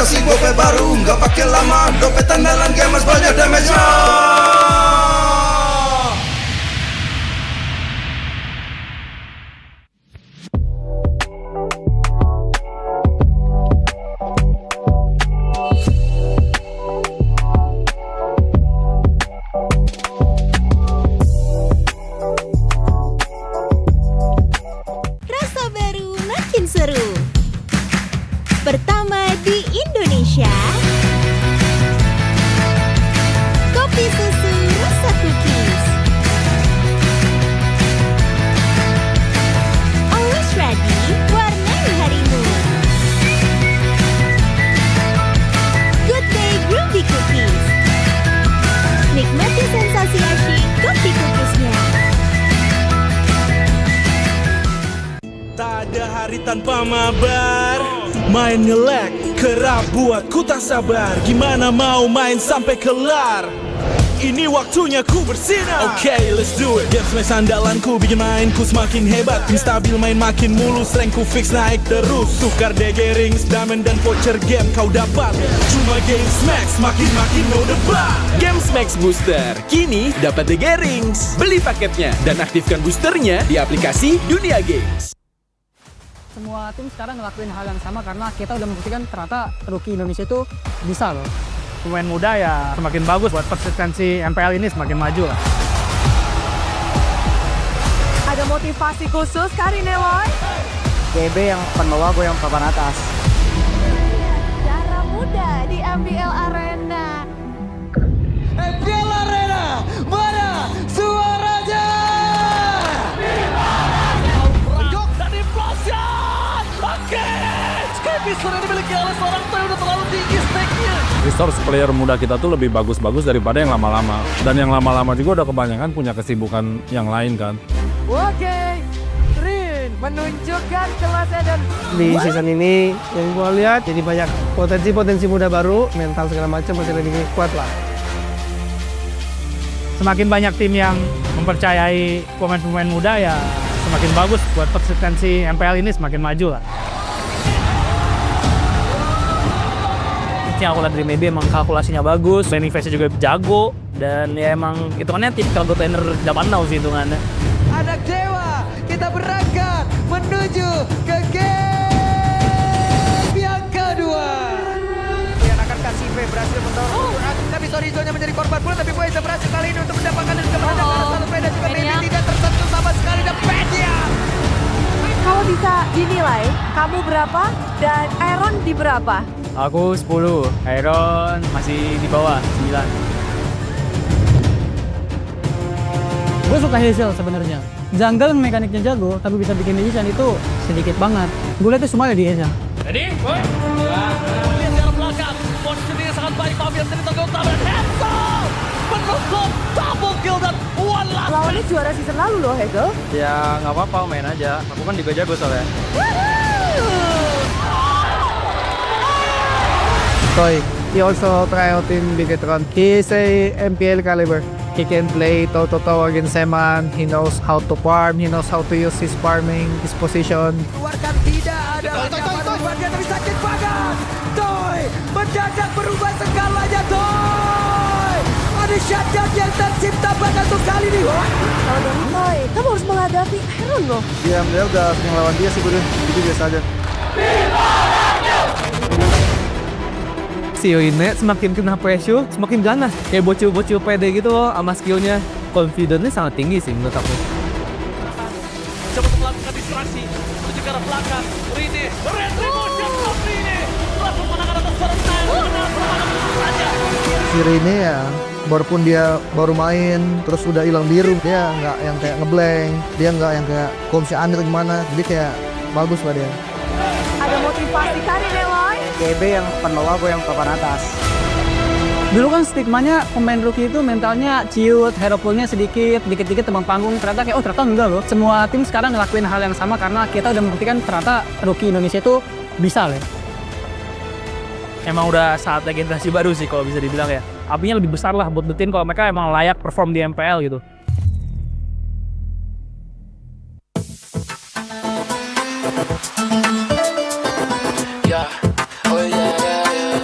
kasih gope baru, nggak pakai lama. Dompet andalan gamers banyak damage-nya. Rasa baru makin seru. Pertama di Indonesia, kopi susu rasa cookies. Always ready, warnai harimu. Good day groovy cookies. Nikmati sensasi asyik kopi cookiesnya. Tak ada hari tanpa mabar. Main nge-lag, kerap buatku tak sabar. Gimana mau main sampai kelar? Ini waktunya ku bersinar. Okay, let's do it. Game smash andalanku bikin mainku semakin hebat. Tim stabil main makin mulus, rankku fix naik terus. Tukar DG rings, diamond dan voucher game kau dapat. Cuma Game Max makin no debat. Game Max Booster, kini dapat DG Rings. Beli paketnya dan aktifkan boosternya di aplikasi Dunia Games. Semua tim sekarang ngelakuin hal yang sama karena kita udah membuktikan ternyata rookie Indonesia itu bisa loh. Pemain muda ya semakin bagus buat persistensi MPL ini semakin maju lah. Ada motivasi khusus kali ini, Loy? GB yang penawa gue yang papan atas. Darah muda di MPL Arena. MPL Arena, mana suaranya? Bentuk dan implosion. Oke, Skybis sudah dimiliki oleh seorang player udah terlalu tinggi stake-nya. Resource player muda kita tuh lebih bagus-bagus daripada yang lama-lama. Dan yang lama-lama juga udah kebanyakan punya kesibukan yang lain kan. Oke, Rin menunjukkan kelasnya dan Di season ini yang gue lihat jadi banyak potensi muda baru, mental segala macam masih lebih kuat lah. Semakin banyak tim yang mempercayai pemain-pemain muda ya semakin bagus buat persistensi MPL ini semakin maju lah. Yang aku lihat dari Maybe emang kalkulasinya bagus, landing phase-nya juga jago, dan ya emang hitungannya tipikal go trainer zaman now sih hitungannya. Anak dewa, kita berangkat menuju ke game yang kedua. Yang akan kasih V berhasil mendorong tapi Sorizonya menjadi korban pula, tapi Boyza berhasil kali ini untuk mendapatkan dan juga menendang satu peda juga Maybe tidak tersentuh sama sekali dan pednya. kalau bisa dinilai, kamu berapa dan Aaron di berapa? Aku 10, Iron masih di bawah 9. Gue suka Hazel sebenarnya. Jungle mekaniknya jago, tapi bisa bikin decision itu sedikit banget. Gue lihat itu semuanya di Hazel. Ready? Boy. Lihat jalan belakang, positioningnya sangat baik. Mafian dari tengah utama dan Hazel menutup double kill dan one last. Lawannya juara season lalu loh, Hegel. Ya nggak apa-apa, main aja. Aku kan juga jago soalnya. Toy, he also try out in Bigetron. He is a MPL caliber. He can play toe-to-toe against Seman. He knows how to farm. He knows how to use his farming, his position. Keluarkan tidak ada ancaman tapi sakit banget. Toy mendadak berubah segalanya. Toy ada shotgun yang tercipta banget untuk kali ini. Kalau dari Toy, kamu harus menghadapi Aaron loh. Dia udah sering lawan dia sih, gue itu biasa aja. Sio ini semakin kena pressure, semakin ganas. Kayak bocil-bocil pede gitu loh sama skillnya. Confidence-nya sangat tinggi sih menurut aku. Coba untuk melakukan distraksi menuju ke arah belakang. Rini, retribution from Rini. Langsung menangkan atas serentak. Saja. Si Rene ya, walaupun dia baru main terus udah hilang biru, dia nggak yang kayak ngeblank, dia nggak yang kayak komsi aneh gimana, jadi kayak bagus lah dia. Ada motivasi kali nih, Loy. GB yang penawa gue yang papan atas. Dulu kan stigmanya pemain rookie itu mentalnya ciut, hero pool-nya sedikit, dikit-dikit teman panggung. Ternyata kayak, oh ternyata enggak loh. Semua tim sekarang ngelakuin hal yang sama karena kita udah membuktikan ternyata rookie Indonesia itu bisa loh. Emang udah saatnya generasi baru sih kalau bisa dibilang ya. Apinya lebih besar lah buat buktiin kalau mereka emang layak perform di MPL gitu. Yeah, oh yeah, yeah, yeah.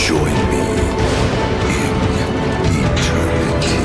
Join me in eternity.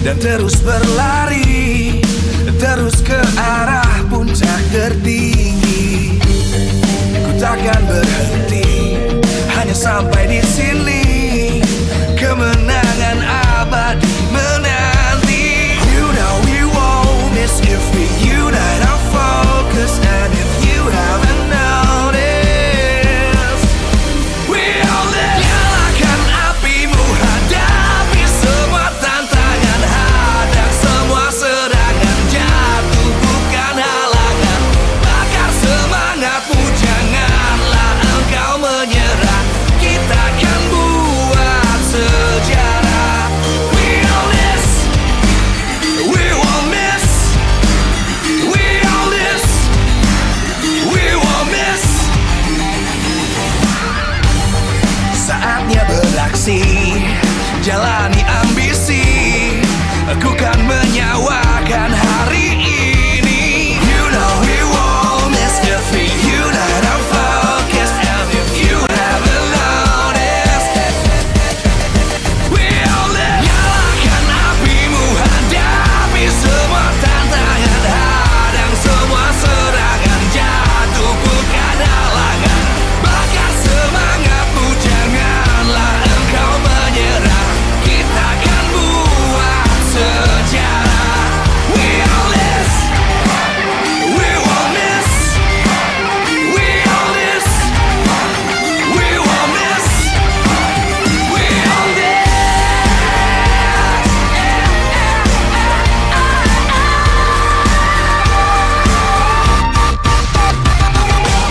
dan terus berlari, terus ke arah puncak tertinggi. Ku takkan berhenti, hanya sampai di sini. Kemenangan abadi menanti. You know we won't miss if we unite our focus. And if you haven't noticed, we all live. Nyalakan apimu, hadapi semua tantangan, hadang semua serangan, jatuh bukan halangan. Bakar semangatmu, janganlah engkau menyerah. Kita akan buat sejarah. We all this, we won't miss. We all this, we won't miss. Saatnya beraksi, jalani ambisi. Aku kan menyawakan hari ini. You know we won't miss if we unite our focus. And if you haven't noticed, we all live. Nyalakan apimu, hadapi semua tantangan, hadang semua serangan, jatuh bukan halangan. Bakar semangatmu, janganlah engkau menyerah. Kita akan buat sejarah. We all this, we won't miss. We all this, we won't miss. We all this.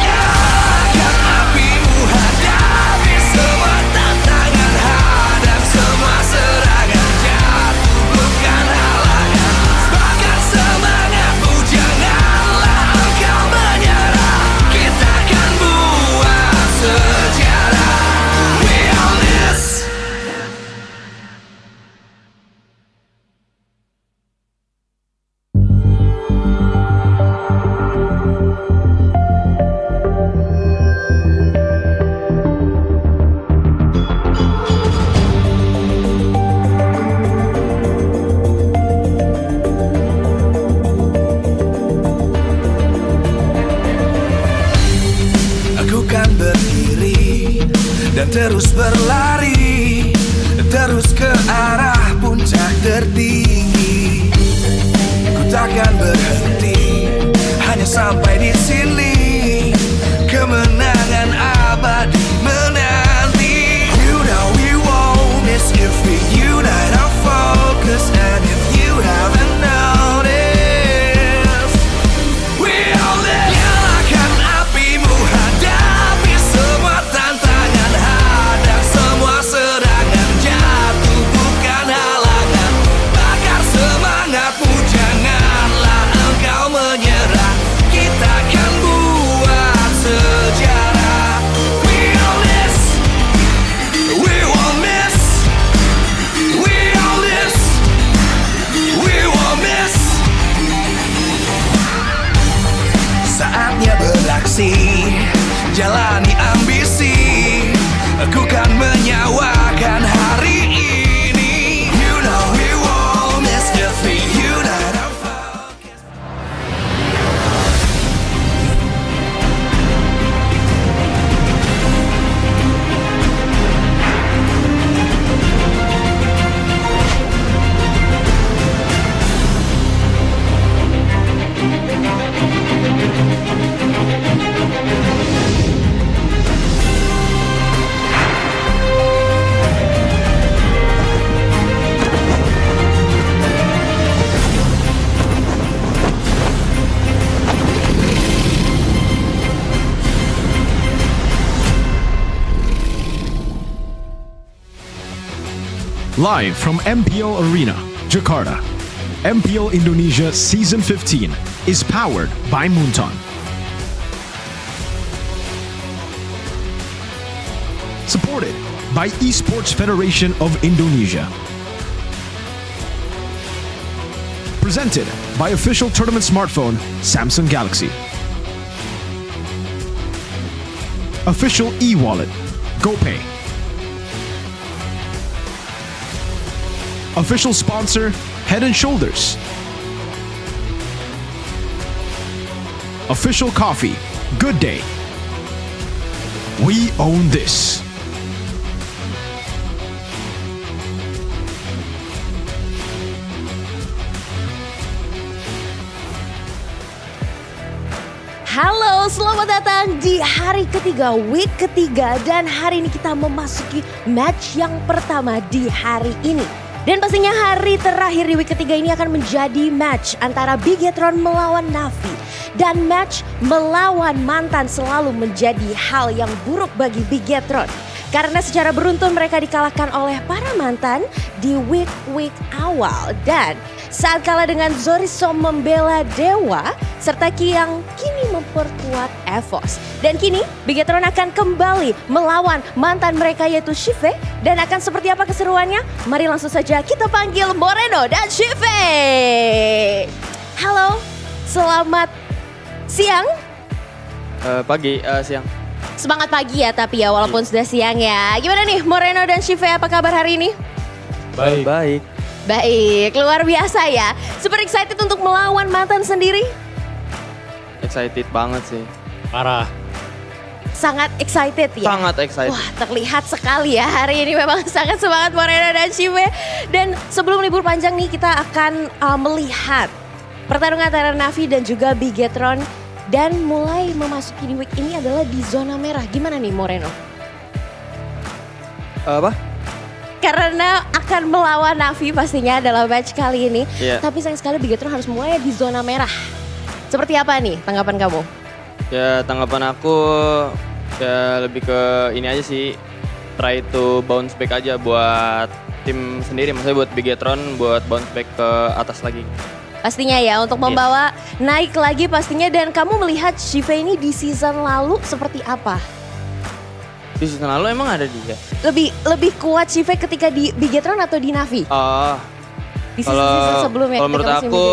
Nyalakan apimu, hadapi semua tantangan, hadang semua serangan, jatuh bukan halangan. Bakar semangatmu, janganlah engkau menyerah. Kita akan buat sejarah. We all this. Aku kan berdiri dan terus berlari, terus ke arah puncak tertinggi. Ku takkan berhenti, hanya sampai di sini. Kemenangan abadi menanti. You know we won't miss if we unite our focus. And if you haven't noticed, we all live. Nyalakan apimu, hadapi semua tantangan, hadang semua menyawakan hari ini. You know we won't miss if we unite our focus. Live from MPL Arena, Jakarta, MPL Indonesia Season 15 is powered by Moonton. Supported by Esports Federation of Indonesia. Presented by official tournament smartphone Samsung Galaxy. Official e-wallet, GoPay. Official sponsor, Head & Shoulders. Official coffee, Good Day. We own this. Halo, selamat datang di hari ketiga, week ketiga. Dan hari ini kita memasuki match yang pertama di hari ini. Dan pastinya hari terakhir di week ketiga ini akan menjadi match antara Bigetron melawan Navi. Dan match melawan mantan selalu menjadi hal yang buruk bagi Bigetron. Karena secara beruntun mereka dikalahkan oleh para mantan di week awal. Dan saat kalah dengan Zoriso membela Dewa serta Ki yang kini memperkuat EVOS. Dan kini Bigetron akan kembali melawan mantan mereka yaitu Shive. Dan akan seperti apa keseruannya? Mari langsung saja kita panggil Moreno dan Shive. Halo, selamat siang. Siang. Semangat pagi ya tapi ya walaupun sudah siang ya. Gimana nih Moreno dan Shive, apa kabar hari ini? Baik. Baik, luar biasa ya. Super excited untuk melawan mantan sendiri? Excited banget sih. Parah. Sangat excited ya? Sangat excited. Wah, terlihat sekali ya hari ini memang sangat semangat Moreno dan Shive. Dan sebelum libur panjang nih kita akan melihat pertarungan antara Navi dan juga Bigetron. Dan mulai memasuki di week ini adalah di zona merah. Gimana nih Moreno? Apa? Karena akan melawan Navi pastinya dalam match kali ini. Iya. Tapi sayang sekali Bigetron harus mulai di zona merah. Seperti apa nih tanggapan kamu? Ya tanggapan aku ya lebih ke ini aja sih. Try to bounce back aja buat tim sendiri. Maksudnya buat Bigetron buat bounce back ke atas lagi. Pastinya ya untuk membawa naik lagi pastinya. Dan kamu melihat Shive ini di season lalu seperti apa? Di season lalu emang ada dia? Lebih kuat Shive ketika di Bigetron atau di Navi? Di season sebelumnya. Kalau menurut aku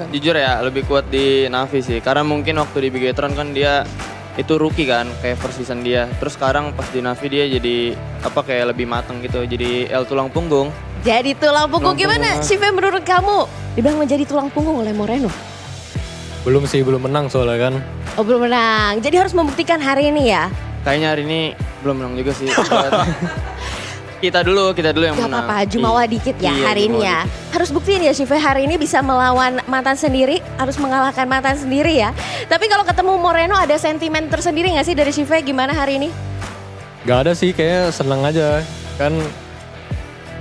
jujur ya lebih kuat di Navi sih. Karena mungkin waktu di Bigetron kan dia itu rookie kan kayak first season dia. Terus sekarang pas di Navi dia jadi kayak lebih matang gitu. Jadi tulang punggung. Jadi tulang punggung gimana Shive menurut kamu? Dibilang menjadi tulang punggung oleh Moreno. Belum menang soalnya kan. Oh belum menang, jadi harus membuktikan hari ini ya? Kayaknya hari ini belum menang juga sih. Kita dulu yang Gak menang. apa-apa, jumawa dikit ya hari ini ya. Harus buktiin ya Shive hari ini bisa melawan mantan sendiri, harus mengalahkan mantan sendiri ya. Tapi kalau ketemu Moreno ada sentimen tersendiri gak sih dari Shive gimana hari ini? Gak ada sih, kayaknya seneng aja. Kan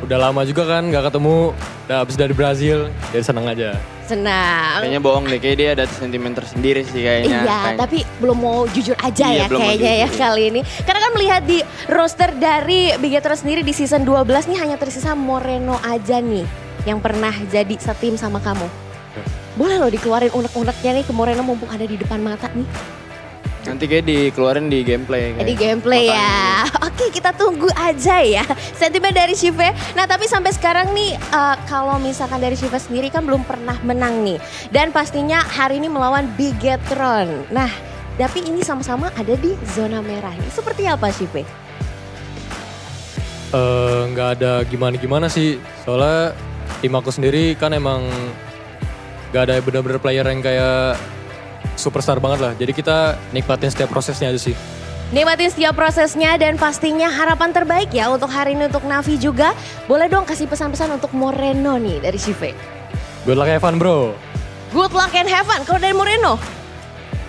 udah lama juga kan gak ketemu, udah habis dari Brazil, jadi seneng aja. Senang. Kayaknya bohong deh, kayak dia ada sentimen tersendiri sih kayaknya. Iya, tapi belum mau jujur aja ya kayaknya ya kali ini. Karena kan melihat di roster dari Bigetron sendiri di season 12 nih hanya tersisa Moreno aja nih yang pernah jadi setim sama kamu. Boleh loh dikeluarin unek-uneknya nih ke Moreno mumpung ada di depan mata nih. Nanti kayak dikeluarin di gameplay. Di gameplay ya. Oke, kita tunggu aja ya sentimen dari Shive. Nah tapi sampai sekarang nih kalau misalkan dari Shive sendiri kan belum pernah menang nih. Dan pastinya hari ini melawan Bigetron. Nah tapi ini sama-sama ada di zona merah. Ini seperti apa Shive? Nggak ada gimana-gimana sih. Soalnya tim aku sendiri kan emang nggak ada bener-bener player yang kayak superstar banget lah. Jadi kita nikmatin setiap prosesnya aja sih. Nikmatin setiap prosesnya dan pastinya harapan terbaik ya untuk hari ini untuk Navi juga. Boleh dong kasih pesan-pesan untuk Moreno nih dari Shive. Good luck have fun bro. Good luck and have fun. Kalau dari Moreno?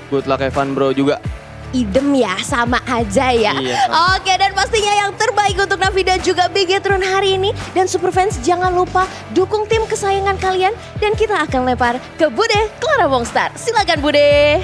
Good luck have fun bro juga. Idem ya, sama aja ya. Iya. Oke, dan pastinya yang terbaik untuk Navi dan juga Bigetron hari ini. Dan Superfans jangan lupa dukung tim kesayangan kalian. Dan kita akan lempar ke Bude Clara Mongstar. Silakan Bude.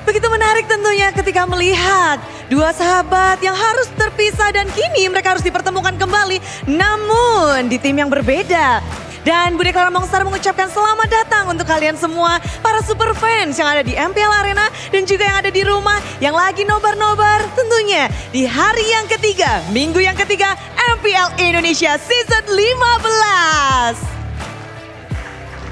Begitu menarik tentunya ketika melihat dua sahabat yang harus terpisah dan kini mereka harus dipertemukan kembali. Namun di tim yang berbeda. Dan Bude Clara Mongstar mengucapkan selamat datang untuk kalian semua para super fans yang ada di MPL Arena dan juga yang ada di rumah yang lagi nobar-nobar tentunya di hari yang ketiga, minggu yang ketiga MPL Indonesia Season 15.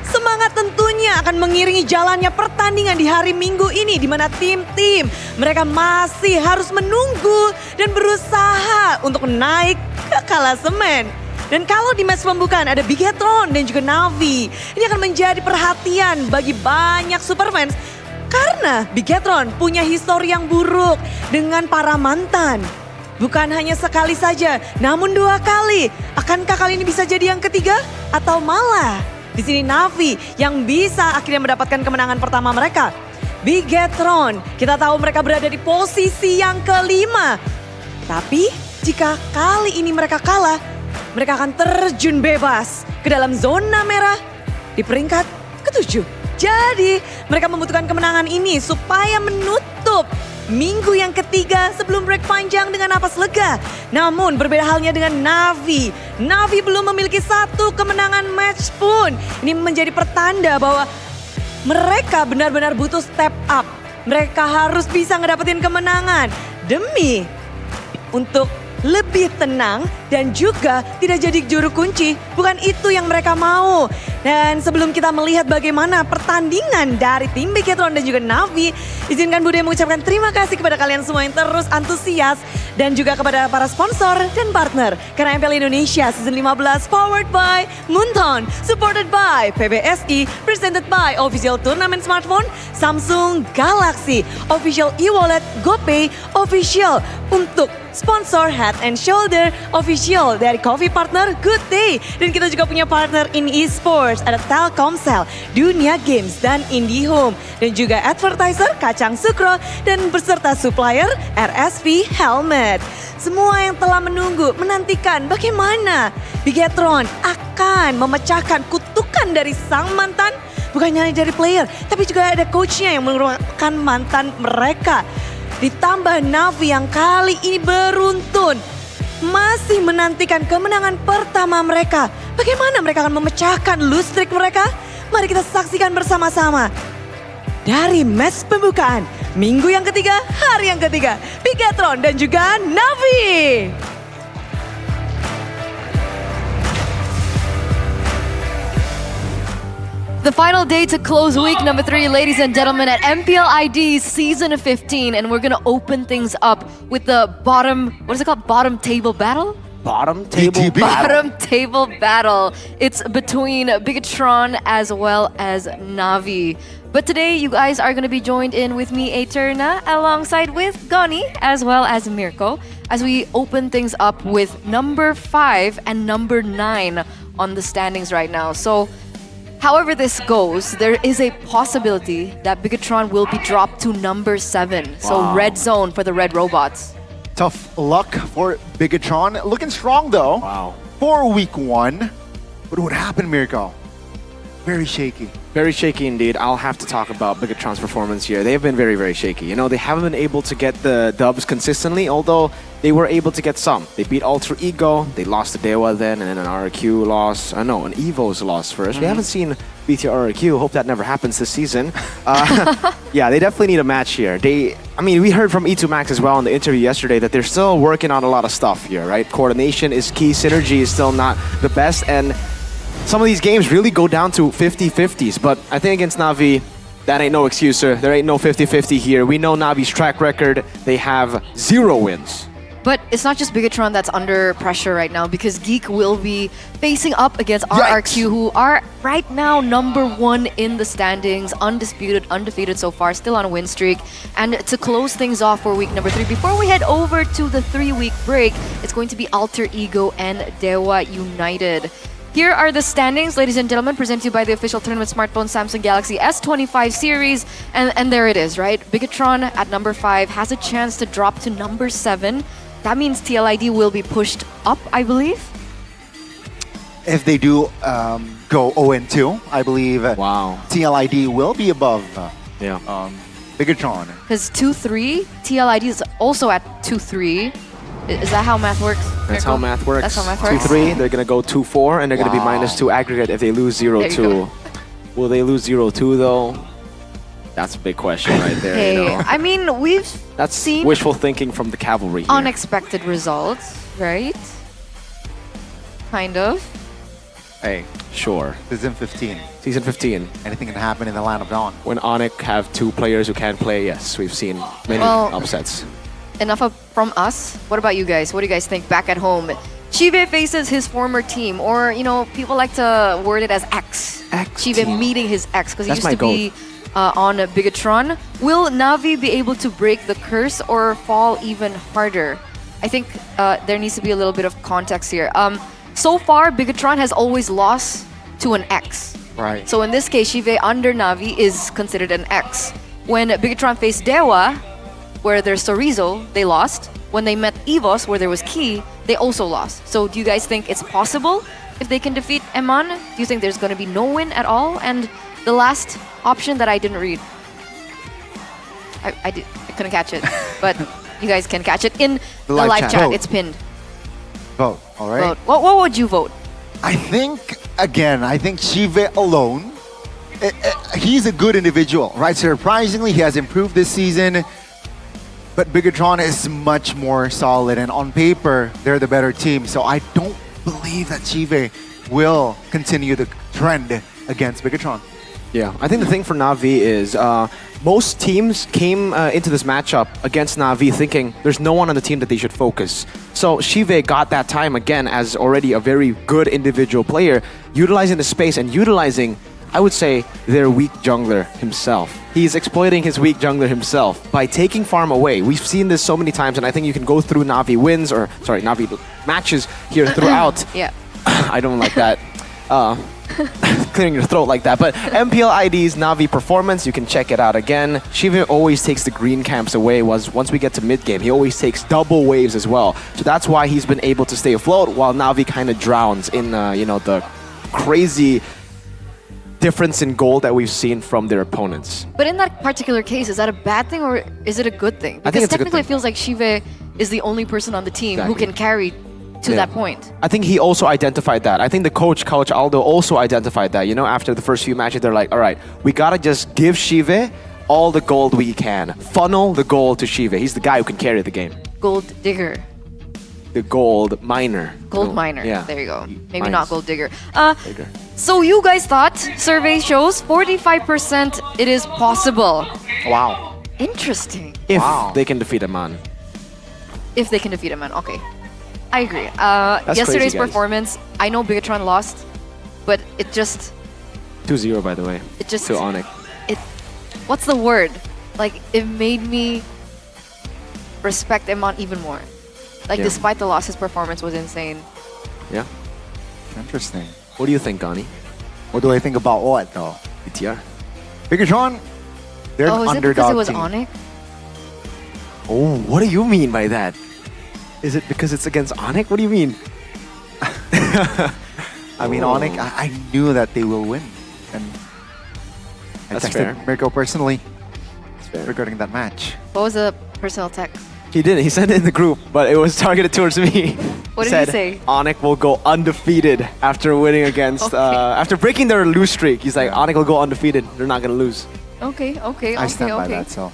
Semangat tentunya akan mengiringi jalannya pertandingan di hari Minggu ini di mana tim-tim mereka masih harus menunggu dan berusaha untuk naik ke klasemen. Dan kalau di match pembukaan ada Bigetron dan juga Navi, ini akan menjadi perhatian bagi banyak superfans karena Bigetron punya histori yang buruk dengan para mantan. Bukan hanya sekali saja, namun 2 kali. Akankah kali ini bisa jadi yang ketiga atau malah di sini Navi yang bisa akhirnya mendapatkan kemenangan pertama mereka. Bigetron, kita tahu mereka berada di posisi yang kelima. Tapi jika kali ini mereka kalah, mereka akan terjun bebas ke dalam zona merah di peringkat ke-7. Jadi mereka membutuhkan kemenangan ini supaya menutup minggu yang ketiga sebelum break panjang dengan napas lega. Namun berbeda halnya dengan Navi. Navi belum memiliki 1 kemenangan match pun. Ini menjadi pertanda bahwa mereka benar-benar butuh step up. Mereka harus bisa ngedapetin kemenangan demi untuk lebih tenang dan juga tidak jadi juru kunci. Bukan itu yang mereka mau. Dan sebelum kita melihat bagaimana pertandingan dari tim Bigetron dan juga Navi, izinkan Bude mengucapkan terima kasih kepada kalian semua yang terus antusias dan juga kepada para sponsor dan partner. Karena MPL Indonesia Season 15 powered by Moonton, supported by PBSI, presented by Official Turnamen Smartphone, Samsung Galaxy, Official e-wallet GoPay, Official untuk sponsor Head and Shoulder, Official dari Coffee Partner Good Day. Dan kita juga punya partner in e-sports, ada Telkomsel, Dunia Games, dan IndiHome. Dan juga advertiser Kacang Sukro dan beserta supplier RSV Helmet. Semua yang telah menunggu, menantikan bagaimana Bigetron akan memecahkan kutukan dari sang mantan. Bukan hanya dari player, tapi juga ada coachnya yang merupakan mantan mereka. Ditambah Navi yang kali ini beruntun masih menantikan kemenangan pertama mereka. Bagaimana mereka akan memecahkan lose streak mereka? Mari kita saksikan bersama-sama. Dari match pembukaan, minggu yang ketiga, hari yang ketiga, Bigetron dan juga Navi. The final day to close week number 3, ladies and gentlemen, at MPL ID Season 15. And we're going to open things up with the bottom table battle? Bottom table battle. Bottom table battle. It's between Bigetron as well as Navi. But today, you guys are going to be joined in with me, Eterna, alongside with Goni, as well as Mirko, as we open things up with number 5 and number 9 on the standings right now. So, however this goes, there is a possibility that Bigetron will be dropped to number 7. So Wow. red zone for the Red Robots. Tough luck for Bigetron. Looking strong though. Wow. For week 1. But what happened, Mirko? Very shaky. Very shaky indeed. I'll have to talk about Bigetron's performance here. They have been very, very shaky. You know, they haven't been able to get the dubs consistently, although they were able to get some. They beat Alter Ego, they lost to Dewa then, and then an RQ loss. An Evo's loss first. We haven't seen BTR RQ. Hope that never happens this season. Yeah, they definitely need a match here. We heard from E2 Max as well in the interview yesterday that they're still working on a lot of stuff here, right? Coordination is key, synergy is still not the best, and some of these games really go down to 50-50s. But I think against Na'Vi, that ain't no excuse, sir. There ain't no 50-50 here. We know Na'Vi's track record. They have 0 wins. But it's not just Bigatron that's under pressure right now, because Geek will be facing up against RRQ, who are right now #1 in the standings, undisputed, undefeated so far, still on a win streak. And to close things off for week number 3, before we head over to the 3-week break, it's going to be Alter Ego and Dewa United. Here are the standings, ladies and gentlemen, presented to you by the official tournament smartphone Samsung Galaxy S25 series. And there it is, right? Bigatron at number 5 has a chance to drop to number 7. That means TLID will be pushed up, I believe. If they do go 0-2, I believe TLID will be above Bigatron. Because 2-3, TLID is also at 2-3. Is that how math works? That's how math works. That's how math works. 2-3, they're going to go 2-4, and they're going to be -2 aggregate if they lose 0-2. Will they lose 0-2 though? That's a big question right there. Hey, you know? I mean, we've That's seen wishful thinking from the cavalry here. unexpected results, right? Kind of. Hey, sure. Season 15. Season 15. Anything can happen in the Land of Dawn. When Onyx have 2 players who can't play, yes, we've seen many upsets. Enough from us. What about you guys? What do you guys think back at home? Chive faces his former team, or, you know, people like to word it as X. Chive meeting his ex, because he used to be on Bigatron. Will Na'Vi be able to break the curse or fall even harder? I think there needs to be a little bit of context here. So far, Bigatron has always lost to an X. Right. So in this case, Chive under Na'Vi is considered an X. When Bigatron faced Dewa, where there's Sorizo, they lost. When they met Evos, where there was Key, they also lost. So do you guys think it's possible if they can defeat Eman? Do you think there's going to be no win at all? And the last option that I didn't read, I couldn't catch it, but you guys can catch it in the live chat. Vote. It's pinned. Vote, all right? Vote. What would you vote? I think Chive alone, he's a good individual, right? Surprisingly, he has improved this season. But Bigatron is much more solid, and on paper, they're the better team. So I don't believe that Chive will continue the trend against Bigatron. Yeah, I think the thing for Na'Vi is most teams came into this matchup against Na'Vi thinking there's no one on the team that they should focus. So Chive got that time again as already a very good individual player, utilizing the space and utilizing, I would say, their weak jungler himself. He's exploiting his weak jungler himself by taking farm away. We've seen this so many times, and I think you can go through Na'Vi wins, or sorry, Na'Vi matches here throughout. Yeah. I don't like that. Clearing your throat like that. But MPL ID's Na'Vi performance, you can check it out again. Chive always takes the green camps away. Once we get to mid game, he always takes double waves as well. So that's why he's been able to stay afloat, while Na'Vi kind of drowns in the crazy difference in goal that we've seen from their opponents. But in that particular case, is that a bad thing or is it a good thing? Because I think it's technically a good thing. it feels like Chive is the only person on the team who can carry to that point. I think he also identified that. I think the coach Aldo, also identified that. You know, after the first few matches, they're like, all right, we gotta just give Chive all the gold we can. Funnel the gold to Chive. He's the guy who can carry the game. Gold digger. The gold miner. Gold miner. Yeah. There you go. Maybe Mines. not gold digger. So you guys thought, survey shows 45% it is possible. Wow. Interesting. If they can defeat Aman. If they can defeat him, man. Okay. I agree. That's Yesterday's crazy, guys. performance, I know Bigatron lost, but it just... 2-0, by the way. It just... To Onyx. What's the word? Like, it made me respect Eman even more. Like, despite the loss, his performance was insane. Yeah. Interesting. What do you think, Gani? What do I think about what, though? BTR. Bigatron, they're an is it underdog because it was team. Onyx? Oh, what do you mean by that? Is it because it's against Onyx? What do you mean? I mean, Onyx, I knew that they will win. And I That's texted fair. Mirko personally regarding that match. What was the personal text? He didn't. He sent it in the group, but it was targeted towards me. What did said, he say? Onyx will go undefeated after winning against... after breaking their lose streak. He's like, Onyx will go undefeated. They're not going to lose. Okay. I stand by that, so...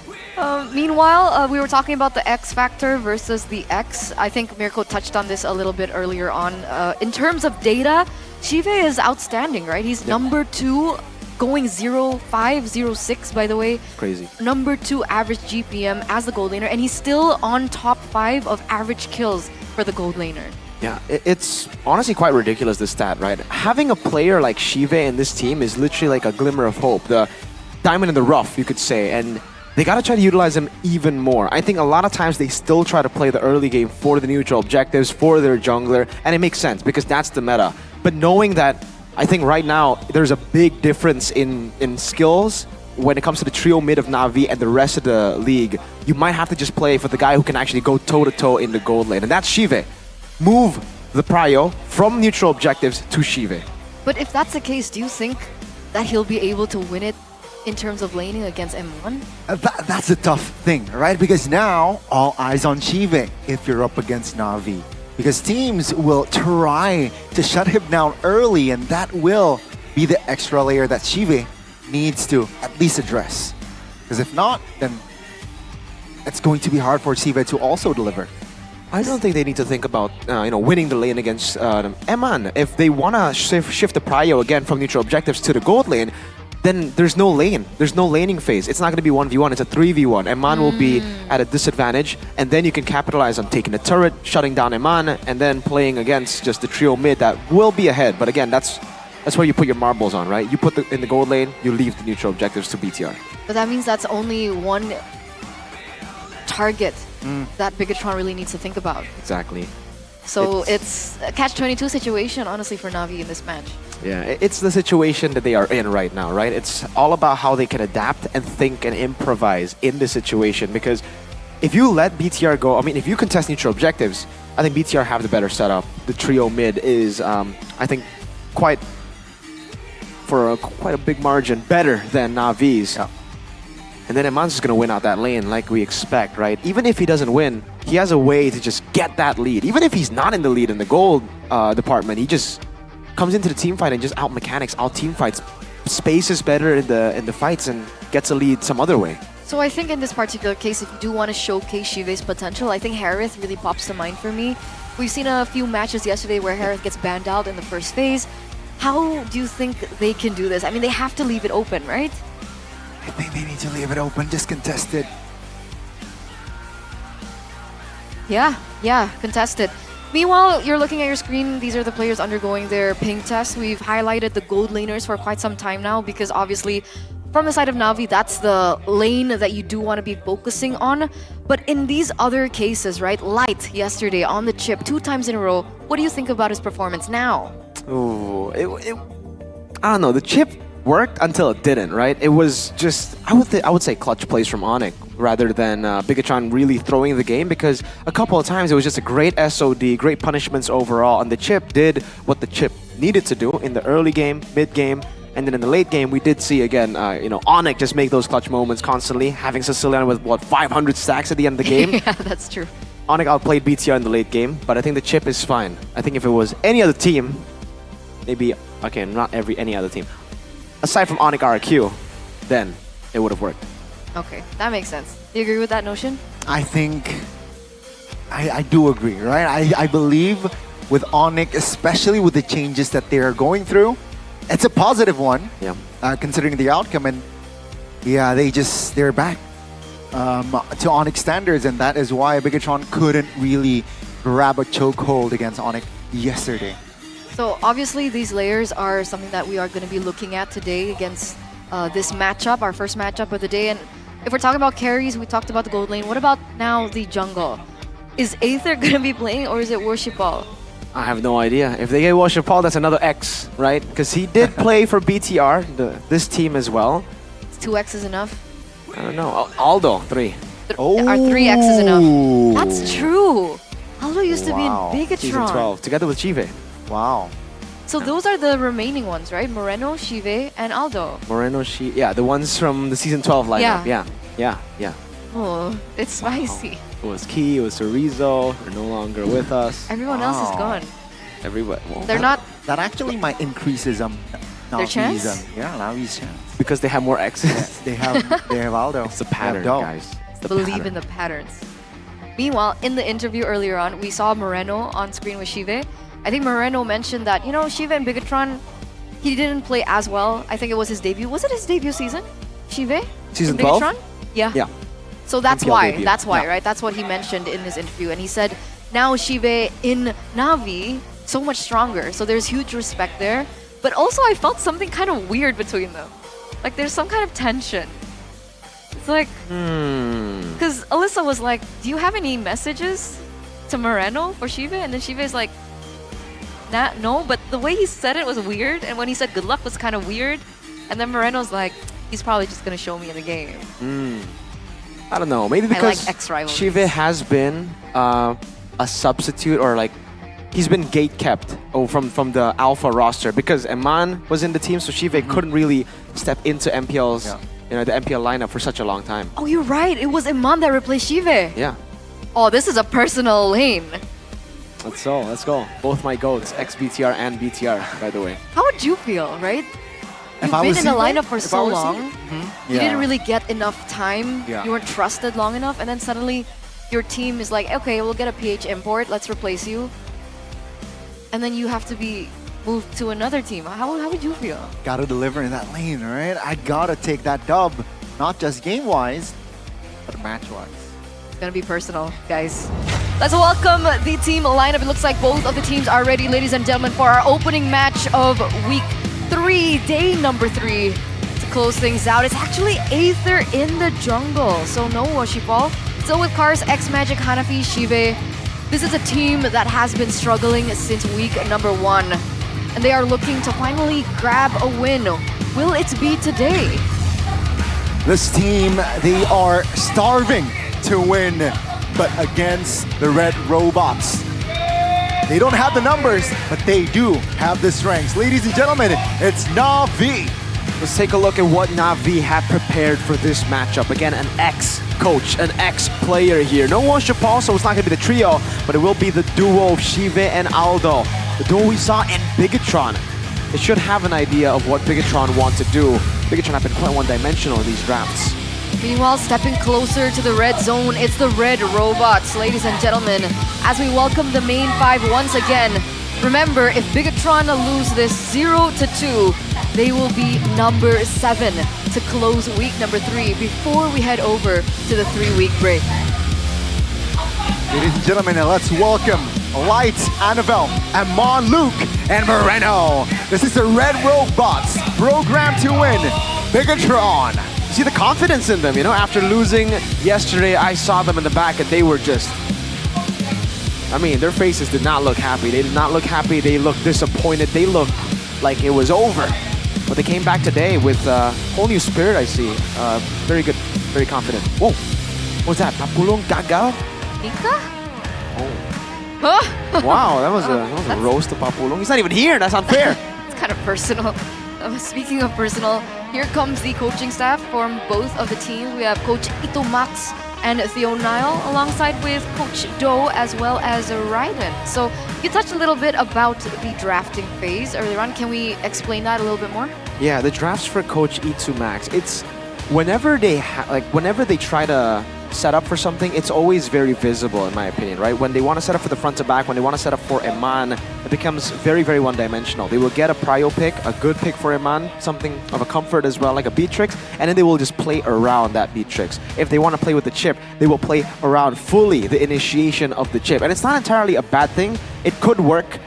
Meanwhile, we were talking about the X Factor versus the X. I think Mirko touched on this a little bit earlier on. In terms of data, Shive is outstanding, right? He's number 2, going 0-5, 0-6, by the way. Crazy. Number 2 average GPM as the gold laner, and he's still on top 5 of average kills for the gold laner. Yeah, it's honestly quite ridiculous, this stat, right? Having a player like Shive in this team is literally like a glimmer of hope, the diamond in the rough, you could say, and they gotta try to utilize him even more. I think a lot of times they still try to play the early game for the neutral objectives, for their jungler, and it makes sense because that's the meta. But knowing that, I think right now there's a big difference in skills when it comes to the trio mid of Na'Vi and the rest of the league, you might have to just play for the guy who can actually go toe-to-toe in the gold lane, and that's Shive. Move the prio from neutral objectives to Shive. But if that's the case, do you think that he'll be able to win it in terms of laning against M1? That's a tough thing, right? Because now, all eyes on Shive if you're up against Na'Vi. Because teams will try to shut him down early, and that will be the extra layer that Shive needs to at least address. Because if not, then it's going to be hard for Shive to also deliver. I don't think they need to think about winning the lane against Eman. If they want to shift the prio again from neutral objectives to the gold lane, then there's no lane. There's no laning phase. It's not going to be 1v1, it's a 3v1. Eman will be at a disadvantage, and then you can capitalize on taking the turret, shutting down Eman, and then playing against just the trio mid that will be ahead. But again, that's where you put your marbles on, right? You put in the gold lane, you leave the neutral objectives to BTR. But that means that's only one target that Bigatron really needs to think about. Exactly. So it's a catch-22 situation, honestly, for Na'Vi in this match. Yeah, it's the situation that they are in right now, right? It's all about how they can adapt and think and improvise in this situation, because if you let BTR go, I mean, if you contest neutral objectives, I think BTR have the better setup. The trio mid is, I think, quite a big margin better than Na'Vi's. Yeah. And then Eman's just going to win out that lane like we expect, right? Even if he doesn't win, he has a way to just get that lead. Even if he's not in the lead in the gold department, he just comes into the team fight and just out mechanics, out team fights, spaces better in the fights and gets a lead some other way. So I think in this particular case, if you do want to showcase Shive's potential, I think Harith really pops to mind for me. We've seen a few matches yesterday where Harith gets banned out in the first phase. How do you think they can do this? I mean, they have to leave it open, right? I think they need to leave it open, just contested. Yeah, contested. Meanwhile, you're looking at your screen, these are the players undergoing their ping test. We've highlighted the gold laners for quite some time now because obviously from the side of Na'Vi, that's the lane that you do want to be focusing on. But in these other cases, right, Light yesterday on the chip 2 times in a row, what do you think about his performance now? Oh, I don't know, the chip worked until it didn't, right? It was just, I would say clutch plays from Onyx rather than Bigatron really throwing the game, because a couple of times it was just a great SOD, great punishments overall, and the chip did what the chip needed to do in the early game, mid game, and then in the late game we did see again, Onyx just make those clutch moments constantly, having Sicilian with 500 stacks at the end of the game. Yeah, that's true. Onyx outplayed BTR in the late game, but I think the chip is fine. I think if it was any other team, maybe, okay, not any other team, aside from Onyx RQ, then it would have worked. Okay, that makes sense. Do you agree with that notion? I think I do agree, right? I believe with Onyx, especially with the changes that they are going through, it's a positive one, considering the outcome. And yeah, they're back to Onyx standards, and that is why Bigatron couldn't really grab a chokehold against Onyx yesterday. So obviously these layers are something that we are going to be looking at today against this matchup, our first matchup of the day. And if we're talking about carries, we talked about the gold lane. What about now the jungle? Is Aether going to be playing, or is it Worship Ball? I have no idea. If they get Worship Ball, that's another X, right? Because he did play for BTR, this team as well. Is 2X enough? I don't know. Aldo, 3. Are 3X enough? That's true. Aldo used to be in Bigatron. Season 12, together with Shive. Wow. So those are the remaining ones, right? Moreno, Shive, and Aldo. Moreno, yeah, the ones from the season 12 lineup. Yeah. Oh, it's spicy. It was Key, it was Chorizo. They're no longer with us. Everyone else is gone. Everybody. Well, They're not. That actually might increase their chance. Na'Vi's chance because they have more X's. Yeah, they have Aldo. It's a pattern, guys. Believe in the patterns. Meanwhile, in the interview earlier on, we saw Moreno on screen with Shive. I think Moreno mentioned that, Shiva and Bigatron, he didn't play as well. I think it was his debut. Was it his debut season? Shiva? Season and 12? Bigatron? Yeah. Yeah. So that's MPL why. debut. That's why, Yeah. right? That's what he mentioned in his interview. And he said, now Shiva in Navi, so much stronger. So there's huge respect there. But also I felt something kind of weird between them. Like there's some kind of tension. It's like, because Alyssa was like, do you have any messages to Moreno for Shiva? And then Shiva is like, nah, no. But the way he said it was weird. And when he said good luck was kind of weird. And then Moreno's like, he's probably just going to show me in the game. I don't know. Maybe I like because ex-rivalries. Shiva has been a substitute, or like he's been gate kept from the alpha roster because Eman was in the team, so Shiva couldn't really step into MPL's the MPL lineup for such a long time. Oh, you're right. It was Iman that replaced Shiva. Yeah. Oh, this is a personal lane. Let's go. Both my goats, ex-BTR and BTR, by the way. How would you feel, right? You've I been was in the Shiva, lineup for if I so was long. Shiva, You didn't really get enough time. Yeah. You weren't trusted long enough. And then suddenly your team is like, okay, we'll get a PH import. Let's replace you. And then you have to be moved to another team. How would you feel? Gotta deliver in that lane, right? I gotta take that dub, not just game-wise, but match-wise. It's gonna be personal, guys. Let's welcome the team lineup. It looks like both of the teams are ready, ladies and gentlemen, for our opening match of week 3, day number 3. To close things out, it's actually Aether in the jungle. So no Washipal. Still with Cars, X-Magic, Hanafi, Shive. This is a team that has been struggling since week number 1. And they are looking to finally grab a win. Will it be today? This team, they are starving to win, but against the Red Robots. They don't have the numbers, but they do have the strengths. Ladies and gentlemen, it's Na'Vi. Let's take a look at what Na'Vi had prepared for this matchup. Again, an ex-coach, an ex-player here. No one Shapal, so it's not going to be the trio, but it will be the duo of Shive and Aldo. The duo we saw in Bigatron. They should have an idea of what Bigatron want to do. Bigatron have been quite one-dimensional in these drafts. Meanwhile, stepping closer to the red zone, it's the Red Robots, ladies and gentlemen. As we welcome the main 5 once again, remember, if Bigatron lose this 0-2, they will be number 7 to close week number 3 before we head over to the 3-week break. Ladies and gentlemen, let's welcome Light, Annabelle, Amon, Luke, and Moreno. This is the Red Robots, programmed to win, Bigatron. See the confidence in them, after losing yesterday, I saw them in the back and they were just, their faces did not look happy. They did not look happy, they looked disappointed, they looked like it was over. But they came back today with a whole new spirit, I see. Very good, very confident. Whoa, what was that? Papulong gagal? Ika? Oh. Wow, that was a roast of Papulong. He's not even here, that's unfair. It's kind of personal. Speaking of personal, here comes the coaching staff from both of the teams. We have Coach Ito Max and Theo Nile, alongside with Coach Do as well as Raiden. So you touched a little bit about the drafting phase earlier on. Can we explain that a little bit more? Yeah, the drafts for Coach E2 Max, it's whenever they try to set up for something, it's always very visible in my opinion, right? When they want to set up for the front to back, when they want to set up for Eman, it becomes very, very one-dimensional. They will get a prio pick, a good pick for Eman, something of a comfort as well, like a Beatrix, and then they will just play around that Beatrix. If they want to play with the chip, they will play around fully the initiation of the chip. And it's not entirely a bad thing. It could work,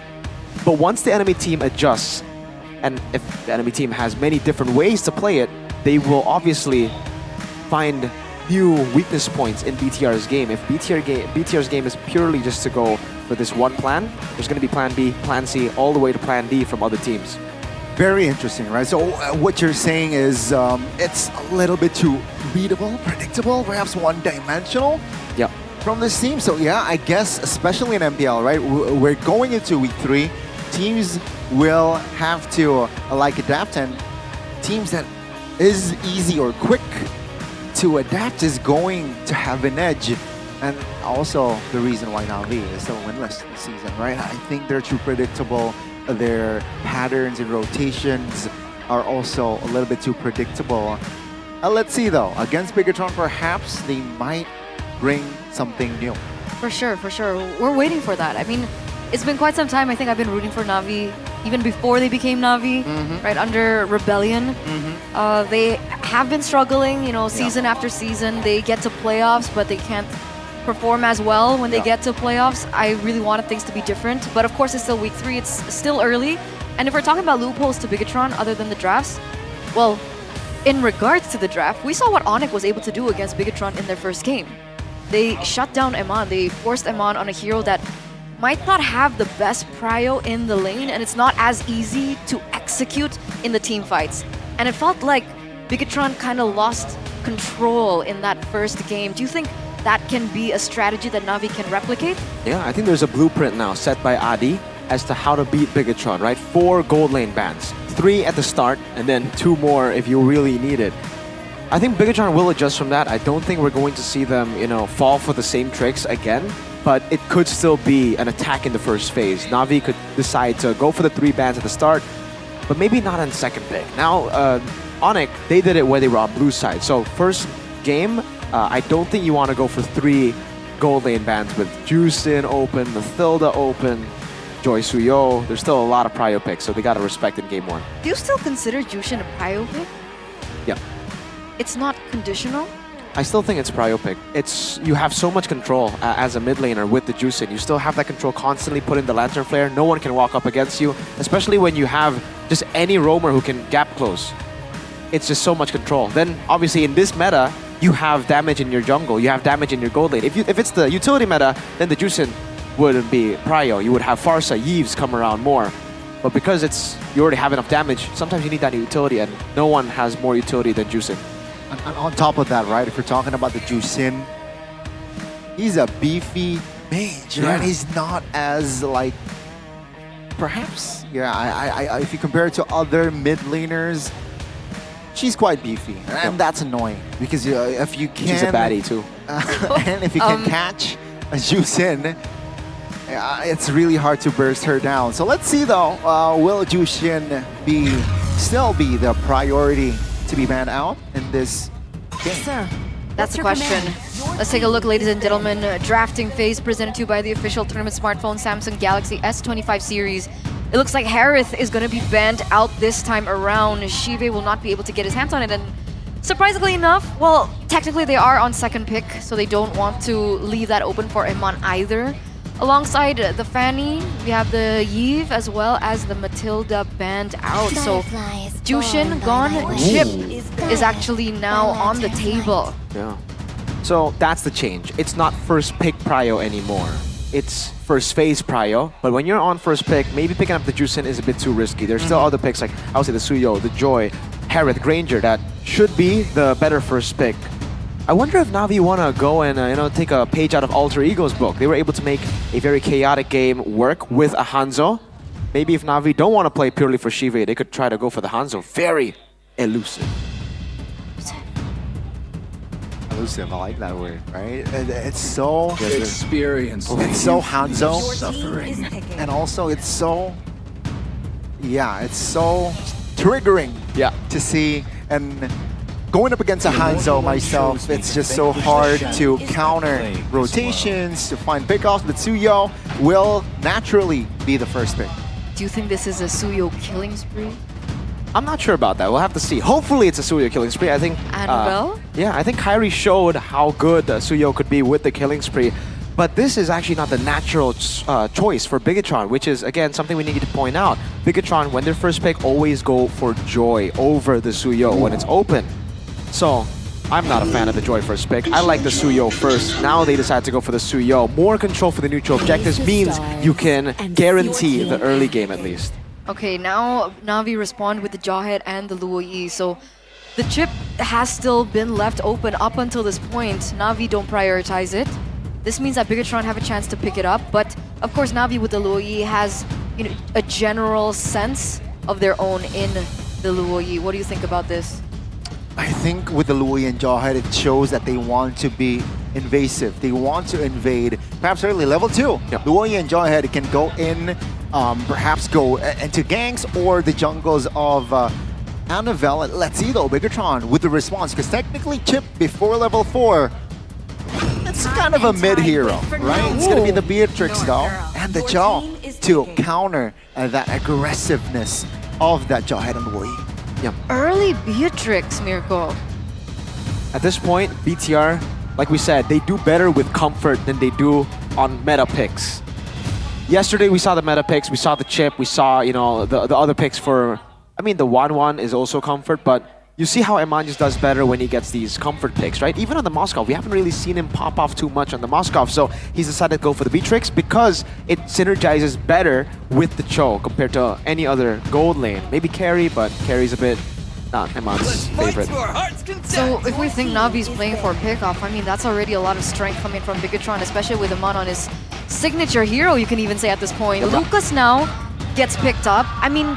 but once the enemy team adjusts, and if the enemy team has many different ways to play it, they will obviously find new weakness points in BTR's game. If BTR's game is purely just to go for this one plan, there's going to be plan B, plan C, all the way to plan D from other teams. Very interesting, right? So what you're saying is it's a little bit too readable, predictable, perhaps one-dimensional from this team. So yeah, I guess especially in MPL, right? We're going into week 3. Teams will have to adapt, and teams that is easy or quick to adapt is going to have an edge. And also the reason why Na'Vi is still winless this season, right? I think they're too predictable. Their patterns and rotations are also a little bit too predictable. Let's see though, against Bigatron perhaps they might bring something new. For sure, for sure. We're waiting for that. I mean, it's been quite some time. I think I've been rooting for Na'Vi even before they became Na'Vi, right under Rebellion. They have been struggling, you know, season after season. They get to playoffs, but they can't perform as well when they get to playoffs. I really wanted things to be different, but of course it's still week 3. It's still early. And if we're talking about loopholes to Bigatron other than the drafts, well, in regards to the draft, we saw what Onyx was able to do against Bigatron in their first game. They shut down Eman. They forced Eman on a hero that might not have the best prio in the lane, and it's not as easy to execute in the team fights. And it felt like Bigatron kind of lost control in that first game. Do you think that can be a strategy that Na'Vi can replicate? Yeah, I think there's a blueprint now set by Adi as to how to beat Bigatron, right? 4 gold lane bans, 3 at the start, and then 2 more if you really need it. I think Bigatron will adjust from that. I don't think we're going to see them, you know, fall for the same tricks again, but it could still be an attack in the first phase. Na'Vi could decide to go for the 3 bans at the start, but maybe not on second pick. Now, Onyx, they did it where they were on blue side. So first game, I don't think you want to go for 3 gold lane bans with Juicin open, Mathilda open, Joy Suyo. There's still a lot of prio picks, so they got to respect in game 1. Do you still consider Jushin a prio pick? Yeah. It's not conditional? I still think it's prio pick. You have so much control as a mid laner with the Juicin. You still have that control constantly put in the Lantern Flare. No one can walk up against you, especially when you have just any roamer who can gap close. It's just so much control. Then obviously in this meta, you have damage in your jungle, you have damage in your gold lane. If it's the utility meta, then the Juicin wouldn't be prio. You would have Farsa, Yves come around more. But because you already have enough damage, sometimes you need that utility, and no one has more utility than Juicin. And on top of that, right, if we're talking about the Juicin, he's a beefy mage, right? He's not as, like, perhaps, if you compare it to other mid laners, she's quite beefy. And that's annoying, because if you can... She's a baddie, too. And if you can catch a Juicin, it's really hard to burst her down. So let's see, though, will Juicin still be the priority to be banned out in this game? Sir, that's the question. Let's take a look, ladies and gentlemen. Drafting phase presented to you by the official tournament smartphone Samsung Galaxy S25 series. It looks like Harith is going to be banned out this time around. Shive will not be able to get his hands on it, and surprisingly enough, well, technically they are on second pick, so they don't want to leave that open for Eman either. Alongside the Fanny, we have the Yves as well as the Matilda banned out. So Jushin gone, Chip is actually now on the table. Yeah. So that's the change. It's not first pick prio anymore. It's first phase prio. But when you're on first pick, maybe picking up the Juicin is a bit too risky. There's still other picks like, I would say, the Suyo, the Joy, Harith, Granger that should be the better first pick. I wonder if Na'Vi want to go and take a page out of Alter Ego's book. They were able to make a very chaotic game work with a Hanzo. Maybe if Na'Vi don't want to play purely for Shive, they could try to go for the Hanzo. Very elusive. Elusive, I like that word, right? It's so... Experience. It's so Hanzo. Suffering. And also it's so... Yeah, it's so triggering to see. And going up against a Hanzo myself, it's just so hard to counter rotations, to find pickoffs, but Suyo will naturally be the first pick. Do you think this is a Suyo killing spree? I'm not sure about that. We'll have to see. Hopefully it's a Suyo killing spree. I think... Annabelle? Yeah, I think Kairi showed how good Suyo could be with the killing spree. But this is actually not the natural choice for Bigatron, which is, again, something we need to point out. Bigatron, when their first pick, always go for Joy over the Suyo when it's open. So, I'm not a fan of the Joy first pick. I like the Suyo first. Now they decide to go for the Suyo. More control for the neutral objectives means you can guarantee the early game at least. Okay, now Na'Vi respond with the Jawhead and the Luo Yi. So the chip has still been left open up until this point. Na'Vi don't prioritize it. This means that Bigatron have a chance to pick it up. But of course, Na'Vi with the Luo Yi has a general sense of their own in the Luo Yi. What do you think about this? I think with the Luo and Jawhead, it shows that they want to be invasive. They want to invade, perhaps early level 2. Luo and Jawhead can go in, perhaps go into ganks or the jungles of Annabelle. Let's see though, Bigatron with the response, because technically Chip before level 4, it's kind of a mid-hero, right? It's going to be the Beatrix though, and the Chow. to counter that aggressiveness of that Jawhead and Wooey. Yeah. Early Beatrix, Mirko. At this point, BTR, like we said, they do better with comfort than they do on meta picks. Yesterday we saw the meta picks, we saw the chip, we saw, you know, the other picks for, I mean, the 1-1 is also comfort, but you see how Eman just does better when he gets these comfort picks, right? Even on the Moskov, we haven't really seen him pop off too much on the Moskov, so he's decided to go for the Beatrix because it synergizes better with the Cho compared to any other gold lane. Maybe carry, but carry's a bit not Eman's favorite. So if we think Navi's playing for a pickoff, I mean, that's already a lot of strength coming from Bigatron, especially with Eman on his signature hero, you can even say at this point. Lucas now gets picked up. I mean,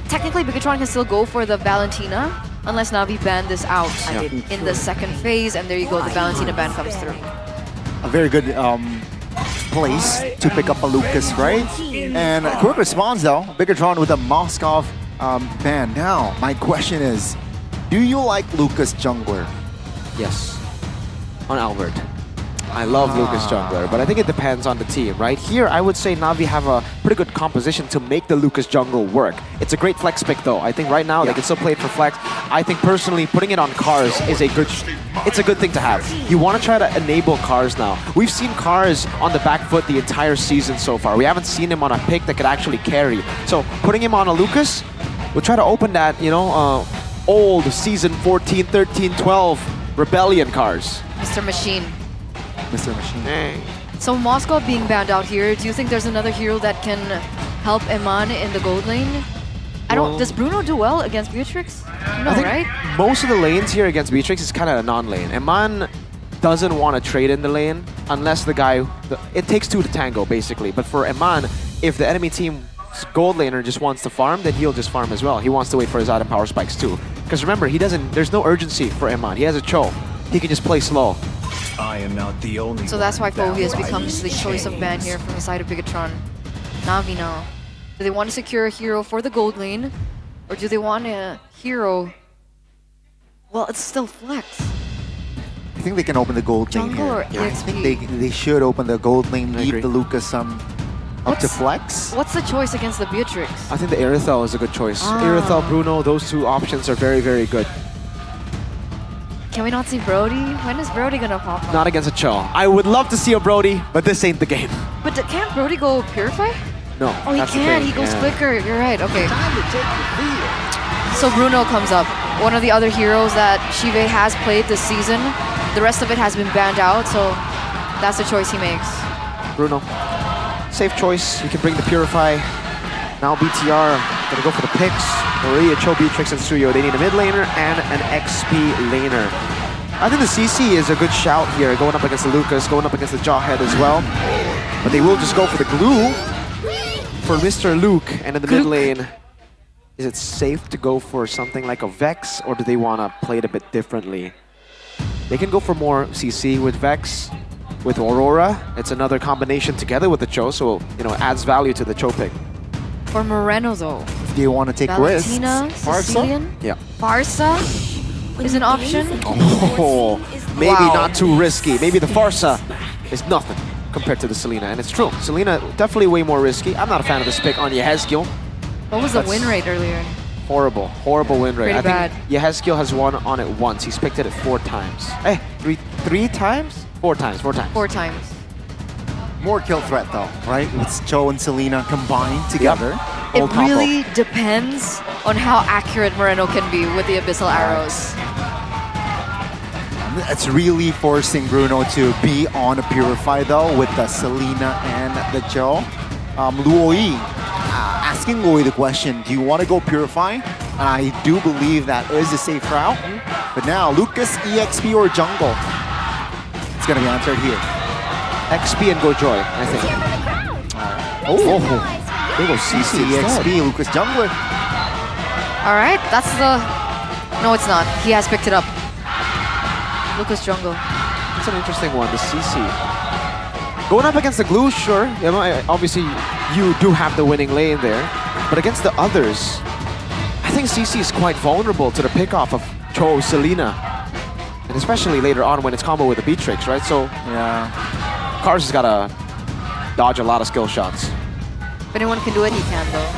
technically Bigatron can still go for the Valentina, unless Navi banned this out in the second phase, and there you go, the Valentina ban comes through. A very good place to pick up a Lucas, right? And a quick response though, Bigatron with a Moskov ban. Now, my question is, do you like Lucas jungler? Yes, on Albert. I love Lucas jungler, but I think it depends on the team, right? Here, I would say Navi have a pretty good composition to make the Lucas jungle work. It's a great flex pick though. I think right now they can still play it for flex. I think personally, putting it on Cars is a good thing to have. You want to try to enable Cars now. We've seen Cars on the back foot the entire season so far. We haven't seen him on a pick that could actually carry. So putting him on a Lucas, we'll try to open that, you know, old season 14, 13, 12 Rebellion Cars. Mr. Machine. Mr. Machine. So Moscow being banned out here, do you think there's another hero that can help Eman in the gold lane? Does Bruno do well against Beatrix? No, I think right? most of the lanes here against Beatrix is kind of a non-lane. Eman doesn't want to trade in the lane unless the guy... it takes two to tango, basically. But for Eman, if the enemy team's gold laner just wants to farm, then he'll just farm as well. He wants to wait for his item power spikes too. Because remember, there's no urgency for Eman. He has a Cho. He can just play slow. I am not the only So that's why Phobias becomes the choice of ban here from the side of Bigatron. Navi now. Do they want to secure a hero for the gold lane? Or do they want a hero... Well, it's still flex. I think they can open the gold lane Jungle here. or I think they should open the gold lane, leave the Lucas up to flex. What's the choice against the Beatrix? I think the Irithel is a good choice. Irithel, Bruno, those two options are very, very good. Can we not see Brody? When is Brody gonna pop up? Not against a Cho. I would love to see a Brody, but this ain't the game. But can't Brody go Purify? No. Oh, he can. He goes quicker. You're right. Okay. So Bruno comes up. One of the other heroes that Shive has played this season. The rest of it has been banned out, so that's the choice he makes. Bruno. Safe choice. You can bring the Purify. Now BTR gonna go for the picks. Maria, Cho, Beatrix, and Suyo. They need a mid laner and an XP laner. I think the CC is a good shout here, going up against the Lucas, going up against the Jawhead as well. But they will just go for the glue for Mr. Luke. And in the mid lane, is it safe to go for something like a Vex, or do they want to play it a bit differently? They can go for more CC with Vex. With Aurora, it's another combination together with the Cho, so it adds value to the Cho pick. For Moreno though. Do you want to take risks? Valentina, Sicilian? Yeah. Farsa is an option. Oh, maybe not too risky. Maybe the Farsa is nothing compared to the Selena, and it's true. Selena definitely way more risky. I'm not a fan of this pick on Yehezkiel. What was the win rate earlier? Horrible, horrible win rate. Pretty bad. think Yehezkiel has won on it once. He's picked it 4 times. Hey, three times? 4 times. 4 times. More kill threat though, right? With Cho and Selena combined together. It really depends on how accurate Moreno can be with the Abyssal Arrows. It's really forcing Bruno to be on a Purify though with the Selena and the Cho. Luoi, asking Luoi the question, do you want to go Purify? I do believe that is a safe route. But now, Lucas, EXP or Jungle? It's going to be answered here. XP and go Joy, I think. They go CC, EXP, Lucas Jungler. All right, that's the... No, it's not. He has picked it up. Lucas Jungle. It's an interesting one, the CC. Going up against the Glue, sure. Obviously, you do have the winning lane there. But against the others, I think CC is quite vulnerable to the pickoff of Cho, Selena. And especially later on when it's combo with the Beatrix, right? So, yeah. Cars has got to dodge a lot of skill shots. If anyone can do it, he can though.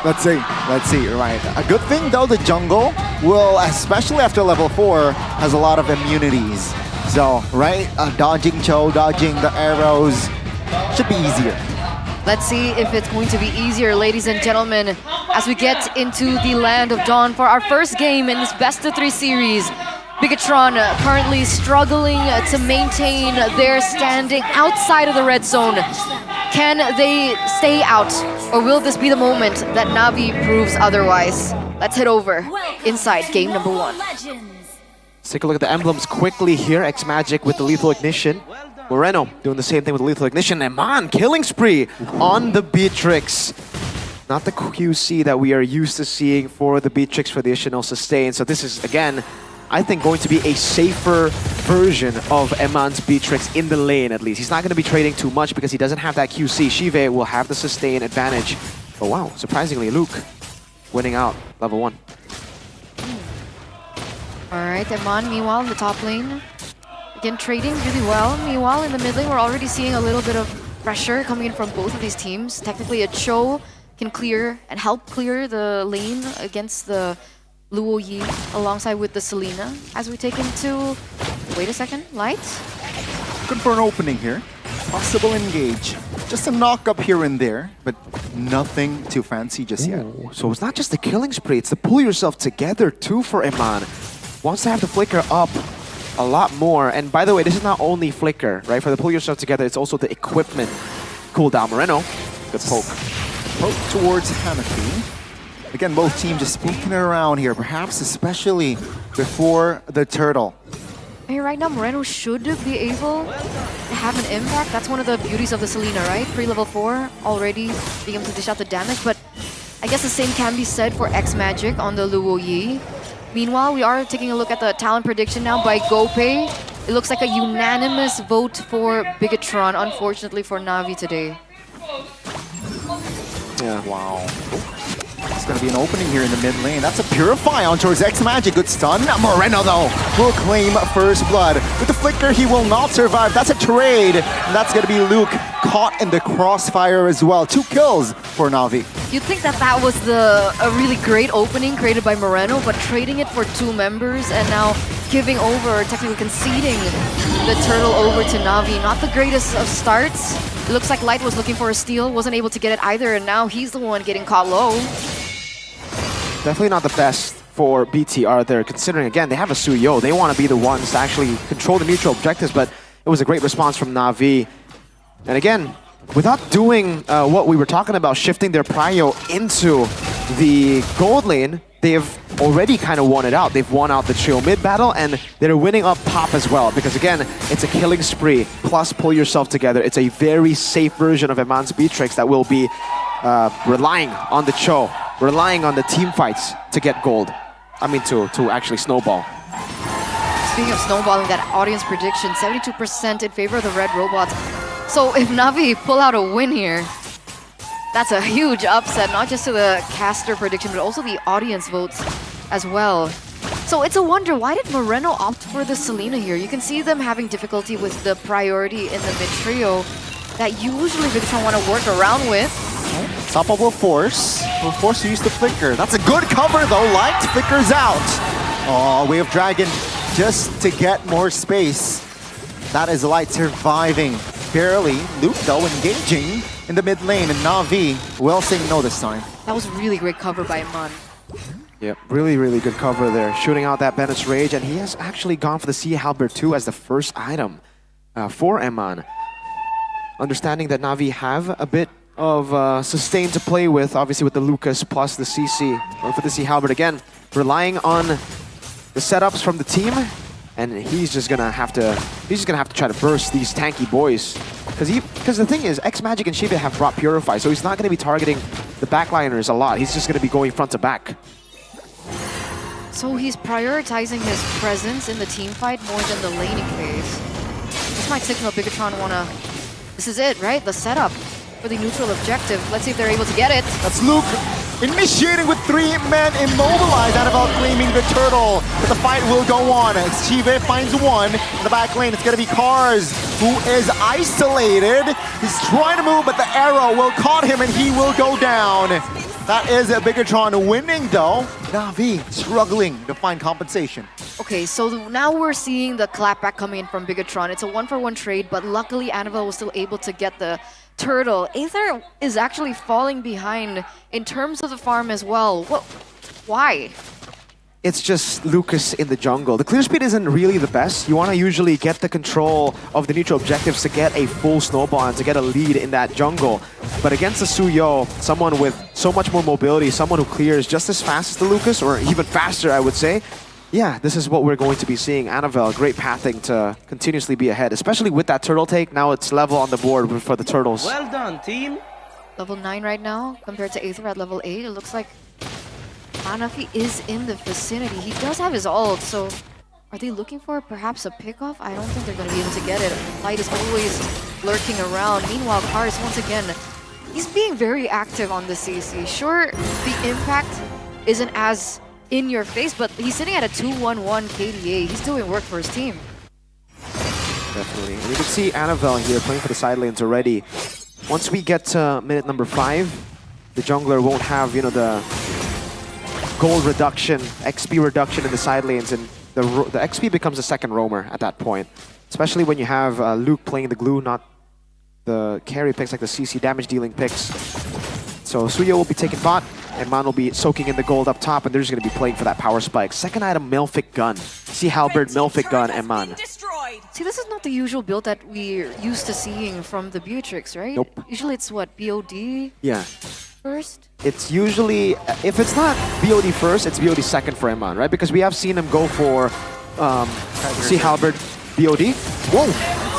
Let's see. Right. A good thing though, the jungle will, especially after level 4, has a lot of immunities. So, right, dodging Cho, dodging the arrows should be easier. Let's see if it's going to be easier, ladies and gentlemen, as we get into the Land of Dawn for our first game in this best of 3 series. Bigatron currently struggling to maintain their standing outside of the red zone. Can they stay out, or will this be the moment that Na'Vi proves otherwise? Let's head over inside game number 1. Let's take a look at the emblems quickly here. X-Magic with the Lethal Ignition. Moreno doing the same thing with Lethal Ignition. And man, killing spree on the Beatrix. Not the QC that we are used to seeing for the Beatrix for the additional sustain. So this is, again, I think going to be a safer version of Eman's Beatrix in the lane at least. He's not going to be trading too much because he doesn't have that QC. Shive will have the sustain advantage. But wow, surprisingly, Luke winning out level 1. Alright, Eman, meanwhile, in the top lane. Again, trading really well. Meanwhile, in the mid lane, we're already seeing a little bit of pressure coming in from both of these teams. Technically, a Cho can clear and help clear the lane against the Luo Yi alongside with the Selena. As we take into... Wait a second, Light? Good for an opening here. Possible engage. Just a knock up here and there, but nothing too fancy just yet. So it's not just the killing spree, it's the pull yourself together too for Eman. Wants to have the flicker up a lot more. And by the way, this is not only flicker, right? For the pull yourself together, it's also the equipment cooldown. Moreno, good poke. Poke towards Hanafi. Again, both teams just sneaking around here, perhaps especially before the turtle. I mean, right now, Moreno should be able to have an impact. That's one of the beauties of the Selena, right? Pre-level 4, already being able to dish out the damage. But I guess the same can be said for X-Magic on the Luo Yi. Meanwhile, we are taking a look at the talent prediction now by GoPay. It looks like a unanimous vote for Bigatron, unfortunately for Na'Vi today. Yeah. Wow. It's going to be an opening here in the mid lane. That's a Purify on towards X-Magic. Good stun. Moreno, though, will claim first blood. With the flicker, he will not survive. That's a trade. And that's going to be Luke caught in the crossfire as well. 2 kills for Na'Vi. You'd think that that was a really great opening created by Moreno, but trading it for 2 members and now giving over, technically conceding the turtle over to Na'Vi. Not the greatest of starts. It looks like Light was looking for a steal, wasn't able to get it either, and now he's the one getting caught low. Definitely not the best for BTR there, considering, again, they have a Suyo. They want to be the ones to actually control the mutual objectives, but it was a great response from Na'Vi. And again, without doing what we were talking about, shifting their prio into the gold lane, they've already kind of won it out. They've won out the trio mid battle, and they're winning up top as well. Because again, it's a killing spree, plus pull yourself together. It's a very safe version of Eman's Beatrix that will be relying on the Cho, relying on the team fights to get gold. I mean, to actually snowball. Speaking of snowballing, that audience prediction, 72% in favor of the red robots. So if Na'Vi pull out a win here, that's a huge upset, not just to the caster prediction, but also the audience votes as well. So it's a wonder, why did Moreno opt for the Selena here? You can see them having difficulty with the priority in the mid-trio that usually Bigatron want to work around with. Top up will force. Will force to use the flicker. That's a good cover though. Light flickers out. Oh, Way of Dragon just to get more space. That is Light surviving. Barely. Luke though engaging in the mid lane, and Na'Vi will say no this time. That was really great cover by Eman. Yep, really, really good cover there. Shooting out that Bennett's Rage, and he has actually gone for the Sea Halberd 2 as the first item for Eman. Understanding that Na'Vi have a bit of sustain to play with, obviously with the Lucas plus the CC. Going for the Sea Halberd again, relying on the setups from the team, and he's just gonna have to try to burst these tanky boys. Because the thing is, X-Magic and Shiva have brought Purify, so he's not gonna be targeting the backliners a lot. He's just gonna be going front to back. So he's prioritizing his presence in the team fight more than the laning phase. This might signal Bigatron wanna... This is it, right? The setup for the neutral objective. Let's see if they're able to get it. That's Luke Initiating with 3 men immobilized. Annabelle claiming the turtle. But the fight will go on. Chive finds one. In the back lane, it's going to be Cars, who is isolated. He's trying to move, but the arrow will caught him and he will go down. That is a Bigatron winning though. Na'Vi struggling to find compensation. Okay, so now we're seeing the clapback coming in from Bigatron. It's a 1-for-1 trade, but luckily Annabelle was still able to get the turtle. Aether is actually falling behind in terms of the farm as well. Why? It's just Lucas in the jungle. The clear speed isn't really the best. You want to usually get the control of the neutral objectives to get a full snowball and to get a lead in that jungle. But against the Suyo, someone with so much more mobility, someone who clears just as fast as the Lucas, or even faster, I would say, yeah, this is what we're going to be seeing. Annabelle, great pathing to continuously be ahead, especially with that turtle take. Now it's level on the board for the turtles. Well done, team. Level 9 right now compared to Aether at level 8. It looks like Hanafi is in the vicinity. He does have his ult, so are they looking for perhaps a pickoff? I don't think they're going to be able to get it. Light is always lurking around. Meanwhile, Kars, once again, he's being very active on the CC. Sure, the impact isn't as in your face, but he's sitting at a 2-1-1 KDA. He's doing work for his team. Definitely. And you can see Annabelle here playing for the side lanes already. Once we get to minute number 5, the jungler won't have, you know, the gold reduction, XP reduction in the side lanes, and the XP becomes a second roamer at that point. Especially when you have Luke playing the glue, not the carry picks like the CC damage dealing picks. So Suyo will be taking bot, and Man will be soaking in the gold up top, and they're just going to be playing for that power spike. Second item, Melfic Gun. See Halberd, Melfic Gun, and Man. See, this is not the usual build that we're used to seeing from the Beatrix, right? Nope. Usually it's what, BOD Yeah. first? It's usually, if it's not BOD first, it's BOD second for Eman, right? Because we have seen him go for, see Halberd, BOD. Whoa!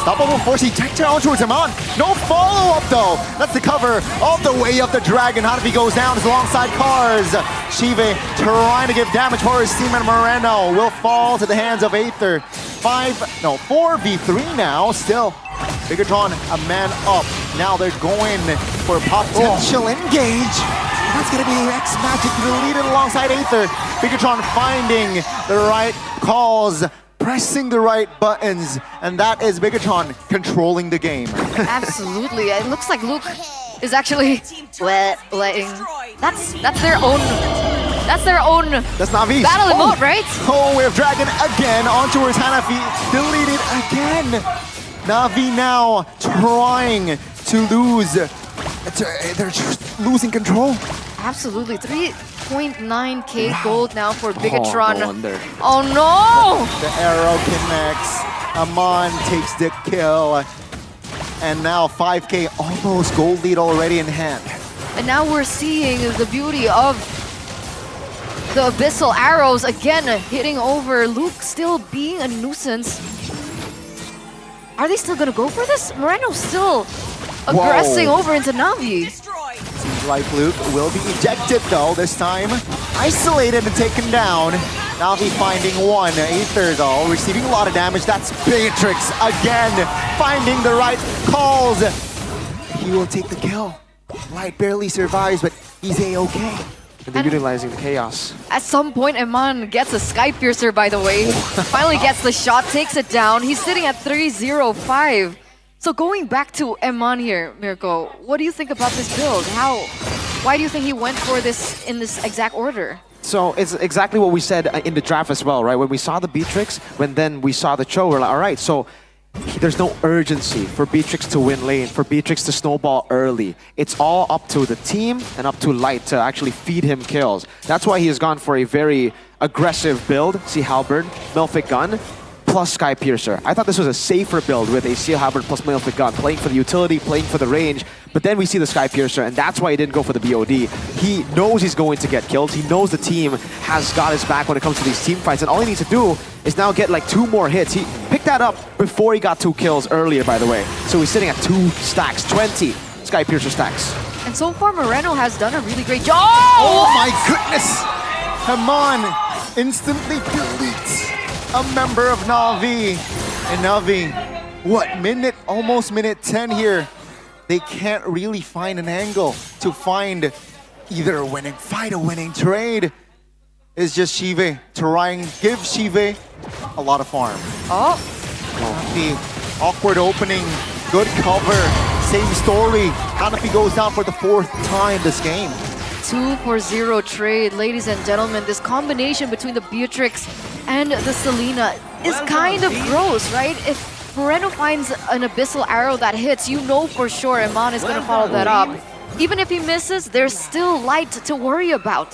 Stoppable force ejector on towards Eman. No follow-up though. That's the cover of the way of the dragon. Hanafi goes down alongside Cars. Shive trying to give damage for his team, and Moreno will fall to the hands of Aether. 4v3 now. Still, Bigatron a man up. Now they're going for potential engage. That's going to be X-Magic deleted alongside Aether. Bigatron finding the right calls, pressing the right buttons, and that is Bigatron controlling the game. Absolutely. It looks like Luke is actually letting. That's their own. That's their own. That's Navi's battle emote, right? Oh, we have Dragon again on towards Hanafi. Deleted again. Na'Vi now trying to lose. They're just losing control. Absolutely. 3.9k gold now for Bigatron. no wonder. Oh no! The arrow connects. Aman takes the kill. And now 5k almost gold lead already in hand. And now we're seeing the beauty of the abyssal arrows again hitting over. Luke still being a nuisance. Are they still gonna go for this? Moreno's still aggressing over into Na'Vi. Seems like Luke will be ejected though this time. Isolated and taken down. Na'Vi finding one. Aether though receiving a lot of damage. That's Beatrix again finding the right calls. He will take the kill. Light barely survives, but he's a-okay. And they're utilizing the chaos. At some point, Eman gets a Sky Piercer, by the way. Finally gets the shot, takes it down. He's sitting at 3-0-5. So going back to Eman here, Mirko, what do you think about this build? Why do you think he went for this in this exact order? So it's exactly what we said in the draft as well, right? When we saw the Beatrix, then we saw the Cho, we're like, all right, so there's no urgency for Beatrix to win lane, for Beatrix to snowball early. It's all up to the team and up to Light to actually feed him kills. That's why he has gone for a very aggressive build. See Halberd, Melfic Gun, plus Sky Piercer. I thought this was a safer build with a Seal Halberd plus Melfic Gun, playing for the utility, playing for the range, but then we see the Sky Piercer, and that's why he didn't go for the BOD. He knows he's going to get killed. He knows the team has got his back when it comes to these team fights, and all he needs to do is now get like 2 more hits. He picked that up before he got 2 kills earlier, by the way. So he's sitting at 2 stacks, 20 Sky Piercer stacks. And so far, Moreno has done a really great job. Oh my goodness! Haman instantly deletes a member of Na'Vi. And Na'Vi, what, almost minute 10 here. They can't really find an angle to find either a winning fight, a winning trade. It's just Shive trying, give Shive a lot of farm. Oh. The awkward opening, good cover, same story. Hanafi goes down for the 4th time this game. 2-for-0 trade, ladies and gentlemen. This combination between the Beatrix and the Selena is kind of gross, right? If Moreno finds an abyssal arrow that hits, you know for sure Eman is going to follow that up. Even if he misses, there's still light to worry about.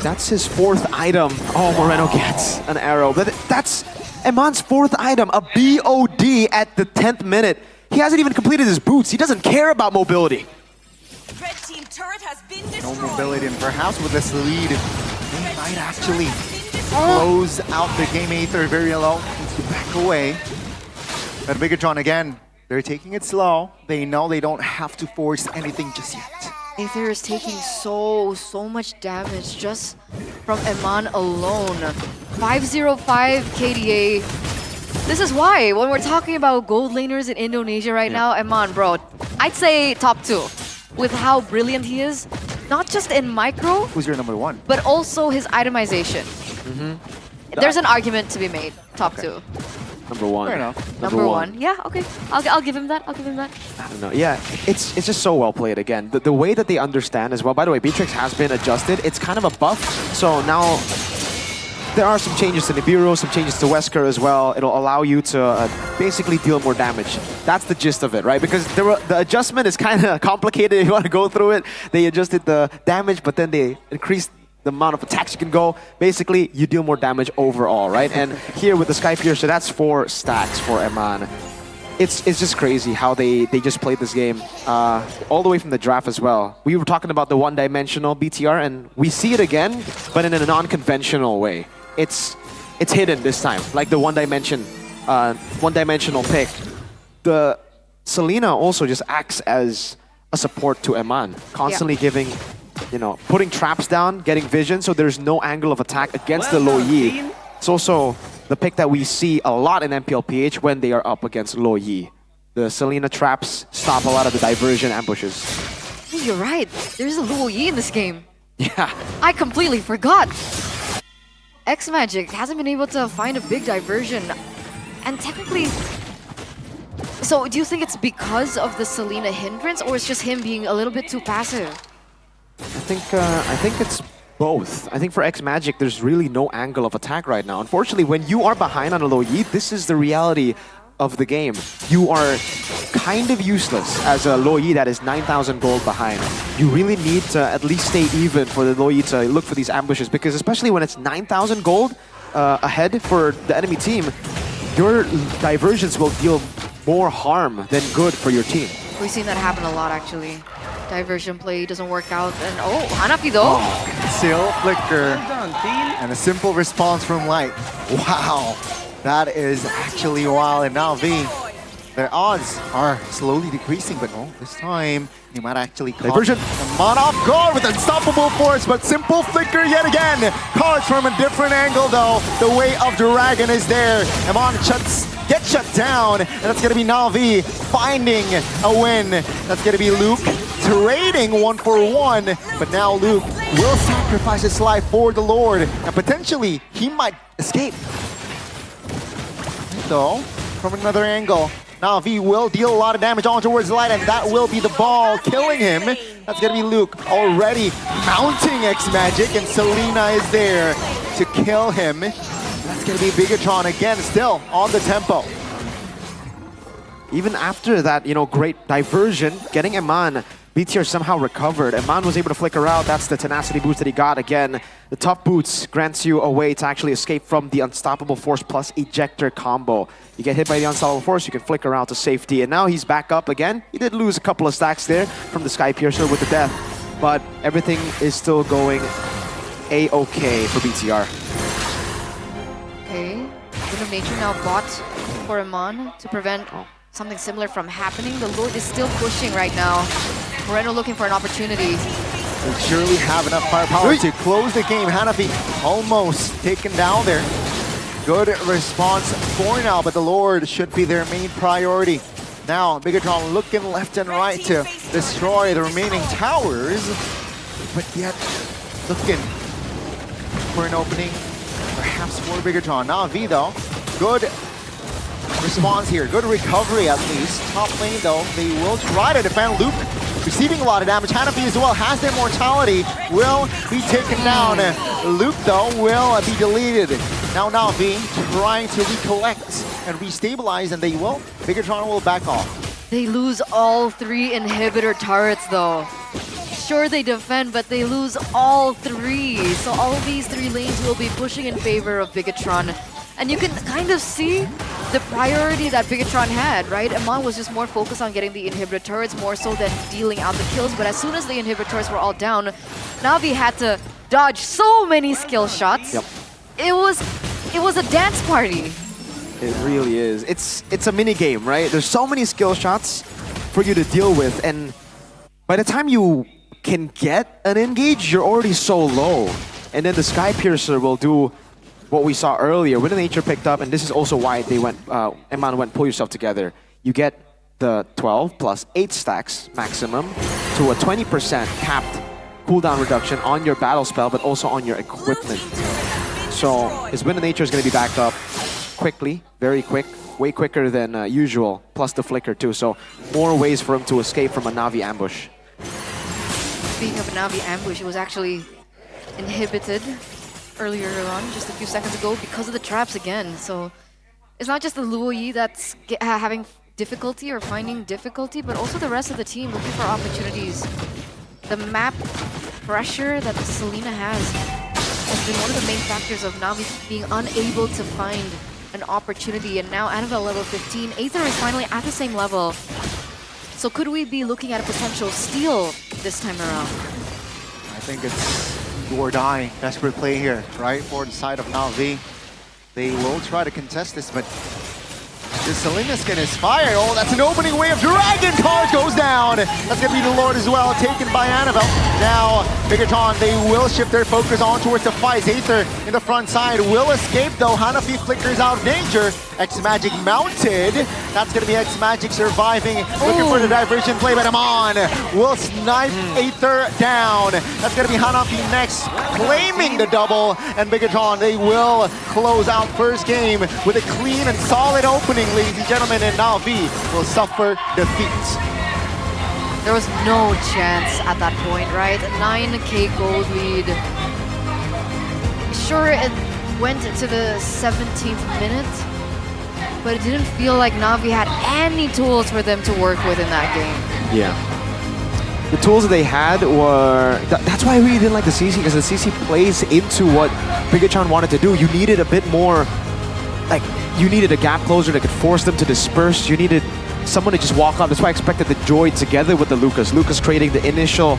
That's his 4th item. Oh, Moreno gets an arrow. But that's Eman's 4th item, a BOD at the 10th minute. He hasn't even completed his boots. He doesn't care about mobility. Red team turret has been No destroyed. mobility, and perhaps with this lead, they might actually close out the game. Aether very low, needs to back away. But Bigatron again, they're taking it slow. They know they don't have to force anything just yet. Aether is taking so much damage just from Eman alone. 505 KDA. This is why, when we're talking about gold laners in Indonesia right now, Eman, bro, I'd say top 2. With how brilliant he is, not just in micro, Who's your number 1? but also his itemization. There's an argument to be made, top 2. Number 1. Fair enough. Number one. Yeah, okay. I'll give him that. I'll give him that. I don't know. Yeah, it's just so well played again. The way that they understand as well. By the way, Beatrix has been adjusted. It's kind of a buff. So now there are some changes to Nibiru, some changes to Wesker as well. It'll allow you to basically deal more damage. That's the gist of it, right? Because the adjustment is kind of complicated if you want to go through it. They adjusted the damage, but then they increased the amount of attacks you can go. Basically, you deal more damage overall, right? And here with the Sky Piercer, that's 4 stacks for Eman. It's just crazy how they just played this game all the way from the draft as well. We were talking about the one-dimensional BTR, and we see it again, but in a non-conventional way. It's hidden this time, like the one-dimensional pick. The Selena also just acts as a support to Eman, constantly giving, putting traps down, getting vision, so there's no angle of attack against the Lo Yi. It's also the pick that we see a lot in MPL PH when they are up against Lo Yi. The Selena traps stop a lot of the diversion ambushes. Oh, you're right. There's a Luo Yi in this game. Yeah. I completely forgot. X-Magic hasn't been able to find a big diversion. And technically... So, do you think it's because of the Selena hindrance, or it's just him being a little bit too passive? I think it's both. I think for X-Magic, there's really no angle of attack right now. Unfortunately, when you are behind on a Lo Yi, this is the reality of the game. You are kind of useless as a Lo Yi that is 9,000 gold behind. You really need to at least stay even for the Lo Yi to look for these ambushes, because especially when it's 9,000 gold ahead for the enemy team, your diversions will deal more harm than good for your team. We've seen that happen a lot, actually. Diversion play doesn't work out, and oh, Hanafi though. Still flicker. And a simple response from Light. Wow, that is actually wild. And now V, their odds are slowly decreasing, but no, this time you might actually caught Diversion. Eman off guard with unstoppable force, but simple flicker yet again. Cards from a different angle though. The way of Dragon is there. Eman gets shut down, and that's gonna be Na'Vi finding a win. That's gonna be Luke trading 1-for-1, but now Luke will sacrifice his life for the Lord, and potentially he might escape. Though, from another angle, Na'Vi will deal a lot of damage on towards Light, and that will be the ball killing him. That's gonna be Luke already mounting X-Magic, and Selena is there to kill him. That's gonna be Bigatron again, still on the tempo. Even after that, great diversion, getting Eman, BTR somehow recovered. Eman was able to flicker out. That's the tenacity boost that he got again. The tough boots grants you a way to actually escape from the Unstoppable Force plus Ejector combo. You get hit by the Unstoppable Force, you can flicker out to safety. And now he's back up again. He did lose a couple of stacks there from the Sky Piercer with the death, but everything is still going A-okay for BTR. Okay, Wind of Nature now bought for Eman to prevent something similar from happening. The Lord is still pushing right now. Moreno looking for an opportunity. They surely have enough firepower to close the game. Hanafi almost taken down there. Good response for now, but the Lord should be their main priority. Now, Bigatron looking left and right to destroy the remaining towers. but yet looking for an opening, perhaps for Bigatron. Na'Vi though, good response here, good recovery at least. Top lane though, they will try to defend. Luke receiving a lot of damage. Hanafi as well has their mortality, will be taken down. Luke though will be deleted. Now Na'Vi trying to recollect and restabilize, and they will. Bigatron will back off. They lose all 3 inhibitor turrets though. Sure, they defend, but they lose all 3. So all of these 3 lanes will be pushing in favor of Bigatron. And you can kind of see the priority that Bigatron had, right? Amon was just more focused on getting the inhibitor turrets more so than dealing out the kills. But as soon as the inhibitor turrets were all down, Na'Vi had to dodge so many skill shots. Yep. It was a dance party. It really is. It's a mini game, right? There's so many skill shots for you to deal with, and by the time you can get an engage, you're already so low. And then the Sky Piercer will do what we saw earlier. When the nature picked up, and this is also why they went, Eman went pull yourself together. You get the 12 plus 8 stacks maximum to a 20% capped cooldown reduction on your battle spell, but also on your equipment. So his Wind of Nature is going to be back up quickly, very quick, way quicker than usual, plus the flicker too. So more ways for him to escape from a Na'Vi ambush. Speaking of a Na'Vi ambush, it was actually inhibited earlier on, just a few seconds ago, because of the traps again. So it's not just the Luo Yi that's having difficulty or finding difficulty, but also the rest of the team looking for opportunities. The map pressure that Selena has been one of the main factors of Na'Vi being unable to find an opportunity. And now Annabelle level 15, Aether is finally at the same level. So could we be looking at a potential steal this time around? I think it's do or die. Desperate play here, right? For the side of Na'Vi. They will try to contest this, but the Selena skin is fired. Oh, that's an opening wave. Dragon Card goes down. That's going to be the Lord as well, taken by Annabelle. Now, Bigatron, they will shift their focus on towards the fight. Aether in the front side will escape, though. Hanafi flickers out of danger. X-Magic mounted. That's going to be X-Magic surviving. Looking for the diversion play, but Amon will snipe Aether down. That's going to be Hanafi next, claiming the double. And Bigatron, they will close out first game with a clean and solid opening, ladies and gentlemen, and Na'Vi will suffer defeat. There was no chance at that point, right? 9k gold lead. Sure, it went to the 17th minute, but it didn't feel like Na'Vi had any tools for them to work with in that game. Yeah. The tools that they had were... That's why I really didn't like the CC, because the CC plays into what Bigatron wanted to do. You needed a bit more... Like, you needed a gap closer that could force them to disperse. You needed someone to just walk up. That's why I expected the Joy together with the Lucas. Lucas creating the initial,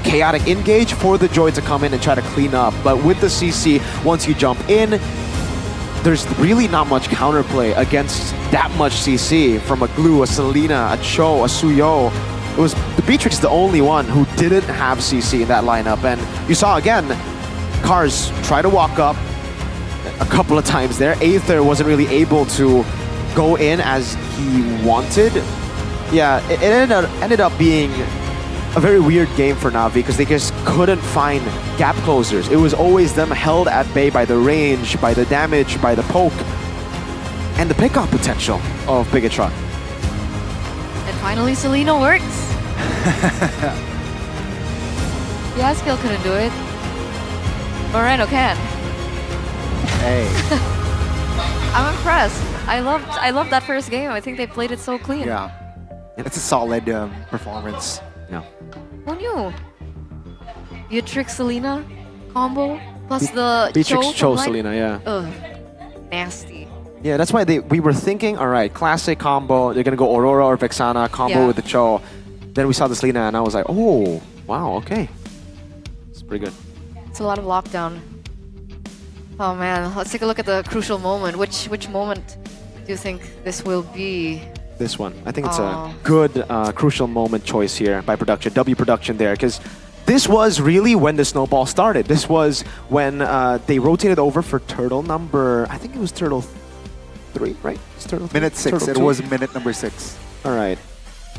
chaotic engage for the Joy to come in and try to clean up. But with the CC, once you jump in, there's really not much counterplay against that much CC from a Glue, a Selena, a Cho, a Suyo. It was the Beatrix the only one who didn't have CC in that lineup. And you saw again, Cars try to walk up a couple of times there. Aether wasn't really able to go in as he wanted. Yeah, it ended up being a very weird game for Na'Vi because they just couldn't find gap closers. It was always them held at bay by the range, by the damage, by the poke, and the pickoff potential of Bigatron. And finally, Selena works. Yeah, Skill couldn't do it. Moreno can. Hey. I'm impressed. I loved that first game. I think they played it so clean. Yeah. It's a solid performance. Yeah. Who knew? You trick Selena combo plus the Beatrix Cho Selena, yeah. Ugh, nasty. Yeah, that's why we were thinking, all right, classic combo. They're gonna go Aurora or Vexana combo with the Cho. Then we saw the Selena, and I was like, oh, wow, okay, it's pretty good. It's a lot of lockdown. Oh man, let's take a look at the crucial moment. Which moment do you think this will be? This one. I think it's a good crucial moment choice here by production, W production there, because this was really when the snowball started. This was when they rotated over for turtle number, I think it was turtle 3, right? It's turtle 3? Minute 6, it was minute number 6. All right.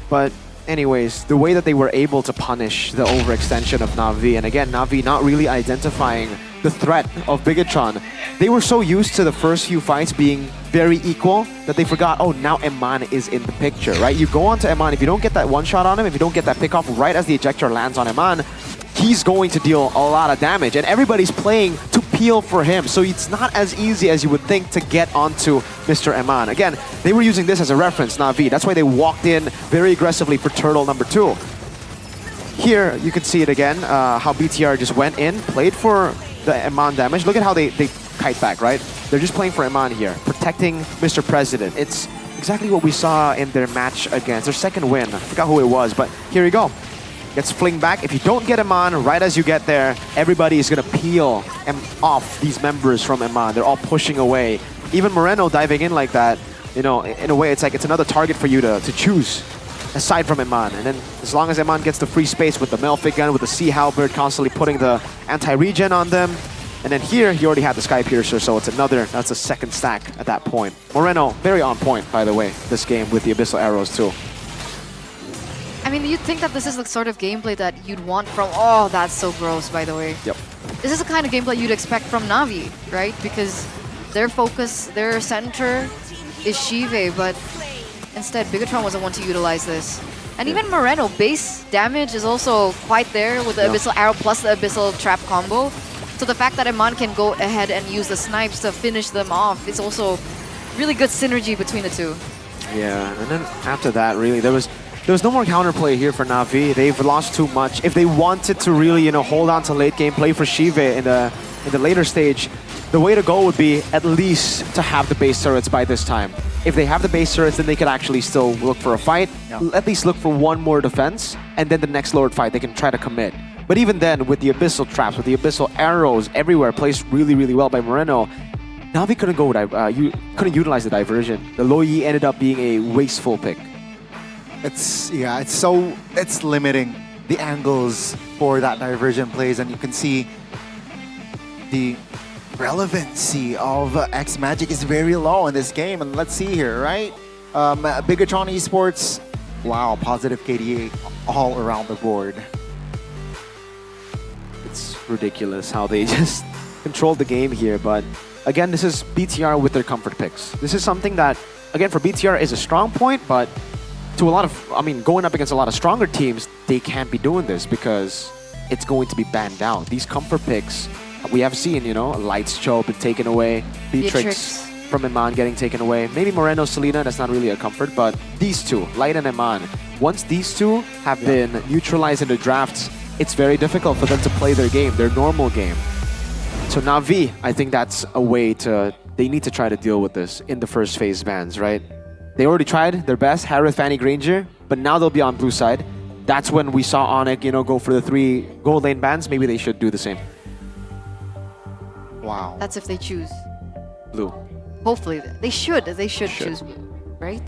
But anyways, the way that they were able to punish the overextension of Na'Vi, and again, Na'Vi not really identifying the threat of Bigatron. They were so used to the first few fights being very equal that they forgot, oh, now Eman is in the picture, right? You go on to Eman, if you don't get that one shot on him, if you don't get that pick off right as the ejector lands on Eman, he's going to deal a lot of damage, and everybody's playing to peel for him, so it's not as easy as you would think to get onto Mr. Eman. Again, they were using this as a reference, Na'Vi. That's why they walked in very aggressively for turtle number 2. Here, you can see it again, how BTR just went in, played for the Eman damage. Look at how they kite back, right? They're just playing for Eman here, protecting Mr. President. It's exactly what we saw in their match against their second win. I forgot who it was, but here you go. Gets flinged back. If you don't get Eman right as you get there, everybody is going to peel off these members from Eman. They're all pushing away. Even Moreno diving in like that, you know, in a way, it's like it's another target for you to choose aside from Eman. And then as long as Eman gets the free space with the Melfic gun, with the Sea Halberd constantly putting the anti-regen on them. And then here, he already had the Sky Piercer, so it's that's a second stack at that point. Moreno, very on point, by the way, this game with the Abyssal Arrows too. I mean, you'd think that this is the sort of gameplay that you'd want from... Oh, that's so gross, by the way. Yep. This is the kind of gameplay you'd expect from Na'Vi, right? Because their focus, their center is Shive, but instead, Bigatron was the one to utilize this. And even Moreno, base damage is also quite there with the Abyssal Arrow plus the Abyssal Trap combo. So the fact that Eman can go ahead and use the snipes to finish them off, it's also really good synergy between the two. Yeah, and then after that, really, there was no more counterplay here for Na'Vi. They've lost too much. If they wanted to really, hold on to late game, play for Shive in the later stage, the way to go would be at least to have the base turrets by this time. If they have the base turrets, then they could actually still look for a fight. At least look for one more defense, and then the next Lord fight, they can try to commit. But even then, with the Abyssal Traps, with the Abyssal Arrows everywhere, placed really, really well by Moreno, Na'Vi couldn't utilize the diversion. The Lo Yi ended up being a wasteful pick. It's limiting the angles for that diversion plays, and you can see the relevancy of X Magic is very low in this game. And let's see here, right? Bigatron Esports, wow, positive KDA all around the board. It's ridiculous how they just controlled the game here, but again, this is BTR with their comfort picks. This is something that, again, for BTR is a strong point, but to a lot of, going up against a lot of stronger teams, they can't be doing this because it's going to be banned out. These comfort picks, we have seen, Lights Cho been taken away, Beatrix from Eman getting taken away, maybe Moreno, Selena, that's not really a comfort, but these two, Light and Eman, once these two have been neutralized in the drafts, it's very difficult for them to play their game, their normal game. So Na'Vi, I think that's a way they need to try to deal with this in the first phase bans, right? They already tried their best, Harith, Fanny, Granger, but now they'll be on blue side. That's when we saw Onyx, go for the 3 gold lane bans. Maybe they should do the same. Wow. That's if they choose blue. Hopefully, they should choose blue, right?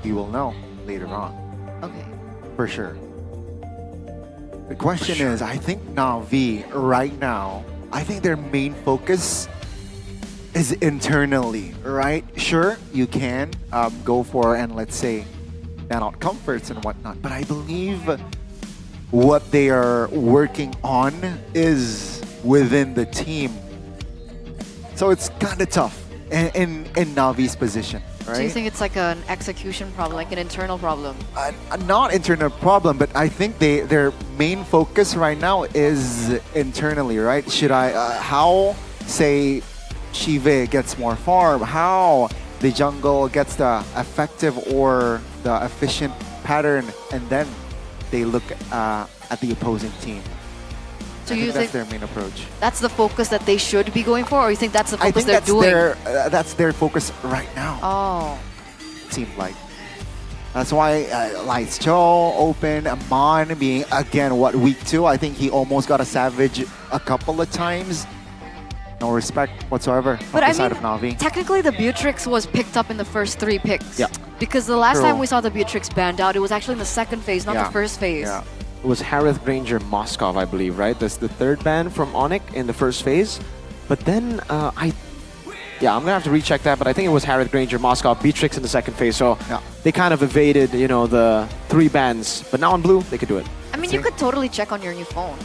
You will know later on. Okay. For sure. The question is, I think Na'Vi right now, I think their main focus is internally, right? Sure, you can go for and let's say ban out comforts and whatnot, but I believe what they are working on is within the team. So it's kind of tough in Na'Vi's position, right? Do you think it's like an execution problem, like an internal problem? Not internal problem, but I think their main focus right now is internally, right? Should how, say, Shive gets more farm, how the jungle gets the effective or the efficient pattern, and then they look at the opposing team. So I you think think that's their main approach. That's the focus that they should be going for, or you think that's the focus they're doing? That's their focus right now. Oh. Seemed like. That's why Lights Cho open, Amon being, again, week 2? I think he almost got a Savage a couple of times. No respect whatsoever on the side of Na'Vi. Technically, the Beatrix was picked up in the first 3 picks. Yeah. Because the last time we saw the Beatrix banned out, it was actually in the second phase, not the first phase. Yeah. It was Harith, Granger, Moskov, I believe, right? That's the 3rd ban from Onyx in the first phase. But then Yeah, I'm gonna have to recheck that, but I think it was Harith Granger, Moscow, Beatrix in the second phase. So they kind of evaded, the 3 bans. But now on blue, they could do it. I mean, you could totally check on your new phone.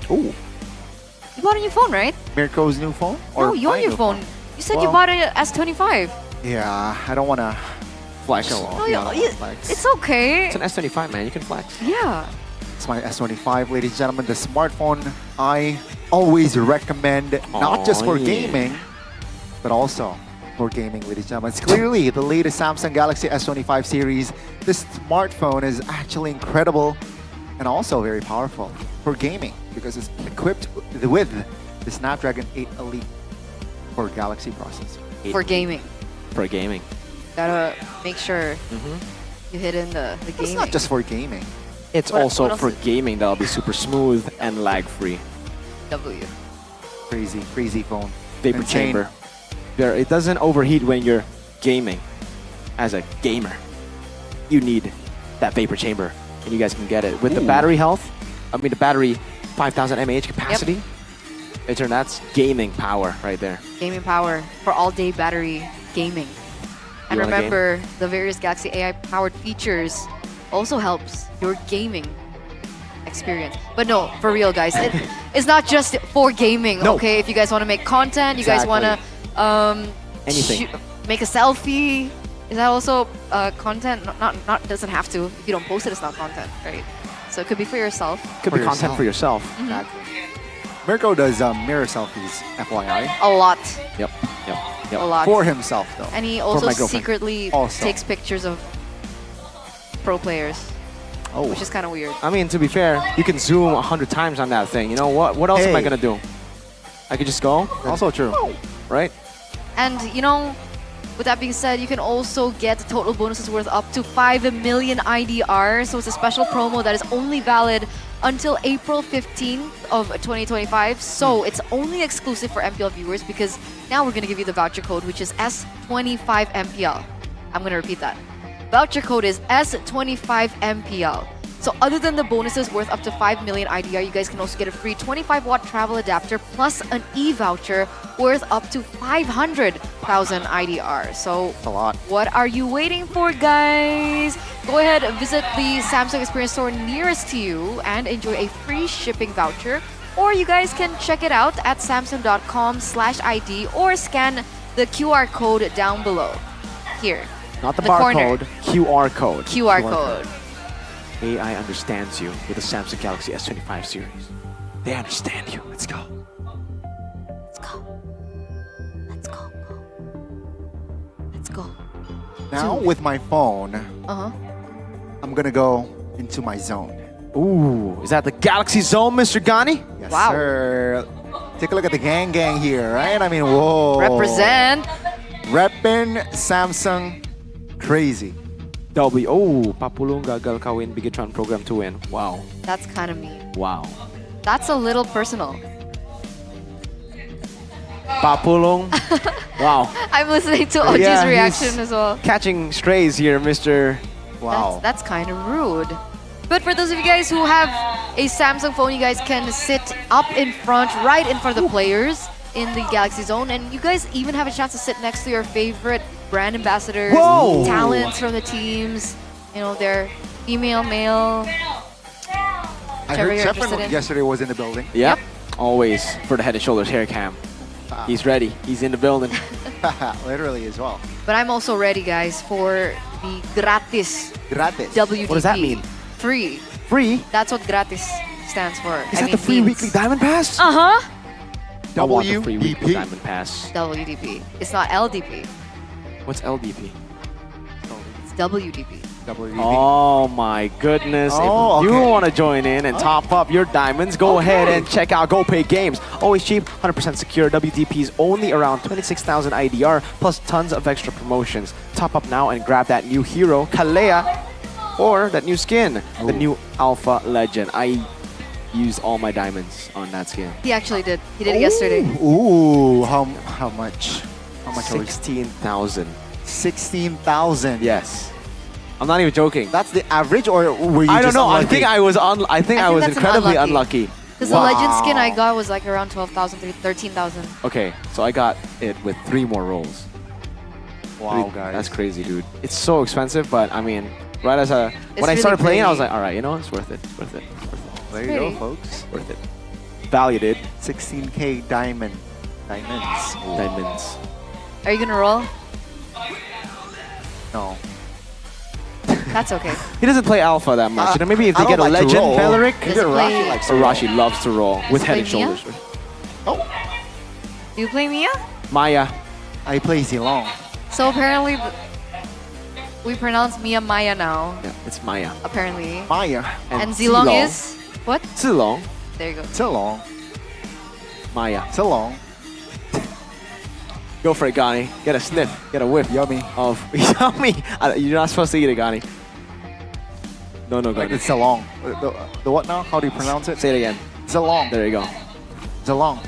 Ooh. You bought a new phone, right? Mirko's new phone? No, your my new new phone. You said you bought a S25. Yeah, I don't want to Flex. show off. No, Yeah, I don't wanna you- flex. it's okay. It's an S25, man. You can flex. Yeah. It's my S25, ladies and gentlemen, the smartphone I always recommend, not just for yeah. gaming, but also for gaming, ladies and gentlemen. It's clearly the latest Samsung Galaxy S25 series. This smartphone is actually incredible and also very powerful for gaming because it's equipped with the Snapdragon 8 Elite for Galaxy processor. For gaming. For gaming. Gotta make sure you hit in the gaming. It's not just for gaming. It's What also else for is- gaming that'll be super smooth and lag-free. W. Crazy phone. Vapor Insane. chamber. It doesn't overheat when you're gaming. As a gamer, you need that vapor chamber, and you guys can get it with the battery health. The battery 5,000 mAh capacity. That's gaming power right there. Gaming power for all-day battery gaming. And You wanna remember, the various Galaxy AI-powered features also helps your gaming experience. But no, for real, guys, it's not just for gaming. No. Okay, if you guys want to make content, you guys want to Anything. make a selfie. Is that also content? Not doesn't have to. If you don't post it, it's not content, right? So it could be for yourself. Could be content for yourself. Exactly. Mirko does mirror selfies, FYI. A lot. Yep. A lot. For himself, though. And he For also my girlfriend. secretly Also. takes pictures of pro players, Oh. which is kind of weird. I mean, to be fair, you can zoom 100 times on that thing. You know what? What else am I Hey. gonna do? I could just go. Also true. Right? And with that being said, you can also get total bonuses worth up to 5 million IDR. So it's a special promo that is only valid until April 15th of 2025. So it's only exclusive for MPL viewers because now we're going to give you the voucher code, which is S25MPL. I'm going to repeat that. Voucher code is S25MPL. So other than the bonuses worth up to 5 million IDR, you guys can also get a free 25-watt travel adapter plus an e-voucher worth up to 500,000 IDR. So That's a lot. what are you waiting for, guys? Go ahead and visit the Samsung Experience Store nearest to you and enjoy a free shipping voucher. Or you guys can check it out at samsung.com/ID or scan the QR code down below. Here. Not the in corner. barcode, QR code. QR code. AI understands you with the Samsung Galaxy S25 series. They understand you. Let's go. Let's go. Now, with my phone, Uh-huh. I'm going to go into my zone. Ooh, is that the Galaxy Zone, Mr. Gani? Yes, Wow. sir. Take a look at the gang here, right? I mean, whoa. Represent. Reppin' Samsung. Crazy. Papulong gagal kawin Bigatron program to win. Wow. That's kind of mean. Wow. That's a little personal. Papulong. Wow. I'm listening to Oji's Yeah, reaction he's as well. Catching strays here, Mr. That's kind of rude. But for those of you guys who have a Samsung phone, you guys can sit up in front, right in front of the players in the Galaxy Zone. And you guys even have a chance to sit next to your favorite brand ambassadors, Whoa! talents from the teams. They're female, male. I whichever heard you're Shepard interested in. yesterday was in the building. Yep. Always for the Head and Shoulders hair cam. He's ready. He's in the building. Literally as well. But I'm also ready, guys, for the gratis Gratis. WDP. What does that mean? Free. Free? That's what gratis stands for. Is that the free weekly diamond pass? Uh-huh. I want the free weekly diamond pass. WDP. It's not LDP. What's LDP? It's WDP. Oh my goodness. Oh, if you okay. want to join in and top up your diamonds, go ahead and check out GoPay Games. Always cheap, 100% secure. WDP is only around 26,000 IDR plus tons of extra promotions. Top up now and grab that new hero, Kalea, or that new skin, the new Alpha Legend. I used all my diamonds on that skin. He actually did. He did it yesterday. Ooh, how much? How much are we? 16,000. 16,000. Yes. I'm not even joking. That's the average, or were you I don't just know. unlucky? I think I was I think I was that's an incredibly unlucky. unlucky. Because the legend skin I got was like around 12,000, 13,000. Okay, so I got it with 3 more rolls. Wow, guys. That's crazy, dude. It's so expensive, but I mean, right as when I really started playing, I was pretty. like, all right, you know, it's worth it. It's worth it. It's worth it. There you pretty. go, folks. Worth it. Value, dude. 16K diamonds. Diamonds. Are you gonna roll? No. That's okay. He doesn't play alpha that much. You know, maybe if I they get a don't like to legend roll. Beleric, Does he play- or Rashi loves to roll with head and play Mia? shoulders. Do you play Mia? Maya. I play Zilong. So apparently, we pronounce Mia Maya now. Yeah, it's Maya. Apparently. Maya. And Zilong is what? Zilong. There you go. Zilong. Maya. Zilong. Go for it, Gani. Get a sniff. Get a whiff. Yummy. Of yummy. You're not supposed to eat it, Gani. No, Gani. It's Zilong. The what now? How do you pronounce it? Say it again. Zilong. There you go. Zilong.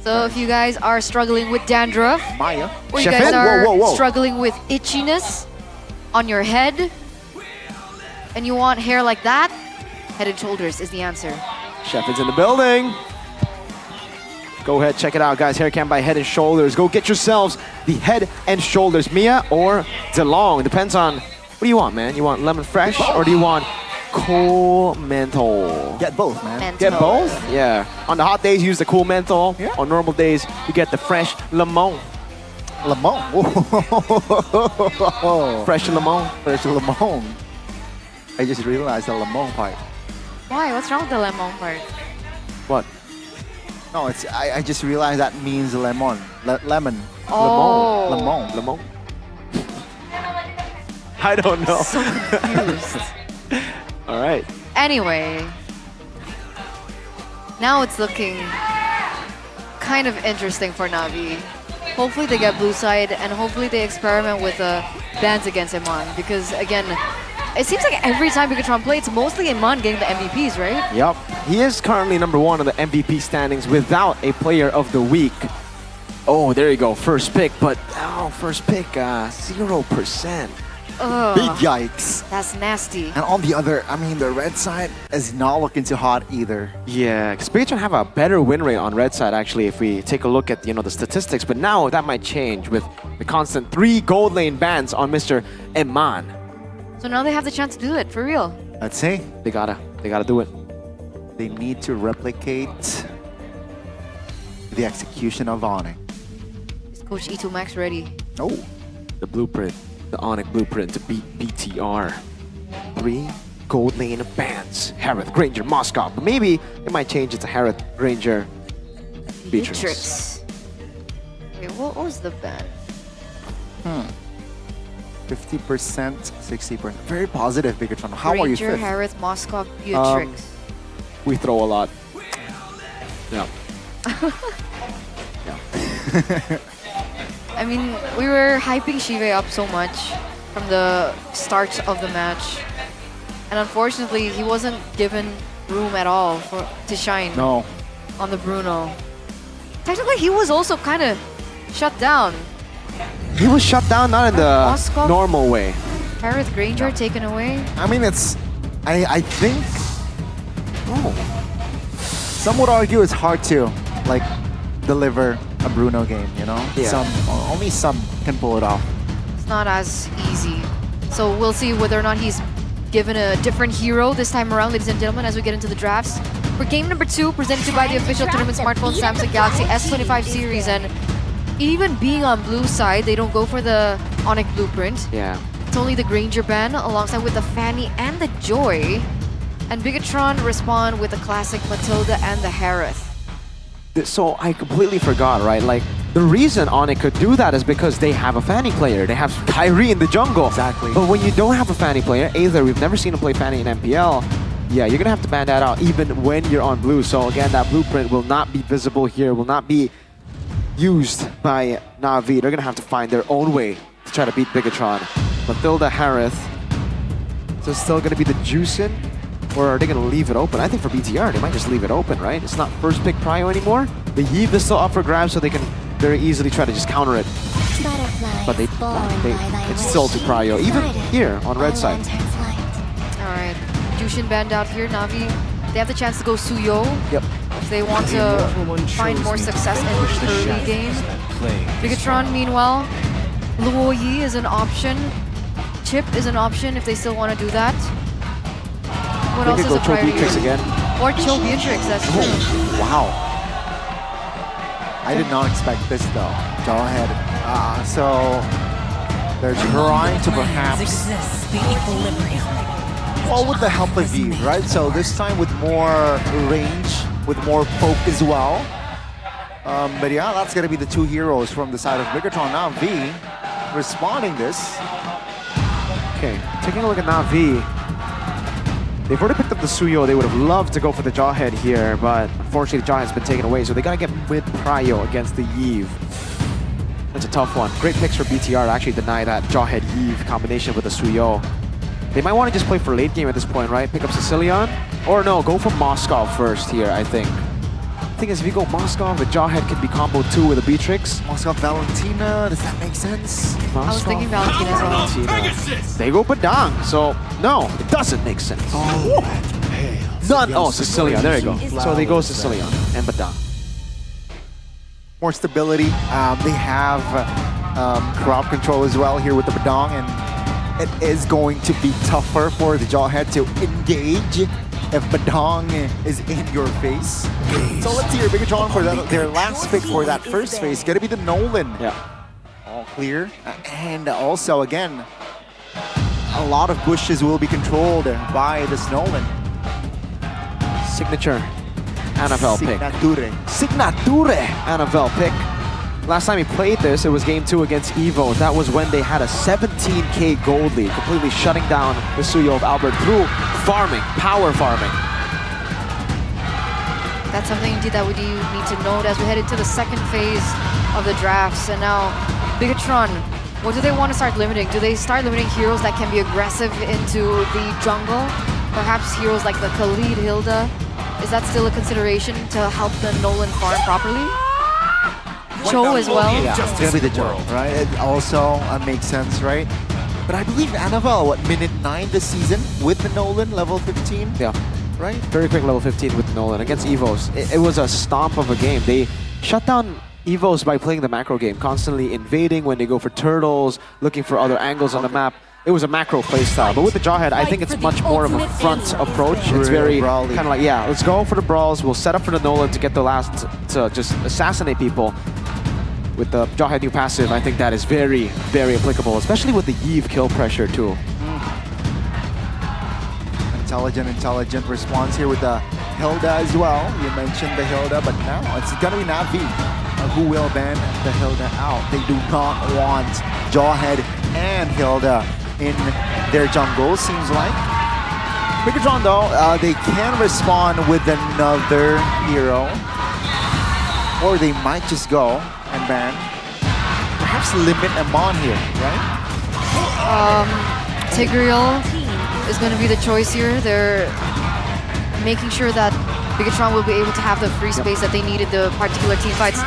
So if you guys are struggling with dandruff, Maya. or you Chef guys Ed? are Whoa. struggling with itchiness on your head, and you want hair like that, Head and Shoulders is the answer. Chef is in the building. Go ahead, check it out, guys. Hair cam by Head and Shoulders. Go get yourselves the Head and Shoulders Mia or Zilong. Depends on what do you want, man. You want lemon fresh or do you want cool menthol? Get both, man. Menthol. Get both? Yeah. On the hot days, use the cool menthol. Yeah. On normal days, you get the fresh lemon. Lemon. Fresh lemon. Fresh lemon. I just realized the lemon part. Why? What's wrong with the lemon part? What? No, it's I just realized that means lemon. Lemon. Oh. Lemon. Lemon. I don't know. So confused. All right. Anyway, now it's looking kind of interesting for Navi. Hopefully they get blue side and hopefully they experiment with bans against Iman because again, it seems like every time Bigatron plays, it's mostly Iman getting the MVPs, right? Yep. He is currently #1 on the MVP standings without a player of the week. Oh, there you go. First pick, but first pick, 0%. Ugh, Big yikes. that's nasty. And on the other, I mean, the red side is not looking too hot either. Yeah, because Bigatron have a better win rate on red side actually if we take a look at the statistics, but now that might change with the constant 3 gold lane bans on Mr. Iman. So now they have the chance to do it, for real. Let's see. They gotta do it. They need to replicate the execution of Onyx. Is Coach E2 Max ready? Oh. The blueprint, the Onyx blueprint to beat BTR. 3 gold lane bans. Harith, Granger, Moskov. But maybe it might change it to Harith, Granger, Beatrix. Wait, what was the ban? 50%, 60%. Very positive, Bigatron. How are you Ranger, fifth? Harith, Moskov, Beatrix. We throw a lot. Yeah. I mean, we were hyping Shive up so much from the start of the match. And unfortunately, he wasn't given room at all to shine No. on the Bruno. Technically, he was also kind of shut down. He was shut down, not in the Moskov? normal way. Harith Granger taken away. I mean, I think, some would argue it's hard to, like, deliver a Bruno game, you know? Yeah. Only some can pull it off. It's not as easy. So we'll see whether or not he's given a different hero this time around, ladies and gentlemen, as we get into the drafts. For game number 2, presented to you by the official tournament smartphone Samsung Galaxy S25 series. And even being on blue side, they don't go for the Onyx blueprint. Yeah. It's only the Granger ban alongside with the Fanny and the Joy. And Bigatron respond with the classic Matilda and the Harith. So I completely forgot, right? Like, the reason Onyx could do that is because they have a Fanny player. They have Kyrie in the jungle. Exactly. But when you don't have a Fanny player, either we've never seen him play Fanny in MPL, yeah, you're gonna have to ban that out even when you're on blue. So again, that blueprint will not be visible here, will not be used by Na'Vi. They're gonna have to find their own way to try to beat Bigatron. Matilda, Harith. So it's still gonna be the Juicin? Or are they going to leave it open? I think for BTR, they might just leave it open, right? It's not first pick prio anymore. The Yeeve is still up for grabs, so they can very easily try to just counter it. But it's still to prio, even here on red side. Alright, Jushin banned out here. Na'Vi they have the chance to go Suyo. Yep. If they want to find more success in the early game. Bigatron, meanwhile, Luo Yi is an option. Chip is an option if they still want to do that. What They else could is go a priority? Beatrix again. Or Cho Beatrix, that's true. Wow. I did not expect this though. Jawhead. So they're trying to perhaps. Well, with the help of V, right? So this time with more range, with more poke as well. But yeah, that's gonna be the two heroes from the side of Bigatron. Now V responding this. Okay, taking a look at Na'Vi. They've already picked up the Suyo. They would have loved to go for the Jawhead here, but unfortunately the Jawhead's been taken away, so they gotta get mid-prio against the Yve. That's a tough one. Great picks for BTR to actually deny that Jawhead-Yve combination with the Suyo. They might want to just play for late game at this point, right? Pick up Sicilian? Or no, go for Moskov first here, I think. The thing is, if you go Moskov, the Jawhead can be combo 2 with a Beatrix. Moskov Valentina, does that make sense? I was thinking Valentina as well. They go Badang, so no, it doesn't make sense. None. Oh, Sicilian, there you go. So they go Sicilian and Badang. More stability. They have crowd control as well here with the Badang, and it is going to be tougher for the Jawhead to engage if Badang is in your face. So let's hear Bigatron for their last pick for that first phase. Gonna be the Nolan. Yeah. All clear. And also, again, a lot of bushes will be controlled by this Nolan. Signature NFL pick. Signature NFL pick. Last time he played this, it was game 2 against Evo. That was when they had a 17k gold lead, completely shutting down the Suyo of Albert through farming, power farming. That's something indeed that we do need to note as we head into the second phase of the drafts. And now, Bigatron, what do they want to start limiting? Do they start limiting heroes that can be aggressive into the jungle? Perhaps heroes like the Khalid, Hilda? Is that still a consideration to help the Nolan farm properly? Cho as well? Yeah, it's gonna be the Cho, right? It also makes sense, right? But I believe Annabelle, what, minute 9 this season with the Nolan, level 15? Yeah. Right? Very quick level 15 with Nolan against Evos. It was a stomp of a game. They shut down Evos by playing the macro game, constantly invading when they go for turtles, looking for other angles on the map. It was a macro playstyle. But with the Jawhead, I think it's much more of a front approach. It's very kind of like, yeah, let's go for the brawls. We'll set up for the Nolan to get the last, to just assassinate people. With the Jawhead new passive, I think that is very, very applicable, especially with the Yve kill pressure too. Intelligent response here with the Hilda as well. You mentioned the Hilda, but now it's gonna be Na'Vi who will ban the Hilda out. They do not want Jawhead and Hilda in their jungle, seems like. Bigatron though, they can respond with another hero. Or they might just go and ban. Perhaps limit Amon here, right? Tigreal is going to be the choice here. They're making sure that Bigatron will be able to have the free space that they need in the particular team fights.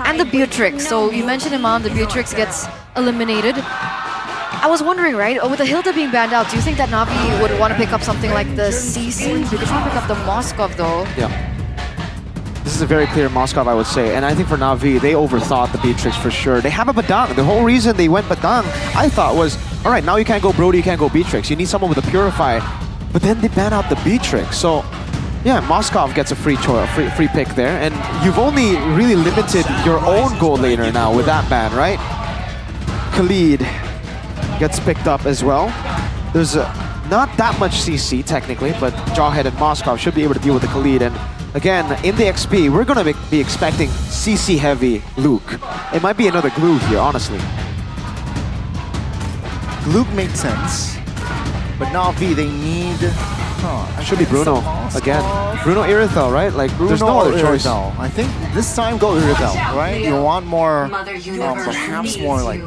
And the Beatrix. So you mentioned Amon, the Beatrix gets eliminated. I was wondering, right, with the Hilda being banned out, do you think that Na'Vi would want to pick up something like the CC? Bigatron pick up the Moskov though. Yeah. This is a very clear Moskov, I would say. And I think for Na'Vi, they overthought the Beatrix for sure. They have a Badang. The whole reason they went Badang, I thought was, all right, now you can't go Brody, you can't go Beatrix. You need someone with a Purify. But then they ban out the Beatrix. So, yeah, Moskov gets a free pick there. And you've only really limited your own gold laner now with that ban, right? Khalid gets picked up as well. There's not that much CC, technically, but Jawhead and Moskov should be able to deal with the Khalid. And again, in the XP, we're going to be expecting CC-heavy Luke. It might be another glue here, honestly. Luke makes sense, but Na'Vi, they need... should be Bruno again. Bruno Irithel, right? Like, there's no other choice. I think this time go Irithel, right? You want more, perhaps more like...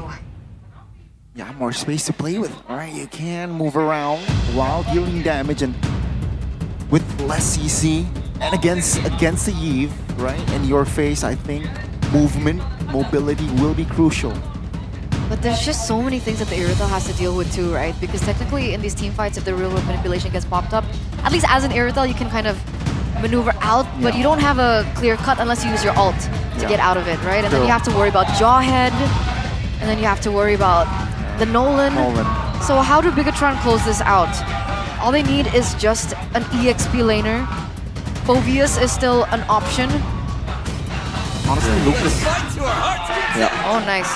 Yeah, more space to play with, right? You can move around while dealing damage and with less CC. And against the Yve, right? In your face, I think movement, mobility will be crucial. But there's just so many things that the Irithel has to deal with too, right? Because technically in these team fights, if the real world manipulation gets popped up, at least as an Irithel, you can kind of maneuver out, but you don't have a clear cut unless you use your ult to get out of it, right? And then you have to worry about Jawhead, and then you have to worry about the Nolan. So how do Bigatron close this out? All they need is just an EXP laner. Phoveus is still an option. Honestly, Lucas. Yeah. Oh, nice.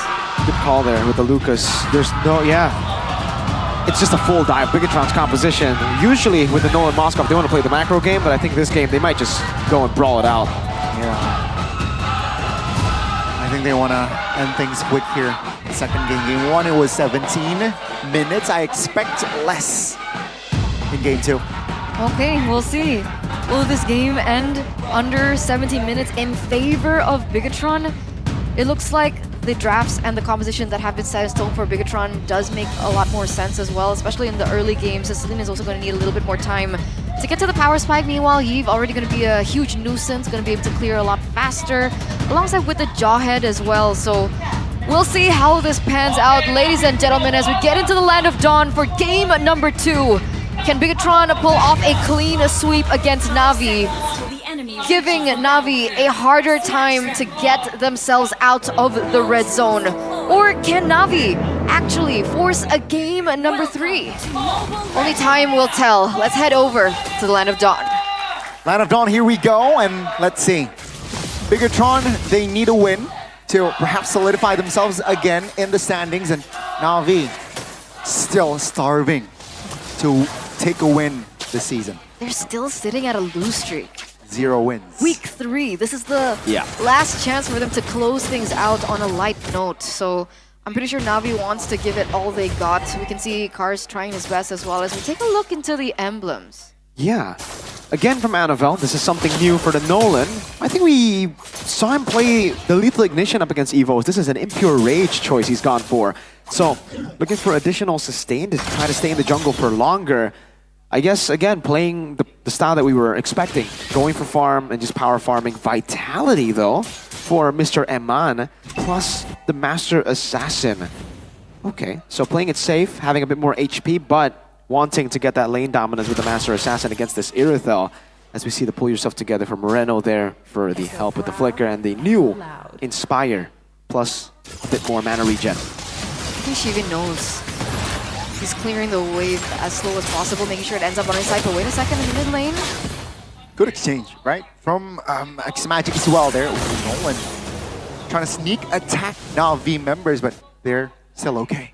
Good call there with the Lucas. There's no, it's just a full dive. Bigatron's composition. Usually with the Nolan Moskov, they want to play the macro game, but I think this game they might just go and brawl it out. Yeah. I think they want to end things quick here. Second game. Game 1, it was 17 minutes. I expect less in game 2. Okay, we'll see. Will this game end under 17 minutes in favor of Bigatron? It looks like the drafts and the composition that have been set in stone for Bigatron does make a lot more sense as well, especially in the early games. Celine is also going to need a little bit more time to get to the power spike. Meanwhile, Yves already going to be a huge nuisance, going to be able to clear a lot faster, alongside with the Jawhead as well. So we'll see how this pans out, ladies and gentlemen, as we get into the Land of Dawn for game number 2. Can Bigatron pull off a clean sweep against Na'Vi, giving Na'Vi a harder time to get themselves out of the red zone? Or can Na'Vi actually force a game number 3? Only time will tell. Let's head over to the Land of Dawn. Land of Dawn, here we go, and let's see. Bigatron, they need a win to perhaps solidify themselves again in the standings, and Na'Vi still starving to take a win this season. They're still sitting at a lose streak. 0 wins. Week 3, this is the last chance for them to close things out on a light note. So I'm pretty sure Na'Vi wants to give it all they got. We can see Cars trying his best as well as we take a look into the emblems. Yeah. Again from Annabelle, this is something new for the Nolan. I think we saw him play the Lethal Ignition up against Evos. This is an Impure Rage choice he's gone for. So, looking for additional sustain to try to stay in the jungle for longer. I guess, again, playing the style that we were expecting. Going for farm and just power farming. Vitality, though, for Mr. Eman, plus the Master Assassin. Okay, so playing it safe, having a bit more HP, but wanting to get that lane dominance with the Master Assassin against this Irithel. As we see the pull yourself together from Moreno there for the help with the flicker and the new Inspire, plus a bit more mana regen. I think she even knows. He's clearing the wave as slow as possible, making sure it ends up on his side. But wait a second, in the mid lane. Good exchange, right? From X-Magic as well there. Nolan trying to sneak attack Na'Vi members, but they're still okay.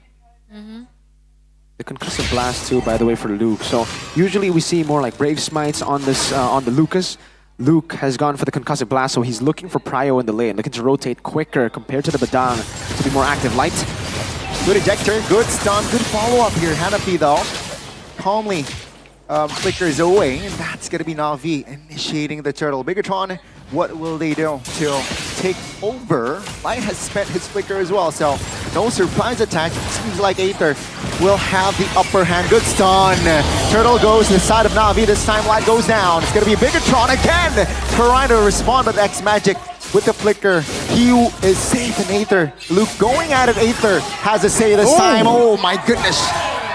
The Concussive Blast too, by the way, for Luke. So usually we see more like Brave Smites on this on the Lucas. Luke has gone for the Concussive Blast, so he's looking for Prio in the lane, looking to rotate quicker compared to the Badang to be more active light. Good ejector, good stun, good follow-up here. Hanapi, though, calmly flickers away, and that's going to be Na'Vi initiating the turtle. Bigatron, what will they do to take over? Light has spent his flicker as well, so no surprise attack. Seems like Aether will have the upper hand. Good stun. Turtle goes to the side of Na'Vi. This time Light goes down. It's going to be Bigatron again. Trying to respond, but X-Magic with the flicker. He is safe in Aether. Luke going at it. Aether has a say this time. Oh my goodness.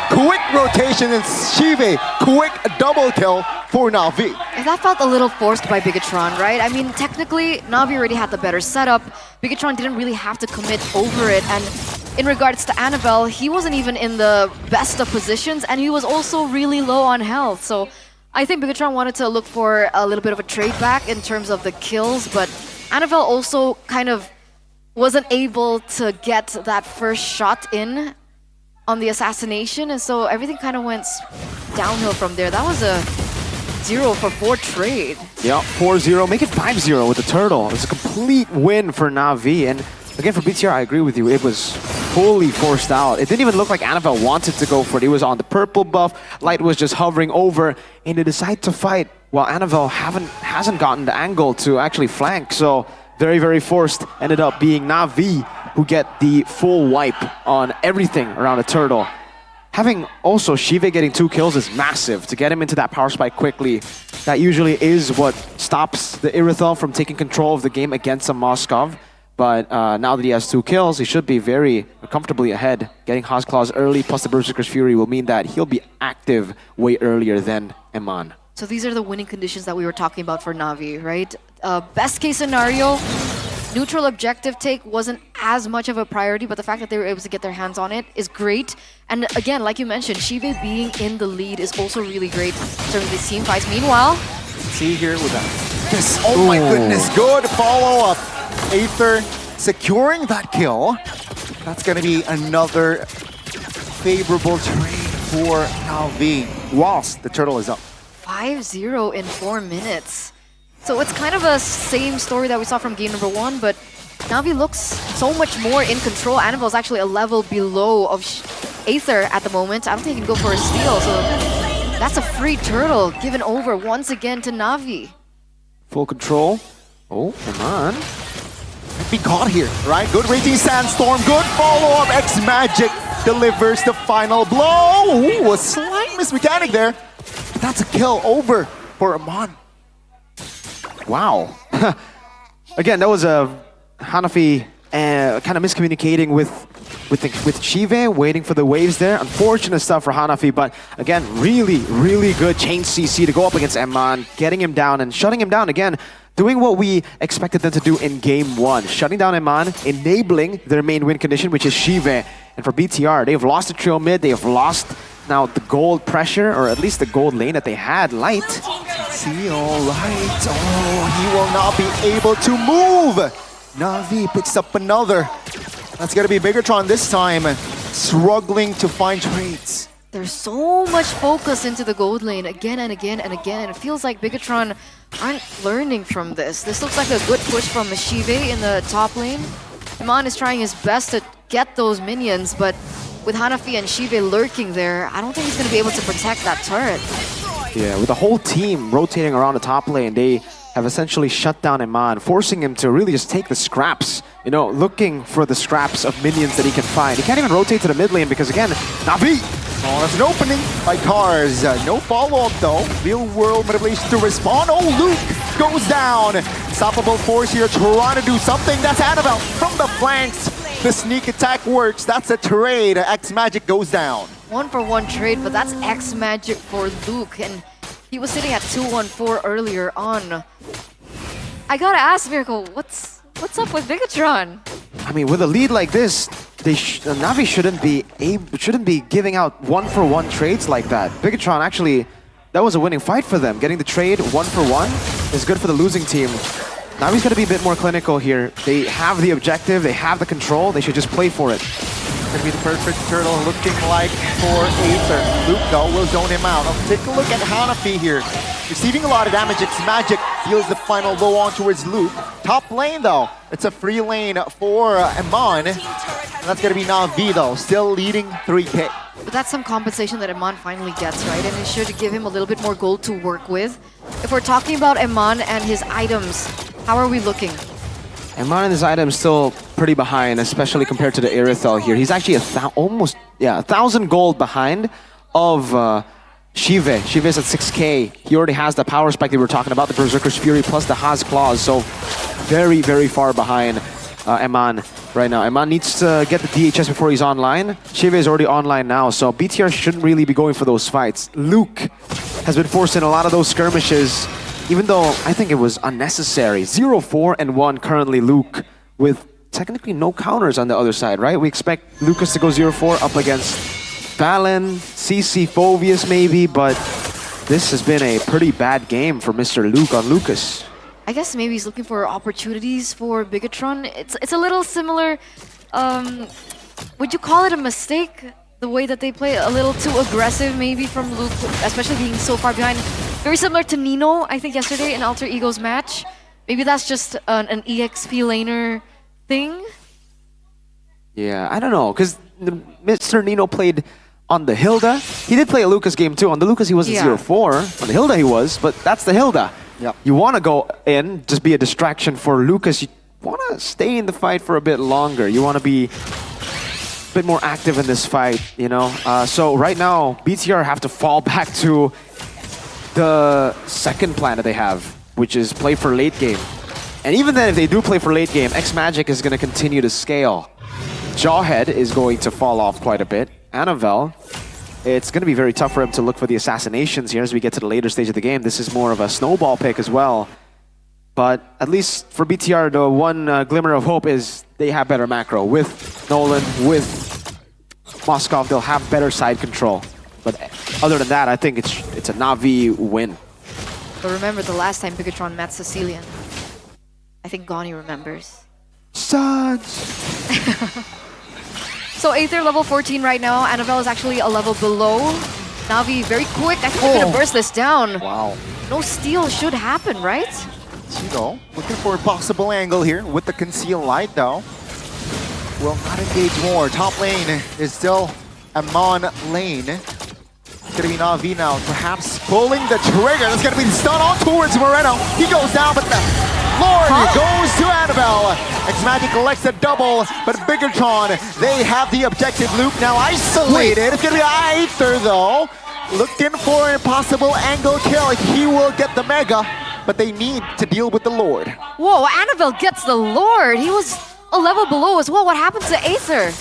Quick rotation and Shive. Quick double kill for Na'Vi. That felt a little forced by Bigatron, right? I mean, technically, Na'Vi already had the better setup. Bigatron didn't really have to commit over it. And in regards to Annabelle, he wasn't even in the best of positions, and he was also really low on health. So I think Bigatron wanted to look for a little bit of a trade back in terms of the kills, but Annabelle also kind of wasn't able to get that first shot in on the assassination, and so everything kind of went downhill from there. That was a 0-for-4 trade. Yeah, 4-0, make it 5-0 with the turtle. It's a complete win for Na'Vi, and again for BTR, I agree with you. It was fully forced out. It didn't even look like Annabelle wanted to go for it. He was on the purple buff. Light was just hovering over, and they decide to fight while Annabelle hasn't gotten the angle to actually flank. So very, very forced. Ended up being Na'Vi who get the full wipe on everything around the turtle. Having also Shive getting 2 kills is massive to get him into that power spike quickly. That usually is what stops the Irithel from taking control of the game against a Moskov. But now that he has 2 kills, he should be very comfortably ahead. Getting Haas Claws early plus the Berserker's Fury will mean that he'll be active way earlier than Eman. So these are the winning conditions that we were talking about for Na'Vi, right? Best case scenario, neutral objective take wasn't as much of a priority, but the fact that they were able to get their hands on it is great. And again, like you mentioned, Shive being in the lead is also really great in terms of these team fights. Meanwhile, see here with that. Yes, oh my goodness, good follow-up. Aether securing that kill. That's gonna be another favorable trade for Na'Vi whilst the turtle is up. 5-0 in 4 minutes. So it's kind of a same story that we saw from game number 1, but Na'Vi looks so much more in control. Annabelle is actually a level below of Aether at the moment. I don't think he can go for a steal, so that's a free turtle given over once again to Na'Vi. Full control. Oh, come on. Be caught here, right? Good Raging Sandstorm, good follow-up. X-Magic delivers the final blow. Ooh, a slight mismechanic there. That's a kill over for Amon. Wow. Again, that was a Hanafi kind of miscommunicating with Shive, waiting for the waves there. Unfortunate stuff for Hanafi, but again, really, really good chain CC to go up against Amon, getting him down and shutting him down again. Doing what we expected them to do in game 1. Shutting down Amon, enabling their main win condition, which is Shive. And for BTR, they've lost the trio mid, they've lost now the gold pressure, or at least the gold lane that they had, Light. See, alright. Oh, he will not be able to move. Na'Vi picks up another. That's gonna be Bigatron this time. Struggling to find trades. There's so much focus into the gold lane again and again and again, and it feels like Bigatron aren't learning from this. This looks like a good push from Shive in the top lane. Amon is trying his best to get those minions, but with Hanafi and Shive lurking there, I don't think he's going to be able to protect that turret. Yeah, with the whole team rotating around the top lane, they have essentially shut down Amon, forcing him to really just take the scraps, you know, looking for the scraps of minions that he can find. He can't even rotate to the mid lane because, again, Na'Vi! Oh, that's an opening by Cars. No follow-up though. Real world manipulation to respond. Oh, Luke goes down. Unstoppable force here trying to do something. That's Annabelle from the flanks. The sneak attack works. That's a trade. X-Magic goes down. 1-for-1 trade, but that's X-Magic for Luke. And he was sitting at 2-1-4 earlier on. I gotta ask, Miracle, what's up with Bigatron? I mean, with a lead like this, Na'Vi shouldn't be giving out 1-for-1 trades like that. Bigatron actually, that was a winning fight for them. Getting the trade 1-for-1 is good for the losing team. Na'Vi's got to be a bit more clinical here. They have the objective, they have the control, they should just play for it. Gonna be the perfect turtle looking like for Aether. Luke though will zone him out. Take a look at Hanafi here. Receiving a lot of damage. X-Magic deals the final blow on towards Luke. Top lane though, it's a free lane for Amon. And that's gonna be Na'Vi though, still leading 3K. But that's some compensation that Amon finally gets, right? And it should give him a little bit more gold to work with. If we're talking about Amon and his items, how are we looking? Amon and his items still pretty behind, especially compared to the Irithel here. He's actually almost 1,000 gold behind of Shive. Shive is at 6K. He already has the power spike that we were talking about, the Berserker's Fury plus the Haas Claws. So very, very far behind Amon right now. Amon needs to get the DHS before he's online. Shive is already online now, so BTR shouldn't really be going for those fights. Luke has been forced in a lot of those skirmishes, even though I think it was unnecessary. 0-4-1 currently Luke, with technically no counters on the other side, right? We expect Lucas to go 0-4 up against Valen, CC Phovius maybe, but this has been a pretty bad game for Mr. Luke on Lucas. I guess maybe he's looking for opportunities for Bigatron. It's a little similar. Would you call it a mistake? The way that they play, a little too aggressive maybe from Luke, especially being so far behind. Very similar to Nino, I think, yesterday in Alter Ego's match. Maybe that's just an EXP laner thing? Yeah, I don't know, because Mr. Nino played on the Hilda. He did play a Lucas game too. On the Lucas, he wasn't 0-4. On the Hilda, he was, but that's the Hilda. Yep. You want to go in, just be a distraction for Lucas. You want to stay in the fight for a bit longer. You want to be a bit more active in this fight, you know? So right now, BTR have to fall back to the second plan that they have, which is play for late game. And even then, if they do play for late game, X-Magic is going to continue to scale. Jawhead is going to fall off quite a bit. Annabelle it's going to be very tough for him to look for the assassinations here as we get to the later stage of the game. This is more of a snowball pick as well. But at least for BTR, the one glimmer of hope is they have better macro. With Nolan, with Moskov, they'll have better side control. But other than that, I think it's a Na'Vi win. But remember the last time Bigatron met Sicilian. I think Goni remembers. Such. So Aether level 14 right now. Annabelle is actually a level below. Na'Vi very quick. I think they're gonna burst this down. Wow. No steal should happen, right? Chido looking for a possible angle here with the concealed light though. Will not engage more. Top lane is still Amon lane. It's gonna be Na'Vi now, perhaps pulling the trigger. That's gonna be the stun on towards Moreno. He goes down, but the Lord goes to Annabelle. X-Magic collects a double, but Bigatron, they have the objective loop now isolated. It's gonna be Aether though. Looking for a possible angle kill. He will get the Mega, but they need to deal with the Lord. Whoa, Annabelle gets the Lord. He was a level below as well. What happened to Aether?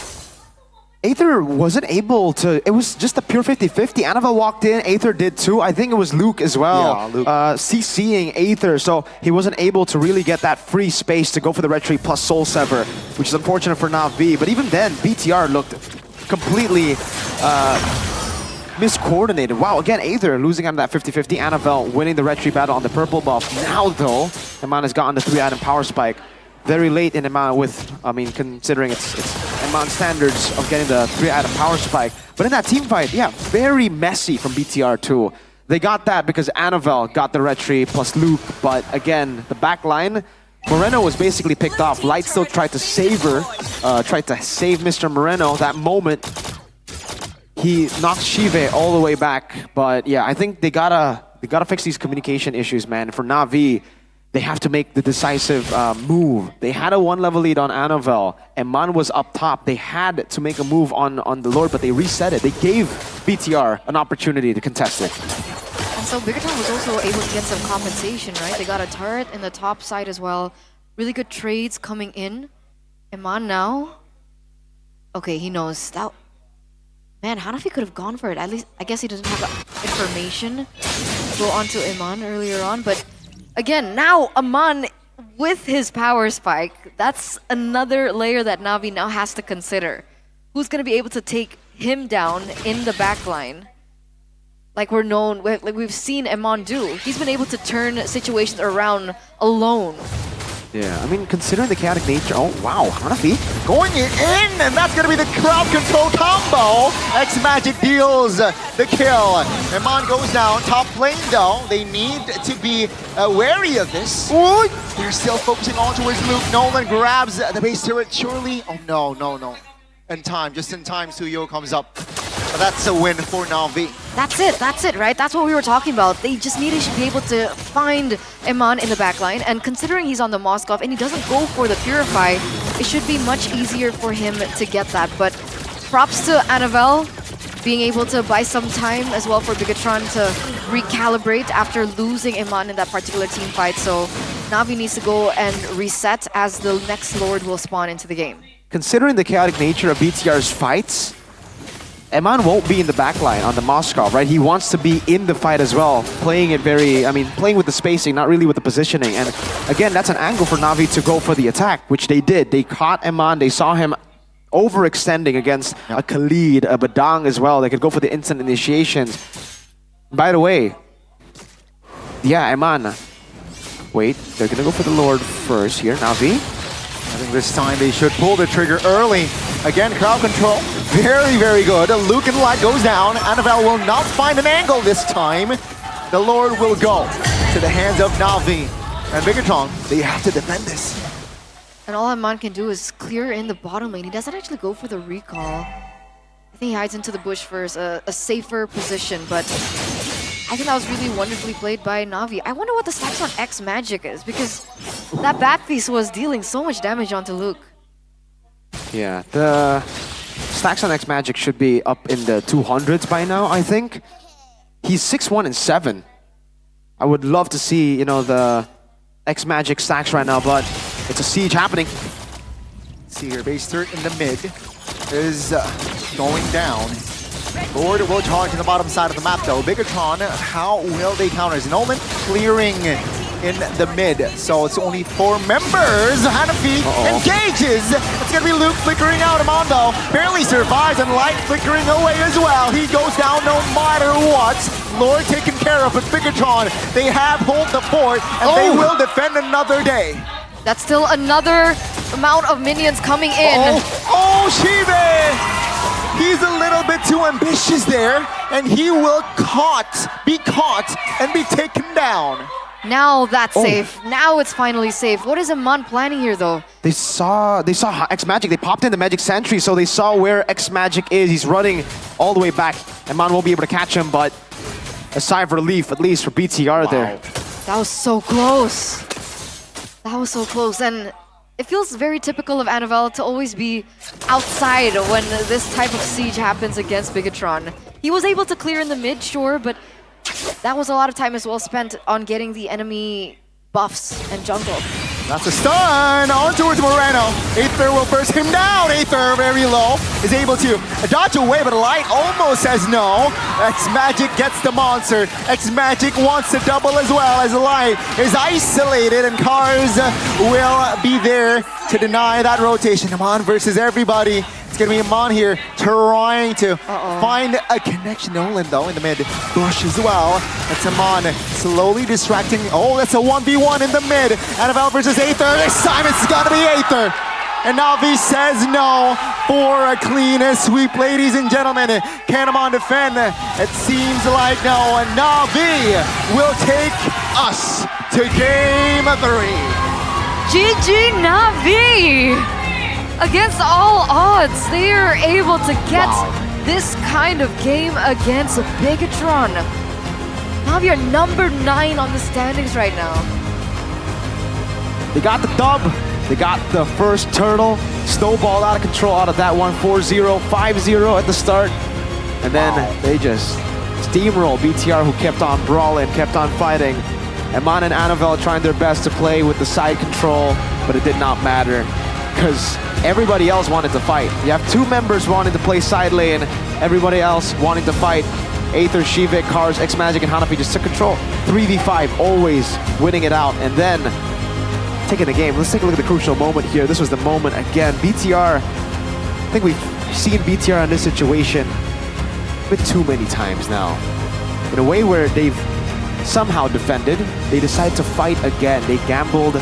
Aether wasn't able to, it was just a pure 50-50. Annabelle walked in, Aether did too. I think it was Luke as well, Yeah, Luke. CCing Aether, so he wasn't able to really get that free space to go for the retreat plus Soul Sever, which is unfortunate for Na'Vi. But even then, BTR looked completely miscoordinated. Wow, again, Aether losing on that 50-50. Annabelle winning the retreat battle on the purple buff. Now though, Eman has gotten the 3-item power spike. Very late in Eman with, I mean, considering it's Eman standards of getting the 3-item power spike. But in that team fight, yeah, very messy from BTR too. They got that because Annabelle got the retreat plus Luke, but again, the back line, Moreno was basically picked off. Light still tried to save her, tried to save Mr. Moreno. That moment, he knocked Shive all the way back. But yeah, I think they gotta fix these communication issues, man. For Na'Vi, they have to make the decisive move. They had a 1-level lead on Annabelle. Eman was up top. They had to make a move on the Lord, but they reset it. They gave BTR an opportunity to contest it. And so Bigatron was also able to get some compensation, right? They got a turret in the top side as well. Really good trades coming in. Eman now. Okay, he knows that. Man, Hanafi could have gone for it. At least, I guess he doesn't have the information to go onto Eman earlier on, but again, now Aman with his power spike, that's another layer that Na'Vi now has to consider. Who's going to be able to take him down in the backline? Like we've seen Aman do. He's been able to turn situations around alone. Yeah, I mean, considering the chaotic nature, oh wow, Hanafi Going in, and that's gonna be the crowd control combo. X-Magic deals the kill. Eman goes down, top lane though. They need to be wary of this. Ooh, they're still focusing on towards Luke. Nolan grabs the base turret, surely. Oh no. In time, just in time, Suyo comes up. But that's a win for Na'Vi. That's it, right? That's what we were talking about. They just need to be able to find Eman in the backline, and considering he's on the Moskov and he doesn't go for the Purify, it should be much easier for him to get that. But props to Annabelle being able to buy some time as well for Bigatron to recalibrate after losing Eman in that particular team fight. So Na'Vi needs to go and reset as the next Lord will spawn into the game. Considering the chaotic nature of BTR's fights, Eman won't be in the backline on the Moskov, right? He wants to be in the fight as well, playing it playing with the spacing, not really with the positioning. And again, that's an angle for Na'Vi to go for the attack, which they did. They caught Eman, they saw him overextending against a Khalid, a Badang as well. They could go for the instant initiations. By the way, yeah, Eman. Wait, they're gonna go for the Lord first here, Na'Vi. I think this time they should pull the trigger early. Again, crowd control, very good. Luke and Light goes down. Annabelle will not find an angle this time. The Lord will go to the hands of Na'Vi. And Bigatron, they have to defend this. And all Eman can do is clear in the bottom lane. He doesn't actually go for the recall. I think he hides into the bush for a safer position, but I think that was really wonderfully played by Na'Vi. I wonder what the stacks on X-Magic is, because that bat piece was dealing so much damage onto Luke. Yeah, the stacks on X-Magic should be up in the 200s by now, I think. He's 6-1 and 7. I would love to see, the X-Magic stacks right now, but it's a siege happening. See here, base turret in the mid is going down. Lord will charge in the bottom side of the map though. Bigatron, how will they counter? Nolan clearing in the mid. So it's only 4 members. Hanafi engages. It's going to be Luke flickering out. Amando barely survives and Light flickering away as well. He goes down no matter what. Lord taken care of, but Bigatron, they have hold the fort and they will defend another day. That's still another amount of minions coming in. Oh, Shive! He's a little bit too ambitious there, and he will be caught and be taken down. Now that's safe. Now it's finally safe. What is Iman planning here though? They saw X-Magic. They popped in the Magic Sentry, so they saw where X-Magic is. He's running all the way back. Iman won't be able to catch him, but a sigh of relief, at least for BTR there. That was so close. That was so close. And it feels very typical of Anavel to always be outside when this type of siege happens against Bigatron. He was able to clear in the mid, sure, but that was a lot of time as well spent on getting the enemy buffs and jungle. That's a stun on towards Moreno. Aether will burst him down. Aether very low, is able to dodge away, but Light almost says no. X-Magic gets the monster. X-Magic wants to double as well as Light is isolated and Cars will be there to deny that rotation. Amon versus everybody. It's gonna be Amon here trying to find a connection. Nolan though in the mid bush as well. It's Amon slowly distracting. Oh, that's a 1v1 in the mid. Anavel versus Aether. This time it's gonna be Aether. And Navi says no for a clean sweep, ladies and gentlemen. Can Amon defend? It seems like no. And Navi will take us to game 3. GG Navi! Against all odds, they are able to get this kind of game against Bigatron. Navi are number 9 on the standings right now. They got the dub. They got the first turtle. Snowball out of control out of that one. 4-0, 5-0 at the start. And then they just steamroll BTR, who kept on brawling, kept on fighting. Iman and Anavel trying their best to play with the side control, but it did not matter because everybody else wanted to fight. You have 2 members wanting to play side lane, everybody else wanting to fight. Aether, Shivik, Cars, X-Magic, and Hanafi just took control. 3v5, always winning it out, and then taking the game. Let's take a look at the crucial moment here. This was the moment again. BTR, I think we've seen BTR in this situation a bit too many times now. In a way where they've somehow defended, they decided to fight again. They gambled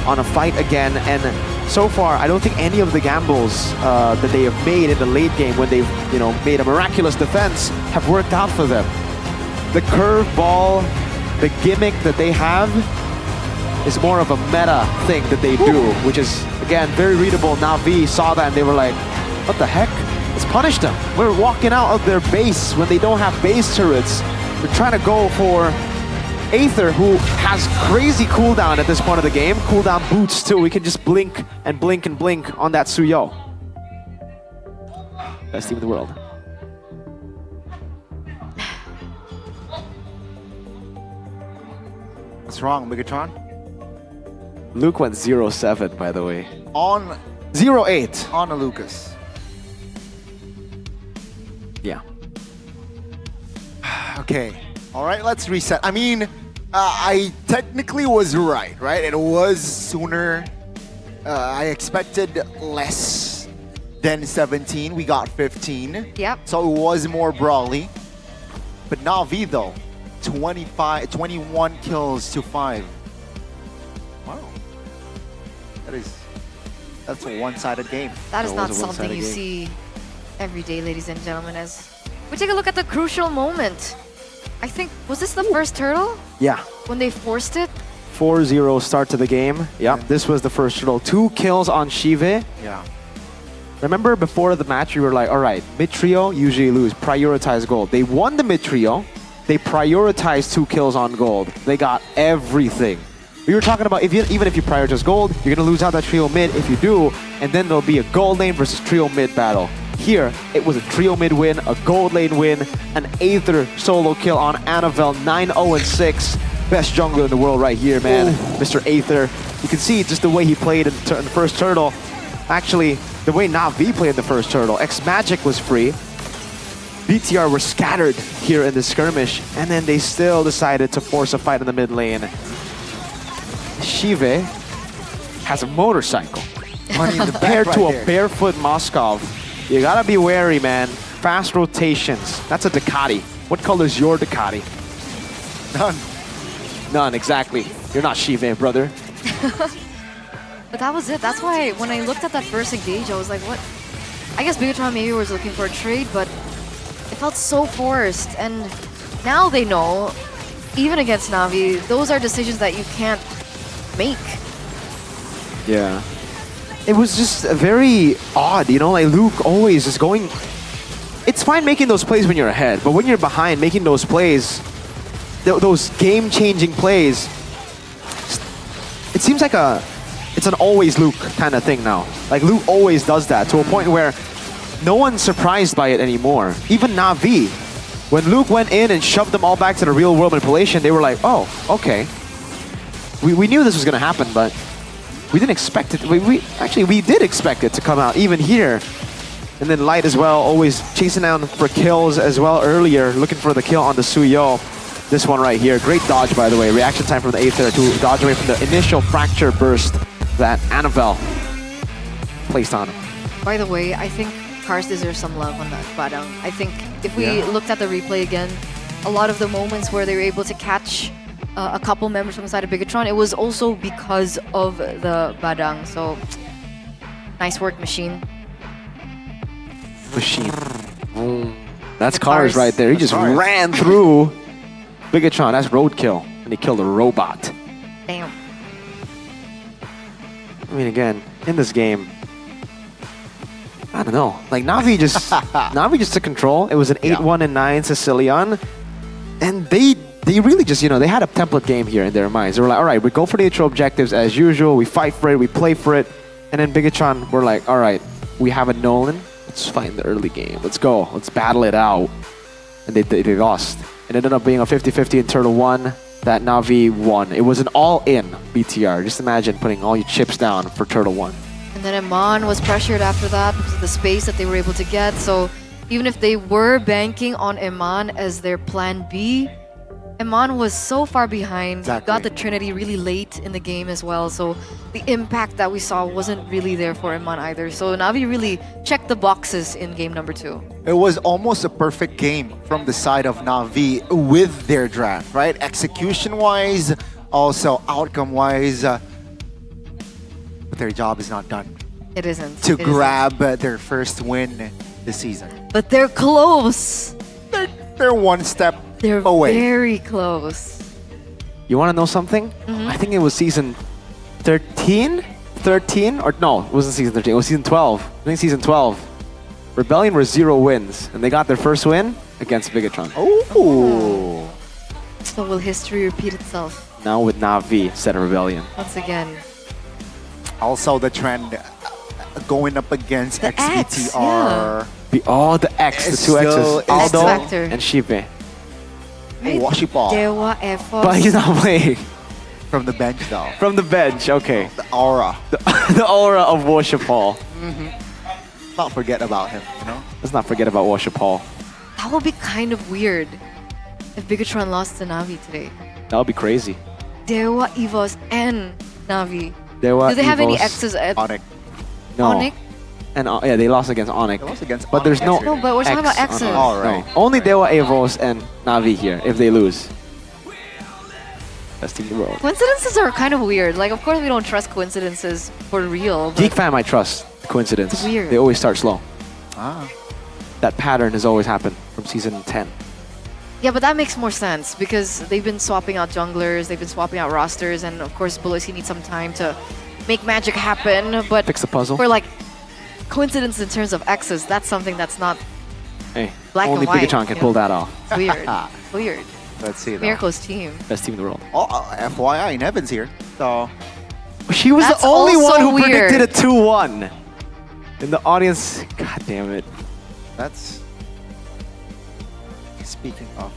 on a fight again, and so far, I don't think any of the gambles that they have made in the late game when they've, made a miraculous defense have worked out for them. The curveball, the gimmick that they have is more of a meta thing that they do, which is, again, very readable. Navi saw that and they were like, what the heck? Let's punish them. We're walking out of their base when they don't have base turrets. We're trying to go for Aether, who has crazy cooldown at this point of the game. Cooldown boots too. We can just blink and blink and blink on that Suyo. Best team in the world. What's wrong, Bigatron? Luke went 0-7, by the way. On 0-8. On a Lucas. Yeah. Okay. All right, let's reset. I mean, I technically was right? It was sooner. I expected less than 17. We got 15. Yep. So it was more brawly. But Navi though, 21 kills to 5. Wow. That's a one-sided game. That is not something you see every day, ladies and gentlemen. As we take a look at the crucial moment. I think, was this the first turtle? Yeah. When they forced it? 4-0 start to the game. Yeah, this was the first turtle. 2 kills on Shive. Yeah. Remember before the match, we were like, all right, mid-trio, usually lose, prioritize gold. They won the mid-trio. They prioritized 2 kills on gold. They got everything. We were talking about even if you prioritize gold, you're going to lose out that trio mid if you do, and then there'll be a gold lane versus trio mid battle. Here, it was a trio mid win, a gold lane win, an Aether solo kill on Anavel, 9-0-6. Best jungler in the world right here, man. Ooh. Mr. Aether. You can see just the way he played in the first turtle. Actually, the way Navi played in the first turtle. X-Magic was free. BTR were scattered here in the skirmish, and then they still decided to force a fight in the mid lane. Shive has a motorcycle. Compared to a barefoot Moskov, you gotta be wary, man. Fast rotations. That's a Ducati. What color is your Ducati? None. None, exactly. You're not Shive, brother. But that was it. That's why when I looked at that first engage, I was like, what? I guess Bigatron maybe was looking for a trade, but it felt so forced. And now they know, even against Na'Vi, those are decisions that you can't make. Yeah. It was just very odd, you know, like Luke always is going... It's fine making those plays when you're ahead, but when you're behind, making those plays, those game-changing plays, it seems like it's an always Luke kind of thing now. Like Luke always does that to a point where no one's surprised by it anymore. Even Na'Vi, when Luke went in and shoved them all back to the real world manipulation, they were like, oh, okay. We knew this was going to happen, but we didn't expect it. Actually, we did expect it to come out, even here. And then Light as well, always chasing down for kills as well earlier, looking for the kill on the Suyo. This one right here, great dodge by the way. Reaction time from the Aether to dodge away from the initial fracture burst that Annabelle placed on him. By the way, I think Cars deserves some love on that Badang. I think if we looked at the replay again, a lot of the moments where they were able to catch a couple members from the side of Bigatron, it was also because of the Badang. So, nice work, Machine. Machine. That's Cars right there. He just ran through Bigatron. That's roadkill. And he killed a robot. Damn. I mean, again, in this game, I don't know. Like, Na'Vi just took control. It was an 8-1 and 9 Sicilian. And they really just, you know, they had a template game here in their minds. They were like, all right, we go for neutral objectives as usual. We fight for it. We play for it. And then Bigatron were like, all right, we have a Nolan. Let's fight in the early game. Let's go. Let's battle it out. And they lost. It ended up being a 50-50 in Turtle 1 that Na'Vi won. It was an all-in BTR. Just imagine putting all your chips down for Turtle 1. And then Iman was pressured after that because of the space that they were able to get. So even if they were banking on Iman as their plan B, Iman was so far behind. Got the Trinity really late in the game as well. So the impact that we saw wasn't really there for Iman either. So Na'Vi really checked the boxes in game number 2. It was almost a perfect game from the side of Na'Vi with their draft, right? Execution-wise, also outcome-wise. But their job is not done. It isn't. To grab their first win this season. But they're close. They're one step away. Very close. You want to know something? I think it was season 13? 13? Or no, it wasn't season 13. It was season 12. I think season 12. Rebellion were 0 wins. And they got their first win against Bigatron. Oh. So will history repeat itself? Now with Na'Vi instead of Rebellion. Once again. Also the trend going up against the XBTR. The X, the two X's. Aldo X-Factor. and Shive. Washipal. Dewa Efos. But he's not playing. From the bench though. From the bench, okay. The aura. The aura of Washipal. Not forget about him, you know? Let's not forget about Washipal. That would be kind of weird if Bigatron lost to Na'Vi today. That would be crazy. Dewa, Evos, and Na'Vi. Dewa, Do they have any Evos, X's at Onyx? No. Onyx? And yeah, they lost against Onyx. They lost against but there's no Onyx. No, but we're talking about X's. All right. No. Only Dewa, Evos, and Na'Vi here if they lose. Best team in the world. Coincidences are kind of weird. Like, of course, we don't trust coincidences for real. But Geek fan might trust coincidence. It's weird. They always start slow. Ah. That pattern has always happened from season 10. Yeah, but that makes more sense because they've been swapping out junglers, they've been swapping out rosters, and of course, Bullosy needs some time to make magic happen. But fix the puzzle. For like coincidence in terms of X's, that's something that's not Hey, black only and white. Bigatron can pull that off. It's weird. Weird. Let's see though. Miracle's team. Best team in the world. Oh, FYI, Nevin's here. So She was That's the only also one who weird. predicted a 2-1. In the audience, god damn it. that's speaking of.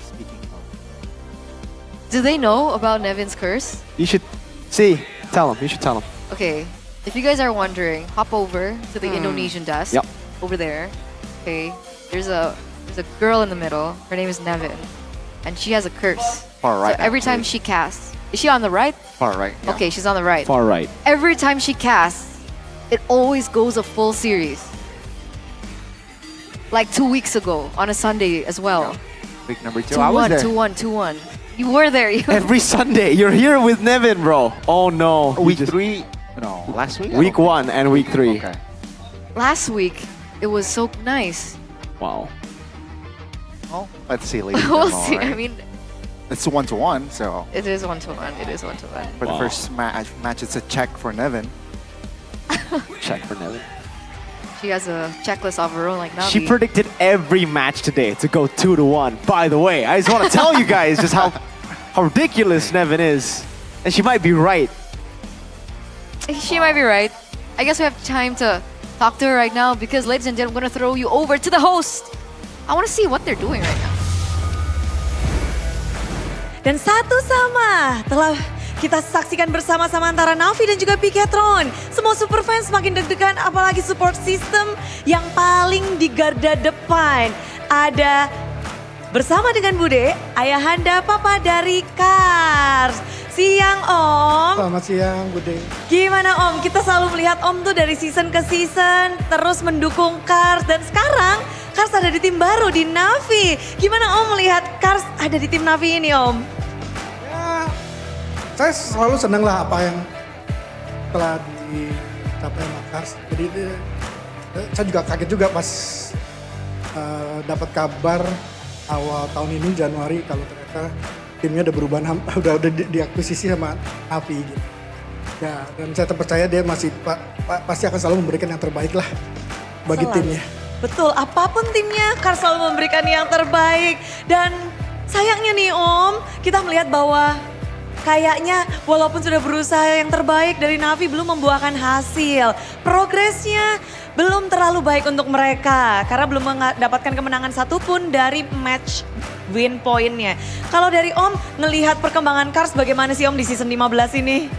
Do they know about Nevin's curse? You should tell him. You should tell him. Okay, if you guys are wondering, hop over to the Indonesian desk. Yep. Over there. Okay, there's a there's a girl in the middle. Her name is Nevin. And she has a curse. Far right. So every time she casts, is she on the right? Far right. Yeah. Okay, she's on the right. Far right. Every time she casts, it always goes a full series. Like 2 weeks ago on a Sunday as well. Week number 2. I was 2-1, there. 2-1, 2-1. You were there. Every Sunday, you're here with Nevin, bro. Oh no. Week 3? No, last week? Week 1 and week 3. Okay. Last week, it was so nice. Wow. Well, let's see, ladies. We'll see. I mean, it's 1-1, so. it is 1-1. It is 1-1. For the first match, it's a check for Nevin. Check for Nevin. She has a checklist of her own, like Navi. She predicted every match today to go 2-1. By the way, I just want to tell you guys just how ridiculous Nevin is. And she might be right. She might be right. I guess we have time to talk to her right now because, ladies and gentlemen, I'm going to throw you over to the host. I want to see what they're doing right now. Dan satu sama telah kita saksikan bersama-sama antara Navi dan juga Piketron. Semua super fans makin deg-degan apalagi support system yang paling di garda depan. Ada bersama dengan Bude, ayahanda papa dari Cars. Siang Om. Selamat siang Bude. Gimana Om? Kita selalu melihat Om tuh dari season ke season terus mendukung Cars dan sekarang Cars ada di tim baru di Navi. Gimana Om melihat Cars ada di tim Navi ini Om? Ya, saya selalu senang lah apa yang telah dicapai sama Cars. Jadi saya juga kaget juga pas dapat kabar awal tahun ini Januari kalau ternyata timnya udah berubah, udah diakuisisi sama Navi gitu. Ya, dan saya percaya dia masih pasti akan selalu memberikan yang terbaik lah bagi timnya. Betul, apapun timnya Cars selalu memberikan yang terbaik. Dan sayangnya nih Om, kita melihat bahwa kayaknya walaupun sudah berusaha yang terbaik dari Navi belum membuahkan hasil. Progresnya belum terlalu baik untuk mereka karena belum mendapatkan kemenangan satupun dari match win point-nya. Kalau dari Om ngelihat perkembangan Cars bagaimana sih Om di season 15 ini?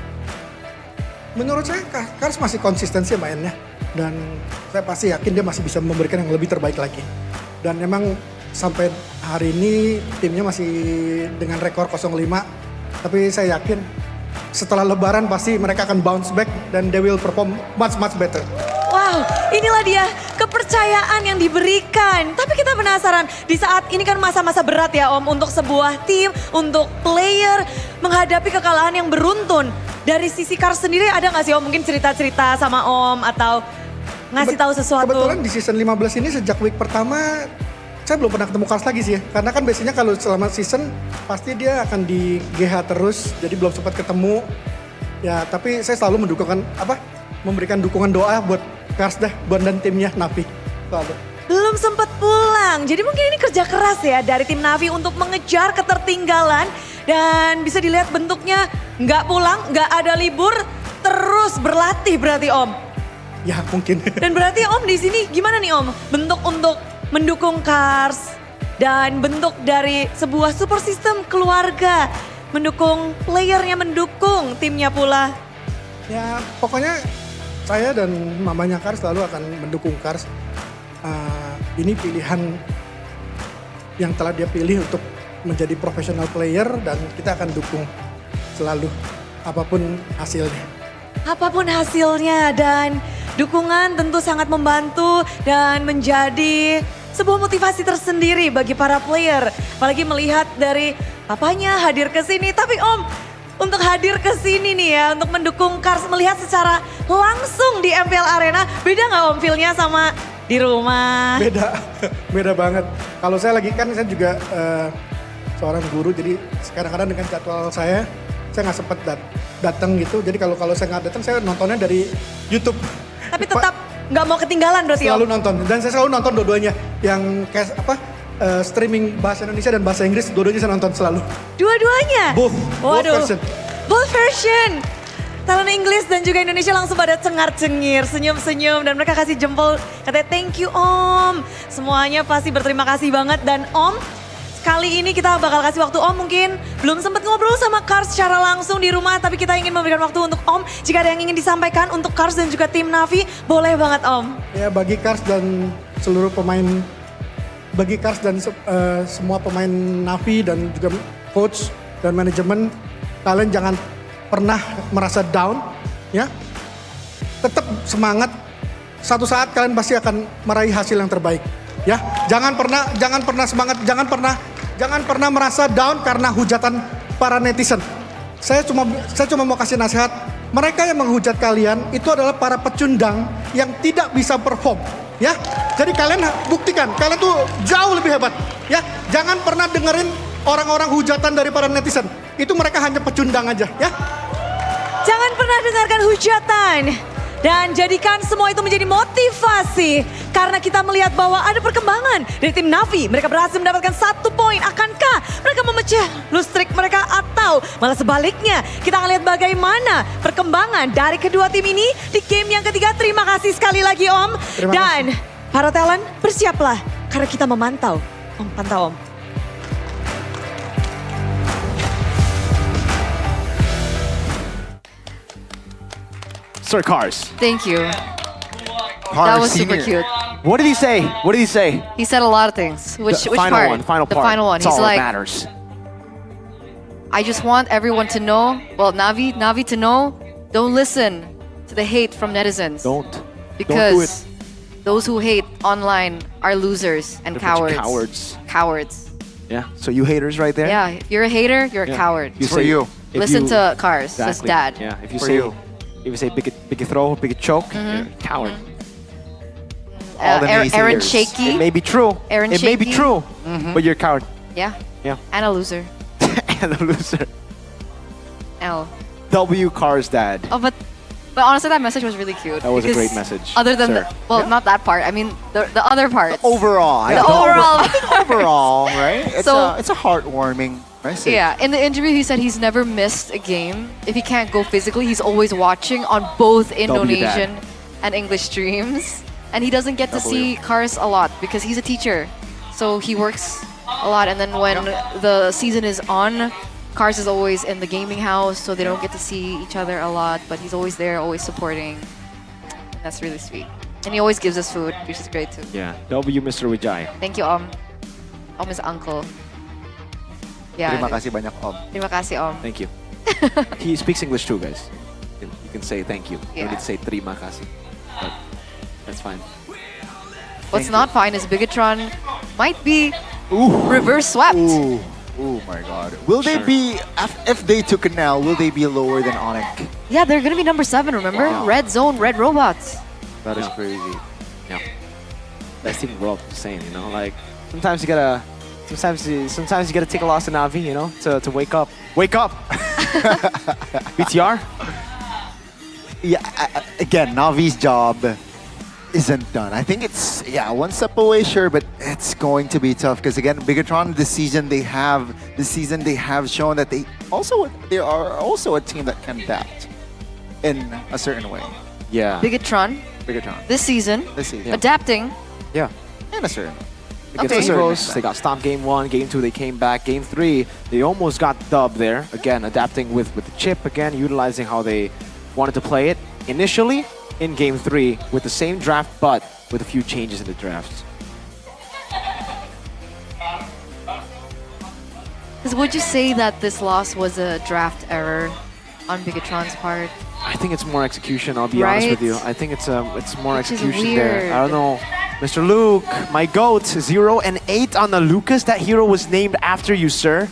Menurut saya Cars masih konsistensi mainnya. Dan saya pasti yakin dia masih bisa memberikan yang lebih terbaik lagi. Dan memang sampai hari ini timnya masih dengan rekor 0-5. Tapi saya yakin setelah lebaran pasti mereka akan bounce back dan they will perform much better. Wow, inilah dia kepercayaan yang diberikan. Tapi kita penasaran, di saat ini kan masa-masa berat ya Om untuk sebuah tim, untuk player menghadapi kekalahan yang beruntun. Dari sisi Cars sendiri ada nggak sih Om mungkin cerita-cerita sama Om atau ngasih tahu sesuatu? Kebetulan di season 15 ini sejak week pertama saya belum pernah ketemu Cars lagi sih ya. Karena kan biasanya kalau selama season pasti dia akan di GH terus, jadi belum sempat ketemu. Ya tapi saya selalu memberikan dukungan doa buat Cars dan timnya Navi. Selalu. Belum sempat pulang, jadi mungkin ini kerja keras ya dari tim Navi untuk mengejar ketertinggalan. Dan bisa dilihat bentuknya nggak pulang, nggak ada libur, terus berlatih berarti Om. Ya mungkin. Dan berarti Om di sini gimana nih Om? Bentuk untuk mendukung Cars dan bentuk dari sebuah super system keluarga. Mendukung playernya, mendukung timnya pula. Ya pokoknya saya dan mamanya Cars selalu akan mendukung Cars. Ini pilihan yang telah dia pilih untuk menjadi professional player dan kita akan dukung selalu apapun hasilnya. Apapun hasilnya dan dukungan tentu sangat membantu dan menjadi sebuah motivasi tersendiri bagi para player. Apalagi melihat dari papanya hadir ke sini. Tapi Om, untuk hadir ke sini nih ya, untuk mendukung Cars, melihat secara langsung di MPL Arena, beda nggak Om feel-nya sama di rumah? Beda banget. Kalau saya juga seorang guru, jadi kadang-kadang dengan jadwal saya nggak sempat datang gitu. Jadi kalau saya nggak datang, saya nontonnya dari YouTube. Tapi tetap nggak mau ketinggalan berarti Selalu nonton, dan saya selalu nonton dua-duanya. Yang streaming bahasa Indonesia dan bahasa Inggris, dua-duanya saya nonton selalu. Dua-duanya? Both version. Both version. Talent Inggris dan juga Indonesia langsung pada cengar-cengir, senyum-senyum dan mereka kasih jempol. Katanya thank you Om. Semuanya pasti berterima kasih banget dan Om, kali ini kita bakal kasih waktu Om mungkin belum sempat ngobrol sama Cars secara langsung di rumah, tapi kita ingin memberikan waktu untuk Om. Jika ada yang ingin disampaikan untuk Cars dan juga tim Navi, boleh banget Om. Ya bagi Cars dan seluruh pemain bagi Cars dan semua pemain Navi dan juga coach dan manajemen, kalian jangan pernah merasa down, ya. Tetap semangat. Satu saat kalian pasti akan meraih hasil yang terbaik, ya. Jangan pernah semangat, jangan pernah merasa down karena hujatan para netizen. Saya cuma mau kasih nasihat. Mereka yang menghujat kalian itu adalah para pecundang yang tidak bisa perform, ya. Jadi kalian buktikan, kalian tuh jauh lebih hebat, ya. Jangan pernah dengerin orang-orang hujatan dari para netizen. Itu mereka hanya pecundang aja, ya. Jangan pernah dengarkan hujatan. Dan jadikan semua itu menjadi motivasi. Karena kita melihat bahwa ada perkembangan dari tim Navi. Mereka berhasil mendapatkan 1 poin. Akankah mereka memecah lose streak mereka atau malah sebaliknya? Kita akan lihat bagaimana perkembangan dari kedua tim ini di game yang ketiga. Terima kasih sekali lagi Om. Dan para talent bersiaplah karena kita memantau. Om, pantau Om. Sir Cars. Thank you. That was super cute. What did he say? What did he say? He said a lot of things. Which final part? one, final the part. final one. It's He's all that like, matters. I just want everyone to know, well, Navi to know, don't listen to the hate from netizens. Don't. Because Don't do it. those who hate online are losers and They're a bunch of cowards. cowards. Cowards. Yeah. So you haters right there. Yeah, if you're a hater, you're a Yeah. coward. You say- if Listen you- to Cars, that's Exactly. dad. Yeah. If you For say, you. if you say big throw, big choke, you're a coward. All the Aaron naysayers. Shaky. It may be true. Aaron it may be Shaky. true, but you're a coward. Yeah. Yeah. And a loser. And a loser. L. W Cars dad. Oh, but honestly, that message was really cute. That was a because great message, Other than, sir. not that part. I mean, the other parts. Overall, The overall. overall, right? It's a heartwarming message. Yeah, in the interview he said he's never missed a game. If he can't go physically, he's always watching on both Indonesian and English streams. And he doesn't get to see Cars a lot because he's a teacher. So he works a lot, and then when the season is on, Cars is always in the gaming house, so they don't get to see each other a lot, but he's always there, always supporting. That's really sweet. And he always gives us food, which is great too. Yeah. W Mr. Wijay. Thank you, Om. Om is uncle. Yeah. Terima kasih banyak Om. Terima kasih, Om. Thank you. He speaks English too, guys. You can say thank you. You Yeah. need to say terima kasih. But that's fine. What's not fine is Bigatron might be Ooh. reverse swept. Ooh. Oh my God. Will they be, if they took it now, will they be lower than Onyx? Yeah, they're gonna be number 7, remember? Wow. Red zone, red robots. That is crazy. Yeah. Best team in the world, just saying, you know, like sometimes you gotta take a loss in Navi, you know, to wake up. Wake up! BTR? Yeah, again, Navi's job isn't done. I think it's, one step away, sure, but it's going to be tough because again, Bigatron this season they have shown that they are also a team that can adapt in a certain way. Yeah. Bigatron this season. Adapting. Yeah. In a certain Against Eagles, they got stomped game 1, game 2 they came back, game 3 they almost got dubbed there. Again, adapting with the chip, again, utilizing how they wanted to play it initially in game 3 with the same draft, but with a few changes in the drafts. Would you say that this loss was a draft error on Bigatron's part? I think it's more execution, I'll be honest with you. I think it's more Which is execution there. I don't weird. know. Mr. Luke, my GOAT, 0 and 8 on the Lucas. That hero was named after you, sir.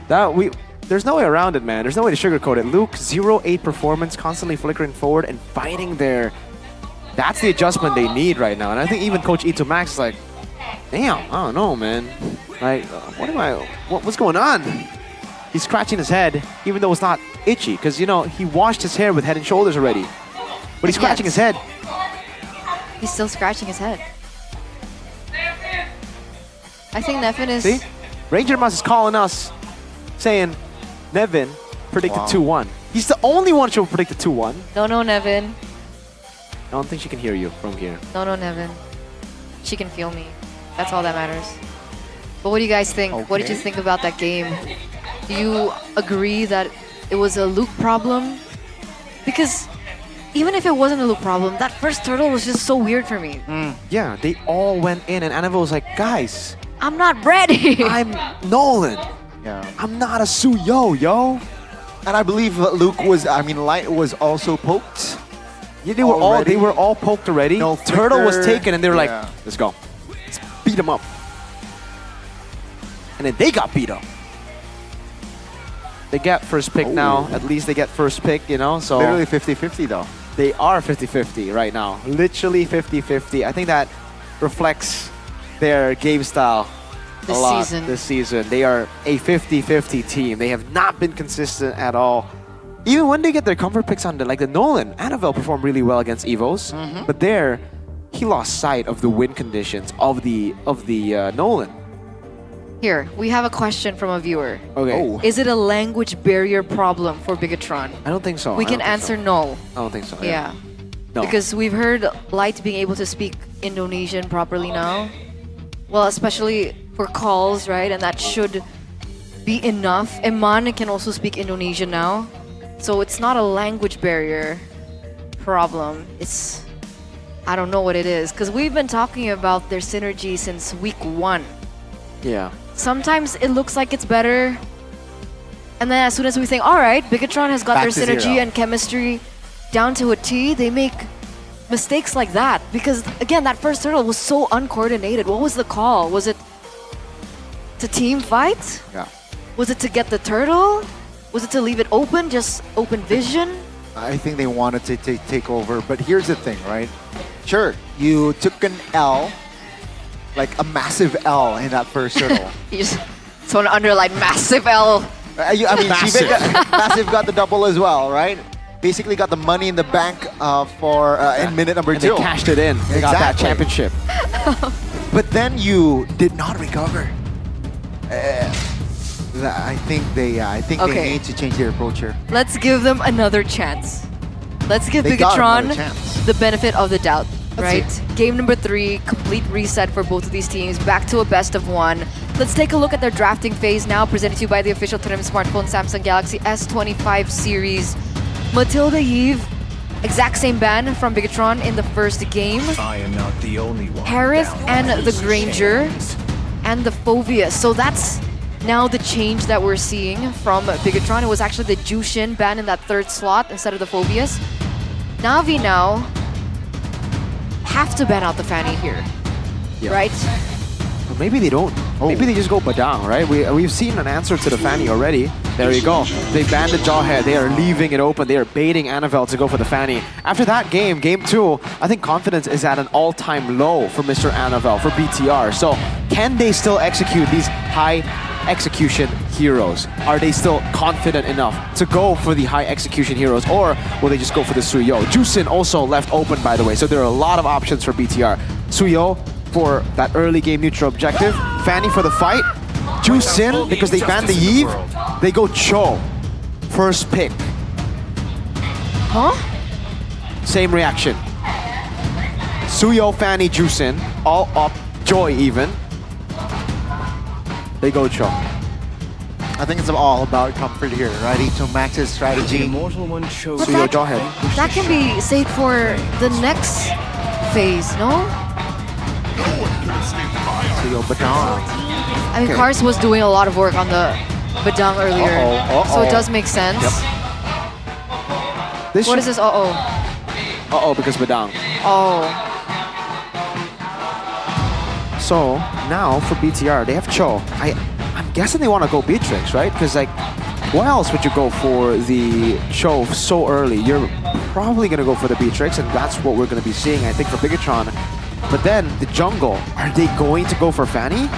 There's no way around it, man. There's no way to sugarcoat it. Luke, 0-8 performance, constantly flickering forward and fighting there. That's the adjustment they need right now. And I think even Coach Ito Max is like, damn, I don't know, man. Like, what's going on? He's scratching his head, even though it's not itchy, because, you know, he washed his hair with Head and Shoulders already. But he's scratching his head. He's still scratching his head. I think Nevin is... See? Ranger Mouse is calling us, saying Nevin predicted 2-1. He's the only one who predicted 2-1. No, Nevin. I don't think she can hear you from here. No, Nevin. She can feel me. That's all that matters. But what do you guys think? What did you think about that game? Do you agree that it was a Luke problem? Because even if it wasn't a Luke problem, that first turtle was just so weird for me. Yeah, they all went in, and Annabelle was like, guys, I'm not ready. I'm Nolan. Yeah. I'm not a Suyo, yo. And I believe Luke was, Light was also poked. Yeah, they were all poked already. No Turtle was flicker. taken, and they were like, Yeah. let's go. Let's beat him up. And then they got beat up. They get first pick now. At least they get first pick, you know? So Literally 50-50 though. they are 50-50 right now. Literally 50-50. I think that reflects their game style a This lot season. this season. They are a 50-50 team. They have not been consistent at all. Even when they get their comfort picks on the Nolan, Annabelle performed really well against Evos, but there he lost sight of the win conditions of the Nolan. Here, we have a question from a viewer. Okay. Is it a language barrier problem for Bigatron? I don't think so. We I can don't think answer so. no. I don't think so. Yeah. No. Because we've heard Light being able to speak Indonesian properly now. Well, especially for calls, right? And that should be enough. Eman can also speak Indonesian now. So it's not a language barrier problem. It's, I don't know what it is. Because we've been talking about their synergy since week 1. Yeah. Sometimes it looks like it's better. And then as soon as we think, all right, Bigatron has got Back their to synergy zero. and chemistry down to a T, they make mistakes like that. Because again, that first turtle was so uncoordinated. What was the call? Was it to team fight? Yeah. Was it to get the turtle? Was it to leave it open, just open vision? I think they wanted to take over, but here's the thing, right? Sure, you took an L, like a massive L in that first turtle. You just want to underline massive L. Massive. Massive got the double as well, right? Basically got the money in the bank for in minute number And 2. they cashed it in. They got that championship. But then you did not recover. I think they Okay. need to change their approach here. Let's give them another chance. Let's give They got Bigatron another chance. the benefit of the doubt, Let's right? see. Game number 3, complete reset for both of these teams, back to a best of 1. Let's take a look at their drafting phase now, presented to you by the official trim smartphone Samsung Galaxy S25 series. Matilda Yves, exact same ban from Bigatron in the first game. I am not the only one. Harith and the Granger and the Phobius. So that's now the change that we're seeing from Bigatron. It was actually the Jushin ban in that third slot instead of the Phobius. Na'Vi now have to ban out the Fanny here, right? Or maybe they don't. Maybe they just go Badang, right? We've seen an answer to the Fanny already. There you go. They banned the Jawhead. They are leaving it open. They are baiting Annabelle to go for the Fanny. After that game, game 2, I think confidence is at an all-time low for Mr. Annabelle, for BTR. So can they still execute these high execution heroes? Are they still confident enough to go for the high execution heroes, or will they just go for the Suyo? Jusin also left open, by the way, so there are a lot of options for BTR. Suyo for that early game neutral objective, Fanny for the fight, Jusin, because they banned the Yves, they go Cho. First pick. Huh? Same reaction. Suyo, Fanny, Jusin, all up, Joy even. They go Cho. I think it's all about comfort here, right? To Max's strategy. Immortal one chose Suyo, Jawhead. That can be saved for the next phase, no? Suyo Badang. I mean, Okay. Kars was doing a lot of work on the Badang earlier, so it does make sense. This What is this? Uh-oh. Uh-oh, because Badang. Oh. So now for BTR, they have Cho. I'm guessing they want to go Beatrix, right? Because like, what else would you go for the Cho so early? You're probably gonna go for the Beatrix, and that's what we're gonna be seeing, I think, for Bigatron. But then the jungle, are they going to go for Fanny?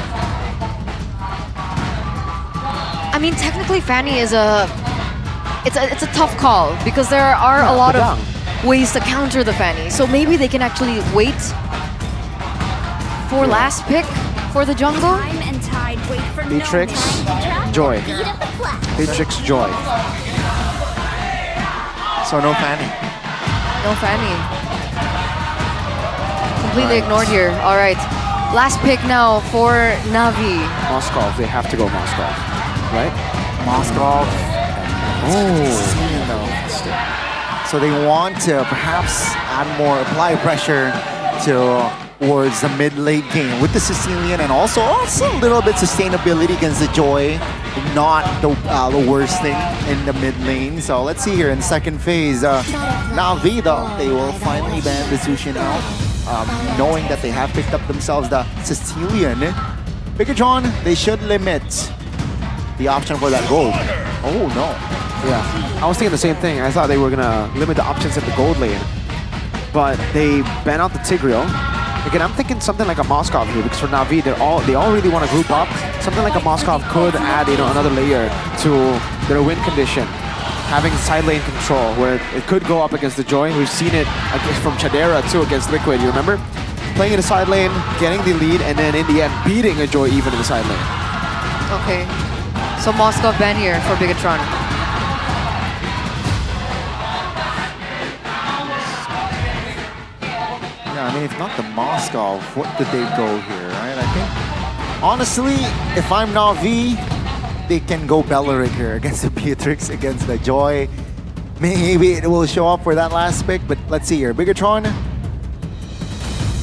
I mean, technically, Fanny is it's a tough call because there are a lot of ways to counter the Fanny. So maybe they can actually wait for last pick for the jungle. Beatrix, Joy. Beatrix, Joy. So no Fanny. No Fanny. Completely ignored here. All right. Last pick now for Na'Vi. Moskov, they have to go Moskov, right? Moskov. Oh. So they want to perhaps apply pressure towards the mid-late game with the Sicilian, and also a little bit sustainability against the Joy. Not the worst thing in the mid lane. So let's see here in second phase. Na'Vi though, they will finally ban the Zushin out, knowing that they have picked up themselves the Sicilian. Bigatron, they should limit the option for that gold. Oh no. Yeah, I was thinking the same thing. I thought they were gonna limit the options at the gold lane, but they ban out the Tigreal. Again, I'm thinking something like a Moskov here, because for Na'Vi, they all really want to group up. Something like a Moskov could add, another layer to their win condition. Having side lane control, where it could go up against the Joy. We've seen it from Chadera too against Liquid. You remember? Playing in the side lane, getting the lead, and then in the end, beating a Joy even in the side lane. Okay. So Moskov ban here for Bigatron. Yeah, I mean, if not the Moskov, what did they go here, right? I think, honestly, if I'm Na'Vi, they can go Belleric here against the Beatrix, against the Joy. Maybe it will show up for that last pick, but let's see here. Bigatron,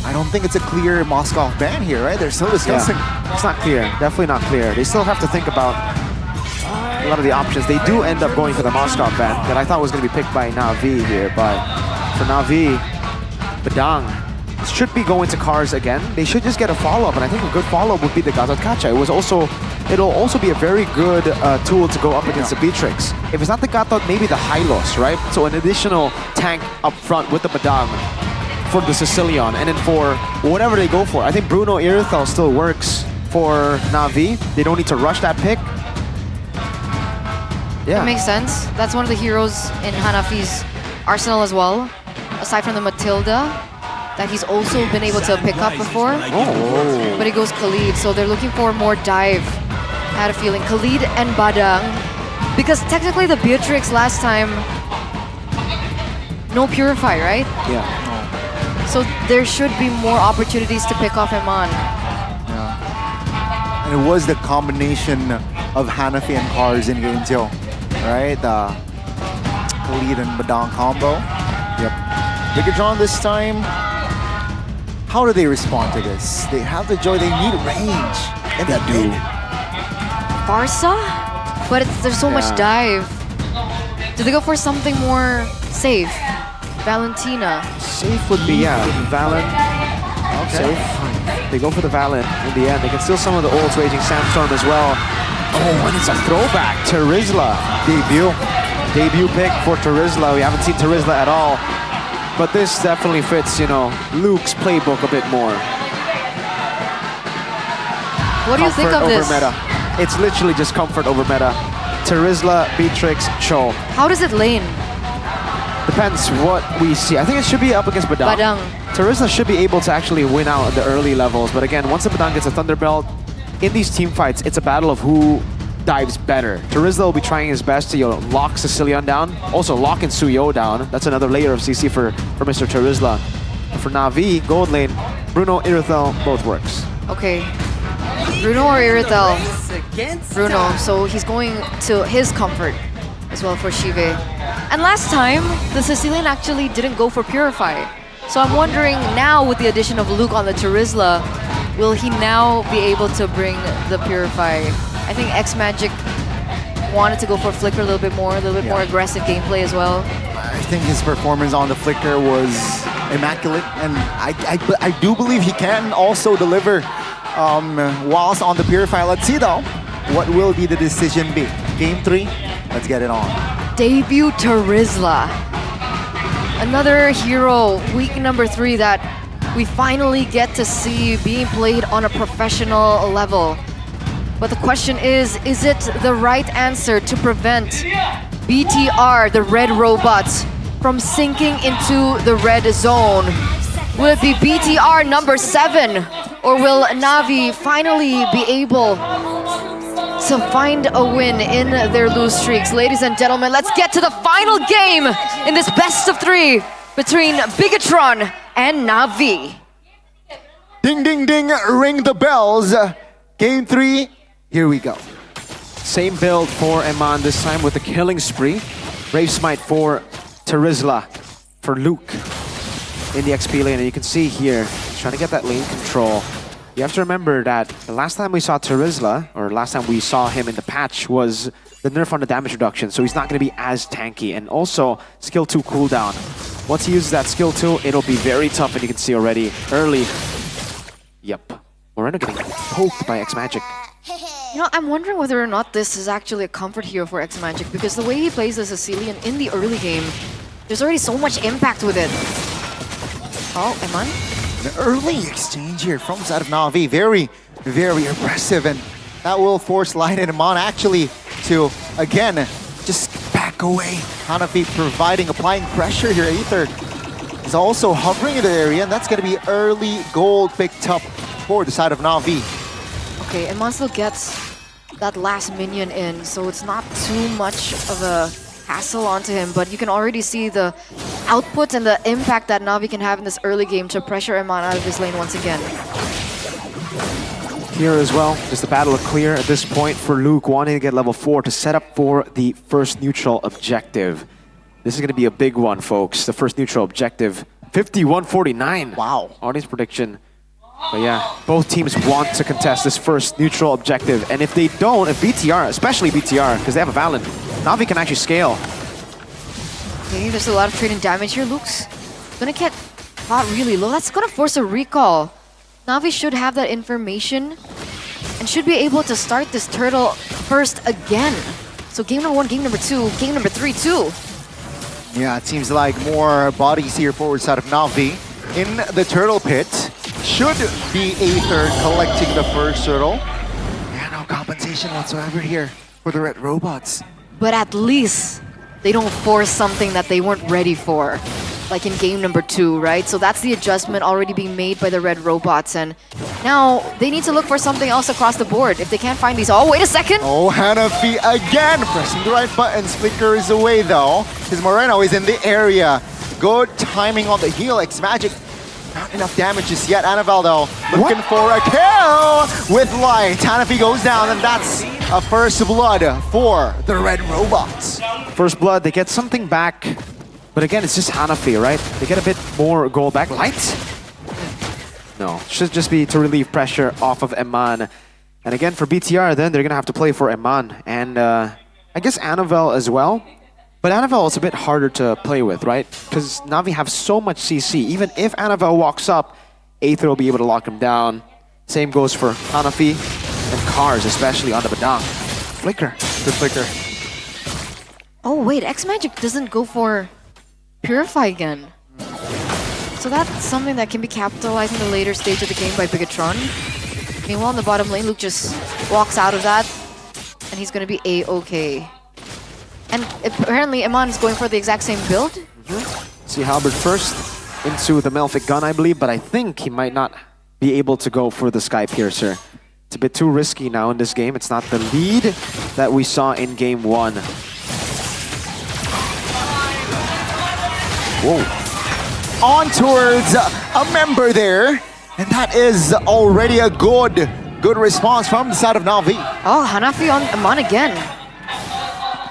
I don't think it's a clear Moskov ban here, right? They're still discussing. Yeah, it's not clear. Definitely not clear. They still have to think about a lot of the options. They do end up going for the Moskov ban that I thought was going to be picked by Na'Vi here, but for Na'Vi, Badang should be going to Cars again. They should just get a follow-up, and I think a good follow-up would be the Gatot Kacha. It'll also be a very good tool to go up against the Beatrix. If it's not the Gatot, maybe the Hylos, right? So an additional tank up front with the Badang for the Sicilian, and then for whatever they go for. I think Bruno Irithel still works for Na'Vi. They don't need to rush that pick. Yeah. That makes sense. That's one of the heroes in Hanafi's arsenal as well, aside from the Matilda, that he's also been able to pick up before. Oh. But it goes Khalid, so they're looking for more dive. I had a feeling. Khalid and Badang, because technically the Beatrix last time, no Purify, right? Yeah. So there should be more opportunities to pick off Eman. Yeah. And it was the combination of Hanafi and Cars in game 2, right? The Khalid and Badang combo. Yep. Bigatron this time, how do they respond to this? They have the Joy, they need range. And they do. Barca? But there's so much dive. Do they go for something more safe? Valentina. Safe would be, yeah, Valen. Okay. Safe. They go for the Valen in the end. They can steal some of the ults, Raging Sandstorm as well. Oh, and it's a throwback. Terizla. Debut pick for Terizla. We haven't seen Terizla at all. But this definitely fits, Luke's playbook a bit more. What do you think of this? Comfort over meta. It's literally just comfort over meta. Terizla, Beatrix, Cho. How does it lane? Depends what we see. I think it should be up against Badang. Terizla should be able to actually win out at the early levels. But again, once the Badang gets a Thunderbelt, in these team fights, it's a battle of who dives better. Terizla will be trying his best to lock Sicilian down. Also lock in Suyo down. That's another layer of CC for Mr. Terizla. For Na'Vi, gold lane, Bruno, Irithel, both works. Okay. Bruno or Irithel? Bruno, so he's going to his comfort as well for Shive. And last time, the Sicilian actually didn't go for Purify. So I'm wondering now with the addition of Luke on the Terizla, will he now be able to bring the Purify? I think X-Magic wanted to go for Flicker a little bit more aggressive gameplay as well. I think his performance on the Flicker was immaculate, and I do believe he can also deliver whilst on the Purify. Let's see though, what will be the decision be? Game 3, let's get it on. Debut Terizla. Another hero, week number 3 that we finally get to see being played on a professional level. But the question is it the right answer to prevent BTR, the red robots, from sinking into the red zone? Will it be BTR number 7? Or will Na'Vi finally be able to find a win in their lose streaks? Ladies and gentlemen, let's get to the final game in this best of 3 between Bigatron and Na'Vi. Ding, ding, ding, ring the bells. Game 3, here we go. Same build for Eman this time with the Killing Spree. Brave Smite for Terizla for Luke in the XP lane. And you can see here, he's trying to get that lane control. You have to remember that the last time we saw Terizla, or last time we saw him in the patch, was the nerf on the damage reduction, so he's not going to be as tanky. And also, skill 2 cooldown. Once he uses that skill 2, it'll be very tough, and you can see already early. Yep. Moreno getting poked by X-Magic. You know, I'm wondering whether or not this is actually a comfort hero for X-Magic, because the way he plays the Sicilian in the early game, there's already so much impact with it. Oh, Eman? An early exchange here from the side of Na'Vi. Very, very aggressive, and that will force Light and Amon actually to, again, just back away. Hanafi applying pressure here. Aether is also hovering in the area, and that's going to be early gold picked up for the side of Na'Vi. Okay, Eman still gets that last minion in, so it's not too much of a hassle onto him, but you can already see the output and the impact that Na'Vi can have in this early game to pressure Eman out of his lane once again. Here as well, just a battle of clear at this point for Luke, wanting to get level 4 to set up for the first neutral objective. This is going to be a big one, folks. The first neutral objective, 51-49. Wow. Audience prediction. But yeah, both teams want to contest this first neutral objective. And if they don't, if BTR, especially BTR, because they have a Valen, Na'Vi can actually scale. Okay, there's a lot of trading damage here. Luke's gonna get caught really low. That's gonna force a recall. Na'Vi should have that information and should be able to start this turtle first again. So game number 1, game number 2, game number 3 too. Yeah, it seems like more bodies here forward side of Na'Vi. In the turtle pit, should be Aether collecting the first turtle. Yeah, no compensation whatsoever here for the red robots. But at least they don't force something that they weren't ready for, like in game number 2, right? So that's the adjustment already being made by the red robots, and now they need to look for something else across the board. If they can't find these, oh, wait a second! Oh, Hanafi again pressing the right buttons. Flicker is away though, because Moreno is in the area. Good timing on the heal. X-Magic, not enough damage just yet. Annabelle though, looking for a kill with Light. Hanafi goes down, and that's a first blood for the red robots. First blood, they get something back. But again, it's just Hanafi, right? They get a bit more gold back. Light? No, should just be to relieve pressure off of Eman. And again, for BTR, then they're going to have to play for Eman. And I guess Annabelle as well. But Annabelle is a bit harder to play with, right? Because Na'Vi have so much CC. Even if Annabelle walks up, Aether will be able to lock him down. Same goes for Hanafi and Cars, especially on the Badang. Flicker. Good flicker. Oh wait, X-Magic doesn't go for Purify again. So that's something that can be capitalized in the later stage of the game by Bigatron. Meanwhile, in the bottom lane, Luke just walks out of that, and he's going to be A-okay. And apparently, Eman is going for the exact same build. See Halberd first into the Melfic gun, I believe, but I think he might not be able to go for the Sky Piercer. It's a bit too risky now in this game. It's not the lead that we saw in game 1. Whoa. On towards a member there, and that is already a good response from the side of Na'Vi. Oh, Hanafi on Eman again.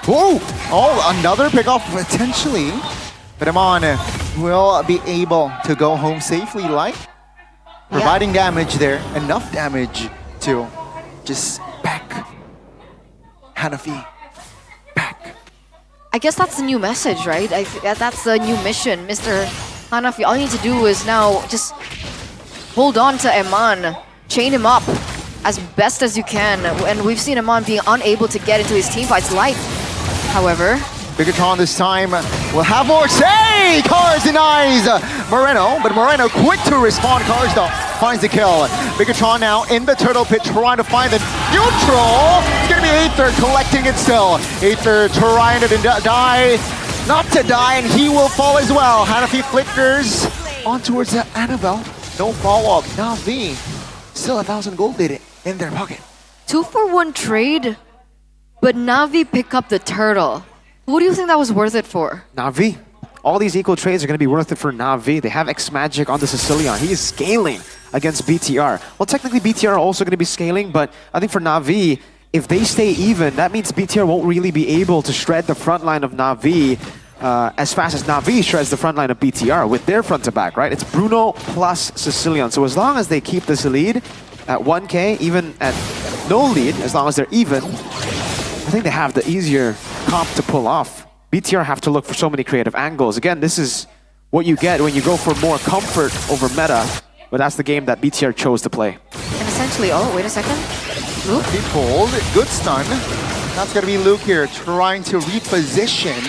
Whoa! Oh, another pickoff potentially. But Eman will be able to go home safely, like providing damage there. Enough damage to just back Hanafi. I guess that's the new message, right? That's the new mission. Mr. Hanafi, all you need to do is now just hold on to Eman, chain him up as best as you can. And we've seen Eman being unable to get into these teamfights. Light, however. Bigatron this time will have more say! Cars denies Moreno, but Moreno quick to respond. Cars though finds the kill. Bigatron now in the turtle pit trying to find the neutral. It's gonna be Aether collecting it still. Aether trying to die, not to die, and he will fall as well. Hanafi flickers on towards Annabelle. No follow-up. Na'Vi still 1,000 gold in their pocket. 2-for-1 trade, but Na'Vi pick up the turtle. What do you think that was worth it for? Na'Vi. All these equal trades are going to be worth it for Na'Vi. They have X-Magic on the Sicilian. He is scaling against BTR. Well, technically BTR are also going to be scaling, but I think for Na'Vi, if they stay even, that means BTR won't really be able to shred the front line of Na'Vi. as fast as Na'Vi shreds the front line of BTR with their front to back, right? It's Bruno plus Sicilian. So as long as they keep this lead at 1K, even at no lead, as long as they're even, I think they have the easier comp to pull off. BTR have to look for so many creative angles. Again, this is what you get when you go for more comfort over meta, but that's the game that BTR chose to play. And essentially, oh, wait a second. Luke? He pulled. Good stun. That's going to be Luke here trying to reposition.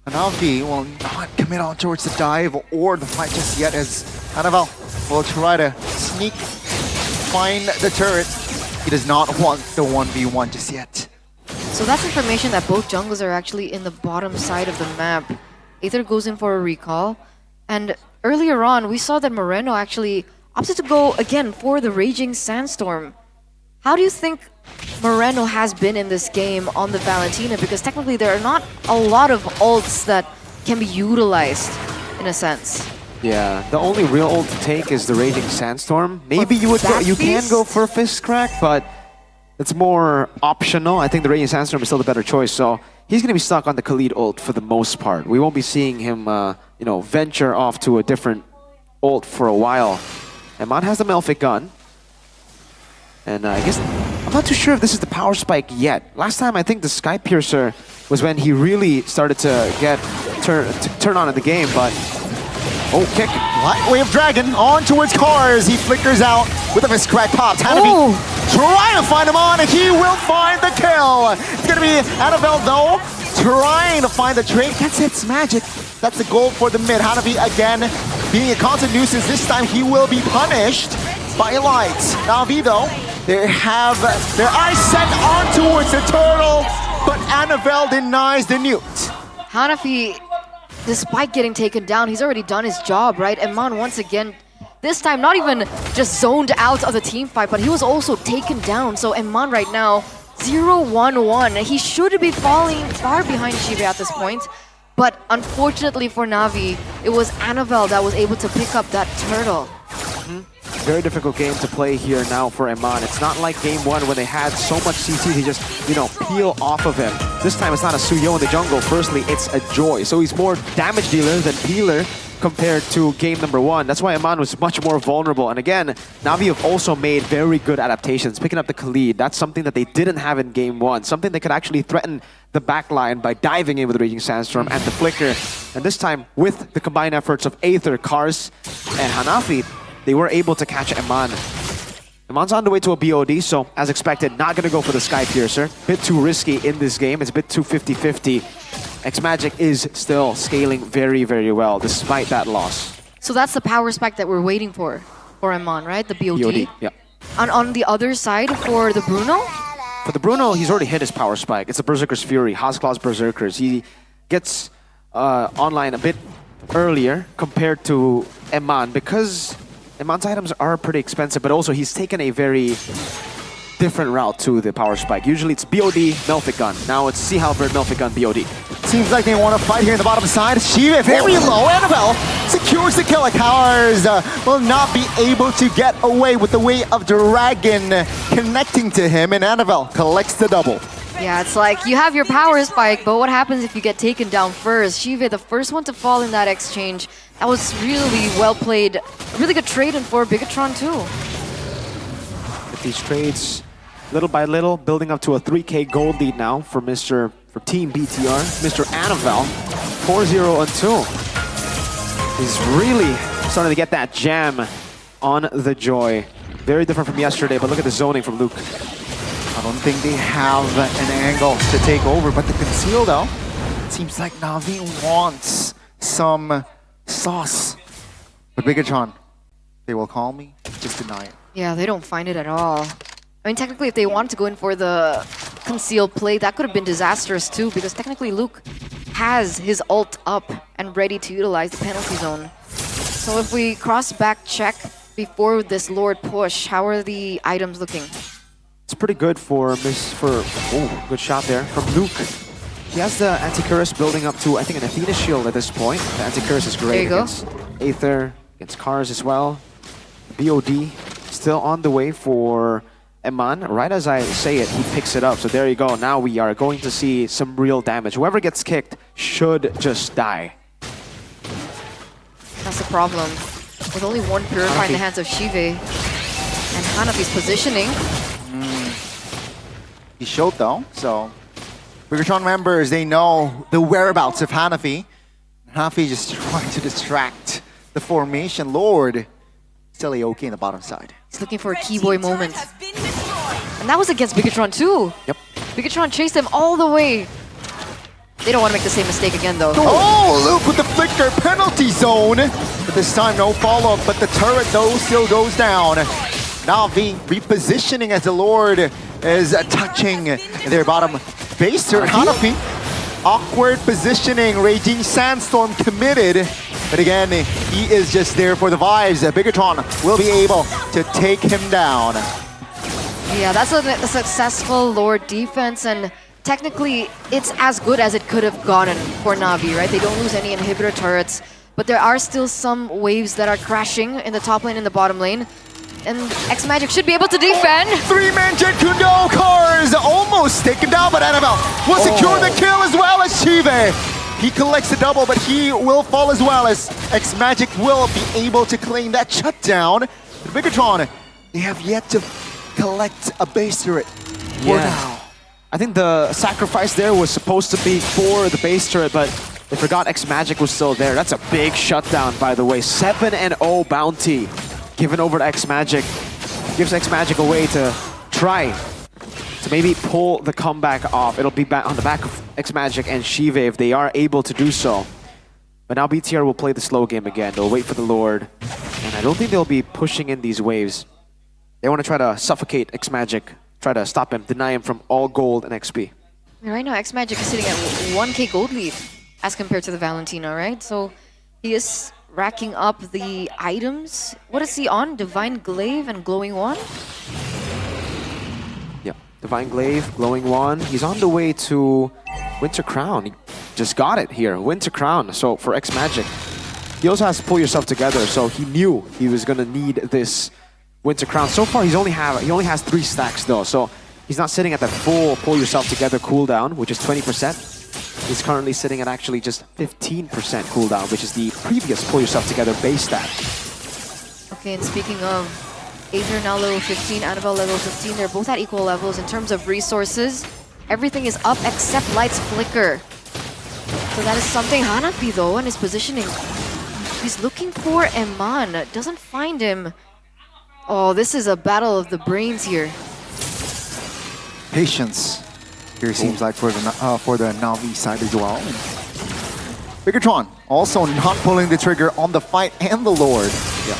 Hanafi will not commit on towards the dive or the fight just yet, as Annabelle will try to sneak, find the turret. He does not want the 1v1 just yet. So that's information that both jungles are actually in the bottom side of the map. Aether goes in for a recall. And earlier on, we saw that Moreno actually opted to go again for the Raging Sandstorm. How do you think Moreno has been in this game on the Valentina? Because technically there are not a lot of ults that can be utilized, in a sense. Yeah, the only real ult to take is the Raging Sandstorm. Maybe you can go for Fist Crack, but it's more optional. I think the Raging Sandstorm is still the better choice, so he's going to be stuck on the Khalid ult for the most part. We won't be seeing him, venture off to a different ult for a while. Eman has the Melfic gun. And I guess, I'm not too sure if this is the power spike yet. Last time I think the Sky Piercer was when he really started to get turn on in the game, but... Oh, kick. Light Wave Dragon on towards Cars. He flickers out with a Fist Crack pop. Hanafi trying to find him on, and he will find the kill. It's going to be Annabelle, though, trying to find the trade. Gets its magic. That's the goal for the mid. Hanafi, again, being a constant nuisance. This time he will be punished by Light. Na'Vi, though, they have their eyes set on towards the turtle, but Annabelle denies the newt. Hanafi, despite getting taken down, he's already done his job, right? Eman once again, this time not even just zoned out of the team fight, but he was also taken down. So Eman right now, 0-1-1. He should be falling far behind Shive at this point. But unfortunately for Na'Vi, it was Annabelle that was able to pick up that turtle. Very difficult game to play here now for Eman. It's not like game one when they had so much CC to just, peel off of him. This time it's not a Suyo in the jungle. Firstly, it's a Joy. So he's more damage dealer than peeler compared to game number one. That's why Eman was much more vulnerable. And again, Na'Vi have also made very good adaptations, picking up the Khalid. That's something that they didn't have in game one. Something they could actually threaten the backline by diving in with the Raging Sandstorm and the Flicker. And this time, with the combined efforts of Aether, Kars, and Hanafi, they were able to catch Eman. Eman's on the way to a BOD, so as expected, not going to go for the Sky Piercer. Bit too risky in this game. It's a bit too 50-50. X-Magic is still scaling very, very well, despite that loss. So that's the power spike that we're waiting for Eman, right? The BOD? BOD, yeah. And on the other side, for the Bruno? For the Bruno, he's already hit his power spike. It's a Berserker's Fury, Haasklaw's Berserkers. He gets online a bit earlier compared to Eman because Eman's items are pretty expensive, but also he's taken a very different route to the power spike. Usually it's BOD, Melfic Gun. Now it's Sea Halberd, Melfic Gun, BOD. Seems like they want to fight here in the bottom side. Shiva very low. Annabelle secures the kill. Cowers will not be able to get away with the weight of Dragon connecting to him, and Annabelle collects the double. Yeah, it's like you have your power spike, but what happens if you get taken down first? Shiva, the first one to fall in that exchange. That was really well played. A really good trade in for Bigatron too. With these trades, little by little, building up to a 3K gold lead now for Team BTR. Mr. Annabelle, 4-0-2. He's really starting to get that jam on the Joy. Very different from yesterday, but look at the zoning from Luke. I don't think they have an angle to take over, but the conceal though, it seems like Na'Vi wants some sauce. But Bigatron, they will call me, just deny it. Yeah, they don't find it at all. I mean, technically, if they wanted to go in for the concealed play, that could have been disastrous too, because technically Luke has his ult up and ready to utilize the penalty zone. So if we cross back check before this Lord push, how are the items looking? It's pretty good for oh, good shot there from Luke. He has the Anti-Curse building up to, I think, an Athena shield at this point. The Anti-Curse is great against Aether, against Kars as well. BOD still on the way for Eman, right as I say it, he picks it up. So there you go. Now we are going to see some real damage. Whoever gets kicked should just die. That's the problem. With only one Purify in the hands of Shive. And Hanafi's positioning. He showed though, so Bigatron members, they know the whereabouts of Hanafi. Hanafi just trying to distract the formation. Lord, still okay in the bottom side. He's looking for a keyboy moment. And that was against Bigatron too. Yep. Bigatron chased him all the way. They don't want to make the same mistake again though. Oh, Luke with the flicker, penalty zone. But this time no follow-up, but the turret though still goes down. Navi repositioning as the Lord is touching their bottom base turret. Hanafi, awkward positioning, Raging Sandstorm committed. But again, he is just there for the vibes. Bigatron will be able to take him down. Yeah, that's a successful Lord defense, and technically it's as good as it could have gotten for Navi, right? They don't lose any inhibitor turrets, but there are still some waves that are crashing in the top lane and the bottom lane. And X-Magic should be able to defend. Three-man Jet Kundo cars almost taken down, but Annabelle will secure the kill as well as Shive. He collects the double, but he will fall as well as X-Magic will be able to claim that shutdown. Bigatron, they have yet to collect a base turret for now. I think the sacrifice there was supposed to be for the base turret, but they forgot X-Magic was still there. That's a big shutdown, by the way. 7-0 bounty given over to X-Magic. Gives X-Magic a way to try to maybe pull the comeback off. It'll be back on the back of X-Magic and Shive if they are able to do so. But now BTR will play the slow game again. They'll wait for the Lord. And I don't think they'll be pushing in these waves. They want to try to suffocate X-Magic, try to stop him, deny him from all gold and XP. Right now, X-Magic is sitting at 1k gold lead as compared to the Valentina, right? So he is racking up the items. What is he on? Divine Glaive and Glowing Wand? Yeah, Divine Glaive, Glowing Wand. He's on the way to Winter Crown. He just got it here, Winter Crown. So for X-Magic, he also has to pull yourself together. So he knew he was gonna need this Winter Crown. So far, he only has 3 stacks though. So he's not sitting at that full pull yourself together cooldown, which is 20%. He's currently sitting at actually just 15% cooldown, which is the previous pull yourself together base stat. Okay, and speaking of, Aether now level 15, Annabelle level 15, they're both at equal levels in terms of resources. Everything is up except Light's Flicker. So that is something. Hanafi though, and his positioning. He's looking for Eman, doesn't find him. Oh, this is a battle of the brains here. Patience here seems like for the Navi side as well. Bigatron also not pulling the trigger on the fight and the Lord. Yeah,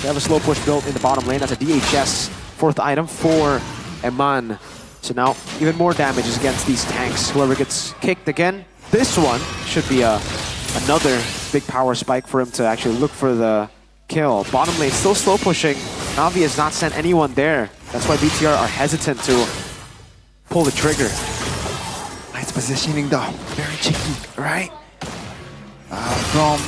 they have a slow push built in the bottom lane. That's a DHS 4th item for Eman. So now even more damage is against these tanks. Whoever gets kicked again, this one should be another big power spike for him to actually look for the kill. Bottom lane still slow pushing. Navi has not sent anyone there. That's why BTR are hesitant to pull the trigger. Nice positioning though, very cheeky, right? From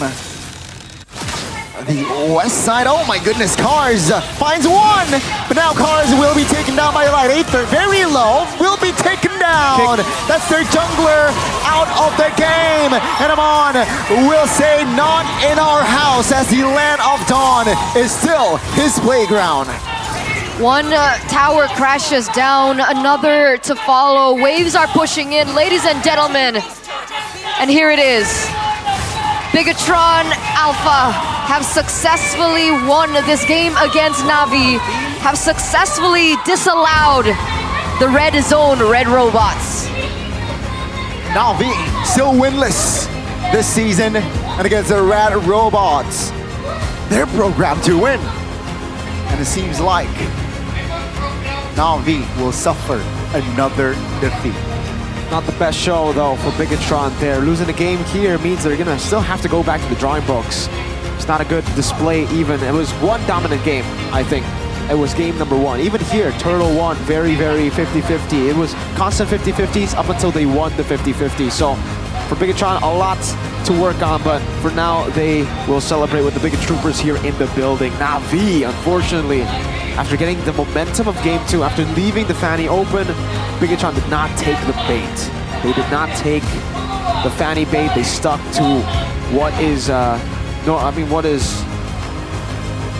the west side, oh my goodness, Cars finds one, but now Cars will be taken down by Light. Aether, very low, will be taken down. That's their jungler out of the game. And Amon will say, not in our house, as the Land of Dawn is still his playground. One tower crashes down, another to follow. Waves are pushing in, ladies and gentlemen. And here it is. Bigatron Alpha have successfully won this game against Navi, have successfully disallowed the red zone, red robots. Navi still winless this season, and against the red robots, they're programmed to win. And it seems like Navi will suffer another defeat. Not the best show though for Bigatron there. Losing the game here means they're gonna still have to go back to the drawing books. It's not a good display even. It was one dominant game, I think. It was game number 1. Even here, Turtle won very, very 50-50. It was constant 50-50s up until they won the 50-50. So for Bigatron, a lot to work on, but for now, they will celebrate with the Bigot Troopers here in the building. Navi, unfortunately, After getting the momentum of game 2, after leaving the Fanny open, Bigatron did not take the bait. They did not take the Fanny bait. They stuck to what is, what is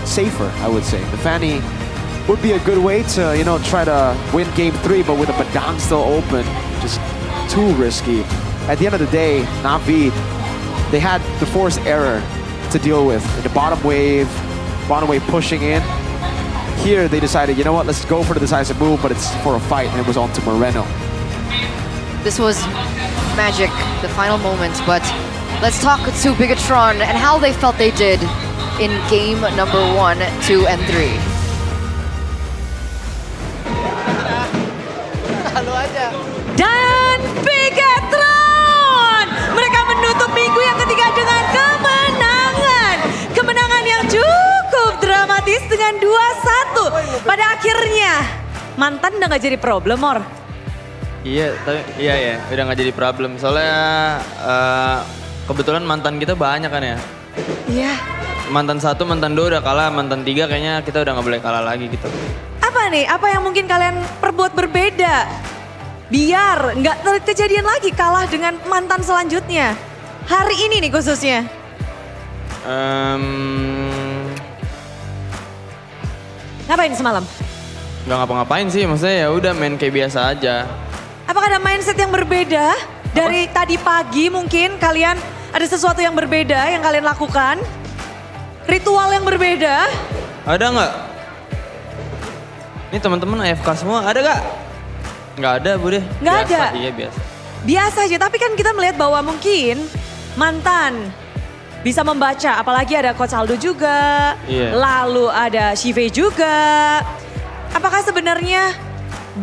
safer, I would say. The Fanny would be a good way to, try to win game 3, but with a Badang still open, just too risky. At the end of the day, Na'Vi, they had the force error to deal with. In the bottom wave pushing in. Here they decided, you know what, let's go for the decisive move, but it's for a fight, and it was on to Moreno. This was magic, the final moments, but let's talk to Bigatron and how they felt they did in game number 1, 2, and 3. Dan Bigatron, mereka menutup minggu yang ketiga dengan kemenangan. Kemenangan yang cukup dramatis dengan 2-1. Pada akhirnya, mantan udah gak jadi problem, Mor. Iya, udah nggak jadi problem. Soalnya kebetulan mantan kita banyak kan ya. Iya. Mantan 1, mantan 2 udah kalah, mantan 3 kayaknya kita udah nggak boleh kalah lagi gitu. Apa nih? Apa yang mungkin kalian perbuat berbeda? Biar nggak kejadian lagi kalah dengan mantan selanjutnya. Hari ini nih khususnya. Ngapain semalam? Nggak ngapa-ngapain sih, maksudnya ya udah main kayak biasa aja. Apakah ada mindset yang berbeda? Dari tadi pagi mungkin kalian ada sesuatu yang berbeda yang kalian lakukan? Ritual yang berbeda? Ada nggak? Ini teman-teman AFK semua, ada nggak? Nggak ada, Bude. Nggak ada? Iya, biasa. Biasa aja, tapi kan kita melihat bahwa mungkin mantan bisa membaca, apalagi ada Coach Aldo juga, lalu ada Shive juga. Apakah sebenarnya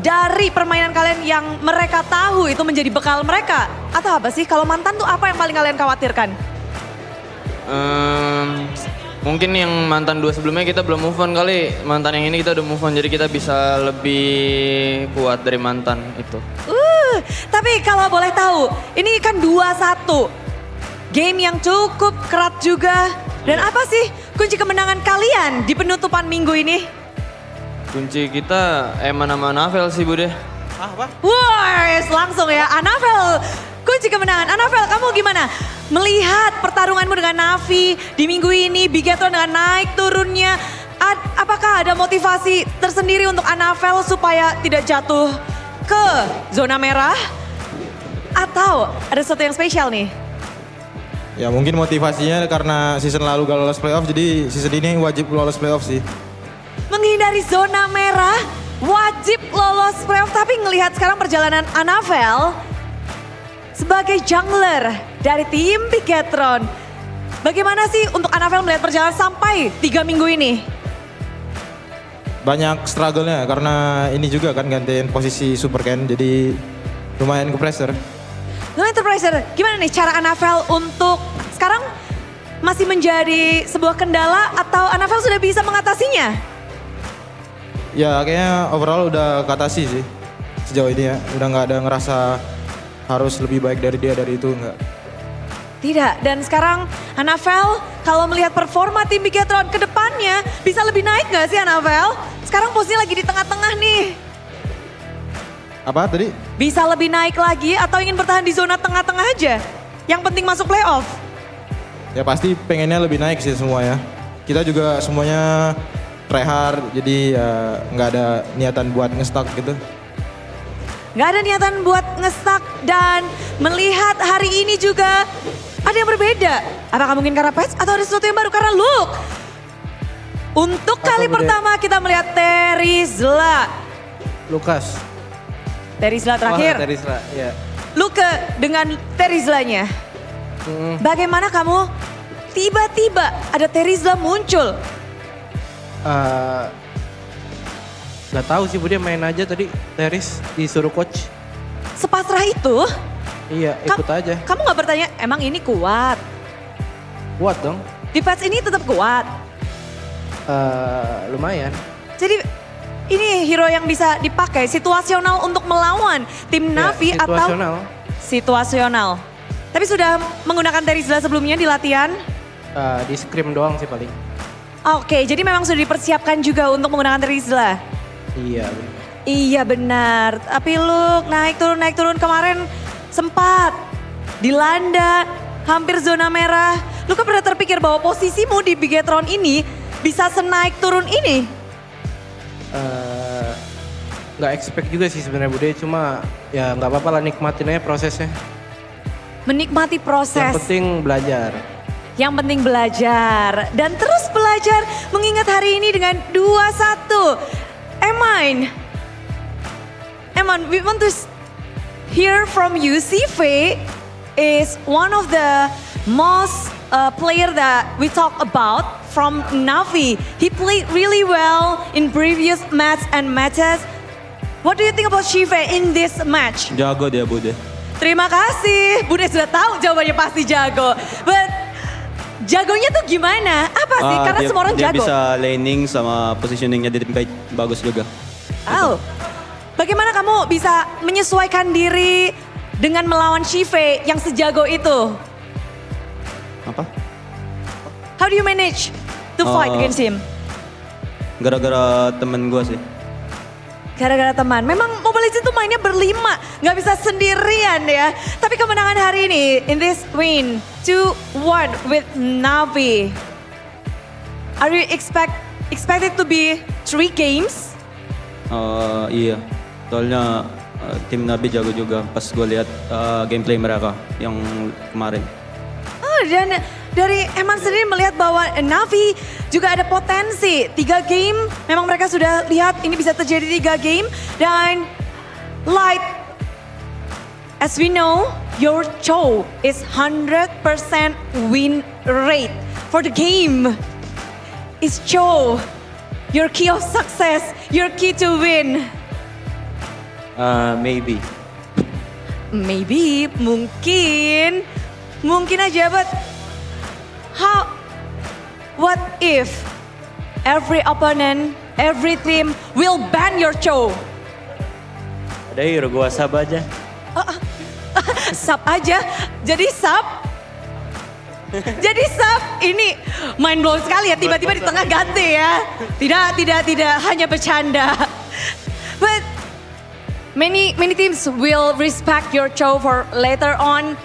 dari permainan kalian yang mereka tahu itu menjadi bekal mereka? Atau apa sih? Kalau mantan tuh apa yang paling kalian khawatirkan? Mungkin yang mantan 2 sebelumnya kita belum move on kali. Mantan yang ini kita udah move on, jadi kita bisa lebih kuat dari mantan itu. Tapi kalau boleh tahu, ini kan 2-1. Game yang cukup kerat juga. Dan apa sih kunci kemenangan kalian di penutupan minggu ini? Kunci kita Eman sama Anavel sih, Bude. Wah, langsung ya. Anavel, kunci kemenangan. Anavel, kamu gimana? Melihat pertarunganmu dengan Navi di minggu ini, Bigatron dengan naik turunnya. Apakah ada motivasi tersendiri untuk Anavel supaya tidak jatuh ke zona merah? Atau ada sesuatu yang spesial nih? Ya mungkin motivasinya karena season lalu gak lolos playoff, jadi season ini wajib lolos playoff sih. Menghindari zona merah, wajib lolos playoff. Tapi ngelihat sekarang perjalanan Anavel sebagai jungler dari tim Bigatron. Bagaimana sih untuk Anavel melihat perjalanan sampai 3 minggu ini? Banyak struggle-nya karena ini juga kan gantiin posisi Super Ken, jadi lumayan ke pressure. Lumayan pressure. Gimana nih cara Anavel untuk sekarang masih menjadi sebuah kendala atau Anavel sudah bisa mengatasinya? Ya kayaknya overall udah katasi sih sejauh ini ya. Udah nggak ada ngerasa harus lebih baik dari dia dari itu, enggak. Tidak, dan sekarang Anavel kalau melihat performa tim Bigatron ke depannya bisa lebih naik nggak sih Anavel? Sekarang posisinya lagi di tengah-tengah nih. Apa tadi? Bisa lebih naik lagi atau ingin bertahan di zona tengah-tengah aja? Yang penting masuk playoff? Ya pasti pengennya lebih naik sih semua ya. Kita juga semuanya try hard, jadi ya nggak ada niatan buat nge-stuck gitu. Nggak ada niatan buat nge-stuck dan melihat hari ini juga ada yang berbeda. Apakah mungkin karena patch atau ada sesuatu yang baru? Karena look, untuk kali pertama kita melihat Terizla. Lukas. Terizla terakhir. Terizla, ya. Luke dengan Terizlanya. Bagaimana kamu tiba-tiba ada Terizla muncul? Gak tahu sih, dia main aja tadi Teris disuruh coach. Sepasrah itu? Iya, ikut aja. Kamu gak bertanya, emang ini kuat? Kuat dong. Di patch ini tetap kuat? Lumayan. Jadi ini hero yang bisa dipakai situasional untuk melawan tim Navi situasional. Atau situasional. Tapi sudah menggunakan Terizla sebelumnya di latihan? Di scrim doang sih paling. Oke, jadi memang sudah dipersiapkan juga untuk menggunakan Rizla. Iya. Iya benar, tapi lu naik turun kemarin sempat dilanda hampir zona merah. Lu kan pernah terpikir bahwa posisimu di Bigetron ini bisa senaik turun ini? Nggak expect juga sih sebenarnya Bude, cuma ya nggak apa-apa lah, nikmatin aja prosesnya. Menikmati proses. Yang penting belajar. Yang penting belajar dan terus belajar mengingat hari ini dengan 2-1. Eman, we want to hear from you. CV is one of the most player that we talk about from Navi. He played really well in previous matches. What do you think about Shive in this match? Jago dia Bude. Terima kasih, Bude sudah tahu jawabannya pasti jago. But jagonya tuh gimana? Apa sih? Karena semua orang dia jago. Dia bisa laning sama positioningnya di tim bagus juga. Oh, bagaimana kamu bisa menyesuaikan diri dengan melawan Shive yang sejago itu? Apa? How do you manage to fight against him? Gara-gara temen gue sih. Gara-gara teman. Memang Mobile Legends itu mainnya berlima, nggak bisa sendirian ya. Tapi kemenangan hari ini, in this win, 2-1 with Navi. Are you expected to be 3 games? Iya, soalnya tim Nabi jago juga pas gue lihat gameplay mereka yang kemarin. Oh, dan dari Eman sendiri melihat bahwa Navi juga ada potensi. 3 game, memang mereka sudah lihat ini bisa terjadi 3 game. Dan Light, as we know, your Cho is 100% win rate for the game. Is Cho your key of success, your key to win? Maybe. Maybe, mungkin aja, but what if every opponent, every team will ban your Cho? Ada hero gua sub aja. Sub aja, jadi sub? Jadi sub, ini mind blown sekali ya, tiba-tiba di tengah ganti ya. Tidak, hanya bercanda. But many teams will respect your Cho for later on.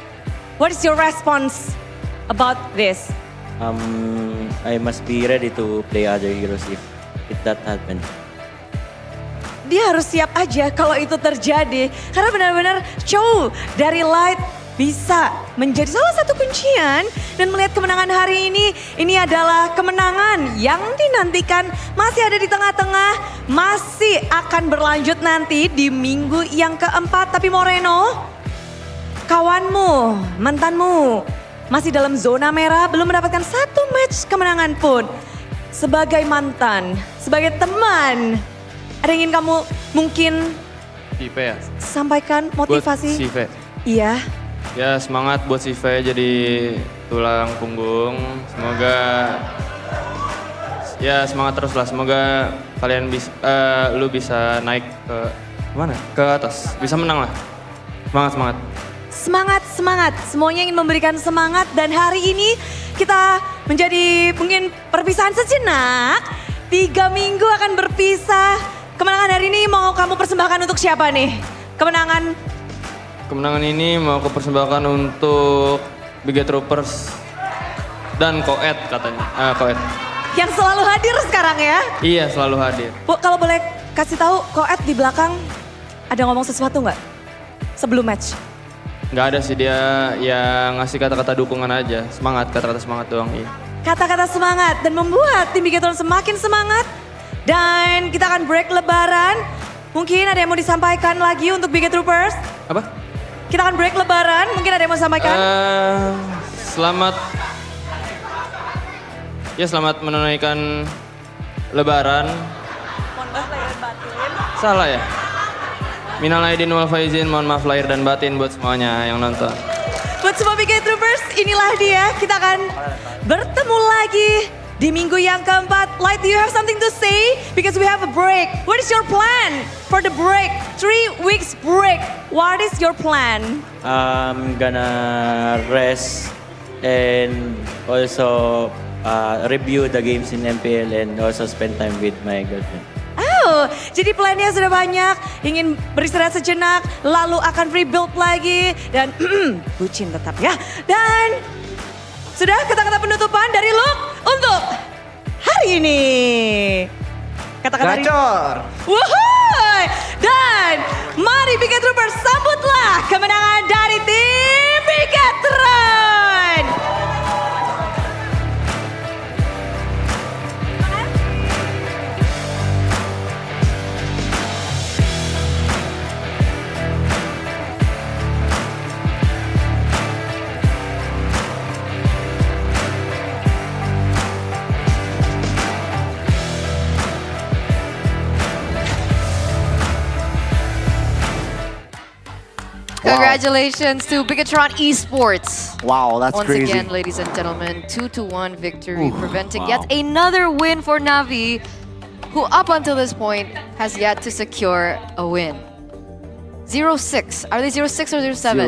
What is your response about this? I must be ready to play other heroes if that happen. Dia harus siap aja kalau itu terjadi. Karena benar-benar Cho dari Light bisa menjadi salah satu kuncian. Dan melihat kemenangan hari ini adalah kemenangan yang dinantikan. Masih ada di tengah-tengah, masih akan berlanjut nanti di minggu yang keempat. Tapi Moreno, kawanmu, mantanmu, masih dalam zona merah, belum mendapatkan 1 match kemenangan pun. Sebagai mantan, sebagai teman, ada yang ingin kamu mungkin Sive ya? sampaikan motivasi? Buat Sive. Iya. Ya semangat buat Sive jadi tulang punggung. Semoga ya semangat terus lah. Semoga kalian bisa, lu bisa naik ke mana? Ke atas. Bisa menang lah. Semangat. Semangat, semuanya ingin memberikan semangat dan hari ini kita menjadi mungkin perpisahan sejenak. 3 minggu akan berpisah. Kemenangan hari ini mau kamu persembahkan untuk siapa nih? Kemenangan ini mau kupersembahkan untuk Big Troopers dan Koet katanya. Koet. Yang selalu hadir sekarang ya? Iya selalu hadir. Bu, kalau boleh kasih tahu Koet di belakang ada ngomong sesuatu nggak sebelum match? Nggak ada sih, dia yang ngasih kata-kata dukungan aja. Semangat, kata-kata semangat doang. Iya. Kata-kata semangat dan membuat tim Bigetron semakin semangat. Dan kita akan break lebaran. Mungkin ada yang mau disampaikan lagi untuk Biget Troopers? Apa? Kita akan break lebaran, mungkin ada yang mau disampaikan? Selamat menunaikan lebaran. Salah ya? Minal aidin wal faizin, mohon maaf lahir dan batin buat semuanya yang nonton. Buat semua Biget Troopers, inilah dia. Kita akan bertemu lagi di minggu yang keempat. Light, do you have something to say? Because we have a break. What is your plan for the break? 3 weeks break. What is your plan? I'm gonna rest and also review the games in MPL and also spend time with my girlfriend. Oh, jadi plannya sudah banyak, ingin beristirahat sejenak, lalu akan rebuild lagi, dan bucin tetap ya. Dan sudah kata-kata penutupan dari Luke untuk hari ini. Kata-kata Gacor. Wuhui! Dan mari Bigetron sambutlah kemenangan dari tim Bigetron. Congratulations to Bigetron Esports. Wow, that's Once crazy. again, ladies and gentlemen, 2-1 victory, preventing yet another win for Navi, who up until this point has yet to secure a win. 0-6. Are they 0-6 or 0-7?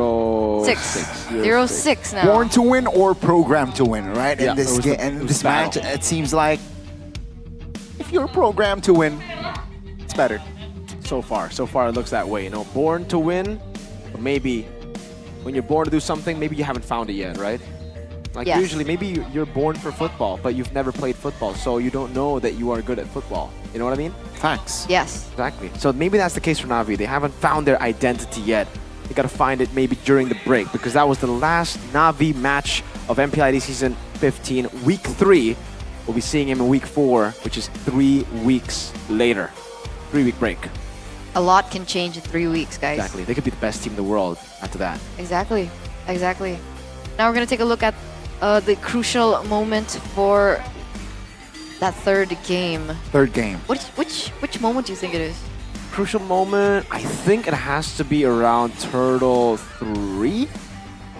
0-6 now. Born to win or programmed to win, right? Yeah, in this it was game, the- it in was this match, battle. it seems like if you're programmed to win, it's better. So far it looks that way. You know, born to win, but maybe when you're born to do something, maybe you haven't found it yet, right? Like Yes. usually, maybe you're born for football, but you've never played football, so you don't know that you are good at football. You know what I mean? Facts. Yes. Exactly. So maybe that's the case for Navi. They haven't found their identity yet. They gotta find it maybe during the break, because that was the last Navi match of MPL ID Season 15, Week 3. We'll be seeing him in Week 4, which is 3 weeks later. 3-week break. A lot can change in 3 weeks, guys. Exactly. They could be the best team in the world after that. Exactly. Now we're going to take a look at the crucial moment for that third game. Third game. Which moment do you think it is? Crucial moment, I think it has to be around Turtle 3.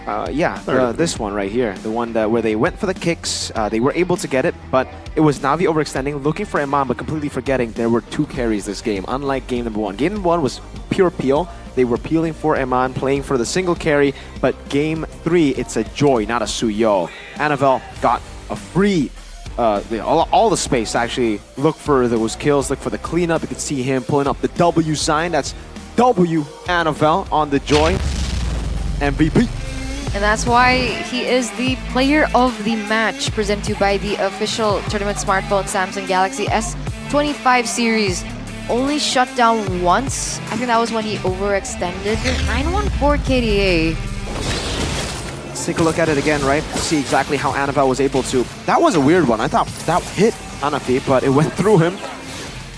This one right here. The one where they went for the kicks. They were able to get it, but it was Navi overextending, looking for Eman, but completely forgetting there were 2 carries this game, unlike game number 1. Game number 1 was pure peel. They were peeling for Eman, playing for the single carry, but game 3, it's a Joy, not a Suyo. Annabelle got a free all the space to actually look for those kills, look for the cleanup. You can see him pulling up the W sign. That's W Annabelle on the Joy. MVP. And that's why he is the player of the match, presented to you by the official tournament smartphone Samsung Galaxy S25 series. Only shut down once. I think that was when he overextended. 914 KDA. Let's take a look at it again, right? See exactly how Annabelle was able to. That was a weird one. I thought that hit Anafi, but it went through him.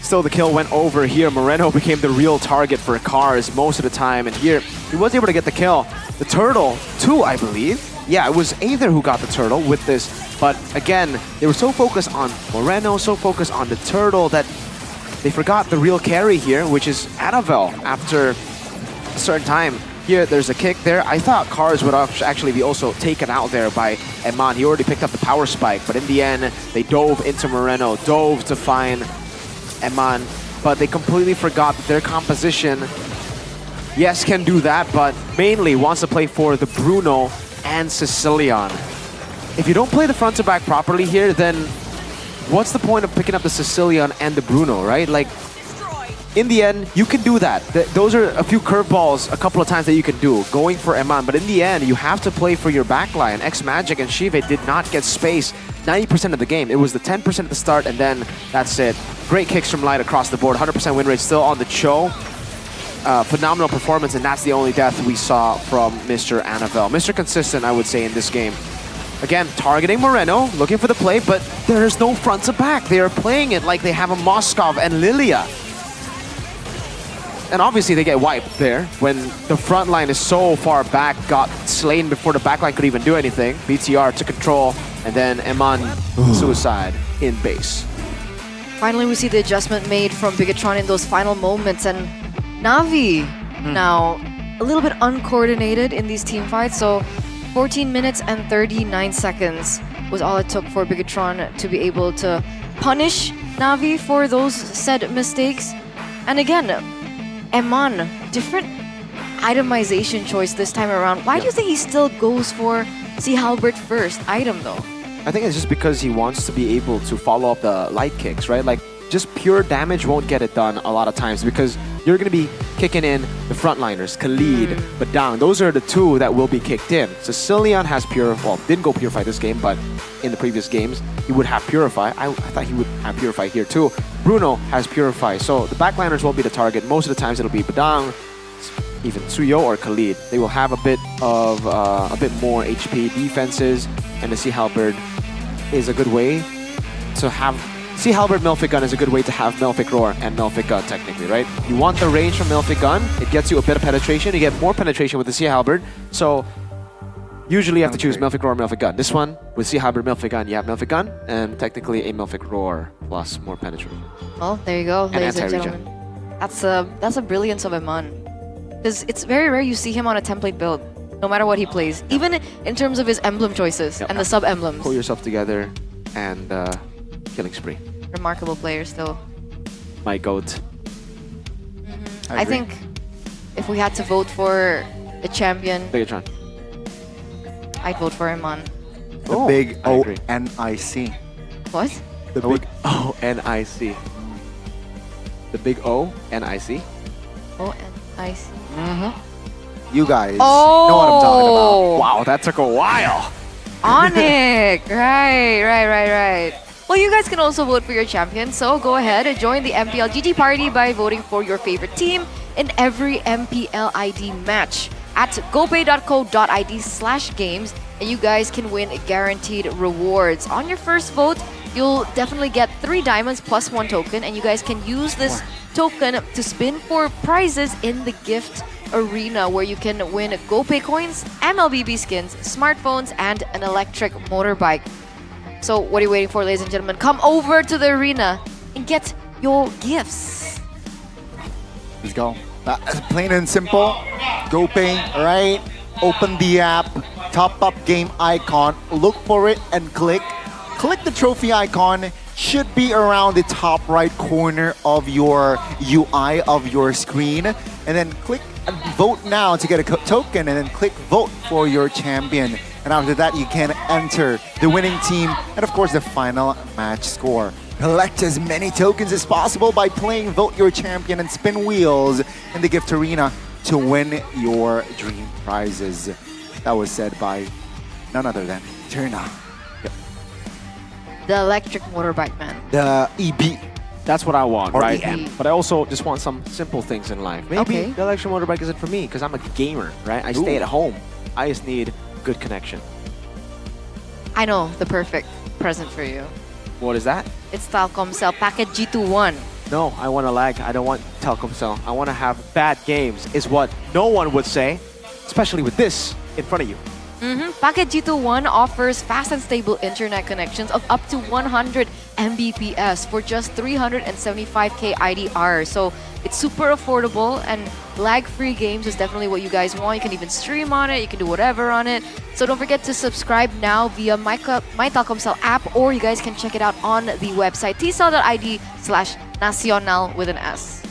Still, the kill went over here. Moreno became the real target for Cars most of the time, and here he was able to get the kill. The turtle, too, I believe. Yeah, it was Aether who got the turtle with this, but again, they were so focused on Moreno, so focused on the turtle that they forgot the real carry here, which is Annabelle after a certain time. Here, there's a kick there. I thought Cars would actually be also taken out there by Eman. He already picked up the power spike, but in the end, they dove into Moreno, dove to find Eman, but they completely forgot that their composition, yes, can do that, but mainly wants to play for the Bruno and Sicilian. If you don't play the front to back properly here, then what's the point of picking up the Sicilian and the Bruno, right? Like, in the end, you can do that. Those are a few curveballs a couple of times that you can do, going for Eman, but in the end, you have to play for your backline. X-Magic and Shive did not get space 90% of the game. It was the 10% at the start, and then that's it. Great kicks from Light across the board. 100% win rate still on the Cho. Phenomenal performance, and that's the only death we saw from Mr. Annabelle. Mr. Consistent, I would say, in this game. Again, targeting Moreno, looking for the play, but there's no front to back. They are playing it like they have a Moskov and Lilia. And obviously they get wiped there when the front line is so far back, got slain before the back line could even do anything. BTR to control, and then Eman suicide in base. Finally, we see the adjustment made from Bigetron in those final moments, and Navi now a little bit uncoordinated in these team fights, so 14 minutes and 39 seconds was all it took for Bigetron to be able to punish Navi for those said mistakes. And again, Eman, different itemization choice this time around. Why do you think he still goes for Sea Halberd first item though? I think it's just because he wants to be able to follow up the light kicks, right? Like, just pure damage won't get it done a lot of times because you're going to be kicking in the frontliners, Khalid, Badang. Those are the two that will be kicked in. Sicilian has Purify, well, didn't go Purify this game, but in the previous games, he would have Purify. I thought he would have Purify here too. Bruno has Purify, so the backliners won't be the target. Most of the times it'll be Badang, even Suyo or Khalid. They will have a bit more HP defenses, and the Sea Halberd is a good way to have. Sea Halberd Melfic Gun is a good way to have Melfic Roar and Melfic Gun technically, right? You want the range from Melfic Gun, it gets you a bit of penetration, you get more penetration with the Sea Halberd, so usually you have to choose Melfic Roar, Melfic Gun. This one, with Sea Halberd Melfic Gun, you have Melfic Gun, and technically a Melfic Roar plus more penetration. Well, there you go, And ladies and anti-regen. gentlemen. That's a brilliance of Iman. Because it's very rare you see him on a template build, no matter what he plays. Even in terms of his emblem choices and the sub-emblems. Pull yourself together and killing spree. Remarkable player still. My goat. I think if we had to vote for the champion, Bigatron. I'd vote for Iman. The big O-N-I-C. What? The big O-N-I-C. The big O-N-I-C? O-N-I-C. You guys know what I'm talking about. Wow, that took a while. Onic! Right. Well, you guys can also vote for your champion, so go ahead and join the MPL GG party by voting for your favorite team in every MPL ID match at gopay.co.id/games, and you guys can win guaranteed rewards. On your first vote, you'll definitely get 3 diamonds plus 1 token, and you guys can use this token to spin for prizes in the gift arena, where you can win GoPay coins, MLBB skins, smartphones, and an electric motorbike. So what are you waiting for, ladies and gentlemen? Come over to the arena and get your gifts. Let's go. Plain and simple. GoPay, right? Open the app, top up game icon, look for it and click. Click the trophy icon. Should be around the top right corner of your UI of your screen. And then click and vote now to get a token, and then click vote for your champion. And after that, you can enter the winning team and of course the final match score. Collect as many tokens as possible by playing Vote Your Champion and spin wheels in the gift arena to win your dream prizes. That was said by none other than Turna. The electric motorbike man. The EB. That's what I want, Or right? EM. But I also just want some simple things in life. Maybe the electric motorbike isn't for me because I'm a gamer, right? I stay at home. I just need good connection. I know the perfect present for you. What is that? It's Telkomsel Packet G21. No, I want to lag. I don't want Telkomsel. I want to have bad games, is what no one would say, especially with this in front of you. Packet G21 offers fast and stable internet connections of up to 100 Mbps for just 375k IDR. So it's super affordable, and lag-free games is definitely what you guys want. You can even stream on it, you can do whatever on it. So don't forget to subscribe now via My Telkomsel app, or you guys can check it out on the website tcell.id/nacional with an S.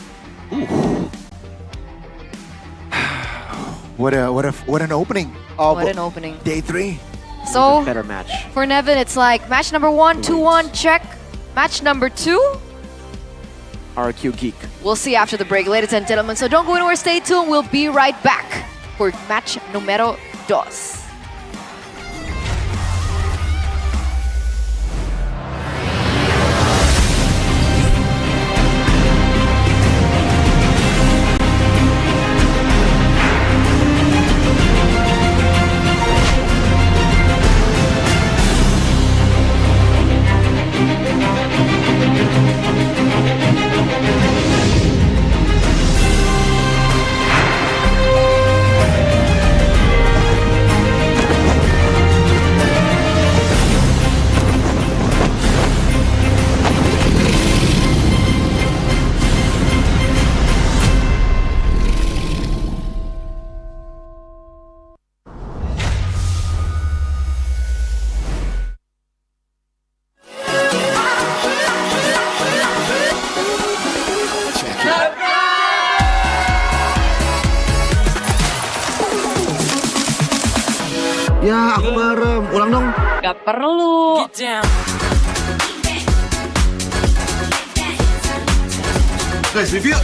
What an opening. What an opening. Day 3. So, better match. For Nevin, it's like match number 1, 2-1, check. Match number 2, RQ Geek. we'll see after the break, ladies and gentlemen. So don't go anywhere, stay tuned. We'll be right back for match numero 2. Ya, aku merem. Ulang dong. Gak perlu. Guys, review.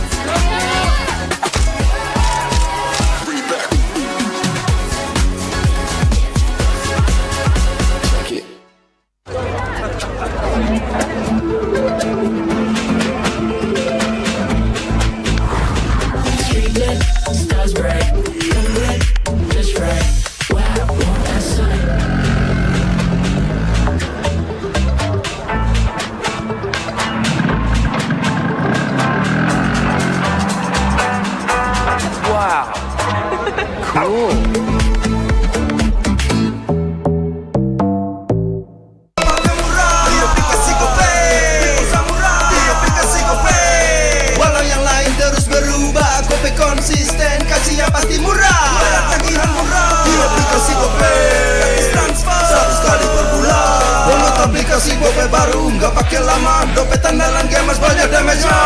Walau yang lain terus berubah, Gope konsisten, kasihnya pasti murah. Bayar tagihan murah di aplikasi Gope, gratis transfer 100 kali per bulan. Download aplikasi Gope baru, nggak pakai lama. Dompet andalan gamers banyak damage-nya.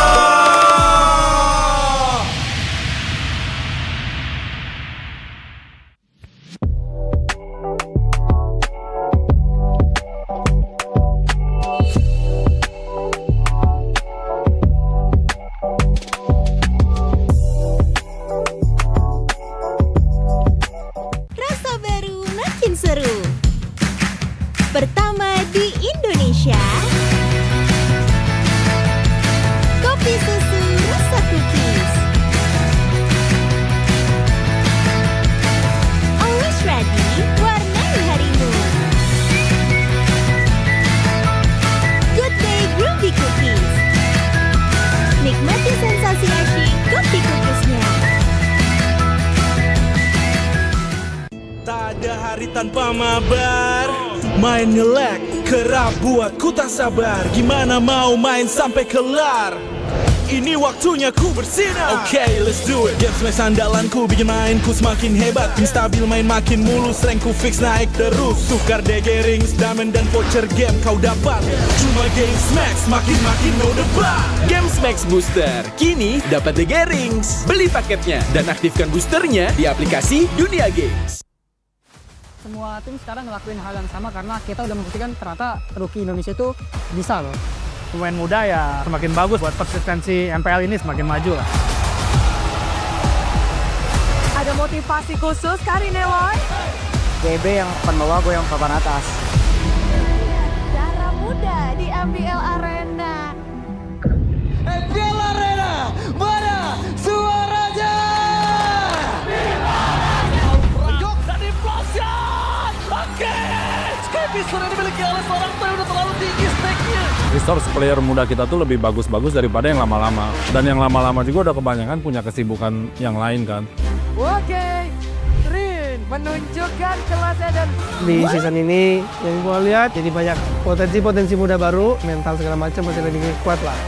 Rasa baru makin seru. Pertama di Indonesia. Kopi susu rasa cookies. Always ready, warnai harimu. Good day groovy cookies. Nikmati sensasi asyik kopi cookiesnya. Tak ada hari tanpa mabar. Main ngelek, kerap buat ku tak sabar. Gimana mau main sampai kelar? Ini waktunya ku bersinar. Okay, let's do it. Game smash andalanku bikin mainku semakin hebat. Tim stabil main makin mulus, rankku fix naik terus. Tukar DG rings, diamond dan voucher game kau dapat. Cuma Game Smash makin no debat. Game Smash Booster, kini dapat DG rings. Beli paketnya dan aktifkan boosternya di aplikasi Dunia Games. Semua tim sekarang ngelakuin hal yang sama karena kita udah membuktikan ternyata rookie Indonesia itu bisa loh. Pemain muda ya semakin bagus, buat persistensi MPL ini semakin maju lah. Ada motivasi khusus kali ini, Woy? GB yang akan bawa gue yang papan atas. Darah muda di MPL Arena. MPL Arena, mana suaranya? Rejok dan implosion. Oke, Skippy sudah dimiliki oleh seorang tapi udah terlalu tinggi stake-nya. Resource player muda kita tuh lebih bagus-bagus daripada yang lama-lama. Dan yang lama-lama juga udah kebanyakan punya kesibukan yang lain kan. Oke, Rin menunjukkan kelasnya dan Di season ini yang gue lihat jadi banyak potensi muda baru, mental segala macam masih lebih kuat lah.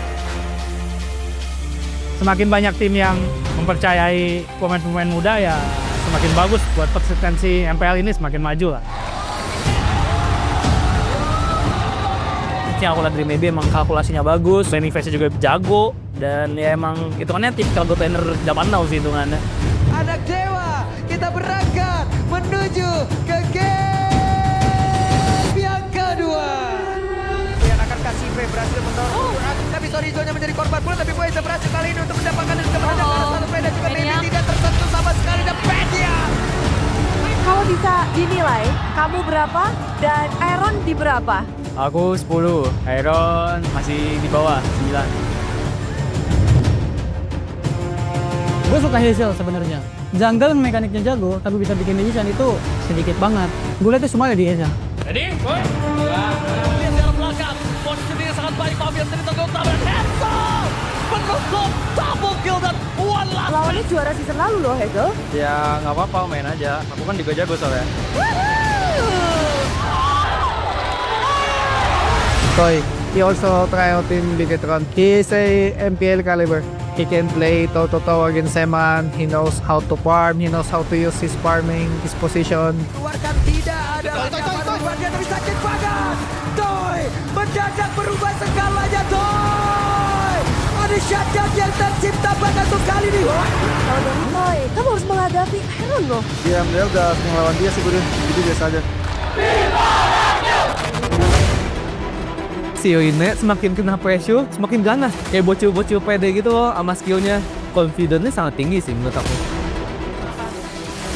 Semakin banyak tim yang mempercayai pemain-pemain muda ya semakin bagus, buat persistensi MPL ini semakin maju lah. Yang aku lihat dari Maybe emang kalkulasinya bagus, landing phase-nya juga jago, dan ya emang hitungannya tipikal go trainer zaman now sih hitungannya. anak dewa, kita berangkat menuju ke game yang kedua. Yang akan kasih V berhasil mendorong tapi sorry zonnya menjadi korban pula, tapi Boyza berhasil kali ini untuk mendapatkan dan kemenangan karena satu peda juga Baby tidak tersentuh sama sekali dan Pedia. Kalau bisa dinilai, kamu berapa dan Aaron di berapa? Aku 10, Iron masih di bawah 9. Gue suka Hazel sebenarnya. Jungle mekaniknya jago, tapi bisa bikin decision itu sedikit banget. Gue lihatnya semua ada di Hazel. Ready? Boy. Lihat dari belakang, posisinya sangat baik. Mafia dari tengah utama dan Hazel menutup double kill dan one last. Lawannya juara season lalu loh, Hazel. Ya nggak apa-apa, main aja. Aku kan juga jago soalnya. Toy, he also try out in Bigetron. He is a MPL caliber. He can play toe-to-toe against Seman. He knows how to farm. He knows how to use his farming, his position. Keluarkan tidak ada bagian dari sakit banget. Toy mendadak berubah segalanya. Toy ada shotgun yang tercipta pada untuk kali ini. Kalau dari Toy, kamu harus menghadapi Aaron loh. Dia MDL udah ngelawan dia sih gue, jadi biasa aja. si Rine semakin kena pressure, semakin ganas. Kayak bocil-bocil pede gitu loh sama skillnya. Confidence-nya sangat tinggi sih menurut aku.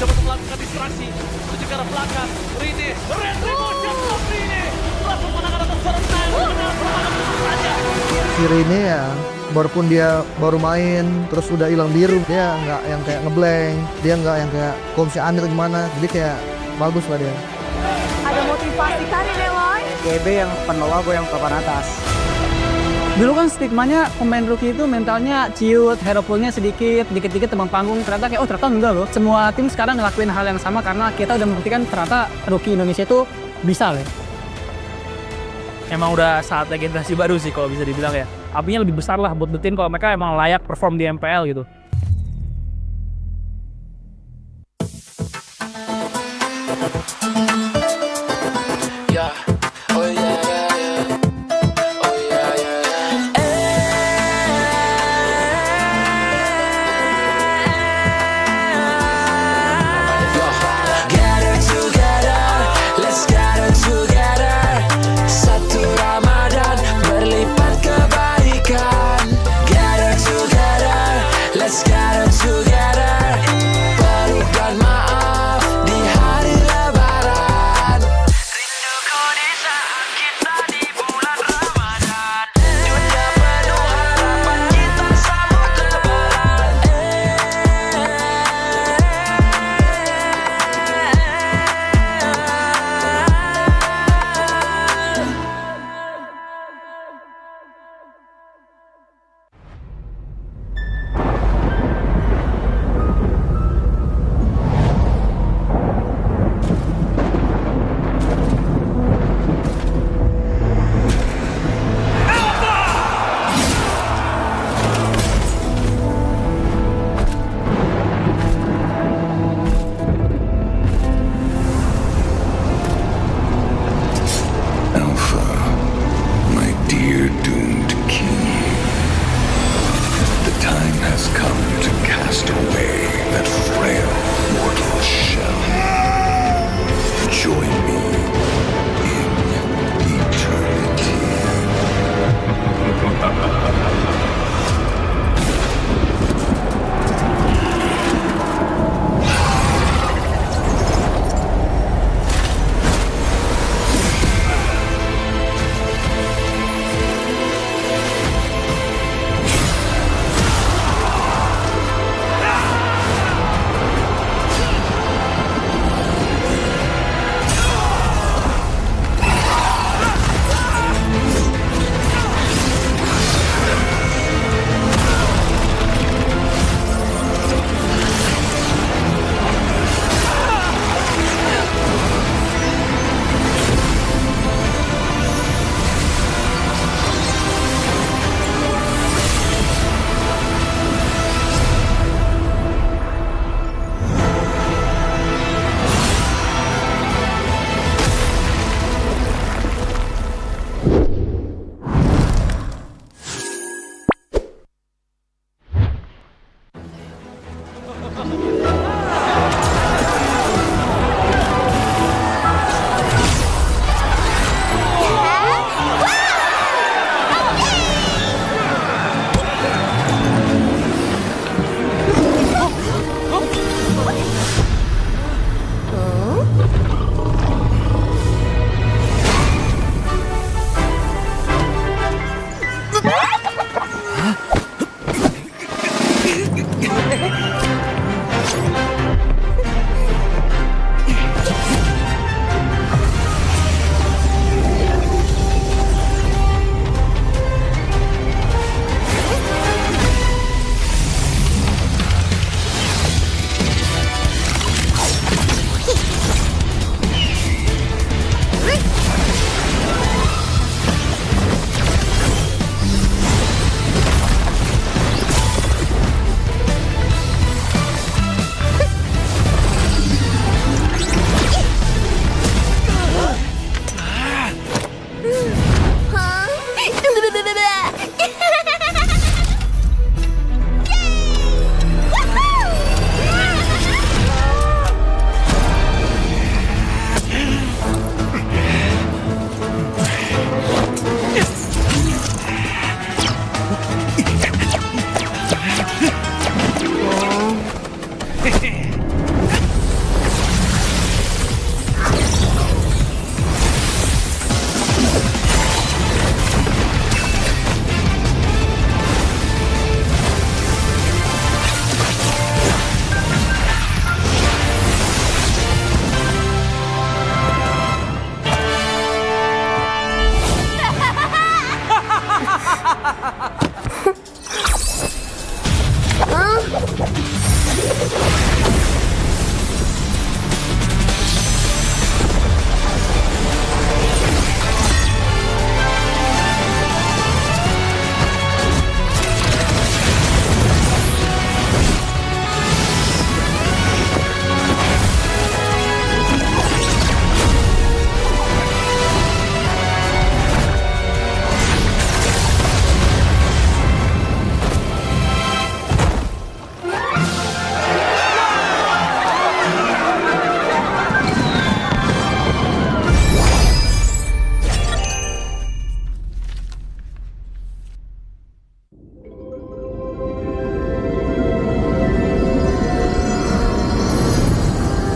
Coba untuk melakukan distraksi menuju ke arah belakang. Rini, retribution of Rini. Langsung menangkan atas serentak. Menang permanen tentu saja. Si Rine ya, walaupun dia baru main terus udah hilang biru, dia nggak yang kayak ngeblank, dia nggak yang kayak komsi aneh gimana, jadi kayak bagus lah dia. Ada motivasi karir Eloy. GB yang penuh gue yang papan atas. Dulu kan stigmanya pemain rookie itu mentalnya ciut, hero pool-nya sedikit, dikit-dikit teman panggung. Ternyata kayak, oh ternyata enggak loh. Semua tim sekarang ngelakuin hal yang sama karena kita udah membuktikan ternyata rookie Indonesia itu bisa loh. Emang udah saatnya generasi baru sih kalau bisa dibilang ya. Apinya lebih besar lah buat buktiin kalau mereka emang layak perform di MPL gitu. Let's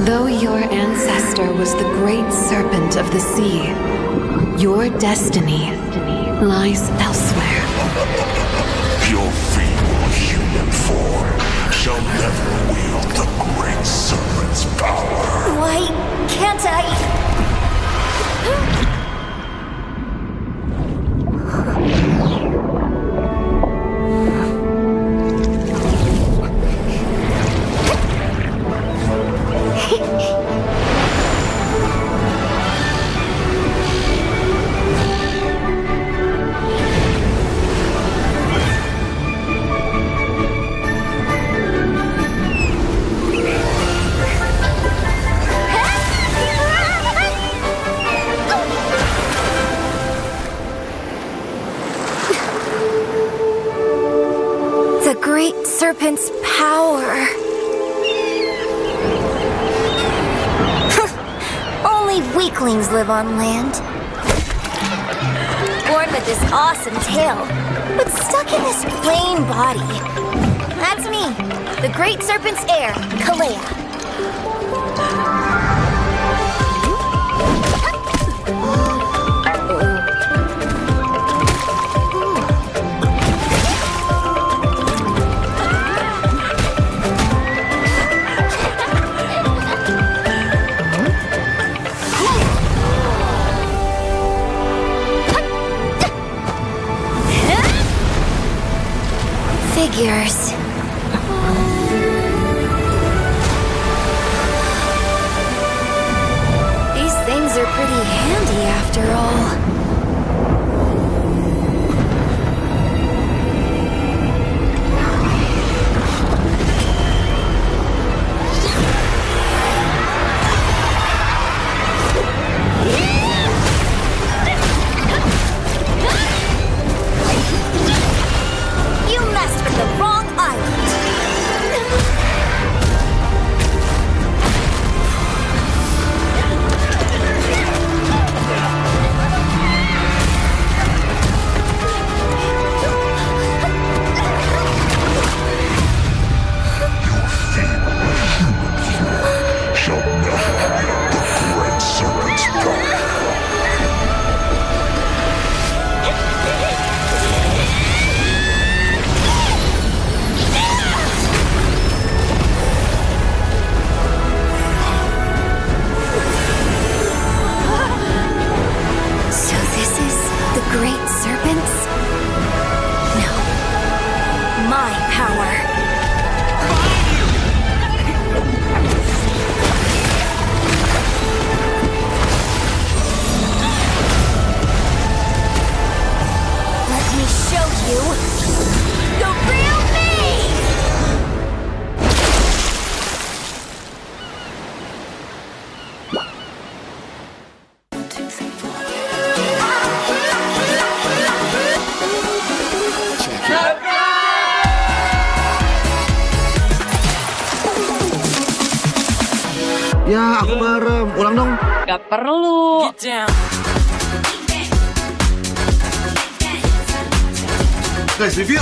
Though your ancestor was the great serpent of the sea, your destiny lies elsewhere. Your feeble human form shall never wield the great serpent's power. Why can't I? The great serpent's power. Only weaklings live on land. Born with this awesome tail, but stuck in this plain body. That's me, the great serpent's heir, Kalea. Figures. These things are pretty handy after all. You messed with the wrong island. Shall never wield the great serpent's power. So this is the great serpents? No. My power. Let me show you the real me! Ya, aku bareng. Ulang dong. Gak perlu. Guys, review.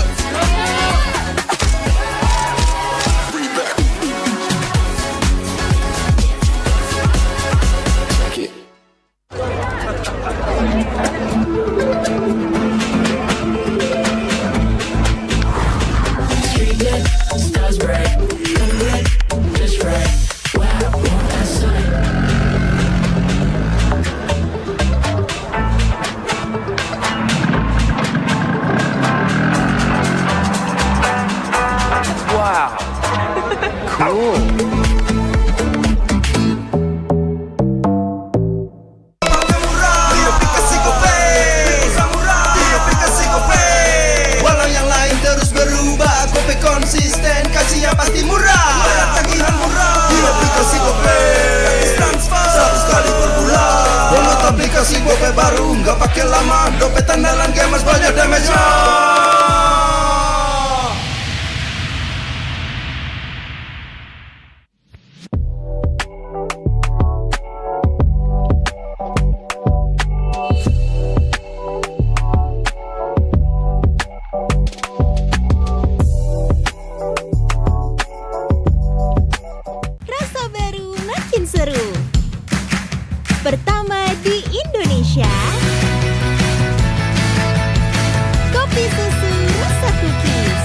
aplikasi gope baru, nggak pakai lama. Dompet andalan gamers banyak damage-nya. Rasa baru makin seru. Pertama di Indonesia, kopi susu rasa cookies.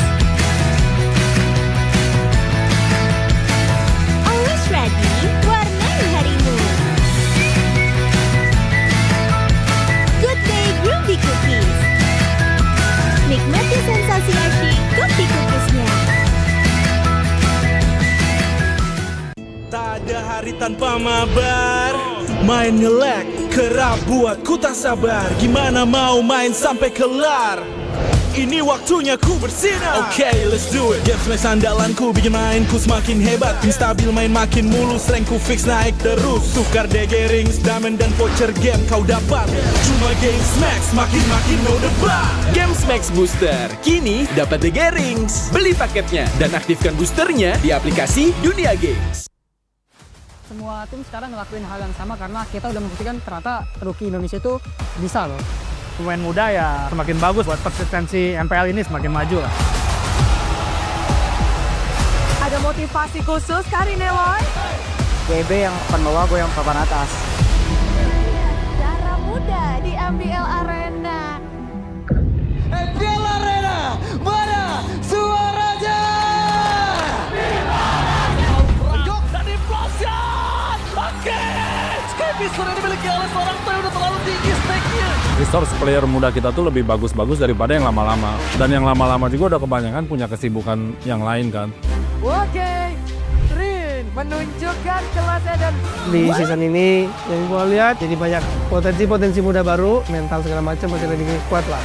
Always ready, warnai harimu. Good day Groovy Cookies. Nikmati sensasi asyik kopi cookiesnya. Tak ada hari tanpa mabar. Main nge-lag, kerap buat ku tak sabar. Gimana mau main sampai kelar? Ini waktunya ku bersinar. Okay, let's do it. Game smash andalanku bikin mainku semakin hebat. Pin stabil main makin mulus, rankku fix naik terus. Tukar DG rings, diamond dan voucher game kau dapat. Cuma Game Smash makin no debat. Game Max Booster, kini dapat DG Rings. Beli paketnya dan aktifkan boosternya di aplikasi Dunia Games. Semua tim sekarang ngelakuin hal yang sama karena kita udah membuktikan ternyata rookie Indonesia itu bisa loh. Pemain muda ya semakin bagus buat persistensi MPL ini semakin maju lah. Ada motivasi khusus kali ini, Loy? GB yang akan bawa gue yang papan atas. Darah muda di MPL Arena. MPL Arena, mana suaranya? Jok dan implosion. Oke, Skippy sudah dimiliki oleh seorang Toy, udah terlalu tinggi stake-nya. Resource player muda kita tuh lebih bagus-bagus daripada yang lama-lama. Dan yang lama-lama juga udah kebanyakan punya kesibukan yang lain kan. Oke, Rin menunjukkan kelasnya dan Di season ini yang gue lihat jadi banyak potensi muda baru, mental segala macam masih lebih kuat lah.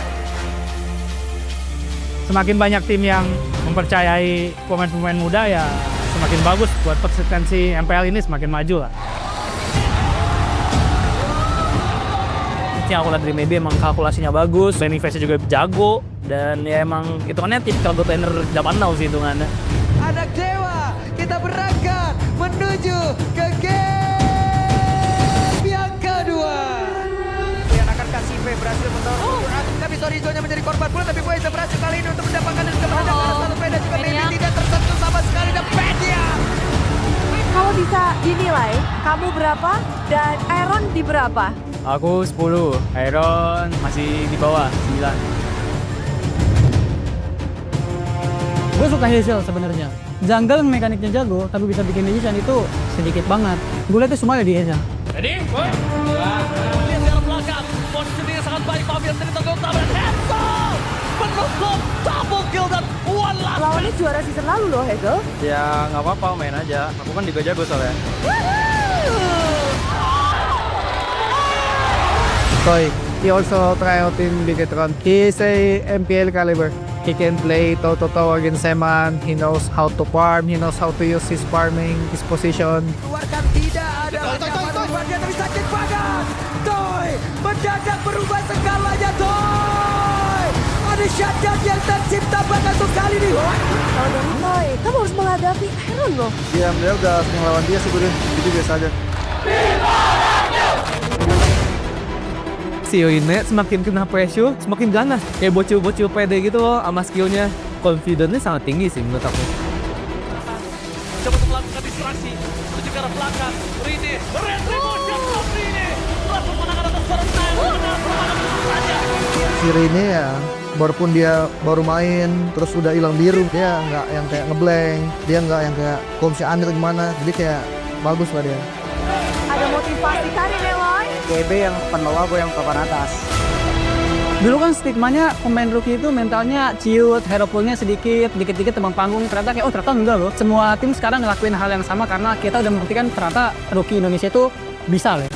Semakin banyak tim yang mempercayai pemain-pemain muda ya semakin bagus buat persistensi MPL ini semakin maju lah. Yang aku lihat dari Maybe emang kalkulasinya bagus, landing phase-nya juga jago, dan ya emang hitungannya tipikal good laner zaman now sih hitungannya. anak dewa, kita berangkat menuju ke game yang kedua. Yang akan kasih V berhasil mendorong tapi Sorizonya menjadi korban pula, tapi Boyza berhasil kali ini untuk mendapatkan dan juga menendangkan satu peda juga Maybe tidak tersentuh sama sekali dan Pedia. Kalau bisa dinilai, kamu berapa dan Aaron di berapa? Aku 10, Iron masih di bawah 9. Gue suka Hazel sebenarnya. Jungle mekaniknya jago, tapi bisa bikin decision itu sedikit banget. Gue lihat itu semuanya di Hazel. Ready? Lihat dari belakang, posisinya sangat baik, Pavian dari tengah utama dan Hazel menutup double kill dan one last. Lawannya juara season lalu loh, Hegel. Ya nggak apa-apa, main aja. Aku kan juga jago soalnya. Toy, he also try out in Bigetron. He is a MPL caliber. He can play toe-to-toe against Seman. He knows how to farm. He knows how to use his farming, his position. Keluarkan tidak ada dia tapi sakit banget. Toy mendadak berubah segalanya. Toy ada shotgun yang tercipta banget untuk kali ini. Kalau dari Toy, kamu harus menghadapi Aaron loh. Dia MDL udah sering lawan dia sih gue, jadi biasa aja. Si Yoine semakin kena pressure, semakin ganas. Kayak bocil-bocil pede gitu loh sama skillnya. Confidence-nya sangat tinggi sih menurut aku. Coba untuk melakukan distraksi menuju ke arah belakang. Rini, retribution from Rini. Langsung menangkan atas seorang saja. Si Rene ya, walaupun dia baru main, terus udah hilang biru, dia nggak yang kayak ngeblank, dia nggak yang kayak komsi aneh gimana, jadi kayak bagus lah dia. Ada motivasi kali nih, Loy. GB yang papan bawah, gue yang papan atas. Dulu kan stigmanya pemain rookie itu mentalnya ciut, hero pool-nya sedikit, dikit-dikit terbang panggung. Ternyata kayak, oh ternyata enggak loh. Semua tim sekarang ngelakuin hal yang sama karena kita udah membuktikan ternyata rookie Indonesia itu bisa loh.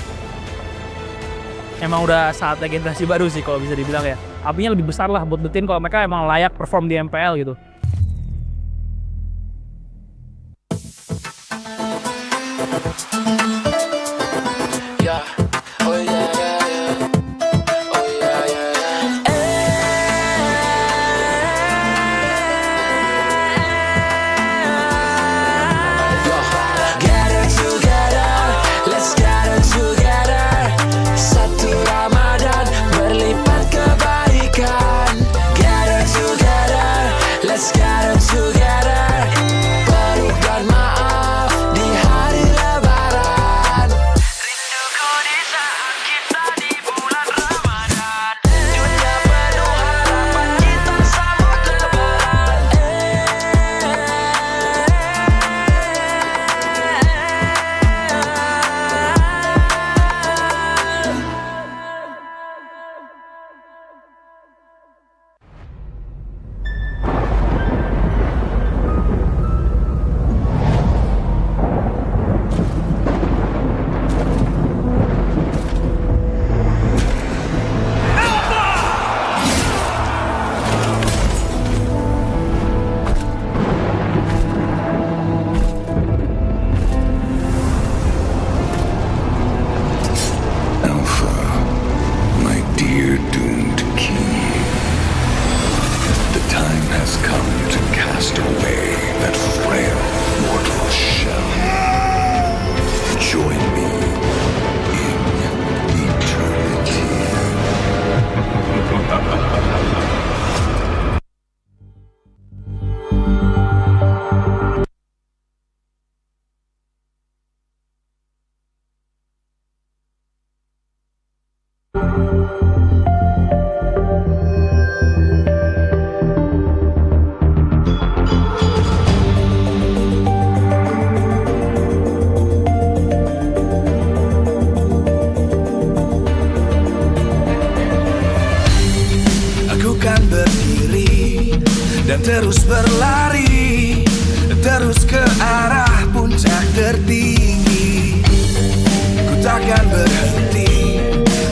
Emang udah saatnya generasi baru sih kalau bisa dibilang ya. Apinya lebih besar lah buat buktiin kalau mereka emang layak perform di MPL gitu. Aku kan berdiri dan terus berlari, terus ke arah puncak tertinggi. Ku takkan berhenti,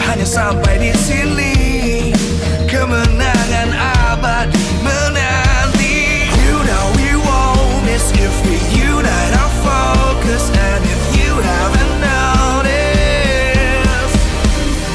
hanya sampai di sini. Kemenangan abadi menanti. You know we won't miss if we unite our focus. And if you haven't noticed,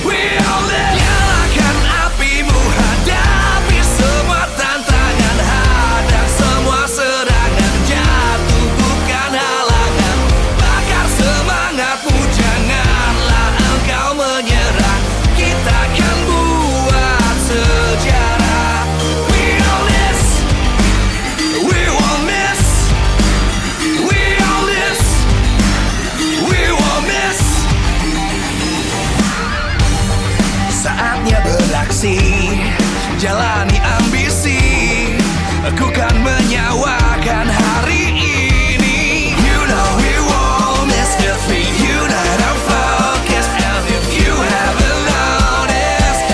we all live. Nyalakan apimu, hadapi semua tantangan, hadang semua serangan, jatuh bukan halangan. Bakar semangatmu, janganlah engkau menyerah. Kita akan buat sejarah. We all this, we won't miss. We all this, we won't miss. Saatnya beraksi, jalani ambisi. Aku kan menyawakan hari ini. You know we won't miss if we unite our focus. And if you haven't noticed,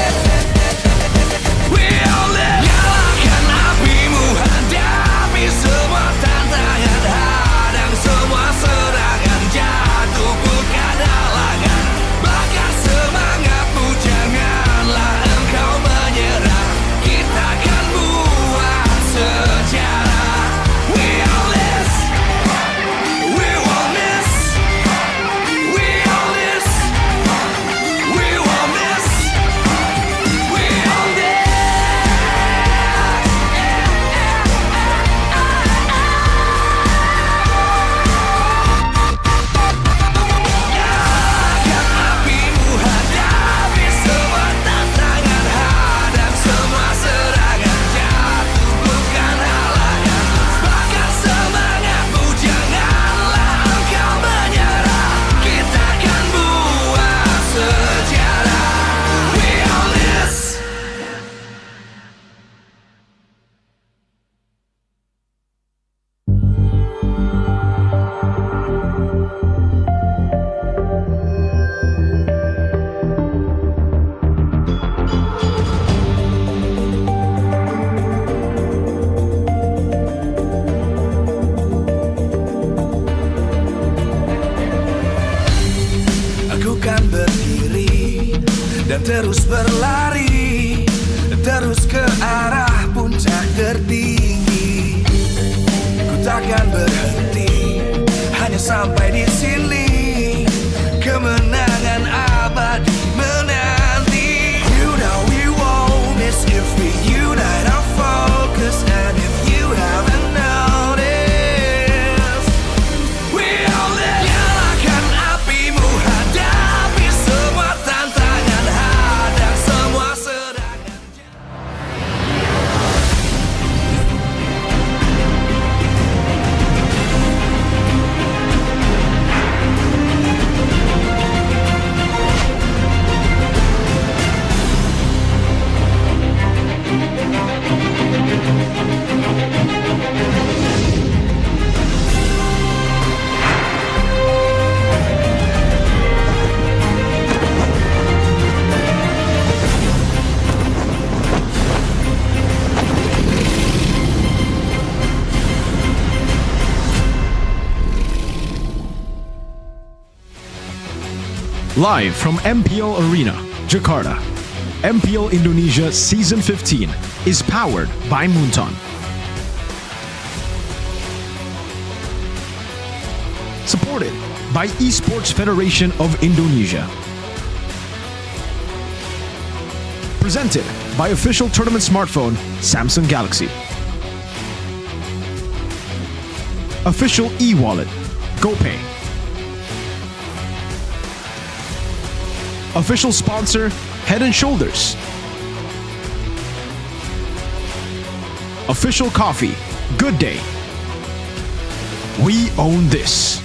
we all live. Nyalakan apimu, hadapi semua tantangan, hadang semua serangan, jatuh bukan halangan. Bakar semangatmu, janganlah engkau menyerah. Kita akan buat sejarah. We all this, we won't miss. We all this, we won't miss. We all this. Nyalakan apimu, hadapi semua tantangan, hadang semua serangan, jatuh bukan halangan. Bakar semangatmu, janganlah engkau menyerah. Kita akan buat sejarah. We all this. Aku kan berdiri dan terus berlari, terus ke arah puncak tertinggi. Ku takkan berhenti, hanya sampai di sini. Kemenangan abadi menanti. You know we won't miss if we unite our focus. And if you haven't noticed, we all live. Nyalakan apimu, hadapi semua tantangan, hadang semua serangan. Live from MPL Arena, Jakarta, MPL Indonesia Season 15 is powered by Moonton. Supported by Esports Federation of Indonesia. Presented by official tournament smartphone Samsung Galaxy. Official e-wallet GoPay. Official sponsor Head & Shoulders. Official coffee Good Day. We own this.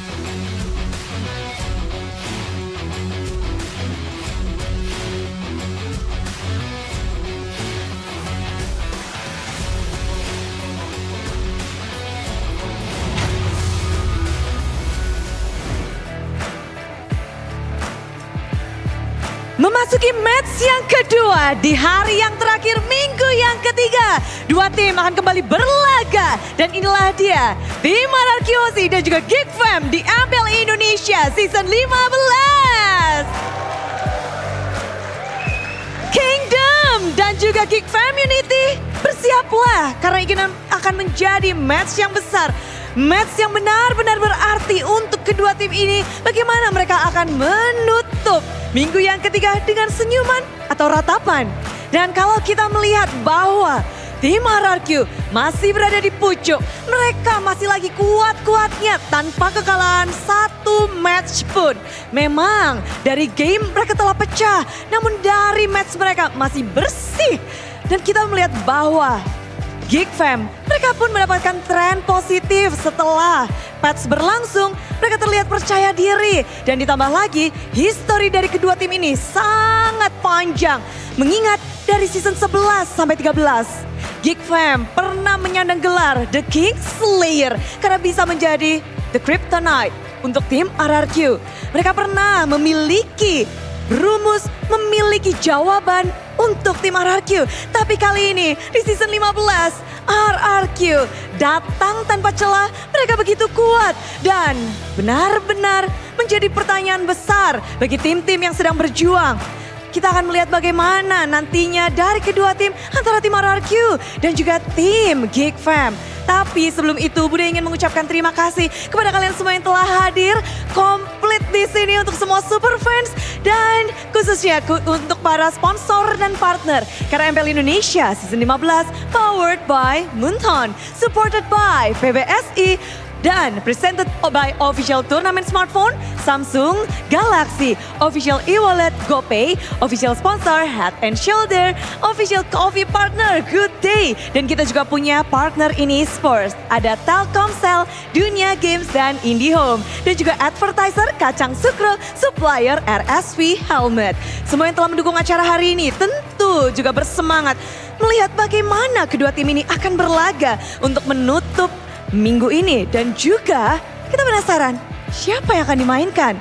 Memasuki match yang kedua di hari yang terakhir minggu yang ketiga. Dua tim akan kembali berlaga dan inilah dia tim RRQ dan juga Geek Fam di MPL Indonesia Season 15. Kingdom dan juga Geek Community, bersiaplah karena ini akan menjadi match yang besar. Match yang benar-benar berarti untuk kedua tim ini. Bagaimana mereka akan menutup minggu yang ketiga dengan senyuman atau ratapan. Dan kalau kita melihat bahwa tim RRQ masih berada di pucuk. Mereka masih lagi kuat-kuatnya tanpa kekalahan satu match pun. Memang dari game mereka telah pecah. Namun dari match mereka masih bersih. Dan kita melihat bahwa Geek Fam, mereka pun mendapatkan tren positif setelah patch berlangsung. Mereka terlihat percaya diri. Dan ditambah lagi, histori dari kedua tim ini sangat panjang. Mengingat dari season 11 sampai 13. Geek Fam pernah menyandang gelar The King Slayer karena bisa menjadi The Kryptonite untuk tim RRQ. Mereka pernah memiliki rumus, memiliki jawaban untuk tim RRQ. Tapi kali ini di season 15 RRQ datang tanpa celah. Mereka begitu kuat dan benar-benar menjadi pertanyaan besar bagi tim-tim yang sedang berjuang. Kita akan melihat bagaimana nantinya dari kedua tim antara tim RRQ dan juga tim Geek Fam. Tapi sebelum itu Bunda ingin mengucapkan terima kasih kepada kalian semua yang telah hadir komplit di sini untuk semua super fans dan khususnya untuk para sponsor dan partner. Karena MPL Indonesia Season 15 powered by Munton, supported by PBSI, dan presented by official tournament smartphone Samsung Galaxy, official e-wallet GoPay, official sponsor Head and Shoulder, official coffee partner Good Day. Dan kita juga punya partner ini sports. Ada Telkomsel, Dunia Games, dan IndiHome. Dan juga advertiser Kacang Sukro, supplier RSV Helmet. Semua yang telah mendukung acara hari ini tentu juga bersemangat melihat bagaimana kedua tim ini akan berlaga untuk menutup minggu ini. Dan juga kita penasaran siapa yang akan dimainkan.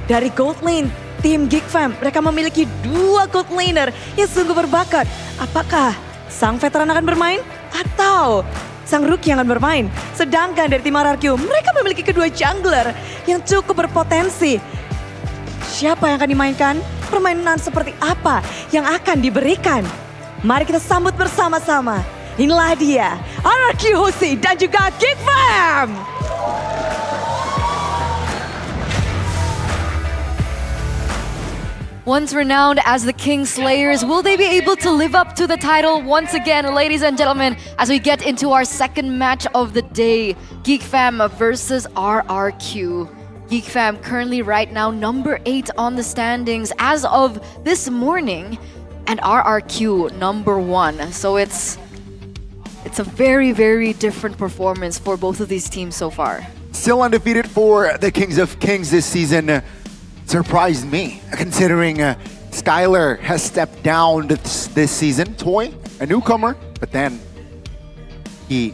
Dari gold lane tim Geek Fam, mereka memiliki dua gold laner yang sungguh berbakat. Apakah sang veteran akan bermain atau sang rookie yang akan bermain? Sedangkan dari tim RRQ, mereka memiliki kedua jungler yang cukup berpotensi. Siapa yang akan dimainkan? Permainan seperti apa yang akan diberikan? Mari kita sambut bersama-sama. Inilah dia, RRQ Hosi dan juga Geek Fam. Once renowned as the King Slayers, will they be able to live up to the title once again, ladies and gentlemen, as we get into our second match of the day, Geek Fam versus RRQ. Geek Fam currently right now number 8 on the standings as of this morning, and RRQ number 1. So it's a very, very different performance for both of these teams so far. Still undefeated for the Kings of Kings this season. Surprised me, considering Skylar has stepped down this season. Toy, a newcomer, but then he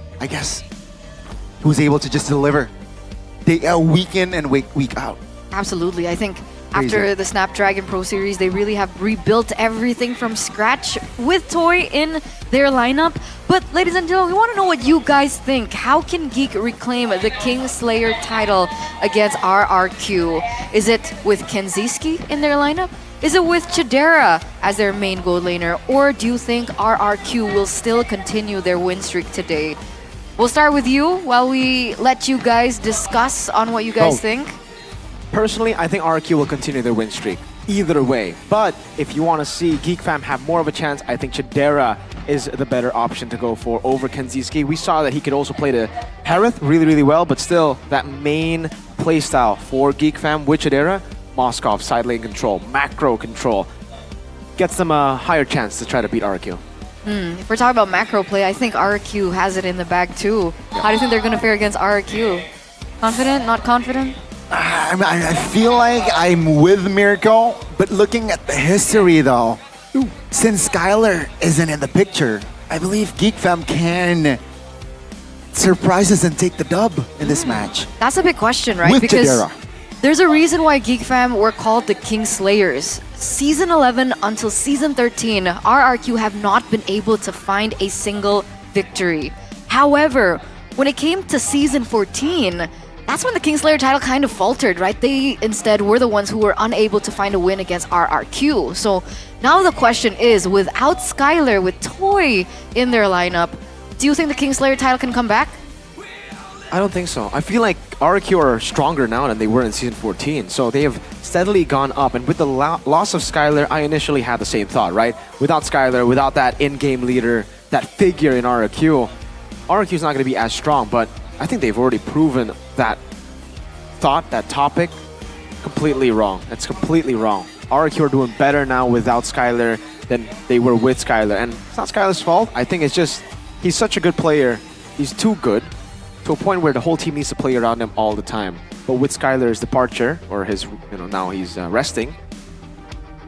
was able to just deliver week in and week out. Absolutely. I think after the Snapdragon Pro Series, they really have rebuilt everything from scratch with Toy in their lineup. But ladies and gentlemen, we want to know what you guys think. How can Geek reclaim the King Slayer title against RRQ? Is it with Kenziski in their lineup? Is it with Chidera as their main gold laner? Or do you think RRQ will still continue their win streak today? We'll start with you while we let you guys discuss on what you guys think. Personally, I think RRQ will continue their win streak either way. But if you want to see Geek Fam have more of a chance, I think Chidera is the better option to go for over Kenziski. We saw that he could also play the Harith really, really well, but still that main playstyle for Geek Fam with Chidera, Moskov, side lane control, macro control, gets them a higher chance to try to beat RRQ. If we're talking about macro play, I think RRQ has it in the bag too. How do you think they're going to fare against RRQ? Confident? Not confident? I feel like I'm with Miracle, but looking at the history though, since Skylar isn't in the picture, I believe Geek Fam can surprise us and take the dub in this match. That's a big question, right? With because Chidera. There's a reason why Geek Fam were called the King Slayers. Season 11 until Season 13, RRQ have not been able to find a single victory. However, when it came to Season 14, that's when the Kingslayer title kind of faltered, right? They instead were the ones who were unable to find a win against RRQ. So now the question is, without Skylar, with Toy in their lineup, do you think the Kingslayer title can come back? I don't think so. I feel like RRQ are stronger now than they were in Season 14. So they have steadily gone up. And with the loss of Skylar, I initially had the same thought, right? Without Skylar, without that in-game leader, that figure in RRQ is not going to be as strong. But I think they've already proven that thought, that topic, completely wrong. It's completely wrong. RRQ are doing better now without Skylar than they were with Skylar. And it's not Skylar's fault. I think it's just he's such a good player. He's too good to a point where the whole team needs to play around him all the time. But with Skylar's departure, or his, now he's resting,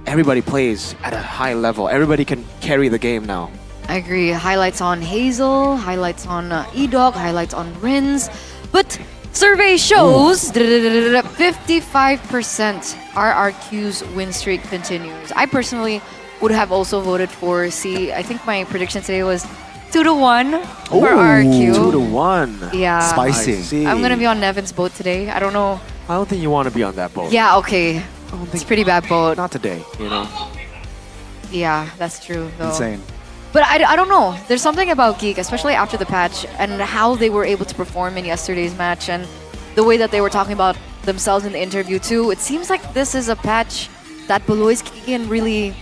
everybody plays at a high level. Everybody can carry the game now. I agree. Highlights on Hazel, highlights on E-Dog, highlights on Rins. But survey shows 55% RRQ's win streak continues. I personally would have also voted for C. I think my prediction today was 2-1 for RRQ. 2-1. Yeah. Spicy. I'm going to be on Nevin's boat today. I don't know. I don't think you want to be on that boat. Yeah, okay. It's a pretty bad boat. Not today, Yeah, that's true, though. Insane. But I don't know. There's something about Geek, especially after the patch, and how they were able to perform in yesterday's match, and the way that they were talking about themselves in the interview too. It seems like this is a patch that Beloy's can really,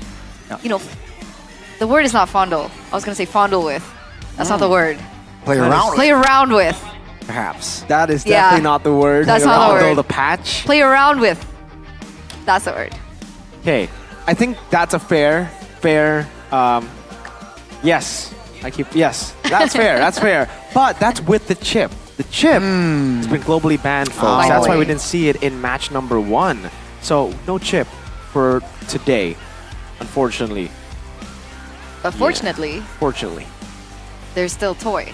the word is not fondle. I was going to say fondle with. That's not the word. Play around. Play around with. Perhaps. That is definitely not the word. That's not the word. The patch. Play around with. That's the word. Okay, I think that's a fair, yes. Yes, that's fair, that's fair. But that's with the chip. The chip has been globally banned, folks. That's why we didn't see it in match number 1. So, no chip for today, unfortunately. But fortunately, Fortunately. there's still Toy.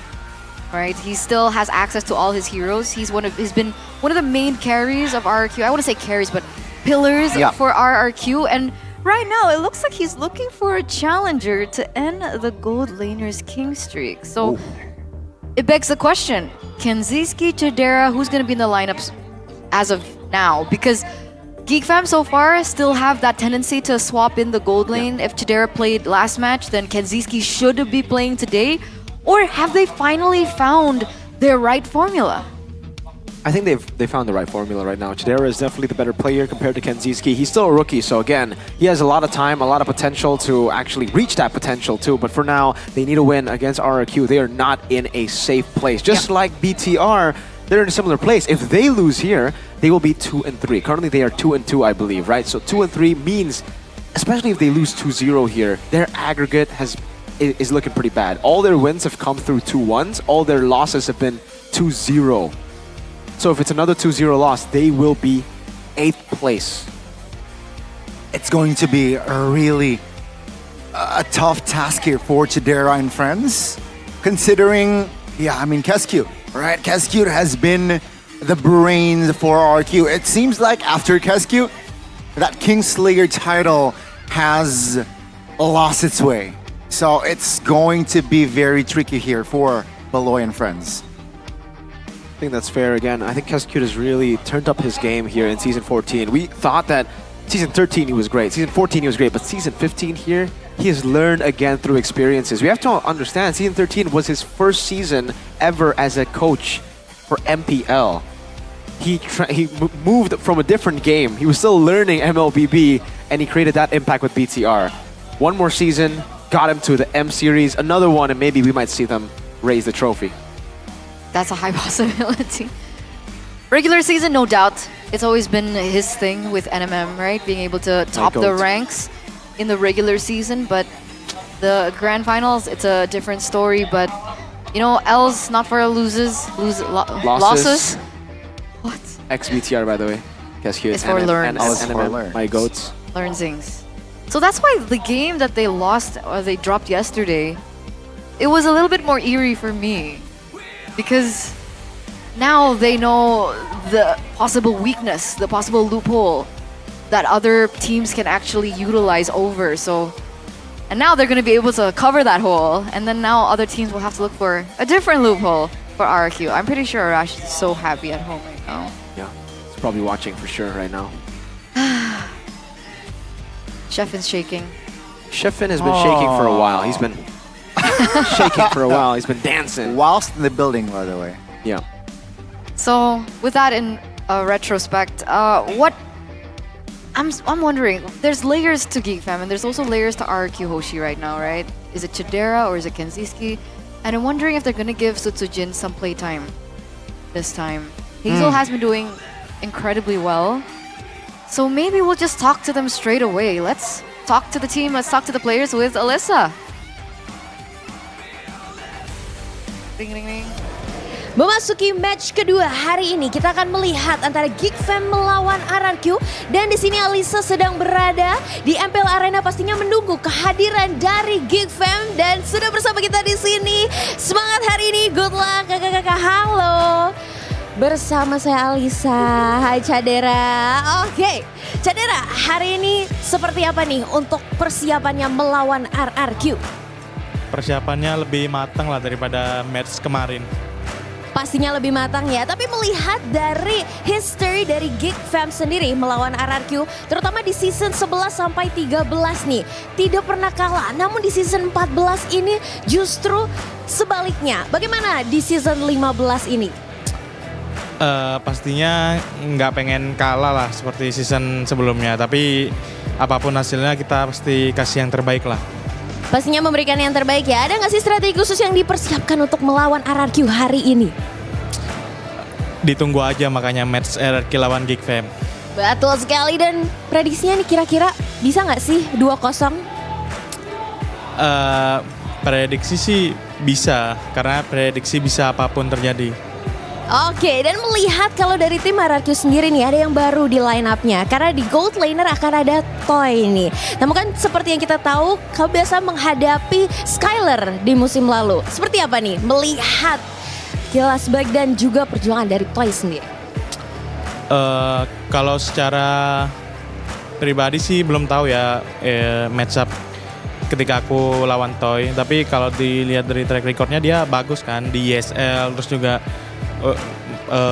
Right? He still has access to all his heroes. He's been one of the main carries of RRQ. I want to say carries, but pillars for RRQ. And right now, it looks like he's looking for a challenger to end the gold laner's king streak. So it begs the question, Kenziski, Chidera, who's going to be in the lineups as of now? Because Geek Fam so far still have that tendency to swap in the gold lane. If Chidera played last match, then Kenziski should be playing today. Or have they finally found their right formula? I think they found the right formula right now. Chidera is definitely the better player compared to Kenziski. He's still a rookie, so again, he has a lot of time, a lot of potential to actually reach that potential too. But for now, they need a win against RRQ. They are not in a safe place. Just like BTR, they're in a similar place. If they lose here, they will be 2-3. Currently, they are 2-2, I believe, right? So 2-3 means, especially if they lose 2-0 here, their aggregate is looking pretty bad. All their wins have come through 2-1s. All their losses have been 2-0. So if it's another 2-0 loss, they will be 8th place. It's going to be a really tough task here for Chidera and friends, considering, Kescute, right? Kescute has been the brains for RQ. It seems like after Kescute, that Kingslayer title has lost its way. So it's going to be very tricky here for Beloy and friends. I think that's fair again. I think Kescute has really turned up his game here in Season 14. We thought that Season 13 he was great, Season 14 he was great, but Season 15 here, he has learned again through experiences. We have to understand, Season 13 was his first season ever as a coach for MPL. He moved from a different game. He was still learning MLBB, and he created that impact with BTR. One more season, got him to the M Series, another one, and maybe we might see them raise the trophy. That's a high possibility. Regular season, no doubt. It's always been his thing with NMM, right? Being able to top the ranks in the regular season. But the grand finals, it's a different story. But, L's not for losses. Losses. What? Ex-BTR, by the way. Kescute. It's for learns. NMM, my goats. Learnsings. So that's why the game that they lost, or they dropped yesterday, it was a little bit more eerie for me. Because now they know the possible weakness, the possible loophole that other teams can actually utilize over. So, and now they're going to be able to cover that hole, and then now other teams will have to look for a different loophole for RRQ. I'm pretty sure Arash is so happy at home right now. Yeah, he's probably watching for sure right now. Sheffen's shaking. Sheffin has been shaking for a while. He's been shaking for a while. He's been dancing. Whilst in the building, by the way. Yeah. So with that in retrospect, what I'm wondering, there's layers to Geek Fam and there's also layers to RRQ Hoshi right now, right? Is it Chidera or is it Kenziski? And I'm wondering if they're gonna give Sutsujin some playtime this time. Hazel has been doing incredibly well. So maybe we'll just talk to them straight away. Let's talk to the team, let's talk to the players with Alyssa. Ring ring ring. Memasuki match kedua hari ini, kita akan melihat antara Geek Fam melawan RRQ. Dan di sini Alisa sedang berada di MPL Arena, pastinya menunggu kehadiran dari Geek Fam. Dan sudah bersama kita di sini. Semangat hari ini, good luck kakak-kakak, halo. Bersama saya Alisa, hai Chadera. Oke, Chadera, hari ini seperti apa nih untuk persiapannya melawan RRQ? Persiapannya lebih matang lah daripada match kemarin. Pastinya lebih matang ya, tapi melihat dari history dari Geek Fam sendiri melawan RRQ, terutama di season 11 sampai 13 nih, tidak pernah kalah. Namun di season 14 ini justru sebaliknya. Bagaimana di season 15 ini? Pastinya nggak pengen kalah lah seperti season sebelumnya, tapi apapun hasilnya kita pasti kasih yang terbaik lah. Pastinya memberikan yang terbaik ya. Ada nggak sih strategi khusus yang dipersiapkan untuk melawan RRQ hari ini? Ditunggu aja makanya match RRQ lawan Geek Fam. Betul sekali, dan prediksinya nih kira-kira bisa nggak sih 2-0? Prediksi sih bisa, karena prediksi bisa apapun terjadi. Oke, dan melihat kalau dari tim RRQ sendiri nih ada yang baru di line up-nya. Karena di Gold Laner akan ada Toy nih. Namun kan seperti yang kita tahu, kau biasa menghadapi Skyler di musim lalu. Seperti apa nih melihat kilas baik dan juga perjuangan dari Toy sendiri? Kalau secara pribadi sih belum tahu ya match up ketika aku lawan Toy. Tapi kalau dilihat dari track recordnya dia bagus kan di ESL, terus juga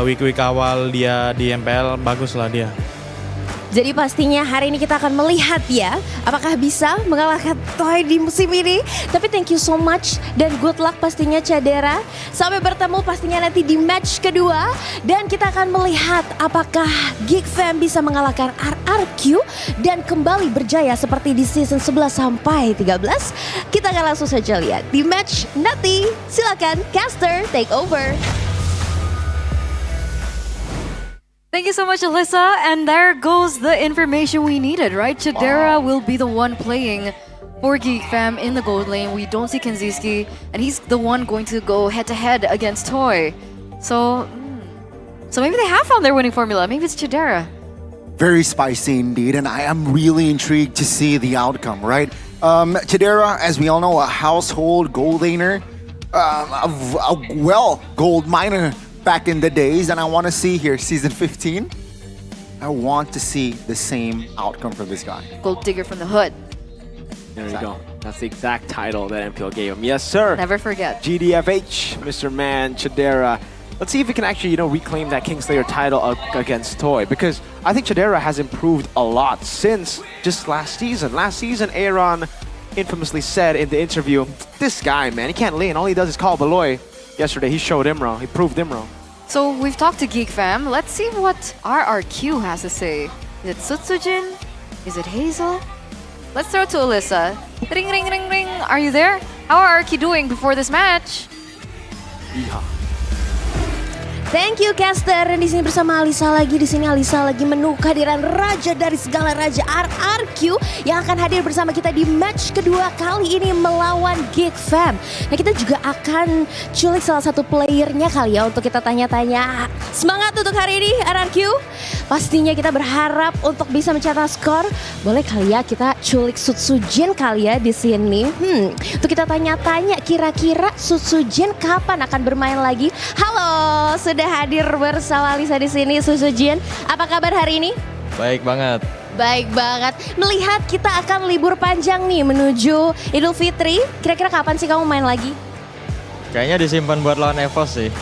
week-week awal dia di MPL bagus lah dia. Jadi pastinya hari ini kita akan melihat ya apakah bisa mengalahkan Toy di musim ini. Tapi thank you so much dan good luck pastinya Chadera. Sampai bertemu pastinya nanti di match kedua. Dan kita akan melihat apakah Geek Fam bisa mengalahkan RRQ dan kembali berjaya seperti di season 11 sampai 13. Kita akan langsung saja lihat di match nanti. Silakan caster take over. Thank you so much, Alyssa. And there goes the information we needed, right? Chidera will be the one playing for Geek Fam in the gold lane. We don't see Kenziski, and he's the one going to go head-to-head against Toy. So maybe they have found their winning formula. Maybe it's Chidera. Very spicy indeed, and I am really intrigued to see the outcome, right? Chidera, as we all know, a household gold laner, a gold miner back in the days, and I want to see here, season 15, I want to see the same outcome for this guy. Gold digger from the hood. There you go. That's the exact title that MPL gave him. Yes, sir. Never forget. GDFH, Mr. Man, Chidera. Let's see if he can actually, reclaim that Kingslayer title against Toy, because I think Chidera has improved a lot since just last season. Last season, Aaron infamously said in the interview, this guy, man, he can't lane. All he does is call Beloy. Yesterday, he showed him wrong. He proved him wrong. So we've talked to Geek Fam. Let's see what RRQ has to say. Is it Sutsujin? Is it Hazel? Let's throw it to Alyssa. Ring, ring, ring, ring. Are you there? How are RRQ doing before this match? Thank you caster. Dan di sini bersama Alisa lagi. Di sini Alisa lagi menunggu kehadiran raja dari segala raja RRQ yang akan hadir bersama kita di match kedua kali ini melawan Geek Fam. Nah, kita juga akan culik salah satu playernya kali ya untuk kita tanya-tanya. Semangat untuk hari ini RRQ. Pastinya kita berharap untuk bisa mencetak skor. Boleh kali ya kita culik Sutsujin kali ya di sini. Untuk kita tanya-tanya kira-kira Sutsujin kapan akan bermain lagi? Halo, sudah sudah hadir bersama Lisa di sini. Susujin, apa kabar hari ini? Baik banget. Baik banget. Melihat kita akan libur panjang nih menuju Idul Fitri. Kira-kira kapan sih kamu main lagi? Kayaknya disimpan buat lawan EVOS sih.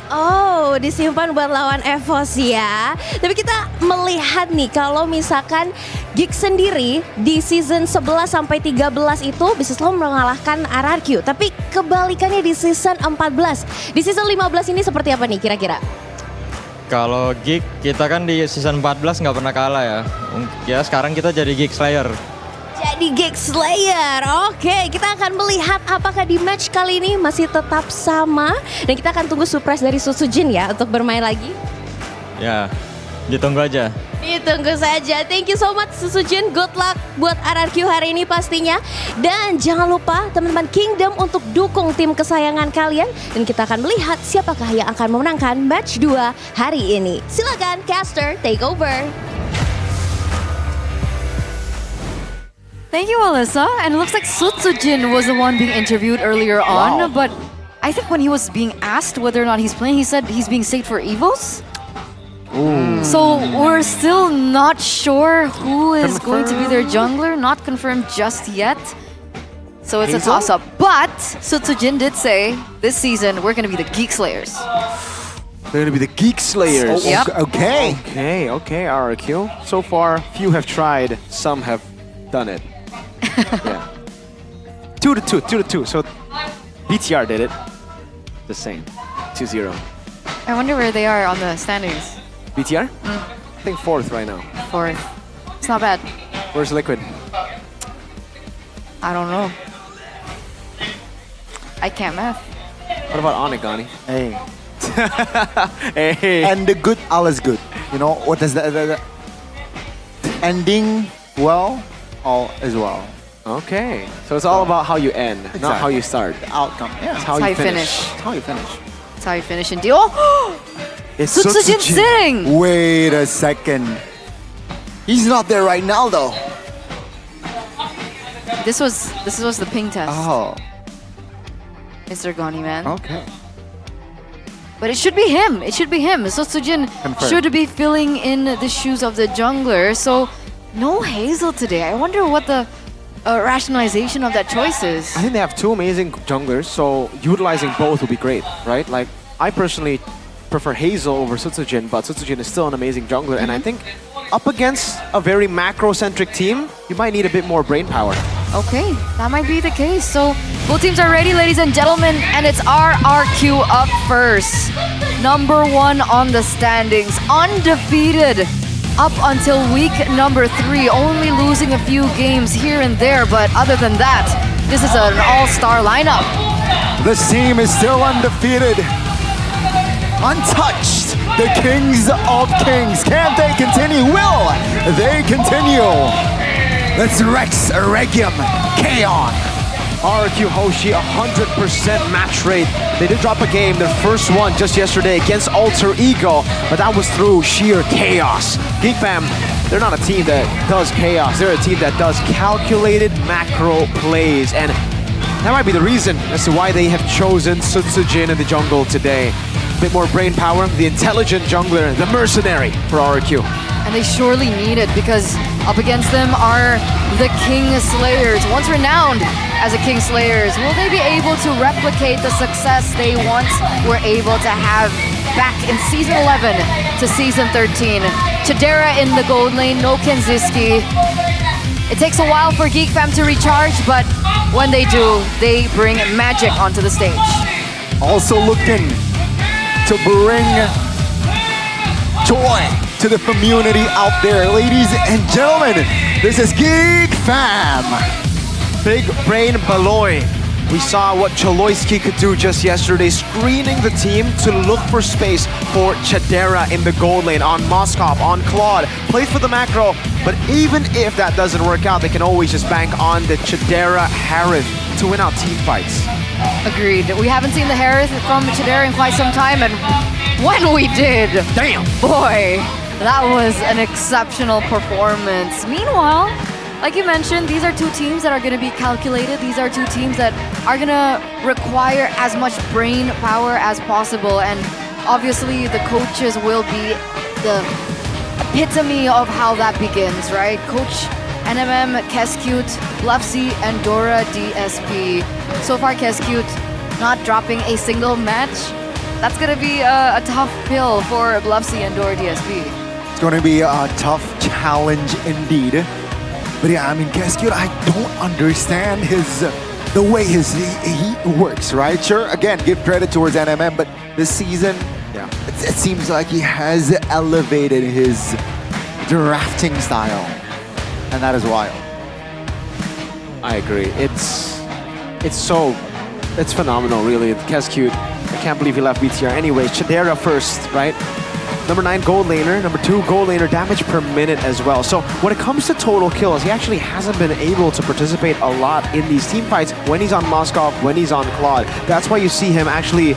Oh, disimpan buat lawan EVOS ya. Tapi kita melihat nih kalau misalkan Geek sendiri di season 11 sampai 13 itu bisa selalu mengalahkan RRQ. Tapi kebalikannya di season 14. Di season 15 ini seperti apa nih kira-kira? Kalau Geek, kita kan di season 14 nggak pernah kalah ya. Ya sekarang kita jadi Geek Slayer. Jadi Geek Slayer. Oke, kita akan melihat apakah di match kali ini masih tetap sama. Dan kita akan tunggu surprise dari Susujin ya untuk bermain lagi. Ya, ditunggu aja. Ditunggu saja. Thank you so much Susujin. Good luck buat RRQ hari ini pastinya. Dan jangan lupa teman-teman Kingdom untuk dukung tim kesayangan kalian. Dan kita akan melihat siapakah yang akan memenangkan match 2 hari ini. Silakan caster take over. Thank you, Alyssa. And it looks like Susujin was the one being interviewed earlier on. But I think when he was being asked whether or not he's playing, he said he's being saved for EVOs. So we're still not sure who is going to be their jungler. Not confirmed just yet. So it's a toss-up. But Susujin did say this season we're going to be the Geek Slayers. They're gonna be the Geek Slayers. Oh, yep. Okay, RRQ. So far, few have tried, some have done it. Yeah. 2-2. So BTR did it. The same. 2-0. I wonder where they are on the standings. BTR? I think 4th right now. 4th. It's not bad. Where's Liquid? I don't know. I can't math. What about Onigani? Hey. Hey. And the good, all is good. You know, what is the ending well, all is well. Okay. So it's all about how you end, not how you start. The outcome, yeah. It's how you finish. It's how you finish. That's how you finish and deal. Oh! It's Susujin sitting! Wait a second. He's not there right now, though. This was the ping test. Oh. Mr. Goni, man. Okay. But it should be him. It should be him. Susujin should be filling in the shoes of the jungler. So no Hazel today. I wonder what the rationalization of that choice is. I think they have two amazing junglers, so utilizing both would be great, right? Like, I personally prefer Hazel over Susujin, but Susujin is still an amazing jungler, and I think up against a very macro-centric team, you might need a bit more brain power. Okay, that might be the case. So both teams are ready, ladies and gentlemen, and it's RRQ up first. Number 1 on the standings, undefeated up until week number 3, only losing a few games here and there, but other than that, this is an all-star lineup. This team is still undefeated. Untouched. The kings of kings. Can they continue? Will they continue? Let's Rex Regium Kaon. RRQ Hoshi, 100% match rate. They did drop a game, their first one just yesterday against Alter Ego, but that was through sheer chaos. Geek Fam, they're not a team that does chaos, they're a team that does calculated macro plays, and that might be the reason as to why they have chosen Susujin in the jungle today. A bit more brain power, the intelligent jungler, the mercenary for RRQ. And they surely need it because up against them are the King Slayers, once renowned as the King Slayers. Will they be able to replicate the success they once were able to have back in Season 11 to Season 13? Chidera in the gold lane, no Kenziski. It takes a while for Geek Fam to recharge, but when they do, they bring magic onto the stage. Also looking to bring joy to the community out there. Ladies and gentlemen, this is Geek Fam. Big Brain Baloy. We saw what Chaloyski could do just yesterday, screening the team to look for space for Chidera in the gold lane, on Moskov, on Claude. Play for the macro, but even if that doesn't work out, they can always just bank on the Chidera Harith to win out team fights. Agreed. We haven't seen the Harith from Chidera in quite some time, and when we did, damn, boy, that was an exceptional performance. Meanwhile, like you mentioned, these are two teams that are going to be calculated. These are two teams that are going to require as much brain power as possible. And obviously the coaches will be the epitome of how that begins, right? Coach NMM, Keskute, Bluffsy, and Dora DSP. So far, Keskute not dropping a single match. That's gonna be a tough pill for Bluffsy and Dora DSP. It's going to be a tough challenge indeed. But yeah, I mean, Keskute, I don't understand the way he works, right? Sure, again, give credit towards NMM, but this season, it seems like he has elevated his drafting style, and that is wild. I agree. It's phenomenal, really. Keskute, I can't believe he left BTR. Anyways, Chidera first, right? Number 9, gold laner. Number 2, gold laner, damage per minute as well. So when it comes to total kills, he actually hasn't been able to participate a lot in these team fights when he's on Moskov, when he's on Claude. That's why you see him actually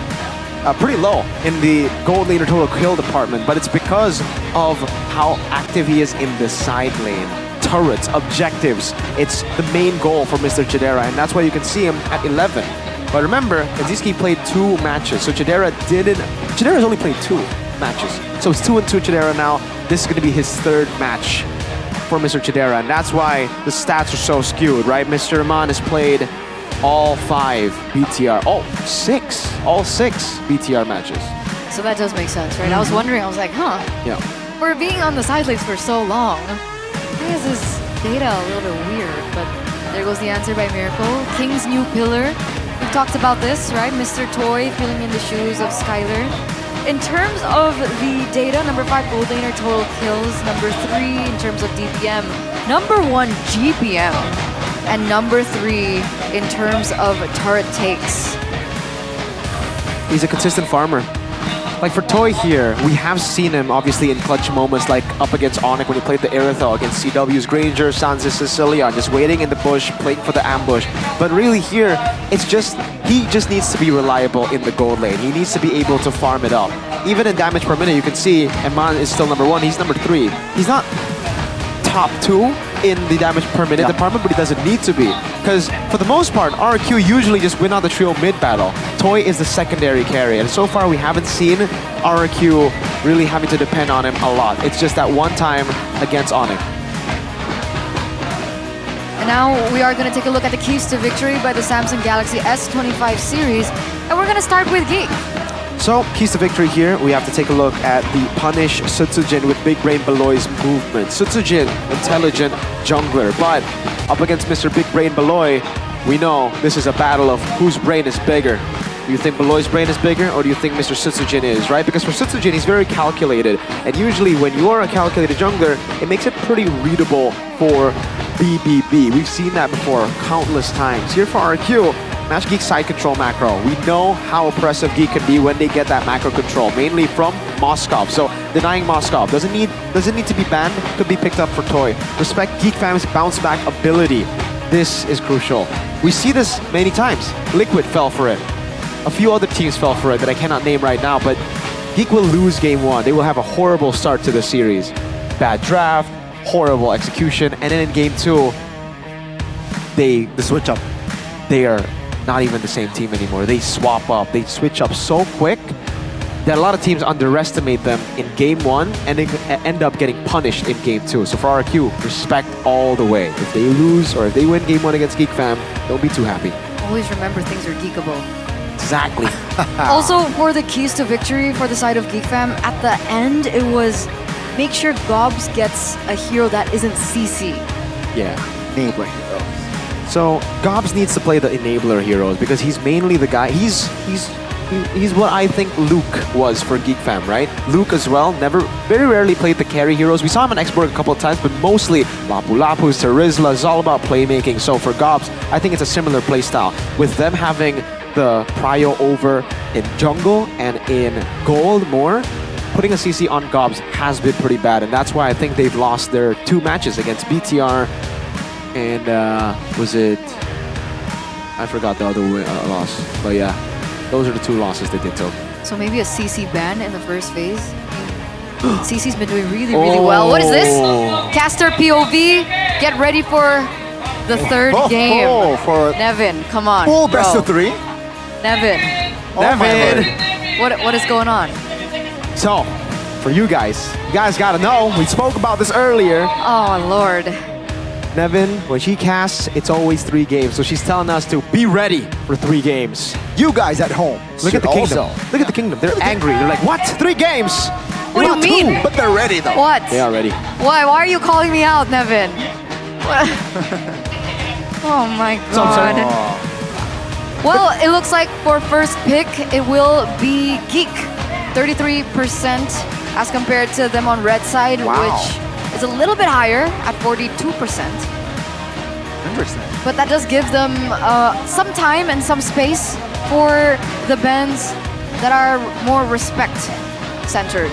pretty low in the gold laner total kill department, but it's because of how active he is in the side lane. Turrets, objectives, it's the main goal for Mr. Chidera, and that's why you can see him at 11. But remember, Kaziski played 2 matches, so Chidera's only played 2 matches. So it's 2-2 Chidera now. This is going to be his 3rd match for Mr. Chidera, and that's why the stats are so skewed, right? Mr. Rahman has played all 5 BTR, all 6 BTR matches. So that does make sense, right? I was wondering, I was like, huh? Yeah. For being on the side lanes for so long, why is this data a little bit weird? But there goes the answer by Miracle. King's new pillar. We've talked about this, right? Mr. Toy filling in the shoes of Skyler. In terms of the data, number 5 gold laner total kills, number 3 in terms of DPM, number 1 GPM, and number 3 in terms of turret takes. He's a consistent farmer. Like for Toy here, we have seen him obviously in clutch moments like up against Onyx when he played the Aerithal against CW's Granger, Sansa Sicilian, just waiting in the bush, playing for the ambush. But really here, it's just, he just needs to be reliable in the gold lane. He needs to be able to farm it up. Even in damage per minute, you can see Eman is still number 1, he's number 3. He's not top 2 in the damage per minute department, but he doesn't need to be. Because for the most part, RQ usually just win out the trio mid-battle. Toy is the secondary carry, and so far we haven't seen RQ really having to depend on him a lot. It's just that one time against Onyx. And now we are going to take a look at the keys to victory by the Samsung Galaxy S25 series, and we're going to start with Geek. So, keys to victory here, we have to take a look at the Punish Sutsujin with Big Brain Beloy's movement. Sutsujin, intelligent jungler, but up against Mr. Big Brain Beloy, we know this is a battle of whose brain is bigger. Do you think Beloy's brain is bigger, or do you think Mr. Sutsujin is, right? Because for Sutsujin, he's very calculated, and usually when you're a calculated jungler, it makes it pretty readable for BBB. We've seen that before countless times. Here for RQ, Match Geek's side control macro. We know how oppressive Geek can be when they get that macro control, mainly from Moskov. So denying Moskov doesn't need to be banned, could be picked up for Toy. Respect Geek fam's bounce back ability. This is crucial. We see this many times. Liquid fell for it. A few other teams fell for it that I cannot name right now, but Geek will lose game 1. They will have a horrible start to the series. Bad draft, horrible execution, and then in game 2, the switch up. They are not even the same team anymore. They swap up. They switch up so quick that a lot of teams underestimate them in game 1 and they end up getting punished in game 2. So for RQ, respect all the way. If they lose or if they win game 1 against Geek Fam, don't be too happy. Always remember things are geekable. Exactly. Also, for the keys to victory for the side of Geek Fam, at the end, it was make sure Gobs gets a hero that isn't CC. Yeah, enabler heroes. So Gobs needs to play the enabler heroes because he's mainly the guy. He's what I think Luke was for Geek Fam, right? Luke as well, very rarely played the carry heroes. We saw him in Xborg a couple of times, but mostly Lapu Lapu, Terizla, it's all about playmaking. So for Gobs, I think it's a similar playstyle. With them having the prio over in jungle and in gold more, putting a CC on Gobs has been pretty bad, and that's why I think they've lost their 2 matches against BTR and was it? I forgot the other loss, but yeah, those are the 2 losses that they took. So maybe a CC ban in the first phase. CC's been doing really well. What is this? Caster POV. Get ready for the 3rd game. For Nevin, come on. Full best of 3. Nevin. Nevin. What is going on? So, for you guys gotta know, we spoke about this earlier. Oh, Lord. Nevin, when she casts, it's always 3 games. So she's telling us to be ready for 3 games. You guys at home. Look at the kingdom. also. Look at the kingdom. They're angry. They're like, what? 3 games? What do you mean? 2, but they're ready though. What? They are ready. Why are you calling me out, Nevin? Oh my god. Well, it looks like for first pick, it will be Geek. 33% as compared to them on red side, which is a little bit higher at 42%. Interesting. But that does give them some time and some space for the bans that are more respect-centered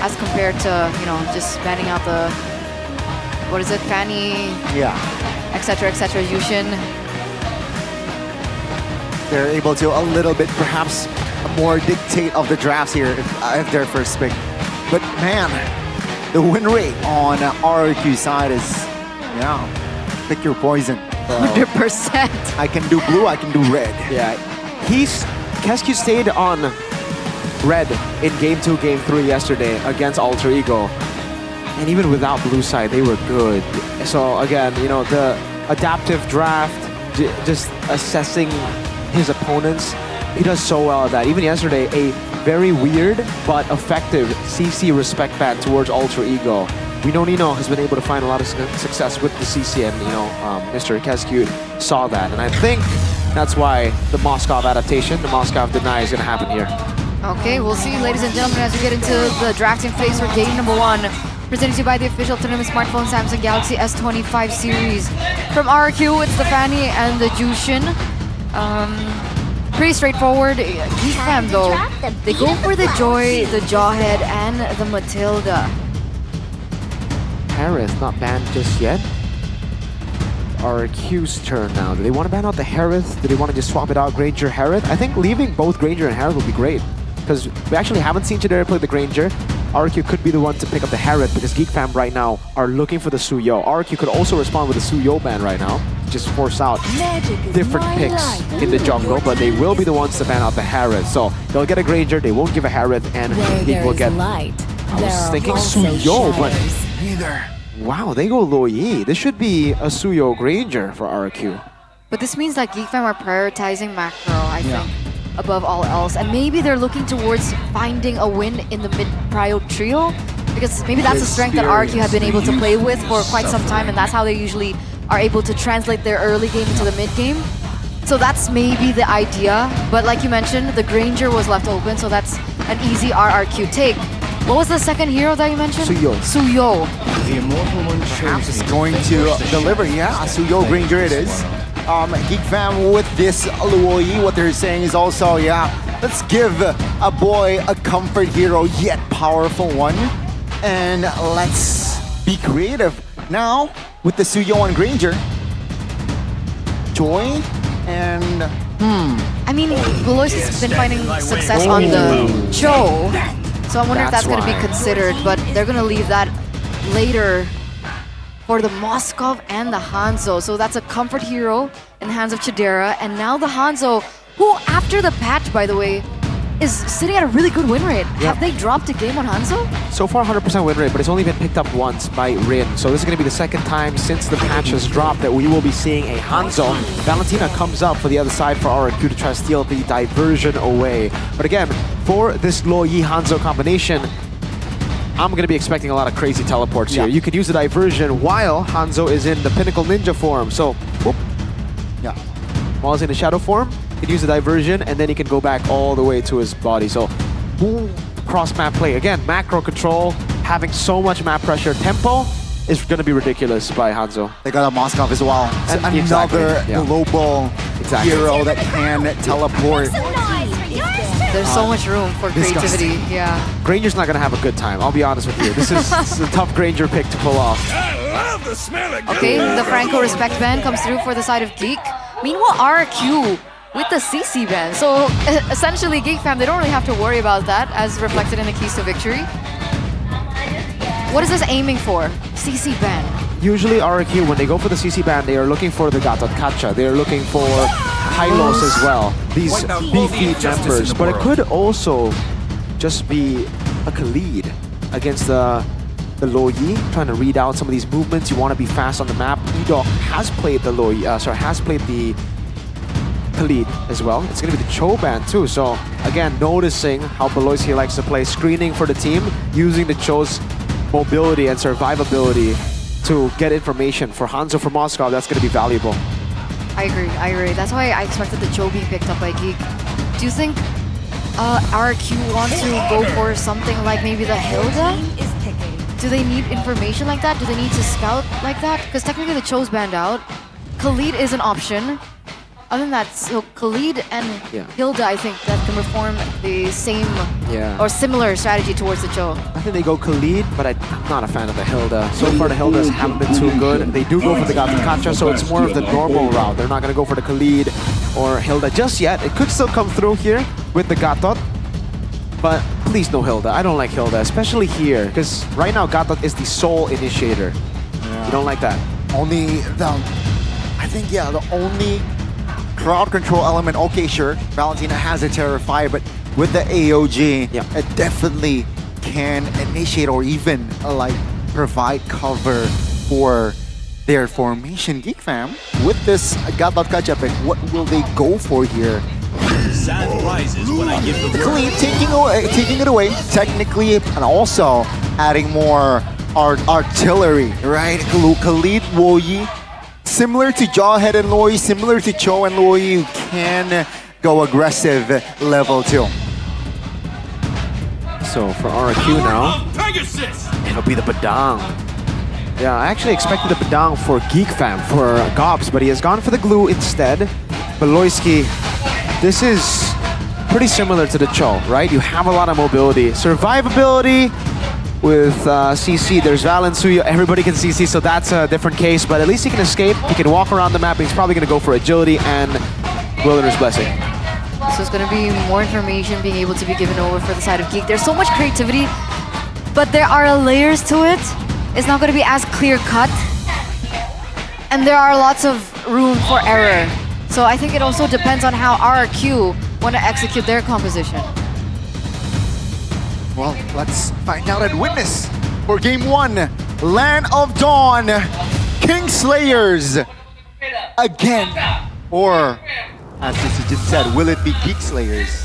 as compared to, you know, just banning out the, what is it, Fanny, etc., Yushin. They're able to a little bit perhaps more dictate of the drafts here if they're first pick. But man, the win rate on RRQ side is, pick your poison. 100%. I can do blue, I can do red. Yeah, Kescu stayed on red in game 2, game 3 yesterday against Alter Ego. And even without blue side, they were good. So again, you know, the adaptive draft, just assessing his opponents, he does so well at that. Even yesterday, a very weird but effective CC respect ban towards Alter Ego. We know Nino has been able to find a lot of success with the CC, and you know, Mr. Kescu saw that. And I think that's why the Moskov adaptation, the Moskov deny is going to happen here. Okay, we'll see, ladies and gentlemen, as we get into the drafting phase for game number 1. Presented to you by the official tournament smartphone Samsung Galaxy S25 series. From RQ, it's the Fanny and the Jushin. Pretty straightforward. Geek Fam though, they go for the Joy, the Jawhead, and the Matilda. Harith not banned just yet. RQ's turn now. Do they want to ban out the Harith? Do they want to just swap it out, Granger, Harith? I think leaving both Granger and Harith would be great, because we actually haven't seen Chidera play the Granger. RQ could be the one to pick up the Harith, because Geek Fam right now are looking for the Suyo. RQ could also respond with the Suyo ban right now, just force out different picks in the jungle, but they will be the ones to ban out the Harith. So they'll get a Granger, they won't give a Harith, and Geek will get... I was thinking Suyo, but neither. Wow, they go Lo Yi. This should be a Suyo Granger for RQ. But this means that Geek Fam are prioritizing macro, I think, above all else. And maybe they're looking towards finding a win in the mid-prio trio, because maybe that's a strength that RQ have been able to play with for quite some time, and that's how they usually are able to translate their early game into the mid game. So that's maybe the idea. But like you mentioned, the Granger was left open, so that's an easy RRQ take. What was the second hero that you mentioned? Suyo. Suyo. The immortal one perhaps is going to deliver. Yeah, Suyo Granger it is. Geek Fam with this Luoyi, what they're saying is also, let's give a boy a comfort hero, yet powerful one. And let's be creative. Now, with the Suyo and Granger, Joy and... I mean, Blois has been finding success on the show. So I wonder if that's going to be considered, but they're going to leave that later for the Moskov and the Hanzo. So that's a comfort hero in the hands of Chidera. And now the Hanzo, who after the patch, by the way, is sitting at a really good win rate. Have they dropped a game on Hanzo? So far 100% win rate, but it's only been picked up once by Rin. So this is going to be the second time since the patch has dropped that we will be seeing a Hanzo. Valentina comes up for the other side for RQ to try to steal the diversion away. But again, for this Lo Yi Hanzo combination, I'm going to be expecting a lot of crazy teleports here. You can use the diversion while Hanzo is in the Pinnacle Ninja form. So, whoop. While he's in the Shadow form, he can use the diversion, and then he can go back all the way to his body. So, boom, cross-map play. Again, macro control, having so much map pressure. Tempo is going to be ridiculous by Hanzo. They got a Moskov as well. And another global hero that can teleport. There's so much room for creativity. Granger's not going to have a good time, I'll be honest with you. This is a tough Granger pick to pull off. Okay, the Franco respect ban comes through for the side of Geek. Meanwhile, RQ with the CC ban. So essentially, Geek Fam, they don't really have to worry about that, as reflected in the keys to victory. What is this aiming for? CC ban. Usually RQ, when they go for the CC ban, they are looking for the Gatot Kacha. They are looking for Hylos as well. These beefy members. But it could also just be a Khalid against the Lo Yi, trying to read out some of these movements. You want to be fast on the map. Edo has played the Lo Yi, has played the Khalid as well. It's going to be the Cho band too. So again, noticing how Beloisky likes to play, screening for the team, using the Cho's mobility and survivability to get information. For Hanzo from Moscow, that's going to be valuable. I agree. That's why I expected the Cho being picked up by Geek. Do you think RQ wants to go for something like maybe the Hilda? Do they need information like that? Do they need to scout like that? Because technically the Cho's banned out. Khalid is an option. Other than that, so Khalid and Hilda, I think, that can perform the same or similar strategy towards the Cho. I think they go Khalid, but I'm not a fan of the Hilda. So far, the Hildas haven't been too good. They do go for the Gatikacha, so it's more of the normal route. They're not going to go for the Khalid or Hilda just yet. It could still come through here with the Gatot, but please no Hilda. I don't like Hilda, especially here, because right now Gatot is the sole initiator. You don't like that? I think, the only crowd control element, okay, sure, Valentina has a Terrify, but with the AOG, it definitely can initiate or even provide cover for their formation. Geek fam, with this Gatot Kacha pick, what will they go for here? Sand rises when I give the Khalid taking it away, technically, and also adding more artillery, right? Khalid, Lo Yi, similar to Jawhead and Lo Yi, similar to Cho and Lo Yi, you can go aggressive level 2. So for RQ now, it'll be the Badang. Yeah, I actually expected the Badang for Geek Fam, for Gobs, but he has gone for the Glue instead. Beloisky, this is pretty similar to the Cho, right? You have a lot of mobility. Survivability with CC, there's Val and Suyo, everybody can CC, so that's a different case, but at least he can escape, he can walk around the map, he's probably going to go for agility and Wilderness Blessing. So it's going to be more information being able to be given over for the side of Geek. There's so much creativity, but there are layers to it. It's not going to be as clear-cut, and there are lots of room for error. So I think it also depends on how RQ want to execute their composition. Well, let's find out and witness for Game 1. Land of Dawn, Kingslayers again. Or, as this just said, will it be Geekslayers?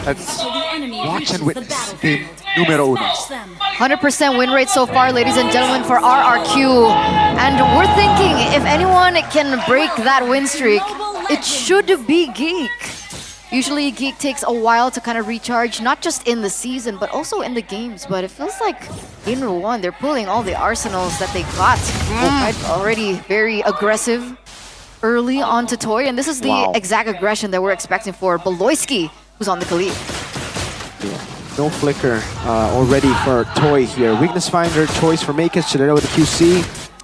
Let's watch and witness Game numero 1. 100% win rate so far, ladies and gentlemen, for RRQ. And we're thinking if anyone can break that win streak, it should be Geek. Usually Geek takes a while to kind of recharge, not just in the season, but also in the games. But it feels like in 1, they're pulling all the arsenals that they got. Right? Already very aggressive early on to Toy, and this is the exact aggression that we're expecting for Beloisky, who's on the Khalid. No flicker already for Toy here. Weakness finder, choice for Makis, Chidera with the QC.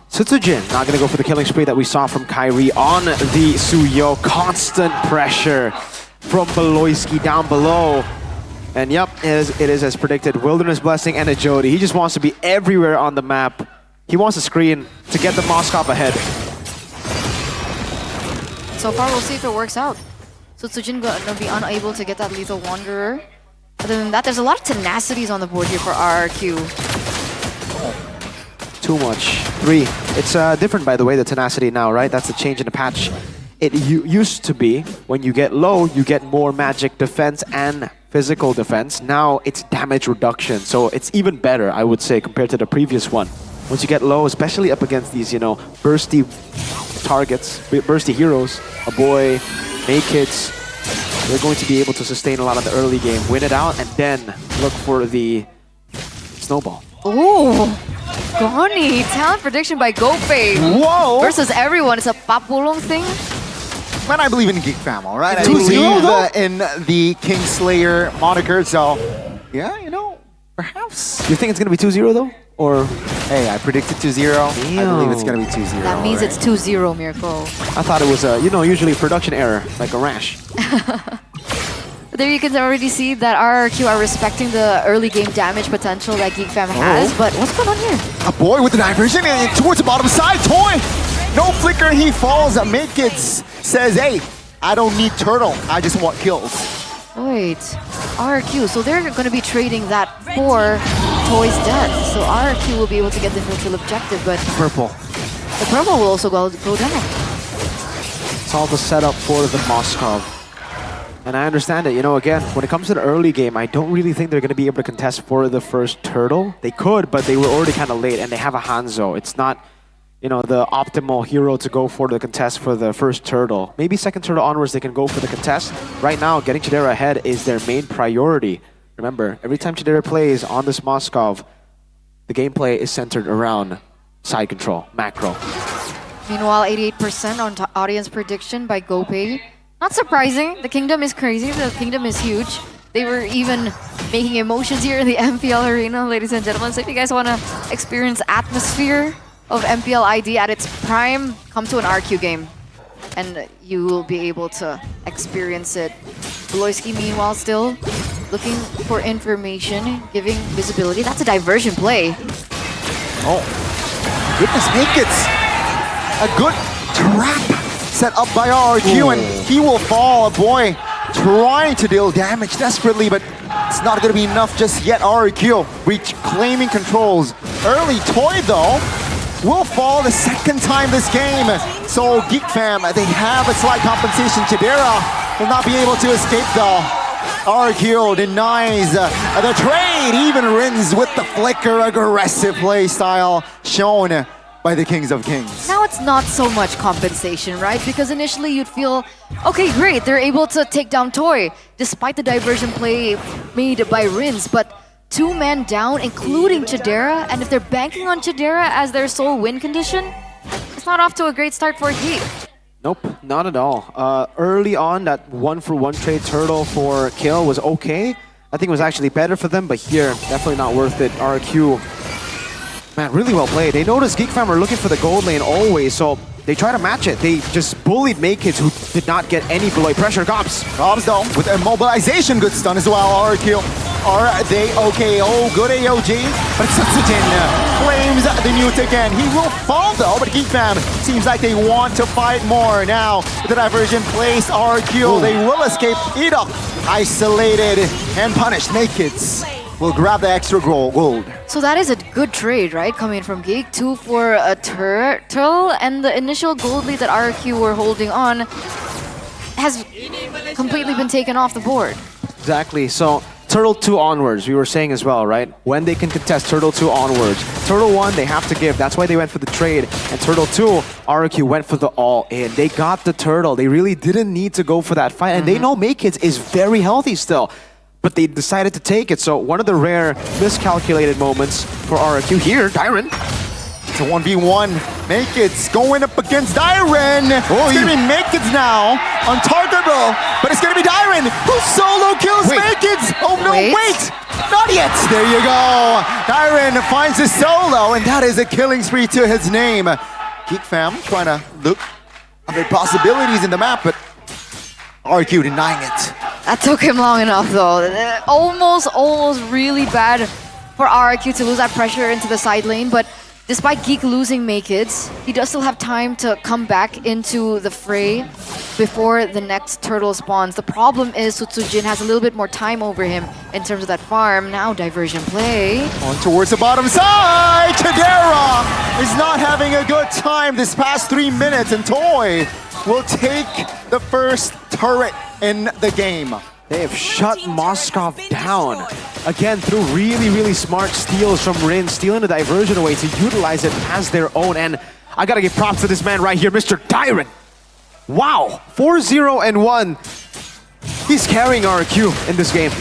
Sutsujin not going to go for the killing spree that we saw from Kyrie on the Suyo. Constant pressure from Beloisky down below. And yep, it is as predicted. Wilderness Blessing and Agility. He just wants to be everywhere on the map. He wants to screen to get the Moskov ahead. So far, we'll see if it works out. So Tsujin gonna be unable to get that Lethal Wanderer. Other than that, there's a lot of tenacities on the board here for RRQ. Too much. 3. It's different, by the way, the tenacity now, right? That's the change in the patch. It used to be, when you get low, you get more magic defense and physical defense. Now it's damage reduction, so it's even better, I would say, compared to the previous one. Once you get low, especially up against these, bursty targets, bursty heroes, a boy, Makits, they're going to be able to sustain a lot of the early game, win it out, and then look for the snowball. Ooh! Goni! Talent prediction by GoFei. Whoa! Versus everyone. It's a papulong thing. Man, I believe in Geek Fam, all right? I 2-0 believe in the Kingslayer moniker, so yeah, perhaps. You think it's going to be 2-0 though? Or hey, I predicted 2-0. I believe it's going to be 2-0. That means it's 2-0, Mirko. I thought it was usually production error, like a rash. There you can already see that RRQ are respecting the early game damage potential that Geek Fam has, but what's going on here? A boy with the diversion and towards the bottom side, Toy! No flicker, he falls. Makeits says, hey, I don't need turtle, I just want kills. Wait, RRQ. So they're going to be trading that for Toy's death. So RRQ will be able to get the neutral objective, but Purple. the purple will also go down. It's all the setup for the Moskov. And I understand it. You know, again, when it comes to the early game, I don't really think they're going to be able to contest for the first turtle. They could, but they were already kind of late, and they have a Hanzo. It's not, you know, the optimal hero to go for the contest for the first turtle. Maybe second turtle onwards, they can go for the contest. Right now, getting Chidera ahead is their main priority. Remember, every time Chidera plays on this Moskov, the gameplay is centered around side control, macro. Meanwhile, 88% on audience prediction by GoPay. Not surprising. The kingdom is crazy. The kingdom is huge. They were even making emotions here in the MPL arena, ladies and gentlemen. So if you guys want to experience atmosphere of MPL ID at its prime, come to an RQ game. And you will be able to experience it. Bloisky, meanwhile, still looking for information, giving visibility. That's a diversion play. Oh, goodness, make it a good trap set up by RRQ, and he will fall. Boy, trying to deal damage desperately, but it's not going to be enough just yet. RRQ reclaiming controls. Early Toy, though, will fall the second time this game. So Geek Fam, they have a slight compensation. Chidera will not be able to escape, though. RRQ denies the trade. Even Rins with the flicker, aggressive play style shown by the Kings of Kings. Now it's not so much compensation, right? Because initially you'd feel, okay, great, they're able to take down Toy, despite the diversion play made by Rins, but 2 men down, including Chidera, and if they're banking on Chidera as their sole win condition, it's not off to a great start for Geek. Nope, not at all. Early on, that 1-for-1 trade turtle for kill was okay. I think it was actually better for them, but here, definitely not worth it. RQ, man, really well played. They noticed Geek Fam are looking for the gold lane always, so they try to match it. They just bullied Makekids who did not get any below pressure. Gobs though, with immobilization, good stun as well. RQ, are they okay? Oh, good AOG, but Sutsujin claims the mute again. He will fall though, but Geek Fam seems like they want to fight more. Now, with the diversion placed, RQ, they will escape. Ida, isolated and punished. Makekids will grab the extra gold. So that is a good trade, right? Coming from Geek, 2 for a turtle, and the initial gold lead that RQ were holding on has completely been taken off the board. Exactly. So Turtle 2 onwards, we were saying as well, right? When they can contest Turtle 2 onwards. Turtle 1, they have to give. That's why they went for the trade. And Turtle 2, RQ went for the all-in. They got the turtle. They really didn't need to go for that fight. And they know Makekids is very healthy still. But they decided to take it. So one of the rare miscalculated moments for RQ here, Dyren. It's a 1v1. Makekids going up against Dyren. It's gonna be Makekids now. Untargetable. But it's gonna be Dyren who solo kills Makekids. Oh no, wait. Not yet. There you go. Dyren finds his solo, and that is a killing spree to his name. Geek Fam trying to look at the possibilities in the map, but RQ denying it. That took him long enough though. Almost really bad for RQ to lose that pressure into the side lane, but despite Geek losing Makekids, he does still have time to come back into the fray before the next turtle spawns. The problem is Sutsujin has a little bit more time over him in terms of that farm. Now diversion play. On towards the bottom side! Chidera is not having a good time this past 3 minutes, and Toy will take the first turret in the game. They have shut Moskov down. Again, through really smart steals from Rin, stealing the diversion away to utilize it as their own. And I gotta give props to this man right here, Mr. Dyren. Wow, 4-0-1. He's carrying RQ in this game.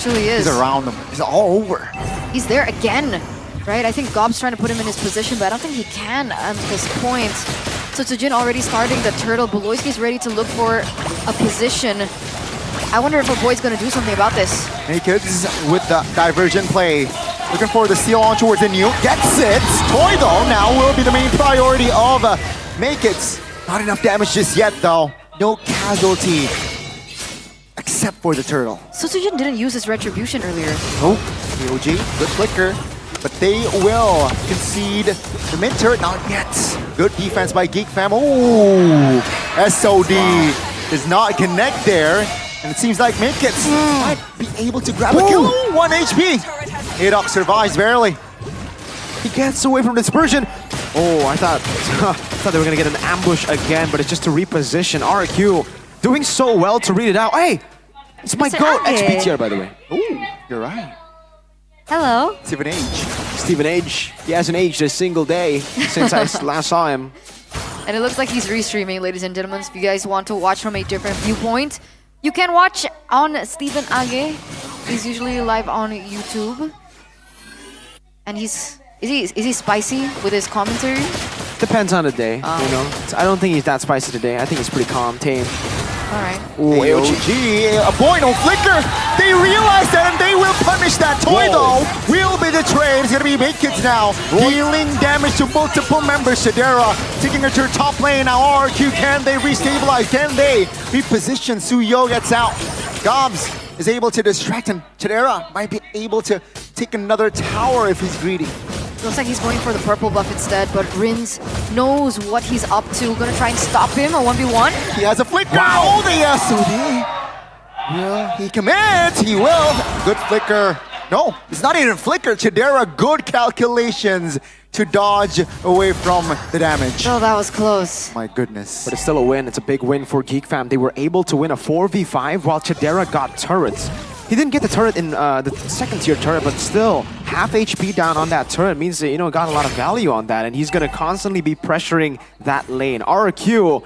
Truly is. He's around them. He's all over. He's there again, right? I think Gob's trying to put him in his position, but I don't think he can at this point. So Tsujin already starting the turtle. Beloyski's ready to look for a position. I wonder if a boy's gonna do something about this. Makekids with the diversion play. Looking for the steal on towards the nuke. Gets it! Toy though now will be the main priority of Makekids. Not enough damage just yet though. No casualty. Except for the turtle. So Tsujin didn't use his retribution earlier. Oh, POG, good flicker. But they will concede the mid turret, not yet. Good defense by Geek Fam. Ooh, SOD does not connect there. And it seems like Makits might be able to grab a kill. 1 HP. Adok survives barely. He gets away from dispersion. Oh, I thought they were gonna get an ambush again, but it's just to reposition. RQ doing so well to read it out. Hey, it's my goat. XPTR, by the way. Ooh, you're right. Hello. Stephen H. Stephen H. He hasn't aged a single day since I last saw him. And it looks like he's restreaming, ladies and gentlemen. If you guys want to watch from a different viewpoint, you can watch on Stephen Age. He's usually live on YouTube. And is he spicy with his commentary? Depends on the day, you know. I don't think he's that spicy today. I think he's pretty calm, tame. Alright. Ooh, AOG, a boy, no flicker. They realize that and they will punish that. Toy though will be the trade. It's gonna be Makits now. Dealing damage to multiple members. Shadera taking her to her top lane. Now RQ, can they restabilize? Can they reposition? Suyo gets out. Gobs is able to distract and Shadera might be able to take another tower if he's greedy. Looks like he's going for the purple buff instead, but Rins knows what he's up to. Gonna try and stop him, a 1v1. He has a flicker. Wow. Oh, the SOD. Will he commit? He will. Good flicker. No, it's not even flicker. Chidera, good calculations to dodge away from the damage. Oh, that was close. My goodness. But it's still a win. It's a big win for Geek Fam. They were able to win a 4v5 while Chidera got turrets. He didn't get the turret in the second tier turret, but still half HP down on that turret means that, you know, got a lot of value on that, and he's gonna constantly be pressuring that lane. RQ,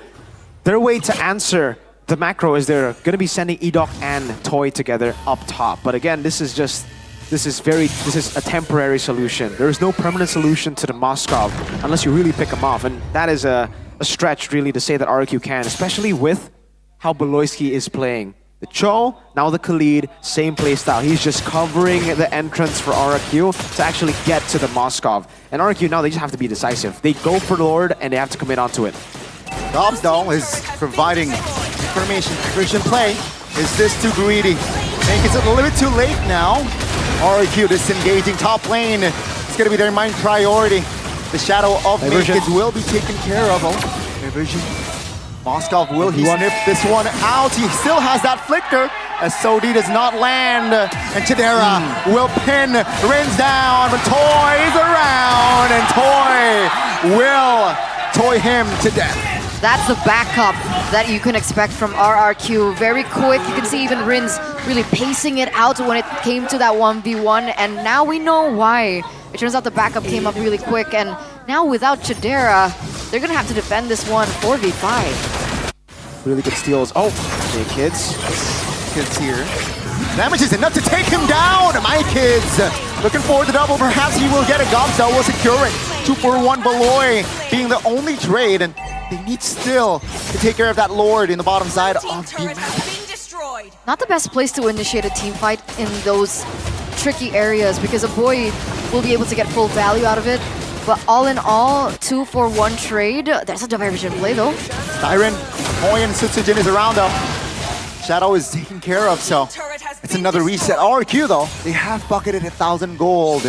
their way to answer the macro is they're gonna be sending Edok and Toy together up top. But again, this is a temporary solution. There is no permanent solution to the Moskov unless you really pick him off, and that is a stretch really to say that RQ can, especially with how Beloyski is playing. The Cho, now the Khalid, same playstyle. He's just covering the entrance for RQ to actually get to the Moskov. And RQ now, they just have to be decisive. They go for the Lord and they have to commit onto it. Dobbs though is providing information. Christian play. Is this too greedy? Think it's a little bit too late now. RQ disengaging top lane. It's gonna be their main priority. The shadow of Makits will be taken care of. Oh, diversion. Moskov, will he snip this one out? He still has that flicker as Sodi does not land. And Chidera will pin Rins down, but Toy is around, and Toy will toy him to death. That's the backup that you can expect from RRQ. Very quick. You can see even Rins really pacing it out when it came to that 1v1, and now we know why. It turns out the backup came up really quick, and now without Chidera, they're gonna have to defend this one 4v5. Really good steals. Oh, okay, kids here. Damage is enough to take him down. My kids looking forward to double. Perhaps he will get a Gobsell will secure it. 2-for-1 Beloy being the only trade, and they need still to take care of that Lord in the bottom side of the map. Not the best place to initiate a team fight in those tricky areas because a boy will be able to get full value out of it. But all in all, 2-for-1 trade. There's a diversion play though. Siren, Moy and Sutsujin is around though. Shadow is taken care of, so it's another reset. RQ though, they have bucketed 1,000 gold.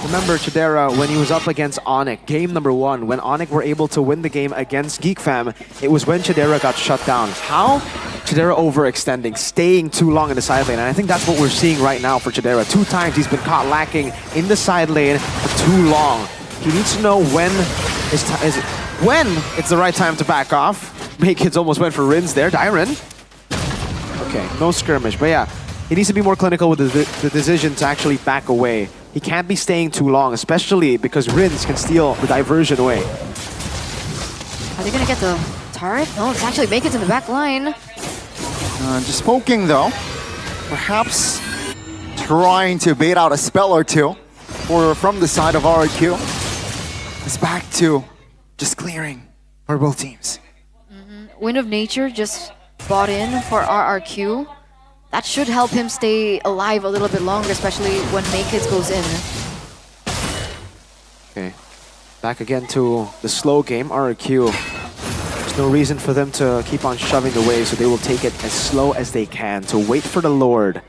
Remember Chidera, when he was up against Onyx, game number 1, when Onyx were able to win the game against Geek Fam, it was when Chidera got shut down. How? Chidera overextending, staying too long in the side lane, and I think that's what we're seeing right now for Chidera. 2 times he's been caught lacking in the side lane for too long. He needs to know when it's the right time to back off. Kids almost went for Rins there. Dyron. Okay, no skirmish, but yeah, he needs to be more clinical with the decision to actually back away. He can't be staying too long, especially because Rins can steal the diversion away. Are they gonna get the turret? No, it's actually Makits in the back line. Just poking though. Perhaps trying to bait out a spell or two from the side of RQ. It's back to just clearing for both teams. Wind of Nature just bought in for RRQ. That should help him stay alive a little bit longer, especially when Makits goes in. Okay, back again to the slow game, RRQ. There's no reason for them to keep on shoving the wave, so they will take it as slow as they can to wait for the Lord.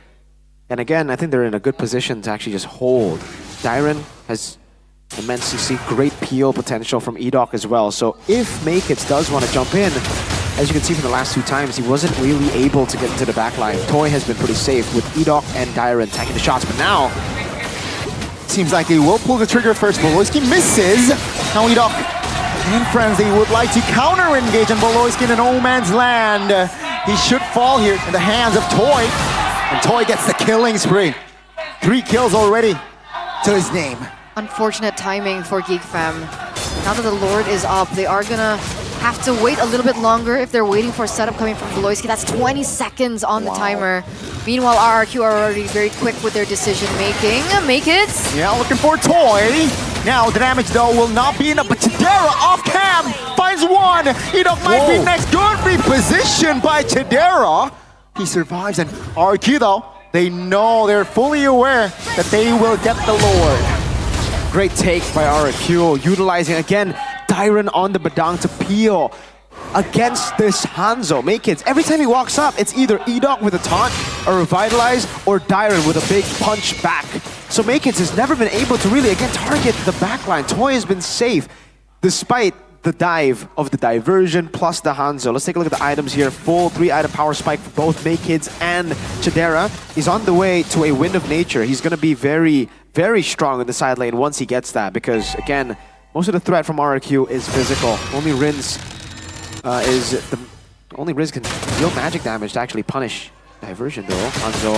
And again, I think they're in a good position to actually just hold. Dyron has immense CC, great PO potential from Edok as well. So if Makits does want to jump in, as you can see from the last 2 times, he wasn't really able to get into the backline. Toy has been pretty safe with Edok and Dyron taking the shots, but now seems like they will pull the trigger first. Boloisky misses. Now Edok and friends, they would like to counter-engage, and Boloisky in no man's land. He should fall here in the hands of Toy, and Toy gets the killing spree. 3 kills already to his name. Unfortunate timing for Geek Fam. Now that the Lord is up, they are gonna have to wait a little bit longer if they're waiting for a setup coming from Boloisky. That's 20 seconds on the timer. Meanwhile, RRQ are already very quick with their decision making. Make it. Yeah, looking for Toy. Now the damage though will not be enough, but Chidera off cam finds one. Edok might be next. Good reposition by Chidera. He survives, and RRQ though, they know, they're fully aware that they will get the Lord. great take by RRQ, utilizing again Dyron on the Badang to peel against this Hanzo. Make-Kids, every time he walks up, it's either Edok with a taunt, a revitalize, or Dyron with a big punch back. So Make-Kids has never been able to really, again, target the backline. Toy has been safe, despite the dive of the diversion plus the Hanzo. Let's take a look at the items here. Full 3-item power spike for both Make-Kids and Chidera. He's on the way to a Wind of Nature. He's going to be very, very strong in the side lane once he gets that, because, again, most of the threat from RRQ is physical. Only Rin's only Riz can deal magic damage to actually punish diversion though. Hanzo.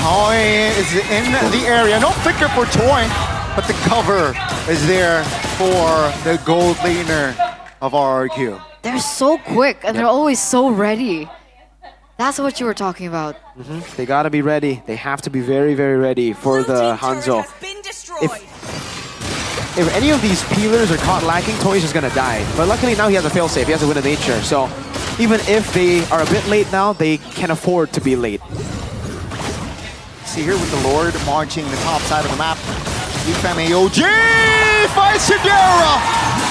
Toy is in the area. No flicker for Toy, but the cover is there for the gold laner of RRQ. They're so quick and they're always so ready. That's what you were talking about. They gotta be ready. They have to be very, very ready for the Hanzo. If any of these peelers are caught lacking, Toy's just gonna die. But luckily now he has a failsafe, he has a Wind of Nature. So even if they are a bit late now, they can afford to be late. See here with the Lord marching the top side of the map. EFM AOG fights Chidera!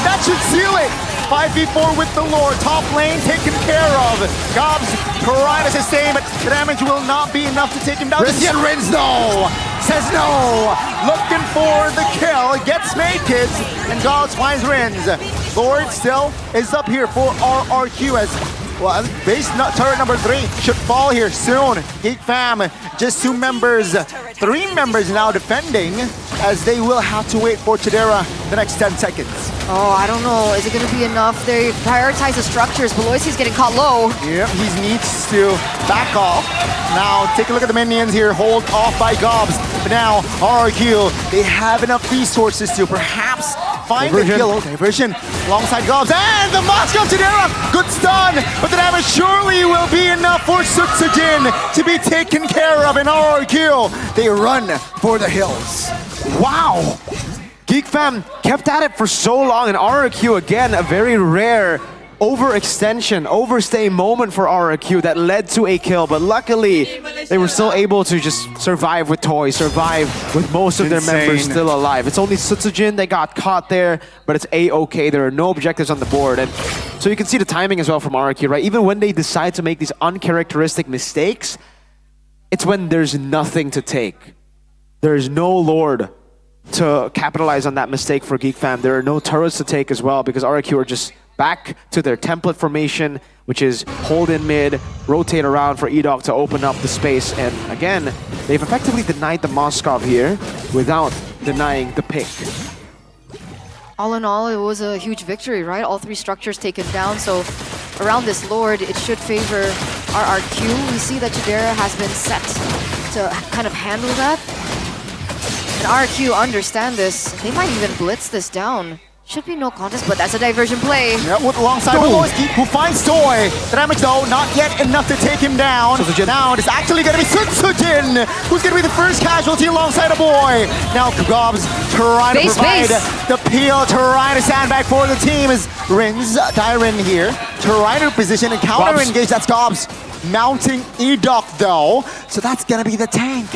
That should seal it! 5v4 with the Lord, top lane taken care of. Gobs trying to sustain, but the damage will not be enough to take him down. Rins no! Says no! Looking for the kill, gets Make-Kids, and Gobs finds Rins. Lord still is up here for RRQ as well, base turret number 3 should fall here soon. Geek Fam, just 2 members, 3 members now defending, as they will have to wait for Chidera the next 10 seconds. Oh, I don't know. Is it going to be enough? They prioritize the structures. Boloisky's getting caught low. Yep, he needs to back off. Now, take a look at the minions here. Hold off by Gobs. But now, RRQ, they have enough resources to perhaps find the kill. Diversion alongside Gobs. And the mask of Chidera! Good stun! But the damage surely will be enough for Sutsujin to be taken care of in RRQ. They run for the hills. Wow! Geek Fam kept at it for so long, and RRQ, again, a very rare overextension, overstay moment for RRQ that led to a kill, but luckily they were still able to just survive with Toy, survive with most of their members still alive. It's only Sutsujin that got caught there, but it's A-okay. There are no objectives on the board, and so you can see the timing as well from RRQ, right? Even when they decide to make these uncharacteristic mistakes, it's when there's nothing to take. There's no Lord to capitalize on that mistake for Geek Fam. There are no turrets to take as well, because RRQ are just back to their template formation, which is hold in mid, rotate around for Edok to open up the space. And again, they've effectively denied the Moskov here without denying the pick. All in all, it was a huge victory, right? All 3 structures taken down. So around this Lord, it should favor RRQ. We see that Chidera has been set to kind of handle that. And RRQ understand this. They might even blitz this down. Should be no contest, but that's a diversion play. Yeah, with alongside Boloisky, who finds Toy. The damage though, not yet enough to take him down. Now it's actually gonna be Sutsujin, who's gonna be the first casualty alongside a boy. Now Gobs trying to provide the peel, trying to sandbag for the team is Rins, Dyron here. Trying to position and counter engage, that's Gobs. Mounting Edok though, so that's gonna be the tank.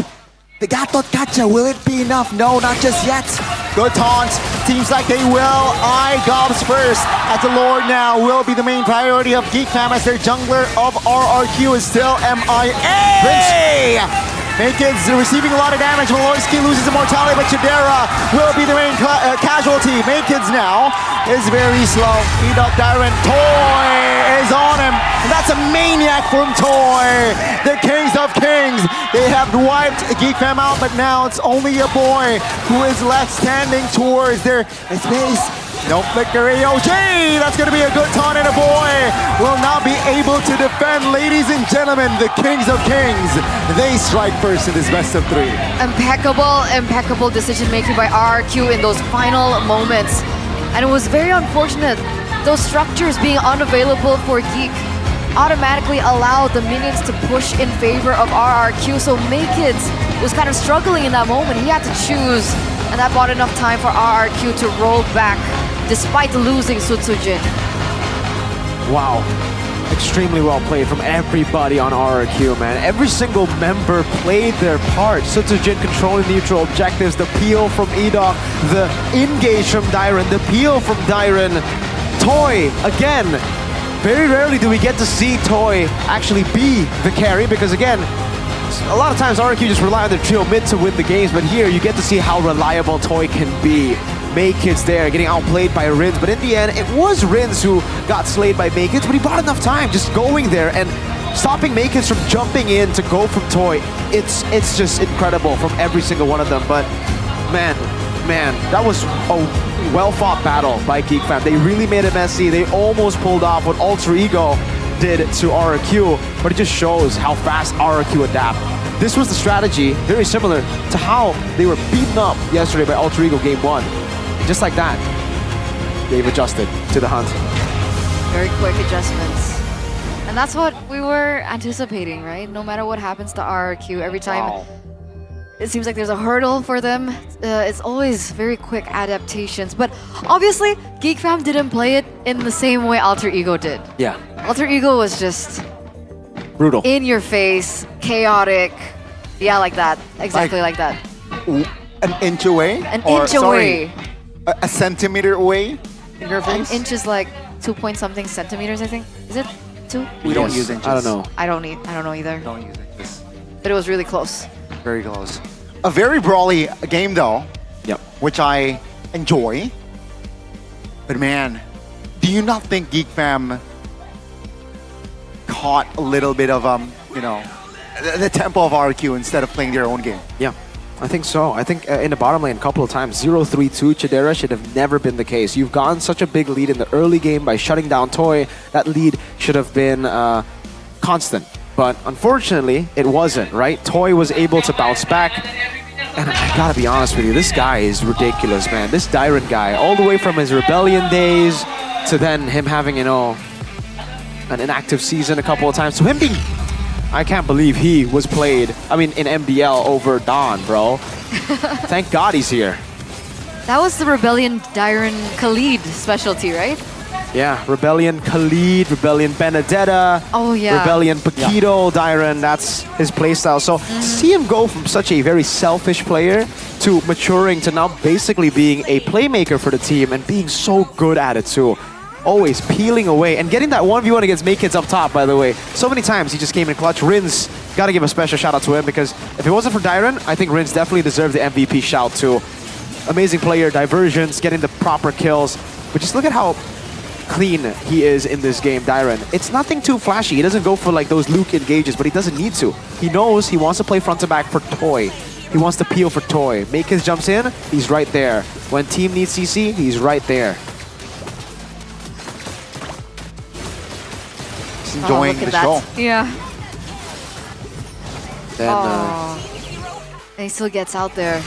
The Gatot Kacha, will it be enough? No, not just yet. Good taunt. Seems like they will eye Gobs first, as the Lord now will be the main priority of Geek Fam, as their jungler of RRQ is still MIA. Makekids receiving a lot of damage. Malorski loses immortality, but Chidera will be the main casualty. Makekids now is very slow. Edok Dyron, Toy is on him. And that's a maniac from Toy. The Kings of Kings. They have wiped Geek Fam out, but now it's only a boy who is left standing towards their space. No victory, OG! That's gonna be a good taunt, and a boy will not be able to defend. Ladies and gentlemen, the Kings of Kings, they strike first in this best of 3. Impeccable decision making by RRQ in those final moments. And it was very unfortunate. Those structures being unavailable for Geek automatically allowed the minions to push in favor of RRQ. So Makekids was kind of struggling in that moment. He had to choose, and that bought enough time for RRQ to roll back despite losing Sutsujin. Wow. Extremely well played from everybody on RRQ, man. Every single member played their part. Sutsujin controlling neutral objectives, the peel from Edok, the engage from Dyron, the peel from Dyron. Toy, again, very rarely do we get to see Toy actually be the carry, because again, a lot of times RRQ just rely on their trio mid to win the games, but here you get to see how reliable Toy can be. Makekids there, getting outplayed by Rins, but in the end, it was Rins who got slayed by Makekids, but he bought enough time just going there and stopping Makekids from jumping in to go from Toy. It's just incredible from every single one of them, but man, that was a well-fought battle by Geek Fam. They really made it messy. They almost pulled off what Alter Ego did to RRQ, but it just shows how fast RRQ adapt. This was the strategy, very similar to how they were beaten up yesterday by Alter Ego Game 1. Just like that, they've adjusted to the hunt. Very quick adjustments. And that's what we were anticipating, right? No matter what happens to RRQ, every time it seems like there's a hurdle for them, it's always very quick adaptations. But obviously, Geek Fam didn't play it in the same way Alter Ego did. Yeah. Alter Ego was just brutal, in your face, chaotic. Yeah, like that. Exactly like that. An inch away? An inch away. A centimeter away in your face? An inch is like 2-point-something centimeters, I think. Is it 2? We don't use inches. I don't know. I don't know either. Don't use inches. But it was really close. Very close. A very brawly game though. Yep. Which I enjoy. But man, do you not think Geek Fam caught a little bit of the tempo of RQ instead of playing their own game? Yeah. I think so. I think in the bottom lane a couple of times, 0-3-2 Chidera should have never been the case. You've gotten such a big lead in the early game by shutting down Toy. That lead should have been constant. But unfortunately, it wasn't, right? Toy was able to bounce back. And I gotta be honest with you, this guy is ridiculous, man. This Dyron guy, all the way from his Rebellion days to then him having, an inactive season a couple of times, to him being... I can't believe he was played, in MDL over Dawn, bro. Thank God he's here. That was the Rebellion Dyron Khalid specialty, right? Yeah, Rebellion Khalid, Rebellion Benedetta, oh, yeah. Rebellion Paquito, Dyron, that's his playstyle. So to see him go from such a very selfish player to maturing to now basically being a playmaker for the team and being so good at it too. Always peeling away and getting that 1v1 against Makekids up top, by the way. So many times he just came in clutch. Rins, gotta give a special shout out to him, because if it wasn't for Dyron, I think Rins definitely deserved the MVP shout too. Amazing player, diversions, getting the proper kills. But just look at how clean he is in this game, Dyron. It's nothing too flashy. He doesn't go for like those Luke engages, but he doesn't need to. He knows he wants to play front to back for Toy. He wants to peel for Toy. Makekids jumps in, he's right there. When team needs CC, he's right there. Enjoying the show. Yeah. Then, and he still gets out there.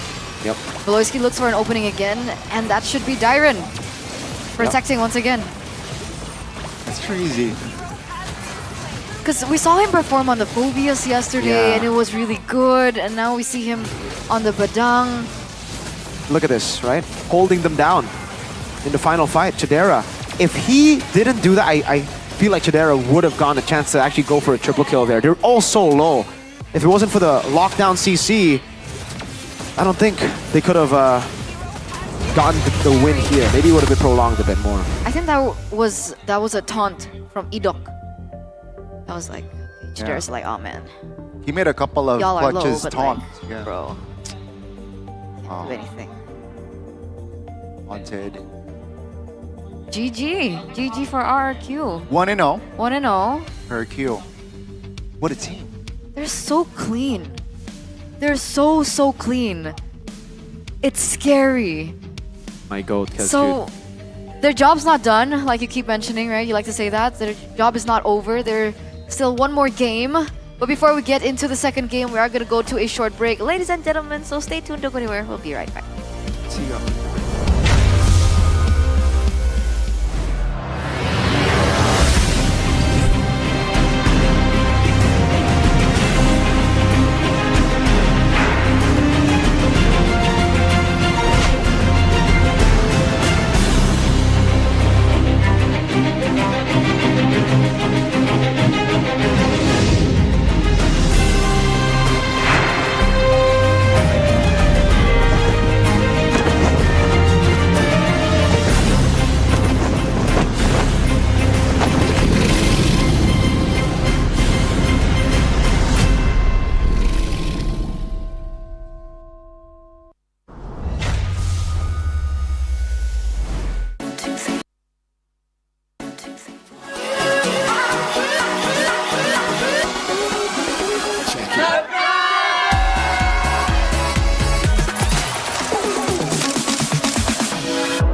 Yep. Voloisky looks for an opening again, and that should be Dyron protecting once again. That's crazy. Because we saw him perform on the Phobias yesterday, and it was really good, and now we see him on the Badang. Look at this, right? Holding them down in the final fight, Chidera. If he didn't do that, I feel like Chidera would have gotten a chance to actually go for a triple kill there. They're all so low. If it wasn't for the lockdown CC, I don't think they could have gotten the win here. Maybe it would have been prolonged a bit more. I think that was a taunt from Edok. I was like, Chidera's like, oh man. He made a couple of Y'all are low, clutches but taunts. like, Yeah. bro, Oh, do anything. haunted. GG for RRQ. 1-0 1-0. per Q. What a team. They're so clean. They're so clean. It's scary. My goat, So, their job's not done, like you keep mentioning, right? You like to say that. Their job is not over. There's still one more game. But before we get into the second game, we are going to go to a short break. Ladies and gentlemen, so stay tuned, don't go anywhere. We'll be right back. See you.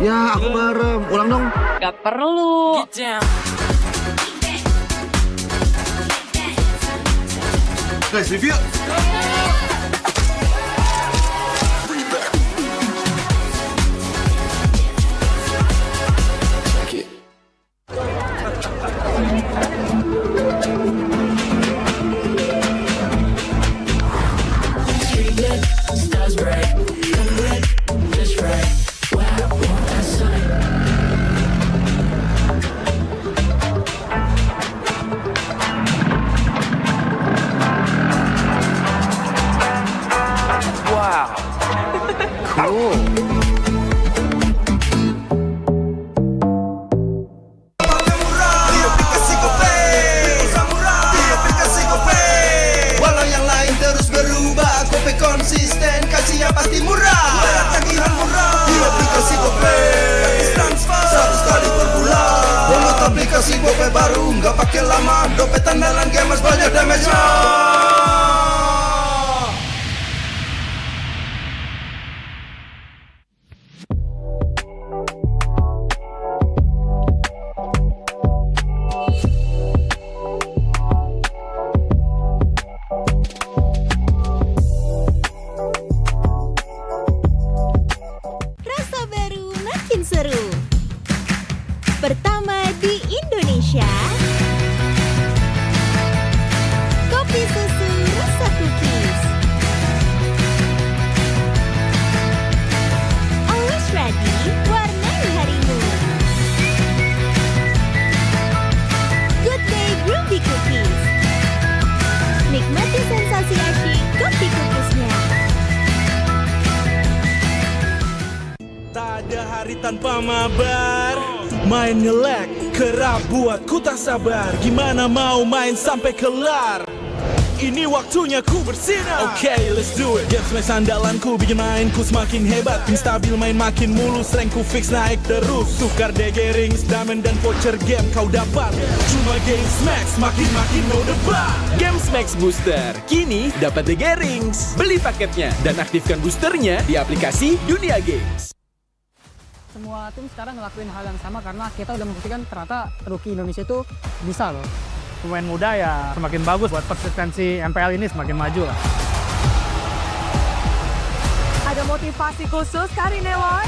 Ya, aku bareng. Ulang dong. Gak perlu. Guys, review. Walau yang lain terus berubah, Kope konsisten, kasih yang pasti murah. Bayar tagihan murah di aplikasi Kope, gratis transfer 100 kali per bulan. Download aplikasi Kope baru, nggak pakai lama. Dompet andalan gamers banyak damage-nya. Rasa baru makin seru. Pertama di Indonesia. Kopi susu rasa cookies. Always ready, warnai harimu. Good Day Groovy Cookies. Nikmati sensasi asyik kopi cookiesnya. Tak ada hari tanpa mabar. Main nge-lag, kerap buat ku tak sabar. Gimana mau main sampai kelar? Ini waktunya ku bersinar. Okay, let's do it. Games max andalanku bikin mainku semakin hebat. Tim stabil main makin mulus, rankku fix naik terus. Tukar DG rings, diamond dan voucher game kau dapat. Cuma Games Max, makin no debat. Games Max Booster, kini dapat DG Rings. Beli paketnya dan aktifkan boosternya di aplikasi Dunia Games. Semua tim sekarang ngelakuin hal yang sama karena kita udah membuktikan ternyata rookie Indonesia itu bisa loh. Pemain muda ya semakin bagus buat persistensi MPL ini semakin maju lah. Ada motivasi khusus kali ini, Loy?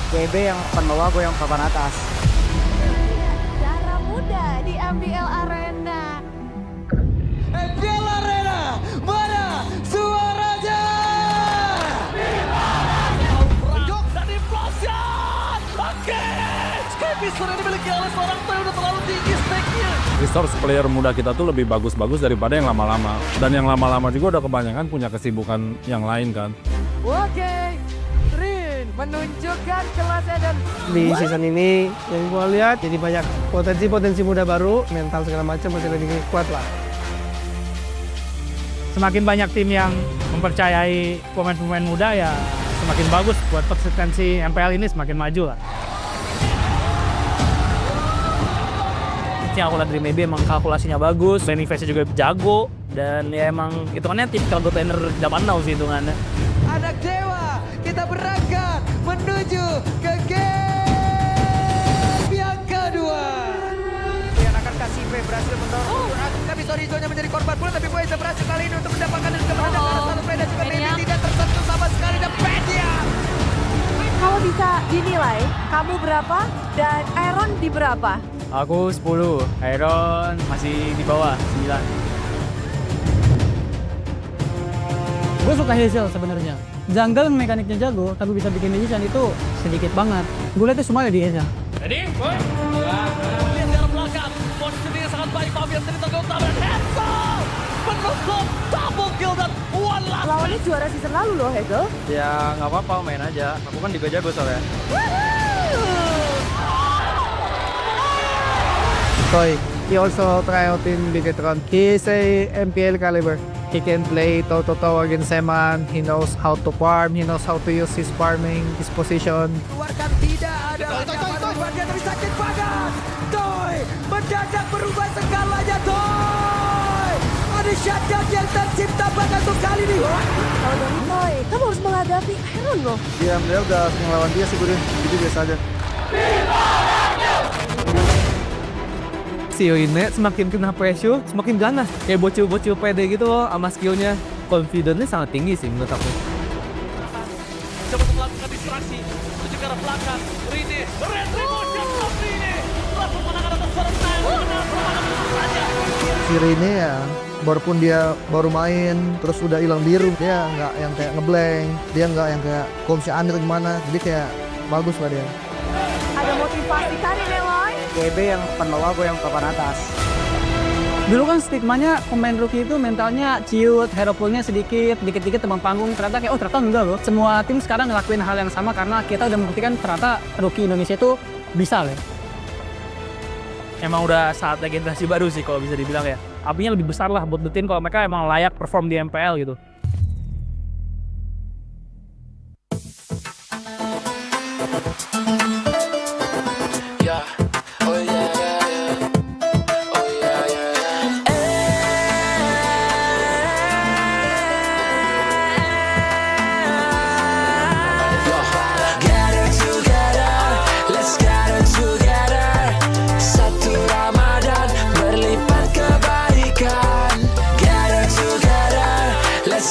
WB yang akan bawa gue yang papan atas. Cara muda di MPL Arena. MPL Arena, mana suaranya? Rejok dan implosion. Oke. Skybis sudah dimiliki oleh seorang player udah terlalu tinggi stake-nya. Resource player muda kita tuh lebih bagus-bagus daripada yang lama-lama. Dan yang lama-lama juga udah kebanyakan punya kesibukan yang lain kan. Oke. Rin menunjukkan kelasnya dan Di season ini yang gue lihat jadi banyak potensi muda baru, mental segala macam masih lebih kuat lah. Semakin banyak tim yang mempercayai pemain-pemain muda ya semakin bagus buat konsistensi MPL ini semakin maju lah. Yang aku lihat dari Maybe emang kalkulasinya bagus, landing phase-nya juga jago, dan ya emang hitungannya tipikal goaltender zaman now sih hitungannya. Anak dewa, kita berangkat menuju ke game yang kedua. Yang akan kasih V berhasil mendorong tapi Sorizonya menjadi korban pula, tapi Poeza berhasil kali ini untuk mendapatkan dan juga menendang satu peda juga Maybe tidak tersentuh sama sekali dan Pedia. Kalau bisa dinilai, kamu berapa dan Aaron di berapa? Aku 10, Iron masih di bawah 9. Gue suka Hazel sebenarnya. Jungle mekaniknya jago, tapi bisa bikin magician itu sedikit banget. Gue lihat itu semuanya di Hazel. Ready? Boy? Lihat dari belakang. Posisinya sangat baik. Fabian dari tengah utama. Hazel! Menutup double kill dan one last. Lawannya juara season lalu loh, Hegel. Ya nggak apa-apa, main aja. Aku kan juga jago soalnya. Toy, he also try out in Bigetron. He is a MPL caliber. He can play toe-to-toe against Seman. He knows how to farm. He knows how to use his farming, his position. Keluarkan tidak ada ancaman dia tapi sakit banget. Toy mendadak berubah segalanya Toy. Ada shutdown yang tercipta banget untuk kali ini. Kalau dari Toy, kamu harus menghadapi Aaron loh. Dia MPL udah sering lawan dia sih gue, jadi biasa aja. Sio ini semakin kena pressure, semakin ganas. Kayak bocil-bocil pede gitu loh sama skillnya. Confidence-nya sangat tinggi sih menurut aku. Coba untuk melakukan distraksi. Menuju ke arah belakang. Rene. Retribution of Rene. Langsung menangkan atas seorang saja. Si Rene ya, walaupun dia baru main, terus udah hilang biru, dia nggak yang kayak ngeblank, dia nggak yang kayak komsi aneh gimana, jadi kayak bagus lah dia. Ada motivasi karir Eloy. GB yang papan bawah, gue yang papan atas. Dulu kan stigmanya pemain rookie itu mentalnya ciut, hero pool-nya sedikit, dikit-dikit teman panggung. Ternyata kayak, oh ternyata enggak loh. Semua tim sekarang ngelakuin hal yang sama karena kita udah membuktikan ternyata rookie Indonesia itu bisa loh. Emang udah saatnya generasi baru sih kalau bisa dibilang ya. Apinya lebih besar lah buat tim kalau mereka emang layak perform di MPL gitu. Let's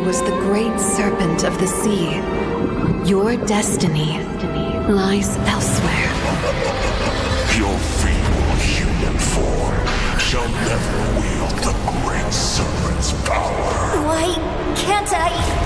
was the great serpent of the sea. Your destiny lies elsewhere. Your feeble human form shall never wield the great serpent's power. Why can't I?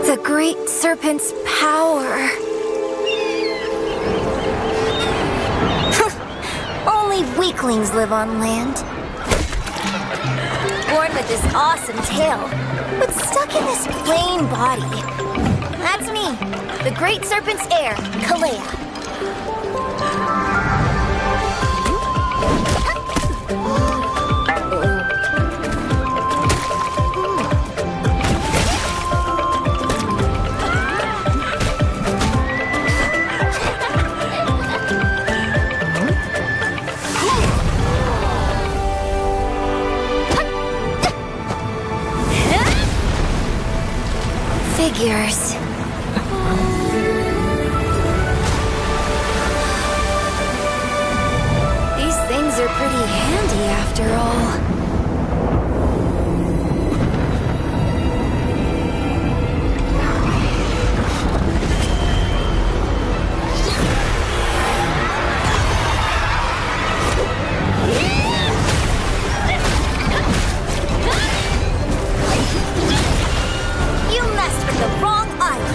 The great serpent's power. Only weaklings live on land. Born with this awesome tail, but stuck in this plain body. That's me, the great serpent's heir, Kalea. Figures. These things are pretty handy after all. You messed with the wrong island.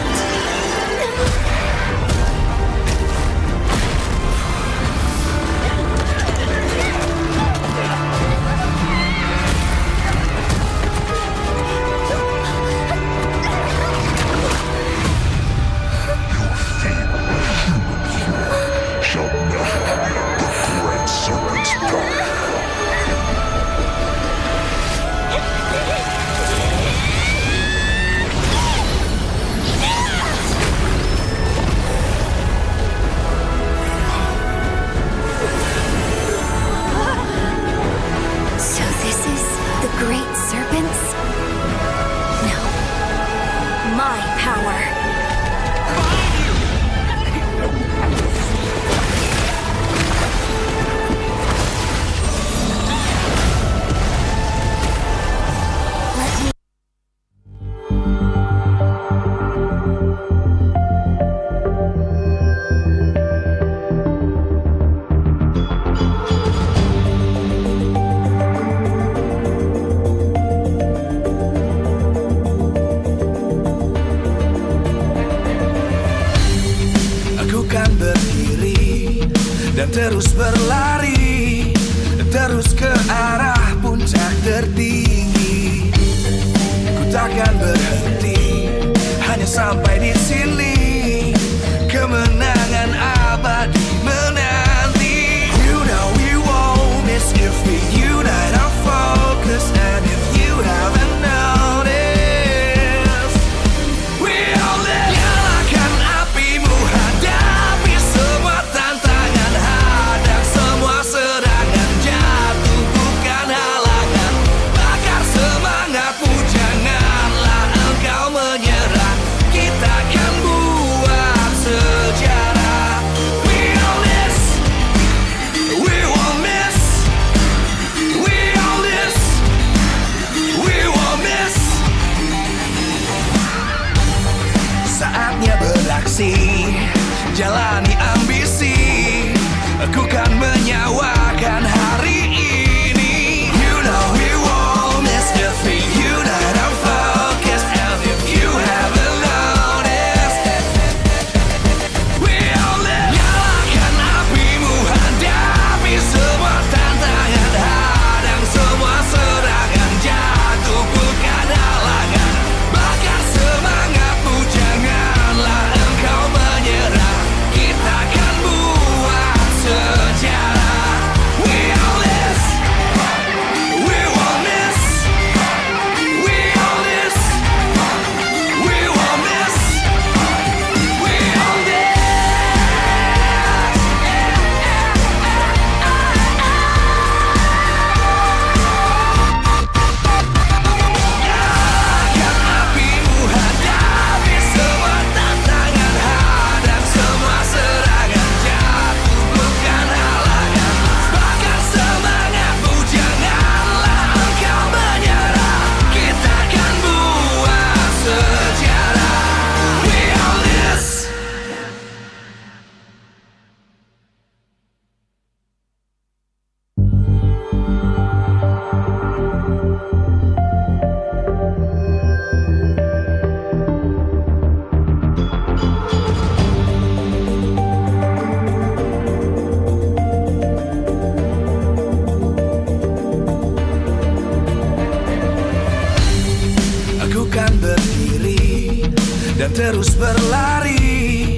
terus berlari,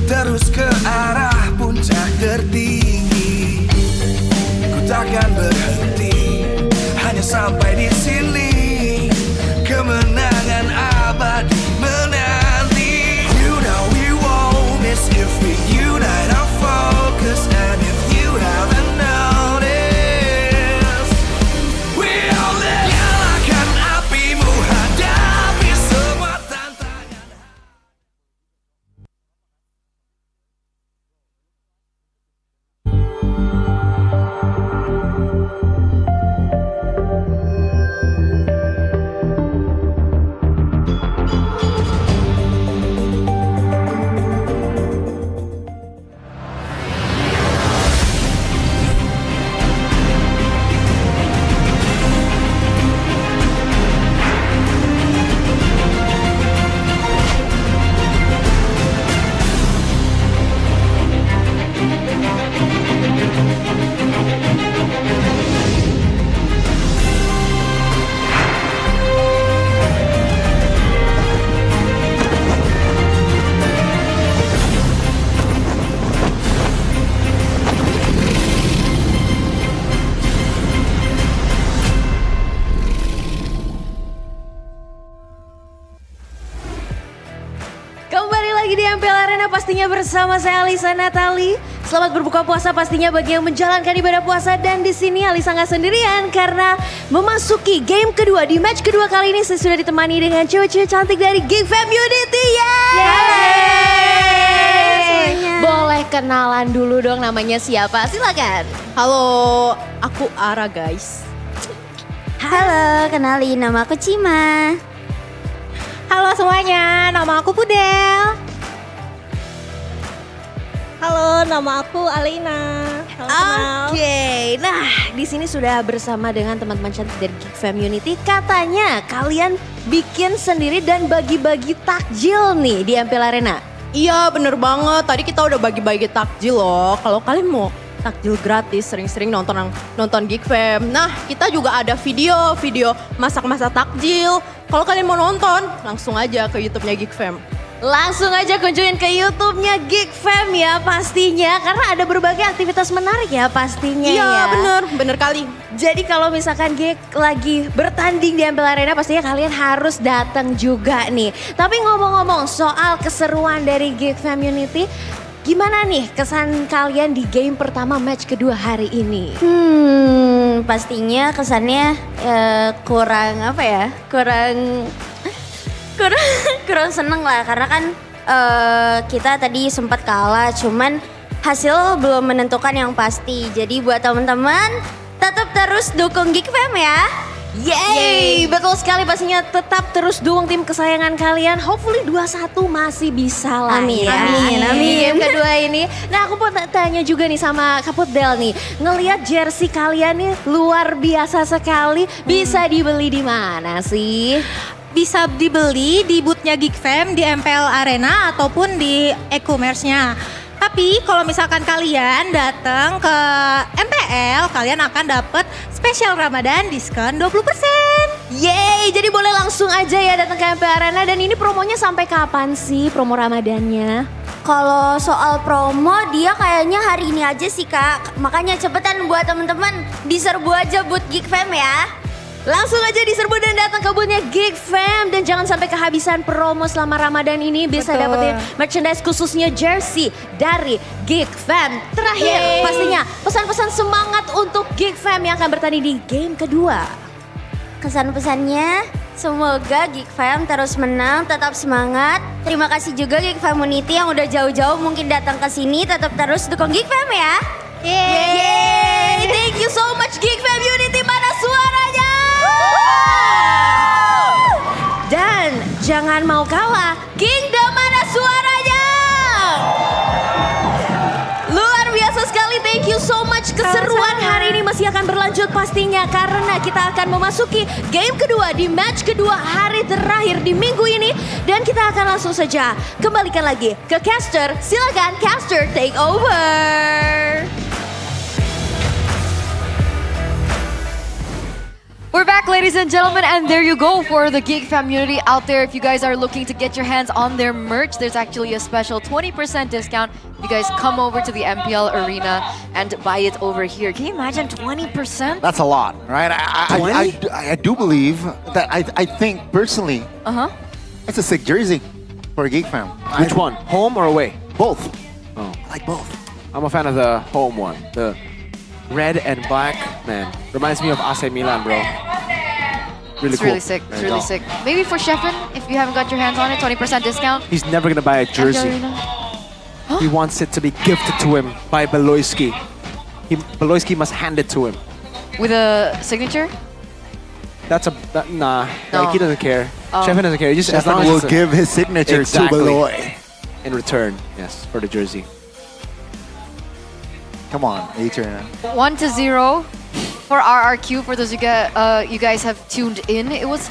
terus ke arah puncak tertinggi. Ku takkan berhenti, hanya sampai di sini. Kemenangan abadi menanti. You know we won't miss if we unite our focus. And if you haven't noticed, we'll nyalakan apimu, hadapi semua tantangan. Kembali lagi di MPL Arena pastinya bersama saya Alisa Natali. Selamat berbuka puasa pastinya bagi yang menjalankan ibadah puasa, dan di sini Alisa nggak sendirian karena memasuki game kedua. Di match kedua kali ini saya sudah ditemani dengan cewek-cewek cantik dari Geek Fam Unity. Boleh kenalan dulu dong, namanya siapa? Silakan. Halo, aku Ara guys. Halo, kenalin nama aku Cima. Halo semuanya, nama aku Pudel. Halo, nama aku Alina. Oke, nah di sini sudah bersama dengan teman-teman cantik dari Geek Fam Unity. Katanya kalian bikin sendiri dan bagi-bagi takjil nih di MPL Arena. Iya bener banget, tadi kita udah bagi-bagi takjil loh. Kalau kalian mau takjil gratis, sering-sering nonton Geek Fam. Nah, kita juga ada video masak-masak takjil. Kalau kalian mau nonton, langsung aja ke YouTube-nya Geek Fam. Langsung aja kunjungin ke YouTube-nya Geek Fam ya pastinya, karena ada berbagai aktivitas menarik ya pastinya. Iya ya. bener kali. Jadi kalau misalkan Geek lagi bertanding di MPL Arena pastinya kalian harus datang juga nih. Tapi ngomong-ngomong soal keseruan dari Geek Fam Unity, gimana nih kesan kalian di game pertama match kedua hari ini? Pastinya kesannya kurang apa ya? Kurang seneng lah, karena kan kita tadi sempat kalah, cuman hasil belum menentukan yang pasti. Jadi buat teman-teman tetap terus dukung Geek Fam ya. Yeay, betul sekali, pastinya tetap terus dukung tim kesayangan kalian. Hopefully 2-1 masih bisa lah. Amin, ya. amin. Game kedua ini. Nah aku mau tanya juga nih sama Kak Pudel nih. Ngelihat jersey kalian nih luar biasa sekali. Bisa dibeli di mana sih? Bisa dibeli di booth-nya Geek Fam di MPL Arena ataupun di e-commerce-nya. Tapi kalau misalkan kalian datang ke MPL, kalian akan dapat spesial Ramadan diskon 20%. Yeay, jadi boleh langsung aja ya datang ke MPL Arena. Dan ini promonya sampai kapan sih promo Ramadannya? Kalau soal promo dia kayaknya hari ini aja sih Kak. Makanya cepetan buat teman-teman diserbu aja booth Geek Fam ya. Langsung aja diserbu dan datang ke booth-nya Geek Fam. Dan jangan sampai kehabisan promo selama Ramadan ini. Bisa dapetin merchandise khususnya jersey dari Geek Fam. Terakhir pastinya pesan-pesan semangat untuk Geek Fam yang akan bertanding di game kedua. Kesan-pesannya semoga Geek Fam terus menang, tetap semangat. Terima kasih juga Geek Fam Unity yang udah jauh-jauh mungkin datang ke sini. Tetap terus dukung Geek Fam ya. Yeay, thank you so much Geek Fam Unity, mana suaranya? Dan jangan mau kalah, Kingdom mana suaranya? Luar biasa sekali, thank you so much. Keseruan hari ini masih akan berlanjut pastinya, karena kita akan memasuki game kedua di match kedua hari terakhir di minggu ini. Dan kita akan langsung saja kembalikan lagi ke caster. Silakan caster take over. We're back, ladies and gentlemen, and there you go for the Geek community out there. If you guys are looking to get your hands on their merch, there's actually a special 20% discount if you guys come over to the MPL Arena and buy it over here. Can you imagine 20%? That's a lot, right? I do believe that I think personally, it's a sick jersey for a Geek Fam. Which one? Home or away? Both. Oh. I like both. I'm a fan of the home one. The red and black, man. Reminds me of AC Milan, bro. Really It's cool. really sick. It's really sick. Maybe for Sheffin, if you haven't got your hands on it, 20% discount. He's never gonna buy a jersey. He wants it to be gifted to him by Beloyski. Beloyski must hand it to him. With a signature? Nah. No. Like, he doesn't care. Oh. Sheffin doesn't care. He just as long Sheffin as will it's a- give his signature Exactly. to Beloy. In return, yes, for the jersey. Come on, Eterna. 1-0 for RRQ. For those you guys have tuned in, it was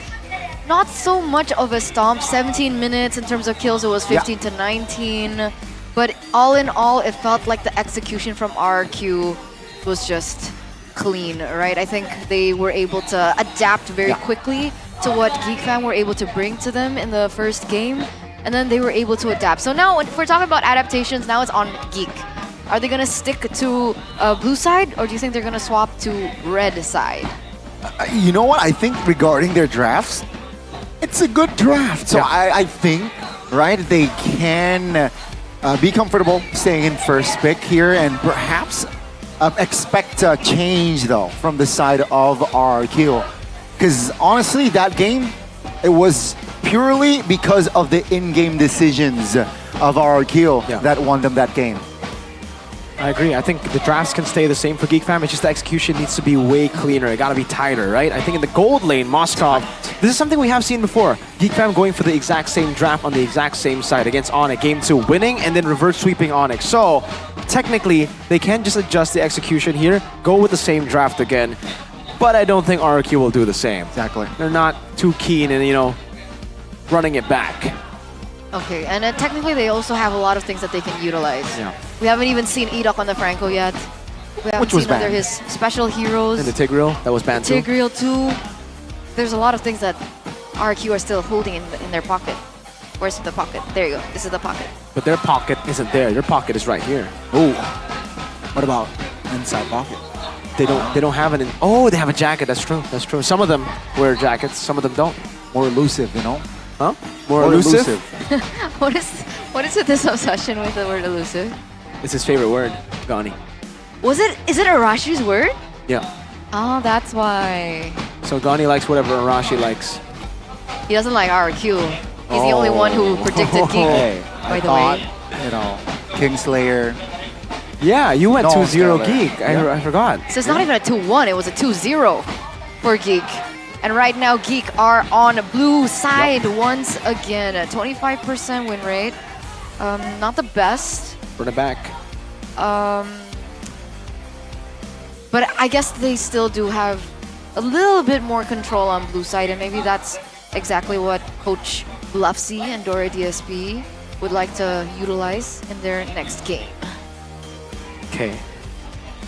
not so much of a stomp. 17 minutes in terms of kills. It was 15-19. But all in all, it felt like the execution from RRQ was just clean, right? I think they were able to adapt very quickly to what Geek Fam were able to bring to them in the first game, and then they were able to adapt. So now, if we're talking about adaptations, now it's on Geek. Are they gonna stick to blue side, or do you think they're gonna swap to red side? You know what? I think regarding their drafts, it's a good draft. So I think, right, they can be comfortable staying in first pick here and perhaps expect a change, though, from the side of RRQ. Because honestly, that game, it was purely because of the in-game decisions of RRQ that won them that game. I agree. I think the drafts can stay the same for Geek Fam. It's just the execution needs to be way cleaner. It gotta be tighter, right? I think in the gold lane, Moskov, this is something we have seen before. Geek Fam going for the exact same draft on the exact same side against Onyx. Game 2, winning and then reverse sweeping Onyx. So, technically, they can just adjust the execution here, go with the same draft again. But I don't think RRQ will do the same. Exactly. They're not too keen in, running it back. Okay, and technically they also have a lot of things that they can utilize. Yeah. We haven't even seen Edok on the Franco yet. We haven't Which was seen under banned. his special heroes. And the Tigreal, that was banned too. Tigreal too. There's a lot of things that RQ are still holding in their pocket. Where's the pocket? There you go. This is the pocket. But their pocket isn't there. Their pocket is right here. Ooh. What about inside pocket? They don't have an. Oh, they have a jacket. That's true. That's true. Some of them wear jackets. Some of them don't. More elusive, Huh? More elusive. What is with this obsession with the word elusive? It's his favorite word, Gani. Is it Arashi's word? Yeah. Oh, that's why. So Gani likes whatever Arashi likes. He doesn't like RQ. He's the only one who predicted Geek, Hey, by I the thought, way. Kingslayer. Yeah, you went No, 2-0 Skylar. Geek. Yeah. I forgot. So it's not even a 2-1, it was a 2-0 for Geek. And right now, Geek are on blue side once again. A 25% win rate. Not the best. Run it back. But I guess they still do have a little bit more control on blue side, and maybe that's exactly what Coach Bluffsy and Dora DSP would like to utilize in their next game. Okay.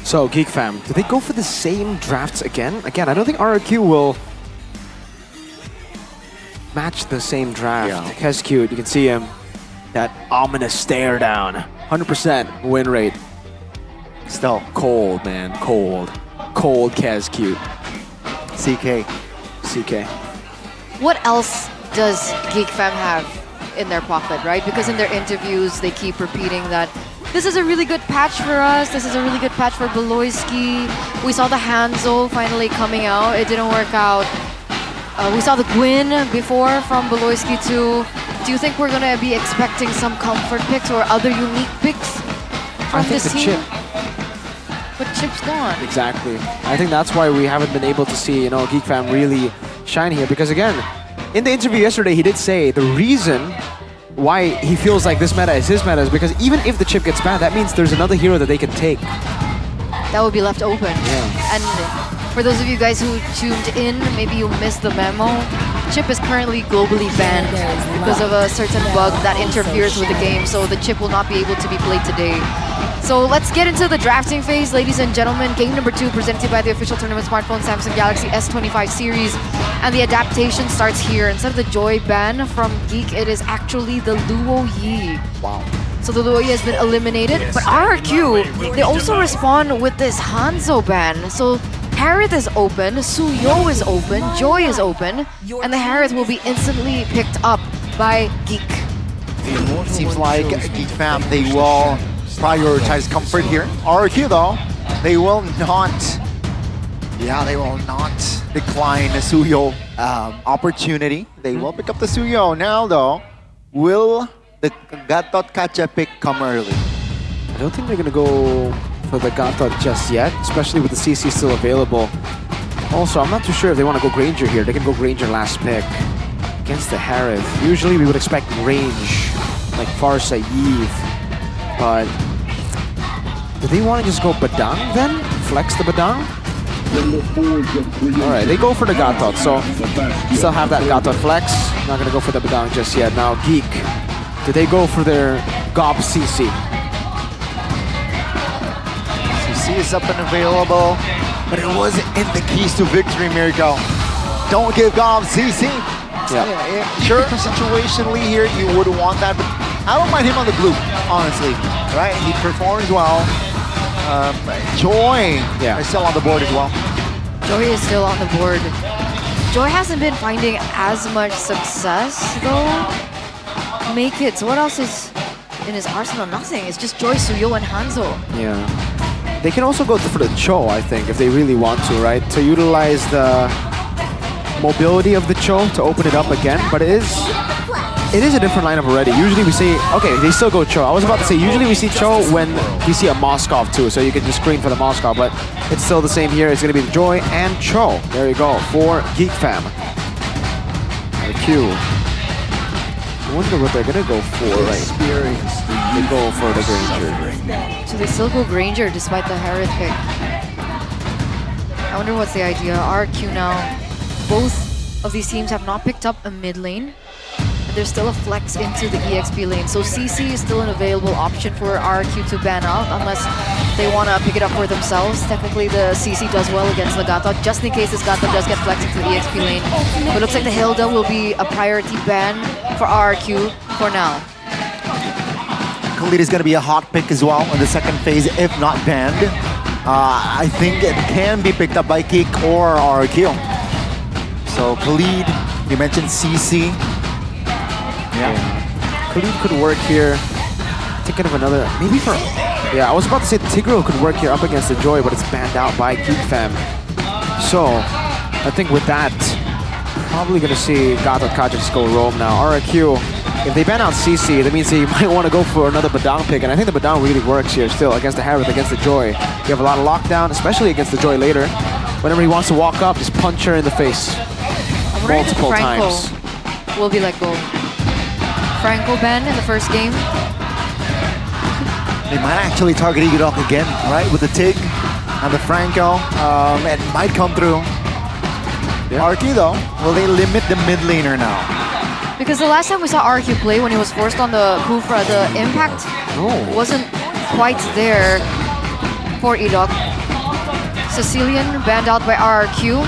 So Geek Fam, do they go for the same drafts again? Again, I don't think RRQ will match the same draft. Kescute, you can see him. That ominous stare down. 100% win rate. Still. Cold, man. Cold. Cold Kescute. CK. What else does Geek Fam have in their pocket, right? Because in their interviews, they keep repeating that this is a really good patch for us. This is a really good patch for Beloyski. We saw the Hanzo finally coming out. It didn't work out. We saw the Gwyn before from Beloyski too. Do you think we're going to be expecting some comfort picks or other unique picks from I think this the team? chip. But Chip's gone. Exactly. I think that's why we haven't been able to see, Geek Fam really shine here. Because again, in the interview yesterday, he did say the reason why he feels like this meta is his meta is because even if the chip gets banned, that means there's another hero that they can take. That would be left open. Yeah. And for those of you guys who tuned in, maybe you missed the memo. Chip is currently globally banned because of a certain bug that interferes with the game, so the chip will not be able to be played today. So let's get into the drafting phase, ladies and gentlemen. Game number 2 presented by the official tournament smartphone Samsung Galaxy S25 series. And the adaptation starts here. Instead of the Joy ban from Geek, it is actually the Luo Yi. Wow. So the Luo Yi has been eliminated. But RRQ, they also respond with this Hanzo ban. So Harith is open, Suyo is open, Joy is open, and the Harith will be instantly picked up by Geek. Seems like Geek Fam, they will prioritize comfort here. RQ though, they will not. Yeah, they will not decline the Suyo opportunity. They will pick up the Suyo. Now though, will the Gatot Kacha pick come early? I don't think they're gonna go for the Gatot just yet, especially with the CC still available. Also, I'm not too sure if they want to go Granger here. They can go Granger last pick against the Harith. Usually we would expect range, like Farsa, Eve, but do they want to just go Badang then? Flex the Badang? Alright, they go for the Gatot, so still have that Gatot flex. Not gonna go for the Badang just yet. Now Geek, do they go for their Gob CC? CC is up and available, but it wasn't in the keys to victory, Mirko. Don't give Gob CC. Yeah. Sure, situationally here, you would want that, but I don't mind him on the blue, honestly. Right? He performs well. Joy is still on the board as well. Joy is still on the board. Joy hasn't been finding as much success though. Make it. So what else is in his arsenal? Nothing. It's just Joy, Suyo, and Hanzo. Yeah. They can also go for the Cho, I think, if they really want to, right? To utilize the mobility of the Cho to open it up again, but it is a different lineup already. Usually we see, okay, they still go Cho. I was about to say, usually we see Cho when we see a Moskov too, so you can just screen for the Moskov, but it's still the same here. It's gonna be the Joy and Cho. There you go, for Geek Fam. IQ. I wonder what they're gonna go for, right? They go for the Granger. So they still go Granger despite the Harith pick. I wonder what's the idea. RQ now. Both of these teams have not picked up a mid lane. And there's still a flex into the EXP lane. So CC is still an available option for RQ to ban out unless they want to pick it up for themselves. Technically the CC does well against the Gatot just in case this Gatot does get flexed into the EXP lane. But it looks like the Hilda will be a priority ban for RQ for now. Khalid is going to be a hot pick as well in the second phase, if not banned. I think it can be picked up by Geek or RQ. So Khalid, you mentioned CC. Yeah. Khalid could work here. Thinking of another, maybe for, yeah, I was about to say Tigro could work here up against the Joy, but it's banned out by Geek Fam. So, I think with that, probably gonna see Gatot Kaja just go roam now. RRQ, if they ban out CC, that means they might want to go for another Badang pick, and I think the Badang really works here still against the Harith, against the Joy. You have a lot of lockdown, especially against the Joy later. Whenever he wants to walk up, just punch her in the face. Multiple times. Will be let go. Franco ban in the first game. They might actually target Igorok again, right? With the Tig and the Franco. It might come through. RQ though, will they limit the mid laner now? Because the last time we saw RQ play when he was forced on the Kufra, the impact wasn't quite there for Idok. Sicilian banned out by RRQ.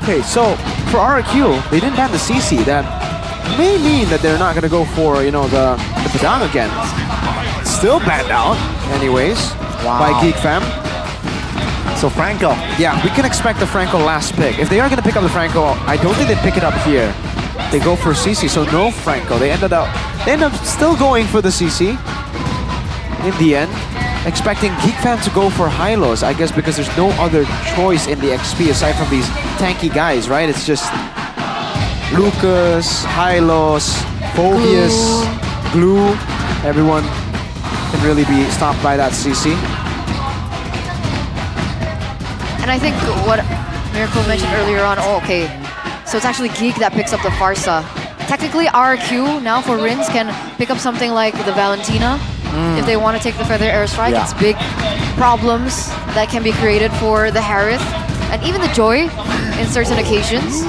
Okay, so for RRQ, they didn't ban the CC. That may mean that they're not gonna go for, you know, the Badang again. Still banned out, anyways, by Geek Fam. So Franco. Yeah, we can expect the Franco last pick. If they are gonna pick up the Franco, I don't think they pick it up here. They go for CC, so no Franco. They end up still going for the CC in the end. Expecting Geek Fam to go for Hylos, I guess, because there's no other choice in the XP aside from these tanky guys, right? It's just Lucas, Hylos, Phobius, Glue. Everyone can really be stopped by that CC. And I think what Miracle mentioned earlier on, so it's actually Geek that picks up the Farsa. Technically, RQ now for Rins can pick up something like the Valentina. If they want to take the Feather Airstrike, it's big problems that can be created for the Harith and even the Joy in certain occasions.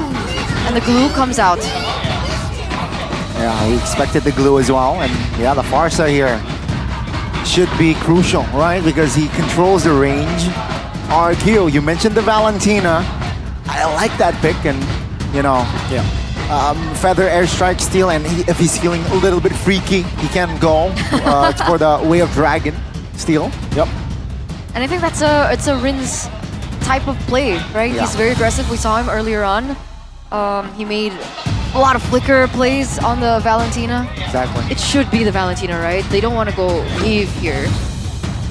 And the Glue comes out. Yeah, we expected the glue as well. And yeah, the Farsa here should be crucial, right? Because he controls the range. RQ, you mentioned the Valentina. I like that pick, and you know, feather airstrike steal, and if he's feeling a little bit freaky, he can go for the Way of Dragon steal. Yep. And I think that's it's a Rin's type of play, right? Yeah. He's very aggressive. We saw him earlier on. He made a lot of flicker plays on the Valentina. Exactly. It should be the Valentina, right? They don't want to go Eve here.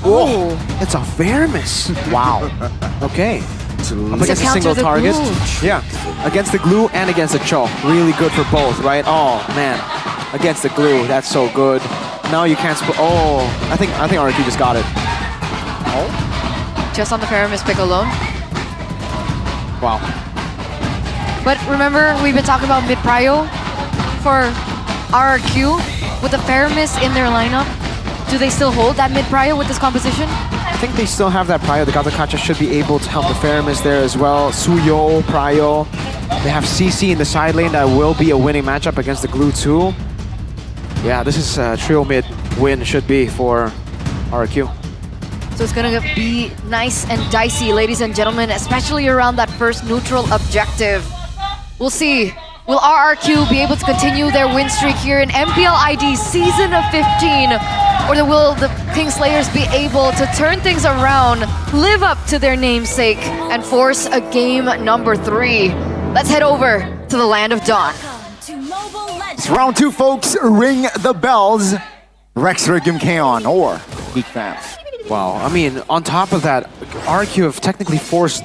Oh, it's a Veramis. Wow. Okay. Up against a single the target. glue. Yeah, against the glue and against the Cho. Really good for both, right? Oh man, against the glue, that's so good. Now you can't. Oh, I think RQ just got it. Oh, Just on the Paramis pick alone. wow. But remember, we've been talking about mid-prio for RRQ with the Paramis in their lineup. Do they still hold that mid-prio with this composition? I think they still have that prio. The Gato should be able to help the Feramis there as well. Suyo, prio. They have CC in the side lane. That will be a winning matchup against the glue too. Yeah, this is a trio mid win should be for RQ. So it's gonna be nice and dicey, ladies and gentlemen, especially around that first neutral objective. We'll see. Will RRQ be able to continue their win streak here in MPL ID Season of 15? Or will the Kingslayers be able to turn things around, live up to their namesake, and force a game number 3? Let's head over to the Land of Dawn. It's round 2, folks. Ring the bells. Rexer Gimkeon or Geek Fam. Wow, I mean, on top of that, RQ have technically forced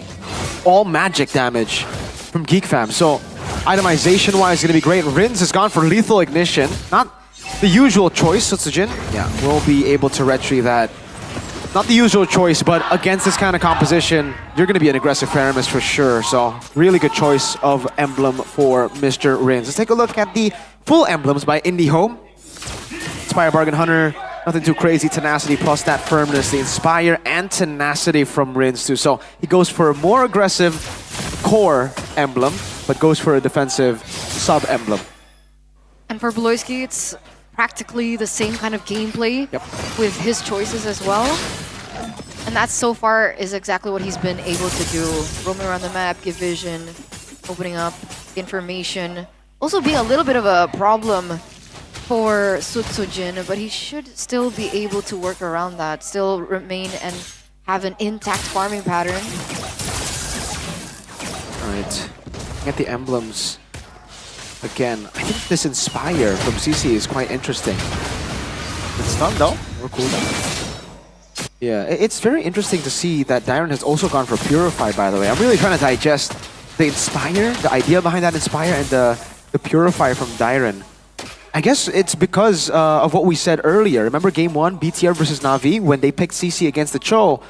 all magic damage from Geek Fam. So itemization-wise, it's gonna be great. Rins has gone for Lethal Ignition. Not the usual choice, Sutsujin. Yeah, will be able to retrieve that. Not the usual choice, but against this kind of composition, you're gonna be an aggressive Feramis for sure. So really good choice of emblem for Mr. Rins. Let's take a look at the full emblems by Indie Home. Inspire, Bargain Hunter, nothing too crazy. Tenacity plus that firmness, the Inspire and Tenacity from Rins too. So he goes for a more aggressive core emblem, but goes for a defensive sub-emblem. And for Beloyski, it's practically the same kind of gameplay with his choices as well. And that so far is exactly what he's been able to do. Roaming around the map, give vision, opening up information. Also being a little bit of a problem for Sutsujin, but he should still be able to work around that, still remain and have an intact farming pattern. Alright, get the emblems. Again, I think this Inspire from CC is quite interesting. It's done though, or cooldown. Yeah, it's very interesting to see that Dyron has also gone for Purify, by the way. I'm really trying to digest the Inspire, the idea behind that Inspire, and the Purify from Dyron. I guess it's because of what we said earlier. Remember game 1, BTR versus Na'Vi, when they picked CC against the Cho?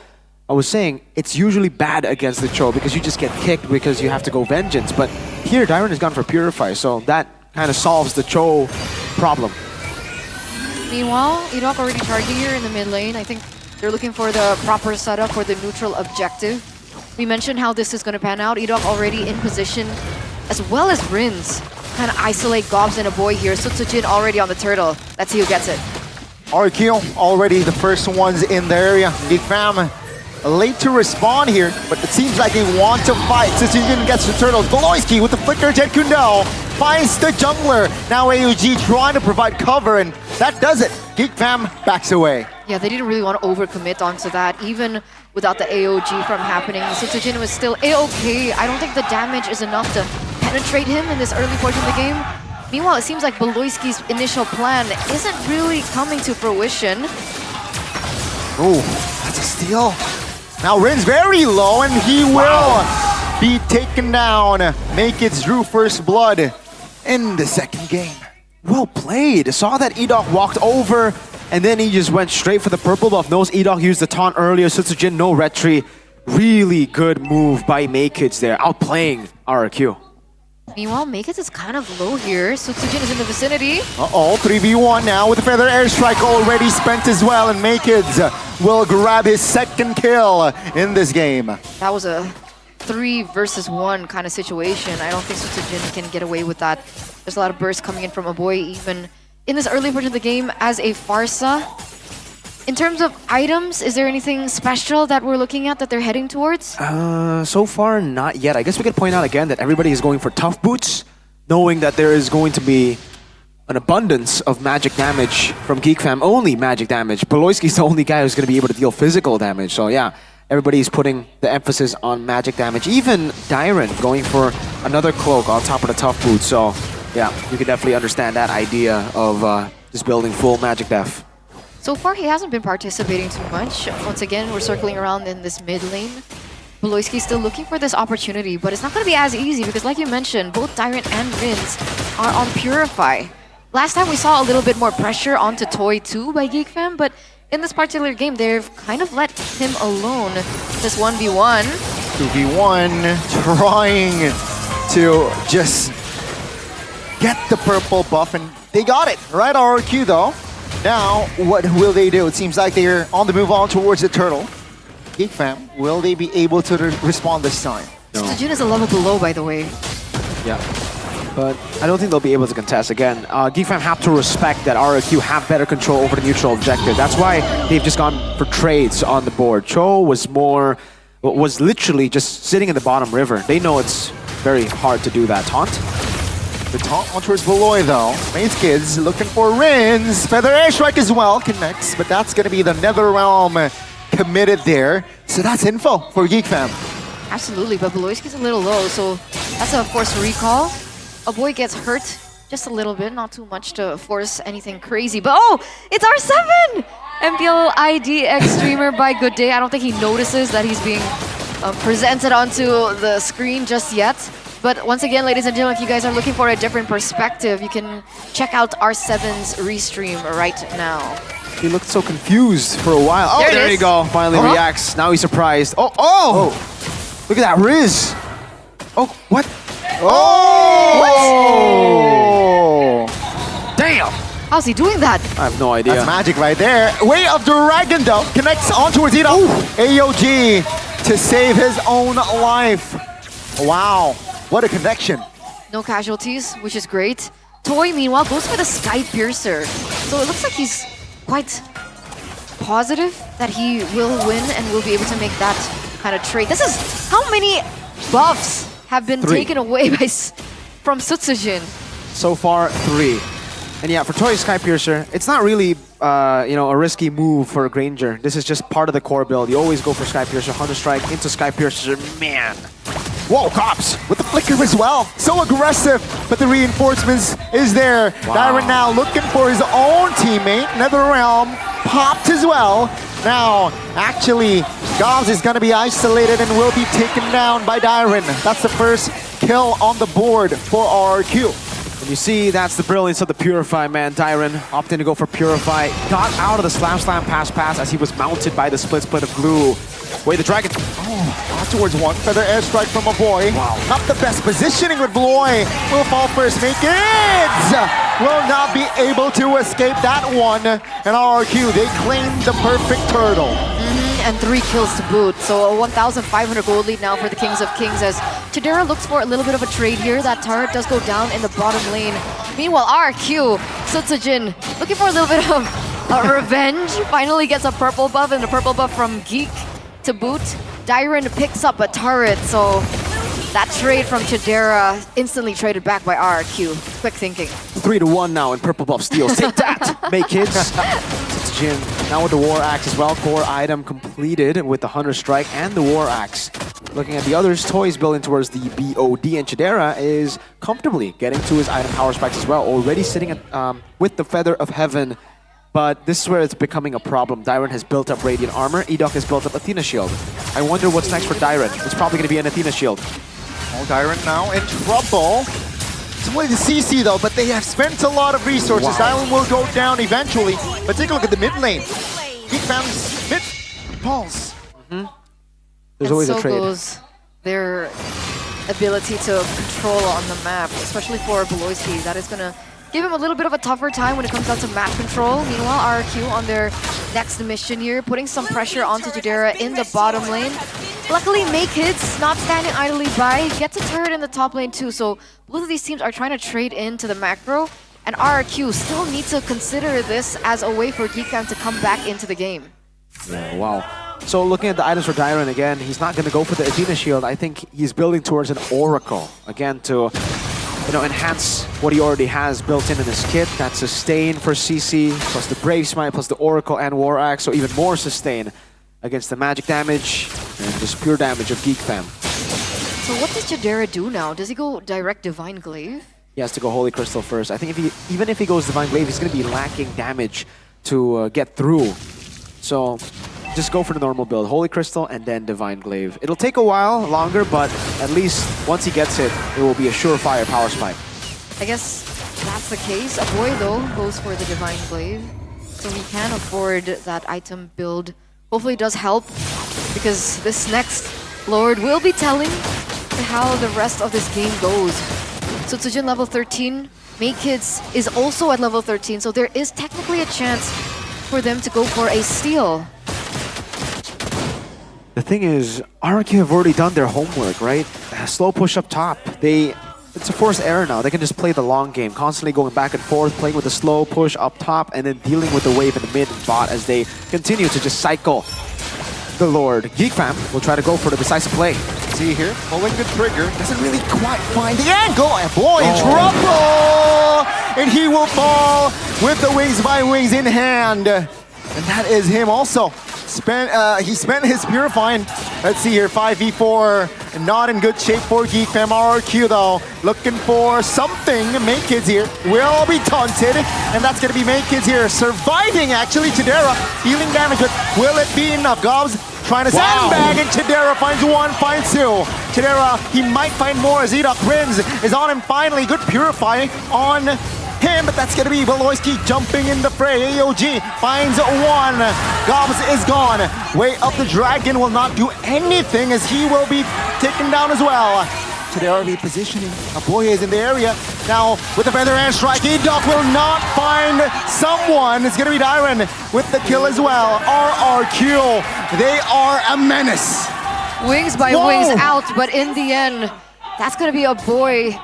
I was saying it's usually bad against the Cho because you just get kicked because you have to go Vengeance. But here, Dyron has gone for Purify, so that kind of solves the Cho problem. Meanwhile, Edok already charging here in the mid lane. I think they're looking for the proper setup for the neutral objective. We mentioned how this is going to pan out. Edok already in position, as well as Rins. Kind of isolate Gobs and a boy here. Sutsujin already on the turtle. Let's see who gets it. RQ already the first ones in the area. Geek Fam late to respond here, but it seems like they want to fight. Sutsujin gets the turtles. Beloyski with the flicker. Jet Kundel finds the jungler. Now AUG trying to provide cover, and that does it. Geek Fam backs away. Yeah, they didn't really want to overcommit onto that, even without the AOG from happening. Sutsujin was still A-okay. I don't think the damage is enough to penetrate him in this early portion of the game. Meanwhile, it seems like Beloyski's initial plan isn't really coming to fruition. Oh, that's a steal. Now Rin's very low, and he will be taken down. Make-Its drew first blood in the second game. Well played. Saw that Edok walked over, and then he just went straight for the purple buff. Knows Edok used the taunt earlier. Sutsujin, no retry. Really good move by Make-Its there, outplaying RRQ. Meanwhile, Make-Its is kind of low here. Sutsujin is in the vicinity. Uh-oh, 3v1 now with the Feather Airstrike already spent as well, and Make-Its will grab his second kill in this game. That was a 3 versus 1 kind of situation. I don't think Sutsujin can get away with that There's a lot of bursts coming in from Aboy even in this early portion of the game as a Farsa. In terms of items, is there anything special that we're looking at that they're heading towards? So far, not yet. I guess we could point out again that everybody is going for tough boots, knowing that there is going to be an abundance of magic damage from Geek Fam, only magic damage. Beloyski's the only guy who's going to be able to deal physical damage. So yeah, everybody's putting the emphasis on magic damage. Even Dyron going for another cloak on top of the tough boots. So yeah, you can definitely understand that idea of just building full magic def. So far, he hasn't been participating too much. Once again, we're circling around in this mid lane. Beloyski's still looking for this opportunity, but it's not going to be as easy because like you mentioned, both Dyron and Rins are on Purify. Last time we saw a little bit more pressure onto Toy too by Geek Fam, but in this particular game, they've kind of let him alone. This 1v1. 2v1, trying to just get the purple buff, and they got it. Right, RRQ though. Now, what will they do? It seems like they're on the move on towards the turtle. Geek Fam, will they be able to respond this time? Stajun is a level below, by the way. Yeah. But I don't think they'll be able to contest again. Geek Fam have to respect that RRQ have better control over the neutral objective. That's why they've just gone for trades on the board. Cho was literally just sitting in the bottom river. They know it's very hard to do that. Taunt? The taunt on towards Beloy though. Maze Kids looking for Rins. Feather Airstrike as well connects, but that's going to be the Netherrealm committed there. So that's info for Geek Fam. Absolutely, but Beloyski's a little low, so that's a forced recall. Aboy gets hurt just a little bit, not too much to force anything crazy, but oh, it's R7! MPL ID X streamer by Good Day. I don't think he notices that he's being presented onto the screen just yet. But once again, ladies and gentlemen, if you guys are looking for a different perspective, you can check out R7's restream right now. He looked so confused for a while. Oh, there you go. Finally reacts. Now he's surprised. Oh! Look at that Riz. Oh, what? Oh! What? Damn! How's he doing that? I have no idea. That's magic right there. Way of Dragon though. Connects on towards Ito. AOG to save his own life. Wow. What a connection. No casualties, which is great. Toy, meanwhile, goes for the Sky Piercer. So it looks like he's quite positive that he will win and will be able to make that kind of trade. This is how many buffs have been taken away from Sutsujin? So far, 3. And yeah, for Toy's Sky Piercer, it's not really a risky move for a Granger. This is just part of the core build. You always go for Sky Piercer, Hunter Strike into Sky Piercer. Man. Whoa, Cops with the flicker as well. So aggressive, but the reinforcements is there. Wow. Dyron now looking for his own teammate. Netherrealm popped as well. Now, actually, Gauss is going to be isolated and will be taken down by Dyron. That's the first kill on the board for RRQ. And you see, that's the brilliance of the Purify, man. Dyron opting to go for Purify. Got out of the slam pass as he was mounted by the split of glue. Wait, the dragon. Oh, out towards one. Feather airstrike from a boy. Wow. Not the best positioning with Bloy. Will fall first. Make it! Will not be able to escape that one. And RRQ, they claim the perfect turtle. And 3 kills to boot. So a 1,500 gold lead now for the Kings of Kings as Chidera looks for a little bit of a trade here. That turret does go down in the bottom lane. Meanwhile, RQ, Sutsujin, looking for a little bit of revenge. Finally gets a purple buff and a purple buff from Geek to boot. Dyron picks up a turret, so that trade from Chidera instantly traded back by RQ. Quick thinking. 3-1 now in purple buff steals. Take that, Make Kids. Jin now with the War Axe as well. Core item completed with the Hunter Strike and the War Axe. Looking at the others, Toys building towards the BOD, and Chidera is comfortably getting to his item power spikes as well. Already sitting at, with the Feather of Heaven. But this is where it's becoming a problem. Dyron has built up Radiant Armor. Edok has built up Athena Shield. I wonder what's next for Dyron. It's probably going to be an Athena Shield. Oh, Dyron now in trouble. It's only the CC though, but they have spent a lot of resources. Dyron will go down eventually. But take a look at the mid lane. Geek Fam's mid pulse. There's always a trade. Goes their ability to control on the map, especially for Beloyski. That is going to give him a little bit of a tougher time when it comes down to map control. Meanwhile, RQ on their next mission here, putting some pressure onto Chidera in the bottom lane. luckily, Kids not standing idly by, gets a turret in the top lane too. So both of these teams are trying to trade into the macro, and RRQ still need to consider this as a way for Geekfam to come back into the game. Yeah, wow. So looking at the items for Dyron again, he's not going to go for the Athena shield. I think he's building towards an Oracle again to, enhance what he already has built in his kit. That's sustain for CC, plus the Brave Smite, plus the Oracle and War Axe, so even more sustain against the magic damage and just pure damage of Geekfam. So what does Jadera do now? Does he go direct Divine Glaive? He has to go Holy Crystal first. I think even if he goes Divine Glaive, he's going to be lacking damage to get through. So just go for the normal build. Holy Crystal and then Divine Glaive. It'll take a while longer, but at least once he gets it, it will be a surefire power spike. I guess that's the case. A boy, though, goes for the Divine Glaive. So he can afford that item build. Hopefully it does help, because this next Lord will be telling how the rest of this game goes. So Tsujin level 13, Kids is also at level 13, so there is technically a chance for them to go for a steal. The thing is, RRQ have already done their homework, right? Slow push up top. It's a forced error now. They can just play the long game, constantly going back and forth, playing with the slow push up top, and then dealing with the wave in the mid and bot as they continue to just cycle the Lord. Geekfam will try to go for the decisive play. See here, pulling the trigger, doesn't really quite find the angle, and boy, in trouble! And he will fall with the Wings by Wings in hand. And that is him also. He spent his Purifying. Let's see here, 5v4, not in good shape for Geekfam. RRQ though, looking for something. Kids here will be taunted, and that's gonna be Kids here, surviving actually. Chidera dealing damage, but will it be enough? Gobs trying to sandbag, and Chidera finds one, finds two. Chidera, he might find more as Edok wins, is on him finally. Good Purify on him, but that's gonna be Beloyski jumping in the fray. AOG finds one. Gobs is gone. Way Up the Dragon will not do anything as he will be taken down as well. Chidera repositioning. Aboye is in the area. Now with the Feather and Strike, Edok will not find someone. It's gonna be Dyron with the kill as well. RRQ, they are a menace. Wings by Wings out, but in the end, that's gonna be a boy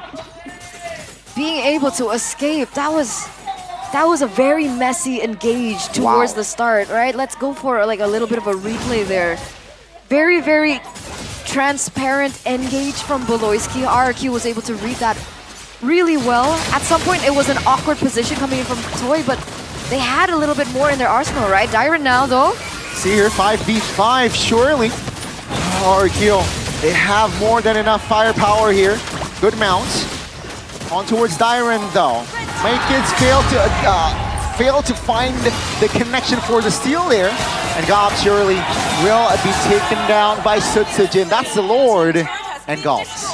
being able to escape. That was a very messy engage towards the start, right? Let's go for like a little bit of a replay there. Very, very transparent engage from Beloyski. RRQ was able to read that really well. At some point, it was an awkward position coming in from Toy, but they had a little bit more in their arsenal, right? Dyron now, though. See here, 5v5, surely. RRQ, they have more than enough firepower here. Good mounts. On towards Dyron though. Kids fail to find the connection for the steal there. And Gob surely will be taken down by Sutsujin. That's the Lord. And Gobs.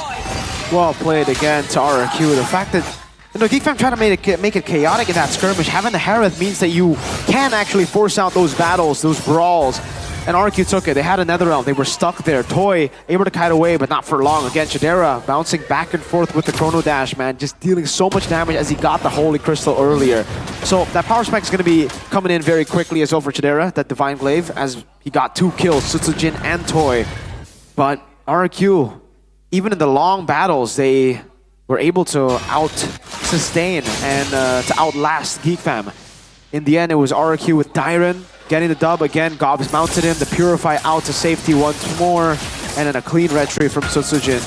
Well played again to RRQ. The fact that Geekfam trying to make it chaotic in that skirmish. Having the Harith means that you can actually force out those battles, those brawls. And RRQ took it. They had another round. They were stuck there. Toy able to kite away, but not for long. Again, Chidera bouncing back and forth with the Chrono Dash, man. Just dealing so much damage as he got the Holy Crystal earlier. So that power spike is going to be coming in very quickly as well for Chidera, that Divine Glaive, as he got 2 kills, Sutsujin and Toy. But RRQ, even in the long battles, they were able to out-sustain and to outlast Geekfam. In the end, it was RRQ with Dyron getting the dub again. Gobs mounted him, the Purify out to safety once more, and then a clean retry from Sutsujin.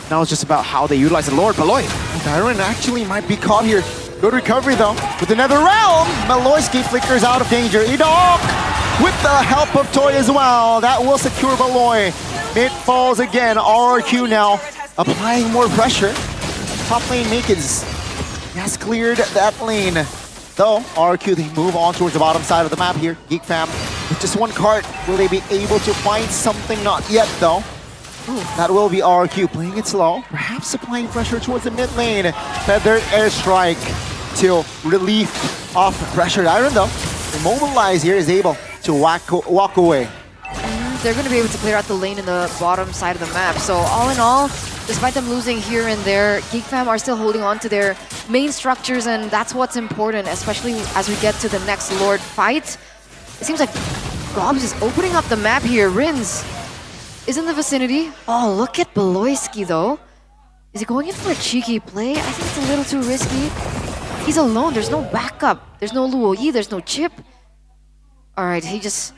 Now it's just about how they utilize the Lord. Beloy! Dyron actually might be caught here. Good recovery though. With another round, Beloyski flickers out of danger. Edok with the help of Toy as well. That will secure Beloy. It falls again. RRQ now applying more pressure. Top lane Makins has cleared that lane. Though, RRQ, they move on towards the bottom side of the map here. Geekfam with just one cart. Will they be able to find something? Not yet, though. Ooh, that will be RRQ playing it slow. Perhaps applying pressure towards the mid lane. Feathered airstrike to relief off pressure. Dyron, though, immobilized here, is able to walk away. They're going to be able to clear out the lane in the bottom side of the map. So all in all, despite them losing here and there, Geekfam are still holding on to their main structures, and that's what's important, especially as we get to the next Lord fight. It seems like Gobs is opening up the map here. Rins is in the vicinity. Oh, look at Beloyski though. Is he going in for a cheeky play? I think it's a little too risky. He's alone, there's no backup. There's no Luo Yi, there's no chip. Alright, he just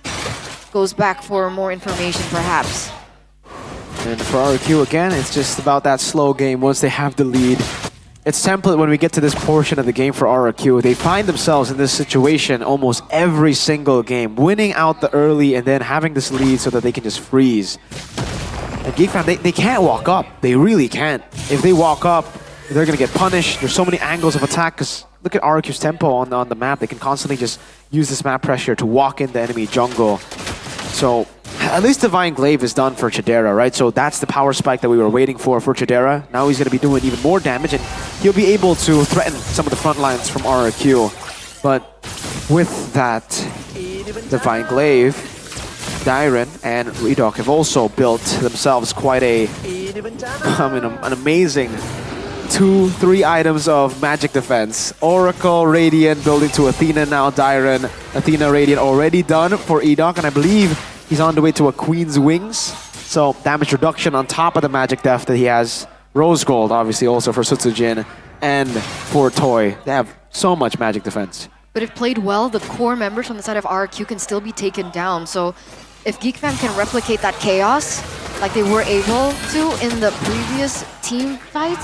goes back for more information perhaps. And for RQ again, it's just about that slow game once they have the lead. It's template when we get to this portion of the game for RQ. They find themselves in this situation almost every single game, winning out the early and then having this lead so that they can just freeze. And GeekFam, they can't walk up. They really can't. If they walk up, they're going to get punished. There's so many angles of attack because look at RQ's tempo on the map. They can constantly just use this map pressure to walk in the enemy jungle. So at least Divine Glaive is done for Chidera, right? So that's the power spike that we were waiting for Chidera. Now he's going to be doing even more damage and he'll be able to threaten some of the front lines from RQ. But with that Divine Glaive, Dyren and Redok have also built themselves quite an amazing 2-3 items of magic defense. Oracle, Radiant building to Athena now, Dyren, Athena, Radiant already done for Edok, and I believe he's on the way to a Queen's Wings. So damage reduction on top of the magic def that he has. Rose Gold obviously also for Sutsujin and for Toy. They have so much magic defense. But if played well, the core members on the side of RQ can still be taken down. So if GeekFam can replicate that chaos like they were able to in the previous team fight,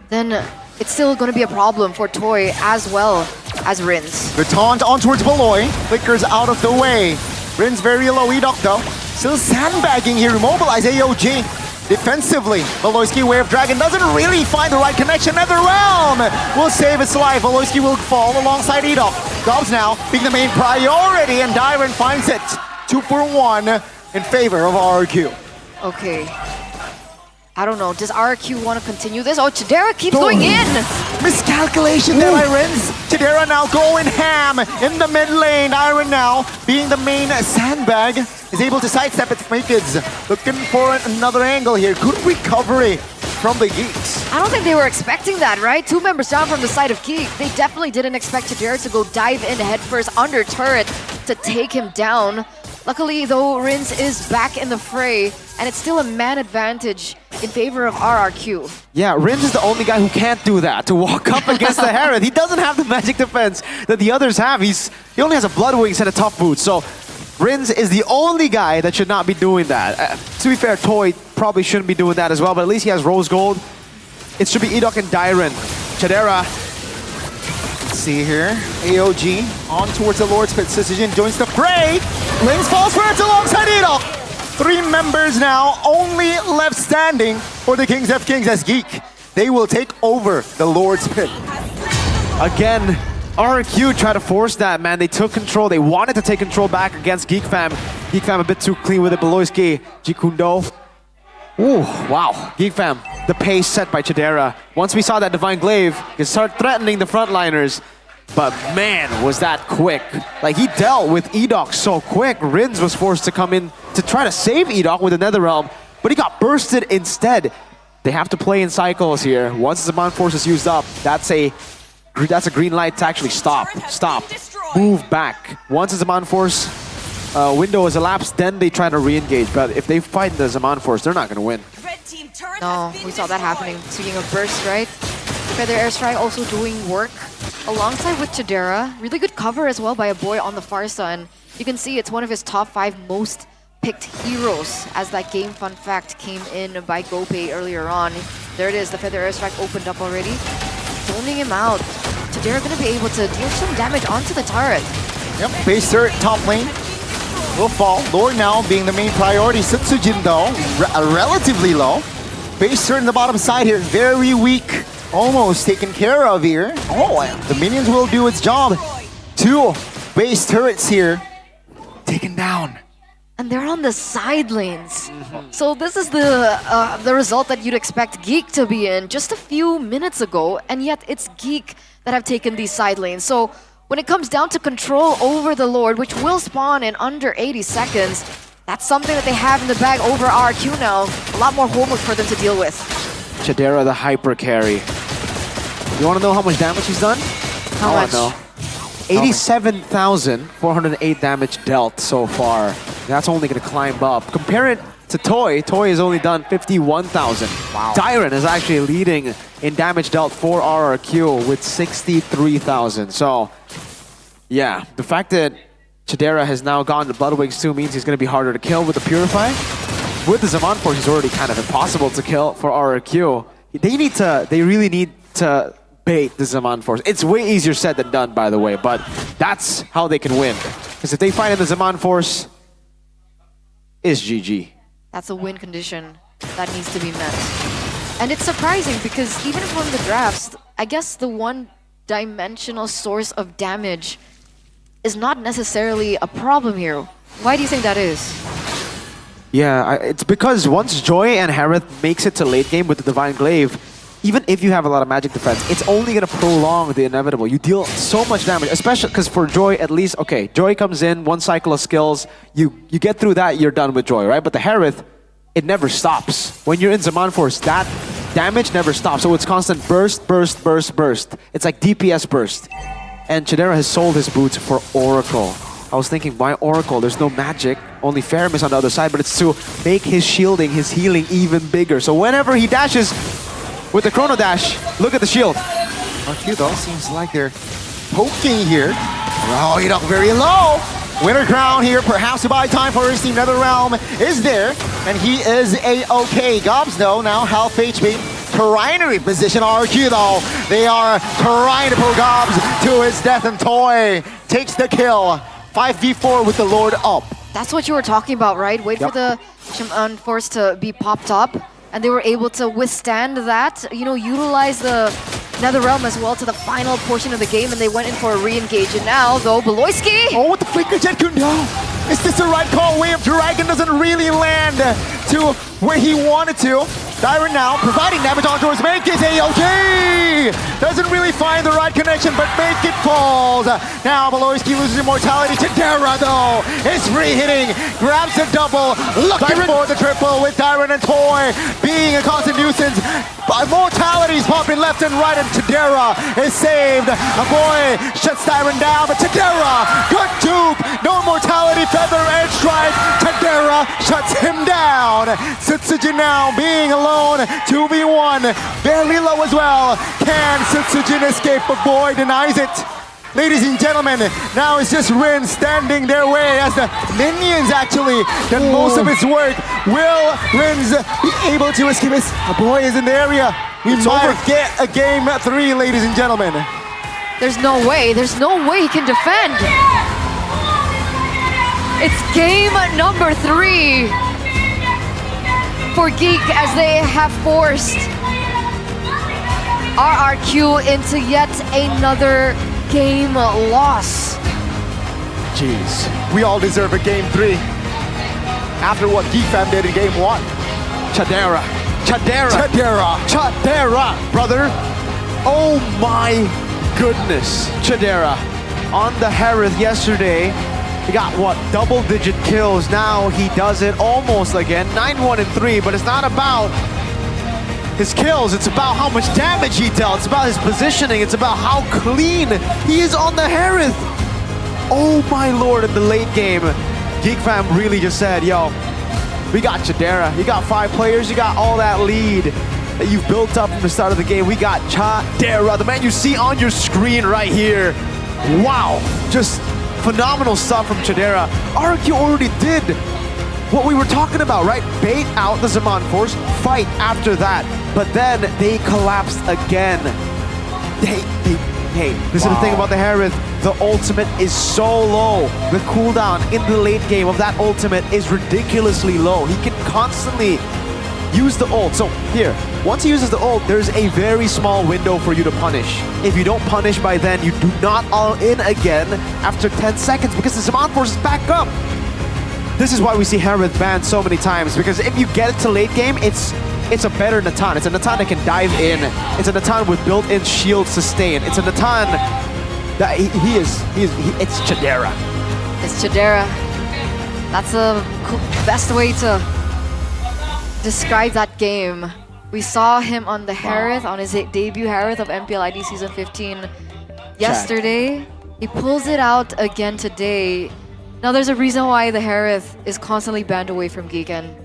then it's still going to be a problem for Toy as well as Rins. The taunt on towards Beloy. Flickers out of the way. Rin's very low. Edok though. Still sandbagging here. Immobilize AOG. Defensively, Beloyski Way of Dragon doesn't really find the right connection. Netherrealm will save its life. Beloyski will fall alongside Edok. Dobbs now being the main priority, and Dyren finds it. 2 for 1 in favor of RQ. Okay. I don't know. Does RQ want to continue this? Oh, Chidera keeps going in! Miscalculation there by Rins. Chidera now going ham in the mid lane. Dyren now being the main sandbag is able to sidestep it. Makids looking for another angle here. Good recovery from the Geeks. I don't think they were expecting that, right? 2 members down from the side of Geek. They definitely didn't expect Chidera to go dive in headfirst under turret to take him down. Luckily, though, Rins is back in the fray, and it's still a man advantage in favor of RRQ. Yeah, Rins is the only guy who can't do that, to walk up against the Herald. He doesn't have the magic defense that the others have. He only has a Blood Wings and a Tough Boots, so Rins is the only guy that should not be doing that. To be fair, Toy probably shouldn't be doing that as well, but at least he has Rose Gold. It should be Edok and Dyren. Chidera. Let's see here. AOG on towards the Lord's Pit. Sutsujin joins the fray. Lings falls for it alongside Edok. 3 members now only left standing for the Kings of Kings as Geek. They will take over the Lord's Pit. Again, RQ tried to force that, man. They took control. They wanted to take control back against GeekFam. GeekFam a bit too clean with it. Beloyski, Jikundo. Ooh, wow. GeekFam, the pace set by Chidera. Once we saw that Divine Glaive, he started threatening the frontliners. But man, was that quick. Like, he dealt with Edok so quick. Rins was forced to come in to try to save Edok with the Netherrealm, but he got bursted instead. They have to play in cycles here. Once the Zaman Force is used up, that's a green light to actually stop. Move back. Once the Zaman Force window is elapsed, then they try to re-engage. But if they fight the Zaman Force, they're not going to win. No, we saw that happening. Speaking of burst, right? Feather Airstrike also doing work alongside with Chidera. Really good cover as well by a boy on the Farsa, and you can see it's one of his top 5 most picked heroes as that game fun fact came in by GoPay earlier on. There it is, the Feather Airstrike opened up already. Zoning him out. Chidera gonna be able to deal some damage onto the turret. Yep, base turret top lane will fall. Lord now being the main priority. Sutsujin though, relatively low. Base turret in the bottom side here, very weak. Almost taken care of here. Oh, the minions will do its job. 2 base turrets here taken down. And they're on the side lanes. So this is the result that you'd expect Geek to be in just a few minutes ago, and yet it's Geek that have taken these side lanes. So when it comes down to control over the Lord, which will spawn in under 80 seconds, that's something that they have in the bag over RQ now. A lot more homework for them to deal with. Chidera the hyper carry. You want to know how much damage he's done? How much? No. 87,408 damage dealt so far. That's only going to climb up. Compare it to Toy. Toy has only done 51,000. Wow. Dyron is actually leading in damage dealt for RRQ with 63,000. So, yeah, the fact that Chidera has now gone to Bloodwings 2 means he's going to be harder to kill with the Purify. With the Zaman Force, he's already kind of impossible to kill for RRQ. They really need to bait the Zaman Force. It's way easier said than done, by the way, but that's how they can win. Because if they fight in the Zaman Force, it's GG. That's a win condition that needs to be met. And it's surprising because even from the drafts, I guess the one-dimensional source of damage is not necessarily a problem here. Why do you think that is? Yeah, it's because once Joy and Harith makes it to late game with the Divine Glaive, even if you have a lot of magic defense, it's only going to prolong the inevitable. You deal so much damage, especially because for Joy, at least, okay, Joy comes in, one cycle of skills, you get through that, you're done with Joy, right? But the Harith, it never stops. When you're in Zaman Force, that damage never stops. So it's constant burst, burst, burst, burst. It's like DPS burst. And Chidera has sold his boots for Oracle. I was thinking, why Oracle? There's no magic, only Faramis on the other side, but it's to make his shielding, his healing even bigger. So whenever he dashes with the Chrono Dash, look at the shield. RQ though, seems like they're poking here. Oh, you know, very low. Winter Crown here, perhaps to buy time for his team. NetherRealm is there, and he is A-OK. Gobs though, now half HP. Trinary position RQ though. They are trying to pull Gobs to his death, and Toy takes the kill. 5v4 with the Lord up. That's what you were talking about, right? Wait for the Shaman Force to be popped up, and they were able to withstand that, you know, utilize the NetherRealm as well to the final portion of the game, and they went in for a re-engage. And now, though, Beloyski! Oh, with the Flicker Jet Kundo! Is this the right call? Wave Dragon doesn't really land to where he wanted to. Dyron now providing damage on towards Make it A-OK! Doesn't really find the right connection, but Make it falls. Now Beloyski loses immortality. Chidera though is re-hitting, grabs a double, looking for the triple with Dyron and Toy being a constant nuisance. Immortality's popping left and right, and Chidera is saved. A boy shuts Dyron down, but Chidera, good dupe, no immortality, feather edge strike. Chidera shuts him down. Sutsujin now being alone. 2v1, very low as well. Can Sutsujin escape? But boy denies it. Ladies and gentlemen, now it's just Rin standing their way as the minions actually done most of his work. Will Rins be able to escape? A boy is in the area. We might get a game 3, ladies and gentlemen. There's no way he can defend. It's game number 3 for Geek as they have forced RRQ into yet another game loss. Jeez, we all deserve a game 3 after what Geek Fam did in game 1. Chidera, brother. Oh my goodness. Chidera on the Harith yesterday. He got, what, double-digit kills. Now he does it almost again. 9-1 and 3, but it's not about his kills. It's about how much damage he dealt. It's about his positioning. It's about how clean he is on the Harith. Oh my lord, in the late game, Geek Fam really just said, yo, we got Chidera. You got 5 players. You got all that lead that you've built up from the start of the game. We got Chidera, the man you see on your screen right here. Wow, just phenomenal stuff from Chidera. RQ already did what we were talking about, right? Bait out the Zaman Force, fight after that, but then they collapsed again. Hey, this is the thing about the Harith. The ultimate is so low. The cooldown in the late game of that ultimate is ridiculously low. He can constantly use the ult. So here, once he uses the ult, there's a very small window for you to punish. If you don't punish by then, you do not all in again after 10 seconds because the Zaman Force is back up. This is why we see Harith banned so many times, because if you get it to late game, it's a better Natan. It's a Natan that can dive in. It's a Natan with built-in shield sustain. It's a Natan that it's Chidera. It's Chidera. That's the best way to describe that game. We saw him on the Harith, on his debut Harith of MPL ID Season 15 yesterday. He pulls it out again today. Now there's a reason why the Harith is constantly banned away from Geek, and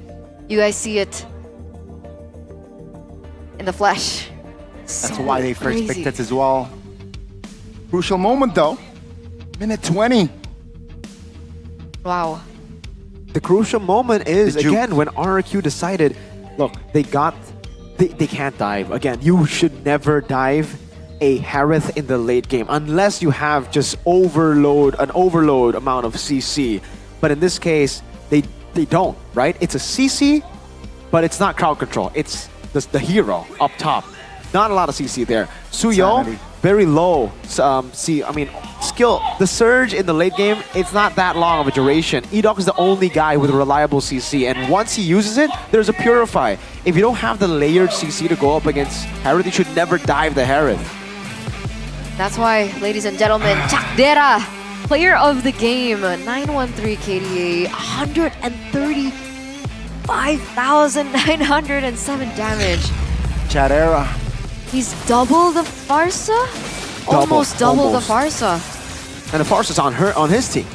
You guys see it in the flesh. That's So why they first crazy. picked it as well. Crucial moment though. Minute 20. Wow. The crucial moment is, The juke. again, when RRQ decided, look, they can't dive. Again, you should never dive a Harith in the late game unless you have just an overload amount of CC. But in this case, they don't, right? It's a CC, but it's not crowd control. It's the hero up top. Not a lot of CC there. Suyo, Sanity. very low. Skill. The surge in the late game, it's not that long of a duration. Edok is the only guy with reliable CC, and once he uses it, there's a Purify. If you don't have the layered CC to go up against Harith, you should never dive the Harith. That's why, ladies and gentlemen, Chakdera, player of the game, 913 KDA, 135,907 damage. Chadera. He's double the Farsa? Almost double the Farsa. And the Farsa's on his team.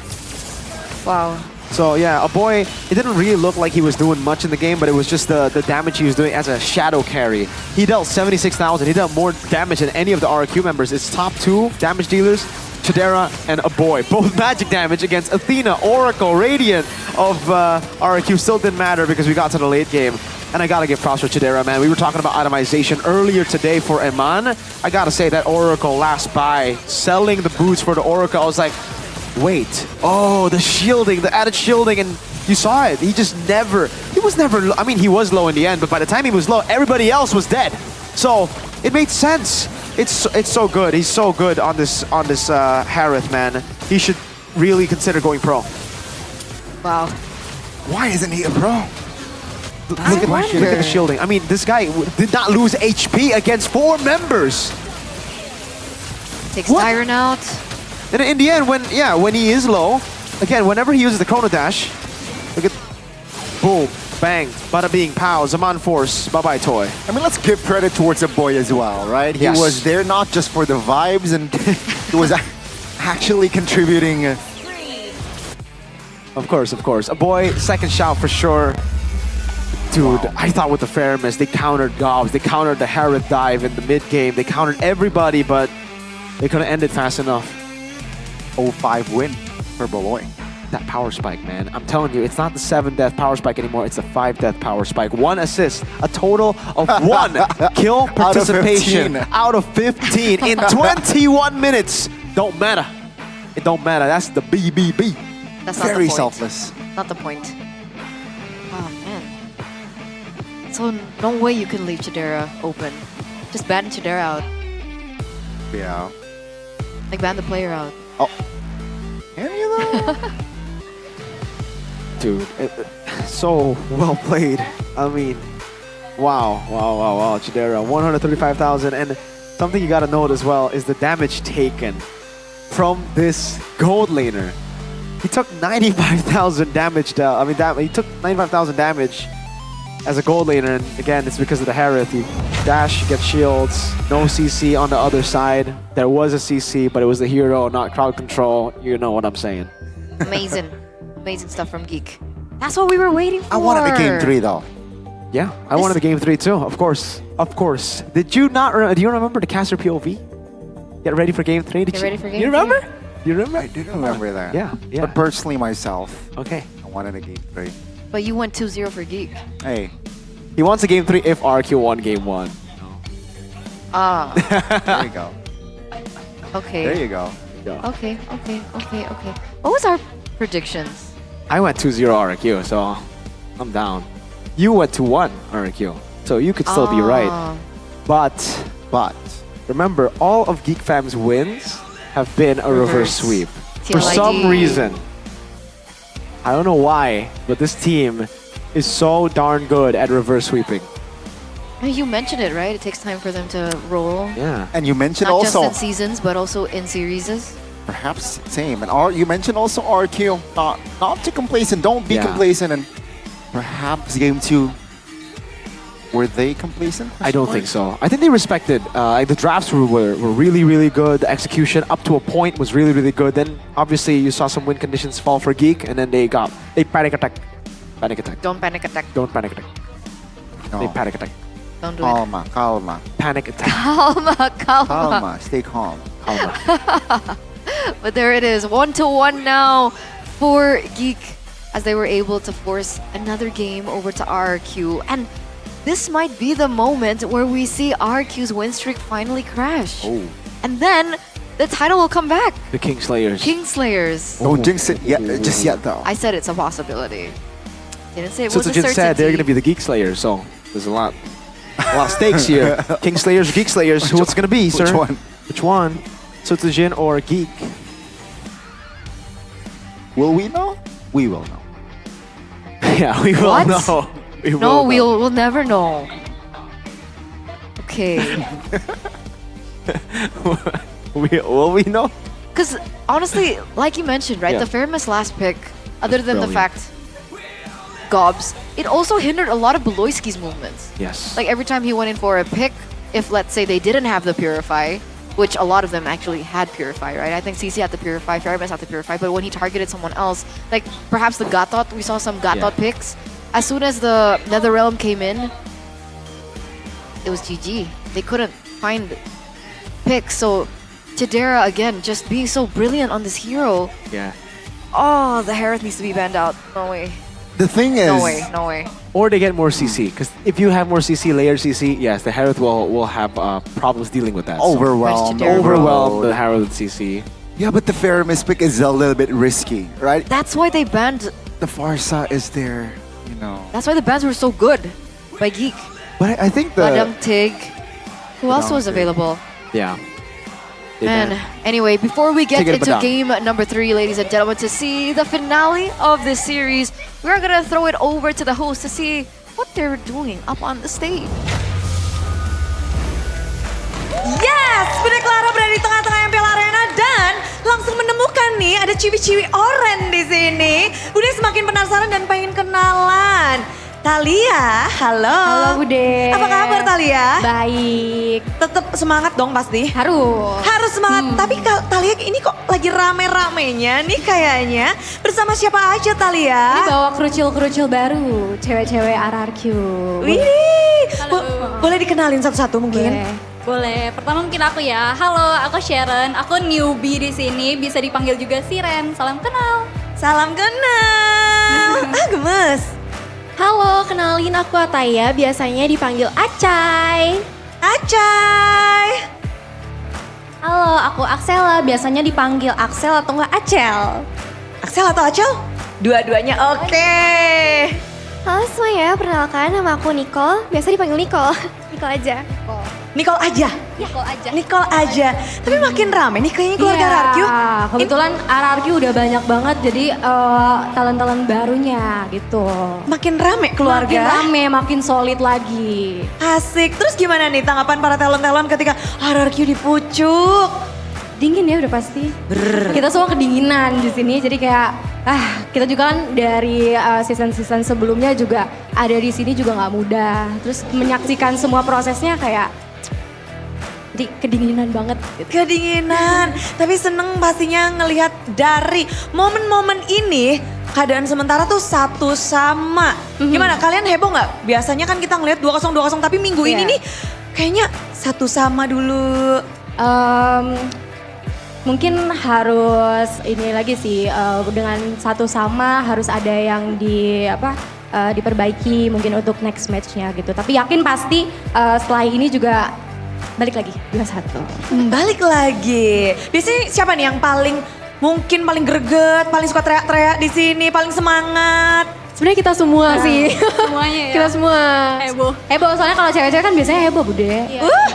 Wow. So yeah, a boy, it didn't really look like he was doing much in the game, but it was just the damage he was doing as a shadow carry. He dealt 76,000. He dealt more damage than any of the RQ members. It's top 2 damage dealers, Chadera and a boy. Both magic damage against Athena, Oracle, Radiant of RQ still didn't matter because we got to the late game. And I gotta give props for Chadera, man. We were talking about itemization earlier today for Eman. I gotta say that Oracle last buy, selling the boots for the Oracle, I was like, wait, oh, the shielding, the added shielding, and you saw it. He was never low. I mean, he was low in the end, but by the time he was low, everybody else was dead. So it made sense. It's so good. He's so good on this Harith, man. He should really consider going pro. Wow. Why isn't he a pro? Look at the shielding. I mean, this guy did not lose HP against 4 members. Takes Tyron out. And in the end, when he is low, again, whenever he uses the Chrono Dash, look at, boom, bang, bada bing, pow, Zaman Force, bye-bye toy. I mean, let's give credit towards the boy as well, right? He Yes. was there not just for the vibes, and he was actually contributing. Of course. A boy, second shout for sure. Dude, wow. I thought with the fair miss, they countered Gobs, they countered the Harith dive in the mid game, they countered everybody, but they couldn't end it fast enough. 0-5 win for Boloy. That power spike, man. I'm telling you, it's not the 7-death power spike anymore, it's a 5-death power spike. 1 assist, a total of 1 kill participation out of 15 in 21 minutes. Don't matter. It don't matter. That's the BBB. That's not Very the point. selfless. Not the point. Oh, man. So no way you can leave Chadera open. Just ban Chadera out. Yeah. Like ban the player out. Oh. Can you though? Dude, so well played. I mean, wow. Chidera, 135,000. And something you gotta note as well is the damage taken from this gold laner. He took 95,000 damage. He took 95,000 damage as a gold laner. And again, it's because of the Harith. You dash, you get shields, no CC on the other side. There was a CC, but it was the hero, not crowd control. You know what I'm saying. Amazing. Amazing stuff from Geek. That's what we were waiting for. I wanted the game 3 though. Yeah, I wanted the game 3 too, of course. Did you not, do you remember the caster POV? Get ready for game 3? Get ready for game You remember? You remember? I did remember that. Yeah. But personally myself, Okay. I wanted a game 3. But you went 2-0 for Geek. Hey. He wants a game 3 if RQ won game 1. Ah. There you go. Okay. There you go. Okay. What was our predictions? I went 2-0 RQ, so I'm down. You went 2-1 RQ, so you could still be right. But remember, all of Geek Fam's wins have been a reverse sweep. For some reason. I don't know why, but this team is so darn good at reverse sweeping. You mentioned it, right? It takes time for them to roll. Yeah. And you mentioned Not also just in seasons, but also in series. perhaps same. And you mentioned also RQ, not too complacent. Don't be complacent. And perhaps game 2. Were they complacent? I don't think so. I think they respected. The drafts were really, really good. The execution up to a point was really, really good. Then obviously you saw some win conditions fall for Geek, and then they panic attack Panic attack. Don't panic attack. Don't panic attack. No. They panic attack. Don't do it. Calma. Panic attack. Calma. Calma. Stay calm. Calma. But there it is, 1-1 now for Geek as they were able to force another game over to RRQ. And this might be the moment where we see RRQ's win streak finally crash. Oh. And then the title will come back. The Kingslayers. Kingslayers. Don't jinx it yet, just yet though. I said it's a possibility. Didn't say it So was a Jin certainty. said they're going to be the Geek Slayers, so there's a lot of stakes here. Kingslayers or Geek Slayers, who's going to be, sir? Which one? Which one? Jin or Geek? Will we know? We will know. Yeah, we will What? know. We will No, know. we'll never know. Okay. Will we know? Because honestly, like you mentioned, right, Yeah. the Fairness last pick, other than the brilliant. fact Gobs, it also hindered a lot of Beloyski's movements. Yes. Like every time he went in for a pick, if let's say they didn't have the Purify, which a lot of them actually had Purify, right? I think CC had the Purify, Fairness had the Purify, but when he targeted someone else, like perhaps the Gatot, we saw some Gatot picks. As soon as the Netherrealm came in, it was GG. They couldn't find picks, so Tidera again just being so brilliant on this hero. Yeah. Oh, the Hereth needs to be banned out. No way. The thing is, No way. No way. Or they get more CC, because if you have more CC, layered CC, yes, the Herald will have problems dealing with that. overwhelmed. Overwhelmed the Herald with CC. Yeah, but the Faramis pick is a little bit risky, right? That's why they banned. The Farsa is there, you know. That's why the bans were so good by Geek. But I think the Badang Tig. Who else was Badang Tig. available? Yeah. They And banned. anyway, before we get Take it into Badang. game number 3, ladies and gentlemen, to see the finale of this series, we're gonna throw it over to the host to see what they're doing up on the stage. Yes, Bunda Clara berada di tengah-tengah MPL Arena dan langsung menemukan nih ada ciwi-ciwi oren di sini. Bunda semakin penasaran dan pengen kenalan. Talia, halo. Halo Bude. Apa kabar Talia? Baik. Tetap semangat dong pasti. Harus. Harus semangat. Tapi Talia ini kok lagi rame-ramenya nih kayaknya. Bersama siapa aja Talia? Ini bawa kerucil-kerucil baru, cewek-cewek RRQ. Wih, boleh dikenalin satu-satu mungkin? Boleh. Pertama mungkin aku ya. Halo, aku Sharon. Aku newbie di sini. Bisa dipanggil juga Siren. Salam kenal. Salam kenal. Gemes. Halo, kenalin aku Ataya. Biasanya dipanggil Acai. Acai. Halo, aku Axela. Biasanya dipanggil Axel atau enggak Acel. Axel atau Acel? Dua-duanya oke. Halo semuanya, perkenalkan nama aku Nicole. Biasa dipanggil Nicole. Nicole aja. Nicole aja. Nicole aja. Nicole aja. Tapi makin rame nih kayaknya keluarga RRQ. Kebetulan RRQ udah banyak banget jadi talent-talent barunya gitu. Makin rame keluarga. Makin rame, makin solid lagi. Asik. Terus gimana nih tanggapan para talent-talent ketika RRQ dipucuk? Dingin ya udah pasti. Kita semua kedinginan di sini jadi kayak kita juga kan dari season-season sebelumnya juga ada di sini juga nggak mudah. Terus menyaksikan semua prosesnya kayak jadi kedinginan banget. Gitu. Kedinginan. Tapi seneng pastinya ngelihat dari momen-momen ini keadaan sementara tuh satu sama. Gimana kalian heboh nggak? Biasanya kan kita ngelihat 2-0 tapi minggu ini nih kayaknya satu sama dulu. Mungkin harus ini lagi sih dengan satu sama harus ada yang diperbaiki mungkin untuk next match-nya gitu. Tapi yakin pasti setelah ini juga balik lagi 2-1. Balik lagi. Biasanya siapa nih yang paling greget, paling suka teriak-teriak di sini, paling semangat? Sebenarnya kita semua sih. Semuanya ya. Kita semua. Heboh soalnya kalau cewek-cewek kan biasanya heboh Bude.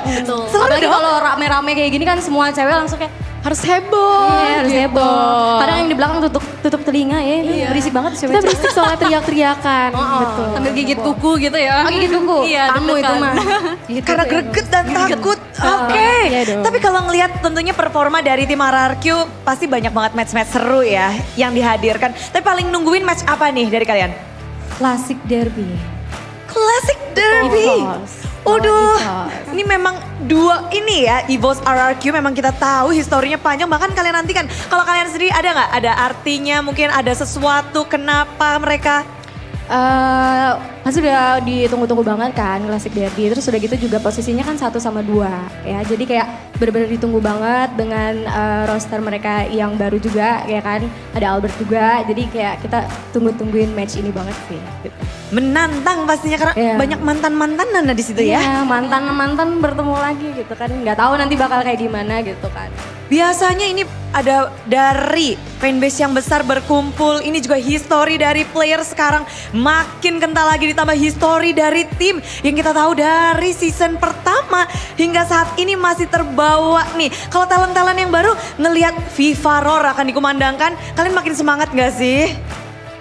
Betul. Apalagi kalau rame-rame kayak gini kan semua cewek langsung kayak harus heboh. Iya, harus heboh. Kadang yang di belakang tutup telinga ya. Berisik banget cewek. Kita berisik soalnya teriak-teriakan. Betul. Sambil gigit kuku gitu ya. Gigit kuku. Iya, Tamu itu mah. Karena greget dan takut. Oke. Tapi kalau ngelihat tentunya performa dari tim RRQ pasti banyak banget match-match seru ya yang dihadirkan. Tapi paling nungguin match apa nih dari kalian? Classic Derby. Classic Derby. Waduh, ini memang dua ini ya, EVOS RRQ memang kita tahu historinya panjang, bahkan kalian nantikan. Kalau kalian sendiri ada nggak? Ada artinya, mungkin ada sesuatu kenapa mereka Pasti udah ditunggu-tunggu banget kan Classic Derby. Terus udah gitu juga posisinya kan 1 sama 2 ya. Jadi kayak benar-benar ditunggu banget dengan roster mereka yang baru juga ya kan. Ada Albert juga. Jadi kayak kita tunggu-tungguin match ini banget sih. Gitu. Menantang pastinya karena banyak mantan-mantanan di situ ya. Iya, mantan-mantan bertemu lagi gitu kan. Nggak tahu nanti bakal kayak gimana gitu kan. Biasanya ini ada dari fanbase yang besar berkumpul. Ini juga history dari player sekarang makin kental lagi, ditambah history dari tim yang kita tahu dari season pertama hingga saat ini masih terbawa nih. Kalau talent-talent yang baru ngelihat FIFA Roar akan dikumandangkan, kalian makin semangat gak sih?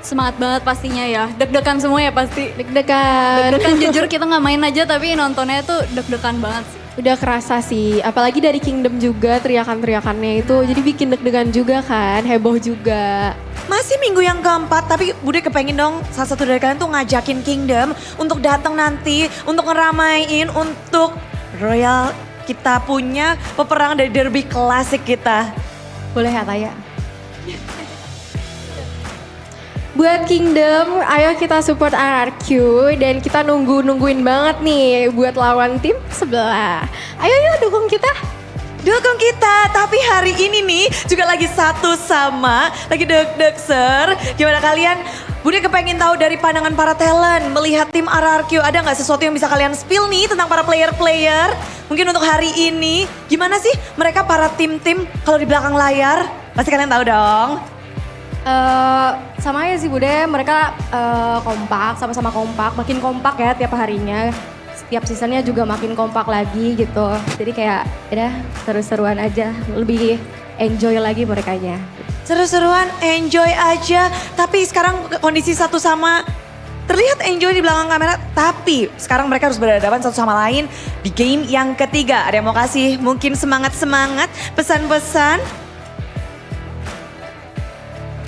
Semangat banget pastinya ya, deg-degan semua ya pasti. Deg-degan. Deg-degan jujur kita nggak main aja tapi nontonnya tuh deg-degan banget sih. Udah kerasa sih, apalagi dari Kingdom juga teriakan-teriakannya itu jadi bikin deg-degan juga kan, heboh juga. Masih minggu yang keempat, tapi Bude kepengen dong salah satu dari kalian tuh ngajakin Kingdom untuk datang nanti, untuk ngeramain, untuk Royal kita punya peperangan dari derby klasik kita. Boleh ya Taya? Buat Kingdom, ayo kita support RRQ dan kita nungguin banget nih buat lawan tim sebelah. Ayo yuk dukung kita. Dukung kita, tapi hari ini nih juga lagi 1 sama, lagi deg-deg ser. Gimana kalian? Bude kepengen tahu dari pandangan para talent, melihat tim RRQ, ada nggak sesuatu yang bisa kalian spill nih tentang para player-player? Mungkin untuk hari ini, gimana sih mereka para tim-tim kalau di belakang layar? Pasti kalian tahu dong. Sama aja sih Bude, mereka kompak, sama-sama kompak, makin kompak ya tiap harinya. Setiap seasonnya juga makin kompak lagi gitu. Jadi kayak udah seru-seruan aja, lebih enjoy lagi merekanya. Seru-seruan, enjoy aja. Tapi sekarang kondisi 1 sama terlihat enjoy di belakang kamera. Tapi sekarang mereka harus berhadapan satu sama lain di game yang ketiga. Ada yang mau kasih mungkin semangat-semangat, pesan-pesan?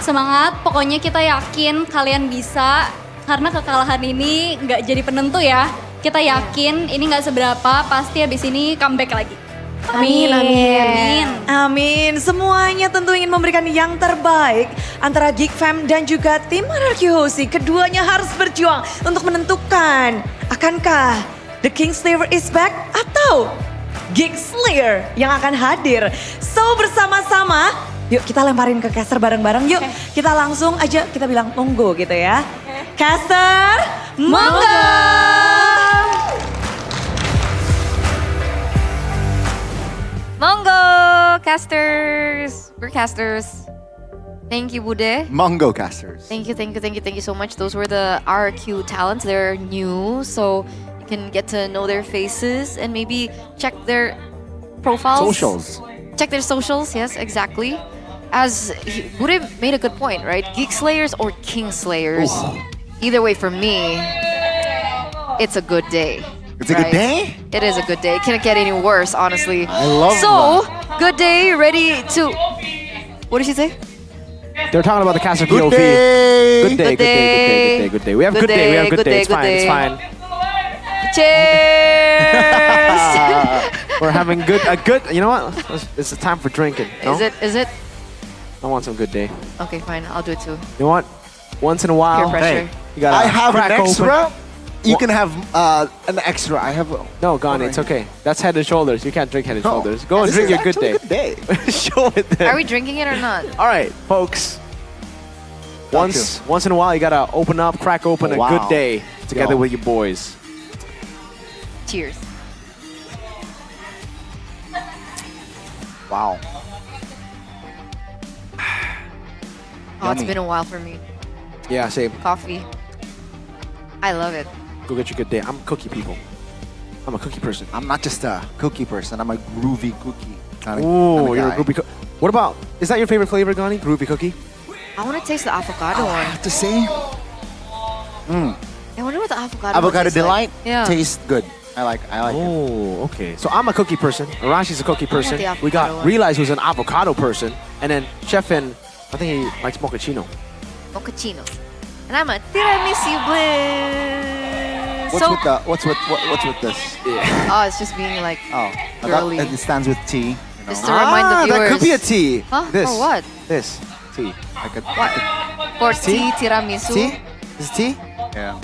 Semangat, pokoknya kita yakin kalian bisa karena kekalahan ini nggak jadi penentu ya. Kita yakin ini nggak seberapa, pasti habis ini comeback lagi. Amin, amin. Amin. Semuanya tentu ingin memberikan yang terbaik antara Geek Fam dan juga tim RRQ Hosi. Keduanya harus berjuang untuk menentukan akankah The King Slayer is back atau Geek Slayer yang akan hadir. So bersama-sama, yuk kita lemparin ke caster bareng-bareng yuk. Kita langsung aja kita bilang monggo gitu ya. Caster, monggo! Monggo, casters. We're casters. Thank you, Bude. Mongo casters. Thank you so much. Those were the RQ talents. They're new, so you can get to know their faces and maybe check their profiles. Socials. Check their socials, yes, exactly. As Bude made a good point, right? Geek Slayers or King Slayers. Ooh. Either way, for me, it's a good day. It's a good day? It is a good day. It can't get any worse, honestly. I love So, good day, ready to... What did she say? They're talking about the caster Good POV. day. Good day, good day, good day, good day, good day. We have good day, we have good day. It's fine, it's fine. Cheers! We're having a good, you know what? It's the time for drinking. No? Is it? I want some good day. Okay, fine. I'll do it too. You know what? Once in a while, Peer pressure. you gotta I have crack an extra. open. You can have an extra. I have. No, Gani, it's okay. That's head and shoulders. You can't drink head and No. shoulders. Go and This drink is your good actually day. a good day. Show it then. Are we drinking it or not? All right, folks. Once in a while, you gotta open up, crack open a Wow. good day together Yo. with your boys. Cheers. Wow. Oh, it's Yummy. been a while for me. Yeah, same. Coffee. I love it. Go get your good day. I'm cookie people. I'm a cookie person. I'm not just a cookie person. I'm a groovy cookie. Kind of Ooh, you're a guy. groovy cookie. What about, is that your favorite flavor, Gani? Groovy cookie? I want to taste the avocado I one. have to say, I wonder what the avocado one avocado tastes delight like. Yeah. tastes good. I like it. Oh, okay. So I'm a cookie person. Arashi's a cookie person. the We got avocado one. Realize who's an avocado person. And then Chefin, I think he likes mochaccino. Mochaccino. And I'm a tiramisu bliss. What's with this? Yeah. Oh, it's just being like Oh, I girly. thought it stands with tea. You know? Just to remind the viewers. that could be a tea. Huh? This. For what? This tea. Like a For Tea? tea tiramisu. tea. Is it tea? Yeah.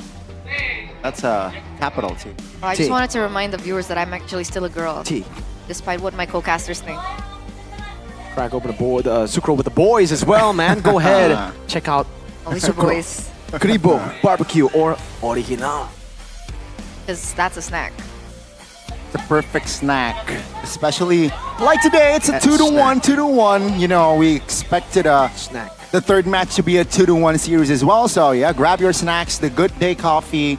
That's a capital T. I just wanted to remind the viewers that I'm actually still a girl. T. Despite what my co-casters think. Crack open the board, Sucro with the boys as well, man. Go ahead, check out Always your boys. Gribo, barbecue, or original. Because that's a snack. It's a perfect snack, especially like today. It's a That's 2-1, 2-1. You know, we expected Snack. the third match to be a 2-1 series as well. So yeah, grab your snacks, the Good Day coffee,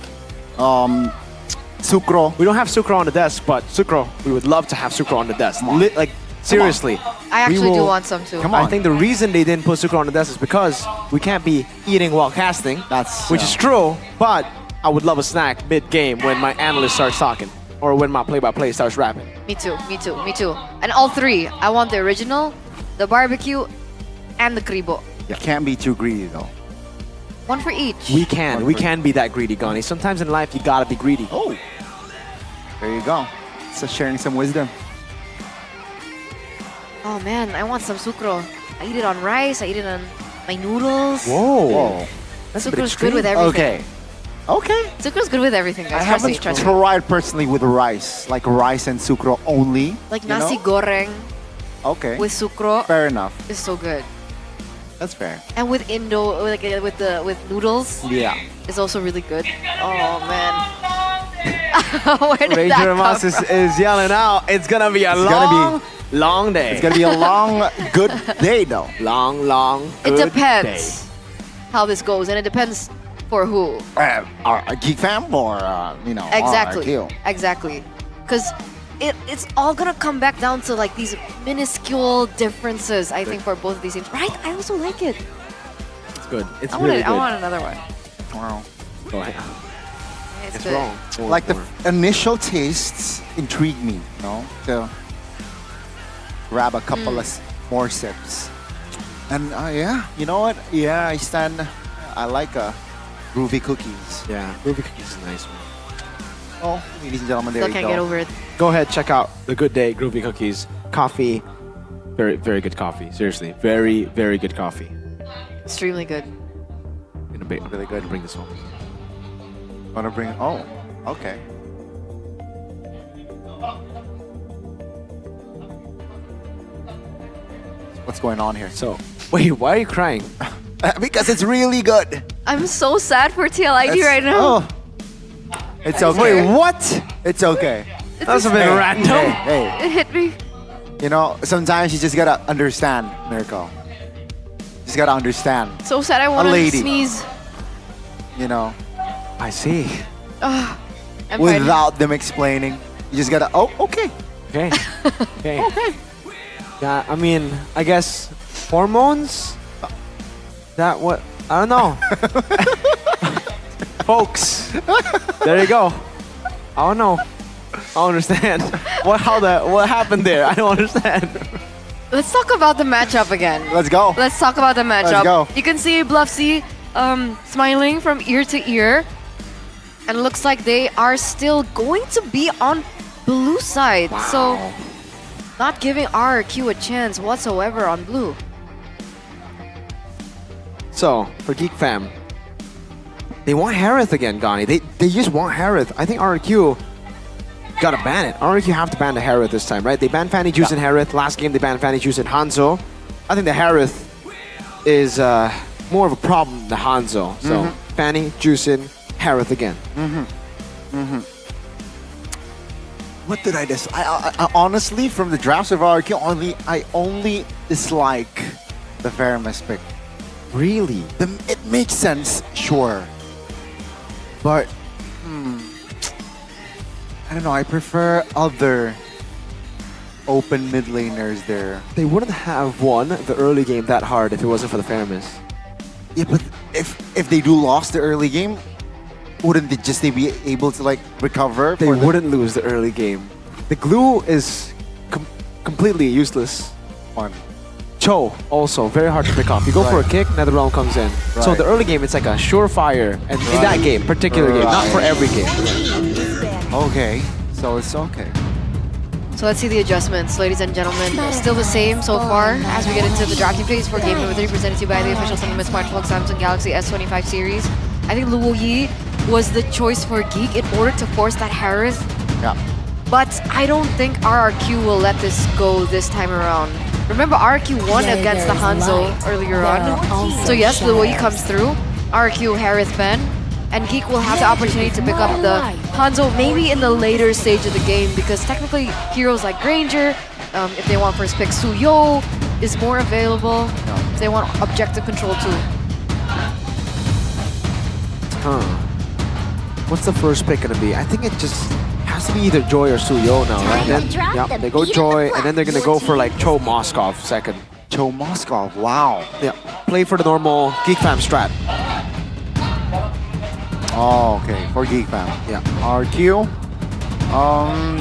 Sucro. We don't have Sucro on the desk, but Sucro, we would love to have Sucro on the desk. Like, seriously. I actually do want some too. Come on. I think the reason they didn't put Sucro on the desk is because we can't be eating while casting. Which is true, but I would love a snack mid-game when my analyst starts talking. Or when my play-by-play starts rapping. Me too, me too, me too. And all three. I want the original, the barbecue, and the kribo. You can't be too greedy though. One for each. We can be that greedy, Gani. Sometimes in life, you gotta be greedy. Oh, there you go. So sharing some wisdom. Oh man, I want some sucro. I eat it on rice, I eat it on my noodles. Whoa. That's Sucro's good with everything. Okay. Sucro's good with everything, guys. I Trust me, haven't trust me. tried personally with rice, like rice and sucro only. Like you nasi know? goreng Okay. with sucro Fair enough. is so good. That's fair. And with with noodles, Yeah. is also really good. Oh man. Where did that Ranger come Mas from? is yelling out. It's gonna be a long day. It's gonna be a long, good day though. Long, It good depends how this goes, and it depends for who. A Geek Fam or you know, Exactly. RRQ. Exactly. Because it's all gonna come back down to like these minuscule differences, I think, for both of these teams. Right? I also like it. It's good. It's I really good. want another one. Wow. Go ahead. It's It's good. wrong. Like the initial tastes intrigue me, you know, to grab a couple of more sips. And yeah, you know what? Yeah, I like groovy cookies. Yeah, groovy cookies is nice, man. Oh, ladies and gentlemen, there Still you can't go. get over it. Go ahead, check out the Good Day Groovy Cookies. Coffee, very, very good coffee. Seriously, very, very good coffee. Extremely good. Gonna be really good to bring this home. Wanna bring? Oh, okay. What's going on here? So, wait, why are you crying? Because it's really good. I'm so sad for TLID It's- right now. Oh, it's okay. Wait, what? It's okay. That's a bit Hey, random. Hey, It hit me. you know, sometimes you just gotta understand, Miracle. Just gotta understand, So sad. I want to lady. sneeze. you know, I see. I'm fine. without them explaining. You just gotta, oh, okay. Okay. Okay. Yeah, I mean, I guess hormones? That what? I don't know. Folks, there you go. I don't know. I don't understand. What happened there? I don't understand. Let's talk about the matchup again. Let's go. Let's talk about the matchup. go. You can see Bluffsy smiling from ear to ear. And it looks like they are still going to be on blue side. So not giving RRQ a chance whatsoever on blue. So, for Geek Fam, they want Harith again, Gani. They just want Harith. I think RRQ gotta ban it. RRQ have to ban the Harith this time, right? They banned Fanny Juice and Harith. Last game they banned Fanny Juice and Hanzo. I think the Harith is more of a problem than the Hanzo. So, Fanny, Juicin, Harith again. What did I dislike? I honestly, from the drafts of RQ, I only dislike the Faramis pick. Really? It makes sense, sure. But, I don't know, I prefer other open mid laners there. They wouldn't have won the early game that hard if it wasn't for the Faramis. Yeah, but if they do lost the early game, wouldn't they be able to like recover? They wouldn't lose the early game. The glue is completely useless. One. Cho also very hard to pick off. You go for a kick, NetherRealm comes in. So Right. the early game it's like a surefire, and in that game, particular game, not for every game. Okay, so it's okay. So let's see the adjustments, ladies and gentlemen. Still the same so far as we get into the drafting phase for game number 3 presented to you by the official Cinnamon smartphone Samsung Galaxy S25 series. I think Luo Yi was the choice for Geek in order to force that Harris. Yeah. But I don't think RRQ will let this go this time around. Remember, RRQ won against the Hanzo earlier on. So yes, the way he comes through, RRQ Harris ban, and Geek will have the opportunity to pick up the Hanzo maybe in the later stage of the game, because technically heroes like Granger, if they want first pick, Suyo is more available. If they want objective control too. What's the first pick gonna be? I think it just has to be either Joy or Suyo now, right? Then, yeah, they go Joy, and then they're gonna go for like Cho Moskov second. Cho Moskov, wow. Yeah, play for the normal Geek Fam strat. Oh, okay, for Geek Fam. Yeah. RQ,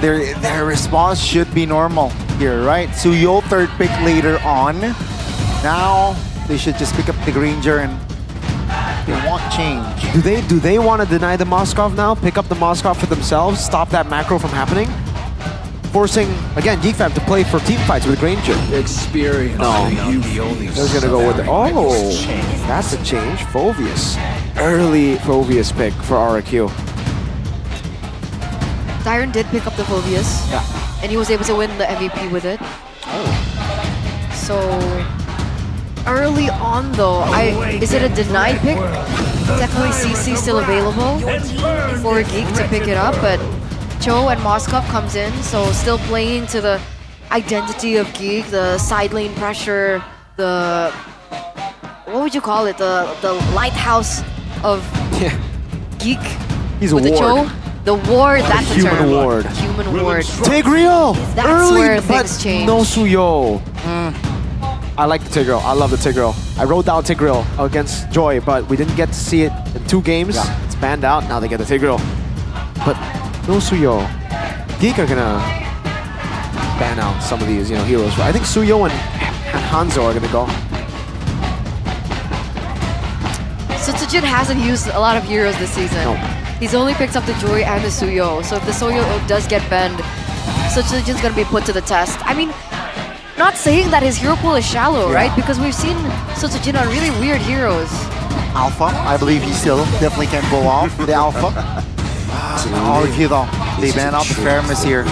their response should be normal here, right? Suyo third pick later on. Now they should just pick up the Granger and they want change. Do they want to deny the Moskov now? Pick up the Moskov for themselves? Stop that macro from happening? Forcing, again, Geek Fam to play for team fights with Granger. Experience. No. They're going to go with it. Oh, that's a change. Phoveus. Early Phoveus pick for RRQ. Tyron did pick up the Phoveus. Yeah. And he was able to win the MVP with it. Oh. So early on though, is it a denied pick? Technically CC still available for Geek to pick it up, but Cho and Moskov comes in, so still playing to the identity of Geek, the side lane pressure, the, what would you call it, the lighthouse of Geek. He's a with the ward. Cho. The ward, that's the human term. ward. Human ward. Tigreal! That's Early, where but things change. no Suyo. I like the Tigreal. I love the Tigreal. I wrote down Tigreal against Joy, but we didn't get to see it in 2 games. Yeah. It's banned out. Now they get the Tigreal. But no Suyo. Geek are gonna ban out some of these, heroes. I think Suyo and Hanzo are gonna go. So Tsujin hasn't used a lot of heroes this season. No. He's only picked up the Joy and the Suyo. So if the Suyo does get banned, so Tsujin's gonna be put to the test. I mean, not saying that his hero pool is shallow, right? Because we've seen Tsujin on really weird heroes. Alpha, I believe he still definitely can pull off the Alpha. RQ though, they ban out the Fairness here.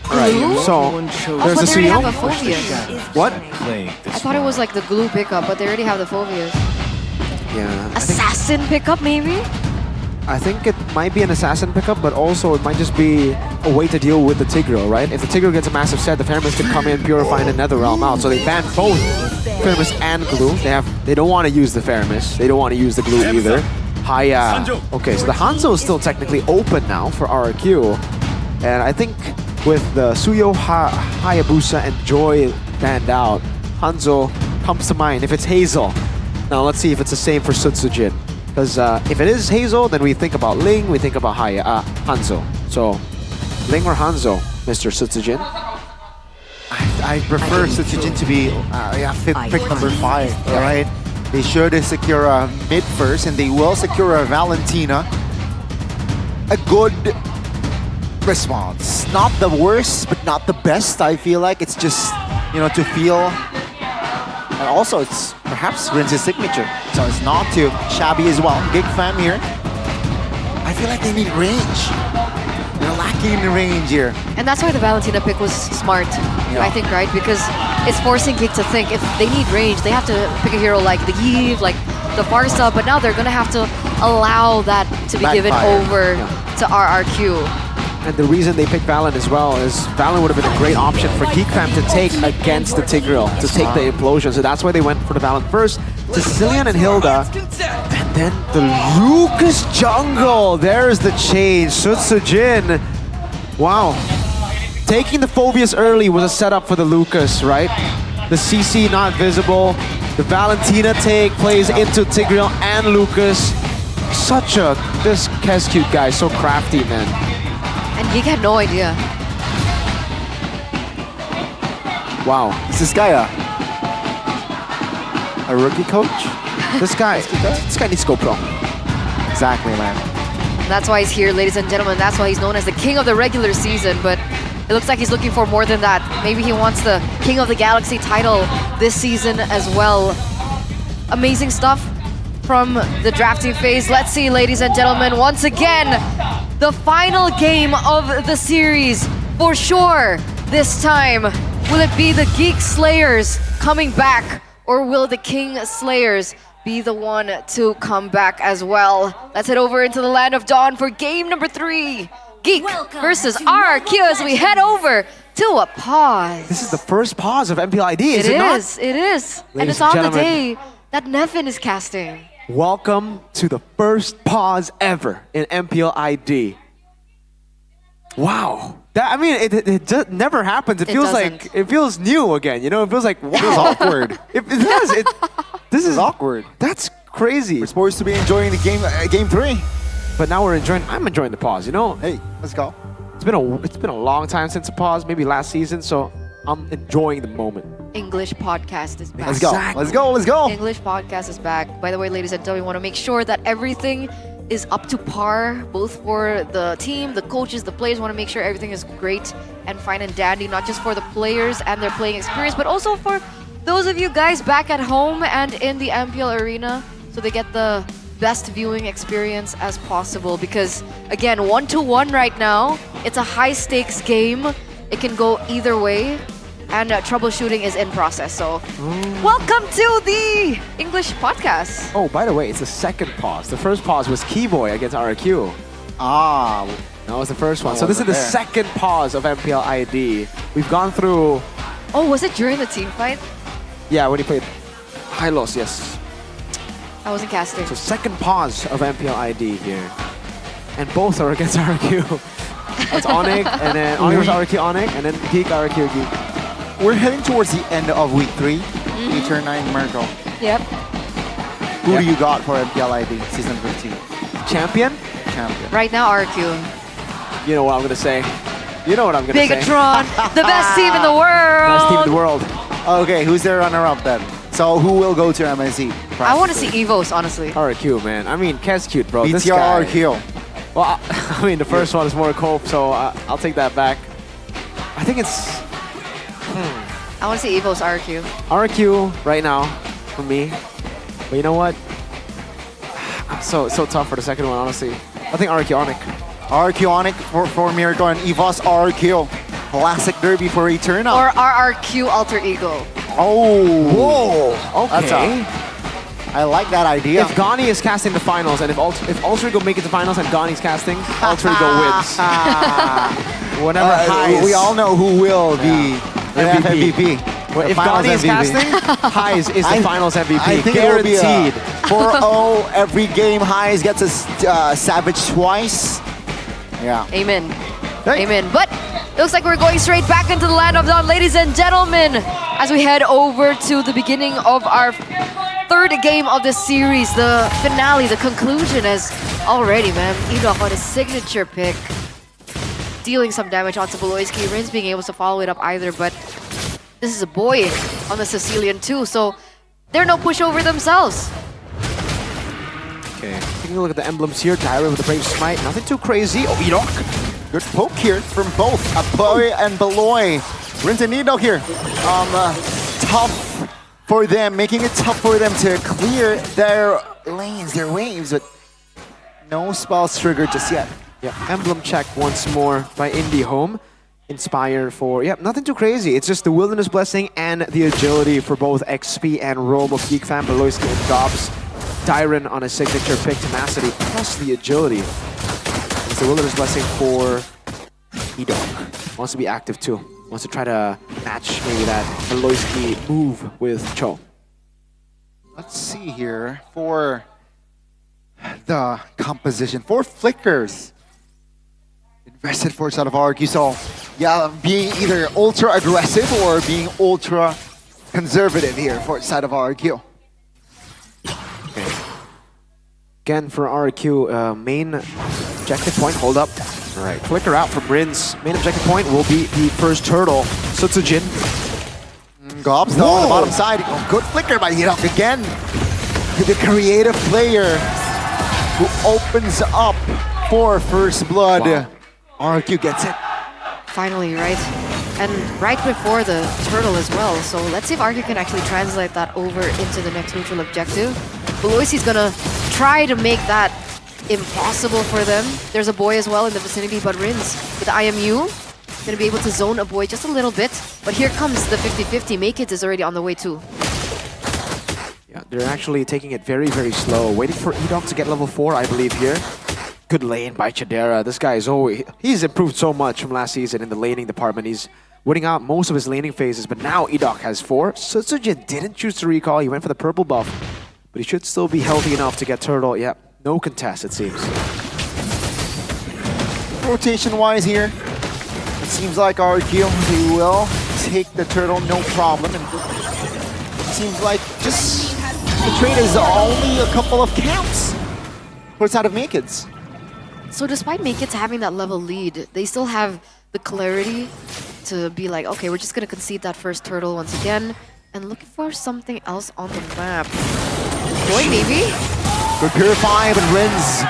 Alright, so there's but the they already have a Suyo. Phoveus. What? I thought it was like the glue pickup, but they already have the Phoveus. Yeah. Assassin pickup maybe? I think it might be an assassin pickup, but also it might just be a way to deal with the Tigreal, right? If the Tigreal gets a massive set, the Fairness can come in, purify, and another realm out. So they ban both Fairness and glue. They don't want to use the Fairness. They don't want to use the glue either. Haya. Okay, so the Hanzo is still technically open now for RRQ. And I think with the Suyo, Hayabusa, and Joy banned out, Hanzo comes to mind if it's Hazel. Now let's see if it's the same for Sutsujin. Because if it is Hazel, then we think about Ling, we think about Hanzo. So, Ling or Hanzo, Mr. Sutsujin? I prefer Sutsujin to be pick number 5, alright? They should secure a mid first, and they will secure a Valentina. A good response. Not the worst, but not the best, I feel like. It's just, to feel. And also, it's perhaps Rince's signature. So it's not too shabby as well. Geek Fam here. I feel like they need range. They're lacking in the range here. And that's why the Valentina pick was smart, I think, right? Because it's forcing Geek to think if they need range, they have to pick a hero like the Eve, like the Barca, but now they're going to have to allow that to be given over to RRQ. And the reason they picked Valen as well is Valen would have been a great option for Geek Fam to take against the Tigreal, to take the implosion. So that's why they went for the Valen first, to Cillian and Hilda, and then the Lucas jungle. There's the change. Sutsujin. Wow. Taking the Phoveus early was a setup for the Lucas, right? The CC not visible. The Valentina take plays into Tigreal and Lucas. This Kes-Cute guy, so crafty, man. And Geek had no idea. Wow. Is this guy a rookie coach? This guy needs to go pro. Exactly, man. That's why he's here, ladies and gentlemen. That's why he's known as the king of the regular season, but it looks like he's looking for more than that. Maybe he wants the King of the Galaxy title this season as well. Amazing stuff from the drafting phase. Let's see, ladies and gentlemen, once again, the final game of the series. For sure, this time, will it be the Geek Slayers coming back, or will the King Slayers be the one to come back as well? Let's head over into the land of Dawn for game number 3. Geek versus RRQ as we head over to a pause. This is the first pause of MPL ID, is it not? It is. And Ladies it's on the gentlemen, day that Nevin is casting. welcome to the first pause ever in MPL ID. Wow. It just never happens. It feels like it feels new again. You know, it feels like wow. It feels awkward. It does. This is awkward. That's crazy. We're supposed to be enjoying the game 3. But now I'm enjoying the pause, you know? Hey, let's go. It's been a long time since a pause, maybe last season, so I'm enjoying the moment. English podcast is back. Let's go. Let's go. Let's go. English podcast is back. By the way, ladies and gentlemen, we want to make sure that everything is up to par, both for the team, the coaches, the players. Want to make sure everything is great and fine and dandy, not just for the players and their playing experience, but also for those of you guys back at home and in the MPL arena, so they get the best viewing experience as possible. Because again, 1-1 right now, it's a high stakes game. It can go either way, and troubleshooting is in process. So welcome to the English podcast. Oh, by the way, it's the second pause. The first pause was Keyboy against RQ. That was the first one. So this is the second pause of MPL ID. We've gone through... Oh, was it during the team fight? Yeah, when he played Hylos, yes. I wasn't casting. So second pause of MPL ID here. And both are against RQ. That's Onyx, and then Onyx RQ Onyx, and then Geek RQ Geek. We're heading towards the end of week 3. Turn 9 Merkel. Yep. Who do you got for MPL ID season 15? Champion? Champion. Right now, RQ. You know what I'm gonna say. You know what I'm gonna say. Bigatron, the best team in the world. Best team in the world. Okay, who's their runner-up then? So who will go to MSC? I want to see Evos, honestly. RQ, man. I mean, Kez cute, bro. This BTR guy. RQ. Well, I mean, the first one is more cope, so I'll take that back. I think it's... I want to see Evos RQ. RQ right now, for me. But you know what? So tough for the second one, honestly. I think RQ Onyx. RQ Onyx for Miracle and EVOS RQ. Classic derby for Eternal. Or RRQ Alter Ego. Oh, whoa. Okay. I like that idea. If Gani is casting the finals, and if Alter Ego make it to finals and Gani's casting, Alter Ego wins. Whenever we all know who will be MVP. Well, if Gani is casting, Highs is the finals MVP. I think guaranteed. 4-0 every game. Highs gets a Savage twice. Yeah. Amen. Amen. But it looks like we're going straight back into the land of Dawn, ladies and gentlemen, as we head over to the beginning of our third game of this series, the finale, the conclusion is already, man. Edok on his signature pick, dealing some damage onto Beloyski. Rins being able to follow it up either, but this is a boy on the Sicilian too, so they're no pushover themselves. Okay, taking a look at the emblems here. Tyra with the Brave Smite, nothing too crazy. Oh, Edok. Good poke here from both Apoy and Beloy. Rins and Edok here. Tough for them, making it tough for them to clear their lanes, their waves, but no spells triggered just yet. Yeah, emblem check once more by Indie Home. Inspire for, nothing too crazy. It's just the Wilderness Blessing and the agility for both XP and Rome of Geek Fan, Beloyski and Dobbs. Tyron on a signature pick, Tenacity, plus the agility. It's the Wilderness Blessing for Edok. Wants to be active too. Wants to try to match maybe that Beloyski move with Cho. Let's see here for the composition. 4 flickers invested for side of RQ. So yeah, being either ultra aggressive or being ultra conservative here for side of RQ. Okay. Again for RQ, main objective point, hold up. All right, flicker out from Rins. Main objective point will be the first turtle, Sutsujin. Gobs though on the bottom side. Oh, good flicker by Edok again. The creative player who opens up for first blood. Wow. RQ gets it. Finally, right? And right before the turtle as well. So let's see if RQ can actually translate that over into the next neutral objective. Beloisi's gonna try to make that impossible for them. There's a boy as well in the vicinity, but Rins with the IMU gonna be able to zone a boy just a little bit. But here comes the 50-50. Make It is already on the way too. Yeah, they're actually taking it very, very slow. Waiting for Edok to get level 4, I believe, here. Good lane by Chidera. This guy is he's improved so much from last season in the laning department. He's winning out most of his laning phases, but now Edok has 4. Sutsujin didn't choose to recall. He went for the purple buff, but he should still be healthy enough to get Turtle. Yep, no contest, it seems. Rotation-wise here, it seems like RQ, they will take the Turtle, no problem. And it seems like just the trade is only a couple of camps for the side of Makids. So despite Makids having that level lead, they still have the clarity to be like, okay, we're just gonna concede that first turtle once again and looking for something else on the map. Boy, maybe? Good Purify, but Rins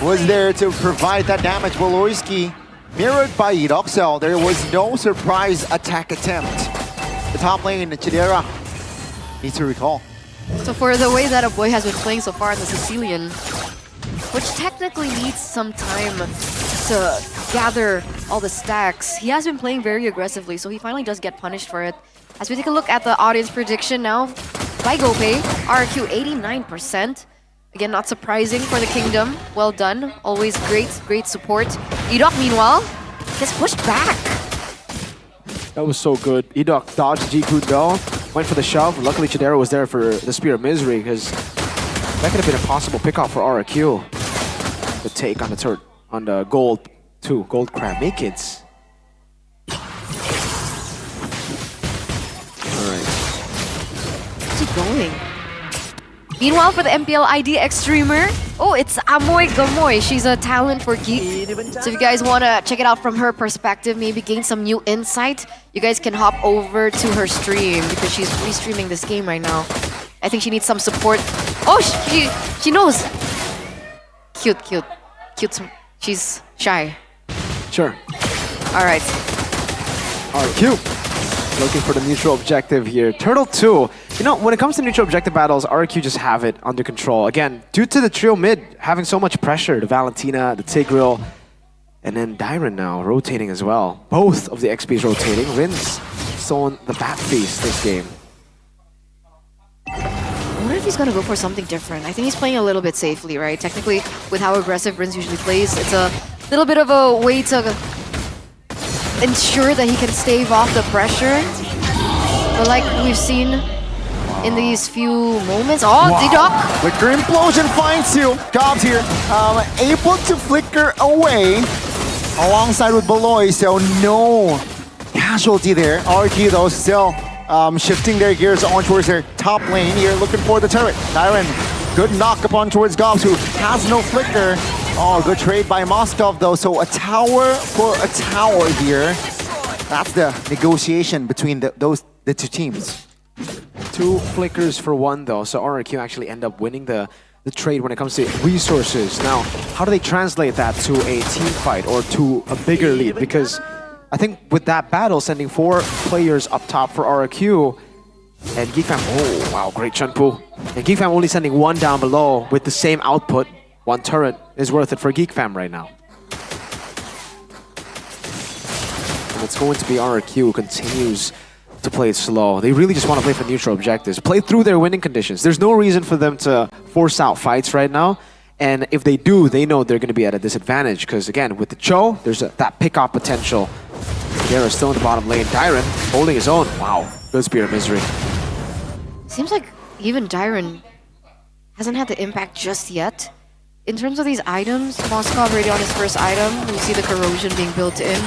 was there to provide that damage. Woloiski mirrored by Edoxel. There was no surprise attack attempt. The top lane, Chidera, needs to recall. So for the way that a boy has been playing so far in the Sicilian, which technically needs some time to gather all the stacks, he has been playing very aggressively, so he finally does get punished for it. As we take a look at the audience prediction now, by GoPay, RQ 89%. Again, not surprising for the Kingdom. Well done. Always great support. Edok, meanwhile, gets pushed back. That was so good. Edok dodged G-Kun though, went for the shove. Luckily, Chidera was there for the Spear of Misery, because that could have been a possible pickoff for RQ. The take on the on the gold crab. Makids. Alright. Where's he going? Meanwhile, for the MPL ID X streamer, oh, it's Amoy Gamoy. She's a talent for Geek. So if you guys want to check it out from her perspective, maybe gain some new insight, you guys can hop over to her stream because she's re-streaming this game right now. I think she needs some support. Oh, she knows. Cute. She's shy. Sure. All right. RQ looking for the neutral objective here. Turtle 2. You know, when it comes to neutral objective battles, RQ just have it under control. Again, due to the trio mid having so much pressure, the Valentina, the Tigreal, and then Dyron now rotating as well. Both of the XPs rotating. Rins still on the bat face this game. I wonder if he's gonna go for something different. I think he's playing a little bit safely, right? Technically, with how aggressive Rins usually plays, it's a little bit of a way to ensure that he can stave off the pressure. But like we've seen in these few moments, Edok! Flicker Implosion finds you. Gobs here, able to flicker away alongside with Beloy, so no casualty there. RQ though still shifting their gears on towards their top lane here, looking for the turret. Dyron, good knock upon towards Gobs, who has no flicker. Oh, good trade by Moskov though, so a tower for a tower here. That's the negotiation between the two teams. 2 flickers for 1 though, so RQ actually end up winning the trade when it comes to resources. Now, how do they translate that to a team fight or to a bigger lead? Because I think with that battle, sending 4 players up top for RQ, and Geekfam, oh wow, great Chunpu. And Geekfam only sending 1 down below with the same output. 1 turret is worth it for Geekfam right now. And it's going to be RQ who continues to play it slow. They really just want to play for neutral objectives. Play through their winning conditions. There's no reason for them to force out fights right now. And if they do, they know they're going to be at a disadvantage. Because again, with the Cho, there's that pick-off potential. Guerra's still in the bottom lane. Dyron holding his own. Wow, good Spear of Misery. Seems like even Dyron hasn't had the impact just yet. In terms of these items, Moskov already on his first item. We see the corrosion being built in.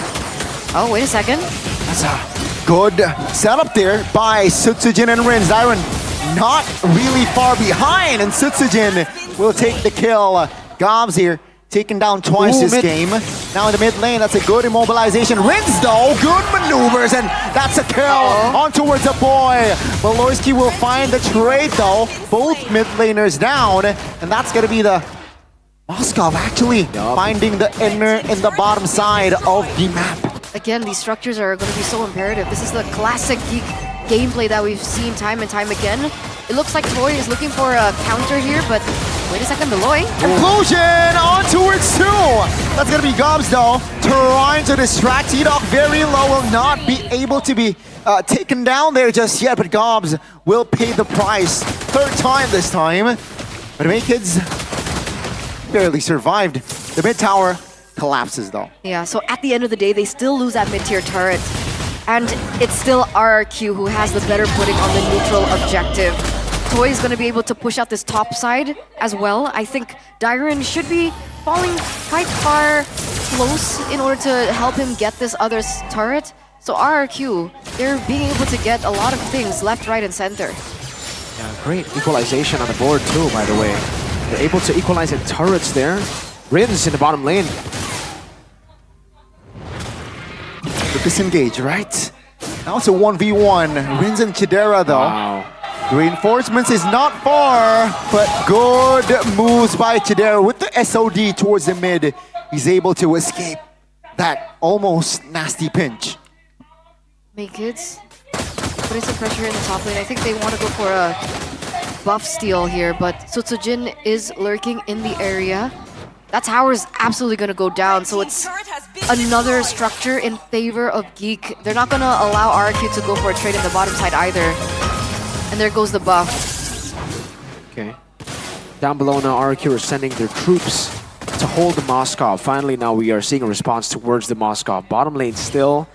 Oh, wait a second. That's a good setup there by Sutsujin and Rins. Dyron not really far behind, and Sutsujin will take the kill. Gobs here, taken down twice this game. Now in the mid lane, that's a good immobilization. Rins though, good maneuvers, and that's a kill on towards the boy. Beloisky will find the trade though. Both mid laners down, and that's gonna be the Moskov actually finding the inner and the bottom side of the map. Again, these structures are going to be so imperative. This is the classic Geek gameplay that we've seen time and time again. It looks like Toy is looking for a counter here, but wait a second, Beloy. Implosion on towards 2. That's gonna be Gobs though. Trying to distract T-Dog very low. Will not be able to be taken down there just yet, but Gobs will pay the price. 3rd time this time. But Kids barely survived. The mid tower collapses though. Yeah, so at the end of the day, they still lose that mid-tier turret. And it's still RRQ who has the better footing on the neutral objective. Toy is going to be able to push out this top side as well. I think Dyron should be falling quite far close in order to help him get this other turret. So RRQ, they're being able to get a lot of things left, right, and center. Yeah, great equalization on the board too, by the way. They're able to equalize in turrets there. Rins in the bottom lane. The disengage, right? Now it's a 1v1. Rins and Chidera though. Wow. Reinforcements is not far, but good moves by Chidera with the SOD towards the mid. He's able to escape that almost nasty pinch. Kids putting some pressure in the top lane. I think they want to go for a buff steal here, but Sutsujin is lurking in the area. That tower is absolutely going to go down, so it's another structure in favor of Geek. They're not going to allow RQ to go for a trade in the bottom side either. And there goes the buff. Okay. Down below now, RQ are sending their troops to hold the Moskov. Finally, now we are seeing a response towards the Moskov. Bottom lane still,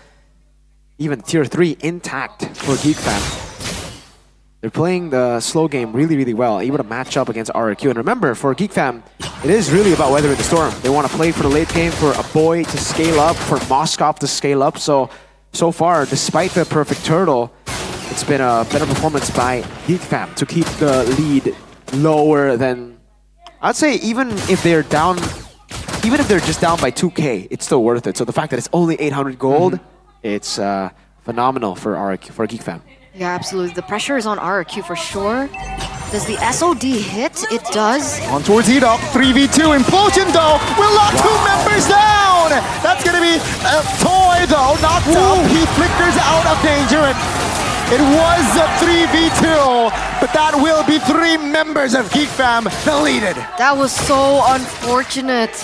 even tier 3 intact for Geek Fam. They're playing the slow game really, really well, able to match up against RRQ. And remember, for Geek Fam, it is really about weathering the storm. They want to play for the late game, for a boy to scale up, for Moskov to scale up. So far, despite the perfect turtle, it's been a better performance by Geek Fam to keep the lead lower than... I'd say even if they're down, even if they're just down by 2K, it's still worth it. So the fact that it's only 800 gold, it's phenomenal for Geek Fam. Yeah, absolutely. The pressure is on RRQ for sure. Does the SOD hit? It does. On towards Edok, 3v2. Implosion though will lock 2 members down. That's gonna be Toy though, knocked up. He flickers out of danger, and it was a 3v2, but that will be 3 members of Geek Fam deleted. That was so unfortunate.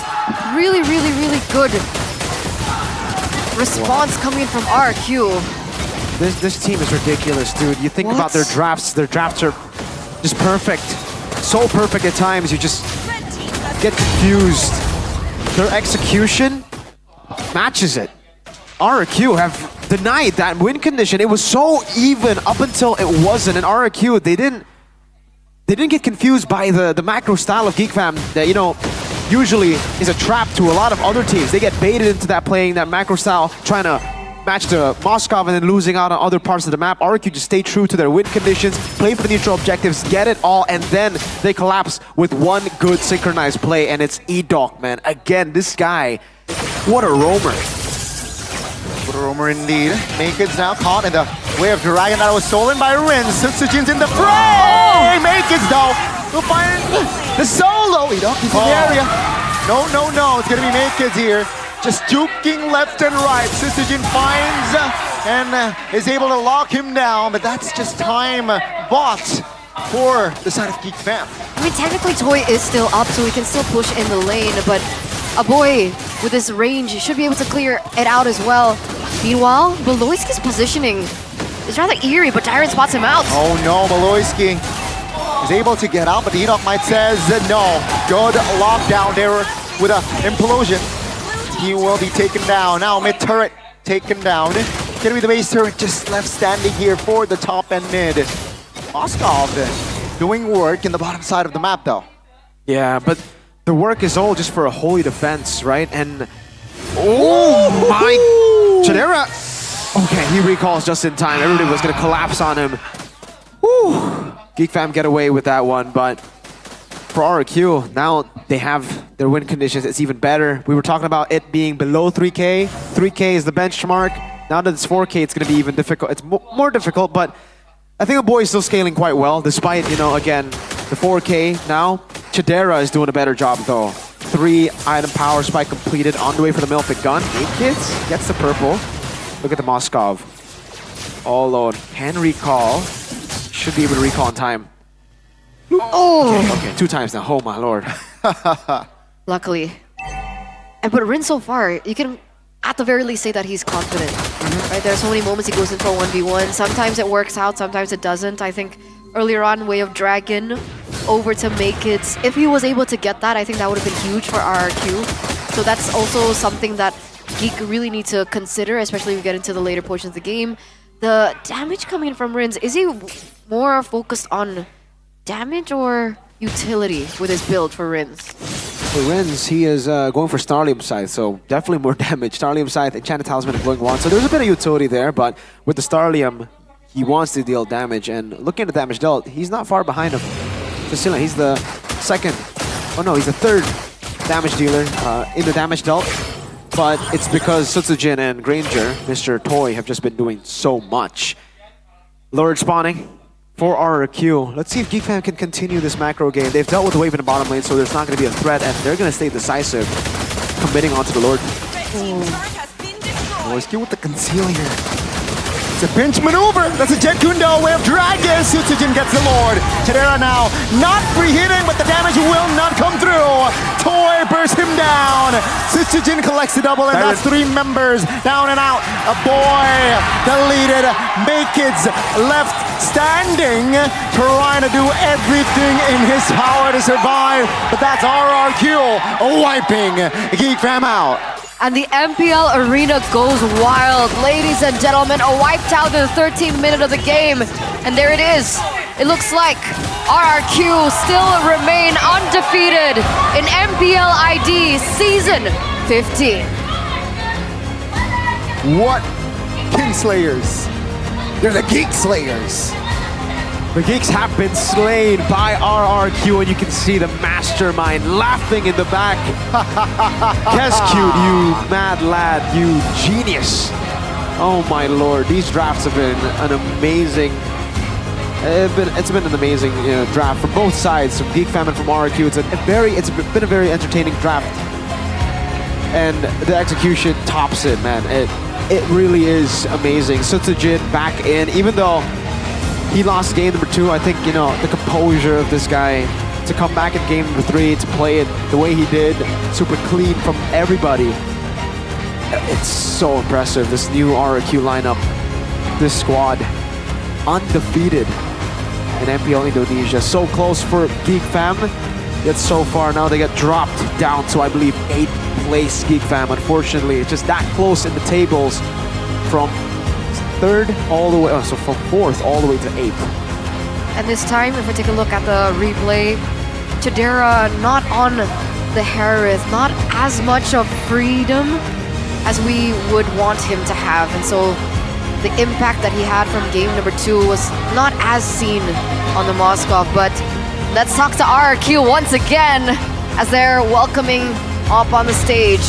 Really, really, really good response coming from RQ. This team is ridiculous, dude. You think about their drafts are just perfect. So perfect at times, you just get confused. Their execution matches it. RRQ have denied that win condition. It was so even up until it wasn't. And RRQ, they didn't get confused by the macro style of Geek Fam that, you know, usually is a trap to a lot of other teams. They get baited into that playing that macro style, trying to match the Moskov and then losing out on other parts of the map. RQ just stay true to their win conditions, play for the neutral objectives, get it all, and then they collapse with one good synchronized play, and it's Edok, man. Again, this guy, what a roamer. What a roamer indeed. Maked's now caught in the way of Dragon that was stolen by Rin. Sutsujin's in the fray! Maked's though will find the solo. Edok is in the area. No, it's gonna be Maked's here. Just juking left and right. Sutsujin finds and is able to lock him down, but that's just time bought for the side of Geek Fam. I mean, technically Toy is still up, so he can still push in the lane, but a boy with his range should be able to clear it out as well. Meanwhile, Beloyski's positioning is rather eerie, but Dyron spots him out. Oh no, Beloyski is able to get out, but the Enoch Might says no. Good lockdown there with an implosion. He will be taken down. Now mid turret taken down. Gonna be the base turret just left standing here for the top and mid. Moskov doing work in the bottom side of the map though. Yeah, but the work is all just for a holy defense, right? And oh my, Chidera. Okay, he recalls just in time. Everybody was gonna collapse on him. Woo! Geek Fam get away with that one, but for RRQ, now they have their win conditions. It's even better. We were talking about it being below 3K. 3K is the benchmark. Now that it's 4K, it's going to be even difficult. It's more difficult, but I think the boy is still scaling quite well, despite, you know, again, the 4K now. Chidera is doing a better job, though. 3 item power spike completed, on the way for the Milfic gun. 8 kids, gets the purple. Look at the Moskov. All alone. Can recall. Should be able to recall in time. Oh! Okay, 2 times now. Oh my lord. Luckily. But Rin so far, you can at the very least say that he's confident. Right? There are so many moments he goes in for a 1v1. Sometimes it works out, sometimes it doesn't. I think earlier on, Way of Dragon over to make it. If he was able to get that, I think that would have been huge for RRQ. So that's also something that Geek really need to consider, especially when we get into the later portions of the game. The damage coming in from Rins, is he more focused on damage or utility with his build for Rins? For Rins, he is going for Starlium Scythe, so definitely more damage. Starlium Scythe, Enchanted Talisman, and Glowing Wand. So there's a bit of utility there, but with the Starlium, he wants to deal damage. And looking at the damage dealt, he's not far behind him. Cecilia, he's the second, oh no, he's the third damage dealer in the damage dealt. But it's because Sutsujin and Granger, Mr. Toy, have just been doing so much. Lord spawning for RRQ. Let's see if Geek Fam can continue this macro game. They've dealt with the wave in the bottom lane, so there's not going to be a threat, and they're going to stay decisive, committing onto the Lord. Skill with the conceal here. It's a pinch maneuver. That's a Jet Kundo way of dragging. Sutsujin gets the Lord. Chidera now not free hitting, but the damage will not come through. Toy bursts him down. Sutsujin collects the double, and that's 3 members down and out. A boy deleted. Makids left standing, trying to do everything in his power to survive. But that's RRQ wiping Geek Fam out. And the MPL arena goes wild. Ladies and gentlemen, wiped out in the 13th minute of the game. And there it is. It looks like RRQ still remain undefeated in MPL ID Season 15. What Kingslayers? They're the Geek Slayers. The Geeks have been slain by RRQ, and you can see the mastermind laughing in the back. Kescute, you mad lad, you genius. Oh my lord, these drafts have been an amazing... It's been an amazing draft from both sides, from Geek Fam and from RRQ. It's been a very entertaining draft. And the execution tops it, man. It really is amazing. Sutsujin back in, even though he lost game number 2. I think, the composure of this guy to come back in game number 3, to play it the way he did, super clean from everybody. It's so impressive, this new RRQ lineup, this squad, undefeated in MPL Indonesia. So close for Geek Fam, yet so far now they get dropped down to, I believe, 8th place Geek Fam. Unfortunately, it's just that close in the tables from 3rd all the way, so from 4th all the way to 8th. And this time, if we take a look at the replay, Chidera not on the Harith, not as much of freedom as we would want him to have. And so the impact that he had from game number 2 was not as seen on the Moskov. But let's talk to RRQ once again as they're welcoming up on the stage.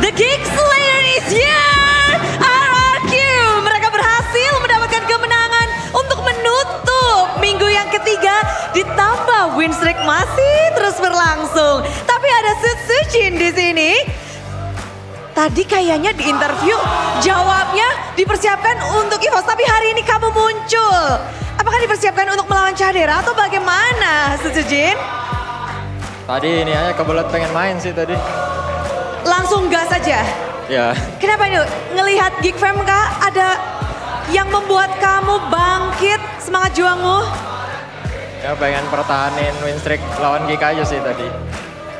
The Geek Slayer is here! RRQ! Mereka berhasil mendapatkan kemenangan untuk menutup minggu yang ketiga, ditambah win streak masih terus berlangsung. Tapi ada Sutsujin di sini. Tadi kayaknya di interview jawabnya dipersiapkan untuk EVOS, tapi hari ini kamu muncul. Apakah dipersiapkan untuk melawan Chidera atau bagaimana, Sutsujin? Tadi ini aja kebelet pengen main sih tadi. Langsung gas aja? Ya. Kenapa ini? Ngelihat Geek Fam kah ada yang membuat kamu bangkit semangat juangmu? Ya pengen pertahanin win streak lawan Geek aja sih tadi.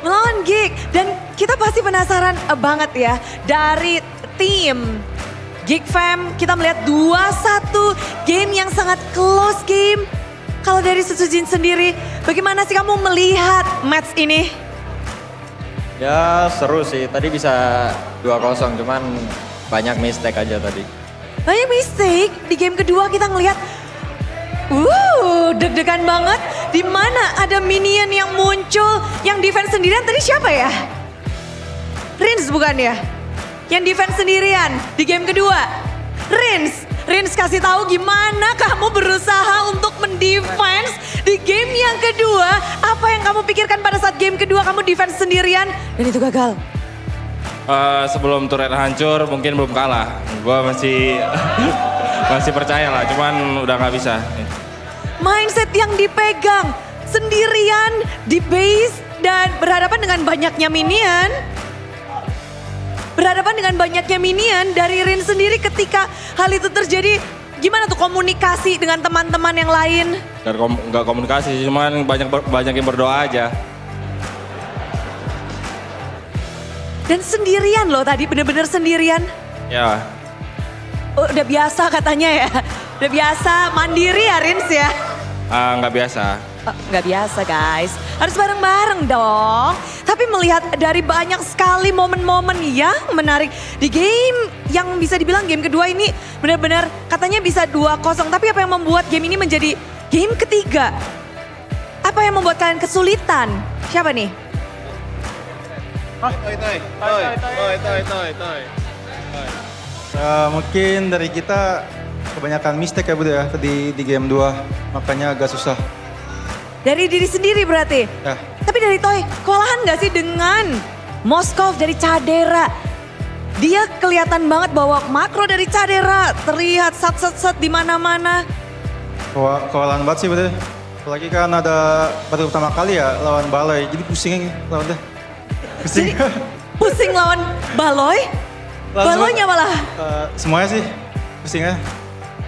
Melawan Geek. Dan kita pasti penasaran banget ya. Dari tim Geek Fam kita melihat 2-1 game yang sangat close game. Kalau dari Sutsujin sendiri, bagaimana sih kamu melihat match ini? Ya seru sih, tadi bisa 2-0 cuman banyak mistake aja tadi. Banyak mistake, di game kedua kita ngelihat deg-degan banget. Di mana ada minion yang muncul, yang defense sendirian tadi siapa ya? Rins bukan ya? Yang defense sendirian di game kedua. Rins kasih tahu gimana kamu berusaha untuk mendefense di game yang kedua. Apa yang kamu pikirkan pada saat game kedua kamu defense sendirian dan itu gagal? Sebelum turret hancur mungkin belum kalah. Gue masih masih percaya lah, cuman udah nggak bisa. Mindset yang dipegang sendirian di base dan berhadapan dengan banyaknya minion. Berhadapan dengan banyaknya minion dari Rin sendiri ketika hal itu terjadi. Gimana tuh komunikasi dengan teman-teman yang lain? Nggak komunikasi, cuman banyak yang berdoa aja. Dan sendirian loh tadi, bener-bener sendirian. Ya, Udah biasa katanya ya. Udah biasa mandiri ya Rins ya. nggak biasa. Nggak biasa guys, harus bareng-bareng dong. Tapi melihat dari banyak sekali momen-momen yang menarik di game yang bisa dibilang game kedua ini benar-benar katanya bisa 2-0. Tapi apa yang membuat game ini menjadi game ketiga? Apa yang membuat kalian kesulitan? Siapa nih? Mungkin dari kita kebanyakan mistake ya Bud ya di game 2, makanya agak susah. Dari diri sendiri berarti? Ya. Tapi dari Toy, kewalahan gak sih dengan Moskov dari Cadera? Dia kelihatan banget bahwa makro dari Cadera terlihat set di mana-mana. Kewalahan banget sih Bud ya. Apalagi kan ada baru pertama kali ya lawan Balai, jadi pusing lawan dia. Pusing. Pusing lawan Baloy? Baloynya malah? Semuanya sih pusing ya.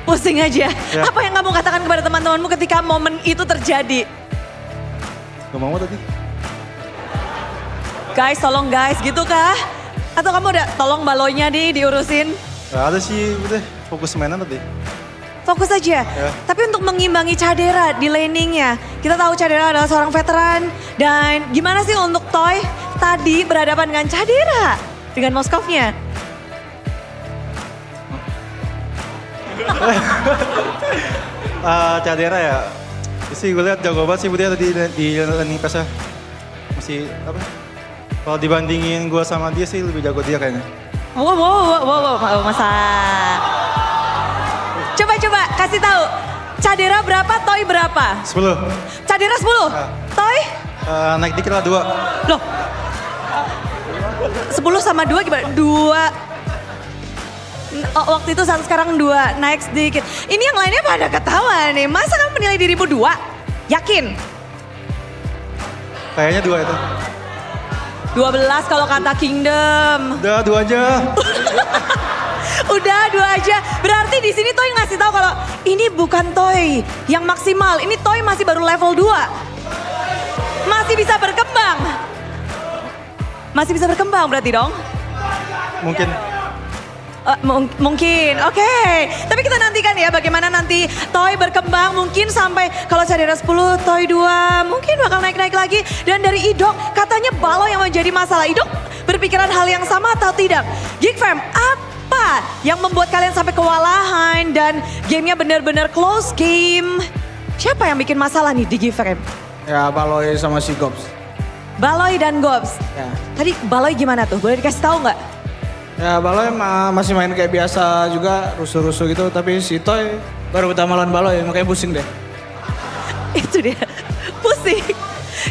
Pusing aja. Ya. Apa yang kamu katakan kepada teman-temanmu ketika momen itu terjadi? Gak mau tadi. Guys, tolong guys, gitu kah? Atau kamu udah tolong Baloynya diurusin? Gak ada sih, udah fokus mainan tadi. Fokus aja. Ya. Tapi untuk mengimbangi Cadera di laningnya, kita tahu Cadera adalah seorang veteran. Dan gimana sih untuk Toy tadi berhadapan dengan Cadera? Dengan Moskovnya? Cadera ya, sih gue lihat jago banget sih dia di landing pass-nya. Masih apa? Kalau dibandingin gue sama dia sih lebih jago dia kayaknya. Wow, masa. Coba kasih tahu. Cadera berapa, Toy berapa? 10. Cadera 10? Toy? Naik dikit lah 2. Loh. 10 sama 2 gimana? 2. Waktu itu 1, sekarang 2, naik sedikit. Ini yang lainnya pada ketawa nih. Masa kamu menilai dirimu 2? Yakin? Kayaknya 2 itu. 12 kalau kata Kingdom. Udah 2 aja. Udah 2 aja. Berarti di sini Toy ngasih tahu kalau ini bukan Toy yang maksimal. Ini Toy masih baru level 2. Masih bisa berkembang. Masih bisa berkembang berarti dong? Mungkin. Mungkin, oke. Tapi kita nantikan ya bagaimana nanti Toy berkembang. Mungkin sampai kalau Cadera 10, Toy 2. Mungkin bakal naik-naik lagi. Dan dari Idok, katanya Balo yang menjadi masalah. Idok berpikiran hal yang sama atau tidak? Geek Fam, apa yang membuat kalian sampai kewalahan dan gamenya benar-benar close game? Siapa yang bikin masalah nih di Geek Fam? Ya Baloy sama si Gobs. Baloy dan Gobs. Ya. Tadi Baloy gimana tuh? Boleh dikasih tahu nggak? Ya Baloy masih main kayak biasa juga, rusuh-rusuh gitu. Tapi si Toy baru pertama lawan Baloy, makanya pusing deh. Itu dia, pusing.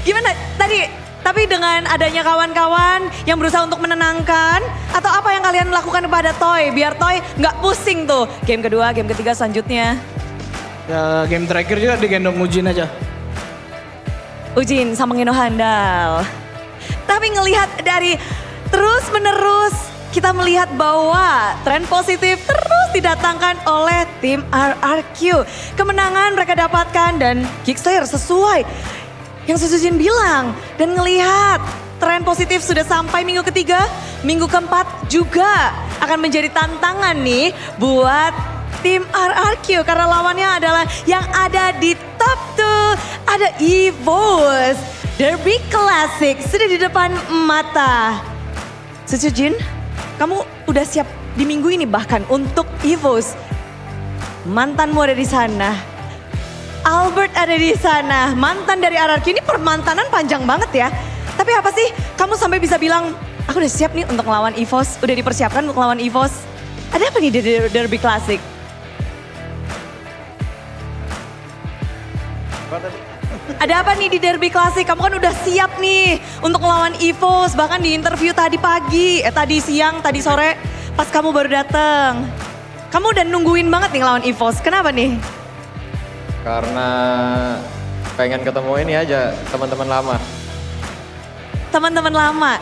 Gimana tadi, tapi dengan adanya kawan-kawan yang berusaha untuk menenangkan, atau apa yang kalian lakukan kepada Toy, biar Toy nggak pusing tuh. Game kedua, game ketiga selanjutnya. Ya game terakhir juga digendong Ujin aja. Ujin sama Ngeno handal. Tapi ngelihat dari terus-menerus, kita melihat bahwa tren positif terus didatangkan oleh tim RRQ. Kemenangan mereka dapatkan dan Geekslayer sesuai yang Susujin bilang. Dan ngelihat tren positif sudah sampai minggu ketiga, minggu keempat juga akan menjadi tantangan nih buat tim RRQ. Karena lawannya adalah yang ada di top 2, ada EVOS. Derby Classic sudah di depan mata. Susujin, kamu udah siap di minggu ini bahkan untuk EVOS. Mantanmu ada di sana. Albert ada di sana. Mantan dari RRQ, ini permantanan panjang banget ya. Tapi apa sih kamu sampai bisa bilang, aku udah siap nih untuk melawan EVOS. Udah dipersiapkan untuk melawan EVOS. Ada apa nih di Derby Classic? Ada apa nih di Derby Classic? Kamu kan udah siap nih untuk melawan EVOS. Bahkan di interview tadi pagi, tadi siang, tadi sore pas kamu baru datang. Kamu udah nungguin banget nih ngelawan EVOS. Kenapa nih? Karena pengen ketemu ini aja, teman-teman lama. Teman-teman lama.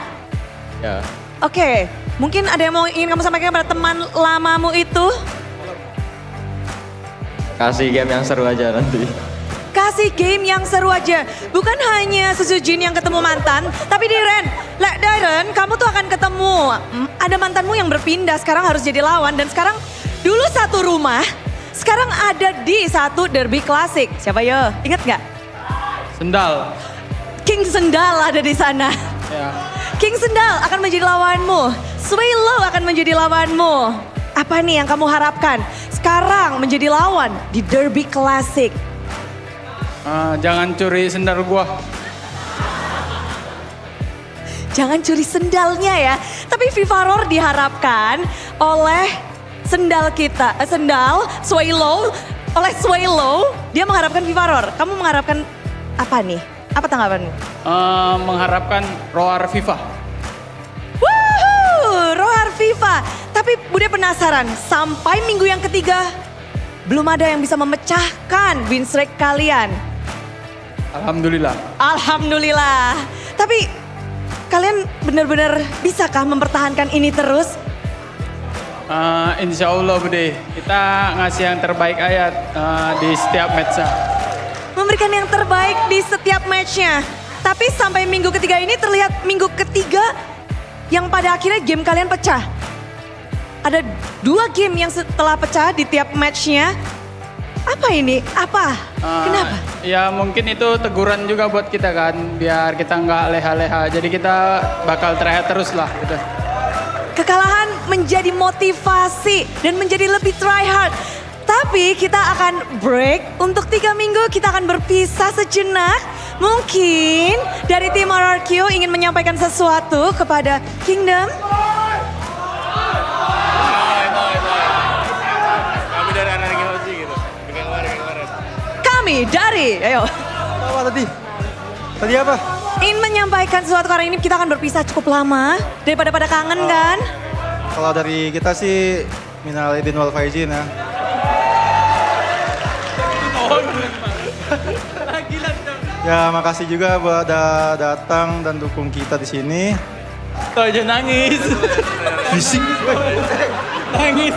Ya. Oke, mungkin ada yang mau ingin kamu sampaikan pada teman lamamu itu? Kasih game yang seru aja nanti. Kasih game yang seru aja. Bukan hanya Sujin yang ketemu mantan, tapi Darren, kamu tuh akan ketemu. Ada mantanmu yang berpindah, sekarang harus jadi lawan. Dan sekarang dulu satu rumah, sekarang ada di satu Derby Classic. Siapa yo? Ingat nggak? Sendal. King Sendal ada di sana. Ya. King Sendal akan menjadi lawanmu. Swaylo akan menjadi lawanmu. Apa nih yang kamu harapkan sekarang menjadi lawan di Derby Classic? Jangan curi sendal gua. Jangan curi sendalnya ya. Tapi Vivaror diharapkan oleh sendal kita, sendal Swaylo, oleh Swaylo, dia mengharapkan Vivaror. Kamu mengharapkan apa nih? Apa tanggapanmu? Mengharapkan Roar FIFA. Woohoo, Roar FIFA. Tapi Bude penasaran, sampai minggu yang ketiga belum ada yang bisa memecahkan win streak kalian. Alhamdulillah. Alhamdulillah. Tapi kalian benar-benar bisakah mempertahankan ini terus? Insya Allah Bude, kita ngasih yang terbaik aja di setiap match-nya. Memberikan yang terbaik di setiap matchnya. Tapi sampai minggu ketiga ini terlihat minggu ketiga yang pada akhirnya game kalian pecah. Ada 2 game yang setelah pecah di tiap matchnya. Apa ini? Apa? Kenapa? Ya mungkin itu teguran juga buat kita kan, biar kita nggak leha-leha. Jadi kita bakal try terus lah gitu. Kekalahan menjadi motivasi dan menjadi lebih try hard. Tapi kita akan break untuk 3 minggu, kita akan berpisah sejenak. Mungkin dari tim RRQ ingin menyampaikan sesuatu kepada Kingdom. Kami dari anak Gilsi gitu. Kami dari, ayo. Apa tadi? Tadi apa? Ingin menyampaikan sesuatu karena ini kita akan berpisah cukup lama. Daripada pada kangen kan? Kalau dari kita sih minal aidin wal faizin ya. Ya makasih juga buat datang dan dukung kita di sini. Tuh aja nangis. Bising. Nangis.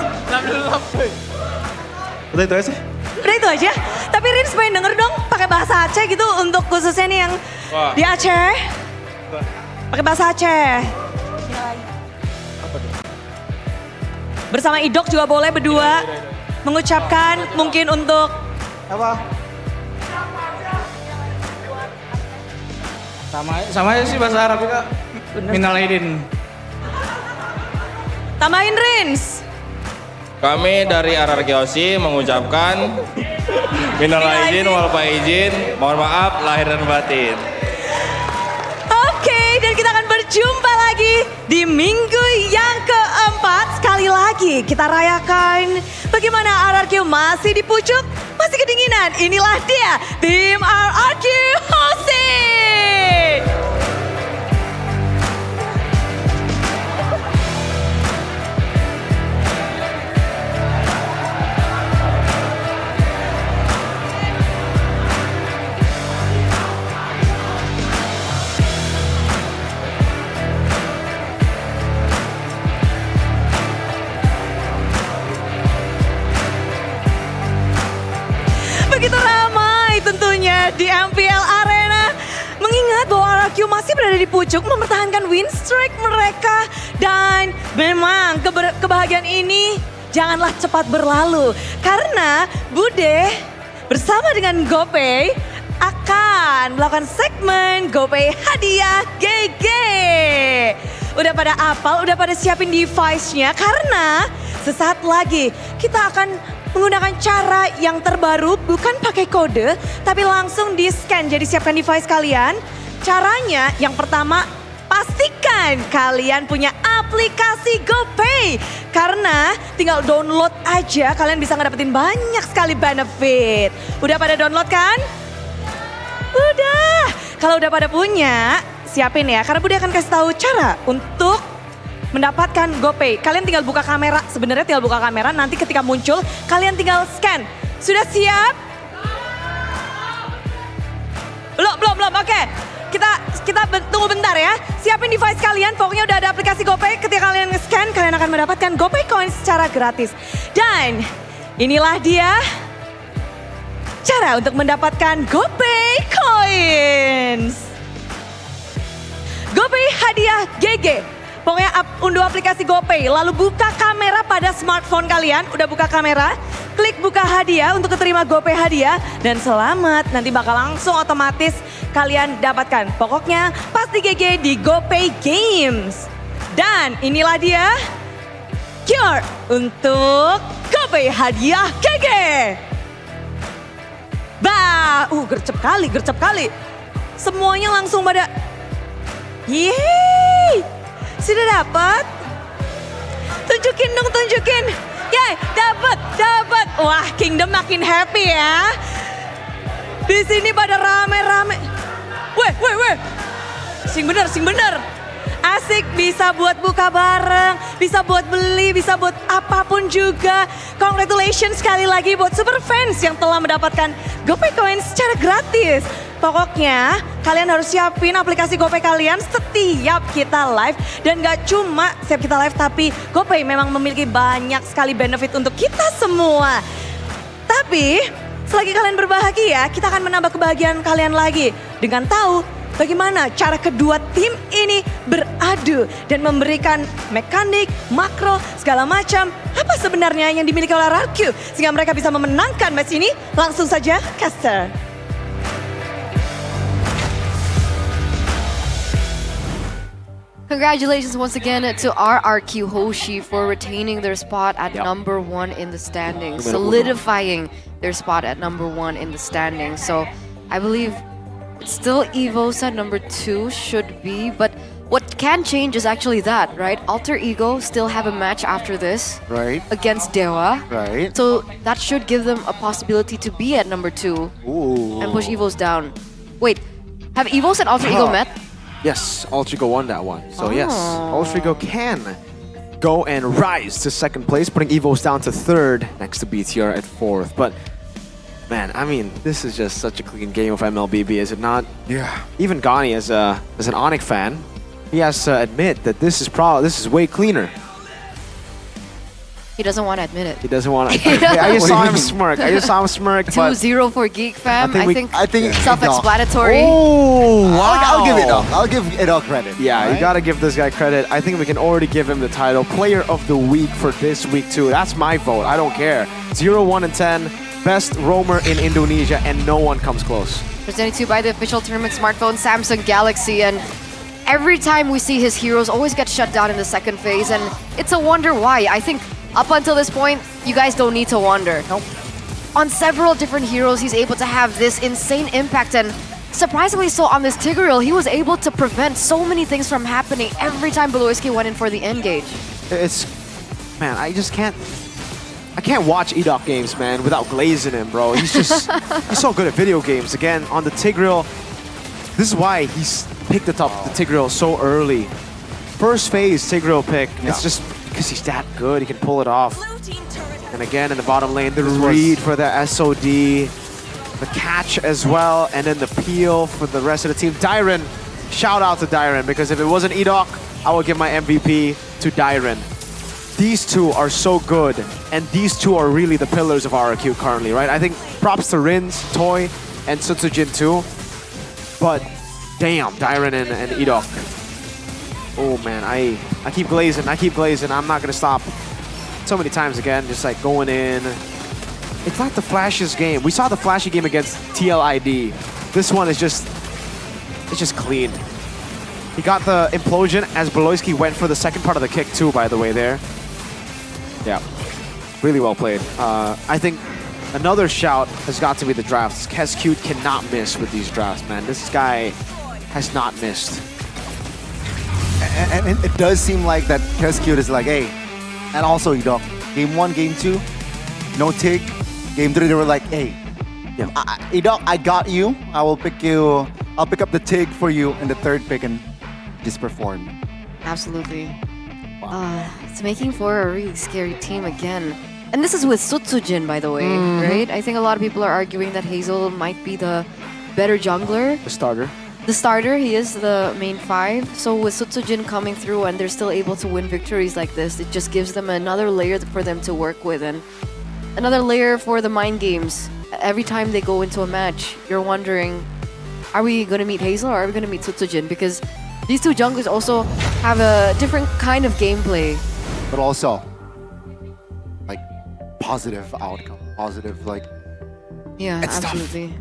Udah itu aja sih. Udah itu aja. Tapi Rins pengen denger dong pakai bahasa Aceh gitu untuk khususnya nih yang di Aceh. Pakai bahasa Aceh. Bersama Idok juga boleh berdua mengucapkan mungkin untuk apa? Sama aja sih bahasa Arab juga. Minal aidin. Tambahin Rins. Kami dari RRQ mengucapkan minal aidin wal faizin, mohon maaf lahir dan batin. Oke, dan kita akan berjumpa lagi di minggu yang keempat. Sekali lagi kita rayakan bagaimana RRQ masih di pucuk, masih kedinginan. Inilah dia tim RRQ Hosi. Begitu ramai tentunya di MPL Arena. Mengingat bahwa RRQ masih berada di pucuk mempertahankan win streak mereka. Dan memang kebahagiaan ini janganlah cepat berlalu. Karena Bude bersama dengan GoPay akan melakukan segmen GoPay Hadiah GG. Udah pada apal, udah pada siapin device-nya karena sesaat lagi kita akan menggunakan cara yang terbaru, bukan pakai kode, tapi langsung di-scan. Jadi siapkan device kalian. Caranya yang pertama, pastikan kalian punya aplikasi GoPay. Karena tinggal download aja, kalian bisa ngedapetin banyak sekali benefit. Udah pada download kan? Udah. Kalau udah pada punya, siapin ya. Karena Budi akan kasih tahu cara untuk mendapatkan GoPay. Kalian tinggal buka kamera. Sebenarnya tinggal buka kamera. Nanti ketika muncul, kalian tinggal scan. Sudah siap? Belum. Oke. Kita tunggu bentar ya. Siapin device kalian. Pokoknya udah ada aplikasi GoPay. Ketika kalian nge-scan, kalian akan mendapatkan GoPay coins secara gratis. Dan inilah dia cara untuk mendapatkan GoPay coins. GoPay hadiah GG. Pokoknya unduh aplikasi GoPay, lalu buka kamera pada smartphone kalian. Udah buka kamera, klik buka hadiah untuk keterima GoPay hadiah. Dan selamat, nanti bakal langsung otomatis kalian dapatkan. Pokoknya pasti GG di GoPay Games. Dan inilah dia QR untuk GoPay hadiah GG. Gercep kali. Semuanya langsung pada, yeay, sudah dapat. Tunjukin dong. Yeay, dapat. Wah, Kingdom makin happy ya. Di sini pada rame-rame. Weh. Sing bener. Asik, bisa buat buka bareng, bisa buat beli, bisa buat apapun juga. Congratulations sekali lagi buat super fans yang telah mendapatkan GoPay coins secara gratis. Pokoknya kalian harus siapin aplikasi GoPay kalian setiap kita live. Dan gak cuma setiap kita live, tapi GoPay memang memiliki banyak sekali benefit untuk kita semua. Tapi selagi kalian berbahagia, kita akan menambah kebahagiaan kalian lagi dengan tahu bagaimana cara kedua tim ini beradu dan memberikan mekanik, makro, segala macam apa sebenarnya yang dimiliki oleh RRQ sehingga mereka bisa memenangkan match ini. Langsung saja, caster. Congratulations once again to RRQ Hoshi for retaining their spot at number 1 in the standings, solidifying their spot at number 1 in the standings. So I believe it's still Evo's at number 2 should be, but what can change is actually that, right? Alter Ego still have a match after this, right, against Dewa, right? So that should give them a possibility to be at number 2 and push Evo's down. Wait, have Evos and Alter Ego met? Yes, Alter Ego won that one. So yes, Alter Ego can go and rise to second place, putting Evos down to third next to BTR at fourth. But man, I mean, this is just such a clean game of MLBB, is it not? Yeah. Even Gani, as an Onyx fan, he has to admit that this is way cleaner. He doesn't want to admit it. He doesn't want to. I just saw him smirk. 2-0 for Geek Fam. I think self-explanatory. Oh, wow. I'll give it up. I'll give it all credit. Yeah, you gotta give this guy credit. I think we can already give him the title Player of the Week for this week too. That's my vote. I don't care. 0, 1, and 10. Best roamer in Indonesia, and no one comes close. Presented to you by the official tournament smartphone Samsung Galaxy, and every time we see his heroes always get shut down in the second phase, and it's a wonder why. I think up until this point, you guys don't need to wonder. Nope. On several different heroes, he's able to have this insane impact, and surprisingly so on this Tigreal, he was able to prevent so many things from happening every time Beloyski went in for the engage. Man, I can't watch Edok games, man, without glazing him, bro. He's so good at video games. Again, on the Tigreal, this is why he's picked the Tigreal so early. First phase Tigreal pick, it's just because he's that good, he can pull it off. And again, in the bottom lane, the read for the SOD, the catch as well, and then the peel for the rest of the team. Dyren, shout out to Dyren, because if it wasn't Edok, I would give my MVP to Dyren. These two are so good, and these two are really the pillars of RRQ currently, right? I think props to Rins, Toy, and Sutsujin too. But damn, Dyren and Edok. Oh man, I keep glazing, I'm not gonna stop. So many times again, just like going in. It's not the flashiest game. We saw the flashy game against TLID. This one is it's just clean. He got the implosion as Beloyski went for the second part of the kick too, by the way, there. Yeah, really well played. I think another shout has got to be the drafts. Kescute cannot miss with these drafts, man. This guy has not missed. And it does seem like that Kescute is like, hey, and also, Edok, game 1, game 2, no Tig. Game 3, they were like, hey, Yeah. Idok, I got you. I will pick you. I'll pick up the TIG for you in the third pick and just perform. Absolutely. It's making for a really scary team again. And this is with Sutsujin, by the way, right? I think a lot of people are arguing that Hazel might be the better jungler. The starter. The starter, he is the main 5. So with Sutsujin coming through and they're still able to win victories like this, it just gives them another layer for them to work with and another layer for the mind games. Every time they go into a match, you're wondering, are we going to meet Hazel or are we going to meet Sutsujin? Because these two junglers also have a different kind of gameplay. But also, like, positive outcome. Positive, like... Yeah, it's absolutely.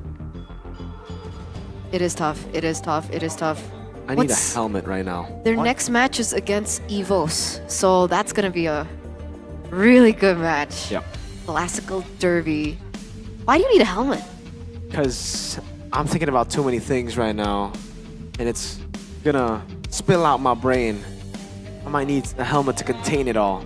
It is tough. It is tough. It is tough. I need a helmet right now. Their next match is against Evos, so that's gonna be a really good match. Yep. Classical derby. Why do you need a helmet? Because I'm thinking about too many things right now, and it's gonna spill out my brain. I might need a helmet to contain it all.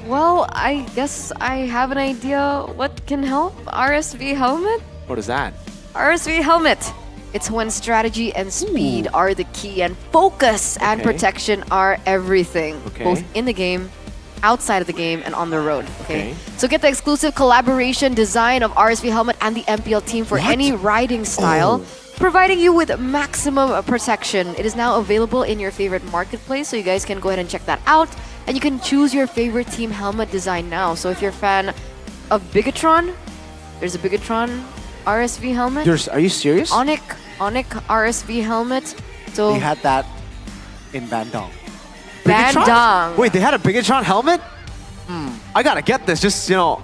Well, I guess I have an idea what can help. RSV helmet? What is that? RSV helmet. It's when strategy and speed are the key and focus and Okay. protection are everything. Okay. Both in the game, outside of the game, and on the road. Okay. Okay. So get the exclusive collaboration design of RSV helmet and the MPL team for any riding style, providing you with maximum protection. It is now available in your favorite marketplace, so you guys can go ahead and check that out. And you can choose your favorite team helmet design now. So if you're a fan of Bigatron, there's a Bigatron RSV helmet. Are you serious? Onic RSV helmet. So They had that in Bandung. Bandung. Wait, they had a Bigatron helmet? I gotta get this. Just, you know.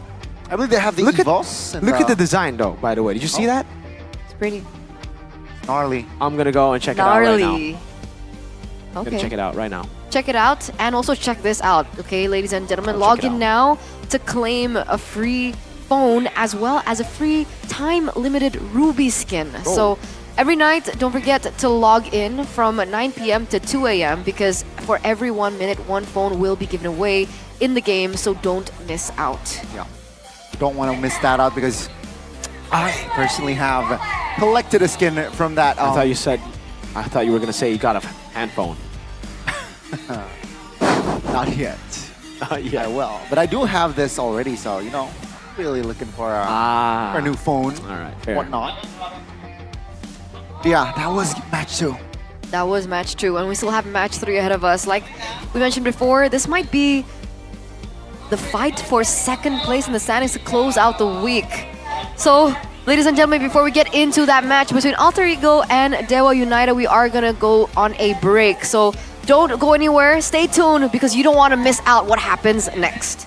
I believe they have the look Evos. Look at the design, though, by the way. Did you see that? It's pretty gnarly. I'm gonna go and check it out right now. gnarly. I'm gonna Okay. check it out right now. Check it out and also check this out, okay, ladies and gentlemen. Log in now to claim a free phone as well as a free time-limited Ruby skin. So every night, don't forget to log in from 9 p.m. to 2 a.m. because for every 1 minute, one phone will be given away in the game, so don't miss out. Yeah. You don't want to miss that out because I personally have collected a skin from that. I thought you were gonna say you got a hand phone. Not yet. I will. But I do have this already, so, you know, really looking for a new phone. All right, fair. Whatnot. Yeah, that was match 2. That was match 2, and we still have match 3 ahead of us. Like we mentioned before, this might be the fight for second place in the standings to close out the week. So, ladies and gentlemen, before we get into that match between Alter Ego and Dewa United, we are gonna go on a break. So don't go anywhere, stay tuned because you don't want to miss out what happens next.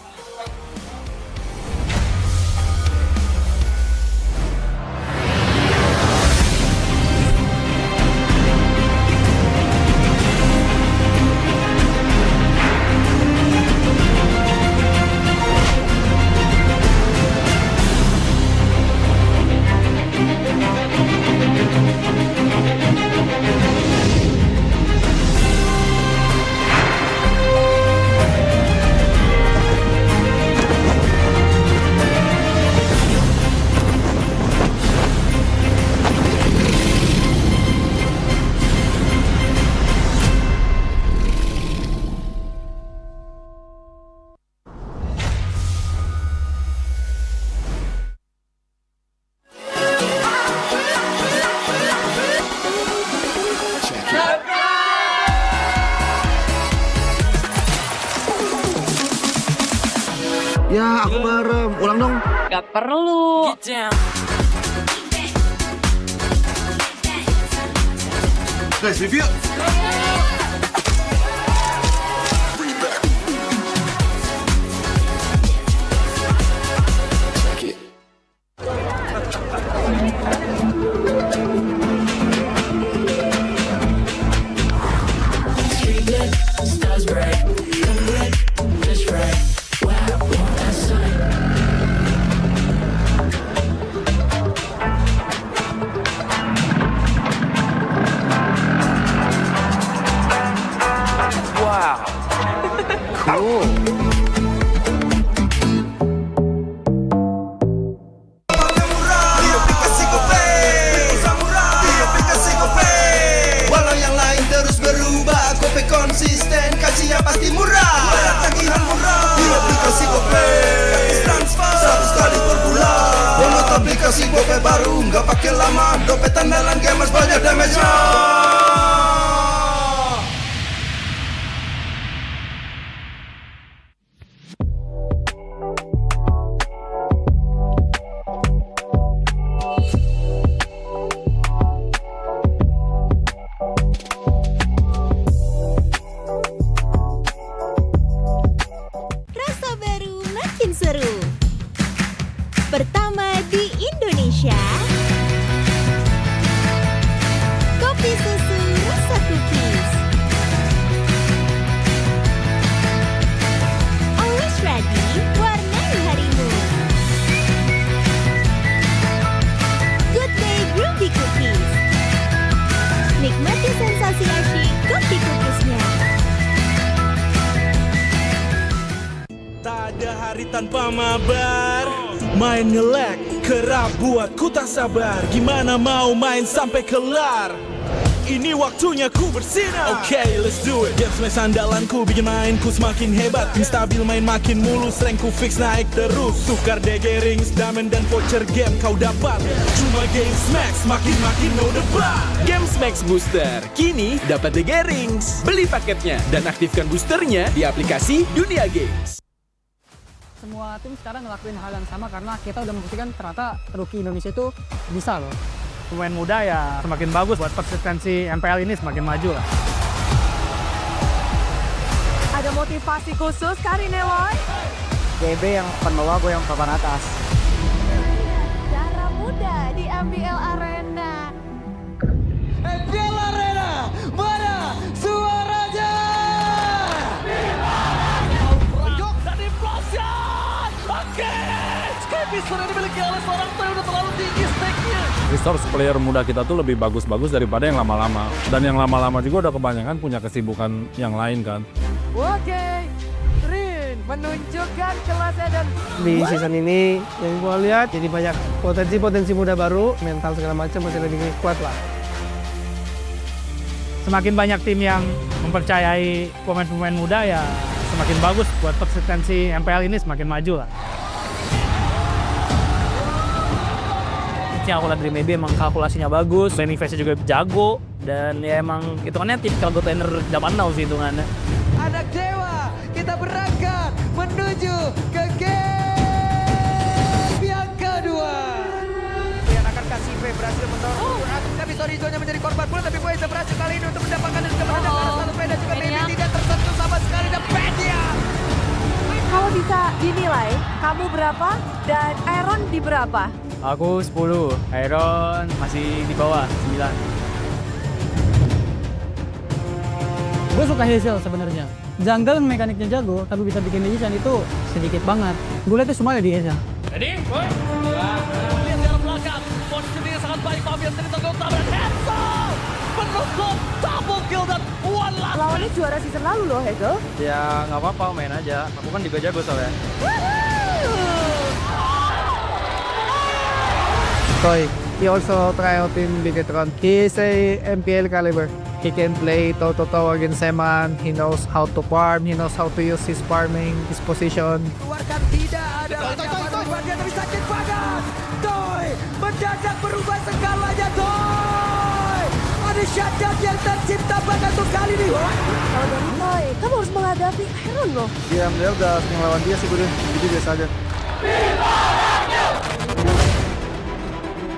Ya, aku merem. Ulang dong. Gak perlu. Guys, review. baru, nggak pakai lama. Dompet andalan gamers banyak damage-nya. Rasa baru makin seru. Pertama di Indonesia, kopi susu rasa cookies. Always ready, warnai harimu. Good Day Groovy Cookies. Nikmati sensasi asyik kopi cookiesnya. Tak ada hari tanpa mabar. Main ngelek, kerap buatku tak sabar. Gimana mau main sampai kelar? Ini waktunya ku bersinar. Okay, let's do it. Game smash andalanku bikin mainku semakin hebat. Tim stabil main makin mulus, rankku fix naik terus. Tukar DG rings, diamond dan voucher game kau dapat. Cuma Game Max makin no debat. Game Max Booster, kini dapat DG Rings. Beli paketnya dan aktifkan boosternya di aplikasi Dunia Games. Semua tim sekarang ngelakuin hal yang sama karena kita udah membuktikan ternyata rookie Indonesia itu bisa loh. Pemain muda ya semakin bagus buat persistensi MPL ini semakin maju lah. Ada motivasi khusus kali ini, Loy? GB yang akan bawa gue yang papan atas. Cara muda di MPL Arena. MPL Arena, mana suaranya? Proyok dan implosion. Oke, Skippy sudah dimiliki oleh seorang player udah terlalu tinggi stake-nya. Resource player muda kita tuh lebih bagus-bagus daripada yang lama-lama. Dan yang lama-lama juga udah kebanyakan punya kesibukan yang lain kan. Oke, Rin menunjukkan kelasnya dan Di season ini yang gue lihat jadi banyak potensi muda baru, mental segala macam masih lebih kuat lah. Semakin banyak tim yang mempercayai pemain-pemain muda ya semakin bagus buat persistensi MPL ini semakin maju lah. Yang aku lihat dari Maybe emang kalkulasinya bagus, landing phase-nya juga jago, dan ya emang hitungannya tipikal go trainer 8-0 sih hitungannya. Anak dewa, kita berangkat menuju ke game yang kedua. Yang akan kasih V berhasil mendorong tapi Sorizonya menjadi korban pula, tapi Weza berhasil kali ini untuk mendapatkan dan juga menendang ke arah satu peda juga Maybe tidak tersentuh sama sekali dan Pedia. kalau bisa dinilai, kamu berapa dan Aaron di berapa? Aku 10, Iron masih di bawah 9. Gue suka Hazel sebenarnya. Jungle mekaniknya jago, tapi bisa bikin decision itu sedikit banget. Gue lihat itu semuanya di Hazel. Ready? Boy? Lihat di arah belakang. Posisinya sangat baik. Fabian tadi tergolong tabrak. Hansel! Menutup double kill dan one last. Lawannya juara season lalu loh, Hegel. Ya nggak apa-apa, main aja. Aku kan juga jago soalnya. Toy, he also try out in Bigetron. He is a MPL caliber. He can play toe-to-toe against Seman. He knows how to farm. He knows how to use his farming, his position. Keluarkan tidak ada berubah dia tapi sakit banget. Toy mendadak berubah segalanya Toy. Ada shutdown yang tercipta pada untuk kali ini. Kalau dari Toy, kamu harus menghadapi Aaron loh. Dia udah sering lawan dia sih gue, jadi biasa aja.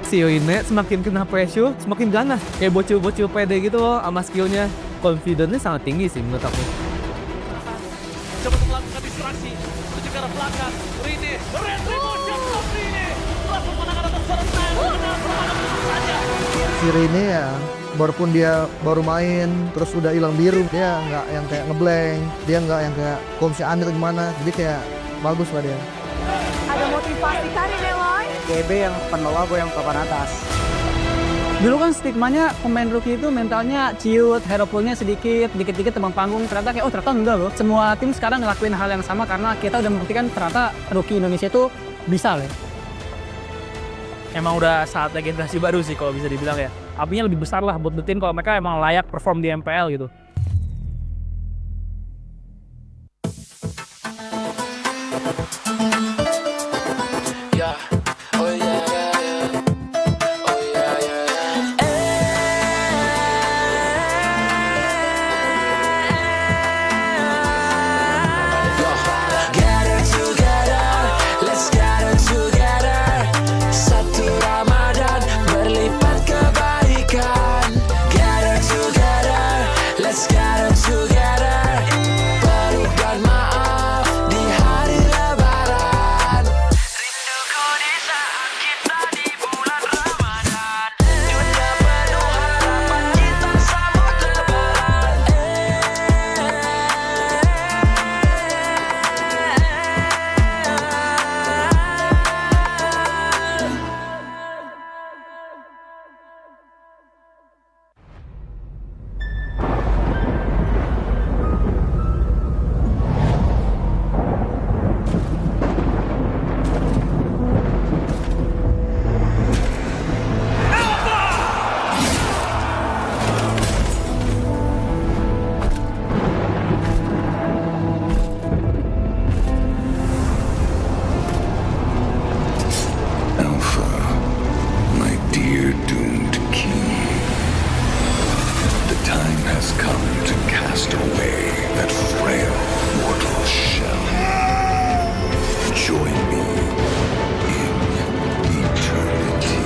Si ini semakin kena pressure, semakin ganas. Kayak bocil-bocil pede gitu loh sama skillnya. Confidence-nya sangat tinggi sih menurut aku. Coba untuk melakukan distraksi. Menuju ke arah belakang. Rini. Retribution of Rini. Langsung menangkan atas serentak. Benar bermain saja. Si Rene ya, walaupun dia baru main, terus udah hilang biru, dia nggak yang kayak ngeblank, dia nggak yang kayak komsi aneh gimana, jadi kayak bagus lah dia. Ada motivasi kali nih, Loy. GB yang papan bawah, gue yang papan atas. Dulu kan stigmanya pemain rookie itu mentalnya ciut, hero pool-nya sedikit, dikit-dikit teman panggung. Ternyata kayak, oh ternyata enggak loh. Semua tim sekarang ngelakuin hal yang sama karena kita udah membuktikan ternyata rookie Indonesia itu bisa loh. Emang udah saatnya generasi baru sih kalau bisa dibilang ya. Apinya lebih besar lah buat buktiin kalau mereka emang layak perform di MPL gitu. time has come to cast away that frail mortal shell. Join me in eternity.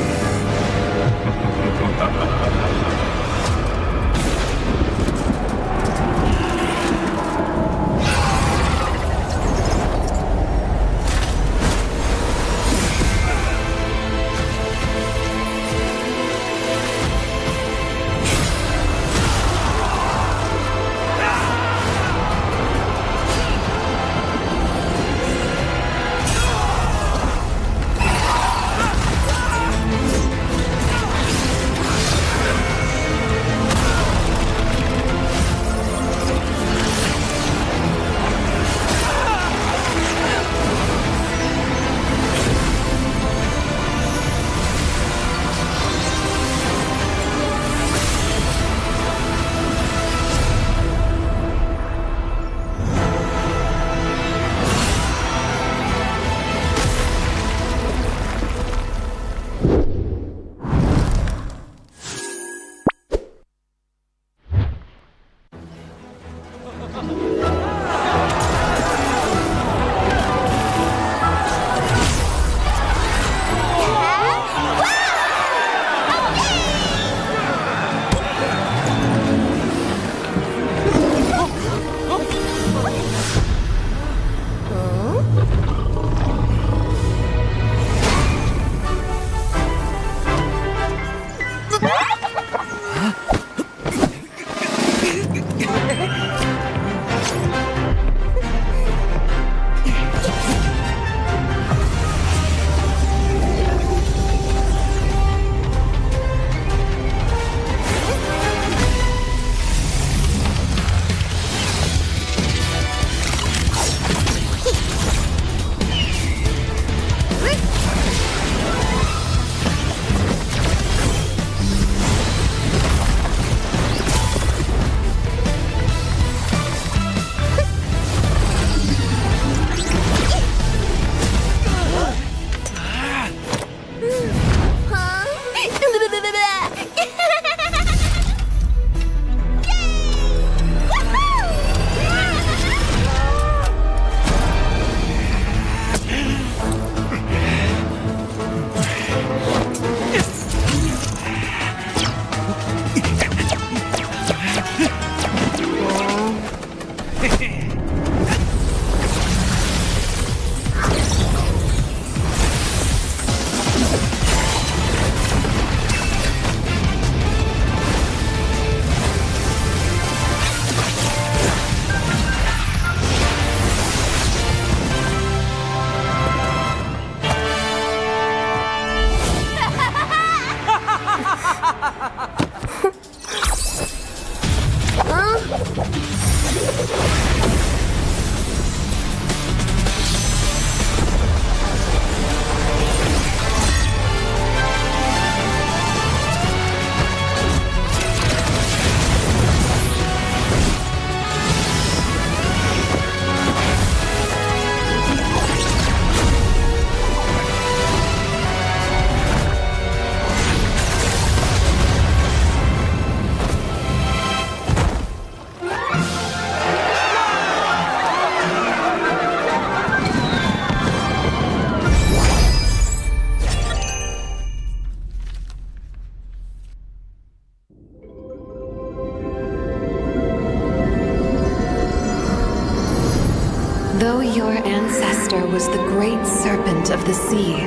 Though your ancestor was the great serpent of the sea,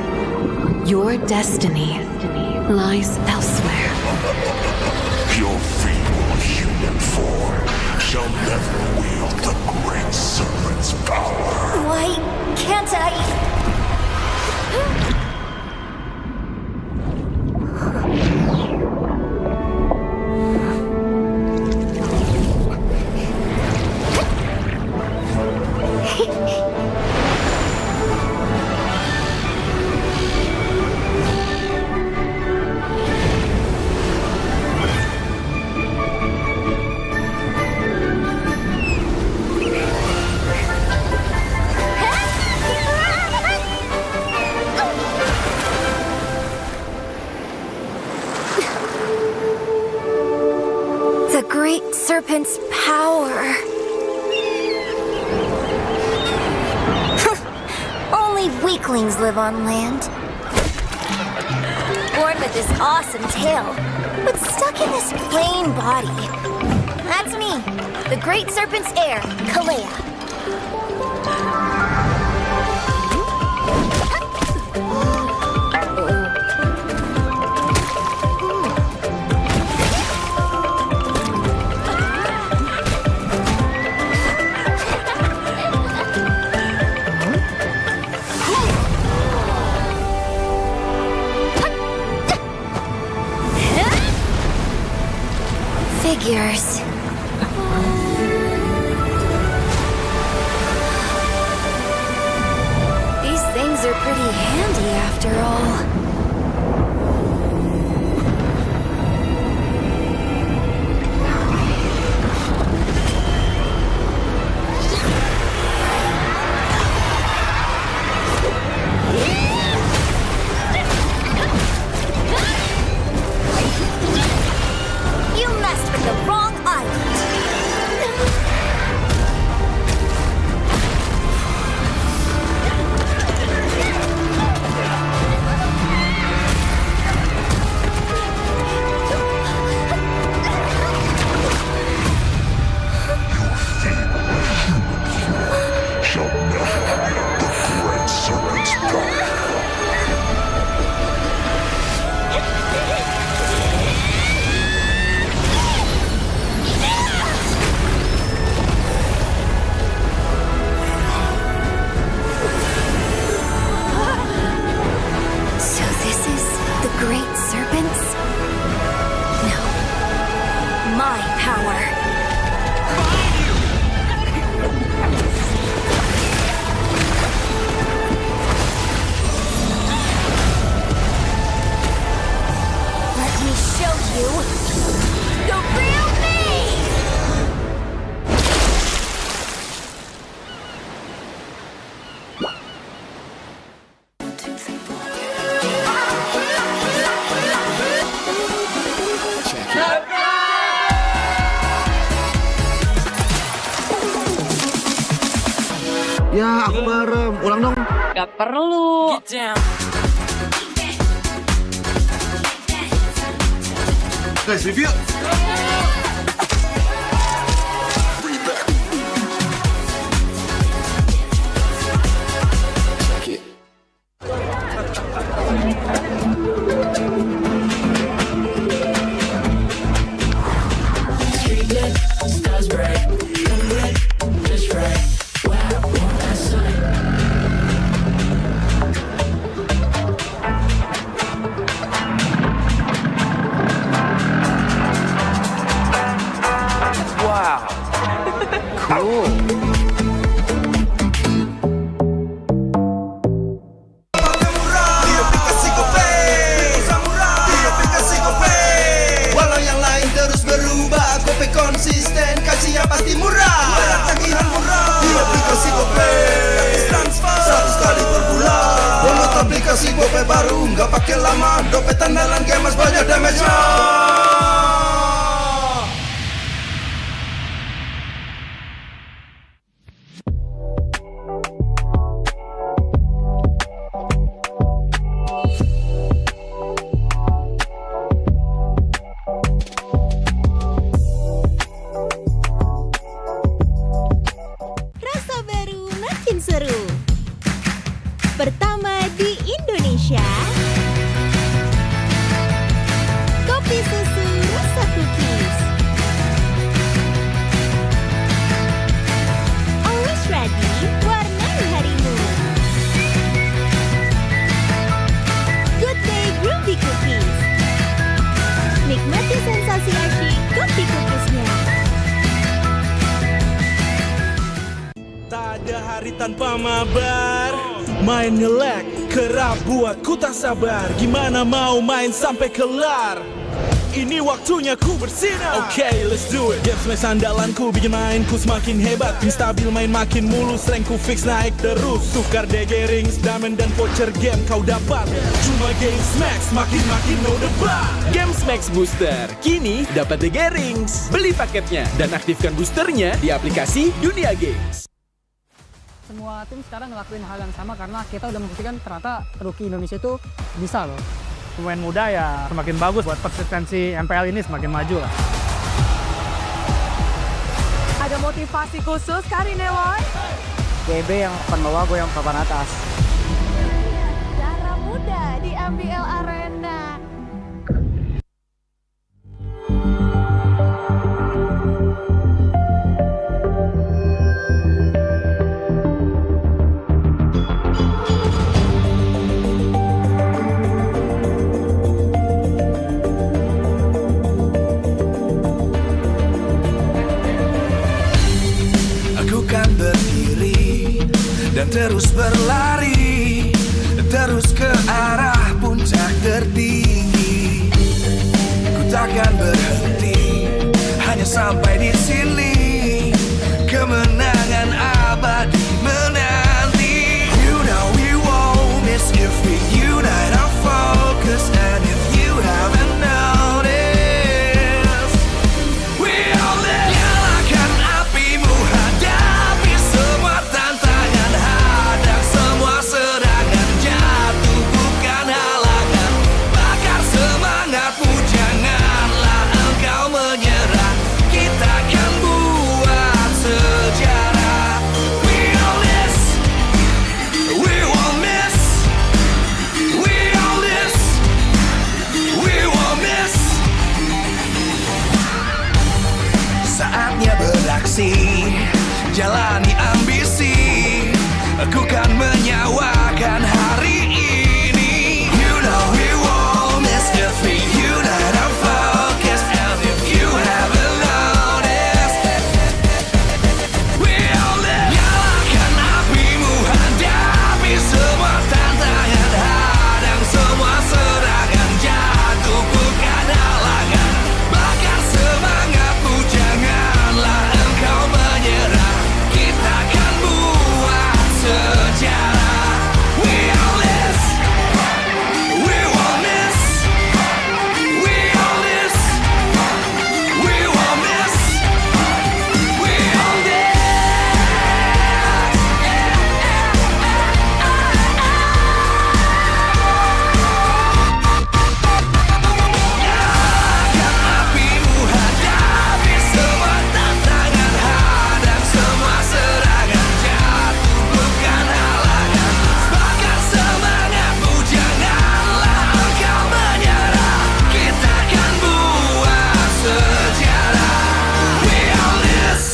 your destiny lies elsewhere. Your feeble human form shall never wield the great serpent's power. Why can't I? serpent's power. Only weaklings live on land. Born with this awesome tail, but stuck in this plain body. That's me, the great serpent's heir, Kalea. Figures. These things are pretty handy after all. You messed with the wrong island. Shall never have the great serpent's power. So this is the great serpents? No. My power. Let me show you the real me! Ya, aku merem. Ulang dong. Gak perlu. Guys, review. Wow. Cool. Walau yang lain terus berubah, Gope konsisten, kasih yang pasti murah. Bayar tagihan murah. Di aplikasi Gope, gratis transfer 100 kali per bulan. Download aplikasi Gope baru, nggak pakai lama. Dompet andalan gamers banyak damage-nya. Rasa baru makin seru. Pertama di Indonesia. Kopi susu rasa cookies. Always ready, warnai harimu. Good day Groovy Cookies. Nikmati sensasi asyik kopi cookiesnya. Tak ada hari tanpa mabar. Main nge-lag, kerap buatku tak sabar. Gimana mau main sampai kelar? Ini waktunya ku bersinar. Oke, let's do it. Game smash andalanku bikin mainku semakin hebat. Tim stabil main makin mulus, rankku fix naik terus. Tukar DG rings, diamond dan voucher game kau dapat. Cuma game smash makin no debat. Game Max Booster, kini dapat DG Rings. Beli paketnya dan aktifkan boosternya di aplikasi Dunia Games. Semua tim sekarang ngelakuin hal yang sama karena kita udah membuktikan ternyata rookie Indonesia itu bisa loh. Pemain muda ya semakin bagus buat persistensi MPL ini semakin maju lah. Ada motivasi khusus kali ini, Woy? GB yang akan bawa gue yang papan atas. Darah muda di MPL Arena. Dan terus berlari, terus ke arah puncak tertinggi. Ku takkan berhenti, hanya sampai di sini. Kemenangan abadi menanti. You know we won't miss if we unite our focus. And if you haven't noticed, we all live. Nyalakan apimu, hadapi semua tantangan. Hadang semua serangan, jatuh bukan halangan. Bakar semangatmu, janganlah engkau menyerah. Kita akan buat sejarah. We all this, we won't miss. We all this, we won't miss. Saatnya beraksi, jalani ambisi. Aku kan menyawakan hari ini. You know we won't miss if we unite our focus. And if you haven't noticed, we all live. Nyalakan apimu, hadapi semua tantangan. Hadang semua serangan, jatuh bukan halangan. Bakar semangatmu, janganlah engkau menyerah. Kita akan buat sejarah. We all this, we won't miss. We all this, we won't miss. We all this. Nyalakan apimu, hadapi semua tantangan. Hadang semua serangan, jatuh bukan halangan. Bakar semangatmu, janganlah engkau menyerah. Kita akan buat sejarah. We all this.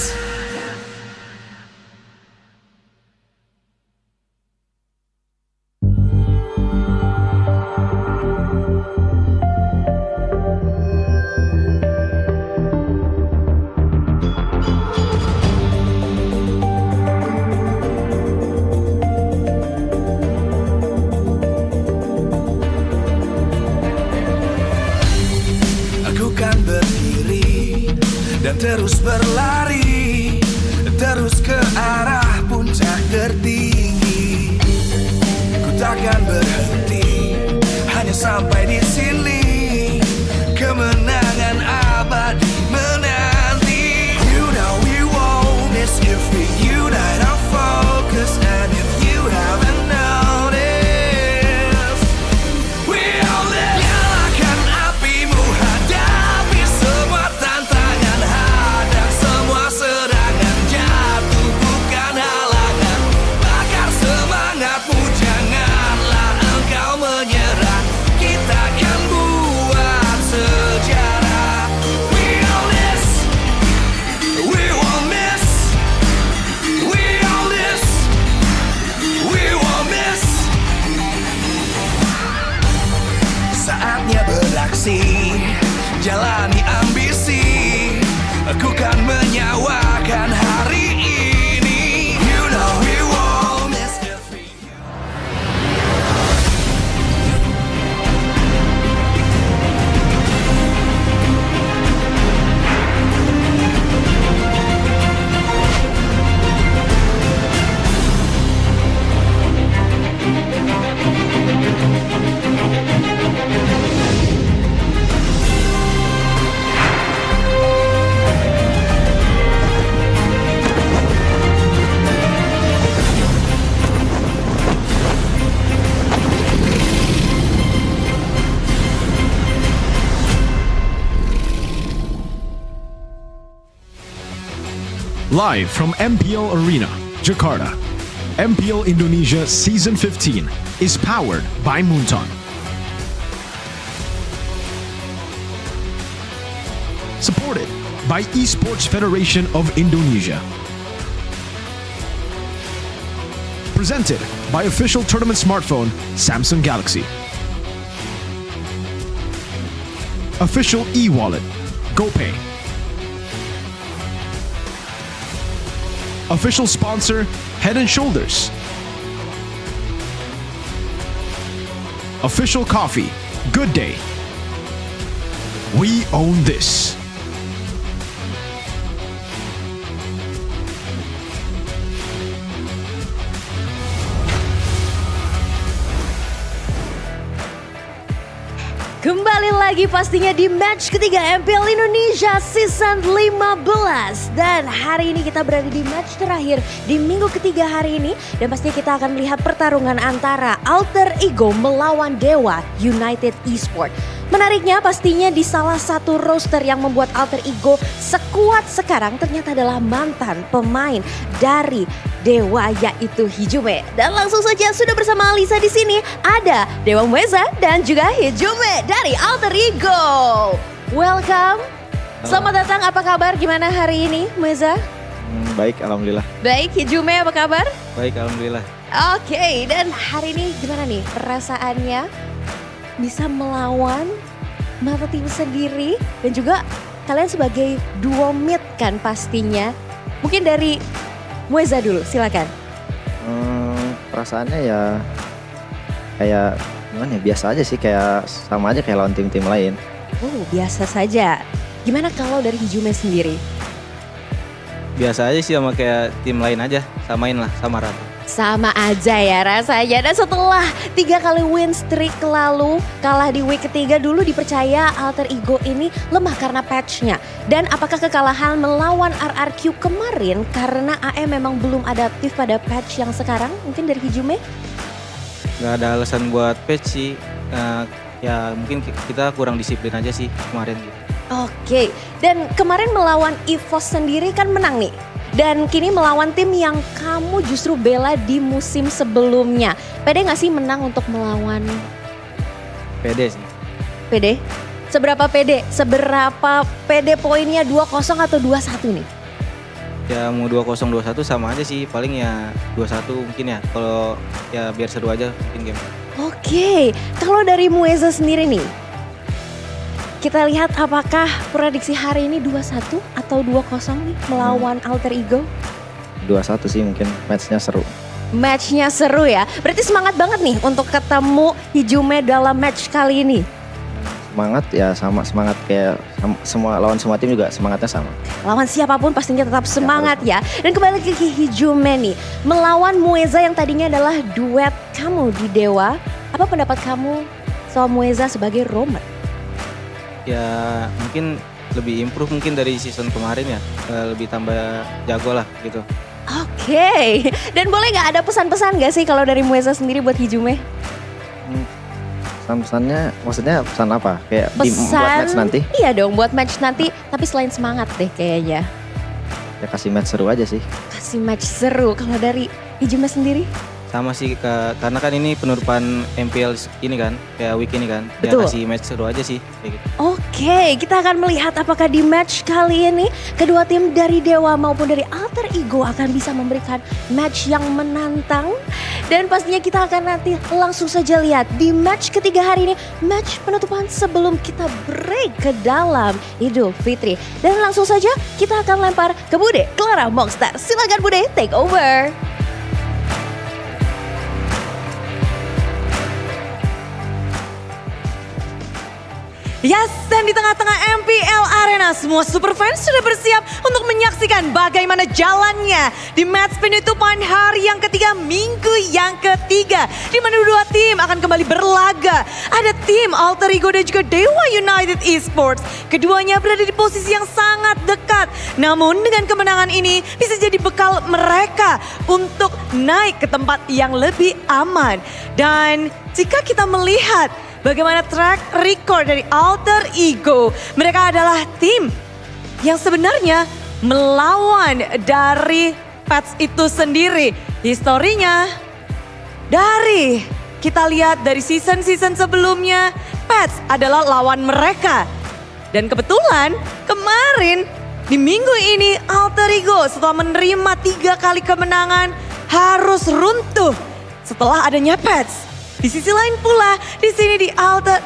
Aku kan berdiri dan terus berlari, terus ke arah puncak tertinggi. Ku takkan berhenti, hanya sampai di sini. Kemenangan abadi menanti. You know we won't miss if we unite our focus. And if you haven't noticed, we all live. Nyalakan apimu, hadapi semua tantangan. Hadang semua serangan, jatuh bukan halangan. Bakar semangatmu, janganlah engkau menyerah. Kita akan buat sejarah. We all this, we won't miss. We all this, we won't miss. Saatnya beraksi, jalani ambisi. Aku kan menyawakan hari ini. You know we won't miss if we Live from MPL Arena, Jakarta, MPL Indonesia Season 15 is powered by Moonton. Supported by Esports Federation of Indonesia. Presented by official tournament smartphone Samsung Galaxy. Official e-wallet GoPay. Official sponsor Head & Shoulders. Official coffee Good Day. We own this. Kembali lagi pastinya di match ketiga MPL Indonesia Season 15. Dan hari ini kita berada di match terakhir di minggu ketiga hari ini. Dan pastinya kita akan melihat pertarungan antara Alter Ego melawan Dewa United Esports. Menariknya pastinya di salah satu roster yang membuat Alter Ego sekuat sekarang ternyata adalah mantan pemain dari Dewa yaitu Hijume. Dan langsung saja sudah bersama Alisa di sini ada Dewa Mueza dan juga Hijume dari Alter Ego. Welcome. Selamat datang. Apa kabar? Gimana hari ini, Mueza? Baik, alhamdulillah. Baik, Hijume apa kabar? Baik, alhamdulillah. Oke, dan hari ini gimana nih perasaannya bisa melawan mata tim sendiri dan juga kalian sebagai duo mid kan pastinya. Mungkin dari Mueza dulu, silakan. Perasaannya ya kayak gimana ya, biasa aja sih, kayak sama aja kayak lawan tim-tim lain. Oh, biasa saja. Gimana kalau dari Hijume sendiri? Biasa aja sih sama kayak tim lain aja, samain lah sama rata. Sama aja ya rasanya. Dan setelah 3 kali win streak lalu kalah di week ketiga, dulu dipercaya Alter Ego ini lemah karena patchnya. Dan apakah kekalahan melawan RRQ kemarin karena AM memang belum adaptif pada patch yang sekarang? Mungkin dari Hijume? Gak ada alasan buat patch sih. Ya mungkin kita kurang disiplin aja sih kemarin gitu. Oke, dan kemarin melawan EVOS sendiri kan menang nih. Dan kini melawan tim yang kamu justru bela di musim sebelumnya. Pede gak sih menang untuk melawan? Pede sih. Pede? Seberapa pede? Seberapa pede poinnya 2-0 atau 2-1 nih? Ya mau 2-0, 2-1 sama aja sih. Paling ya 2-1 mungkin ya. Kalau ya biar seru aja mungkin game. Oke, kalau dari Mueza sendiri nih. Kita lihat apakah prediksi hari ini 2-1 atau 2-0 nih melawan Alter Ego? 2-1 sih mungkin, matchnya seru. Matchnya seru ya, berarti semangat banget nih untuk ketemu Hijume dalam match kali ini. Semangat ya, sama semangat kayak semua lawan semua tim juga semangatnya sama. Lawan siapapun pastinya tetap semangat ya. Dan kembali ke Hijume nih, melawan Mueza yang tadinya adalah duet kamu di Dewa. Apa pendapat kamu soal Mueza sebagai roamer? Ya mungkin lebih improve mungkin dari season kemarin ya, lebih tambah jago lah gitu. Oke, dan boleh nggak ada pesan-pesan nggak sih kalau dari Mueza sendiri buat Hijume? Pesan-pesannya maksudnya pesan apa? Kayak Pesan, buat match nanti? Iya dong, buat match nanti, tapi selain semangat deh kayaknya. Ya kasih match seru aja sih. Kasih match seru. Kalau dari Hijume sendiri? Sama sih, karena kan ini penutupan MPL ini kan, kayak week ini kan. Betul. Ya kasih match seru aja sih kayak gitu. Oke, kita akan melihat apakah di match kali ini kedua tim dari Dewa maupun dari Alter Ego akan bisa memberikan match yang menantang. Dan pastinya kita akan nanti langsung saja lihat di match ketiga hari ini, match penutupan sebelum kita break ke dalam Idul Fitri. Dan langsung saja kita akan lempar ke Bude Clara Monster. Silakan Bude, take over. Yes, dan di tengah-tengah MPL Arena semua super fans sudah bersiap untuk menyaksikan bagaimana jalannya di match penutupan hari yang ketiga, minggu yang ketiga. Di mana dua tim akan kembali berlaga. Ada tim Alter Ego dan juga Dewa United Esports. Keduanya berada di posisi yang sangat dekat. Namun dengan kemenangan ini bisa jadi bekal mereka untuk naik ke tempat yang lebih aman. Dan jika kita melihat bagaimana track record dari Alter Ego, mereka adalah tim yang sebenarnya melawan dari Pets itu sendiri. Historinya dari kita lihat dari season-season sebelumnya, Pets adalah lawan mereka. Dan kebetulan kemarin di minggu ini Alter Ego setelah menerima 3 kali kemenangan harus runtuh setelah adanya Pets. Di sisi lain pula, di sini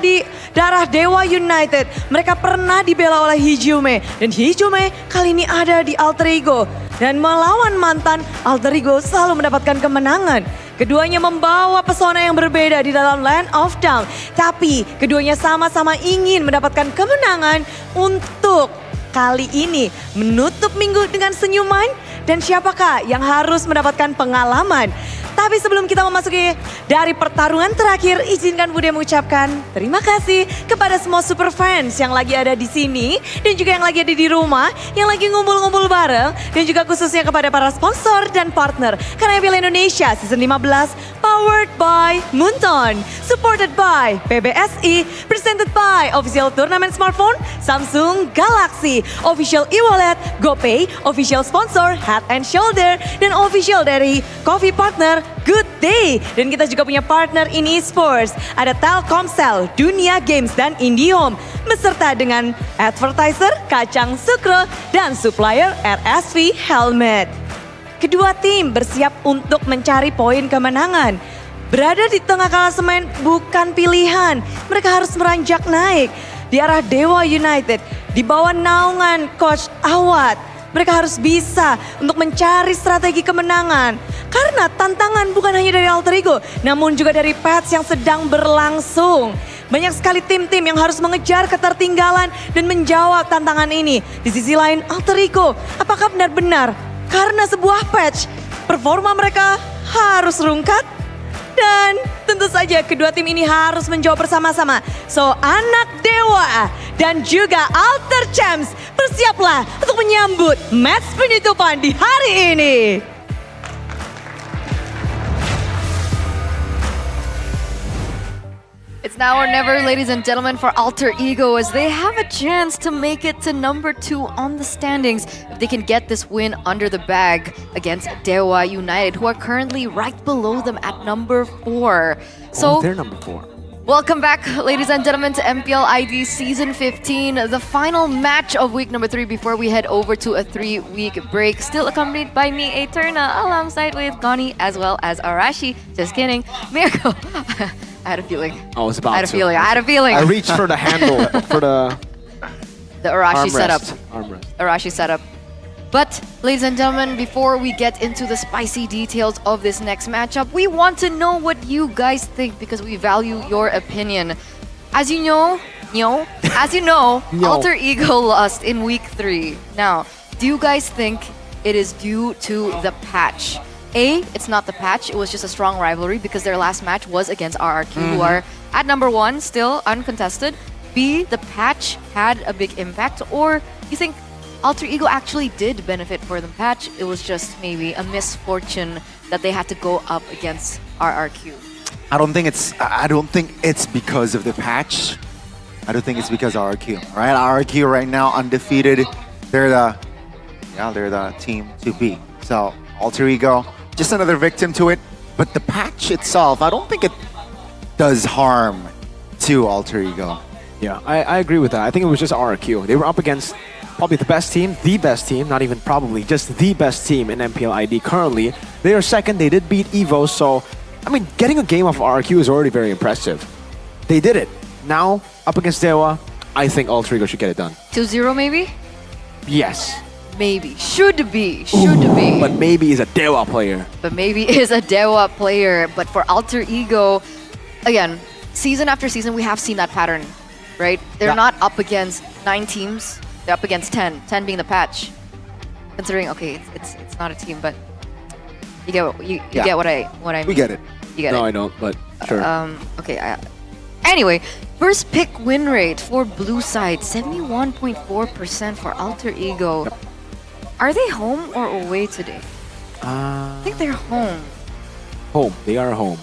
di darah Dewa United, mereka pernah dibela oleh Hijume. Dan Hijume kali ini ada di Alter Ego. Dan melawan mantan, Alter Ego selalu mendapatkan kemenangan. Keduanya membawa pesona yang berbeda di dalam Land of Dawn. Tapi keduanya sama-sama ingin mendapatkan kemenangan untuk kali ini menutup minggu dengan senyuman. Dan siapakah yang harus mendapatkan pengalaman? Tapi sebelum kita memasuki dari pertarungan terakhir, izinkan Bude mengucapkan terima kasih kepada semua super fans yang lagi ada di sini dan juga yang lagi ada di rumah, yang lagi ngumpul-ngumpul bareng, dan juga khususnya kepada para sponsor dan partner. Karena MPL Indonesia Season 15 powered by Moonton, supported by PBSI, presented by official tournament smartphone Samsung Galaxy, official e-wallet GoPay, official sponsor Head and Shoulder, dan official dari coffee partner Good Day. Dan kita juga punya partner in esports. Ada Telkomsel, Dunia Games, dan IndiHome. Beserta dengan advertiser Kacang Sukro dan supplier RSV Helmet. Kedua tim bersiap untuk mencari poin kemenangan. Berada di tengah klasemen bukan pilihan. Mereka harus meranjak naik. Di arah Dewa United, di bawah naungan Coach Awad. Mereka harus bisa untuk mencari strategi kemenangan. Karena tantangan bukan hanya dari Alter Ego, namun juga dari Pets yang sedang berlangsung. Banyak sekali tim-tim yang harus mengejar ketertinggalan dan menjawab tantangan ini. Di sisi lain Alter Ego, apakah benar-benar karena sebuah patch, performa mereka harus rungkat? Dan tentu saja kedua tim ini harus menjawab bersama-sama. So anak Dewa dan juga Alter Champs bersiaplah untuk menyambut match penutupan di hari ini. It's now or never, ladies and gentlemen, for Alter Ego as they have a chance to make it to number 2 on the standings if they can get this win under the bag against Dewa United, who are currently right below them at number 4. So they're number 4. Welcome back, ladies and gentlemen, to MPL ID Season 15, the final match of week number 3 before we head over to a 3-week break. Still accompanied by me, Eterna, alongside with Goni as well as Arashi. Just kidding. Mirko. I had a feeling. I was about to. I had a feeling. I reached for the handle for the Arashi armrest. setup. Armrest. Arashi setup. But, ladies and gentlemen, before we get into the spicy details of this next matchup, we want to know what you guys think because we value your opinion. As you know, Alter Ego lost in week 3. Now, do you guys think it is due to the patch? A, it's not the patch, it was just a strong rivalry because their last match was against RRQ, who are at number 1, still uncontested. B, the patch had a big impact, or you think Alter Ego actually did benefit for the patch, it was just maybe a misfortune that they had to go up against RRQ? I don't think it's because of the patch. I don't think it's because of RRQ. Right? RRQ right now undefeated. They're the team to beat. So Alter Ego, just another victim to it. But the patch itself, I don't think it does harm to Alter Ego. Yeah, I agree with that. I think it was just RRQ. They were up against probably the best team, not even probably, just the best team in MPL ID currently. They are second, they did beat EVO, so, I mean, getting a game off RRQ is already very impressive. They did it. Now, up against Dewa, I think Alter Ego should get it done. 2-0 maybe? Yes. Maybe. Should be. But maybe is a Dewa player. But maybe is a Dewa player. But for Alter Ego, again, season after season, we have seen that pattern, right? They're not up against 9 teams. They're up against 10. 10 being the patch. Considering, okay, it's not a team, but you get what I mean. We get it. You get it. No, I don't, but sure. Okay. Anyway, first pick win rate for blue side, 71.4% for Alter Ego. Yep. Are they home or away today? I think they're home. Home. They are home.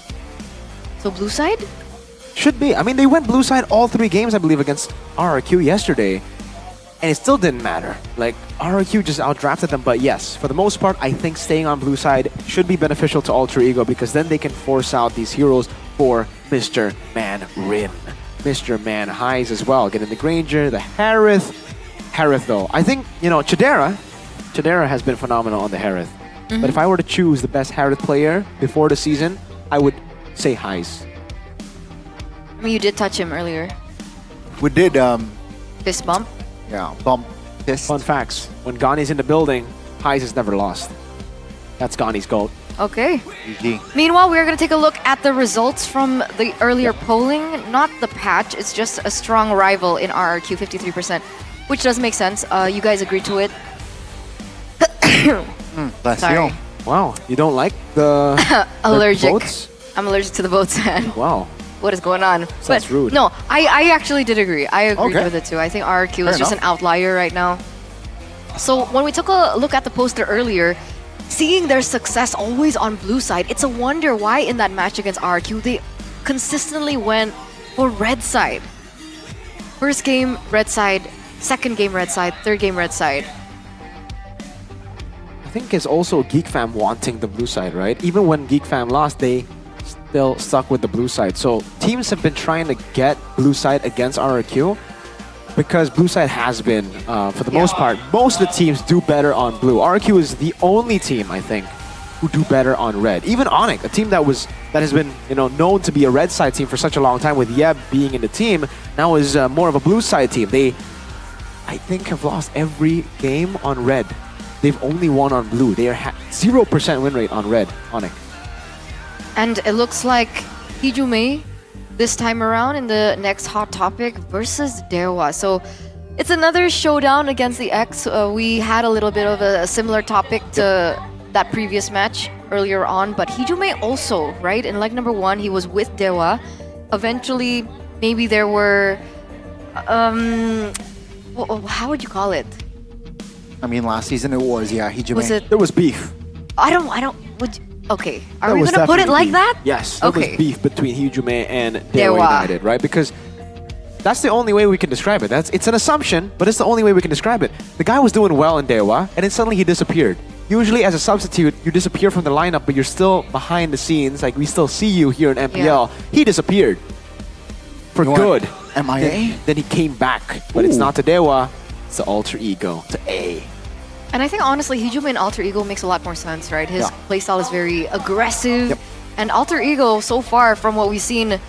So blue side? Should be. I mean, they went blue side all 3 games, I believe, against RRQ yesterday. and it still didn't matter. Like, RRQ just outdrafted them, but yes, for the most part, I think staying on blue side should be beneficial to Alter Ego because then they can force out these heroes for Mr. Man Rin. Mr. Man Highs as well, getting the Granger, the Harith. Harith though, I think, you know, Chidera has been phenomenal on the Harith. But if I were to choose the best Harith player before the season, I would say Highs. I mean, you did touch him earlier. We did, Fist bump. yeah, bump fist. Fun facts, when Gani's in the building, Highs has never lost. That's Gani's GOAT. Okay. GG. Meanwhile, we're going to take a look at the results from the earlier polling. Not the patch, it's just a strong rival in RRQ, 53%, which does make sense. You guys agreed to it. Bless Sorry. you. Wow, you don't like the Allergic. the votes? I'm allergic to the votes. Wow. What is going on? That's rude. No, I actually did agree. I agreed Okay. with it too. I think RRQ Fair is just enough. an outlier right now. So when we took a look at the poster earlier, seeing their success always on blue side, it's a wonder why in that match against RRQ they consistently went for red side. First game red side, second game red side, third game red side. I think it's also Geek Fam wanting the blue side, right? Even when Geek Fam lost, they still stuck with the blue side. So teams have been trying to get blue side against RRQ because blue side has been, for the most part, most of the teams do better on blue. RRQ is the only team, I think, who do better on red. Even Onyx, a team that has been, you know, known to be a red side team for such a long time, with Yeb being in the team, now is more of a blue side team. They, I think, have lost every game on red. They've only won on blue. They are 0% win rate on red, Onyx. And it looks like Hijume this time around in the next hot topic versus Dewa. So it's another showdown against the X. We had a little bit of a similar topic to that previous match earlier on, but Hijume also, right? In leg number 1, he was with Dewa. Eventually, maybe there were, how would you call it? I mean, last season it was, yeah, Hijume. Was it? There was beef. Okay, are There we was gonna put it definitely like beef. that? Yes, there Okay. was beef between Hijume and Dewa. Dewa United, right? Because that's the only way we can describe it. It's an assumption, but it's the only way we can describe it. The guy was doing well in Dewa, and then suddenly he disappeared. Usually, as a substitute, you disappear from the lineup, but you're still behind the scenes. Like, we still see you here in MPL. He disappeared for You know what? good. MIA? Then he came back, but it's not to Dewa. It's to Alter Ego, to A. And I think honestly, Hijume and Alter Ego makes a lot more sense, right? His playstyle is very aggressive. And Alter Ego, so far from what we've seen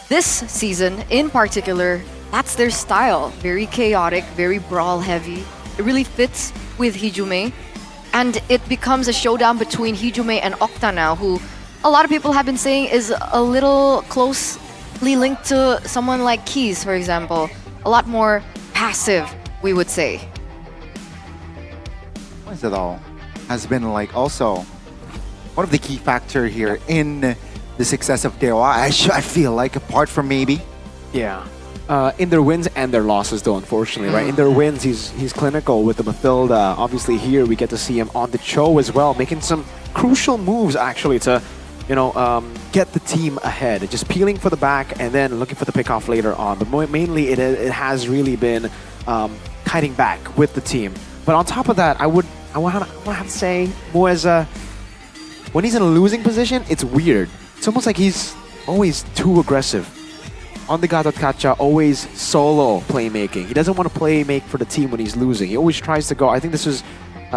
this season in particular, that's their style. Very chaotic, very brawl heavy. It really fits with Hijume. And it becomes a showdown between Hijume and Octa now, who a lot of people have been saying is a little closely linked to someone like Keys, for example. A lot more passive, we would say. It all has been like also one of the key factor here in the success of Dewa. I feel like, apart from maybe. Yeah. In their wins and their losses, though, unfortunately, right? In their wins, he's clinical with the Mathilda. Obviously, here we get to see him on the Cho as well, making some crucial moves actually to, you know, get the team ahead. Just peeling for the back and then looking for the pickoff later on. But mainly, it has really been kiting back with the team. But on top of that, I would have to say Moeza, when he's in a losing position, it's weird. It's almost like he's always too aggressive. On the Gatot Kacha, always solo playmaking. He doesn't want to make for the team when he's losing. He always tries to go. I think this was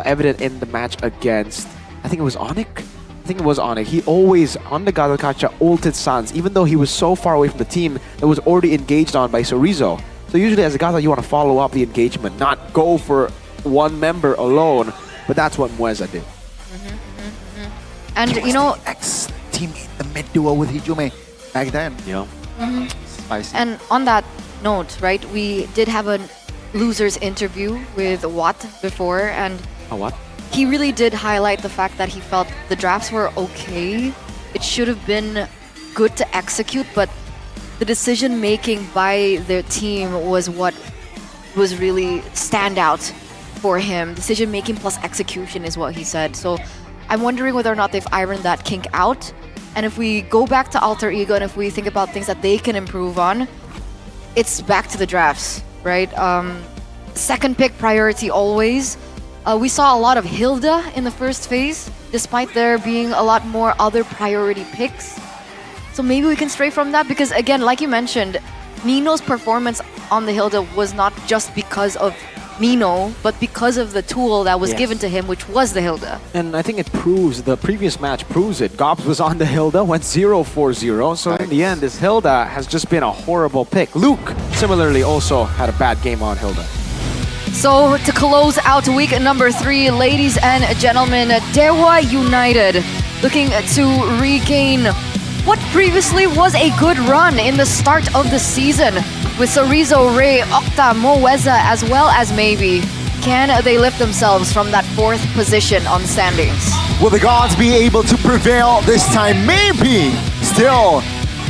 evident in the match against, I think it was Onyx? I think it was Onyx. He always, on the Gatot Kacha, ulted Sans, even though he was so far away from the team that was already engaged on by Sorizo. So usually as a Gatot, you want to follow up the engagement, not go for one member alone. But that's what Moeza did. And He was you know, the ex-teammate, the mid duo with Hijume back then. Yeah. Spicy. and on that note, right, we did have a losers interview with Watt before, and What? he really did highlight the fact that he felt the drafts were okay. It should have been good to execute, but the decision making by their team was what was really standout for him. Decision making plus execution is what he said. So I'm wondering whether or not they've ironed that kink out. And if we go back to Alter Ego and if we think about things that they can improve on, it's back to the drafts, right? second pick priority always. We saw a lot of Hilda in the first phase, despite there being a lot more other priority picks. So maybe we can stray from that because, again, like you mentioned, Nino's performance on the Hilda was not just because of Nino, but because of the tool that was Yes. given to him, which was the Hilda. And I think it proves, the previous match proves it. Gobs was on the Hilda, went 0-4-0. So in the end, this Hilda has just been a horrible pick. Luke, similarly, also had a bad game on Hilda. So to close out week number 3, ladies and gentlemen, Dewa United looking to regain what previously was a good run in the start of the season with Sorizo, Ray, Okta, Moeza, as well as Maybe. Can they lift themselves from that 4th position on standings? Will the gods be able to prevail this time? Maybe. Still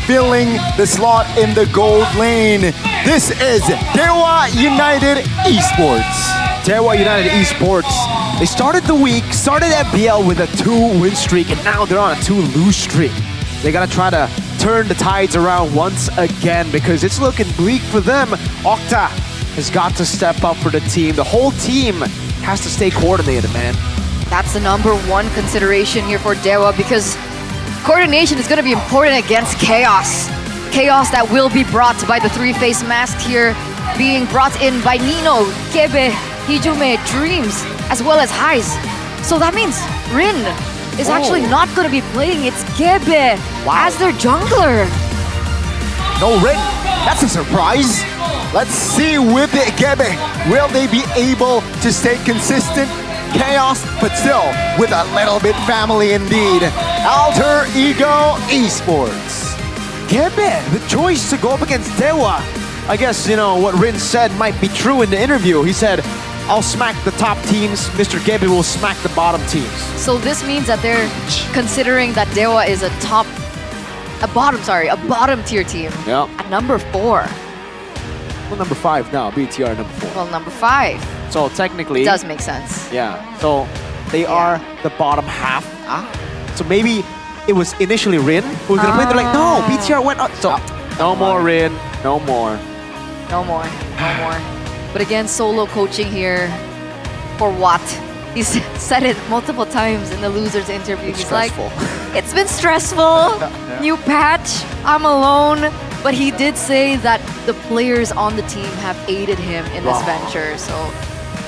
filling the slot in the gold lane. This is Dewa United Esports. Dewa United Esports, they started the week, started MPL with a 2-win streak, and now they're on a 2-lose streak. They gotta try to turn the tides around once again because it's looking bleak for them. Okta has got to step up for the team. The whole team has to stay coordinated, man. That's the number 1 consideration here for Dewa because coordination is going to be important against Chaos. Chaos that will be brought by the 3-face mask here, being brought in by Nino, Kebe, Hijume, Dreams, as well as Heiz. So that means Rin is actually not going to be playing. It's Kebe as their jungler. No Rin, that's a surprise. Let's see with the Gebe, will they be able to stay consistent? Chaos, but still with a little bit family indeed. Alter Ego Esports. Gebe, the choice to go up against Dewa. I guess, you know, what Rin said might be true in the interview. He said, I'll smack the top teams, Mr. Gebe will smack the bottom teams. So this means that they're considering that Dewa is a bottom tier team. Yeah. At number 4. Well, number 5 now, BTR number 4. Well, number 5. So technically... It does make sense. Yeah, so they are the bottom half. So maybe it was initially Rin who was gonna win. They're like, no, BTR went up. So no more Rin, no more. No more. But again, solo coaching here for what? He's said it multiple times in the losers interview. It's He's stressful. like, it's been stressful. New patch, I'm alone. But he did say that the players on the team have aided him in this venture. So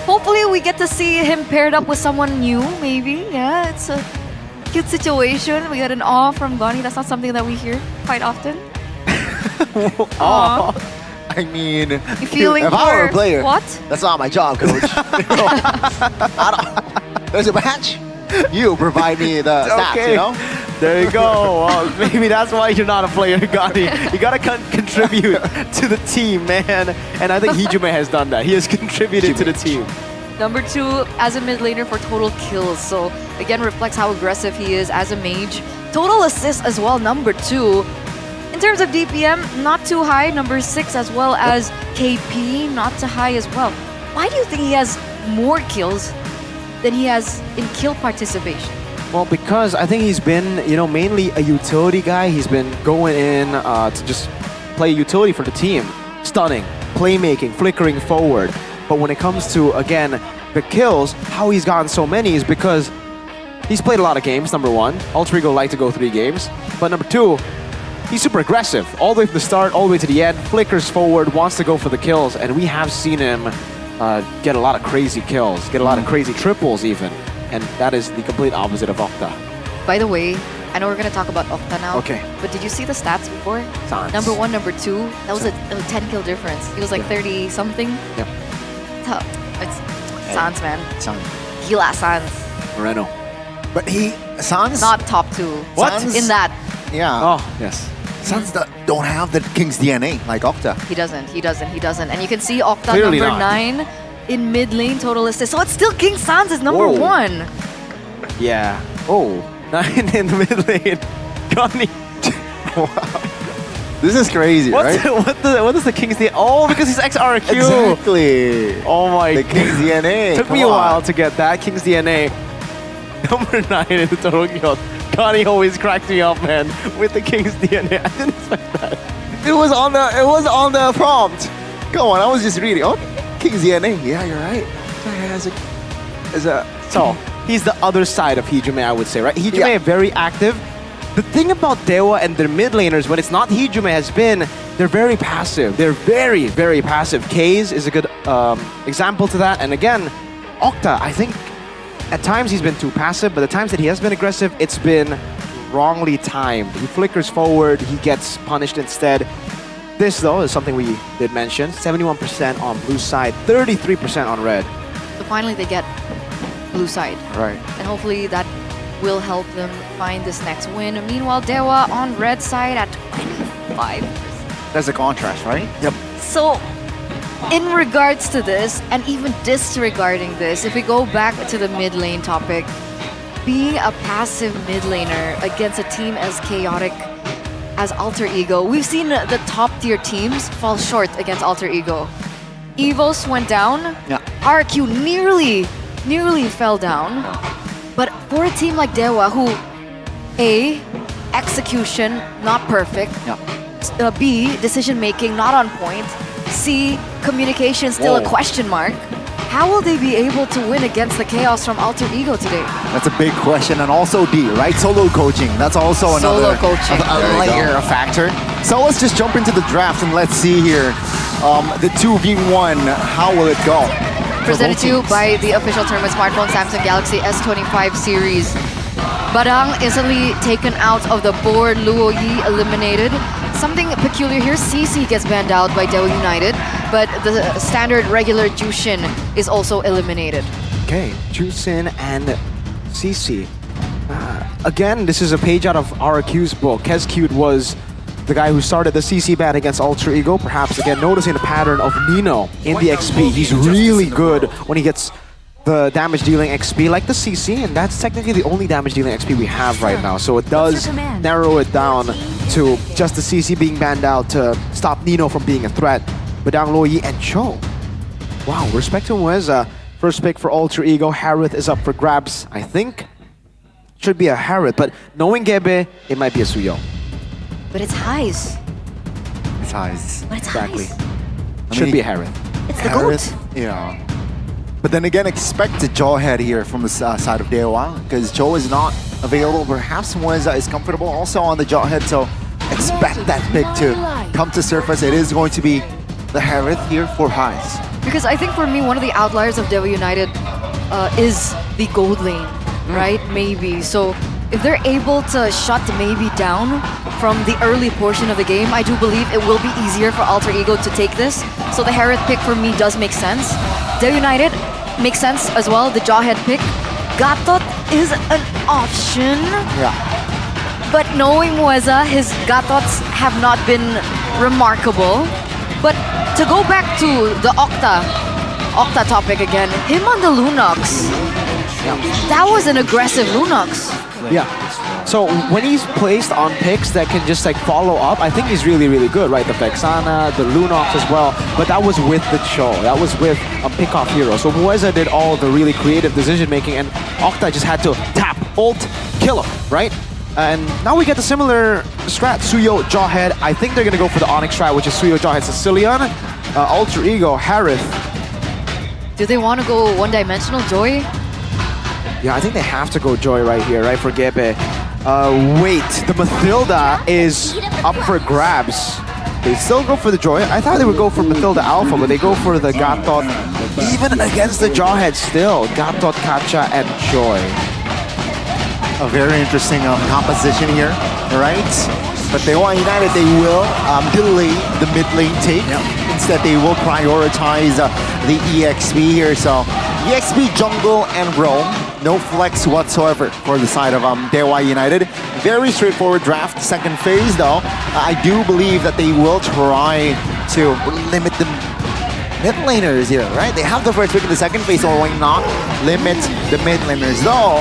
hopefully we get to see him paired up with someone new, maybe. Yeah, it's a cute situation. We got an awe from Goni. That's not something that we hear quite often. Oh, I mean, You feeling if I were a for player, what? that's not my job, coach. There's a match. You provide me the stats, you know? There you go. Well, maybe that's why you're not a player, Gandhi. You gotta contribute to the team, man. And I think Hijume has done that. He has contributed to the team. Number 2 as a mid laner for total kills. So again, reflects how aggressive he is as a mage. Total assists as well, number 2. In terms of DPM, not too high. Number 6 as well as KP, not too high as well. Why do you think he has more kills than he has in kill participation? Well, because I think he's been, you know, mainly a utility guy. He's been going in to just play utility for the team. Stunning, playmaking, flickering forward. But when it comes to, again, the kills, how he's gotten so many is because he's played a lot of games, number 1. Alter Ego like to go 3 games. But number 2, he's super aggressive. All the way from the start, all the way to the end. Flickers forward, wants to go for the kills. And we have seen him get a lot of crazy kills, get a lot of crazy triples even. And that is the complete opposite of Okta. By the way, I know we're going to talk about Okta now. Okay. But did you see the stats before? Sans. Number 1, number 2, that was a 10 kill difference. He was like 30 something. Yep. It's Sans, man. Sans. Gila Sans. Moreno. But Sans? Not top 2. What? In that. Yeah. Oh, yes. Sans don't have the King's DNA like Okta. He doesn't. And you can see Okta Clearly number not. 9 in mid lane total assist. So it's still King Sans is number Whoa. 1. Yeah. Oh, 9 in the mid lane. Gandhi. Wow. This is crazy, right? What is the King's DNA? Oh, because he's XRQ. Exactly. Oh my The King's DNA. Took Come me a on. while to get that. King's DNA. Number 9 in the total kill. Connie always cracked me up, man, with the King's DNA. I didn't expect that. It was on the prompt. Come on, I was just reading. Oh, King's DNA. Yeah, you're right. So he's the other side of Hijume, I would say, right? Hijume very active. The thing about Dewa and their mid laners, when it's not Hijume, has been they're very passive. They're very, very passive. Kaze is a good example to that. And again, Octa, I think at times he's been too passive, but the times that he has been aggressive, it's been wrongly timed. He flickers forward, he gets punished instead. This, though, is something we did mention. 71% on blue side, 33% on red. So finally they get blue side. Right. And hopefully that will help them find this next win. Meanwhile, Dewa on red side at 25%. That's a contrast, right? Yep. So, in regards to this, and even disregarding this, if we go back to the mid lane topic, being a passive mid laner against a team as chaotic as Alter Ego, we've seen the top tier teams fall short against Alter Ego. Evos went down, RQ nearly fell down, but for a team like Dewa, who A, execution not perfect, B, decision making not on point, C, communication still a question mark, how will they be able to win against the chaos from Alter Ego today? That's a big question, and also D, right? Solo coaching. That's also another a layer of factor. So let's just jump into the draft and let's see here. The 2v1, how will it go? Presented to you by the official tournament smartphone Samsung Galaxy S25 series. Badang instantly taken out of the board, Luo Yi eliminated. Something peculiar here, CC gets banned out by Dewa United, but the standard regular Jushin is also eliminated. Okay, Jushin and CC. Again, this is a page out of RQ's book. Kezcute was the guy who started the CC ban against Alter Ego, perhaps again noticing the pattern of Nino in the XP. He's really good when he gets the damage dealing XP like the CC, and that's technically the only damage dealing XP we have right now. So it does narrow it down to just the CC being banned out to stop Nino from being a threat. Badang, Luo Yi, and Cho. Wow, respect to Mueza. First pick for Alter Ego. Harith is up for grabs, I think. Should be a Harith, but knowing Gebe, it might be a Suyo. But it's highs. It's highs. But it's Exactly. highs. Should be a Harith. It's the GOAT. Yeah. But then again, expect a Jawhead here from the side of Dewa, because Cho is not available. Perhaps Mueza is comfortable also on the Jawhead, so expect that pick to come to surface. It is going to be the Harith here for highs. Because I think for me, one of the outliers of Dewa United is the gold lane, right? Maybe. So if they're able to shut Maybe down from the early portion of the game, I do believe it will be easier for Alter Ego to take this. So the Harith pick for me does make sense. Dewa United makes sense as well, the Jawhead pick. Gatot is an option. Yeah. But knowing Mueza, his Gatots have not been remarkable. But to go back to the Octa topic again, him on the Lunox, that was an aggressive Lunox. Yeah. So when he's placed on picks that can just like follow up, I think he's really, really good, right? The Vexana, the Lunox as well. But that was with the Cho. That was with a pick-off hero. So Mueza did all the really creative decision-making, and Octa just had to tap, ult, kill him, right? And now we get the similar strat, Suyo, Jawhead. I think they're going to go for the Onyx strat, which is Suyo, Jawhead, Sicilian. Alter Ego, Harith. Do they want to go one-dimensional Joy? Yeah, I think they have to go Joy right here, right, for Gebe. Wait, the Mathilda is up for grabs. They still go for the Joy. I thought they would go for Mathilda Alpha, but they go for the Gatot. Even against the Jawhead still, Gatot, Kacha, and Joy. A very interesting composition here, right? But Dewa United, they will delay the mid lane take. Instead, they will prioritize the EXP here. So EXP, jungle, and roam. No flex whatsoever for the side of Dewa United. Very straightforward draft. Second phase, though, I do believe that they will try to limit the mid laners here, right? They have the first pick in the second phase, so why not limit the mid laners? Though,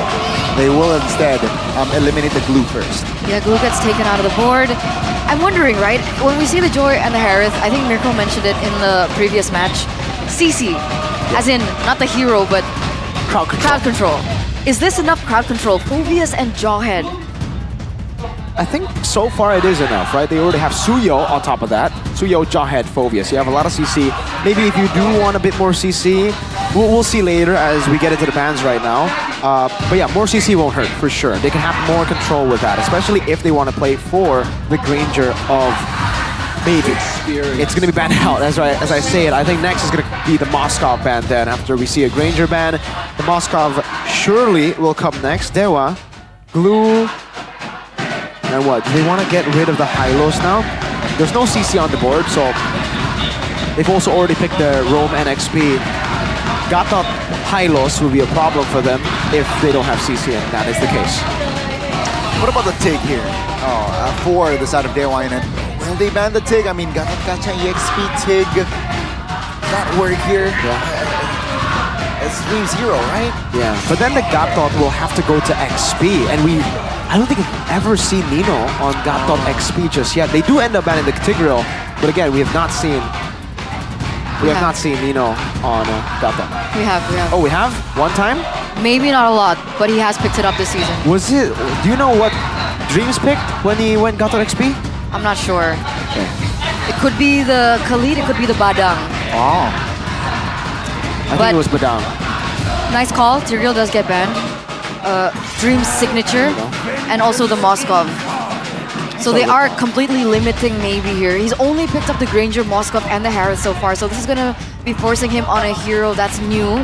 they will instead eliminate the glue first. Yeah, glue gets taken out of the board. I'm wondering, right? When we see the Joy and the Harith, I think Mirko mentioned it in the previous match. CC, as in, not the hero, but crowd control. Is this enough crowd control? Phobius and Jawhead. I think so far it is enough, right? They already have Suyo on top of that. Suyo, Jawhead, Phobius. You have a lot of CC. Maybe if you do want a bit more CC, we'll see later as we get into the bans right now. But yeah, more CC won't hurt, for sure. They can have more control with that, especially if they want to play for the Granger of maybe. It's going to be banned out, as I say it. I think next is going to be the Moskov ban then. After we see a Granger ban, the Moskov surely will come next. Dewa, Glue, and what? Do they want to get rid of the Hylos now? There's no CC on the board, so they've also already picked the Roam and XP. Gatot Hylos will be a problem for them if they don't have CC, and that is the case. What about the TIG here? For the side of Dewa United. Will they ban the TIG? I mean, Gatot Gacha EXP TIG. That work here. It's 3-0, right? Yeah, but then the Gatot will have to go to XP, and I don't think we've ever seen Nino on Gatot XP just yet. They do end up banning the Tigreal, but again, we have not seen Nino on Gatot. We have. Oh, we have? One time? Maybe not a lot, but he has picked it up this season. Was it? Do you know what Dreams picked when he went Gatot XP? I'm not sure. Okay. It could be the Khalid, it could be the Badang. Oh. I think it was Badang. Nice call. Tigreal does get banned. Dream's signature, and also the Moskov. So they are completely limiting maybe here. He's only picked up the Granger, Moskov, and the Harith so far. So this is going to be forcing him on a hero that's new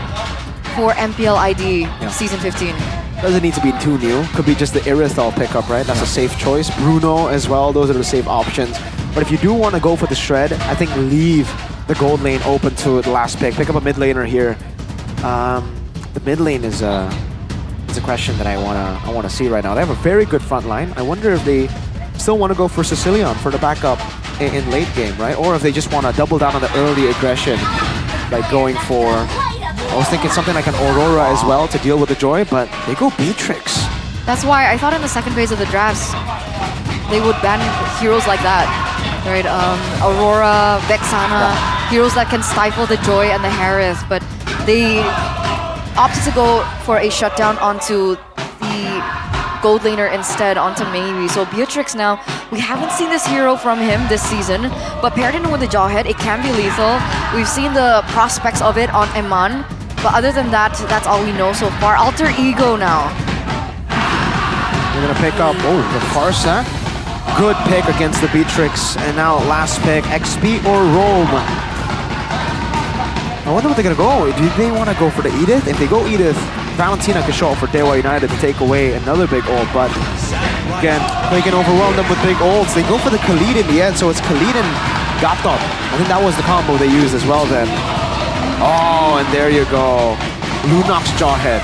for MPL ID Season 15. Doesn't need to be too new. Could be just the Irithal pickup, right? That's a safe choice. Bruno as well. Those are the safe options. But if you do want to go for the Shred, I think leave the gold lane open to the last pick. Pick up a mid laner here. The mid lane is a question that I wanna see right now. They have a very good front line. I wonder if they still want to go for Sicilian for the backup in late game, right? Or if they just want to double down on the early aggression, like going for. I was thinking something like an Aurora as well to deal with the Joy, but they go Beatrix. That's why I thought in the second phase of the drafts, they would ban heroes like that, right? Aurora, Vexana, heroes that can stifle the Joy and the Harith, but they opted to go for a shutdown onto the gold laner instead, onto Maybe. So Beatrix now, we haven't seen this hero from him this season, but paired in with the Jawhead, it can be lethal. We've seen the prospects of it on Eman, but other than that, that's all we know so far. Alter Ego now. We're gonna pick up, the Farsa. Good pick against the Beatrix, and now last pick, XP or Roam. I wonder what they're gonna go. Do they want to go for the Edith? If they go Edith, Valentina can show up for Dewa United to take away another big ult, but again, they can overwhelm them with big ults. They go for the Khalid in the end, so it's Khalid and Gatot. I think that was the combo they used as well then. Oh, and there you go. Lunox Jawhead.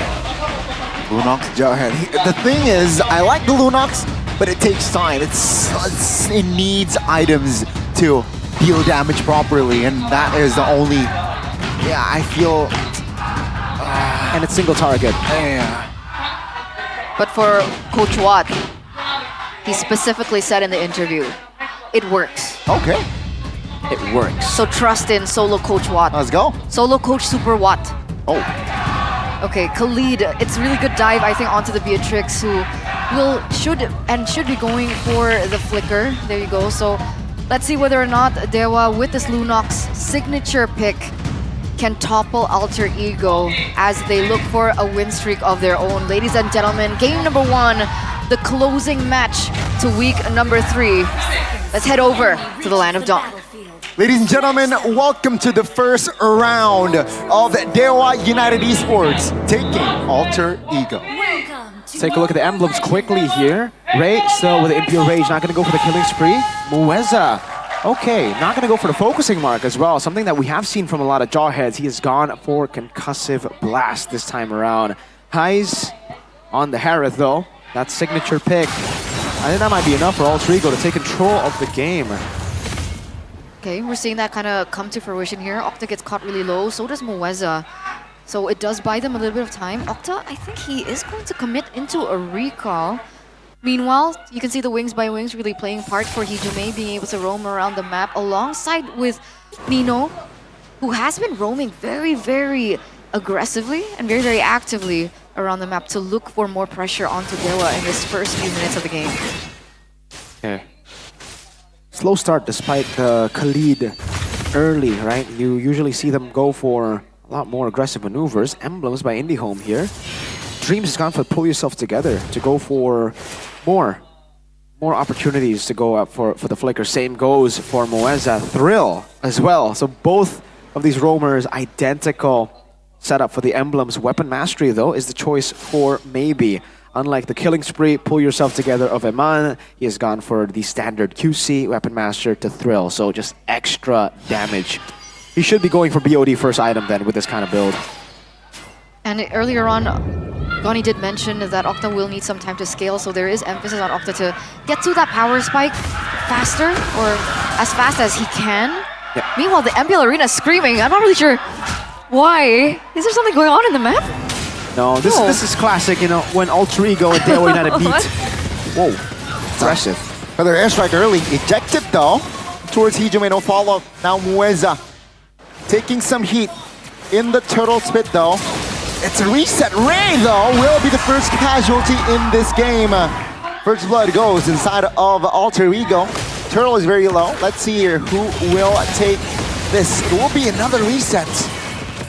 Lunox Jawhead. The thing is, I like the Lunox, but it takes time. It needs items to deal damage properly, and that is the only. Yeah, I feel. And it's single target. Yeah. But for Coach Watt, he specifically said in the interview, it works. Okay. It works. So trust in solo Coach Watt. Let's go. Solo Coach Super Watt. Oh. Okay, Khalid, it's really good dive, I think, onto the Beatrix, who should be going for the flicker. There you go. So let's see whether or not Dewa, with this Lunox signature pick, can topple Alter Ego as they look for a win streak of their own. Ladies and gentlemen, game number 1, the closing match to week number 3. Let's head over to the Land of Dawn. Ladies and gentlemen, welcome to the first round of Dewa United Esports, taking Alter Ego. Take a look at the emblems quickly here. Ray still with the Impure Rage, not going to go for the killing spree. Mueza, okay, not going to go for the focusing mark as well. Something that we have seen from a lot of Jawheads. He has gone for Concussive Blast this time around. Highs on the Harith though. That signature pick. I think that might be enough for Alter Ego to take control of the game. Okay, we're seeing that kind of come to fruition here. Octa gets caught really low, so does Mueza. So it does buy them a little bit of time. Octa, I think he is going to commit into a recall. Meanwhile, you can see the Wings by Wings really playing part for Hijime being able to roam around the map alongside with Nino, who has been roaming very, very aggressively and very, very actively around the map to look for more pressure onto Dewa in this first few minutes of the game. Okay. Slow start despite the Khalid early, right? You usually see them go for a lot more aggressive maneuvers. Emblems by IndieHome here. Dreams has gone for pull yourself together to go for more opportunities to go up for the flicker. Same goes for Moeza. Thrill as well. So both of these roamers identical setup for the Emblems. Weapon Mastery though is the choice for Maybe. Unlike the Killing Spree, pull yourself together of Eman, he has gone for the standard QC Weapon Master to Thrill. So just extra damage. He should be going for BOD first item then with this kind of build. And earlier on, Goni did mention that Octa will need some time to scale, so there is emphasis on Octa to get to that power spike faster, or as fast as he can. Yep. Meanwhile, the MPL Arena is screaming. I'm not really sure why. Is there something going on in the map? No, this is classic, you know, when Alter Ego and Dewa United beat. Whoa, impressive. Another airstrike early, ejected though, towards Hijime, no follow. Now Mueza taking some heat in the turtle spit though. It's a reset. Ray though will be the first casualty in this game. First blood goes inside of Alter Ego. Turtle is very low. Let's see here who will take this. It will be another reset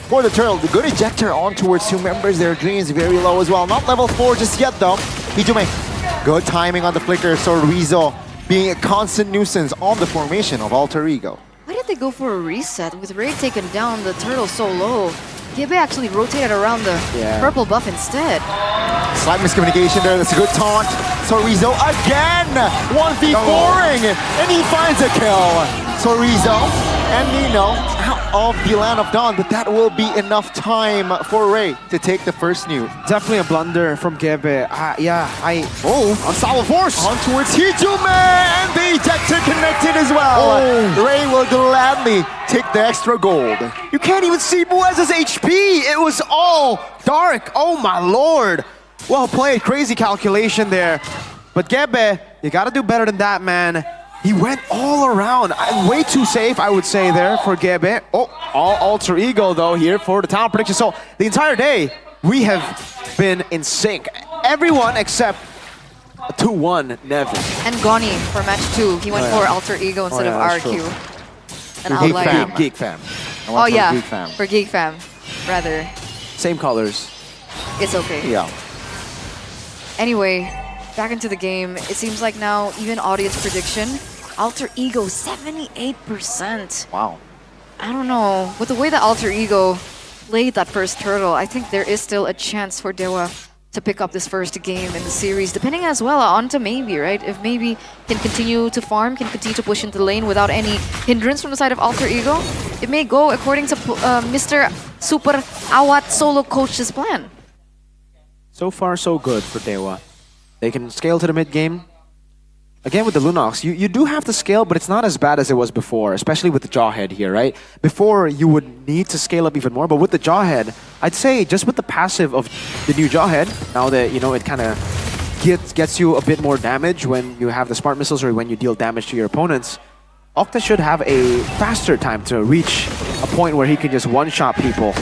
for the Turtle. The good ejector on towards two members. Their Dreams very low as well. Not level 4 just yet though. Hijime, good timing on the flicker. So Rizzo being a constant nuisance on the formation of Alter Ego. Why did they go for a reset? With Ray taken down, the Turtle so low. Gebe actually rotated around the purple buff instead. Slight miscommunication there. That's a good taunt. So Rizzo again 1v4ing and he finds a kill. So Rizzo and Nino out of the Land of Dawn, but that will be enough time for Ray to take the first nuke. Definitely a blunder from Gebe. On solid force on towards Hijime, and the ejector connected as well. Ray will gladly take the extra gold. You can't even see Mueza's HP. It was all dark. Oh my lord. Well played. Crazy calculation there. But Gebe, you gotta do better than that, man. He went all around. Way too safe, I would say, there for Gebe. Oh, all Alter Ego, though, here for the talent prediction. So the entire day, we have been in sync. Everyone except 2-1 Nevin. And Goni for match 2. He went for Alter Ego instead of RQ. An outlier. Geek Fam. Oh yeah, for Geek Fam, rather. Same colors. It's okay. Yeah. Anyway, back into the game. It seems like now, even audience prediction, Alter Ego 78%. Wow. I don't know. With the way that Alter Ego played that first turtle, I think there is still a chance for Dewa to pick up this first game in the series, depending as well on to Maybe, right? If Maybe can continue to farm, can continue to push into the lane without any hindrance from the side of Alter Ego, it may go according to Mr. Super Awat Solo Coach's plan. So far, so good for Dewa. They can scale to the mid game. Again, with the Lunox, you do have to scale, but it's not as bad as it was before, especially with the Jawhead here, right? Before, you would need to scale up even more, but with the Jawhead, I'd say just with the passive of the new Jawhead, now that, you know, it kind of gets you a bit more damage when you have the Smart Missiles or when you deal damage to your opponents, Octa should have a faster time to reach a point where he can just one-shot people.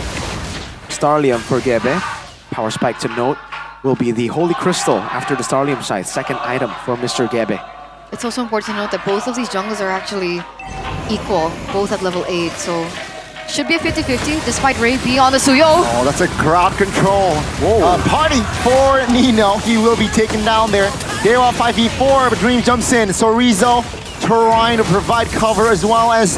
Starlium for Gebe. Power Spike to note will be the Holy Crystal after the Starlium side. Second item for Mr. Gebe. It's also important to note that both of these jungles are actually equal, both at level 8, so should be a 50-50 despite Ray being on the Suyo. Oh, that's a crowd control. Party for Nino. He will be taken down there. Dewa 5v4, but Dream jumps in. So Rizzo trying to provide cover as well as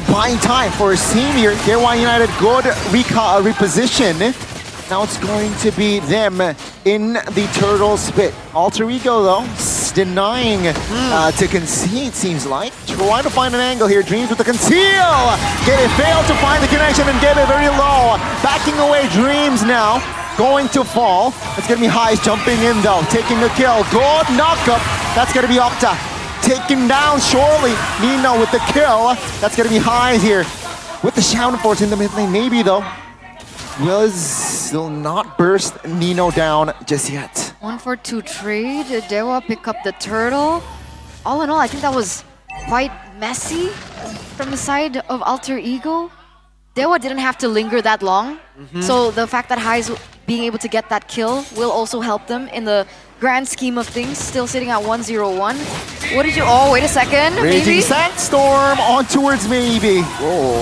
buying time for his team here. Dewa United good reposition. Now it's going to be them in the turtle spit. Alter Ego though, denying to concede, seems like. Trying to find an angle here. Dreams with the conceal. Gebe failed to find the connection and Gebe very low. Backing away Dreams now. Going to fall. It's going to be Highs jumping in though. Taking the kill. Good knockup. That's going to be Octa. Taken down surely. Nino with the kill. That's going to be Highs here. With the Shadow Force in the mid lane. Maybe though. Will not burst Nino down just yet. 1-for-2 trade. Dewa pick up the turtle. All in all, I think that was quite messy from the side of Alter Ego. Dewa didn't have to linger that long. So the fact that Highs being able to get that kill will also help them in the grand scheme of things. Still sitting at 1-0-1. What did you... Oh, wait a second. Raging Maybe? Sandstorm on towards maybe.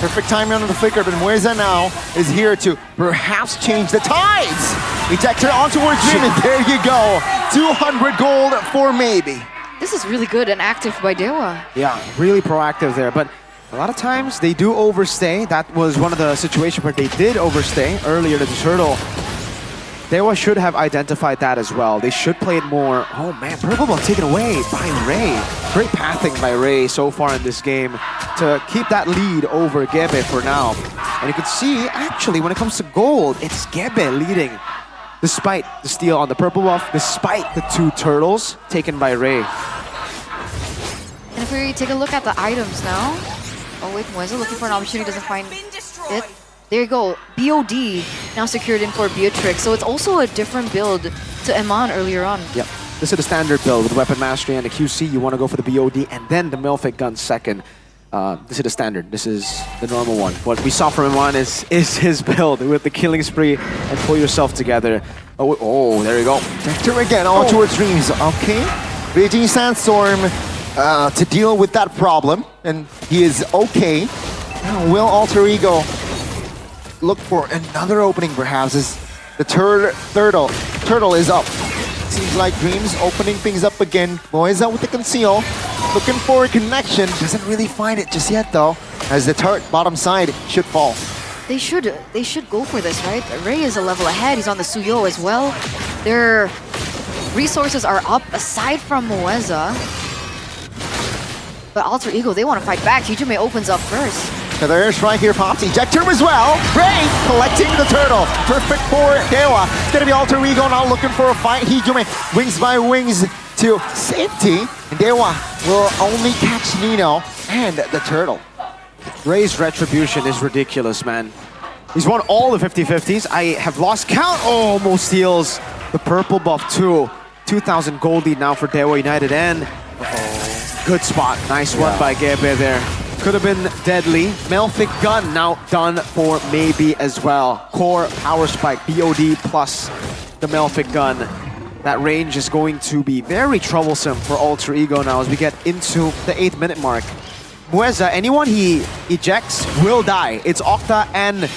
Perfect timing on the flicker, but Mueza now is here to perhaps change the tides. Ejector on towards Dream, and there you go. 200 gold for maybe. This is really good and active by Dewa. Yeah, really proactive there. But a lot of times they do overstay. That was one of the situations where they did overstay earlier to the turtle. Dewa should have identified that as well. They should play it more. Oh man, purple ball taken away by Ray. Great pathing by Ray so far in this game to keep that lead over Gebe for now. And you can see, actually, when it comes to gold, it's Gebe leading. Despite the steal on the purple buff, despite the 2 turtles taken by Ray. And if we take a look at the items now. Oh wait, Mueza looking for an opportunity, doesn't find it. There you go, BOD now secured in for Beatrix. So it's also a different build to Eman earlier on. Yep, this is the standard build with Weapon Mastery and the QC. You want to go for the BOD and then the Melfic gun second. This is the standard. This is the normal one. What we saw from Eman is his build with the killing spree and pull yourself together. Oh, there you go. Vector again on towards Dreams. Okay, Raging Sandstorm to deal with that problem, and he is okay. Now will Alter Ego look for another opening perhaps as the turtle is up. Seems like Dreams opening things up again. Mueza with the conceal. Looking for a connection. Doesn't really find it just yet though, as the turret bottom side should fall. They should go for this, right? Ray is a level ahead. He's on the Suyo as well. Their resources are up aside from Mueza. But Alter Ego, they want to fight back. Hijume opens up first. Another airstrike here pops. Ejector as well. Ray collecting the turtle. Perfect for Dewa. It's gonna be Alter Ego now looking for a fight. Hijume wings by wings to safety. And Dewa will only catch Nino and the turtle. Ray's retribution is ridiculous, man. He's won all the 50-50s. I have lost count. Oh, almost steals the purple buff too. 2,000 gold lead now for Dewa United and good spot. Nice one by Gebe there. Could have been deadly. Melfic gun now done for maybe as well. Core power spike, BOD plus the Melfic gun. That range is going to be very troublesome for Alter Ego now as we get into the 8th minute mark. Mueza, anyone he ejects will die. It's Octa and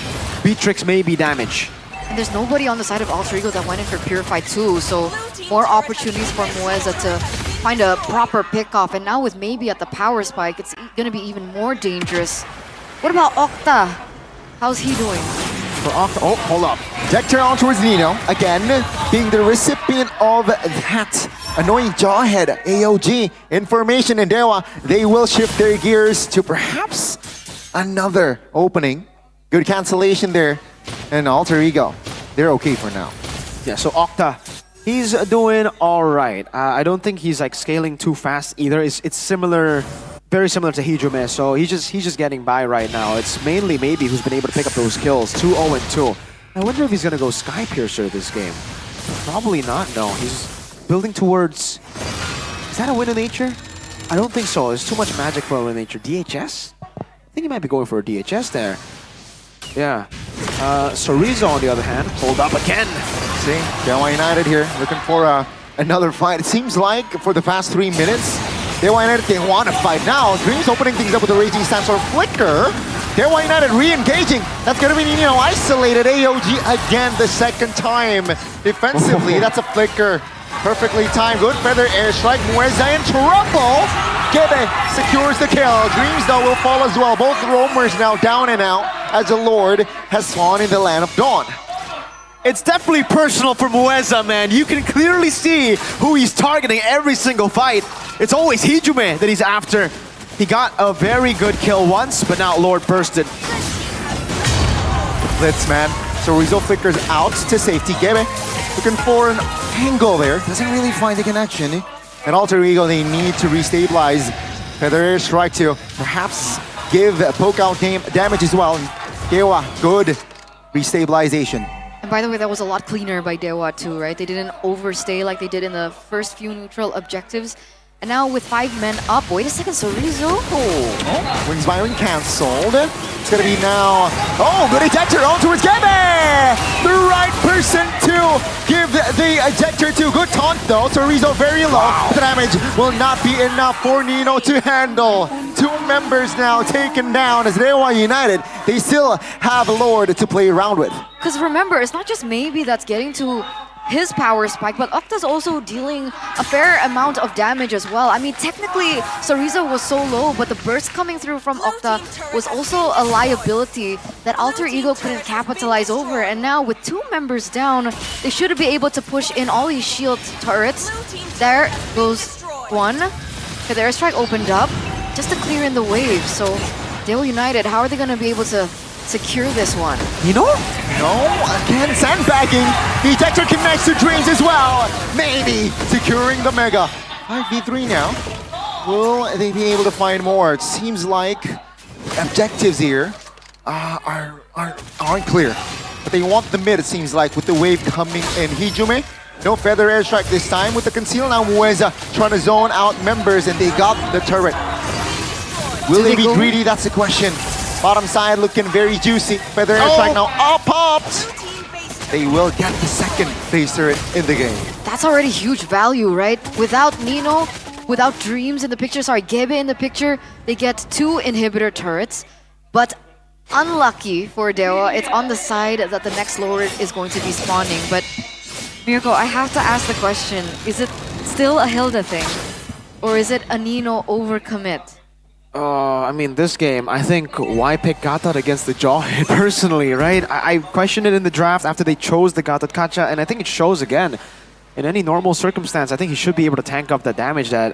Beatrix may be damage. And there's nobody on the side of Alter Ego that went in for Purify too, so more opportunities for Mueza to find a proper pickoff. And now with maybe at the power spike, it's gonna be even more dangerous. What about Octa? How's he doing? For Octa, oh, hold up. Ejector on towards Nino, again, being the recipient of that annoying jawhead AOG information in Dewa. They will shift their gears to perhaps another opening. Good cancellation there. And Alter Ego, they're okay for now. Yeah, so Octa, he's doing all right. I don't think he's like scaling too fast either. It's similar, very similar to Hijume. So he's just getting by right now. It's mainly maybe who's been able to pick up those kills. 2-0-2. I wonder if he's gonna go Sky Piercer this game. Probably not. No, he's building towards. Is that a Wind of Nature? I don't think so. There's too much magic for a Wind of Nature. DHS? I think he might be going for a DHS there. Yeah. Sorizo, on the other hand, hold up again. See, Dewa United here looking for another fight. It seems like for the past 3 minutes, Dewa United, they want to fight now. Dreams opening things up with a Raging Sandstorm flicker. Dewa United re-engaging. That's going to be Nino isolated. AOG again the second time. Defensively, that's a flicker. Perfectly timed. Good feather airstrike. Mueza in trouble. Gebe secures the kill. Dreams though will fall as well. Both roamers now down and out as the Lord has spawned in the land of dawn. It's definitely personal for Mueza, man. You can clearly see who he's targeting every single fight. It's always Hijume that he's after. He got a very good kill once, but now Lord bursted. Blitz, man. So Rizzo flickers out to safety. Gebe looking for an angle there. Doesn't really find the connection. And Alter Ego, they need to restabilize. Feather air strike to perhaps give a poke out damage as well. Dewa, good restabilization. And by the way, that was a lot cleaner by Dewa too, right? They didn't overstay like they did in the first few neutral objectives. And now with 5 men up, wait a second, Sorizo. Wings by wing cancelled. It's gonna be now. Oh, good ejector on towards Gebe! The right person to give the ejector to. Good taunt though. Sorizo very low. The damage will not be enough for Nino to handle. 2 members now taken down as Rewa United. They still have Lord to play around with. Because remember, it's not just maybe that's getting to his power spike, but Octa's also dealing a fair amount of damage as well. I mean, technically, Sorizo was so low, but the burst coming through from Octa was also a liability that Alter Ego couldn't capitalize over. And now with 2 members down, they should be able to push in all these shield turrets. There goes one. Okay, the airstrike opened up just to clear in the wave. So, Daewoo United, how are they going to be able to secure this one? No, again, sandbagging. The ejector connects to Dreams as well. Maybe securing the Mega. 5v3 now. Will they be able to find more? It seems like objectives here aren't clear. But they want the mid, it seems like, with the wave coming in. Hijume, no feather airstrike this time with the conceal. Now Mueza trying to zone out members, and they got the turret. Will they be greedy? That's the question. Bottom side looking very juicy. Feather airstrike now all popped. They will get the second phase turret in the game. That's already huge value, right? Without Nino, without Dreams in the picture, sorry, Gebe in the picture, they get 2 inhibitor turrets. But unlucky for Dewa, it's on the side that the next Lord is going to be spawning. But Mirko, I have to ask the question, is it still a Hilda thing? Or is it a Nino overcommit? I mean, this game, I think, why pick Gatot against the Jawhead personally, right? I questioned it in the draft after they chose the Gatot Kacha, and I think it shows again. In any normal circumstance, I think he should be able to tank up the damage that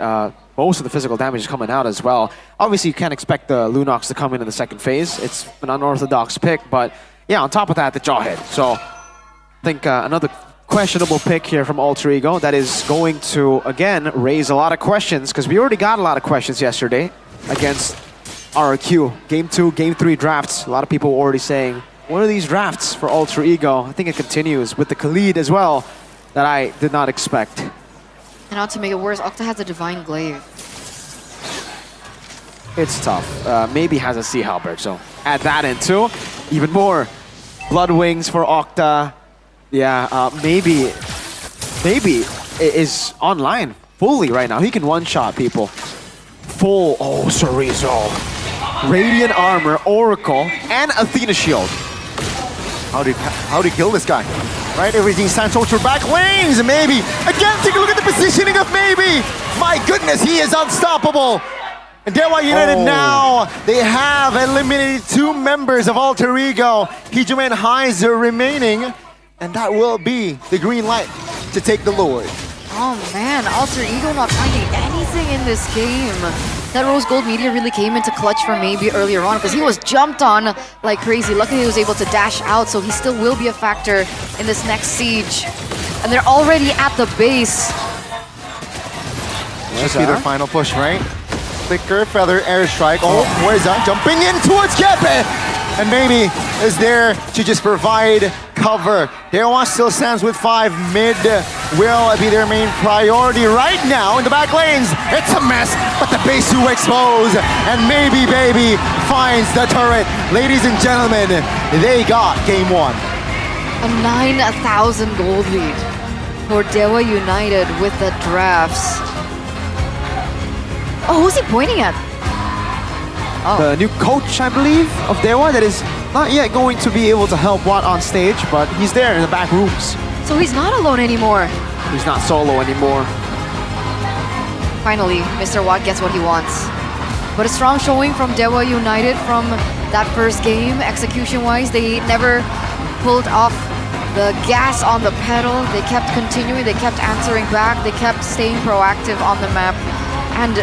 most of the physical damage is coming out as well. Obviously, you can't expect the Lunox to come in the second phase. It's an unorthodox pick, but yeah, on top of that, the Jawhead. So I think another questionable pick here from Alter Ego that is going to, again, raise a lot of questions, because we already got a lot of questions yesterday against RRQ. Game 2, Game 3 drafts. A lot of people were already saying, what are these drafts for Alter Ego? I think it continues with the Khalid as well that I did not expect. And now to make it worse, Octa has a Divine Glaive. It's tough. Maybe has a Sea Halberd, so add that in too. Even more Blood Wings for Octa. Yeah, maybe is online fully right now. He can one-shot people. Full, oh, Sorizo. Radiant Armor, Oracle, and Athena Shield. How do you kill this guy? Right, everything's time to back lanes, maybe. Again, take a look at the positioning of maybe. My goodness, he is unstoppable. And Dewa United now, they have eliminated 2 members of Alter Ego. Hijume and Heiser remaining. And that will be the green light to take the Lord. Oh man, Alter Ego not finding anything in this game. That Rose Gold Meteor really came into clutch for maybe earlier on because he was jumped on like crazy. Luckily he was able to dash out, so he still will be a factor in this next siege. And they're already at the base. Should be their final push, right? Flicker, feather, airstrike. Oh, Mueza jumping in towards Kepe! And maybe is there to just provide cover. Dewa still stands with 5. Mid will be their main priority right now in the back lanes. It's a mess, but the base to expose. And maybe Baby finds the turret. Ladies and gentlemen, they got game 1. A 9,000 gold lead for Dewa United with the drafts. Oh, who's he pointing at? Oh. The new coach, I believe, of Dewa that is not yet going to be able to help Watt on stage, but he's there in the back rooms. So he's not alone anymore. He's not solo anymore. Finally, Mr. Watt gets what he wants. But a strong showing from Dewa United from that first game. Execution-wise, they never pulled off the gas on the pedal. They kept continuing, they kept answering back, they kept staying proactive on the map. And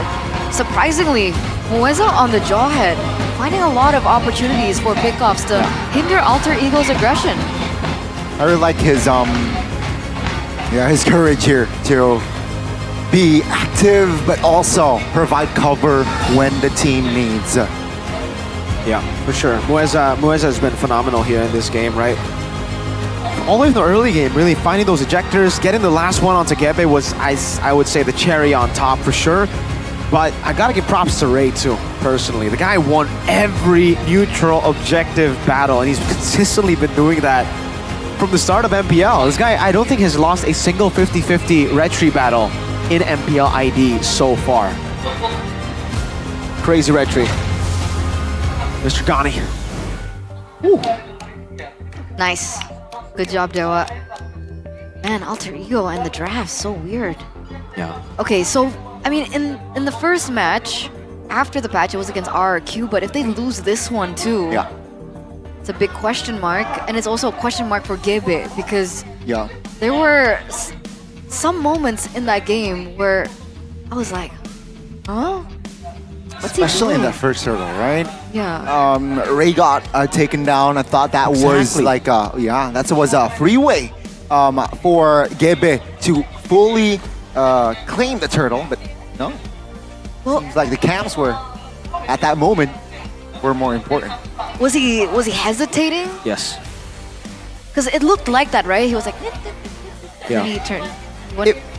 surprisingly, Mueza on the Jawhead, finding a lot of opportunities for pickoffs to hinder Alter Ego's aggression. I really like his courage here to be active, but also provide cover when the team needs. Yeah, for sure. Mueza has been phenomenal here in this game, right? all the way from the early game, really finding those ejectors, getting the last one onto Gebe was, I would say, the cherry on top for sure. But I gotta give props to Ray too, personally. The guy won every neutral objective battle, and he's consistently been doing that from the start of MPL. This guy, I don't think has lost a single 50-50 retry battle in MPL ID so far. Crazy retry. Mr. Gani. Ooh. Nice. Good job, Dewa. Man, Alter Ego and the draft, so weird. Yeah. Okay, so, I mean, in the first match, after the patch, it was against RRQ, but if they lose this one too, Yeah. it's a big question mark. And it's also a question mark for Gebe, because Yeah. there were some moments in that game where I was like, huh? What's he Especially in doing? that first hurdle, right? Yeah. Ray got taken down. I thought that was Exactly. like that was a freeway for Gebe to fully claim the turtle, but no. Well, Seems like the camps were at that moment were more important. Was he hesitating? Yes. Because it looked like that, right? He was like, Yeah. and he turned.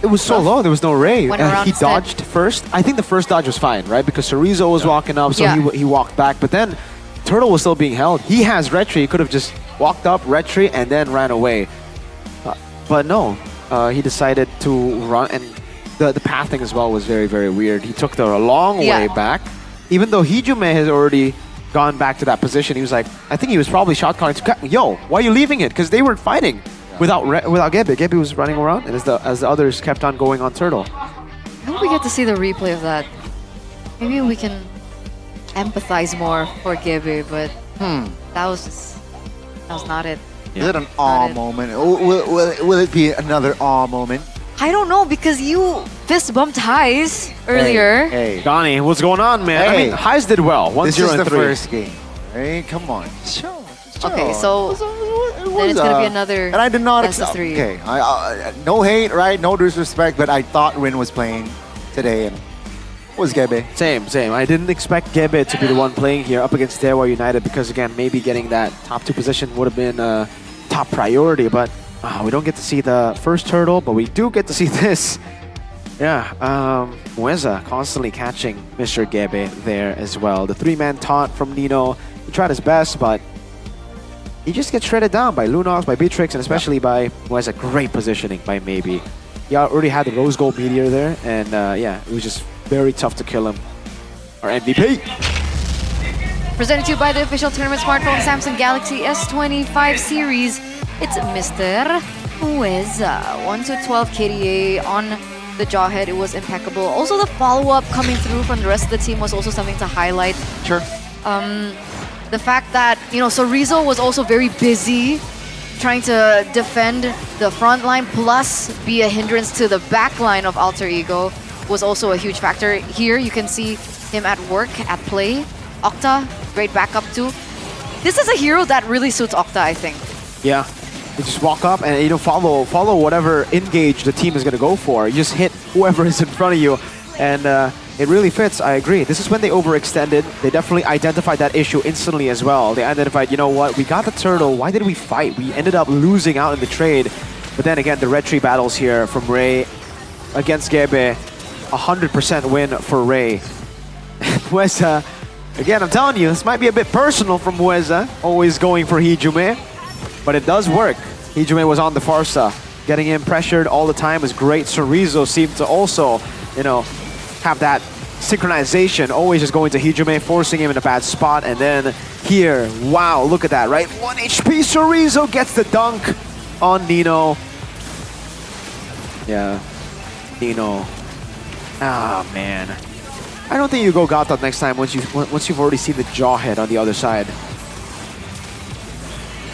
It was so low, there was no Ray. Went around He instead. dodged first. I think the first dodge was fine, right? Because Chorizo was walking up, so Yeah. he walked back. But then Turtle was still being held. He has retry. He could have just walked up, retry, and then ran away. But no, he decided to run, and the pathing as well was very, very weird. He took the long Yeah. way back. Even though Hijume has already gone back to that position, he was like, I think he was probably shot calling to cut. Yo, why are you leaving it? Because they weren't fighting. Without Gebe. Gebe was running around, and as the others kept on going on Turtle. I hope we get to see the replay of that. Maybe we can empathize more for Gebe, but that was not it. Is it an awe moment? Will it be another awe moment? I don't know, because you fist bumped Highs earlier. Hey, Donnie, what's going on, man? I mean, Highs did well. 1-0 this is and the 3. first game. Hey, come on. Sure. Okay, so then it's gonna be another and I did not best of expect. 3. Okay, no hate, right? No disrespect, but I thought Rin was playing today, and it was Gebe. Same. I didn't expect Gebe to be the one playing here up against Dewa United because, again, maybe getting that top 2 position would have been a top priority, but we don't get to see the first turtle, but we do get to see this. Yeah, Mueza constantly catching Mr. Gebe there as well. The 3-man taunt from Nino. He tried his best, but he just gets shredded down by Lunox, by Beatrix, and especially by Mueza. Great positioning by Maybe. He already had the Rose Gold Meteor there, and yeah, it was just very tough to kill him. Our MVP. Presented to you by the official tournament smartphone Samsung Galaxy S25 series. It's Mr. Mueza. 1-12 KDA on the jawhead. It was impeccable. Also, the follow-up coming through from the rest of the team was also something to highlight. Sure. The fact that, Chorizo was also very busy trying to defend the front line plus be a hindrance to the back line of Alter Ego was also a huge factor. Here you can see him at work, at play. Octa, great backup too. This is a hero that really suits Octa, I think. Yeah, you just walk up and follow whatever engage the team is going to go for. You just hit whoever is in front of you, and it really fits. I agree. This is when they overextended. They definitely identified that issue instantly as well. They identified, you know what, we got the turtle. Why did we fight? We ended up losing out in the trade. But then again, the retry battles here from Ray against Gebe, 100% win for Ray. Mueza, again, I'm telling you, this might be a bit personal from Mueza, always going for Hijume, but it does work. Hijume was on the Farsa, getting him pressured all the time was great. Chorizo seemed to also, have that synchronization, always just going to Hijume, forcing him in a bad spot, and then here, wow, look at that, right? 1 HP, Chorizo gets the dunk on Nino. Yeah, Nino. Ah, man. I don't think you go Gata next time once you've already seen the jawhead on the other side.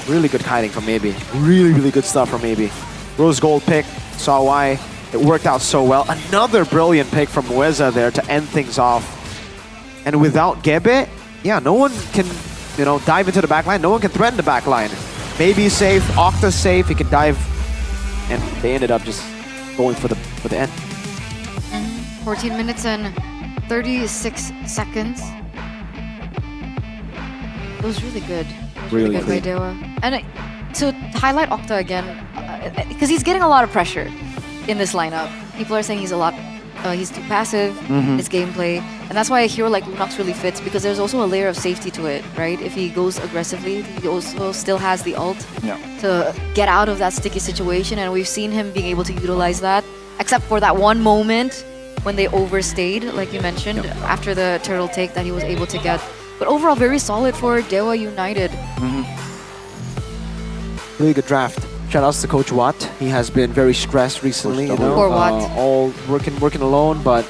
Really good kiting from Maybe. Really, really good stuff from Maybe. Rose Gold pick, saw why. It worked out so well. Another brilliant pick from Mueza there to end things off. And without Gebe, yeah, no one can, dive into the backline. No one can threaten the backline. Maybe safe, Octa's safe, he can dive. And they ended up just going for the end. 14 minutes and 36 seconds. It was really good. It was really good by Dewa. And to highlight Okta again, because he's getting a lot of pressure in this lineup. People are saying he's too passive, his gameplay, and that's why a hero like Lunox really fits, because there's also a layer of safety to it, right? If he goes aggressively, he also still has the ult to get out of that sticky situation, and we've seen him being able to utilize that, except for that one moment when they overstayed, like you mentioned, after the turtle take that he was able to get. But overall, very solid for Dewa United. Really good draft. Shout outs to Coach Watt. He has been very stressed recently, you know, Poor Watt. all working alone, but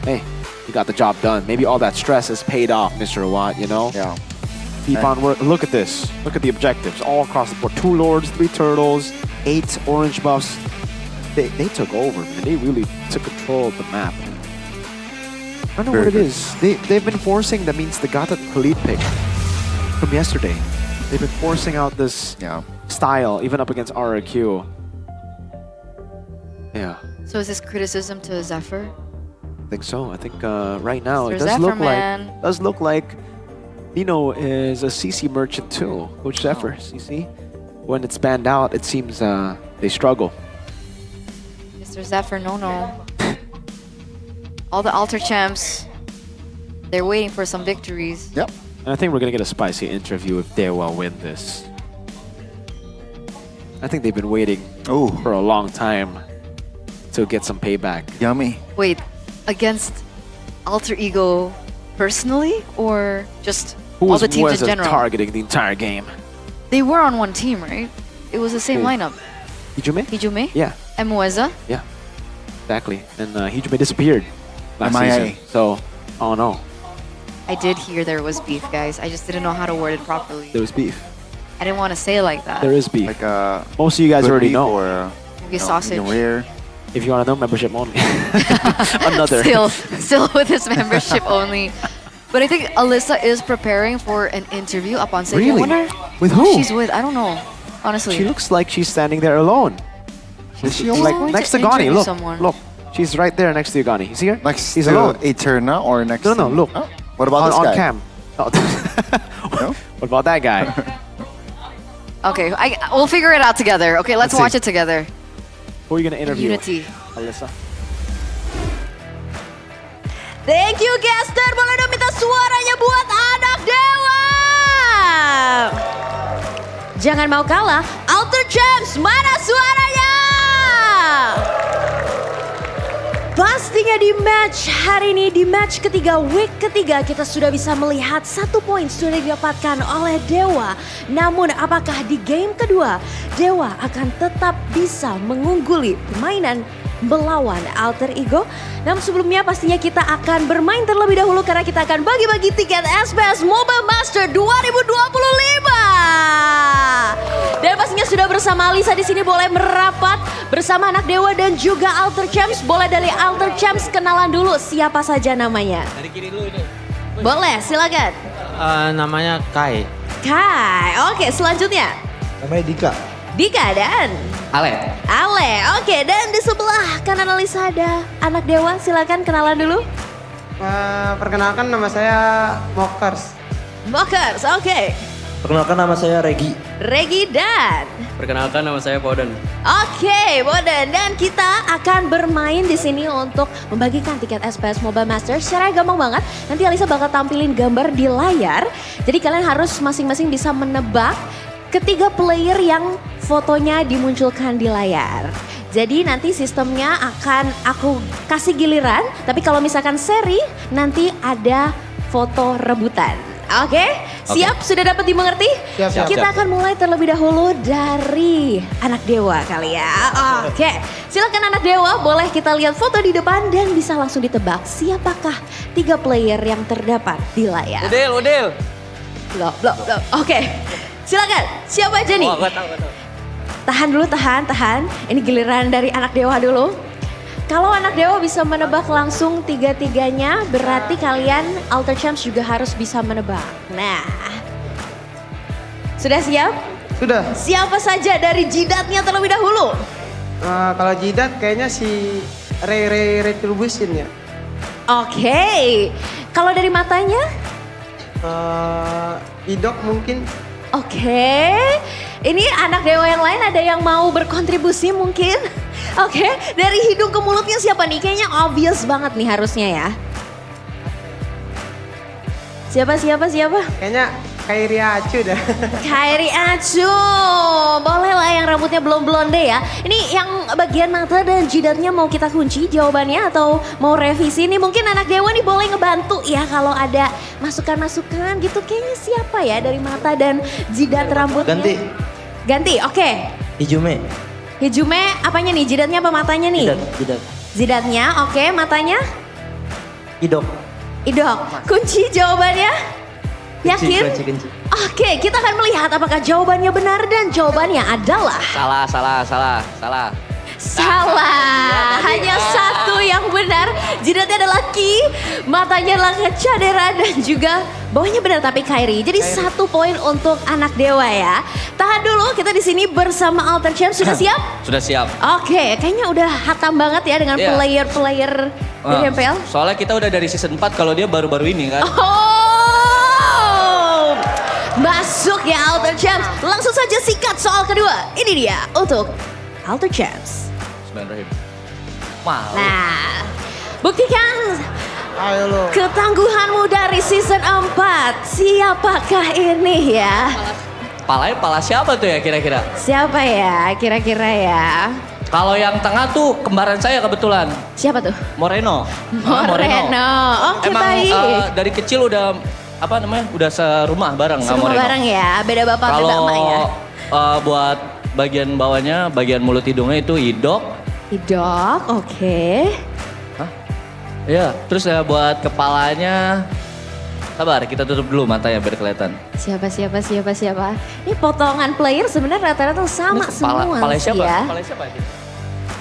hey, he got the job done. Maybe all that stress has paid off, Mr. Watt, you know? Yeah. Keep on work. Look at this. Look at the objectives all across the board. 2 lords, 3 turtles, 8 orange buffs. They took over, man. They really took control of the map. I don't know what it is. They've been forcing, that means they got the Khalid pick from yesterday. They've been forcing out this style, even up against RRQ. Yeah. So is this criticism to Zephyr? I think so. I think right now Mr. it does Zephyr, look like Nino is a CC merchant too. Coach Zephyr, CC. When it's banned out, it seems they struggle. Mr. Zephyr, no. All the Alter champs, they're waiting for some victories. Yep. And I think we're gonna get a spicy interview if Dewa win this. I think they've been waiting for a long time to get some payback. Yummy. Wait, against Alter Ego personally, or just all the teams in general? Targeting the entire game? They were on one team, right? It was the same lineup. Hijume? Yeah. And Mueza? Yeah. Exactly. And Hijume disappeared last MIA. season. So, oh no. I did hear there was beef, guys. I just didn't know how to word it properly. There was beef. I didn't want to say it like that. There is beef. Like most of you guys already know. Or, Maybe sausage. rare. If you want to know, membership only. Another. Still with his membership only. But I think Alyssa is preparing for an interview up on stage. Really? I wonder With who who? she's with. I don't know, honestly. She looks like she's standing there alone. Is she She's like going next to to Gani. interview Look, someone. look. She's right there next to Gani. You see her? Next He's to alone. Eterna or next No, to... look. Oh, what about this on guy? cam. Oh. No? What about that guy? Okay, we'll figure it out together. Okay, let's watch see. it together. Who are you gonna interview? Unity. Alyssa. Thank you, Gaster. Boleh dong minta suaranya buat anak Dewa. Jangan mau kalah. Alter Champs, mana suaranya? Pastinya di match hari ini, di match ketiga, week ketiga, kita sudah bisa melihat 1 poin sudah didapatkan oleh Dewa. Namun apakah di game kedua, Dewa akan tetap bisa mengungguli permainan melawan Alter Ego? Namun sebelumnya pastinya kita akan bermain terlebih dahulu karena kita akan bagi-bagi tiket SPS Mobile Master 2025. Dan pastinya sudah bersama Alisa di sini, boleh merapat bersama anak Dewa dan juga Alter Champs. Boleh dari Alter Champs kenalan dulu siapa saja namanya. Dari kiri dulu ini. Boleh, silakan. Namanya Kai. Kai, oke, selanjutnya. Namanya Dika. Dika dan Ale. oke, dan di sebelah kanan Alisa ada anak Dewa, silakan kenalan dulu. Perkenalkan nama saya Mokers. Mokers, oke. Perkenalkan nama saya Regi. Regi dan Perkenalkan nama saya Poden. oke, Boden, dan kita akan bermain di sini untuk membagikan tiket SPS Mobile Master. Secara gampang banget, nanti Alisa bakal tampilin gambar di layar. Jadi kalian harus masing-masing bisa menebak ketiga player yang fotonya dimunculkan di layar. Jadi nanti sistemnya akan aku kasih giliran, tapi kalau misalkan seri nanti ada foto rebutan. Oke, siap? Sudah dapat dimengerti? Siap. Kita akan mulai terlebih dahulu dari anak Dewa kali ya. Oke, silakan anak Dewa, boleh kita lihat foto di depan dan bisa langsung ditebak siapakah 3 player yang terdapat di layar. Udil. Loh. Oke, silakan. Siapa aja nih? Oh, gak tahu. Tahan dulu, tahan. Ini giliran dari anak Dewa dulu. Kalau anak Dewa bisa menebak langsung 3-3-nya, berarti kalian Alter Champs juga harus bisa menebak. Nah, sudah siap? Sudah. Siapa saja dari jidatnya terlebih dahulu? Kalau jidat kayaknya si Retribution ya. Oke, kalau dari matanya? Idok mungkin. Oke, Ini anak dewa yang lain ada yang mau berkontribusi mungkin? Oke, dari hidung ke mulutnya siapa nih? Kayaknya obvious banget nih harusnya ya. Siapa? Kayaknya Kairi Acu dah. Kairi Acu, boleh lah yang rambutnya belum blonde ya. Ini yang bagian mata dan jidatnya mau kita kunci jawabannya atau mau revisi nih? Mungkin anak dewa nih boleh ngebantu ya kalau ada masukan-masukan gitu. Kayaknya siapa ya dari mata dan jidat rambutnya? Ganti, oke. Hijume apanya nih? Jidatnya apa matanya nih? Jidat. Jidatnya, oke. Matanya? Idok. Kunci jawabannya? Yakin? Kunci. Oke, kita akan melihat apakah jawabannya benar dan jawabannya adalah salah. Hanya satu yang benar. Jidatnya adalah Ki, matanya adalah Cadera dan juga bawahnya benar tapi Kairi. Jadi 1 poin untuk anak dewa ya. Tahan dulu, kita di sini bersama Alter Champ. Sudah siap? Sudah siap. Oke, kayaknya udah hatam banget ya dengan player-player dari MPL. Soalnya kita udah dari season 4 kalau dia baru-baru ini kan. Oh, masuk ya Alter Champs. Langsung saja sikat soal kedua. Ini dia untuk Alter Champs. Nah, buktikan ketangguhanmu dari season 4. Siapakah ini ya? Pala siapa tuh ya kira-kira? Siapa ya kira-kira ya? Kalau yang tengah tuh kembaran saya kebetulan. Siapa tuh? Moreno. Oke, Emang baik. dari kecil udah udah serumah bareng sama Moreno. Bareng ya, beda bapak beda emak ya. Buat bagian bawahnya, bagian mulut hidungnya itu Idok, oke. Iya, terus ya buat kepalanya, sabar kita tutup dulu matanya biar kelihatan. Siapa? Ini potongan player sebenarnya rata-rata sama semua Kepala sih siapa? ya. Kepala siapa?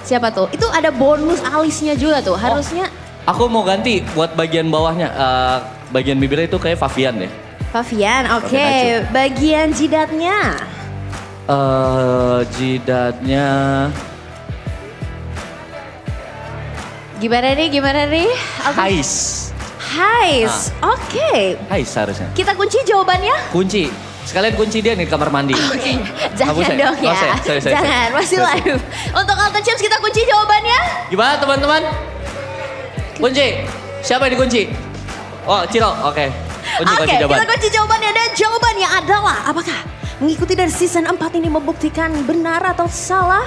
Siapa tuh? Itu ada bonus alisnya juga tuh, harusnya. Aku mau ganti buat bagian bawahnya, bagian bibirnya itu kayak Fabian deh. Fabian, oke. Fabian Bagian jidatnya. Jidatnya. Gimana nih? Hais. Oke. Hais harusnya. Kita kunci jawabannya? Kunci. Sekalian kunci dia nih di kamar mandi. Oke, jangan Hapus ya? dong ya. Sorry. Jangan, masih live. Untuk Alter Champs kita kunci jawabannya? Gimana teman-teman? Kunci. Siapa yang dikunci? Oh, Ciro. Oke. Kunci jawaban. Kita kunci jawabannya dan jawabannya adalah apakah mengikuti dari season 4 ini membuktikan benar atau salah?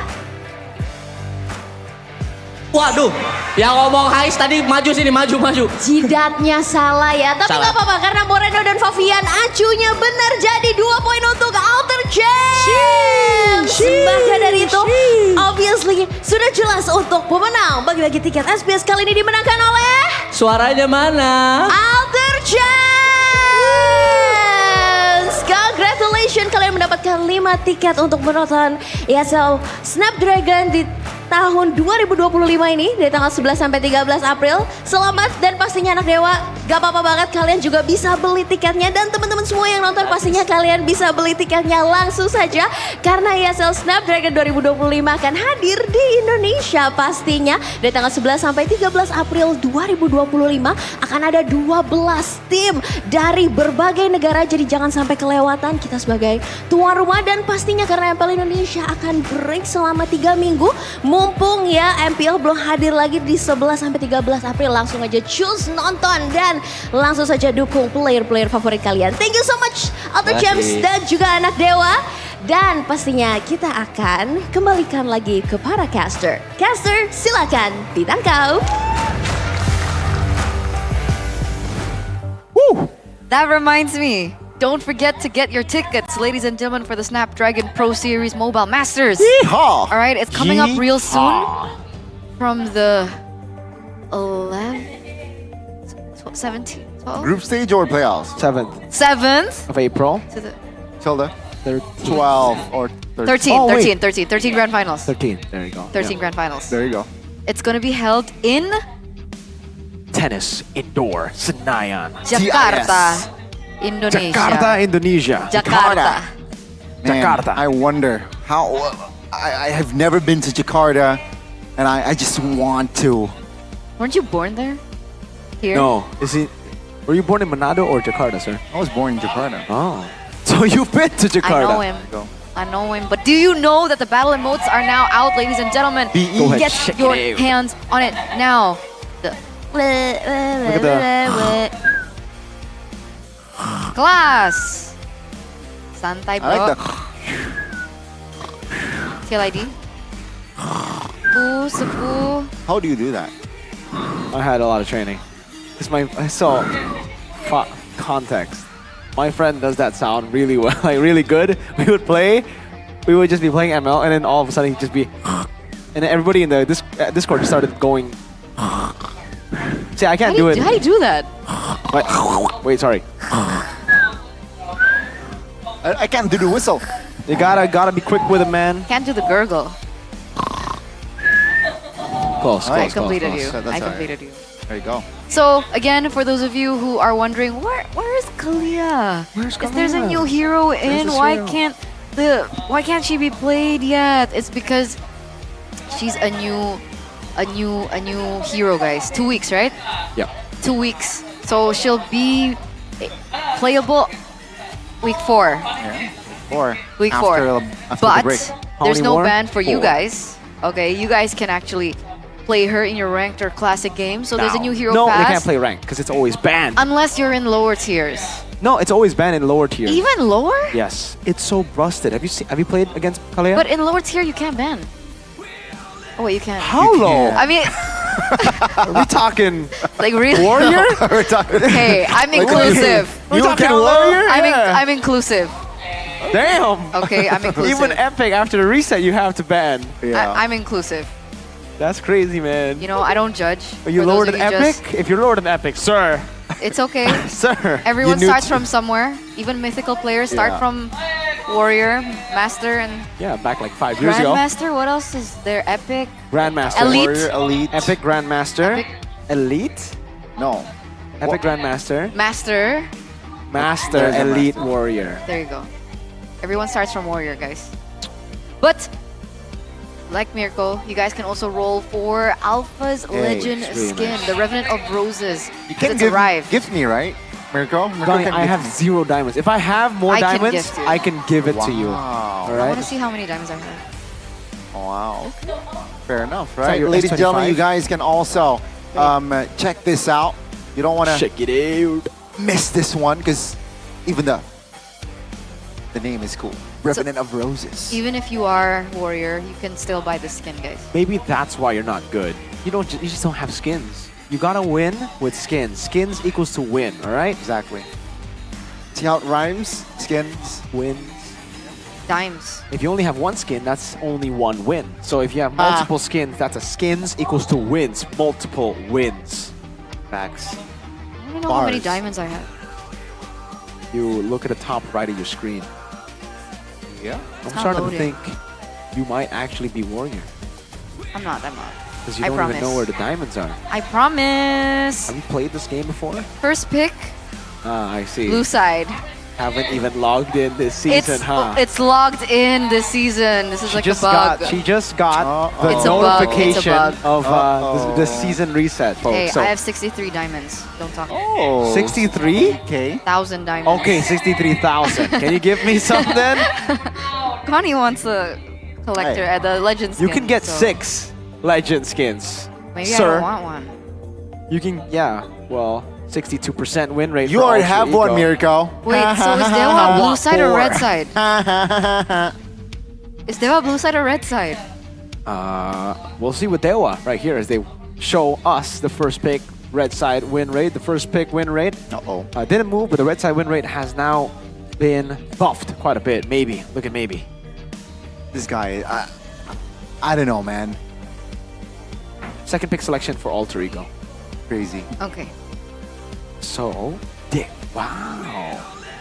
Waduh, yang ngomong Hais tadi maju sini, maju. Jidatnya salah ya, tapi nggak apa-apa karena Moreno dan Fabian acunya benar jadi 2 poin untuk Alter Champs. Maka dari itu, obviously sudah jelas untuk pemenang bagi-bagi tiket SPS kali ini dimenangkan oleh suaranya mana? Alter Champs. Congratulations, kalian mendapatkan 5 tiket untuk menonton ESL Snapdragon di tahun 2025 ini dari tanggal 11 sampai 13 April. Selamat dan pastinya anak dewa, gak apa-apa banget kalian juga bisa beli tiketnya dan teman-teman semua yang nonton pastinya kalian bisa beli tiketnya langsung saja karena ESL Snapdragon 2025 akan hadir di Indonesia pastinya dari tanggal 11 sampai 13 April 2025 akan ada 12 tim dari berbagai negara jadi jangan sampai kelewatan. Kita sebagai tuan rumah dan pastinya karena MPL Indonesia akan break selama 3 minggu. Mumpung ya MPL belum hadir lagi di 11 sampai 13 April, langsung aja choose nonton dan langsung saja dukung player-player favorit kalian. Thank you so much Alter Champs dan juga anak dewa. Dan pastinya kita akan kembalikan lagi ke para caster. Caster silakan ditangkap. That reminds me. Don't forget to get your tickets, ladies and gentlemen, for the Snapdragon Pro Series Mobile Masters. Yeehaw! All right, it's coming up real soon from the 17th, 12th? Group stage or playoffs? 7th of April to the Till the 12 or 13 grand finals. 13. There you go. 13 grand finals. There you go. It's going to be held in Tennis Indoor Senayan. Jakarta, Indonesia. Jakarta, Indonesia. Jakarta. Man, Jakarta. I wonder how. I have never been to Jakarta, and I just want to. Weren't you born there? Here? No. Were you born in Manado or Jakarta, sir? I was born in Jakarta. Oh. So you've been to Jakarta. I know him. I know him. But do you know that the battle emotes are now out, ladies and gentlemen? Go ahead, Get check your it out. hands on it now. Look at Class. Santai, bro. I like the. Tail ID. Sepuh. How do you do that? I had a lot of training. I saw context. My friend does that sound really well, like really good. We would play, we would just be playing ML, and then all of a sudden he'd just be, and then everybody in the Discord just started going. See, I can't do it. How do you do that? Wait, sorry. I can't do the whistle. You gotta be quick with it, man. Can't do the gurgle. Close, I close, completed close, you. close. I completed you. There you go. So again, for those of you who are wondering, where is Kalia? Where's If there's a Kalia? new hero in, this why hero? can't she be played yet? It's because she's a new hero, guys. 2 weeks, right? Yeah. 2 weeks. So she'll be playable week 4. Yeah. Or Week after, 4. after But the break. there's many no more? ban for you 4. guys. Okay, you guys can actually play her in your ranked or classic game. So there's a new hero No, pass. they can't play ranked because it's always banned. Unless you're in lower tiers. No, it's always banned in lower tiers. Even lower? Yes, it's so busted. Have you played against Kalia? But in lower tier, you can't ban. Oh, wait, you can. How low? I mean, Are we talking like really? warrior? We're talking. Hey, I'm inclusive. We talking warrior? I'm inclusive. Damn. Okay, I'm inclusive. Even Epic after the reset, you have to ban. I'm inclusive. That's crazy, man. You know, I don't judge. Are you For lower those than of you Epic? just- If you're lower than Epic, sir. It's okay. Sir. Everyone you starts newt- from somewhere. Even mythical players start Yeah. from warrior, master, and Yeah, back like 5 years ago. grandmaster. What else is there? Epic. Grandmaster. Elite. Warrior, elite. Epic Grandmaster. Epic. Elite. No. Epic Grandmaster. Master. Master. There's a Elite master. Warrior. There you go. Everyone starts from warrior, guys. But like Mirko, you guys can also roll for Alpha's Hey, Legend it's really skin, nice. the Revenant of Roses. You Because can it's give, arrived. gift me, right? Mirko? Donnie, can I gift have me. 0 diamonds. If I have more I can diamonds, gift you. I can give it to you. Wow. All I want right. to see how many diamonds I have. Wow. Fair enough, that right? your Ladies and gentlemen, S25? you guys can also check this out. You don't want to Check it out. miss this one because even the name is cool. Revenant of Roses. Even if you are warrior, you can still buy the skin, guys. Maybe that's why you're not good. You just don't have skins. You gotta win with skins. Skins equals to win. All right. Exactly. See how it rhymes? Skins. Wins. Dimes. If you only have one skin, that's only one win. So if you have multiple skins, that's a skins equals to wins. Multiple wins. Facts. I don't know how many Bars. diamonds I have. You look at the top right of your screen. Yeah. I'm not starting loading. to think you might actually be warrior I'm not. because you I don't promise. even know where the diamonds are. I promise. Have you played this game before? First pick, Ah, I see. blue side. Haven't even logged in this season, huh? It's logged in this season. This is like a bug. She just got the It's a bug, it's a notification bug. of the season reset, folks. Hey, so I have 63 diamonds. Don't talk. Oh. 63? Okay. 1,000 diamonds. Okay, 63,000. Can you give me something? Connie wants a collector at the legend skin. You can get so 6 legend skins. Maybe Sir. I don't want one. You can, yeah, well, 62% win rate. You for already Ultra have one, Ego. Mirko. Wait, so is Dewa blue want side or 4. red side? Is Dewa blue side or red side? We'll see with Dewa right here as they show us the first pick red side win rate. The first pick win rate didn't move, but the red side win rate has now been buffed quite a bit. Maybe. Look at maybe. This guy, I don't know, man. Second pick selection for Alter Ego. Crazy. Okay. So, wow.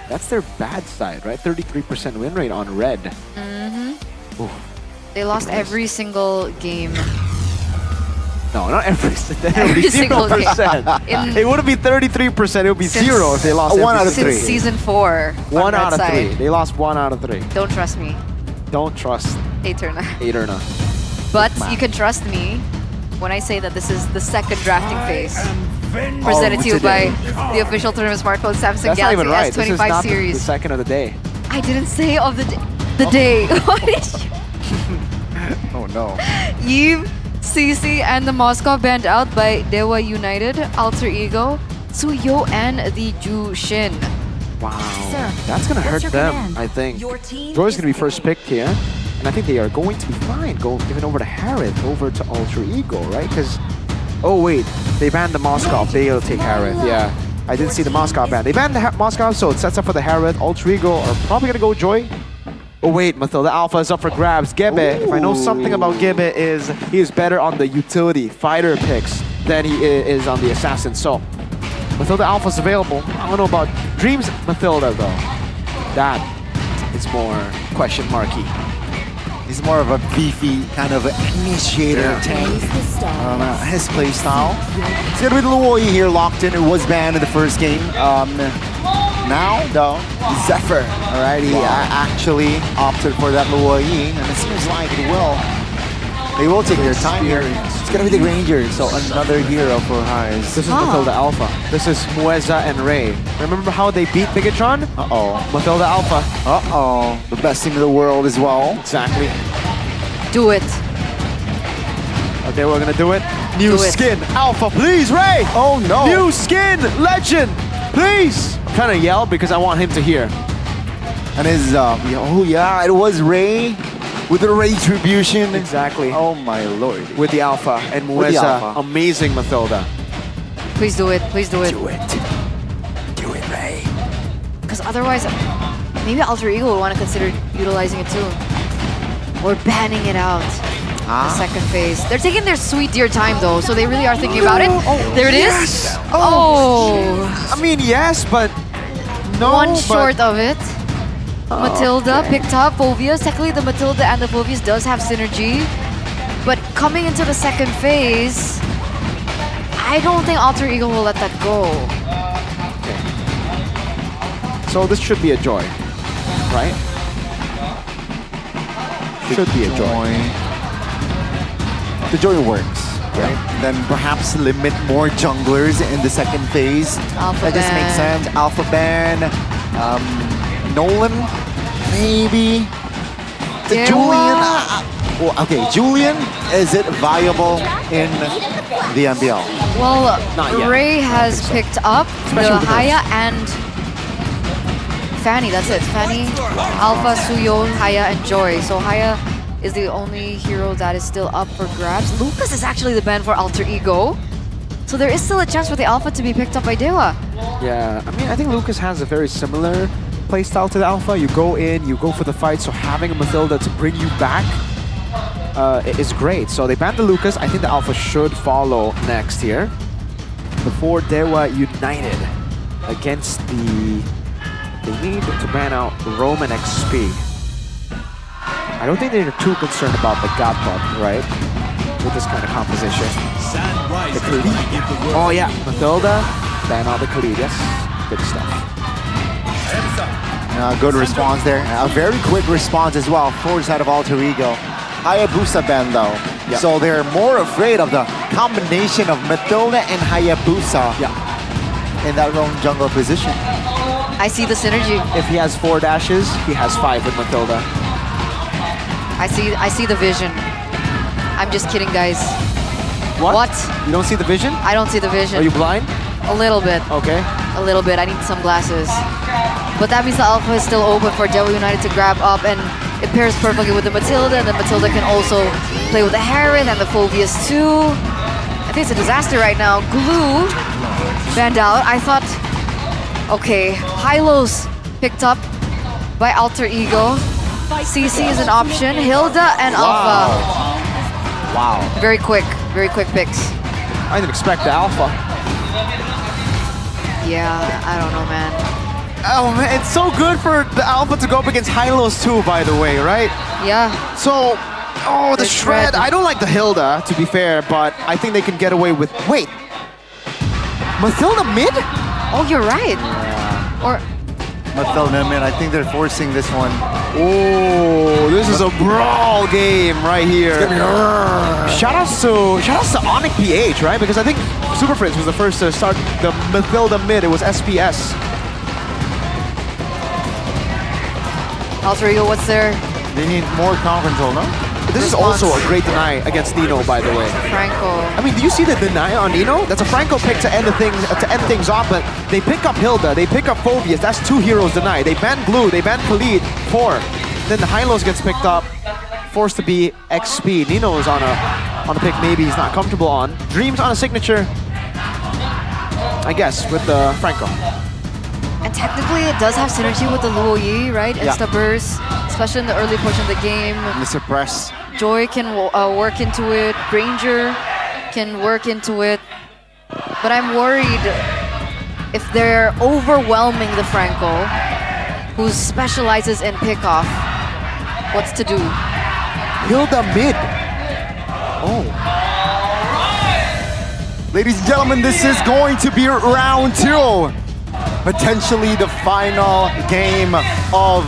That's their bad side, right? 33% win rate on red. Mm-hmm. Oof. They lost every single game. No, not every. It would Every be single game. 0%. In- It wouldn't be 33%. It would be Since- 0 if they lost One out every of Since three. season 4. One on red out of side. 3. They lost 1 out of 3. Don't trust me. Don't trust Aeterna. Aeterna. But you can trust me when I say that this is the second drafting phase. Presented to you by the official tournament smartphone Samsung That's not Galaxy even right. This is S25 not series. the second of the day. I didn't say of the the day. What is Oh no. Eve, CC, and the Moscow banned out by Dewa United, Alter Ego, Suyo, and the Jushin. Wow. Sir, That's going to hurt what's your them, command? I think. Your team Joy's going to be first picked here. And I think they are going to be fine, giving over to Harith, over to Alter Ego, right? Because, oh wait, they banned the Moscow. They'll take Harith, yeah. I didn't see the Moscow ban. They banned the Moscow, so it sets up for the Harith. Alter Ego are probably going to go Joy. Oh wait, Mathilda Alpha is up for grabs. Gebe, if I know something about Gebe, is he is better on the utility fighter picks than he is on the assassin. So, Mathilda Alpha is available. I don't know about Dreams Mathilda though. That is more question marky. He's more of a beefy kind of initiator tank. His play style. He's gonna be Luoyi here locked in. It was banned in the first game. Now, though, Zephyr, all right, he actually opted for that Luoyi, and it seems like they will take their time here. It's gonna be the Rangers, so another hero for Highs. This is Mathilda Alpha. This is Mueza and Ray. Remember how they beat Bigatron? Uh-oh. Mathilda Alpha. Uh-oh. The best team in the world as well. Exactly. Do it. Okay, we're gonna do it. New Do it. skin, Alpha, please, Ray! Oh no! New skin, Legend, please! I'm trying to yell because I want him to hear. And his, oh yeah, it was Ray with the retribution. Exactly. Oh my lord. With the Alpha and With the Mueza, Alpha. amazing Mathilda. Please do it. Please do it. Do it. Do it, Ray. Because otherwise, maybe Alter Ego would want to consider utilizing it too. Or banning it out. The second phase. They're taking their sweet dear time though, so they really are thinking about it. There it is. Yes. Oh. I mean, yes, but no. One but short of it. Matilda picked up Phoveus. Technically, the Matilda and the Phoveus does have synergy. But coming into the second phase, I don't think Alter Ego will let that go. So this should be a joy, right? Should be a joy. The joy works, right? Then perhaps limit more junglers in the second phase. Alpha That just makes ban. sense. Alpha ban, Nolan, maybe. The Julian. Well, okay, Julian, is it viable in the MPL? Well, Not yet. Ray has picked up Especially the with the Haya and Fanny. That's it. Fanny, Alpha, Suyo, Haya, and Joy. So Haya is the only hero that is still up for grabs. Lucas is actually the ban for Alter Ego. So there is still a chance for the Alpha to be picked up by Dewa. Yeah, I mean, I think Lucas has a very similar playstyle to the Alpha. You go in, you go for the fight, so having a Mathilda to bring you back is great. So they banned the Lucas. I think the Alpha should follow next here. Before Dewa United against the... They need to ban out Roman XP. I don't think they're too concerned about the God Bot, right? With this kind of composition. The Khalid. Oh yeah, Mathilda, ban out the Khalid, yes. Good stuff. Good response there. A very quick response as well. Forward side of Alter Ego. Hayabusa ban though. Yeah. So they're more afraid of the combination of Mathilda and Hayabusa in that wrong jungle position. I see the synergy. If he has 4 dashes, he has 5 with Mathilda. I see the vision. I'm just kidding, guys. What? You don't see the vision? I don't see the vision. Are you blind? A little bit. Okay. A little bit. I need some glasses. But that means the Alpha is still open for Dewa United to grab up, and it pairs perfectly with the Matilda, and the Matilda can also play with the Harith and the Phoveus too. I think it's a disaster right now. Glue banned out. I thought, okay, Hylos picked up by Alter Ego. CC is an option. Hilda and Alpha. Wow. Very quick picks. I didn't expect the Alpha. Yeah, I don't know, man. Oh man, it's so good for the Alpha to go up against Hylos too, by the way, right? Yeah. So, oh, the shred. I don't like the Hilda, to be fair, but I think they can get away with... Wait. Mathilda mid? Oh, you're right. Or... Mathilda mid, I think they're forcing this one. Oh, this is a brawl game right here. Shoutouts to Onyx PH, right? Because I think Super Fritz was the first to start the Mathilda mid. It was SPS. Alter Ego, what's their They need more ground control, no? This is also a great deny against Nino, by the way. Franco. I mean, do you see the deny on Nino? That's a Franco pick to end things off, but they pick up Hilda, they pick up Phobius. That's 2 heroes denied. They ban Blue, they ban Khalid, 4. Then the Hylos gets picked up, forced to be XP. Nino is on a pick maybe he's not comfortable on. Dreams on a signature, I guess, with the Franco. And technically, it does have synergy with the Luo Yi, right? Yeah. Insta burst, especially in the early portion of the game. The suppress. Joy can work into it. Granger can work into it. But I'm worried if they're overwhelming the Franco, who specializes in pickoff. What's to do? Hilda mid. Oh. Ladies and gentlemen, this is going to be round 2. Potentially the final game of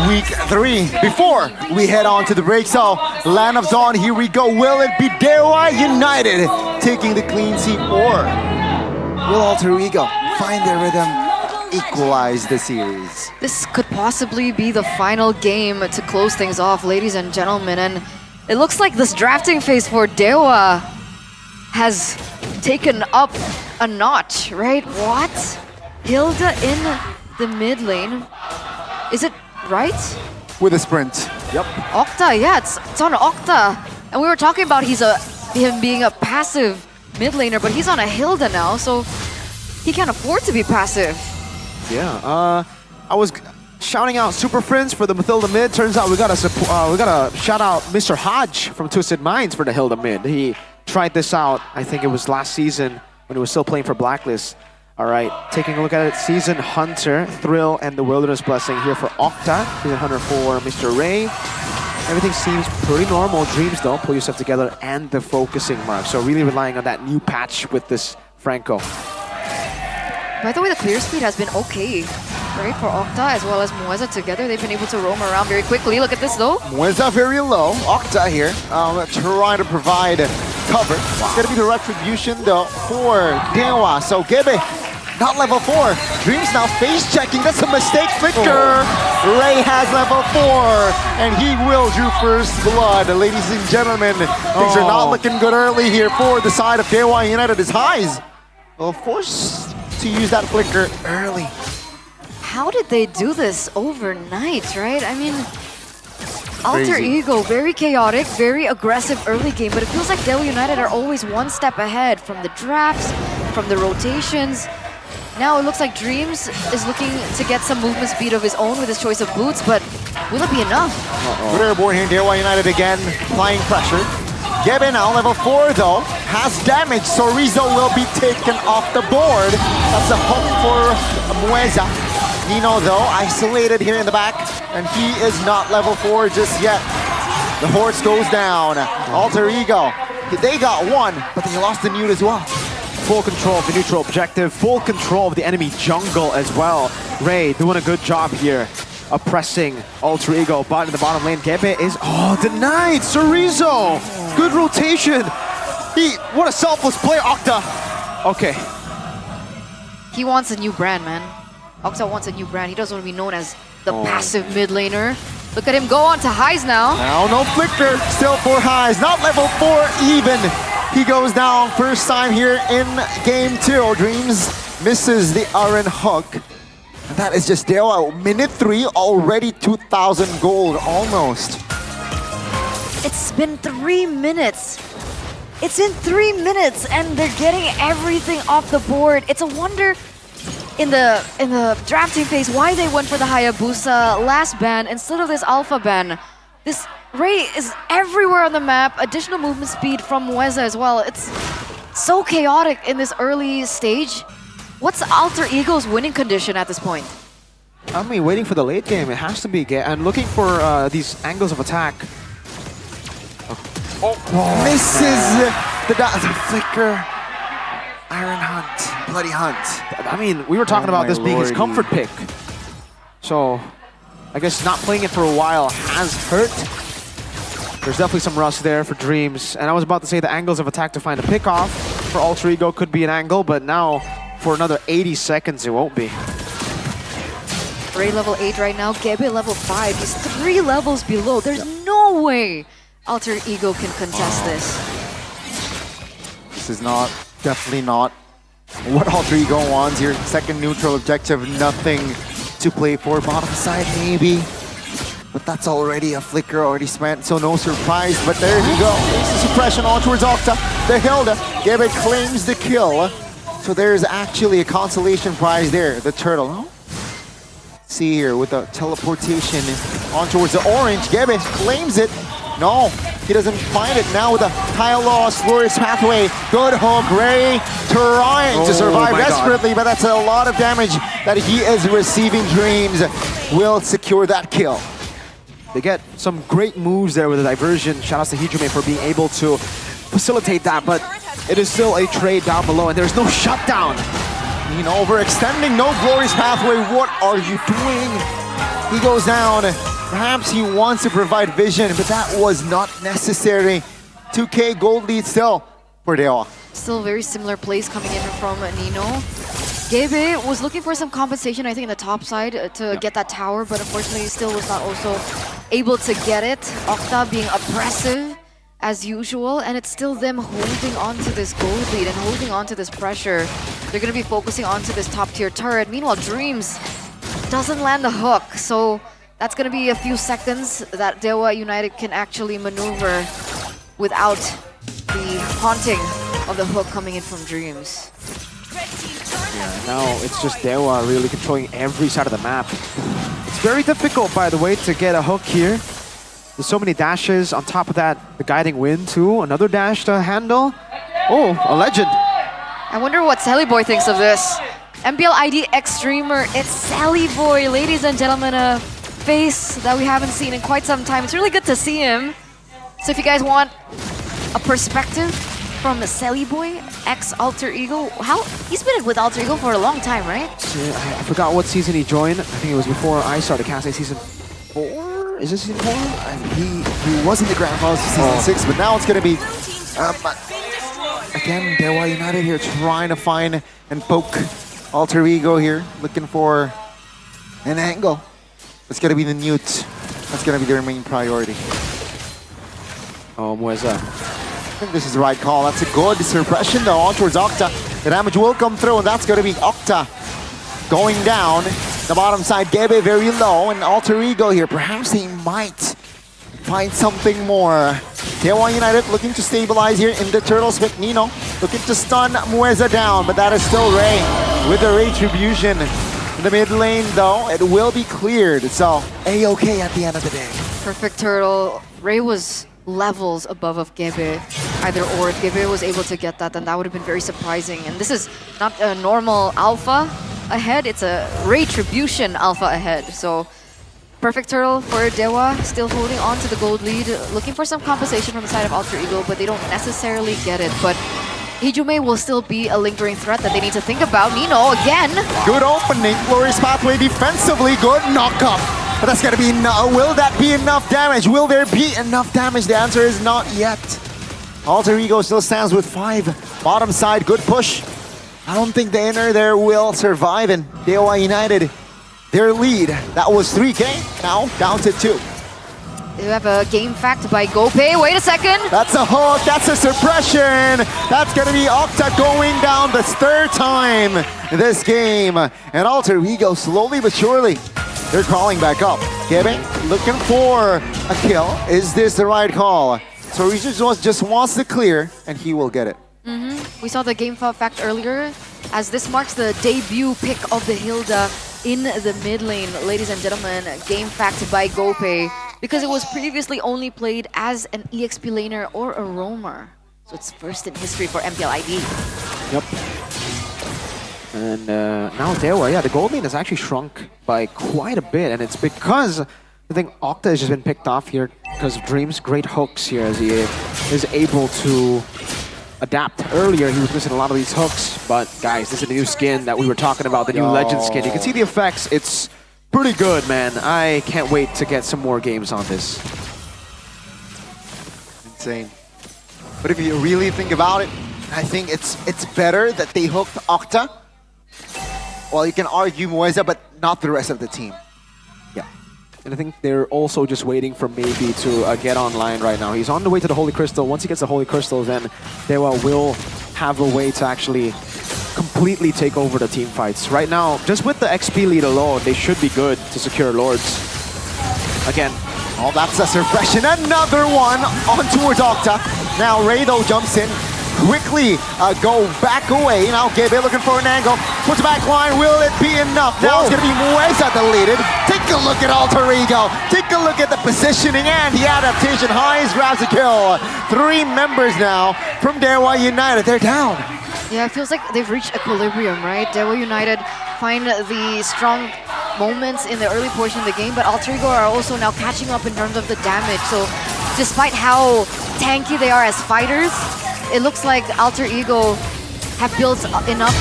week 3. Before we head on to the break, so Land of Dawn, here we go. Will it be Dewa United taking the clean sweep, or will Alter Ego find their rhythm, equalize the series? This could possibly be the final game to close things off, ladies and gentlemen. And it looks like this drafting phase for Dewa has taken up a notch, right? What? Hilda in the mid lane. Is it right? With a sprint. Yep. Octa, yeah, it's on Octa. And we were talking about him being a passive mid laner, but he's on a Hilda now, so he can't afford to be passive. Yeah, I was shouting out Super Friends for the Mathilda mid. Turns out we gotta shout out Mr. Hodge from Twisted Minds for the Hilda mid. He tried this out, I think it was last season when he was still playing for Blacklist. All right, taking a look at it, Season Hunter, Thrill, and the Wilderness Blessing here for Octa. Season Hunter for Mr. Ray. Everything seems pretty normal. Dreams though, pull yourself together, and the focusing mark. So really relying on that new patch with this Franco. By the way, the clear speed has been okay, right? For Octa as well as Mueza together, they've been able to roam around very quickly. Look at this though. Mueza very low. Octa here, trying to provide cover. It's going to be the retribution though for Dewa. So Gebe, not level 4. Dreams now face checking. That's a mistake. Flicker. Ray has level 4, and he will drew first blood. Ladies and gentlemen, things are not looking good early here for the side of Dewa United. His highs will force to use that flicker early. How did they do this overnight, right? I mean, Alter Ego, very chaotic, very aggressive early game, but it feels like Dewa United are always one step ahead from the drafts, from the rotations. Now it looks like Dreams is looking to get some movement speed of his own with his choice of boots, but will it be enough? Good airborne here, Dewa United again, applying pressure. Gebe now, level 4 though, has damage, so Rizzo will be taken off the board. That's a hook for Mueza. Nino though, isolated here in the back, and he is not level 4 just yet. The horse goes down. Alter Ego, they got 1, but they lost the Newt as well. Full control of the neutral objective, full control of the enemy jungle as well. Ray doing a good job here, oppressing Alter Ego, but in the bottom lane, Gebe is, denied! Cerezo! Good rotation! What a selfless play, Octa! Okay. He wants a new brand, man. Octa wants a new brand. He doesn't want to be known as the passive mid laner. Look at him go on to highs now. Now no flicker, still 4 highs, not level 4 even. He goes down first time here in game 2. Dreams misses the Aaron hook. And that is just Dewa. Minute 3, already 2,000 gold, almost. It's been 3 minutes. It's in 3 minutes and they're getting everything off the board. It's a wonder in the drafting phase why they went for the Hayabusa last ban instead of this alpha ban. This Ray is everywhere on the map, additional movement speed from Mueza as well. It's so chaotic in this early stage. What's Alter Ego's winning condition at this point? I mean, waiting for the late game, it has to be, and looking for these angles of attack. Misses the flicker. Iron Hunt, Bloody Hunt. I mean, we were talking about this being his comfort pick. So, I guess not playing it for a while has hurt. There's definitely some rust there for Dreams. And I was about to say the angles of attack to find a pick-off for Alter Ego could be an angle, but now for another 80 seconds it won't be. Ray level 8 right now, Gebe level 5. He's 3 levels below. There's no way Alter Ego can contest this. This is definitely not what Alter Ego wants here. Second neutral objective, nothing to play for. Bottom side maybe, but that's already a flicker already spent, so no surprise. But there you go. There's the suppression all towards Octa. The Hilda. Gebe claims the kill. So there's actually a consolation prize there. The turtle. Oh. See here with the teleportation on towards the orange. Gebe claims it. No, he doesn't find it. Now with a high loss, glorious pathway. Good hook. Ray trying to survive desperately, but that's a lot of damage that he is receiving. Dreams will secure that kill. They get some great moves there with the diversion. Shout out to Hijume for being able to facilitate that, but it is still a trade down below, and there's no shutdown. You know, overextending, no glorious pathway. What are you doing? He goes down. Perhaps he wants to provide vision, but that was not necessary. 2K gold lead still for Dewa. Still very similar plays coming in from Nino. Gebe was looking for some compensation, I think, in the top side to get that tower, but unfortunately he still was not also able to get it. Octa being oppressive as usual, and it's still them holding on to this gold lead and holding on to this pressure. They're going to be focusing onto this top tier turret. Meanwhile, Dreams doesn't land the hook, so that's going to be a few seconds that Dewa United can actually maneuver without the haunting of the hook coming in from Dreams. Yeah, now it's just Dewa really controlling every side of the map. It's very difficult, by the way, to get a hook here. There's so many dashes. On top of that, the guiding wind too. Another dash to handle. Oh, a legend. I wonder what Sally Boy thinks of this. MPL ID X streamer, it's Sally Boy, ladies and gentlemen. A face that we haven't seen in quite some time. It's really good to see him. So if you guys want a perspective from the Sally Boy X Alter Ego, he's been with Alter Ego for a long time, right? Yeah, I forgot what season he joined. I think it was before I started casting season 4. Is this season 4? He was in the Grand Finals season 6, but now it's going to be again Dewa United here trying to find and poke Alter Ego here, looking for an angle. It's going to be the Newt. That's going to be their main priority. Oh, Mueza. I think this is the right call. That's a good suppression though on towards Octa. The damage will come through, and that's going to be Octa going down. The bottom side, Gebe very low, and Alter Ego here. Perhaps he might find something more. Dewa United looking to stabilize here in the turtle spit. Nino looking to stun Mueza down, but that is still Ray with the retribution. In the mid lane though, it will be cleared, so A-okay at the end of the day. Perfect turtle. Ray was levels above of Gebe, either or. If Gebe was able to get that, then that would have been very surprising. And this is not a normal alpha ahead, it's a retribution alpha ahead. So perfect turtle for Dewa, still holding on to the gold lead, looking for some compensation from the side of Alter Ego, but they don't necessarily get it. But Hijume will still be a lingering threat that they need to think about. Nino again. Good opening, glorious pathway defensively, good knock-up. But that's gonna be will that be enough damage? Will there be enough damage? The answer is not yet. Alter Ego still stands with 5. Bottom side, good push. I don't think the inner there will survive, and Dewa United, their lead, that was 3K, now down to 2. You have a game fact by GoPay. Wait a second. That's a hook, that's a suppression. That's gonna be Octa going down the 3rd time this game. And Alter Ego slowly but surely, they're crawling back up. Gebe looking for a kill. Is this the right call? So he just wants to clear, and he will get it. We saw the game fact earlier, as this marks the debut pick of the Hilda in the mid lane. Ladies and gentlemen, game fact by GoPay, because it was previously only played as an EXP laner or a roamer. So it's first in history for MPL ID. Yep. And now Dewa, yeah, the gold lane has actually shrunk by quite a bit, and it's because I think Octa has just been picked off here because of Dream's great hooks here, as he is able to adapt. Earlier, he was missing a lot of these hooks, but guys, this is the new skin that we were talking about, the new Legend skin. You can see the effects. It's pretty good, man. I can't wait to get some more games on this. Insane. But if you really think about it, I think it's better that they hooked Octa. Well, you can argue Mueza, but not the rest of the team. And I think they're also just waiting for maybe to get online right now. He's on the way to the Holy Crystal. Once he gets the Holy Crystal, then Dewa will have a way to actually completely take over the team fights. Right now, just with the XP lead alone, they should be good to secure Lords. Again. Oh, that's a suppression. Another one on towards Octa. Now Ray though jumps in. Quickly go back away. Now Gebe looking for an angle. Puts back line. Will it be enough? Now it's going to be Mueza deleted. Take a look at Alter Ego. Take a look at the positioning and the adaptation. Hines grabs a kill. 3 members now from Dewa United. They're down. Yeah, it feels like they've reached equilibrium, right? Dewa United find the strong moments in the early portion of the game, but Alter Ego are also now catching up in terms of the damage. So despite how tanky they are as fighters, it looks like Alter Ego have built enough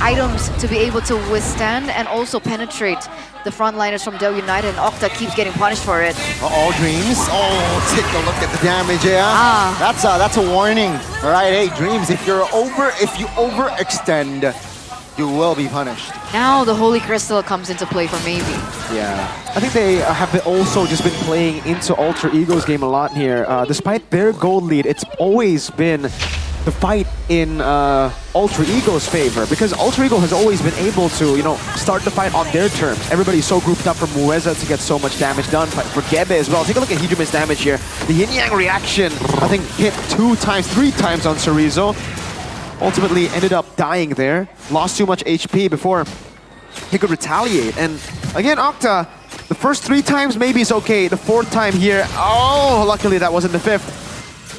items to be able to withstand and also penetrate the frontliners from Dewa United, and Octa keeps getting punished for it. Uh-oh, Dreams. Oh, take a look at the damage, yeah? That's a warning. All right, hey, Dreams, if you overextend, you will be punished. Now the Holy Crystal comes into play for maybe. Yeah, I think they have also just been playing into Alter Ego's game a lot here. Despite their gold lead, it's always been the fight in Alter Ego's favor, because Alter Ego has always been able to, you know, start the fight on their terms. Everybody's so grouped up for Mueza to get so much damage done, but for Gebe as well. Take a look at Hijume's damage here. The yin-yang reaction, I think, hit 3 times on Chorizo. Ultimately ended up dying there. Lost too much HP before he could retaliate. And again, Octa, the first 3 times maybe it's okay. The 4th time here, oh, luckily that wasn't the 5th.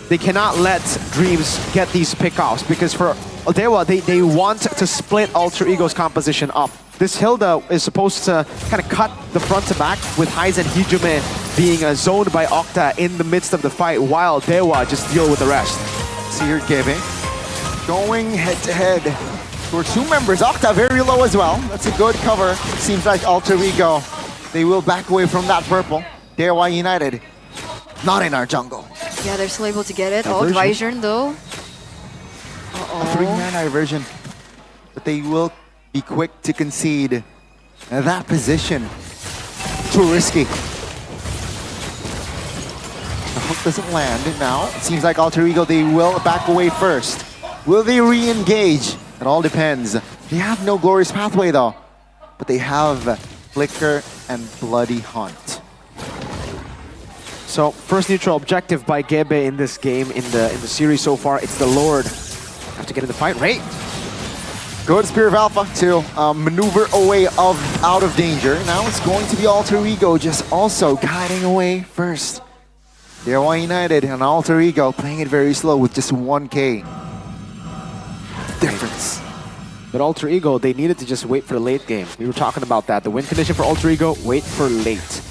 They cannot let Dreams get these pickoffs, because for Dewa, they want to split Alter Ego's composition up. This Hilda is supposed to kind of cut the front to back, with Haiz and Hijume being zoned by Octa in the midst of the fight, while Dewa just deal with the rest. See here, Gebe going head-to-head towards 2 members. Octa very low as well. That's a good cover. Seems like Alter Ego, they will back away from that purple. Dewa United, not in our jungle. Yeah, they're still able to get it. Oh, Dvaijern though. Uh-oh. A 3-man diversion. But they will be quick to concede that position. Too risky. The hook doesn't land now. It seems like Alter Ego, they will back away first. Will they re-engage? It all depends. They have no glorious pathway though, but they have Flicker and Bloody Hunt. So first neutral objective by Gebe in this game, in the series so far, it's the Lord. Have to get in the fight. Ray. Good Spear of Alpha to maneuver away out of danger. Now it's going to be Alter Ego just also guiding away first. Dewa United and Alter Ego playing it very slow with just 1K difference. But Alter Ego, they needed to just wait for the late game. We were talking about that. The win condition for Alter Ego, wait for late.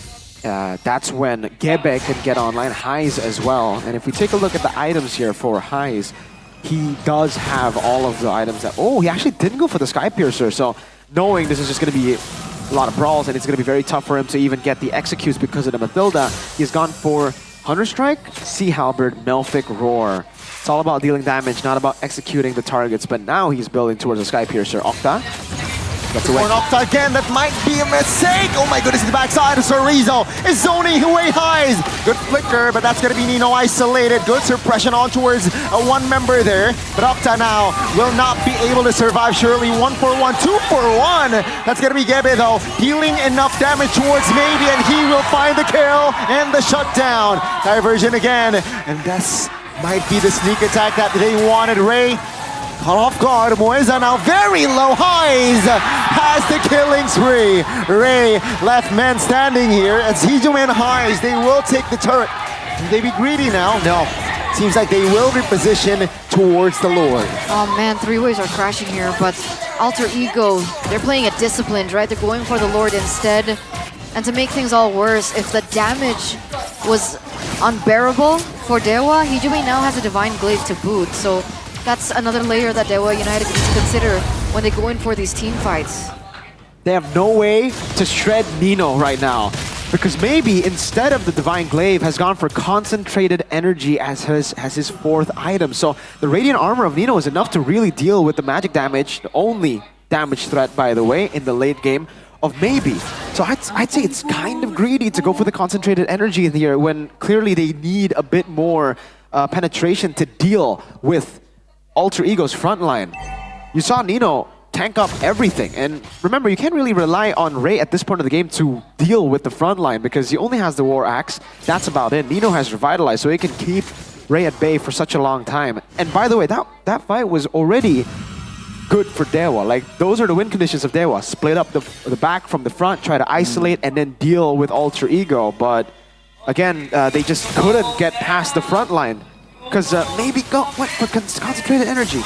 That's when Gebe could get online, Haiz as well. And if we take a look at the items here for Haiz, he does have all of the items that... Oh, he actually didn't go for the Sky Piercer. So knowing this is just going to be a lot of brawls and it's going to be very tough for him to even get the executes because of the Mathilda, he's gone for Hunter Strike, Sea Halberd, Melfic, Roar. It's all about dealing damage, not about executing the targets. But now he's building towards the Sky Piercer. Octa. That's a win. Octa again, that might be a mistake. Oh my goodness, the backside of Chorizo is zoning away Haiz. Good flicker, but that's going to be Nino isolated. Good suppression on towards a 1 member there. But Octa now will not be able to survive. Surely 1 for 1, 2 for 1. That's going to be Gebe though, dealing enough damage towards Maybe, and he will find the kill and the shutdown. Diversion again, and that's might be the sneak attack that they wanted. Ray caught off guard. Mueza now very low. Haiz has the killing spree. Ray left man standing here. As Hijume and Haiz, they will take the turret. Will they be greedy now? No. Seems like they will reposition towards the Lord. Oh man, 3-ways are crashing here, but Alter Ego, they're playing it disciplined, right? They're going for the Lord instead. And to make things all worse, if the damage was unbearable for Dewa, Hijume now has a Divine Glaive to boot. So that's another layer that Dewa United needs to consider when they go in for these team fights. They have no way to shred Nino right now, because maybe instead of the Divine Glaive has gone for Concentrated Energy as his 4th item. So the Radiant Armor of Nino is enough to really deal with the magic damage, the only damage threat, by the way, in the late game. of maybe. So I'd say it's kind of greedy to go for the concentrated energy in here when clearly they need a bit more penetration to deal with Alter Ego's frontline. You saw Nino tank up everything, and remember, you can't really rely on Ray at this point of the game to deal with the frontline because he only has the War Axe. That's about it. Nino has Revitalized, so he can keep Ray at bay for such a long time. And by the way, that fight was already good for Dewa. Like, those are the win conditions of Dewa. Split up the back from the front, try to isolate, and then deal with Alter Ego. But again, they just couldn't get past the front line. Because maybe went for concentrated energy.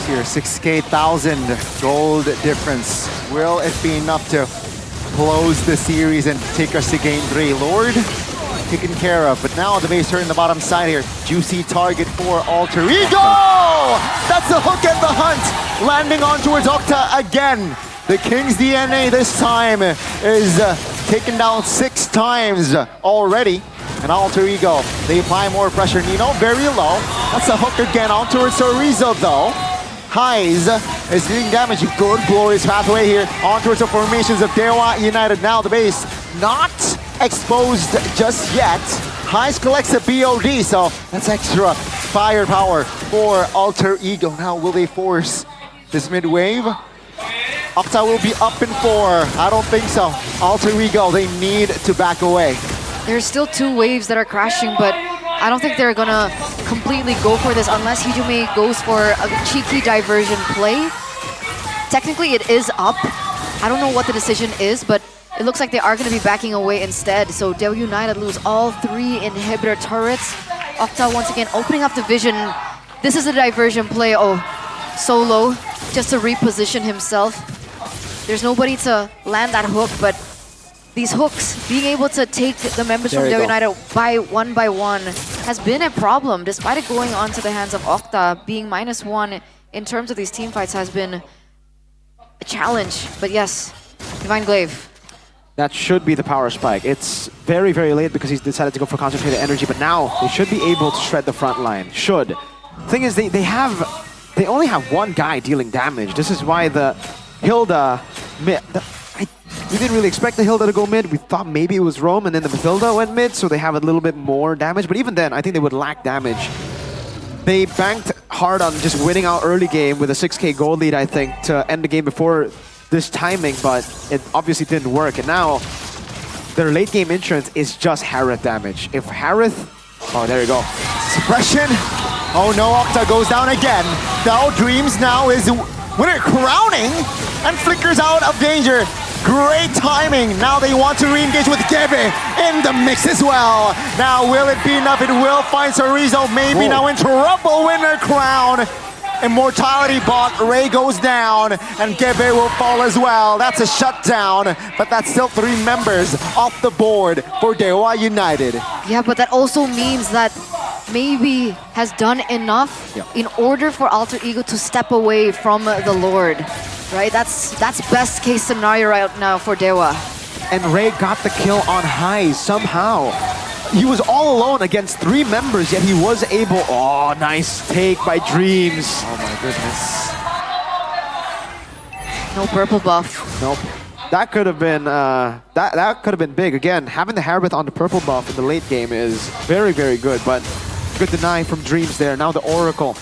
Here, 6,000 gold difference. Will it be enough to close the series and take us to game 3? Lord, taken care of. But now the base turn in the bottom side here. Juicy target for Alter Ego! That's the hook and the hunt. Landing on towards Octa again. The King's DNA this time is taken down 6 times already. And Alter Ego, they apply more pressure. Nino, very low. That's a hook again on towards Sorizo though. Highs is doing damage. Good, glorious pathway here on towards the formations of Dewa United. Now the base not exposed just yet. Highs collects a BOD, so that's extra firepower for Alter Ego. Now will they force this mid wave? Octa will be up in 4. I don't think so. Alter Ego, they need to back away. There's still 2 waves that are crashing, but I don't think they're gonna completely go for this unless Hijime goes for a cheeky diversion play. Technically, it is up. I don't know what the decision is, but it looks like they are gonna be backing away instead. So Dewa United lose all 3 inhibitor turrets. Octa once again opening up the vision. This is a diversion play. Oh, Solo just to reposition himself. There's nobody to land that hook, but these hooks, being able to take the members from Dewa United by one has been a problem, despite it going onto the hands of Octa. Being -1 in terms of these team fights has been a challenge. But yes, Divine Glaive. That should be the power spike. It's very, very late because he's decided to go for concentrated energy, but now they should be able to shred the front line. Should. Thing is, they only have 1 guy dealing damage. This is why the Hilda we didn't really expect the Hilda to go mid. We thought maybe it was Rome, and then the Mathilda went mid, so they have a little bit more damage. But even then, I think they would lack damage. They banked hard on just winning out early game with a 6k gold lead, I think, to end the game before this timing, but it obviously didn't work. And now, their late game insurance is just Harith damage. If Harith... Oh, there you go. Suppression. Oh no, Octa goes down again. Now Dreams now is winner crowning and flickers out of danger. Great timing. Now they want to re-engage with Gebe in the mix as well. Now will it be enough? It will find Sorizo. Maybe now in trouble. Winner crown. Immortality bot. Ray goes down and Gebe will fall as well. That's a shutdown, but that's still 3 members off the board for Dewa United. Yeah, but that also means that maybe has done enough in order for Alter Ego to step away from the Lord. Right? That's best case scenario right now for Dewa. And Ray got the kill on Highs somehow. He was all alone against 3 members, yet he was able... Oh, nice take by Dreams. Oh my goodness. No purple buff. Nope. That could have been that could have been big. Again, having the Harith on the purple buff in the late game is very, very good, but good deny from Dreams there. Now the Oracle.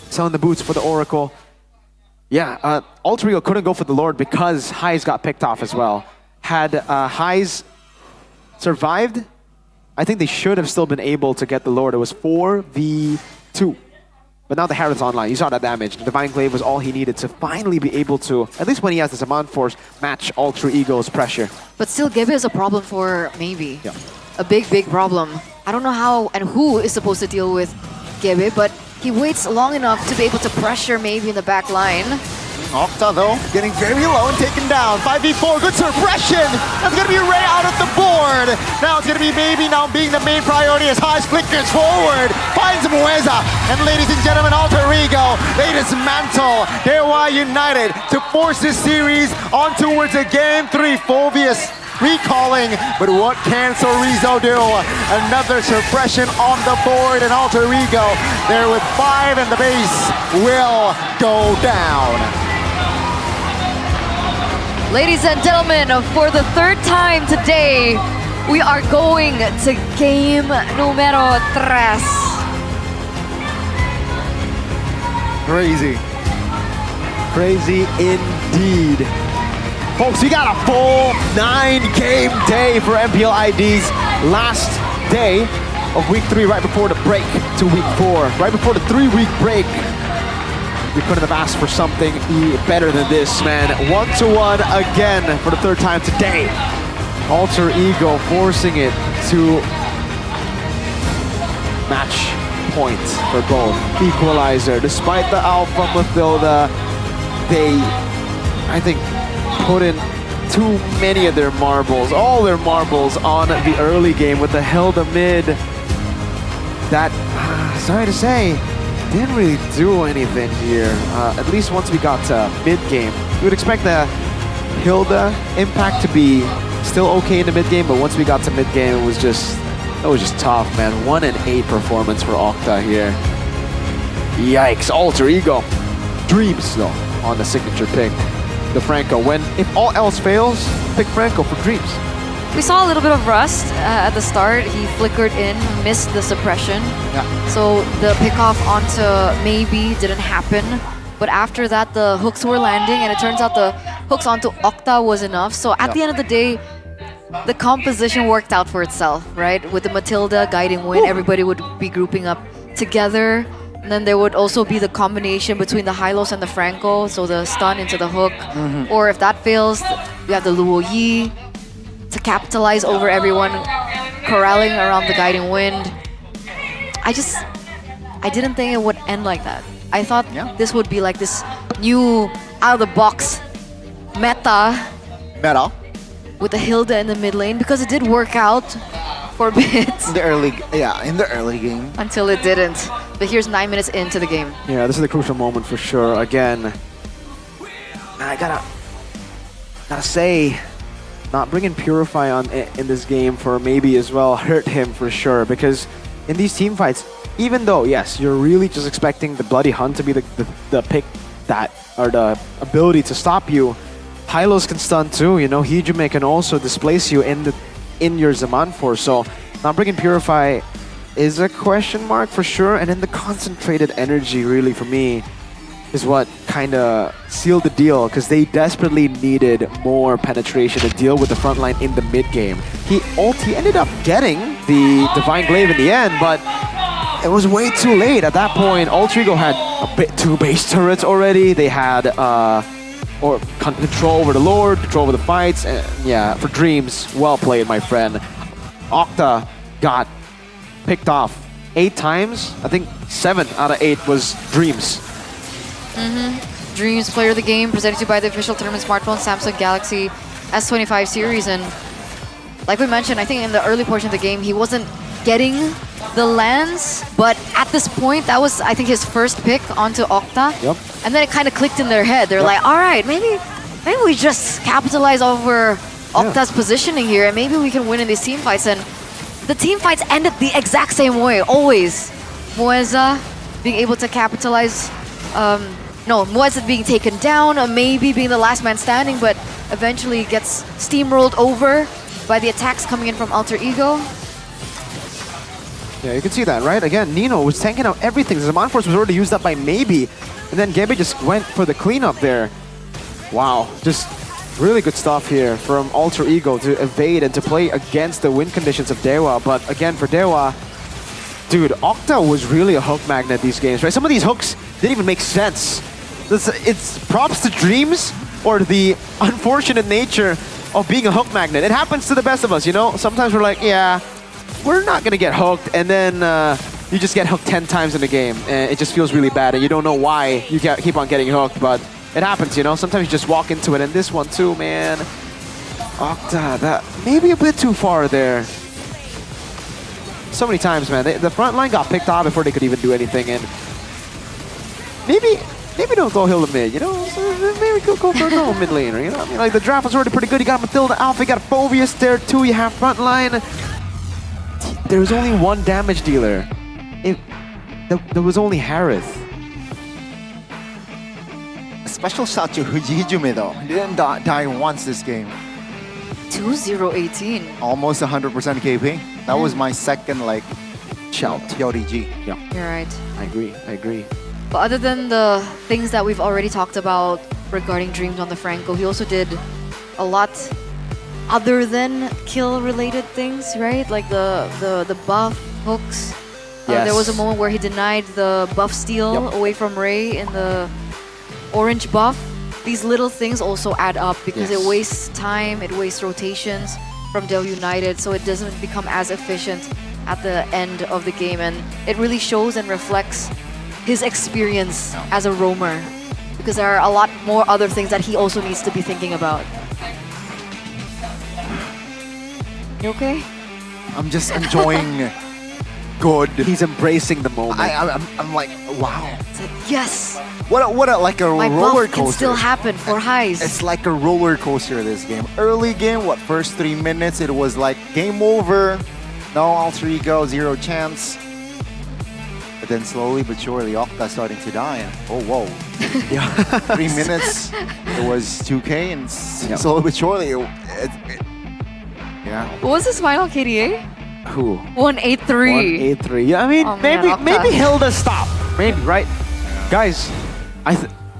Selling the boots for the Oracle. Yeah, Alter Ego couldn't go for the Lord because Highs got picked off as well. Had Highs survived, I think they should have still been able to get the Lord. It was 4v2. But now the Harith's online. You saw that damage. The Divine Glaive was all he needed to finally be able to, at least when he has the Saman Force, match Alter Ego's pressure. But still, Gebe is a problem for maybe. Yeah. A big, big problem. I don't know how and who is supposed to deal with Gebe, but he waits long enough to be able to pressure maybe in the back line. Octa though, getting very low and taken down. 5v4, good suppression! That's gonna be Ray out of the board! Now it's gonna be maybe now being the main priority as Highs flickers forward, finds Mueza, and ladies and gentlemen, Alter Ego, they dismantle Dewa United to force this series on towards a game 3. Fulvius recalling, but what can Sorizo do? Another suppression on the board, and Alter Ego there with 5, and the base will go down. Ladies and gentlemen, for the third time today, we are going to game numero 3. Crazy. Crazy indeed. Folks, we got a full 9-game day for MPL ID's last day of week 3, right before the break to week 4. Right before the 3-week break. We couldn't have asked for something better than this, man. 1-1 again for the 3rd time today. Alter Ego forcing it to match point for both. Equalizer. Despite the Alpha Mathilda, they, I think, put in too many of their marbles, all their marbles on the early game with the Hilda mid. That, sorry to say, didn't really do anything here. At least once we got to mid-game. We would expect the Hilda impact to be still okay in the mid-game, but once we got to mid-game, it was just tough, man. 1-8 performance for Octa here. Yikes, Alter Ego. Dreams, though, on the signature pick. The Franco, if all else fails, pick Franco for Dreams. We saw a little bit of rust at the start. He flickered in, missed the suppression. Yeah. So the pickoff onto maybe didn't happen. But after that, the hooks were landing, and it turns out the hooks onto Octa was enough. So at the end of the day, the composition worked out for itself, right? With the Matilda guiding win, everybody would be grouping up together. And then there would also be the combination between the Hylos and the Franco, so the stun into the hook. Or if that fails, we have the Luo Yi to capitalize over everyone corralling around the guiding wind. I didn't think it would end like that. I thought this would be like this new out-of-the-box meta with the Hilda in the mid lane, because it did work out for a bit. In the early game. Until it didn't. But here's 9 minutes into the game. Yeah, this is the crucial moment for sure. Again, I gotta say, not bringing Purify on in this game for maybe as well hurt him for sure, because in these team fights, even though, yes, you're really just expecting the Bloody Hunt to be the pick that, or the ability to stop you, Hylos can stun too, you know, Hijime can also displace you in your Zaman Force, so not bringing Purify is a question mark for sure, and then the concentrated energy really for me is what kind of sealed the deal, because they desperately needed more penetration to deal with the front line in the mid game. He ended up getting the Divine Glaive in the end, but it was way too late. At that point, Alter Ego had a bit too base turrets already. They had control over the Lord, control over the fights, and yeah, for Dreams, well played, my friend. Octa got picked off 8 times. I think 7 out of 8 was Dreams. Dreams Player of the Game, presented to you by the official tournament smartphone Samsung Galaxy S25 series. And like we mentioned, I think in the early portion of the game, he wasn't getting the lands, but at this point, that was, I think, his first pick onto Octa. And then it kind of clicked in their head. They're like, all right, maybe we just capitalize over Octa's positioning here, and maybe we can win in these team fights. And the team fights ended the exact same way, always. Mueza being able to capitalize, Mueza being taken down, maybe being the last man standing, but eventually gets steamrolled over by the attacks coming in from Alter Ego. Yeah, you can see that, right? Again, Nino was tanking out everything. The Zaman Force was already used up by maybe, and then Gebe just went for the cleanup there. Wow, just really good stuff here from Alter Ego to evade and to play against the win conditions of Dewa. But again, for Dewa, dude, Octa was really a hook magnet these games, right? Some of these hooks didn't even make sense. It's props to Dreams or the unfortunate nature of being a hook magnet. It happens to the best of us, you know? Sometimes we're like, yeah, we're not gonna get hooked, and then you just get hooked 10 times in the game, and it just feels really bad, and you don't know why you keep on getting hooked, but it happens, you know? Sometimes you just walk into it, and this one too, man. Octa, that maybe a bit too far there. So many times, man. The front line got picked off before they could even do anything, and maybe don't go Hilda mid, you know? Maybe go for a normal mid laner, you know? I mean, like, the draft was already pretty good. You got Matilda Alpha, you got Phobius there too, you have front line. There was only one damage dealer. There was only Harith. special shout to Hijume though. He didn't die once this game. 2-0-18. Almost 100% KP. That was my second like shout. PLDG. Yeah. You're right. I agree. But other than the things that we've already talked about regarding Dreams on the Franco, he also did a lot other than kill-related things, right? Like the buff hooks. There was a moment where he denied the buff steal away from Ray in the orange buff. These little things also add up because it wastes time, it wastes rotations from Del United, so it doesn't become as efficient at the end of the game. And it really shows and reflects his experience as a roamer, because there are a lot more other things that he also needs to be thinking about. You okay? I'm just enjoying good. He's embracing the moment. I'm like, wow. It's like, yes! What a like a My roller buff can coaster. still happen for highs. It's like a roller coaster this game. Early game, first 3 minutes, it was like game over. No alter ego, 0 chance. But then slowly but surely, Octa starting to die. And, oh, whoa. 3 minutes, it was 2K, and slowly but surely, yeah. What was his final KDA? Who? 183. 183. Yeah, I mean, Oh, man, Octa. maybe Hilda stop. Maybe, right? Guys,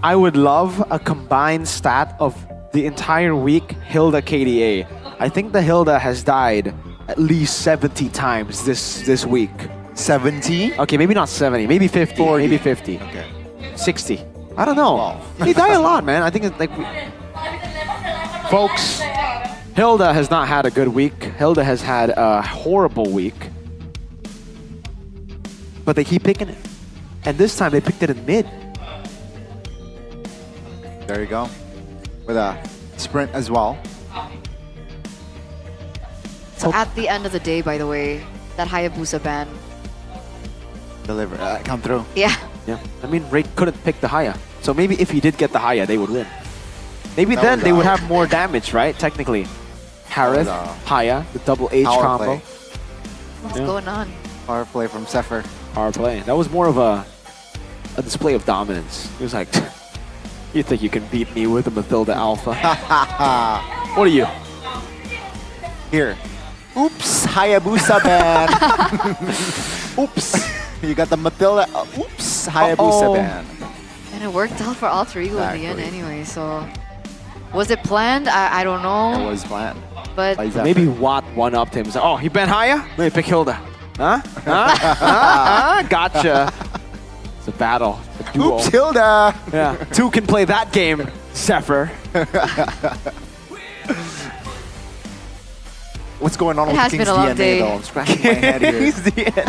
I would love a combined stat of the entire week Hilda KDA. I think the Hilda has died at least 70 times this week. 70? Okay, maybe not 70, maybe 50. 40. Maybe 50. Okay. 60. I don't know. Wow. He died a lot, man. I think it's like... Folks, Hilda has not had a good week. Hilda has had a horrible week. But they keep picking it. And this time they picked it in mid. There you go. With a sprint as well. So at the end of the day, by the way, that Hayabusa ban. Deliver. Come through. Yeah. Yeah. I mean, Ray couldn't pick the Haya. So maybe if he did get the Haya, they would win. Maybe That then was they would a- have more damage, right? Technically. Harith, That was Haya, the double H Power combo. play. What's going on? Power play from Zephyr. Power play. That was more of a display of dominance. He was like, you think you can beat me with a Mathilda Alpha? What are you? Here. Oops, Hayabusa ban. Oops. You got the Mathilda. Oops, Hayabusa ban. And it worked out for Alter Ego in the end Exactly. anyway, so... Was it planned? I don't know. It was planned. But By Zephyr. Maybe Watt one-upped him. He's like, oh, he banned Haya? Let me pick Hilda. Huh? Huh? Gotcha. It's a battle. It's a duo. Oops, Hilda. Yeah. Two can play that game, Zephyr. What's going on It with has King's been a long DNA day. though? I'm scratching my head here. King's DNA.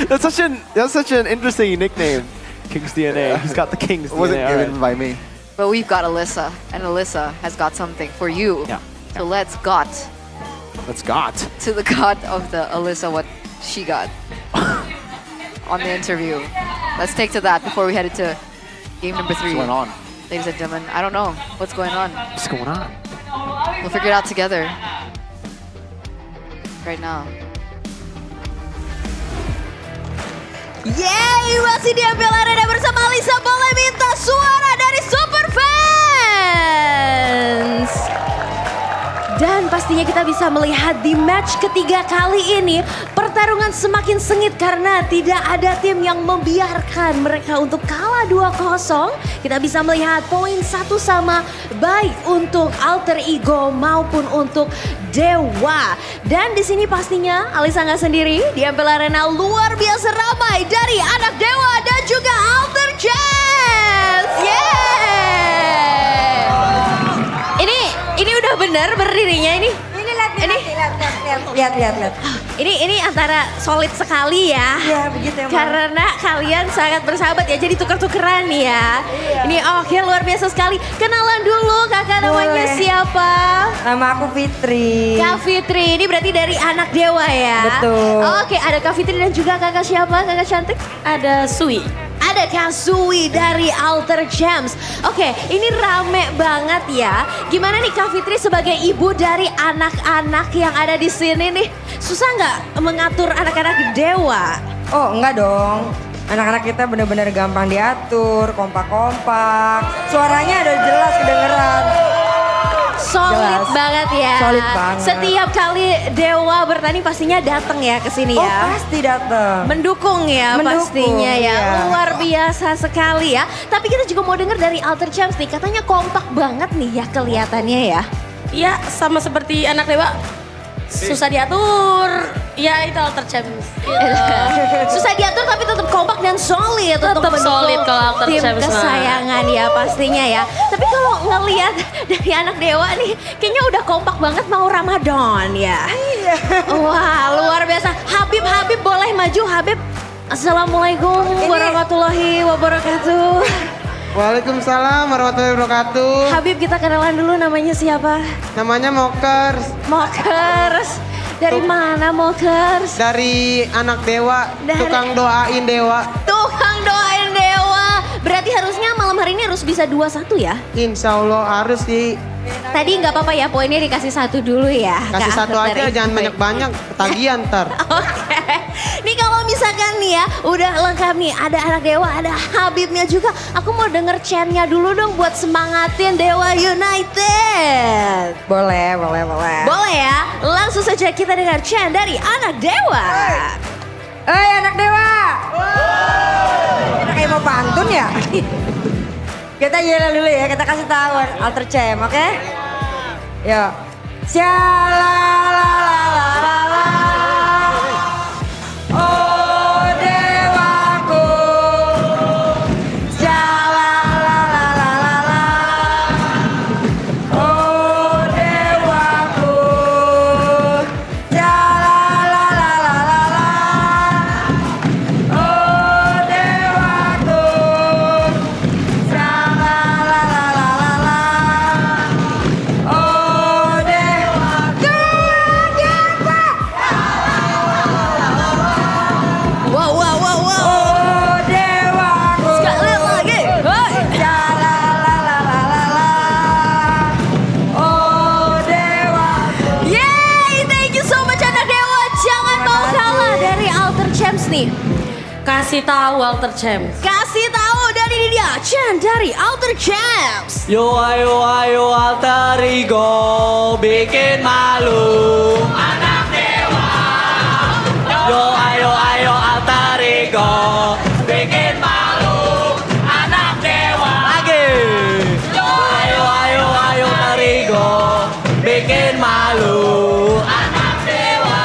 That's such an interesting nickname. King's DNA. He's got the King's It wasn't DNA. given alright. by me. But we've got Alyssa, and Alyssa has got something for you. Yeah. So let's got Let's got. to the god of the Alyssa what she got on the interview. Let's take to that before we head into game number 3. What's going on? Ladies and gentlemen, I don't know what's going on. What's going on? We'll figure it out together. Right now. Yeay, masih di MPL Arena bersama Lisa. Boleh minta suara dari Super Fans. Dan pastinya kita bisa melihat di match ketiga kali ini pertarungan semakin sengit karena tidak ada tim yang membiarkan mereka untuk kalah 2-0. Kita bisa melihat poin 1 sama baik untuk Alter Ego maupun untuk Dewa. Dan di sini pastinya Alisa nggak sendiri, di MPL Arena luar biasa ramai dari anak Dewa dan juga Alter Jazz. Ini udah benar berdirinya ini. Ini lihat. Ini antara solid sekali ya. Iya, begitu emang. Karena kalian sangat bersahabat ya, jadi tuker-tukeran ya. Iya. Ini oke, luar biasa sekali. Kenalan dulu kakak, namanya Boleh. siapa? Nama aku Fitri. Kak Fitri, ini berarti dari anak Dewa ya? Betul. Oke, ada Kak Fitri dan juga kakak siapa? Kakak cantik? Ada Sui. Ada Kak Sui dari Alter Gems. Oke, ini rame banget ya. Gimana nih Kak Fitri sebagai ibu dari anak-anak yang ada di sini nih? Susah nggak mengatur anak-anak Dewa? Oh enggak dong. Anak-anak kita bener-bener gampang diatur, kompak-kompak. Suaranya udah jelas kedengeran. Solid Jelas. banget ya. Solid banget. Setiap kali Dewa bertanding pastinya datang ya ke sini Oh, ya. pasti datang. Mendukung ya Mendukung, pastinya ya. iya. Luar biasa sekali ya. Tapi kita juga mau denger dari Alter Champs nih. Katanya kompak banget nih ya kelihatannya ya. Iya, sama seperti anak Dewa. Susah diatur. Ya itu Alter Champs. Susah diatur tapi tetap kompak dan solid untuk Tetap mendukung solid kalau Alter tim Champs mah. kesayangan ya pastinya ya. Tapi kalau ngelihat dari anak Dewa nih kayaknya udah kompak banget mau Ramadan ya. Iya. Wah luar biasa. Habib boleh maju Habib. Assalamualaikum warahmatullahi wabarakatuh. Waalaikumsalam warahmatullahi wabarakatuh. Habib kita kenalan dulu namanya siapa? Namanya Mokers. Mokers. Dari mana Mokers? Dari anak Dewa, tukang doain Dewa. Tukang doain Dewa. Berarti harusnya malam hari ini harus bisa 2-1 ya? Insya Allah harus sih. Tadi nggak apa-apa ya, poinnya dikasih 1 dulu ya. Kasih Kak, 1 aja, dari- jangan banyak-banyak, ketagihan ntar. Oke. Nih kalau misalkan nih ya, udah lengkap nih. Ada anak Dewa, ada Habibnya juga. Aku mau denger chant-nya dulu dong buat semangatin Dewa United. Boleh. Boleh ya? Langsung saja kita dengar chant dari anak Dewa. Hei anak Dewa. Kayak mau pantun ya? Kita yel dulu ya, kita kasih tahu Alter Champ, oke? Yuk. Syalalalala. Oh dewaku. Syalalalala. Oh dewaku. Syalalalala. Oh dewaku. Wow. Sekali lagi. Yeay, thank you so much anak Dewa. Jangan mau kalah dari Alter Champs nih. Kasih tahu Alter Champs. Kasih tahu dari dia, chant dari Alter Champs. Yo ayo alter ego bikin malu anak dewa. Yo ayo alter ego bikin malu anak dewa. Lagi. Yo ayo alter ego bikin malu anak dewa.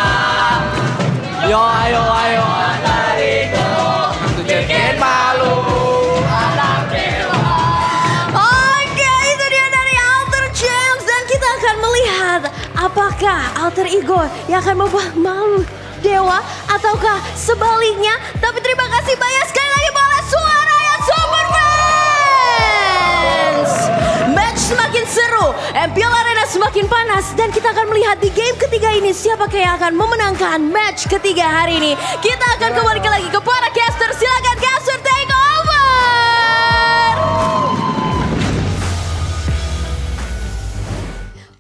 Yo ayo alter ego bikin malu anak dewa. Oke, itu dia dari Alter Champs dan kita akan melihat apakah Alter Ego yang akan membuat malu Dewa ataukah sebaliknya. Tapi terima kasih banyak sekali lagi boleh suara yang super fans. Match semakin seru, MPL Arena semakin panas dan kita akan melihat di game ketiga ini siapa yang akan memenangkan match ketiga hari ini. Kita akan kembali lagi ke para caster. Silakan caster take over.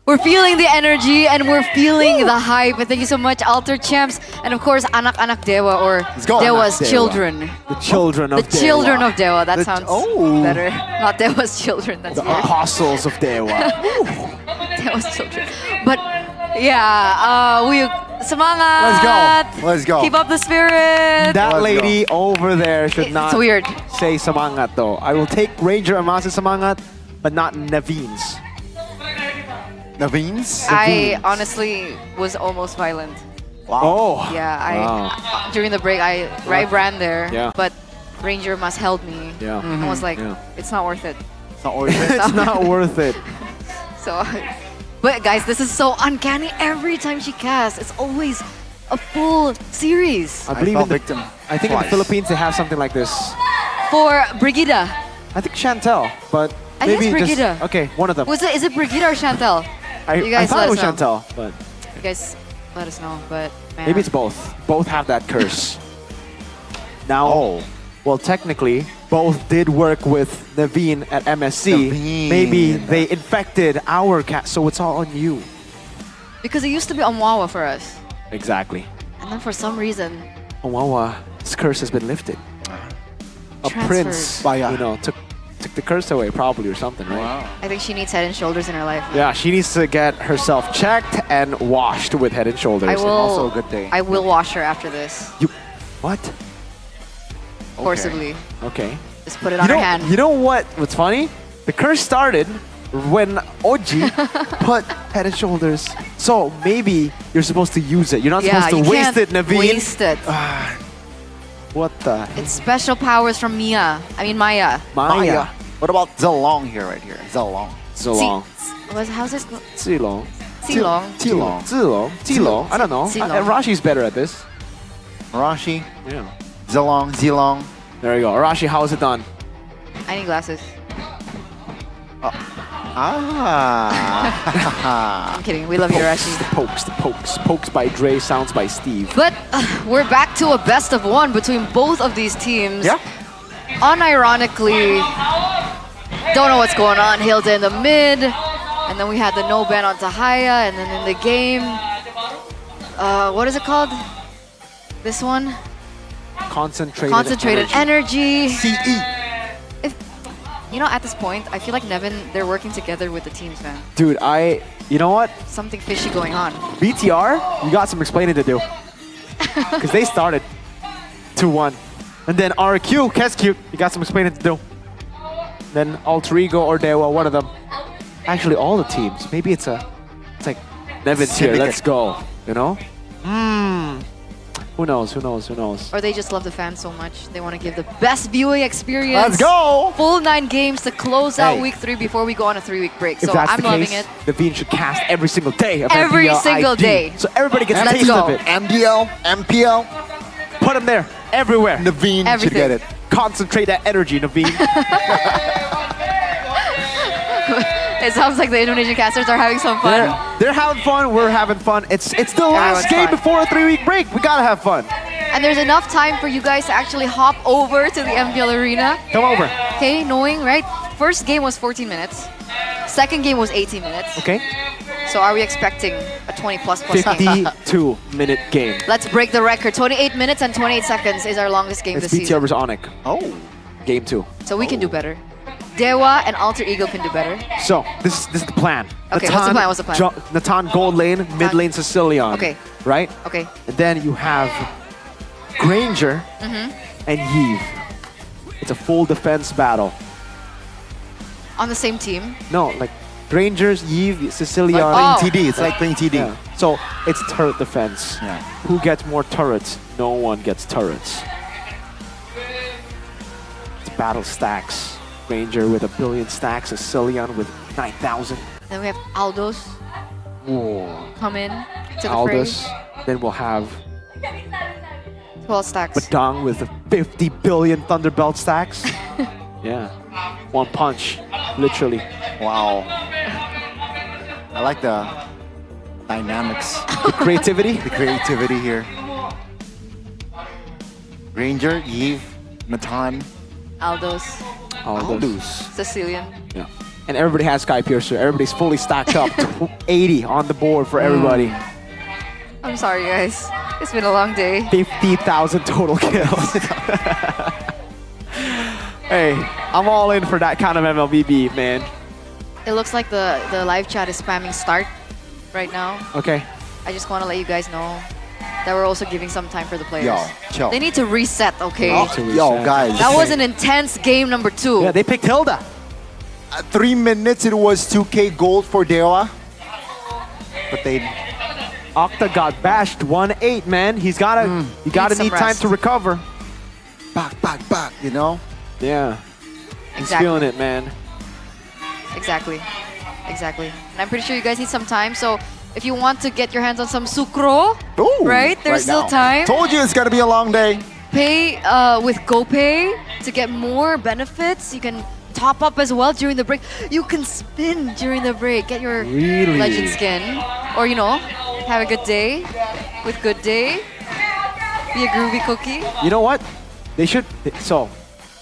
We're feeling the energy and we're feeling the hype. And thank you so much, Alter Champs. And of course, anak-anak Dewa or go, Dewa's anak Dewa. children. The children of The Dewa. children of Dewa. That The- sounds oh. better. Not Dewa's children. That's The weird. apostles of Dewa. Dewa's children. But yeah, we semangat. Let's go. Keep up the spirit. That lady over there should It's not weird. say samangat though. I will take Ranger Amasa's samangat, but not Naveen's. Naveen's? I honestly was almost violent. Wow. Yeah, Wow. during the break I ran there, Yeah. but Ranger must held me. Yeah. I was like, Yeah. it's not worth it. It's not worth it. It's not worth it. So, but guys, this is so uncanny. Every time she casts, it's always a full series. I believe in the I think in the Philippines they have something like this. For Brigida. I think Chantel, but I guess maybe Brigida. just okay, one of them. Is it Brigida or Chantel? You I guys thought let it was us know. Chantel, but You guys let us know, but man. maybe it's both. Both have that curse. Now, well, technically, both did work with Naveen at MSC. Naveen. Maybe they infected our cat, so it's all on you. Because it used to be Omwawa for us. Exactly. And then for some reason, Oh, wow, this curse has been lifted. a prince, you know, took the curse away probably or something, right? I think she needs Head and Shoulders in her life. Yeah, she needs to get herself checked and washed with Head and Shoulders. I will. Also a good day. I will wash her after this. What? Forcibly. Okay. Just put it on her hand. You know what? What's funny? The curse started when Oji put Head and Shoulders. So maybe you're supposed to use it. You're not supposed to waste it, Naveen. Waste it. What the? It's special powers from Maya. I mean Maya. Maya. What about Zilong here, right here? Zilong. Zilong. How's this? Zilong. Zilong. Zilong. I don't know. Rashi's better at this. Arashi. Yeah. Zilong. There you go. Arashi, how is it done? I need glasses. Ah. I'm kidding. We love you, Arashi. The pokes. Pokes by Dre, sounds by Steve. But we're back to a best of one between both of these teams. Yeah. Unironically, don't know what's going on. Hilda in the mid, and then we had the no ban on Tahaya, and then in the game, what is it called? This one? Concentrated energy. CE. You know, at this point, I feel like Nevin, they're working together with the teams, man. Dude, you know what? Something fishy going on. BTR, you got some explaining to do. Because they started 2-1. And then RQ, Cute, you got some explaining to do. Then Alter Ego or Dewa, one of them. Actually, all the teams. Maybe it's like Nevin's here, let's go. You know? Who knows? Or they just love the fans so much. They want to give the best viewing experience. Let's go! Full 9 games to close out week 3 before we go on a 3-week break. If So that's I'm the loving case, it. Naveen should cast every single day of Every MPL single ID. day. So everybody gets a Let's taste go. of it. MPL. Put them there, everywhere. Naveen should get it. Concentrate that energy, Naveen. It sounds like the Indonesian casters are having some fun. They're having fun, we're having fun. It's the last game before a 3-week break. We gotta have fun. And there's enough time for you guys to actually hop over to the MPL arena. Come over. Okay, knowing, right? First game was 14 minutes. Second game was 18 minutes. Okay. So are we expecting a 20-plus game? 52-minute game. Let's break the record. 28 minutes and 28 seconds is our longest game It's this BTR season. versus Onyx. Oh. Game 2. So we can do better. Dewa and Alter Ego can do better. So, this is the plan. Okay, what's the plan? Natan gold lane, mid lane Sicilian. Okay. Right? Okay. And then you have Granger and Yves. It's a full defense battle. On the same team. No, like Rangers, Yves, Sicilian. Like playing TD. It's like playing TD. Yeah. So it's turret defense. Yeah. Who gets more turrets? No one gets turrets. It's battle stacks. Ranger with 1 billion stacks, Sicilian with 9,000. Then we have Aldos Whoa. come in to the Aldous. fray. Then we'll have 12 stacks. Badang with 50 billion Thunderbelt stacks. Yeah. One punch, literally. Wow. I like the dynamics. The creativity? The creativity here. Ranger, Yves, Natan. Aldos. Sicilian. Yeah. And everybody has Sky Piercer. Everybody's fully stacked up. 80 on the board for everybody. I'm sorry, guys. It's been a long day. 50,000 total kills. Hey, I'm all in for that kind of MLBB, man. It looks like the live chat is spamming start right now. Okay. I just want to let you guys know that we're also giving some time for the players. Yo, chill. They need to reset, okay? Yo, guys. That was an intense game number 2. Yeah, they picked Hilda. 3 minutes, it was 2K gold for Dewa. But they... Octa got bashed 1-8, man. He's gotta, you gotta some need time rest. to recover. Back, you know? Yeah. He's Exactly. feeling it, man. Exactly. And I'm pretty sure you guys need some time, so if you want to get your hands on some sucro, Ooh, right? There's still now. time. Told you it's gonna be a long day. Pay with GoPay to get more benefits. You can top up as well during the break. You can spin during the break. Get your Really? legend skin. Or, you know, have a good day with Good Day. Be a groovy cookie. You know what? They should. So,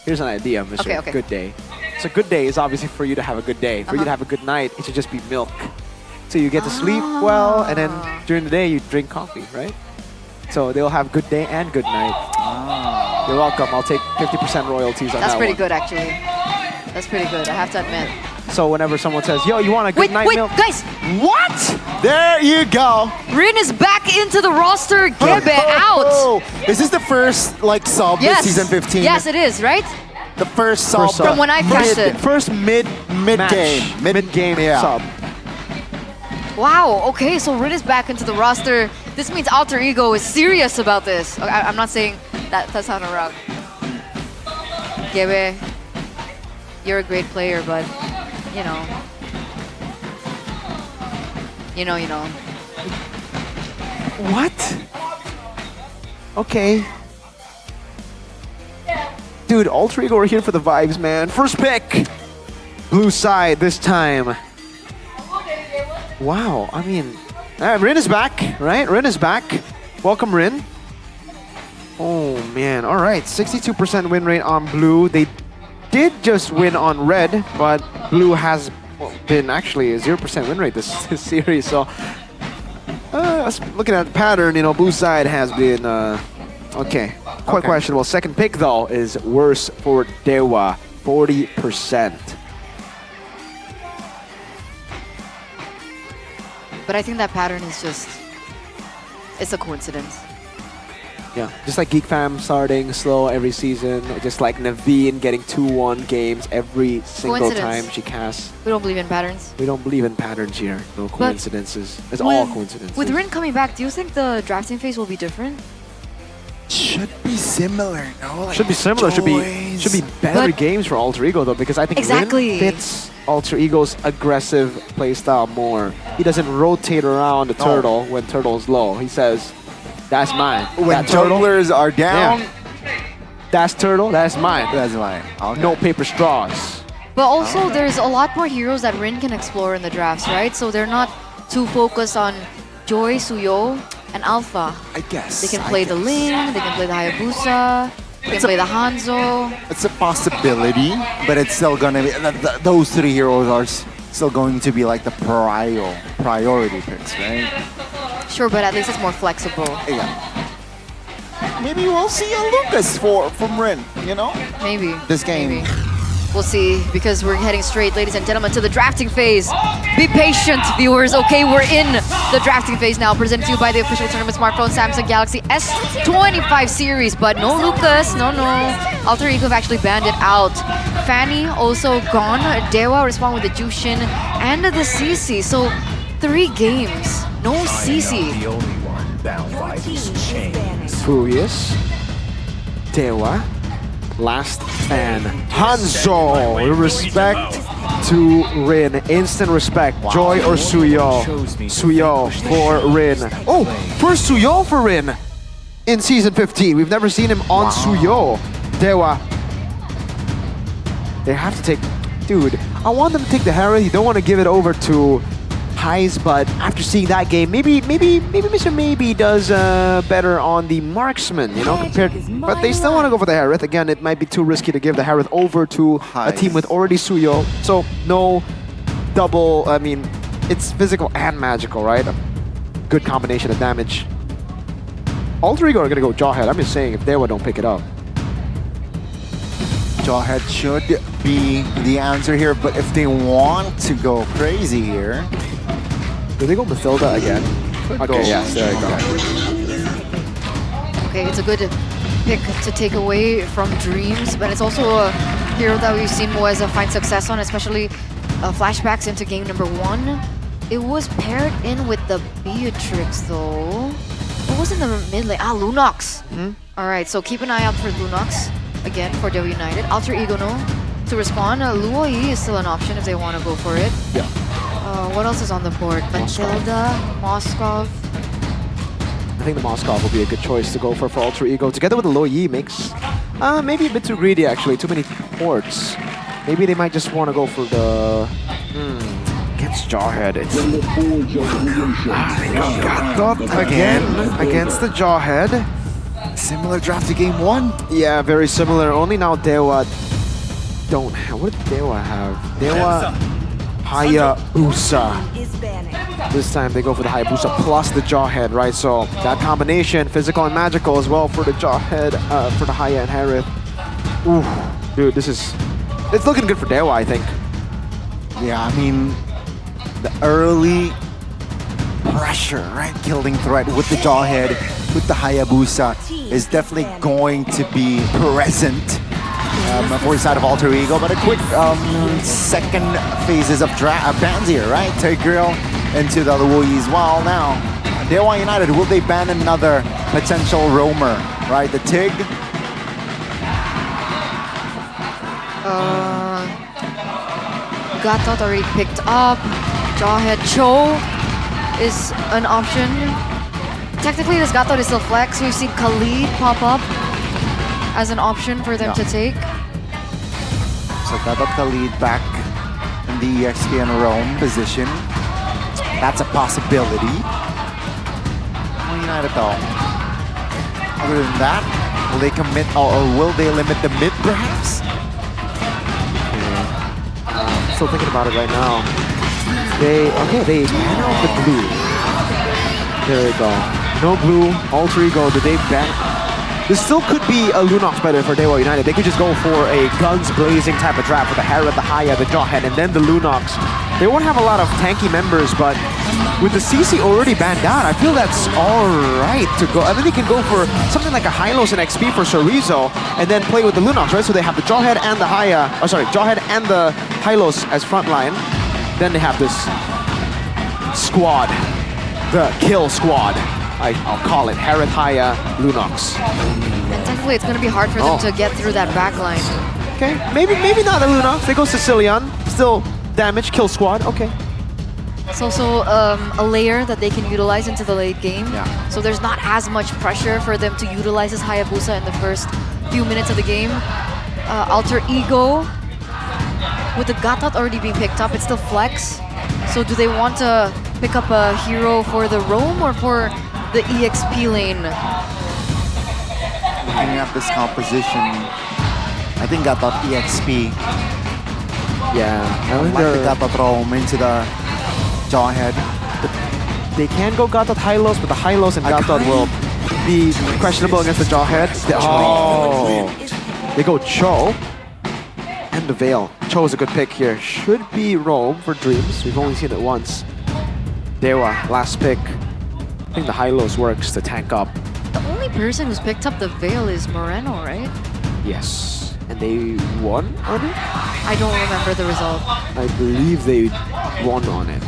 here's an idea, Mr. Okay. Good Day. So, good day is obviously for you to have a good day. For you to have a good night, it should just be milk. So you get to sleep well, and then during the day you drink coffee, right? So they'll have good day and good night. You're welcome. I'll take 50% royalties on That's that pretty one. good, actually. That's pretty good, I have to admit. So whenever someone says, yo, you want a good night meal? Guys! What? There you go. Rin is back into the roster. Gebe out. Oh, is this the first like sub Yes. this season 15? Yes, it is, right? The first sub. From when I cashed it. First mid game. Mid game Yeah. sub. Wow, okay, so Rin is back into the roster. This means Alter Ego is serious about this. Okay, I'm not saying that's not wrong. Gebe, you're a great player, but you know. You know. What? Okay. Dude, Alter Ego are here for the vibes, man. First pick. Blue side this time. Wow, I mean, Rin is back, right? Rin is back. Welcome, Rin. Oh, man. All right, 62% win rate on blue. They did just win on red, but blue has been actually a 0% win rate this series. So, looking at the pattern, blue side has been, okay, quite questionable. Second pick, though, is worse for Dewa, 40%. But I think that pattern is just, it's a coincidence. Yeah, just like Geek Fam starting slow every season, just like Naveen getting 2-1 games every single time she casts. We don't believe in patterns. We don't believe in patterns here. No coincidences. It's all coincidences. With Rin coming back, do you think the drafting phase will be different? Should be similar, no? Like should be similar. Should be better games for Alter Ego though, because I think Rin fits Alter Ego's aggressive playstyle more. He doesn't rotate around the turtle when turtle's low. He says, "That's mine." When turtlers are down, that's turtle. That's mine. That's mine. Okay. No paper straws. But also, there's a lot more heroes that Rin can explore in the drafts, right? So they're not too focused on Joy, Suyo, and Alpha. I guess. They can play the Ling, they can play the Hayabusa, they can play the Hanzo. It's a possibility, but it's still gonna be those three heroes are still going to be like the priority picks, right? Sure, but at least it's more flexible. Yeah. Maybe we'll see a Lucas from Rin, Maybe. This game. Maybe. We'll see, because we're heading straight, ladies and gentlemen, to the drafting phase. Be patient, viewers. Okay, we're in the drafting phase now, presented to you by the official tournament smartphone Samsung Galaxy S25 series. But no Lucas, no. Alter Ego have actually banned it out. Fanny also gone. Dewa respond with the Jushin and the CC. So 3 games, no CC. The only one bound by these chains. Furious. Dewa. Last fan. Hanzo. Respect to Rin. Instant respect. Joy or Suyo? Suyo for Rin. Oh, first Suyo for Rin in Season 15. We've never seen him on Suyo. Dewa. They have to take... Dude, I want them to take the Herald. You don't want to give it over to Heis, but after seeing that game, maybe Mr. Maybe does better on the marksman, compared. But they still want to go for the Harith. Again, it might be too risky to give the Harith over to a team with already Suyo. So no double. I mean, it's physical and magical, right? A good combination of damage. Alter Ego are gonna go Jawhead. I'm just saying, if Dewa don't pick it up. Jawhead should be the answer here, but if they want to go crazy here... Do they go Mathilda again? Okay, yes, there you go. Okay, it's a good pick to take away from Dreams, but it's also a hero that we've seen Moeza find success on, especially flashbacks into game number 1. It was paired in with the Beatrix, though. What was in the mid lane? Lunox! All right, so keep an eye out for Lunox, again, for Dewa United. Alter Ego, no. To respond, Luo Yi is still an option if they want to go for it. Yeah. What else is on the board? Matilda, Moskov. I think the Moskov will be a good choice to go for Alter Ego. Together with the Lo Yi makes maybe a bit too greedy, actually. Too many ports. Maybe they might just want to go for the... against Jawhead. It's... got again against the Jawhead. Similar draft to game 1. Yeah, very similar. Only now Dewa don't have... What did Dewa have? Dewa... Hayabusa. This time they go for the Hayabusa plus the Jawhead, right? So that combination, physical and magical as well for the Jawhead, for the Haya and Harith. Ooh, dude, it's looking good for Dewa, I think. Yeah, I mean, the early pressure, right? Killing threat with the Jawhead, with the Hayabusa is definitely going to be present for the side of Alter Ego. But a quick second phases of bans here, right? Tigreal into the other Wooyi as well. Now, Dewa United, will they ban another potential roamer, right? The Tig. Gatot already picked up. Jawhead Cho is an option. Technically, this Gatot is still flex. We've seen Khalid pop up as an option for them to take. So Gatot Khalid back in the EXP and Roam position. That's a possibility. United though. Other than that, will they commit or will they limit the mid perhaps? Still thinking about it right now. They ban out the blue. There we go. No blue, Alter Ego, did they ban? This still could be a Lunox better for Dewa United. They could just go for a guns blazing type of draft with the Harith, the Haya, the Jawhead, and then the Lunox. They won't have a lot of tanky members, but with the CC already banned out, I feel that's alright to go. And then they can go for something like a Hylos and XP for Chorizo, and then play with the Lunox, right? So they have the Jawhead and the Haya, Jawhead and the Hylos as frontline. Then they have this squad, the kill squad. I'll call it Harith, Haya, Lunox. And technically, it's going to be hard for them to get through that back line. Okay, maybe not a Lunox. They go Sicilian, still damage, kill squad. Okay. It's also a layer that they can utilize into the late game. Yeah. So there's not as much pressure for them to utilize this Hayabusa in the first few minutes of the game. Alter Ego, with the Gatot already being picked up, it's still flex. So do they want to pick up a hero for the roam or for the EXP lane? Looking at this composition, I think Gatot EXP. Yeah, I like the Gatot roam into the Jawhead. They can go Gatot Hylos, but the Hylos and Gatot will be questionable against the Jawhead. They go Cho and the Veil. Cho is a good pick here. Should be Roam for Dreams. We've only seen it once. Dewa, last pick. I think the Hylos works to tank up. The only person who's picked up the Veil is Moreno, right? Yes. And they won on it? I don't remember the result. I believe they won on it.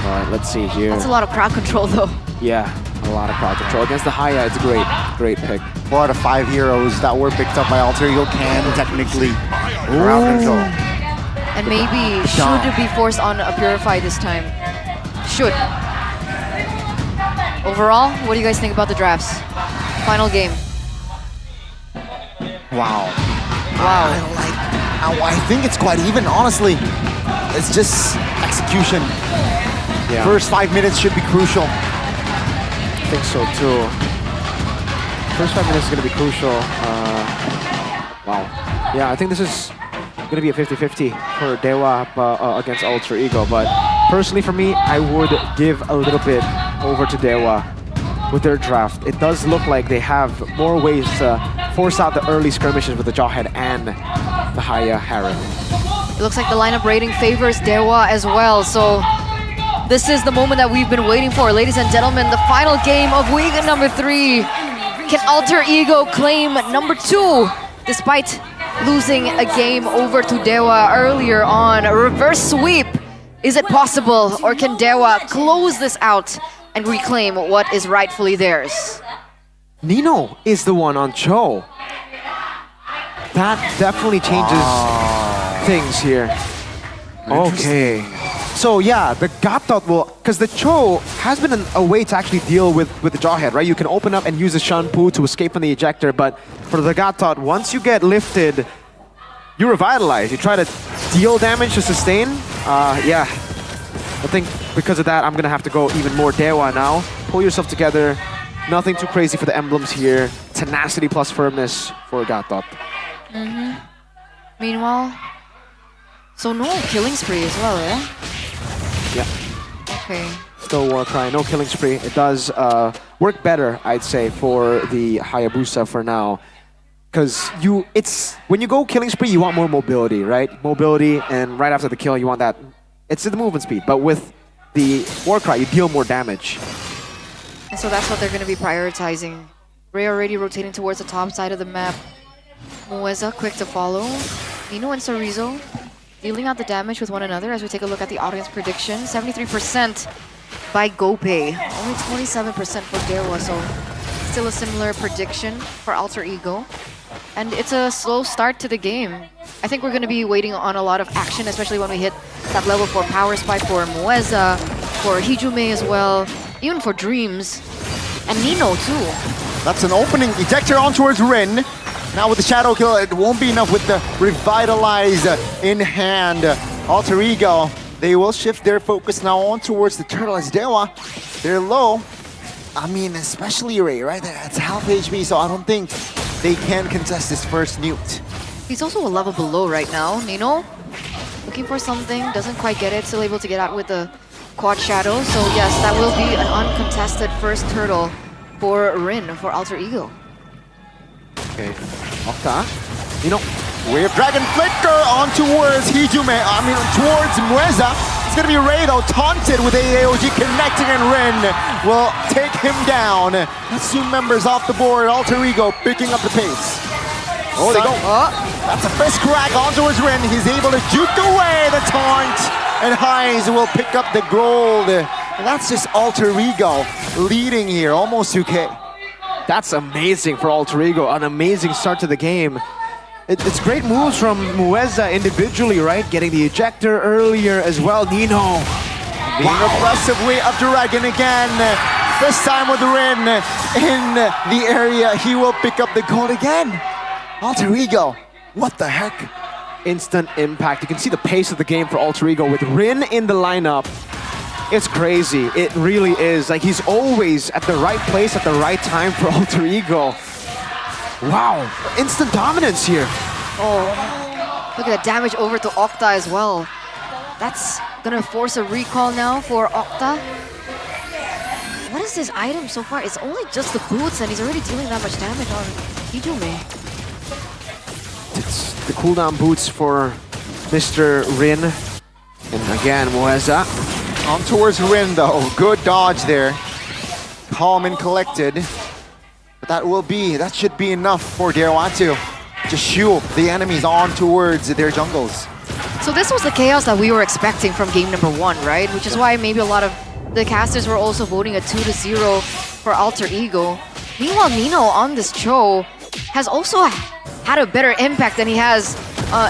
Alright, let's see here. That's a lot of crowd control though. Yeah, a lot of crowd control. Against the Haya, it's a great pick. 4 out of 5 heroes that were picked up by Alter Ego can technically crowd control. And maybe should be forced on a Purify this time. Should. Overall, what do you guys think about the drafts? Final game. Wow. I think it's quite even, honestly. It's just execution. Yeah. First 5 minutes should be crucial. I think so too. First 5 minutes is going to be crucial. Wow. Yeah, I think this is going to be a 50-50 for Dewa against Alter Ego. But personally for me, I would give a little bit over to Dewa with their draft. It does look like they have more ways to force out the early skirmishes with the Jawhead and the Haya Harith. It looks like the lineup rating favors Dewa as well. So this is the moment that we've been waiting for. Ladies and gentlemen, the final game of week number 3. Can Alter Ego claim number 2 despite losing a game over to Dewa earlier on? A reverse sweep. Is it possible, or can Dewa close this out and reclaim what is rightfully theirs? Nino is the one on Cho. That definitely changes things here. Okay. So yeah, the Gatot will, because the Cho has been a way to actually deal with the Jawhead, right? You can open up and use the Shanpu to escape from the ejector, but for the Gatot, once you get lifted, you revitalize. You try to deal damage to sustain. Yeah. I think because of that, I'm gonna have to go even more Dewa now. Pull yourself together. Nothing too crazy for the emblems here. Tenacity plus firmness for Gatot. Meanwhile, So no killing spree as well, eh? Yeah. Okay. Still Warcry, no killing spree. It does work better, I'd say, for the Hayabusa for now. Because when you go killing spree, you want more mobility, right? Mobility, and right after the kill, you want that. It's the movement speed, but with the Warcry, you deal more damage. And so that's what they're going to be prioritizing. Ray already rotating towards the top side of the map. Mueza quick to follow. Nino and Sorizo dealing out the damage with one another as we take a look at the audience prediction. 73% by GoPay. Only 27% for Dewa, so still a similar prediction for Alter Ego. And it's a slow start to the game. I think we're going to be waiting on a lot of action, especially when we hit that level 4 power spike for Mueza, for Hijume as well, even for Dreams, and Nino too. That's an opening ejector on towards Rin. Now with the shadow kill, it won't be enough with the revitalize in hand. Alter Ego, they will shift their focus now on towards the turtle as Dewa. They're low. I mean, especially Ray, right? That's half HP, so I don't think they can contest this first newt. He's also a level below right now. Nino looking for something, doesn't quite get it, still able to get out with the quad shadow. So yes, that will be an uncontested first turtle for Rin, for Alter Ego. Okay, Octa, Nino. Wave Dragon Flicker on towards Hijume, towards Mueza. It's gonna be Ray though, taunted with AOG connecting, and Rin will take him down. That's 2 members off the board. Alter Ego picking up the pace. Oh, they go. That's a fist crack on towards Rin. He's able to juke away the taunt, and Hines will pick up the gold. And that's just Alter Ego leading here, almost 2K. That's amazing for Alter Ego. An amazing start to the game. It's great moves from Mueza individually, right? Getting the ejector earlier as well. Nino being aggressive way up Dragon again. This time with Rin in the area. He will pick up the gold again. Alter Ego, what the heck? Instant impact. You can see the pace of the game for Alter Ego with Rin in the lineup. It's crazy. It really is. Like, he's always at the right place at the right time for Alter Ego. Wow, instant dominance here. Oh, look at the damage over to Octa as well. That's gonna force a recall now for Octa. What is this item so far? It's only just the boots and he's already dealing that much damage on Hijume. It's the cooldown boots for Mr. Rin. And again, Mueza. On towards Rin though, good dodge there. Calm and collected. But that should be enough for Derwatu to shoo the enemies on towards their jungles. So this was the chaos that we were expecting from game number 1, right? Which is why maybe a lot of the casters were also voting a 2-0 for Alter Ego. Meanwhile, Nino on this Cho has also had a better impact than he has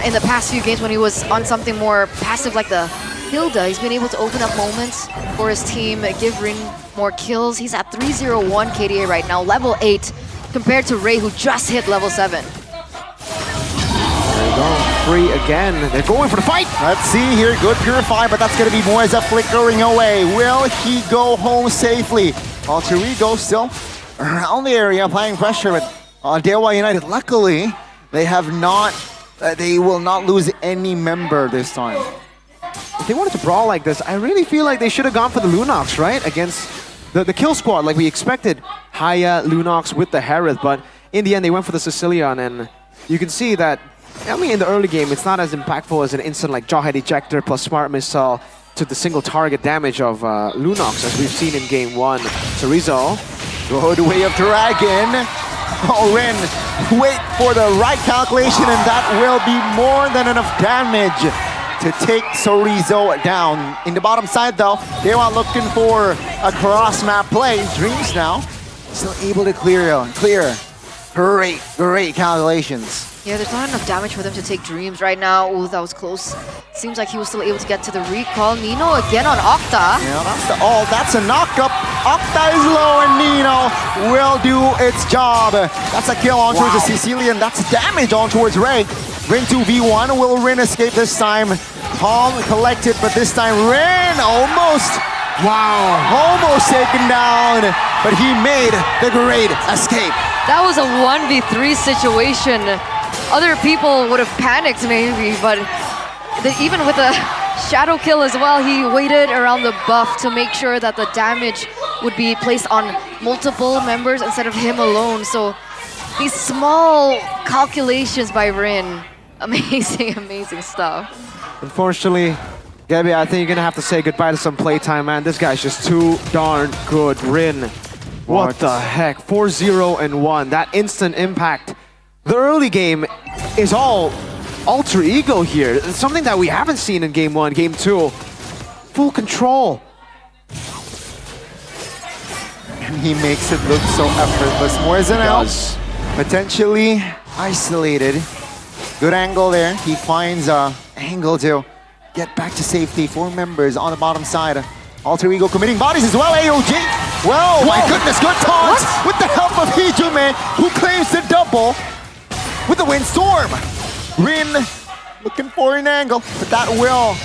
in the past few games when he was on something more passive like the Hilda. He's been able to open up moments for his team, give Rin more kills. He's at 301 KDA right now, level 8, compared to Ray, who just hit level 7. There you go, free again. They're going for the fight. Let's see here, good Purify, but that's gonna be Mueza flickering away. Will he go home safely? Alter Ego still around the area, applying pressure, but Dewa United, luckily, they will not lose any member this time. If they wanted to brawl like this, I really feel like they should have gone for the Lunox, right? Against the kill squad, like we expected. Haya, Lunox with the Harith, but in the end, they went for the Sicilian, and you can see that, I mean, in the early game, it's not as impactful as an instant like Jawhead Ejector plus Smart Missile to the single target damage of Lunox, as we've seen in game 1. Sorizo. Good way of Dragon. Oh, Rin, wait for the right calculation, and that will be more than enough damage to take Sorizo down. In the bottom side though, they are looking for a cross-map play. Dreams now still able to clear. Great calculations. Yeah, there's not enough damage for them to take Dreams right now. Ooh, that was close. Seems like he was still able to get to the recall. Nino again on Octa. Yeah, that's a knock-up. Octa is low and Nino will do its job. That's a kill on towards the Sicilian. That's damage on towards Ray. Rin 2v1. Will Rin escape this time? Calm, collected, but this time Rin almost taken down, but he made the great escape. That was a 1v3 situation. Other people would have panicked maybe, but Even with a shadow kill as well, he waited around the buff to make sure that the damage would be placed on multiple members instead of him alone. So these small calculations by Rin, amazing, amazing stuff. Unfortunately, Gabby, I think you're gonna have to say goodbye to some playtime, man. This guy's just too darn good. Rin, what the heck? 4-0 and 1. That instant impact. The early game is all alter ego here. It's something that we haven't seen in game 1, game 2. Full control. And he makes it look so effortless. Moisanel potentially isolated. Good angle there. He finds an angle to get back to safety. 4 members on the bottom side. Alter Ego committing bodies as well. AOG. Well, my goodness, good taunt with the help of Hijume, who claims the double with the windstorm. Rin looking for an angle, but that will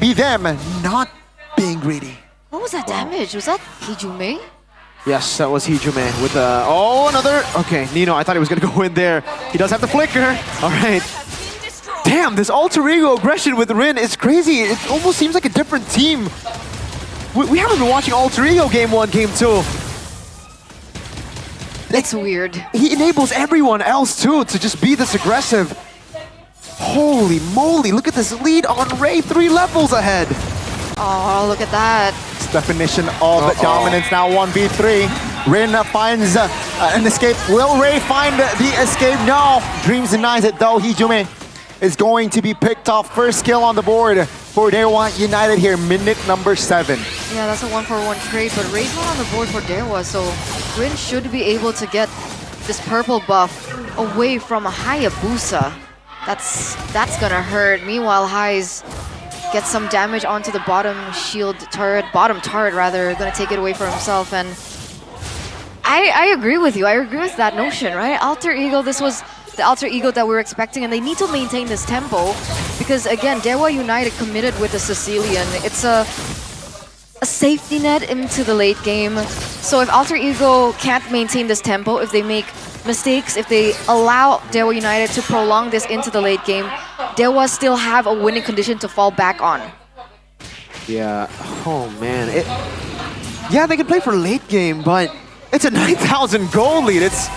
be them not being greedy. What was that damage? Was that Hijume? Yes, that was Hijume with the... Oh, another... Okay, Nino, I thought he was going to go in there. He does have the flicker. All right. Damn, this alter ego aggression with Rin is crazy. It almost seems like a different team. We haven't been watching alter ego game 1, game 2. It's weird. He enables everyone else too to just be this aggressive. Holy moly, look at this lead on Ray, 3 levels ahead. Oh, look at that. It's definition of dominance now, 1v3. Rin finds an escape. Will Ray find the escape? No. Dreams denies it though. Hijume is going to be picked off. First kill on the board for Dewa United here, minute number 7. Yeah, that's a 1-for-1 trade, but Ray's not on the board for Dewa, so Rin should be able to get this purple buff away from Hayabusa. That's gonna hurt. Meanwhile, Hayes gets some damage onto the bottom turret rather, gonna take it away for himself. And I agree with you. I agree with that notion, right? Alter Ego, this was the alter ego that we were expecting, and they need to maintain this tempo because again, Dewa United committed with the Sicilian. It's a safety net into the late game. So if Alter Ego can't maintain this tempo, if they make mistakes, if they allow Dewa United to prolong this into the late game, Dewa still have a winning condition to fall back on. Yeah, oh man. Yeah, they can play for late game, but it's a 9,000 goal lead. It's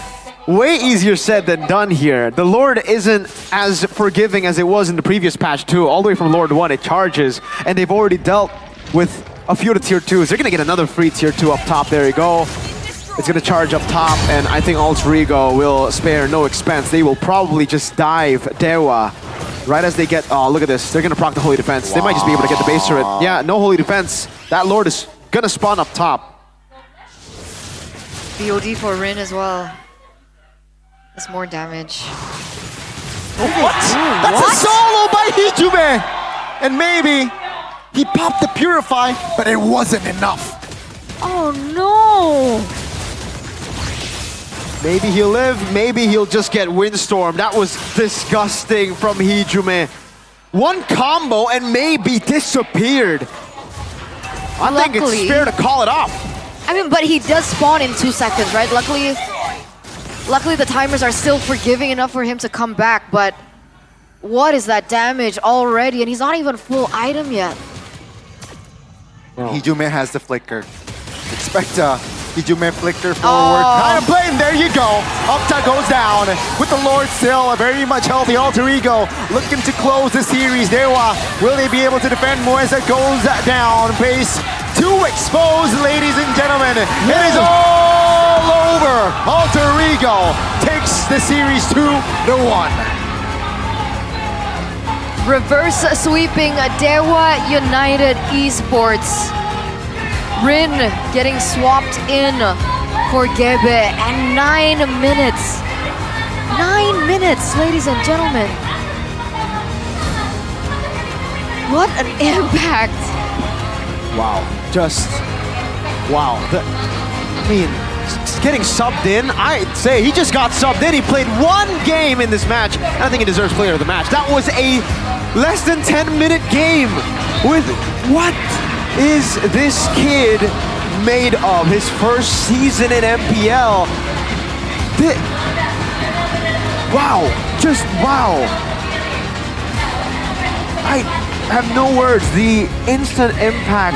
way easier said than done here. The Lord isn't as forgiving as it was in the previous patch too. All the way from Lord 1, it charges, and they've already dealt with a few of the tier 2s. They're gonna get another free tier 2 up top. There you go. It's gonna charge up top, and I think Alter Ego will spare no expense. They will probably just dive Dewa right as they get... Oh, look at this. They're gonna proc the Holy Defense. They might just be able to get the base turret. Yeah, no Holy Defense. That Lord is gonna spawn up top. BOD for Rin as well. That's more damage. What? That's a solo by Hijume! And maybe he popped the Purify, but it wasn't enough. Oh no! Maybe he'll live, maybe he'll just get Windstorm. That was disgusting from Hijume. One combo and maybe disappeared. I think it's fair to call it off. I mean, but he does spawn in 2 seconds, right? Luckily the timers are still forgiving enough for him to come back, but what is that damage already? And he's not even full item yet. Hijume has the flicker. Expect Hijume flicker forward. Kind of blame, there you go. Octa goes down with the Lord still, a very much healthy Alter Ego. Looking to close the series. Dewa, will they be able to defend? Moesa goes down. Base 2 exposed, ladies and gentlemen. It is all over. Alter Ego takes the series 2-1. Reverse sweeping Dewa United Esports. Rin getting swapped in for Gebe, and 9 minutes. 9 minutes, ladies and gentlemen. What an impact. Wow, just wow. I mean, getting subbed in, I'd say he just got subbed in. He played 1 game in this match, and I think he deserves player of the match. That was a less than 10-minute game with what is this kid made of? His first season in MPL. Wow, just wow. I have no words. The instant impact,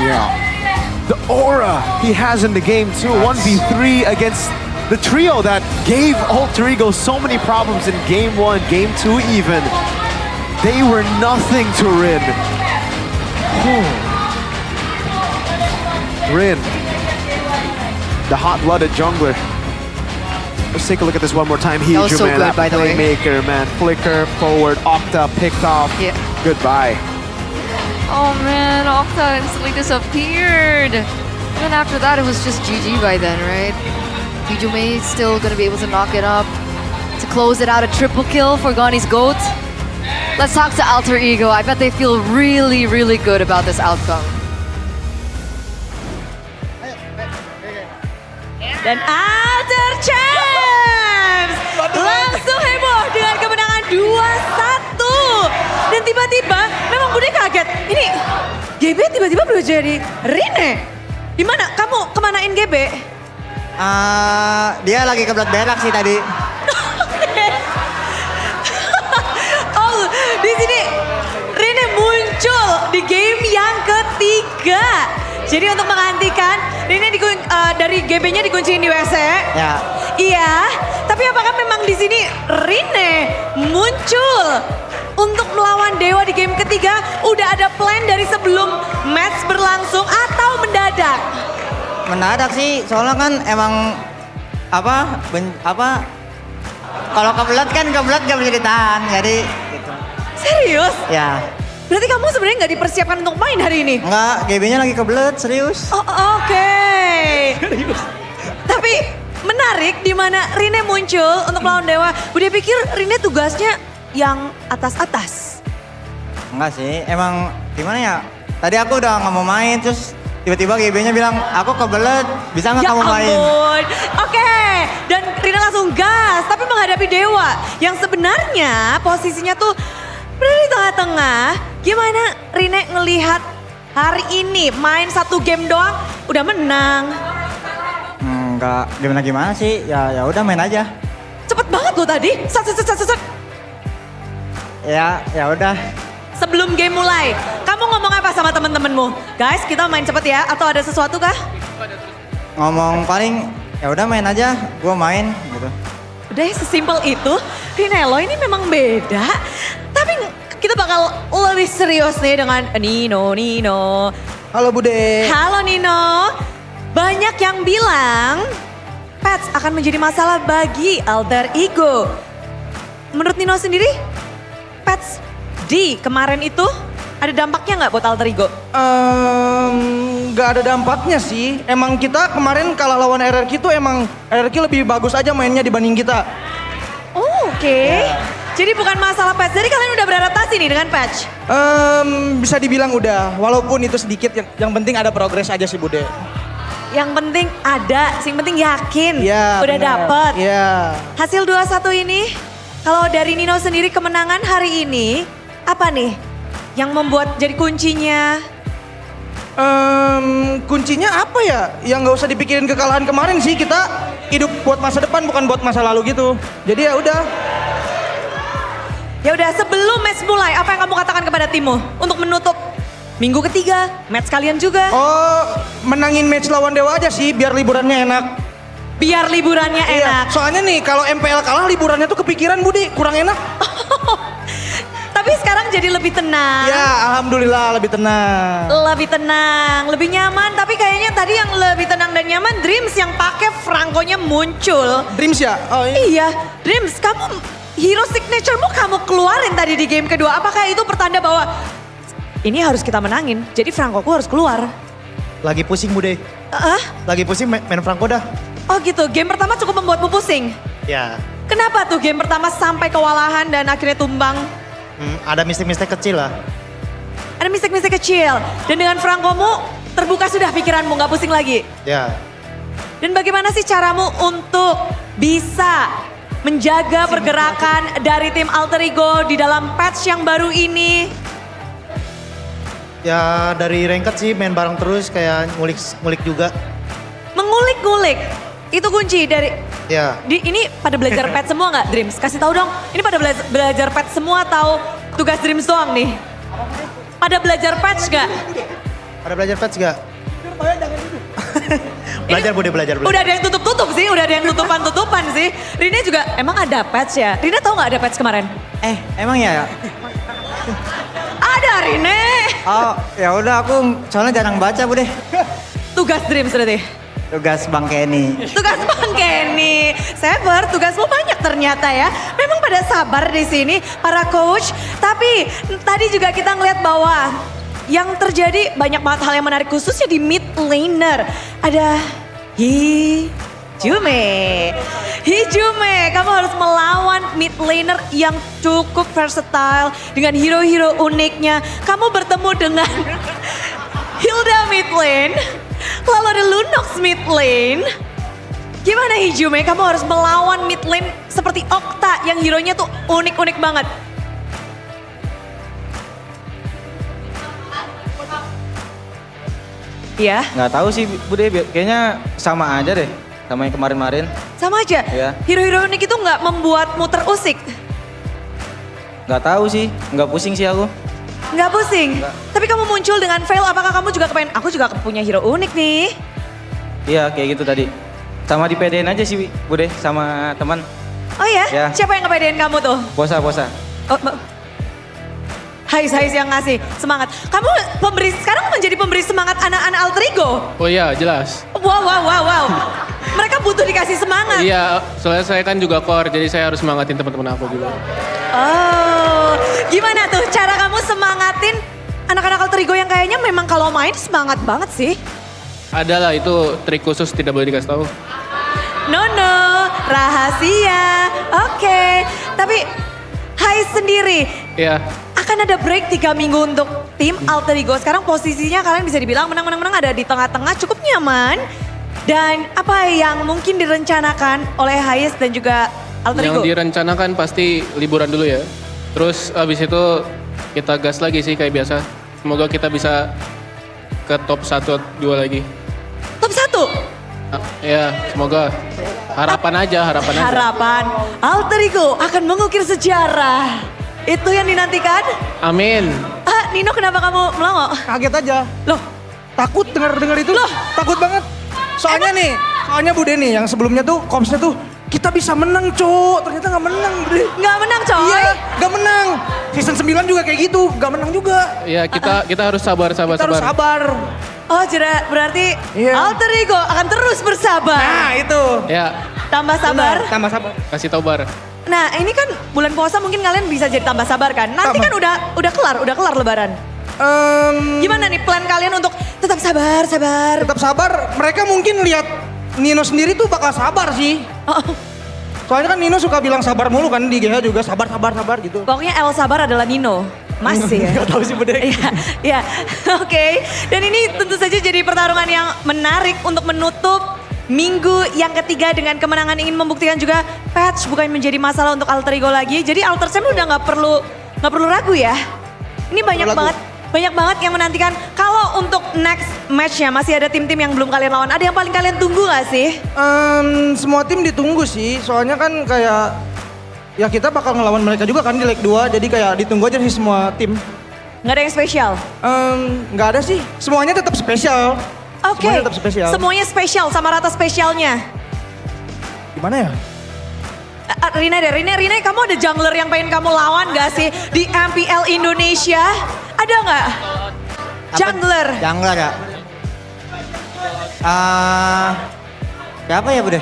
the aura he has in the game too. 1v3 against the trio that gave Alter Ego so many problems in game 1, game 2 even. They were nothing to Rin. Rin, the hot-blooded jungler. Let's take a look at this one more time. That was Hiju, so man, good, that by the way. playmaker, man. Flicker, forward, Octa, picked off. Yeah. Goodbye. Oh man, Octa instantly disappeared. And then after that, it was just GG by then, right? Hiju still gonna be able to knock it up. To close it out, a triple kill for Gani's GOAT. Let's talk to Alter Ego. I bet they feel really, really good about this outcome. Dan Alter Champs langsung heboh dengan kemenangan 2-1. Dan tiba-tiba memang Bude kaget. Ini GB tiba-tiba berubah jadi Rine. Dimana? Kamu kemanain GB? Dia lagi kebelat berak sih tadi. Oh, di sini Rine muncul di game yang ketiga. Jadi untuk menggantikan, Rine dari GB-nya dikunciin di WC. Ya. Iya, tapi apakah memang di sini Rine muncul untuk melawan Dewa di game ketiga? Udah ada plan dari sebelum match berlangsung atau mendadak? Mendadak sih, soalnya kan emang kalau kebelat gak bisa ditahan, jadi gitu. Serius? Ya. Berarti kamu sebenarnya nggak dipersiapkan untuk main hari ini? Enggak, GB-nya lagi kebelet, serius. Oh, oke. Tapi menarik di mana Rine muncul untuk melawan Dewa. Bude pikir Rine tugasnya yang atas-atas. Enggak sih, emang gimana ya? Tadi aku udah nggak mau main, terus tiba-tiba GB-nya bilang, aku kebelet, bisa nggak kamu main? Ya ampun. Oke, dan Rine langsung gas, tapi menghadapi Dewa. Yang sebenarnya posisinya tuh berada di tengah-tengah. Gimana Rine ngelihat hari ini main satu game doang udah menang? Enggak, gimana sih? Ya udah main aja. Cepet banget loh tadi. Set. Ya udah. Sebelum game mulai, kamu ngomong apa sama temen-temenmu? Guys, kita main cepet ya. Atau ada sesuatu kah? Ngomong paling ya udah main aja, gua main gitu. Udah sesimpel itu. Rine lo ini memang beda. Tapi kita bakal lebih serius nih dengan Nino. Halo Bude. Halo Nino. Banyak yang bilang Pets akan menjadi masalah bagi Alter Ego. Menurut Nino sendiri, Pets di kemarin itu ada dampaknya nggak buat Alter Ego? Nggak ada dampaknya sih. Emang kita kemarin kalah lawan RRQ itu emang RRQ lebih bagus aja mainnya dibanding kita. Oh, oke. Jadi bukan masalah patch. Jadi kalian udah beradaptasi nih dengan patch? Bisa dibilang udah. Walaupun itu sedikit. Yang penting ada progres aja sih Bude. Yang penting ada. Yang penting yakin. Ya, udah bener. dapet. Iya. Hasil 2-1 ini. Kalau dari Nino sendiri kemenangan hari ini. Apa nih yang membuat jadi kuncinya? Kuncinya apa ya? Yang nggak usah dipikirin kekalahan kemarin sih. Kita hidup buat masa depan bukan buat masa lalu gitu. Jadi ya udah. Ya udah, sebelum match mulai, apa yang kamu katakan kepada timmu untuk menutup minggu ketiga, match kalian juga? Oh, menangin match lawan Dewa aja sih, biar liburannya enak. Biar liburannya enak. Soalnya nih, kalau MPL kalah liburannya tuh kepikiran Budi, kurang enak. Tapi sekarang jadi lebih tenang. Ya, alhamdulillah lebih tenang. Lebih tenang, lebih nyaman. Tapi kayaknya tadi yang lebih tenang dan nyaman Dreams yang pakai Franco-nya muncul. Dreams ya? Oh iya. Dreams, kamu hero signature-mu kamu keluarin tadi di game kedua. Apakah itu pertanda bahwa ini harus kita menangin, jadi Franco-ku harus keluar? Lagi pusing Bude. Lagi pusing main Franco dah. Oh gitu, game pertama cukup membuatmu pusing? Ya. Kenapa tuh game pertama sampai kewalahan dan akhirnya tumbang? Ada mistik-mistik kecil lah. Ada mistik-mistik kecil. Dan dengan Franco-mu terbuka sudah pikiranmu, gak pusing lagi? Ya. Dan bagaimana sih caramu untuk bisa menjaga pergerakan dari tim Alter Ego di dalam patch yang baru ini? Ya dari ranked sih main bareng terus kayak ngulik juga. Mengulik-ngulik, itu kunci dari... Ya. Ini pada belajar patch semua nggak Dreams? Kasih tahu dong, ini pada belajar patch semua atau tugas Dreams doang nih? Pada belajar patch gak? Ada belajar patch gak? Belajar Bude, belajar. Udah ada yang tutup-tutup sih, udah ada yang tutupan-tutupan sih. Rine juga, emang ada patch ya? Rine tahu nggak ada patch kemarin? Emang ya? Ada Rine. Oh, ya udah aku soalnya jarang baca Bude. Tugas Dreams berarti? Tugas Bang Kenny. Tugas Bang Kenny. Saber, tugasmu banyak ternyata ya. Memang pada sabar di sini para coach. Tapi tadi juga kita ngeliat bahwa yang terjadi banyak banget hal yang menarik khususnya di mid laner. Ada Hijume, kamu harus melawan mid laner yang cukup versatile dengan hero-hero uniknya. Kamu bertemu dengan Hilda mid lane, lalu ada Lunox mid lane. Gimana Hijume, kamu harus melawan mid lane seperti Okta yang hero-nya tuh unik-unik banget. Iya. Nggak tahu sih Bude, kayaknya sama aja deh. Sama yang kemarin-kemarin. Sama aja? Iya. Hero-hero unik itu nggak membuatmu terusik? Nggak tahu sih, nggak pusing sih aku. Nggak pusing? Tapi kamu muncul dengan fail, apakah kamu juga kepengen, aku juga punya hero unik nih. Iya kayak gitu tadi. Sama di PDN aja sih Bude, sama teman. Oh ya? Ya. Siapa yang ngepedein kamu tuh? Bosa. Oh, Hais yang ngasih semangat. Kamu sekarang menjadi pemberi semangat anak-anak alter ego? Oh iya, jelas. Wow. Mereka butuh dikasih semangat. Iya, soalnya saya kan juga core, jadi saya harus semangatin teman-teman aku juga. Oh, gimana tuh cara kamu semangatin anak-anak alter ego yang kayaknya memang kalau main semangat banget sih? Adalah itu trik khusus tidak boleh dikasih tahu. No, rahasia. Oke. Tapi Hai sendiri. Iya. Akan ada break 3 minggu untuk tim alter ego. Sekarang posisinya kalian bisa dibilang menang ada di tengah-tengah, cukup nyaman. Dan apa yang mungkin direncanakan oleh Hayes dan juga alter ego? Yang direncanakan pasti liburan dulu ya. Terus abis itu kita gas lagi sih kayak biasa. Semoga kita bisa ke top 1 2 lagi. Top 1? Ya, semoga. Harapan aja. Harapan alter ego akan mengukir sejarah. Itu yang dinantikan? Amin. Nino kenapa kamu melongo? Kaget aja. Loh? Takut dengar itu. Loh? Takut banget. Soalnya Bude nih yang sebelumnya tuh komsnya tuh kita bisa menang ternyata nggak menang Bude. Nggak menang coy? Iya nggak menang. Season 9 juga kayak gitu, nggak menang juga. Ya kita harus sabar. Kita harus sabar. Oh berarti alter ego akan terus bersabar. Nah itu. Ya. Tambah sabar. Tambah sabar. Kasih tau Bar. Nah ini kan bulan puasa mungkin kalian bisa jadi tambah sabar kan. Nanti kan udah kelar lebaran. Gimana nih plan kalian untuk tetap sabar? Tetap sabar, mereka mungkin lihat Nino sendiri tuh bakal sabar sih. Soalnya kan Nino suka bilang sabar mulu kan di GH juga sabar gitu. Pokoknya El sabar adalah Nino. Masih ya? Gak tau sih Bude. Iya, oke. Dan ini tentu saja jadi pertarungan yang menarik untuk menutup minggu yang ketiga dengan kemenangan, ingin membuktikan juga patch bukan menjadi masalah untuk alter ego lagi. Jadi alter Sam udah nggak perlu ragu ya. Ini banyak banget yang menantikan. Kalau untuk next matchnya masih ada tim-tim yang belum kalian lawan. Ada yang paling kalian tunggu gak sih? Semua tim ditunggu sih. Soalnya kan kayak ya kita bakal ngelawan mereka juga kan di leg 2. Jadi kayak ditunggu aja sih semua tim. Nggak ada yang spesial? Nggak ada sih. Semuanya tetap spesial. Oke, semuanya spesial sama rata spesialnya. Gimana ya? Rine, kamu ada jungler yang pengen kamu lawan gak sih di MPL Indonesia? Ada nggak? Jungler ya? Siapa ya Bude?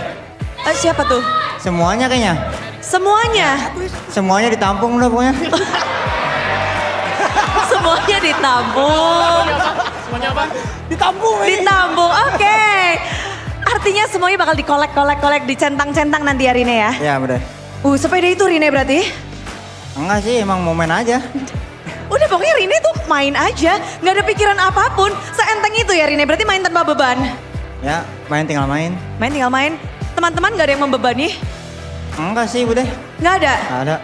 Siapa tuh? Semuanya kayaknya. Semuanya ditampung udah pokoknya. Semuanya ditampung. Semuanya apa? Ditampung, oke. Artinya semuanya bakal dikolek, dicentang-centang nanti ya Rine ya? Iya bener. Sepeda itu Rine berarti? Enggak sih, emang mau main aja. Udah pokoknya Rine tuh main aja, nggak ada pikiran apapun. Seenteng itu ya Rine, berarti main tanpa beban? Ya, tinggal main. Teman-teman nggak ada yang membebani? Enggak sih Bude. Nggak ada? Nggak ada.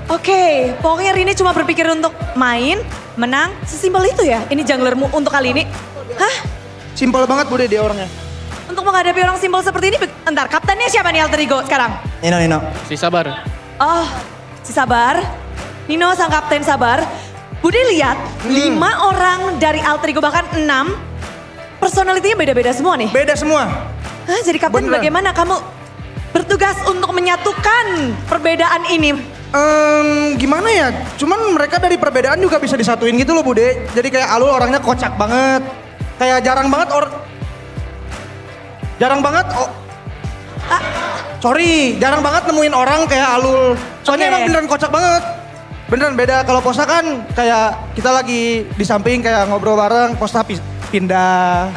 Oke, pokoknya Rine cuma berpikir untuk main, menang, sesimpel itu ya? Ini junglermu untuk kali ini? Hah? Simpel banget Bude dia orangnya. Untuk menghadapi orang simpel seperti ini, entar kaptennya siapa nih alter ego sekarang? Nino. Si Sabar. Oh, si Sabar. Nino sang kapten Sabar. Bude lihat 5 orang dari alter ego bahkan 6 personalitinya beda-beda semua nih. Beda semua. Hah, jadi kapten bagaimana kamu bertugas untuk menyatukan perbedaan ini? Gimana ya? Cuman mereka dari perbedaan juga bisa disatuin gitu loh Bude. Jadi kayak Alul orangnya kocak banget. Kayak jarang banget jarang banget nemuin orang kayak Alul. Soalnya emang beneran kocak banget. Beneran beda. Kalau Posta kan kayak kita lagi di samping kayak ngobrol bareng, Posta pindah.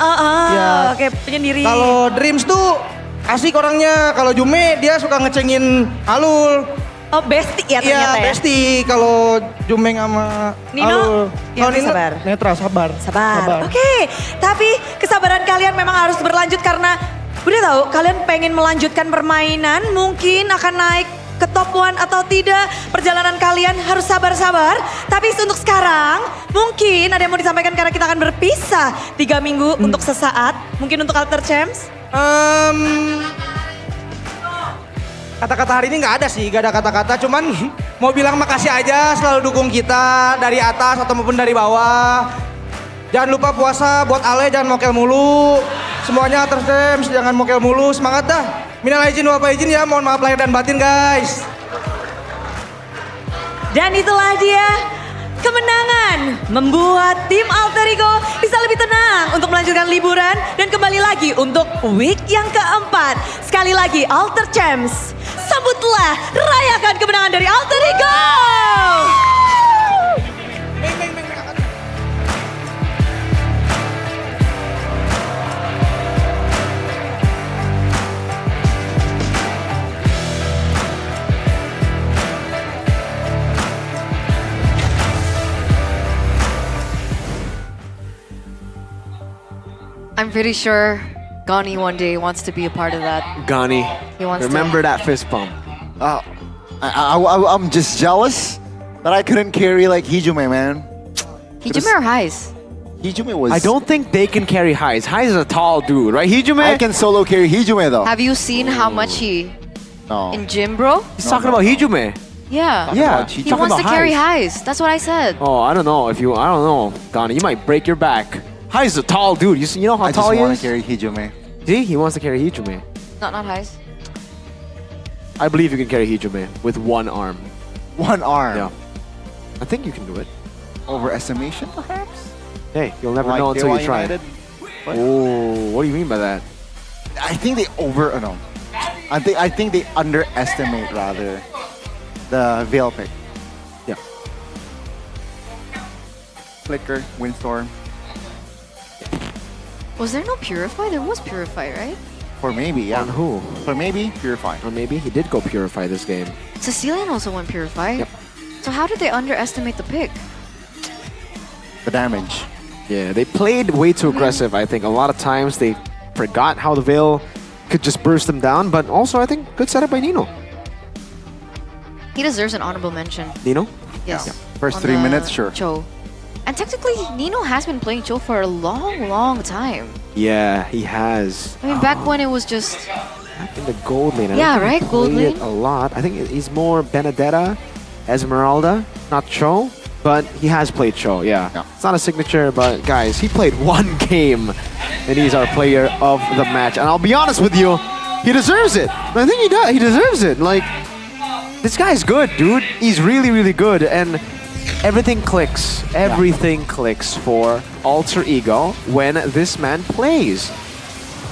Oke, penyendiri. Kalau Dreams tuh asik orangnya. Kalau Jume dia suka ngecengin Alul. Oh, bestie ya ternyata ya? Iya, bestie kalau Jumeng sama Nino? Alul. Kalau Nino sabar. netral, sabar. Oke, tapi kesabaran kalian memang harus berlanjut karena udah tahu kalian pengen melanjutkan permainan, mungkin akan naik ke top 1 atau tidak. Perjalanan kalian harus sabar-sabar. Tapi untuk sekarang, mungkin ada yang mau disampaikan karena kita akan berpisah 3 minggu untuk sesaat. Mungkin untuk Alter Champs? Kata-kata hari ini nggak ada sih, nggak ada kata-kata. Cuman mau bilang makasih aja selalu dukung kita dari atas atau maupun dari bawah. Jangan lupa puasa buat Ale, jangan mokel mulu. Semuanya Alter Champs, jangan mokel mulu. Semangat dah. Minal aidin wal faizin ya, mohon maaf lahir dan batin guys. Dan itulah dia kemenangan membuat tim Alter Ego bisa lebih tenang untuk melanjutkan liburan dan kembali lagi untuk week yang keempat. Sekali lagi Alter Champs, sambutlah rayakan kemenangan dari Alter Ego. I'm pretty sure Gani one day wants to be a part of that. Gani, He wants remember that fist bump. I'm just jealous that I couldn't carry like Hijume, man. Hijume or Highs? Hijume was... I don't think they can carry Highs. Highs is a tall dude, right? Hijume? I can solo carry Hijume though. Have you seen how much he No. in gym, bro? He's talking about Hijume. Yeah. Yeah, He talking wants to about carry Highs. Highs. That's what I said. Oh, I don't know if you. I don't know, Gani. You might break your back. Highs is a tall dude. You know how tall he I is? just want to carry Hijume. See, he wants to carry Hijume. Not Highs. I believe you can carry Hijume with one arm. One arm? Yeah. I think you can do it. Overestimation, perhaps? Hey, you'll never Like know until Dewa you try. United? What? Oh, what do you mean by that? I think they no. I think they underestimate rather the Veil pick. Yeah. Flicker, Windstorm. Was there no Purify? There was Purify, right? For maybe, yeah. On who? For maybe, Purify. Or maybe he did go Purify this game. Cecilian also went Purify. Yep. So how did they underestimate the pick? The damage. Yeah, they played way too aggressive, I think. A lot of times they forgot how the Veil could just burst them down, but also I think good setup by Nino. He deserves an honorable mention. Nino? Yes. Yeah. First On 3 the minutes, sure. Cho. And technically, Nino has been playing Cho for a long, long time. Yeah, he has. I mean, back when it was just... In the gold lane. I Yeah, don't think right, he gold played lane. it a lot. I think he's more Benedetta, Esmeralda, not Cho, but he has played Cho, yeah. It's not a signature, but guys, he played one game, and he's our player of the match. And I'll be honest with you, he deserves it. I think he does. He deserves it. Like, this guy's good, dude. He's really, really good, and everything clicks. Everything clicks for Alter Ego when this man plays.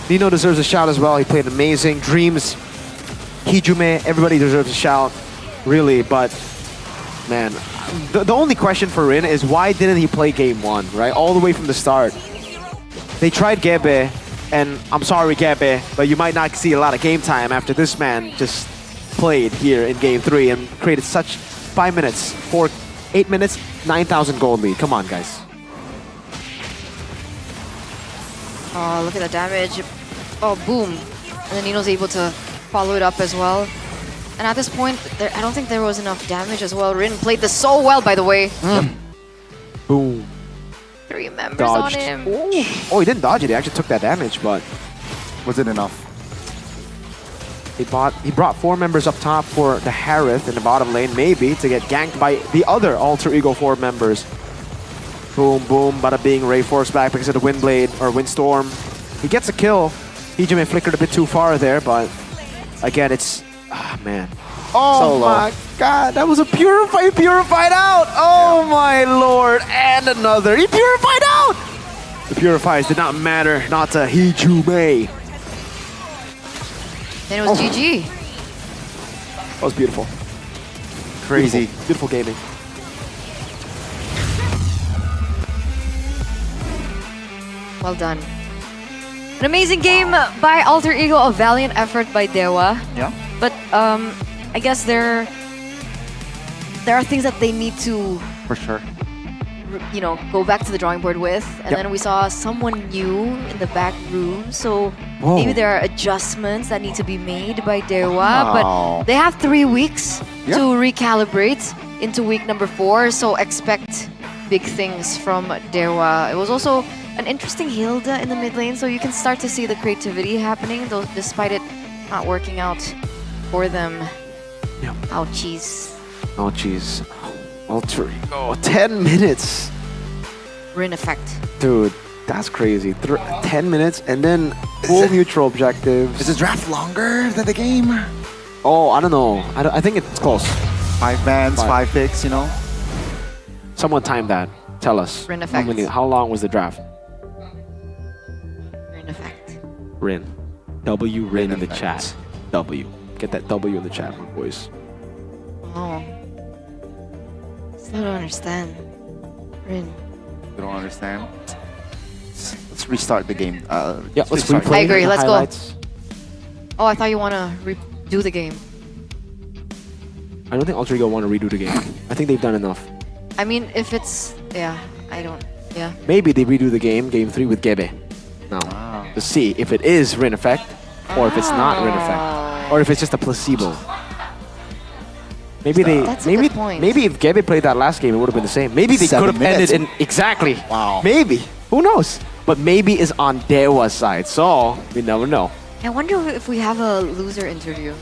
Nino deserves a shout as well. He played amazing. Dreams, Hijume, everybody deserves a shout, really. But, man, the only question for Rin is why didn't he play game 1, right? All the way from the start. They tried Gebe, and I'm sorry, Gebe, but you might not see a lot of game time after this man just played here in game 3 and created such 5 minutes, 8 minutes, 9,000 gold lead. Come on, guys. Oh, look at the damage. Oh, boom. And then Nino's able to follow it up as well. And at this point, I don't think there was enough damage as well. Rin played this so well, by the way. Boom. 3 members Dodged. on him. Oh, he didn't dodge it. He actually took that damage, but was it enough? He brought 4 members up top for the Harith in the bottom lane, maybe, to get ganked by the other Alter Ego 4 members. Boom, boom, bada bing. Ray force back because of the wind blade or windstorm. He gets a kill. Hijime flickered a bit too far there, but again, it's man. Oh Solo. my God, that was a purified out. Oh my lord, and another. He purified out. The purifies did not matter, not to Hijime. Then it was GG. That was beautiful. Crazy. Beautiful gaming. Well done. An amazing game by Alter Ego, a valiant effort by Dewa. Yeah. But I guess there are things that they need to, For sure. you know, go back to the drawing board with. And Yep. then we saw someone new in the back room. So Whoa. maybe there are adjustments that need to be made by Dewa. Wow. But they have 3 weeks Yeah. to recalibrate into week number 4. So expect big things from Dewa. It was also an interesting Hilda in the mid lane. So you can start to see the creativity happening, though, despite it not working out for them. Yep. Ouchies. Oh jeez. Alter Ego. 10 minutes. Rin effect. Dude, that's crazy. 10 minutes and then full neutral objectives. Is the draft longer than the game? Oh, I don't know. I think it's close. 5 bans, 5 picks, you know? Someone time that. Tell us. Rin How effect. how long was the draft? Rin effect. Rin. W Rin in the chat. W. Get that W in the chat, my boys. Oh. Still don't understand. Rin. You don't understand? Let's restart the game. Yeah, let's restart. replay I agree, the let's go. highlights. Oh, I thought you want to redo the game. I don't think Alter Ego want to redo the game. I think they've done enough. I mean, if it's... Yeah, I don't... Yeah. Maybe they redo the game 3 with Gebe. Now, to see if it is Rin effect or if it's not Rin effect or if it's just a placebo. Maybe they... That's a maybe good point. maybe if Gebe played that last game, it would have been the same. Maybe they 7 could have ended minutes. in... Exactly. Wow. Maybe. Who knows? But maybe it's on Dewa's side, so we never know. I wonder if we have a loser interview.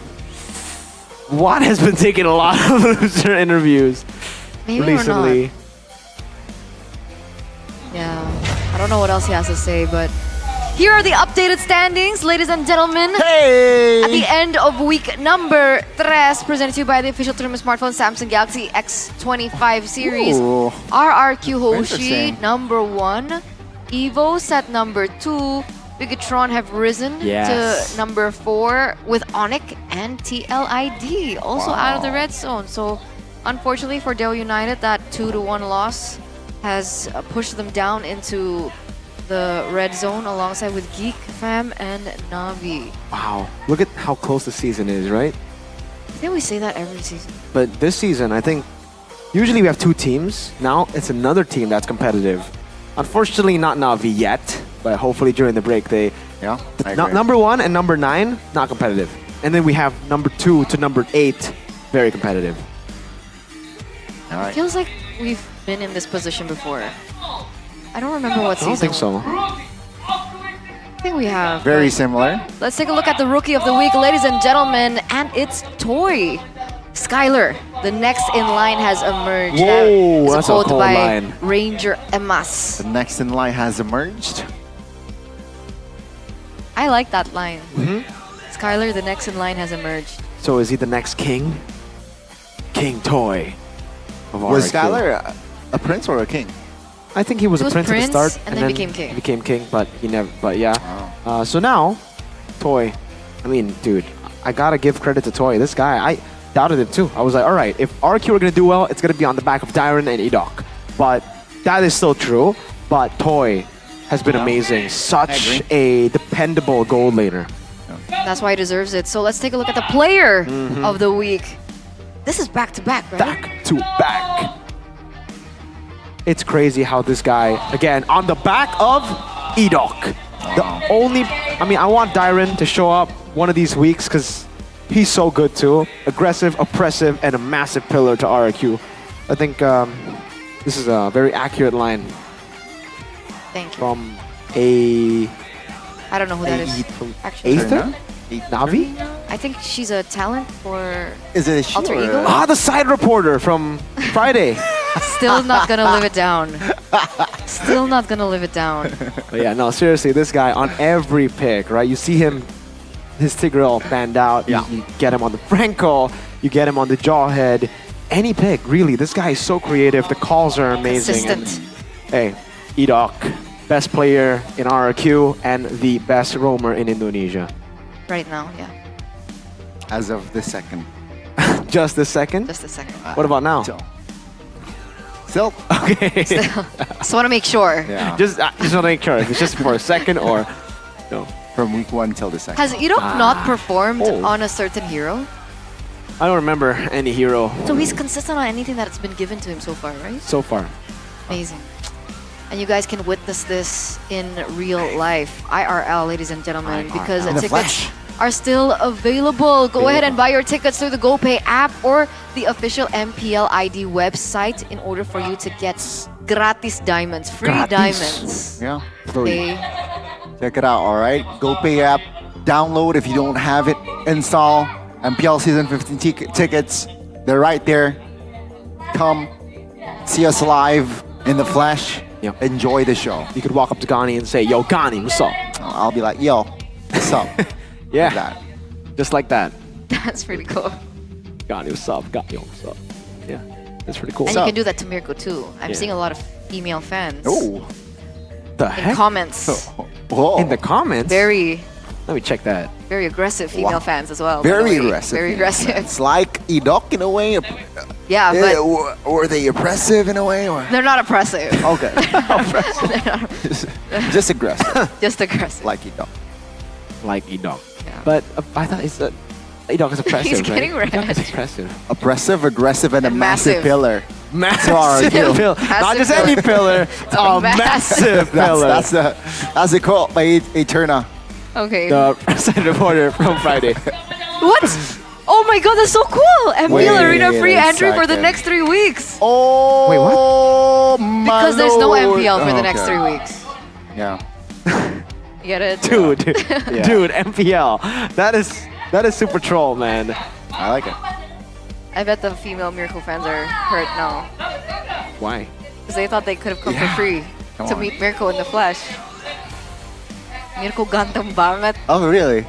Watt has been taking a lot of loser interviews Maybe recently. or not. Yeah. I don't know what else he has to say, but... Here are the updated standings, ladies and gentlemen. Hey! At the end of week number 3, presented to you by the official tournament smartphone Samsung Galaxy X25 series. Ooh. RRQ Hoshi, Interesting. number 1. Evo set number 2. Bigatron have risen Yes. to number 4 with Onic and TLID also out of the red zone. So unfortunately for Dell United, that 2-1 loss has pushed them down into the red zone alongside with Geek, Fam, and Navi. Wow. Look at how close the season is, right? I think we say that every season. But this season, I think, usually we have 2 teams. Now it's another team that's competitive. Unfortunately, not Navi yet, but hopefully during the break they... Yeah, I agree. Number 1 and number 9, not competitive. And then we have number 2 to number 8, very competitive. All right. Feels like we've been in this position before. I don't remember what I don't season. think so. I think we have. Very but similar. Let's take a look at the Rookie of the Week, ladies and gentlemen, and it's Toy. Skylar, the next in line has emerged. Whoa, That is that's a quote cold by line. Ranger Emas. The next in line has emerged. I like that line. Mhm. Skylar, the next in line has emerged. So is he the next king? King Toy of Was RRQ. Skylar a prince or a king? I think he was He a was prince at the prince start and then became king. Became king, but he never. But yeah. So now, Toy. I mean, dude, I gotta give credit to Toy. This guy, I doubted him too. I was like, all right, if RQ are gonna do well, it's gonna be on the back of Dyron and Edok. But that is still true. But Toy has been amazing. Such a dependable gold laner. That's why he deserves it. So let's take a look at the player Mhm. of the week. This is back to back, right? Back to back. It's crazy how this guy, again, on the back of Edok. The only, I mean, I want Dyron to show up one of these weeks because he's so good too. Aggressive, oppressive, and a massive pillar to RRQ. I think this is a very accurate line. Thank you. From a I don't know who that is. Actually, Aether? Navi? I think she's a talent for Is it a she Alter or Ego. Ah, the side reporter from Friday. Still not gonna live it down. Still not gonna live it down. But yeah, no, seriously, this guy on every pick, right? You see him, his Tigreal fanned out. You get him on the Franco, you get him on the Jawhead. Any pick, really. This guy is so creative. The calls are amazing. Consistent. Hey, Edok, best player in RRQ and the best roamer in Indonesia. Right now, yeah. As of the second. Just the second? Just a second. What about now? Still. Okay. Just want to make sure. Yeah. Just want to make sure if it's just for a second or no. From week 1 till the second. Has Edok not performed Oh. on a certain hero? I don't remember any hero So he's consistent on anything that's been given to him so far, right? so far. Amazing. And you guys can witness this in real life, IRL, ladies and gentlemen, because In the tickets flesh. are still available. Go ahead and buy your tickets through the GoPay app or the official MPL ID website in order for you to get gratis diamonds, free diamonds. Yeah. Okay. Check it out, all right? GoPay app, download if you don't have it, install MPL Season 15 tickets. They're right there. Come see us live in the flesh. Yep. Enjoy the show. You could walk up to Gani and say, "Yo, Gani, what's up?" I'll be like, yo, what's up? Yeah, Like that. just like that. That's pretty cool. Gani, what's up? Gani, what's up? Yeah, that's pretty cool. And you can do that to Mirko too. I'm Yeah. seeing a lot of female fans Oh. The in heck? comments. Whoa. In the comments? Very, Let me check that. very aggressive female Wow. fans as well. by the Very way. aggressive. Very aggressive. It's like Edok in a way. Yeah, but Were they oppressive in a way? Or? they're not oppressive. Okay. They're not Just aggressive. just aggressive. Like Edok. Like Edok. Yeah. But I thought it's Edok is oppressive. He's getting right? red. Edok is oppressive. Oppressive, aggressive, and a Massive. massive pillar. Massive pillar. Not Massive just any pillar. A Massive. massive pillar. That's the quote by Eterna. Okay. The president reporter from Friday. What? Oh my god, that's so cool! MPL Wait Arena free a entry for the second. next 3 weeks. Oh, Wait, what? My Because there's no Lord. MPL for Oh, the next okay. 3 weeks. Yeah. You get it? Dude, Yeah. dude, MPL. That is super troll, man. I like it. I bet the female Miracle fans are hurt now. Why? Because they thought they could have come for free Come to on. meet Miracle in the flesh. Miracle ganteng banget. Oh, really?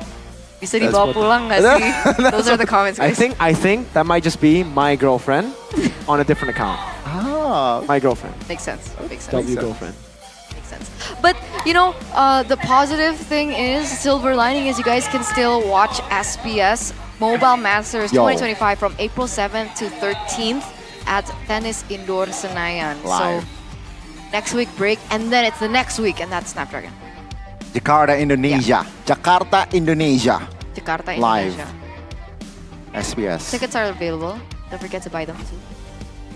Bisa That's dibawa what- pulang nggak sih? Those are the comments, I guys. think that might just be my girlfriend on a different account. Ah. My girlfriend. Makes sense. Makes sense. W girlfriend. Makes sense. But you know, the positive thing is, silver lining is you guys can still watch SPS Mobile Masters Yo. 2025 from April 7th to 13th at Tennis Indoor Senayan. Live. So next week break, and then it's the next week, and that's Snapdragon. Jakarta, Indonesia. Jakarta, Indonesia. Jakarta, Live. Indonesia. SPS. Tickets are available. Don't forget to buy them too.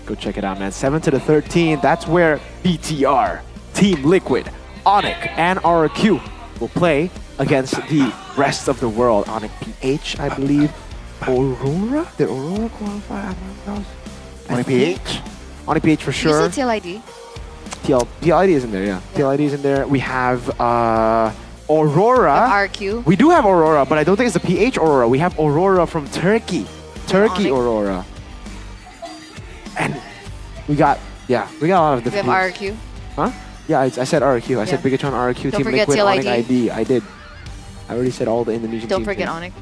Go check it out, man. 7 to the 13th. That's where BTR, Team Liquid, Onyx, and RQ will play against the rest of the world. Onyx PH, I believe. Aurora? Did Aurora qualify? Onyx PH? Onyx PH for sure. You see TLID? TLID is in there, yeah. TLID is in there. We have Aurora. RQ. We do have Aurora, but I don't think it's the PH Aurora. We have Aurora from Turkey. Turkey Onyx. Aurora. And we got a lot of We have different RQ. teams. Huh? Yeah, I said RQ. I said Yeah. Bigatron RQ, Don't Team forget Liquid, Onyx TLID. ID. I did. I already said all the Indonesian Don't teams. forget here. Onyx.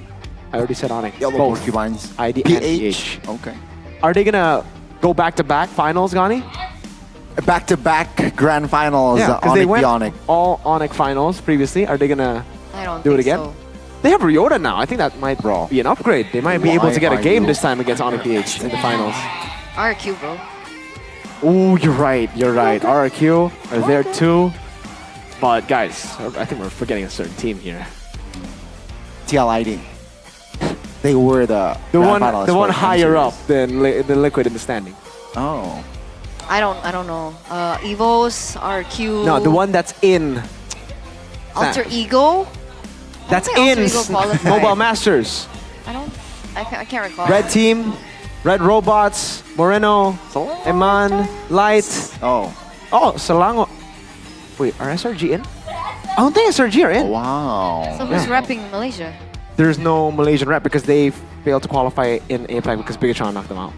I already said Onyx. Yellow Both. Porcupines. ID and PH. PH. Okay. Are they gonna go back-to-back finals, Gani? Back-to-back grand finals. Yeah, because they Onyx went Bionic. all Onyx finals previously. Are they gonna I don't do it think again? so. They have Ryota now. I think that might be an upgrade. They might be able Why to get a are game you- this time against Onyx PH in the finals. RQ, bro. Oh, you're right. You're right. RQ are there too. But guys, I think we're forgetting a certain team here. TLID. They were the The grand one, finalists the for one the higher series. up than the Liquid in the standing. Oh. I don't know. Evos, RQ. No, the one that's in. Alter Ego. That's think Alter in Ego qualified. Mobile Masters. I can't recall. Red team, Red Robots, Moreno, Eman, Light. Oh. Oh, Salango. Wait, are SRG in? I don't think SRG are in. Wow. So who's repping Malaysia? There's no Malaysian rep because they failed to qualify in A-Flag because Bigatron knocked them out.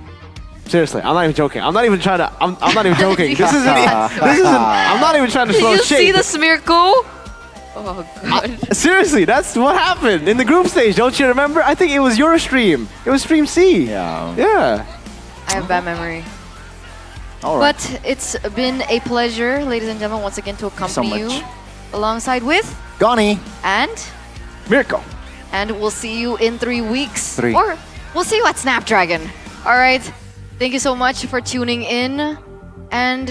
Seriously, I'm not even joking. I'm not even trying to. I'm not even joking. This isn't. I'm not even trying to Did throw you shade. see the smirko? Oh god. Seriously, that's what happened in the group stage. Don't you remember? I think it was your stream. It was stream C. Yeah. Yeah. I have bad memory. All right. But it's been a pleasure, ladies and gentlemen, once again to accompany so you much. alongside with Goni. and Mirko. and we'll see you in 3 weeks. 3. Or we'll see you at Snapdragon. All right. Thank you so much for tuning in. And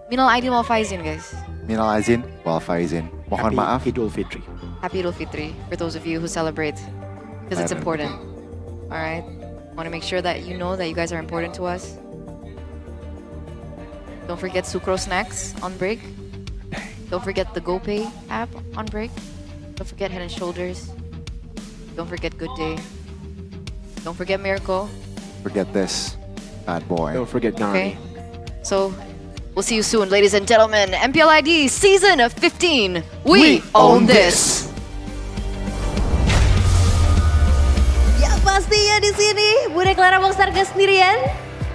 minal aidin wal faizin, guys. Minal aizin wal faizin. Mohon maaf. Idul Fitri. Happy Idul Fitri for those of you who celebrate, because it's Later. important. All right. Want to make sure that you know that you guys are important to us. Don't forget Sucro snacks on break. Don't forget the GoPay app on break. Don't forget Head and Shoulders. Don't forget Good Day. Don't forget Miracle. Forget this, bad boy. Don't forget Gani. Okay. So we'll see you soon, ladies and gentlemen. MPL ID Season 15. We own this. Ya pastinya di sini Bude Clara Boxer gak sendirian.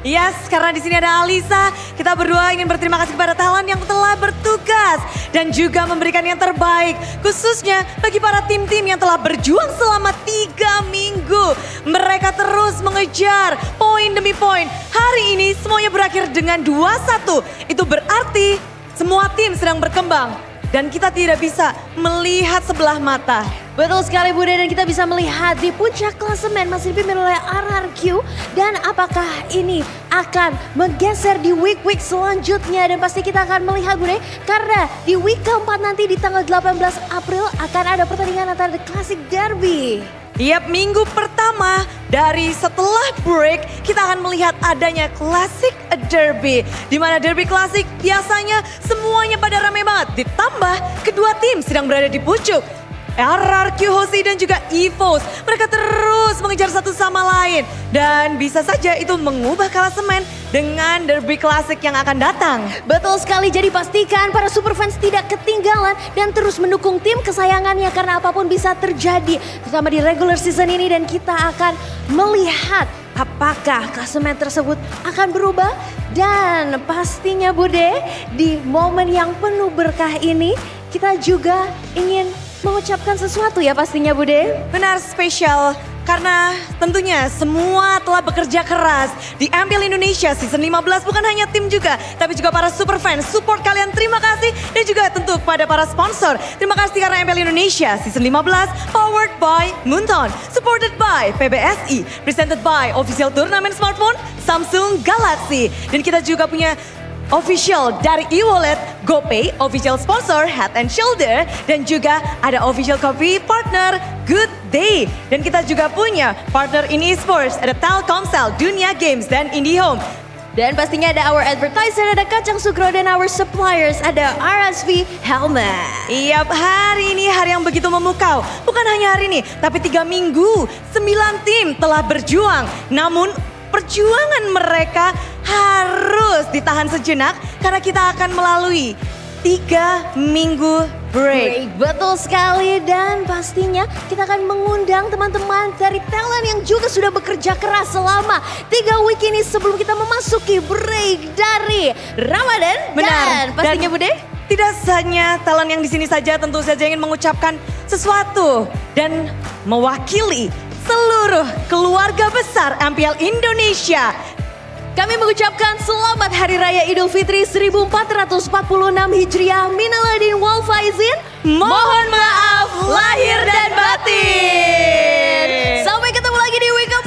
Yes, karena di sini ada Alisa. Kita berdua ingin berterima kasih kepada talent yang telah bertugas dan juga memberikan yang terbaik, khususnya bagi para tim-tim yang telah berjuang selama 3 minggu. Mereka terus mengejar poin demi poin. Hari ini semuanya berakhir dengan 2-1. Itu berarti semua tim sedang berkembang dan kita tidak bisa melihat sebelah mata. Betul sekali Bude, dan kita bisa melihat di puncak klasemen masih dipimpin oleh RRQ. Dan apakah ini akan menggeser di week-week selanjutnya, dan pasti kita akan melihat Bude, karena di week keempat nanti di tanggal 18 April akan ada pertandingan antara The Classic Derby. Tiap minggu pertama dari setelah break kita akan melihat adanya Classic Derby. Di mana Derby Classic biasanya semuanya pada ramai banget. Ditambah kedua tim sedang berada di pucuk. RRQ Hoshi dan juga EVOS. Mereka terus mengejar satu sama lain. Dan bisa saja itu mengubah klasemen dengan Derby Classic yang akan datang. Betul sekali, jadi pastikan para superfans tidak ketinggalan dan terus mendukung tim kesayangannya karena apapun bisa terjadi. Terutama di regular season ini, dan kita akan melihat apakah klasemen tersebut akan berubah. Dan pastinya Bude, di momen yang penuh berkah ini kita juga ingin mengucapkan sesuatu ya pastinya Bude. Benar, spesial. Karena tentunya semua telah bekerja keras di MPL Indonesia Season 15, bukan hanya tim juga, tapi juga para superfans. Support kalian terima kasih, dan juga tentu kepada para sponsor. Terima kasih karena MPL Indonesia Season 15 powered by Moonton, supported by PBSI, presented by official turnamen smartphone Samsung Galaxy. Dan kita juga punya official dari e-wallet, GoPay, official sponsor Head and Shoulder, dan juga ada official coffee partner Good Day. Dan kita juga punya partner in esports, ada Telkomsel, Dunia Games, dan IndiHome. Dan pastinya ada our advertiser, ada Kacang Sugro, dan our suppliers, ada RSV Helmet. Iyap, hari ini hari yang begitu memukau. Bukan hanya hari ini, tapi 3 minggu, 9 tim telah berjuang. Namun perjuangan mereka harus ditahan sejenak karena kita akan melalui 3 minggu break. Betul sekali, dan pastinya kita akan mengundang teman-teman dari talent yang juga sudah bekerja keras selama 3 week ini sebelum kita memasuki break dari Ramadan. Benar. Dan pastinya Bude, tidak hanya talent yang di sini saja, tentu saja ingin mengucapkan sesuatu dan mewakili seluruh keluarga besar MPL Indonesia. kami mengucapkan selamat Hari Raya Idul Fitri 1446 Hijriah. Minal aidin wal faizin. Mohon maaf lahir dan batin. Sampai ketemu lagi di week keempat.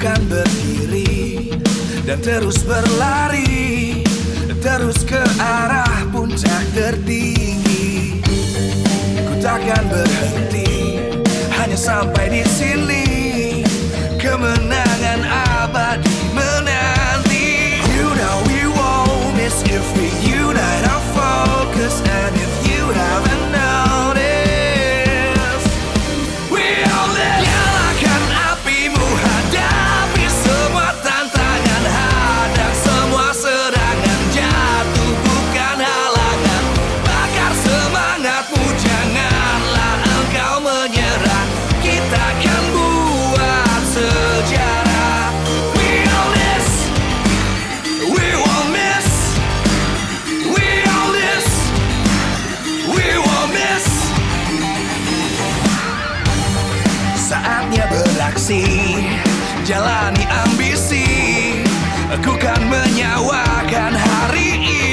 kan berdiri dan terus berlari, terus ke arah puncak tertinggi. Ku takkan berhenti, hanya sampai di sini. Kemenangan abadi menanti. You know we won't miss if we unite our focus. And if you haven't noticed, we all live. Nyalakan apimu, hadapi semua tantangan, hadang semua serangan, jatuh bukan halangan. Bakar semangatmu, janganlah engkau menyerah. Kita akan buat sejarah. We all this, we won't miss. We all this, we won't miss. Saatnya beraksi, jalani ambisi. Aku kan menyawakan hari ini.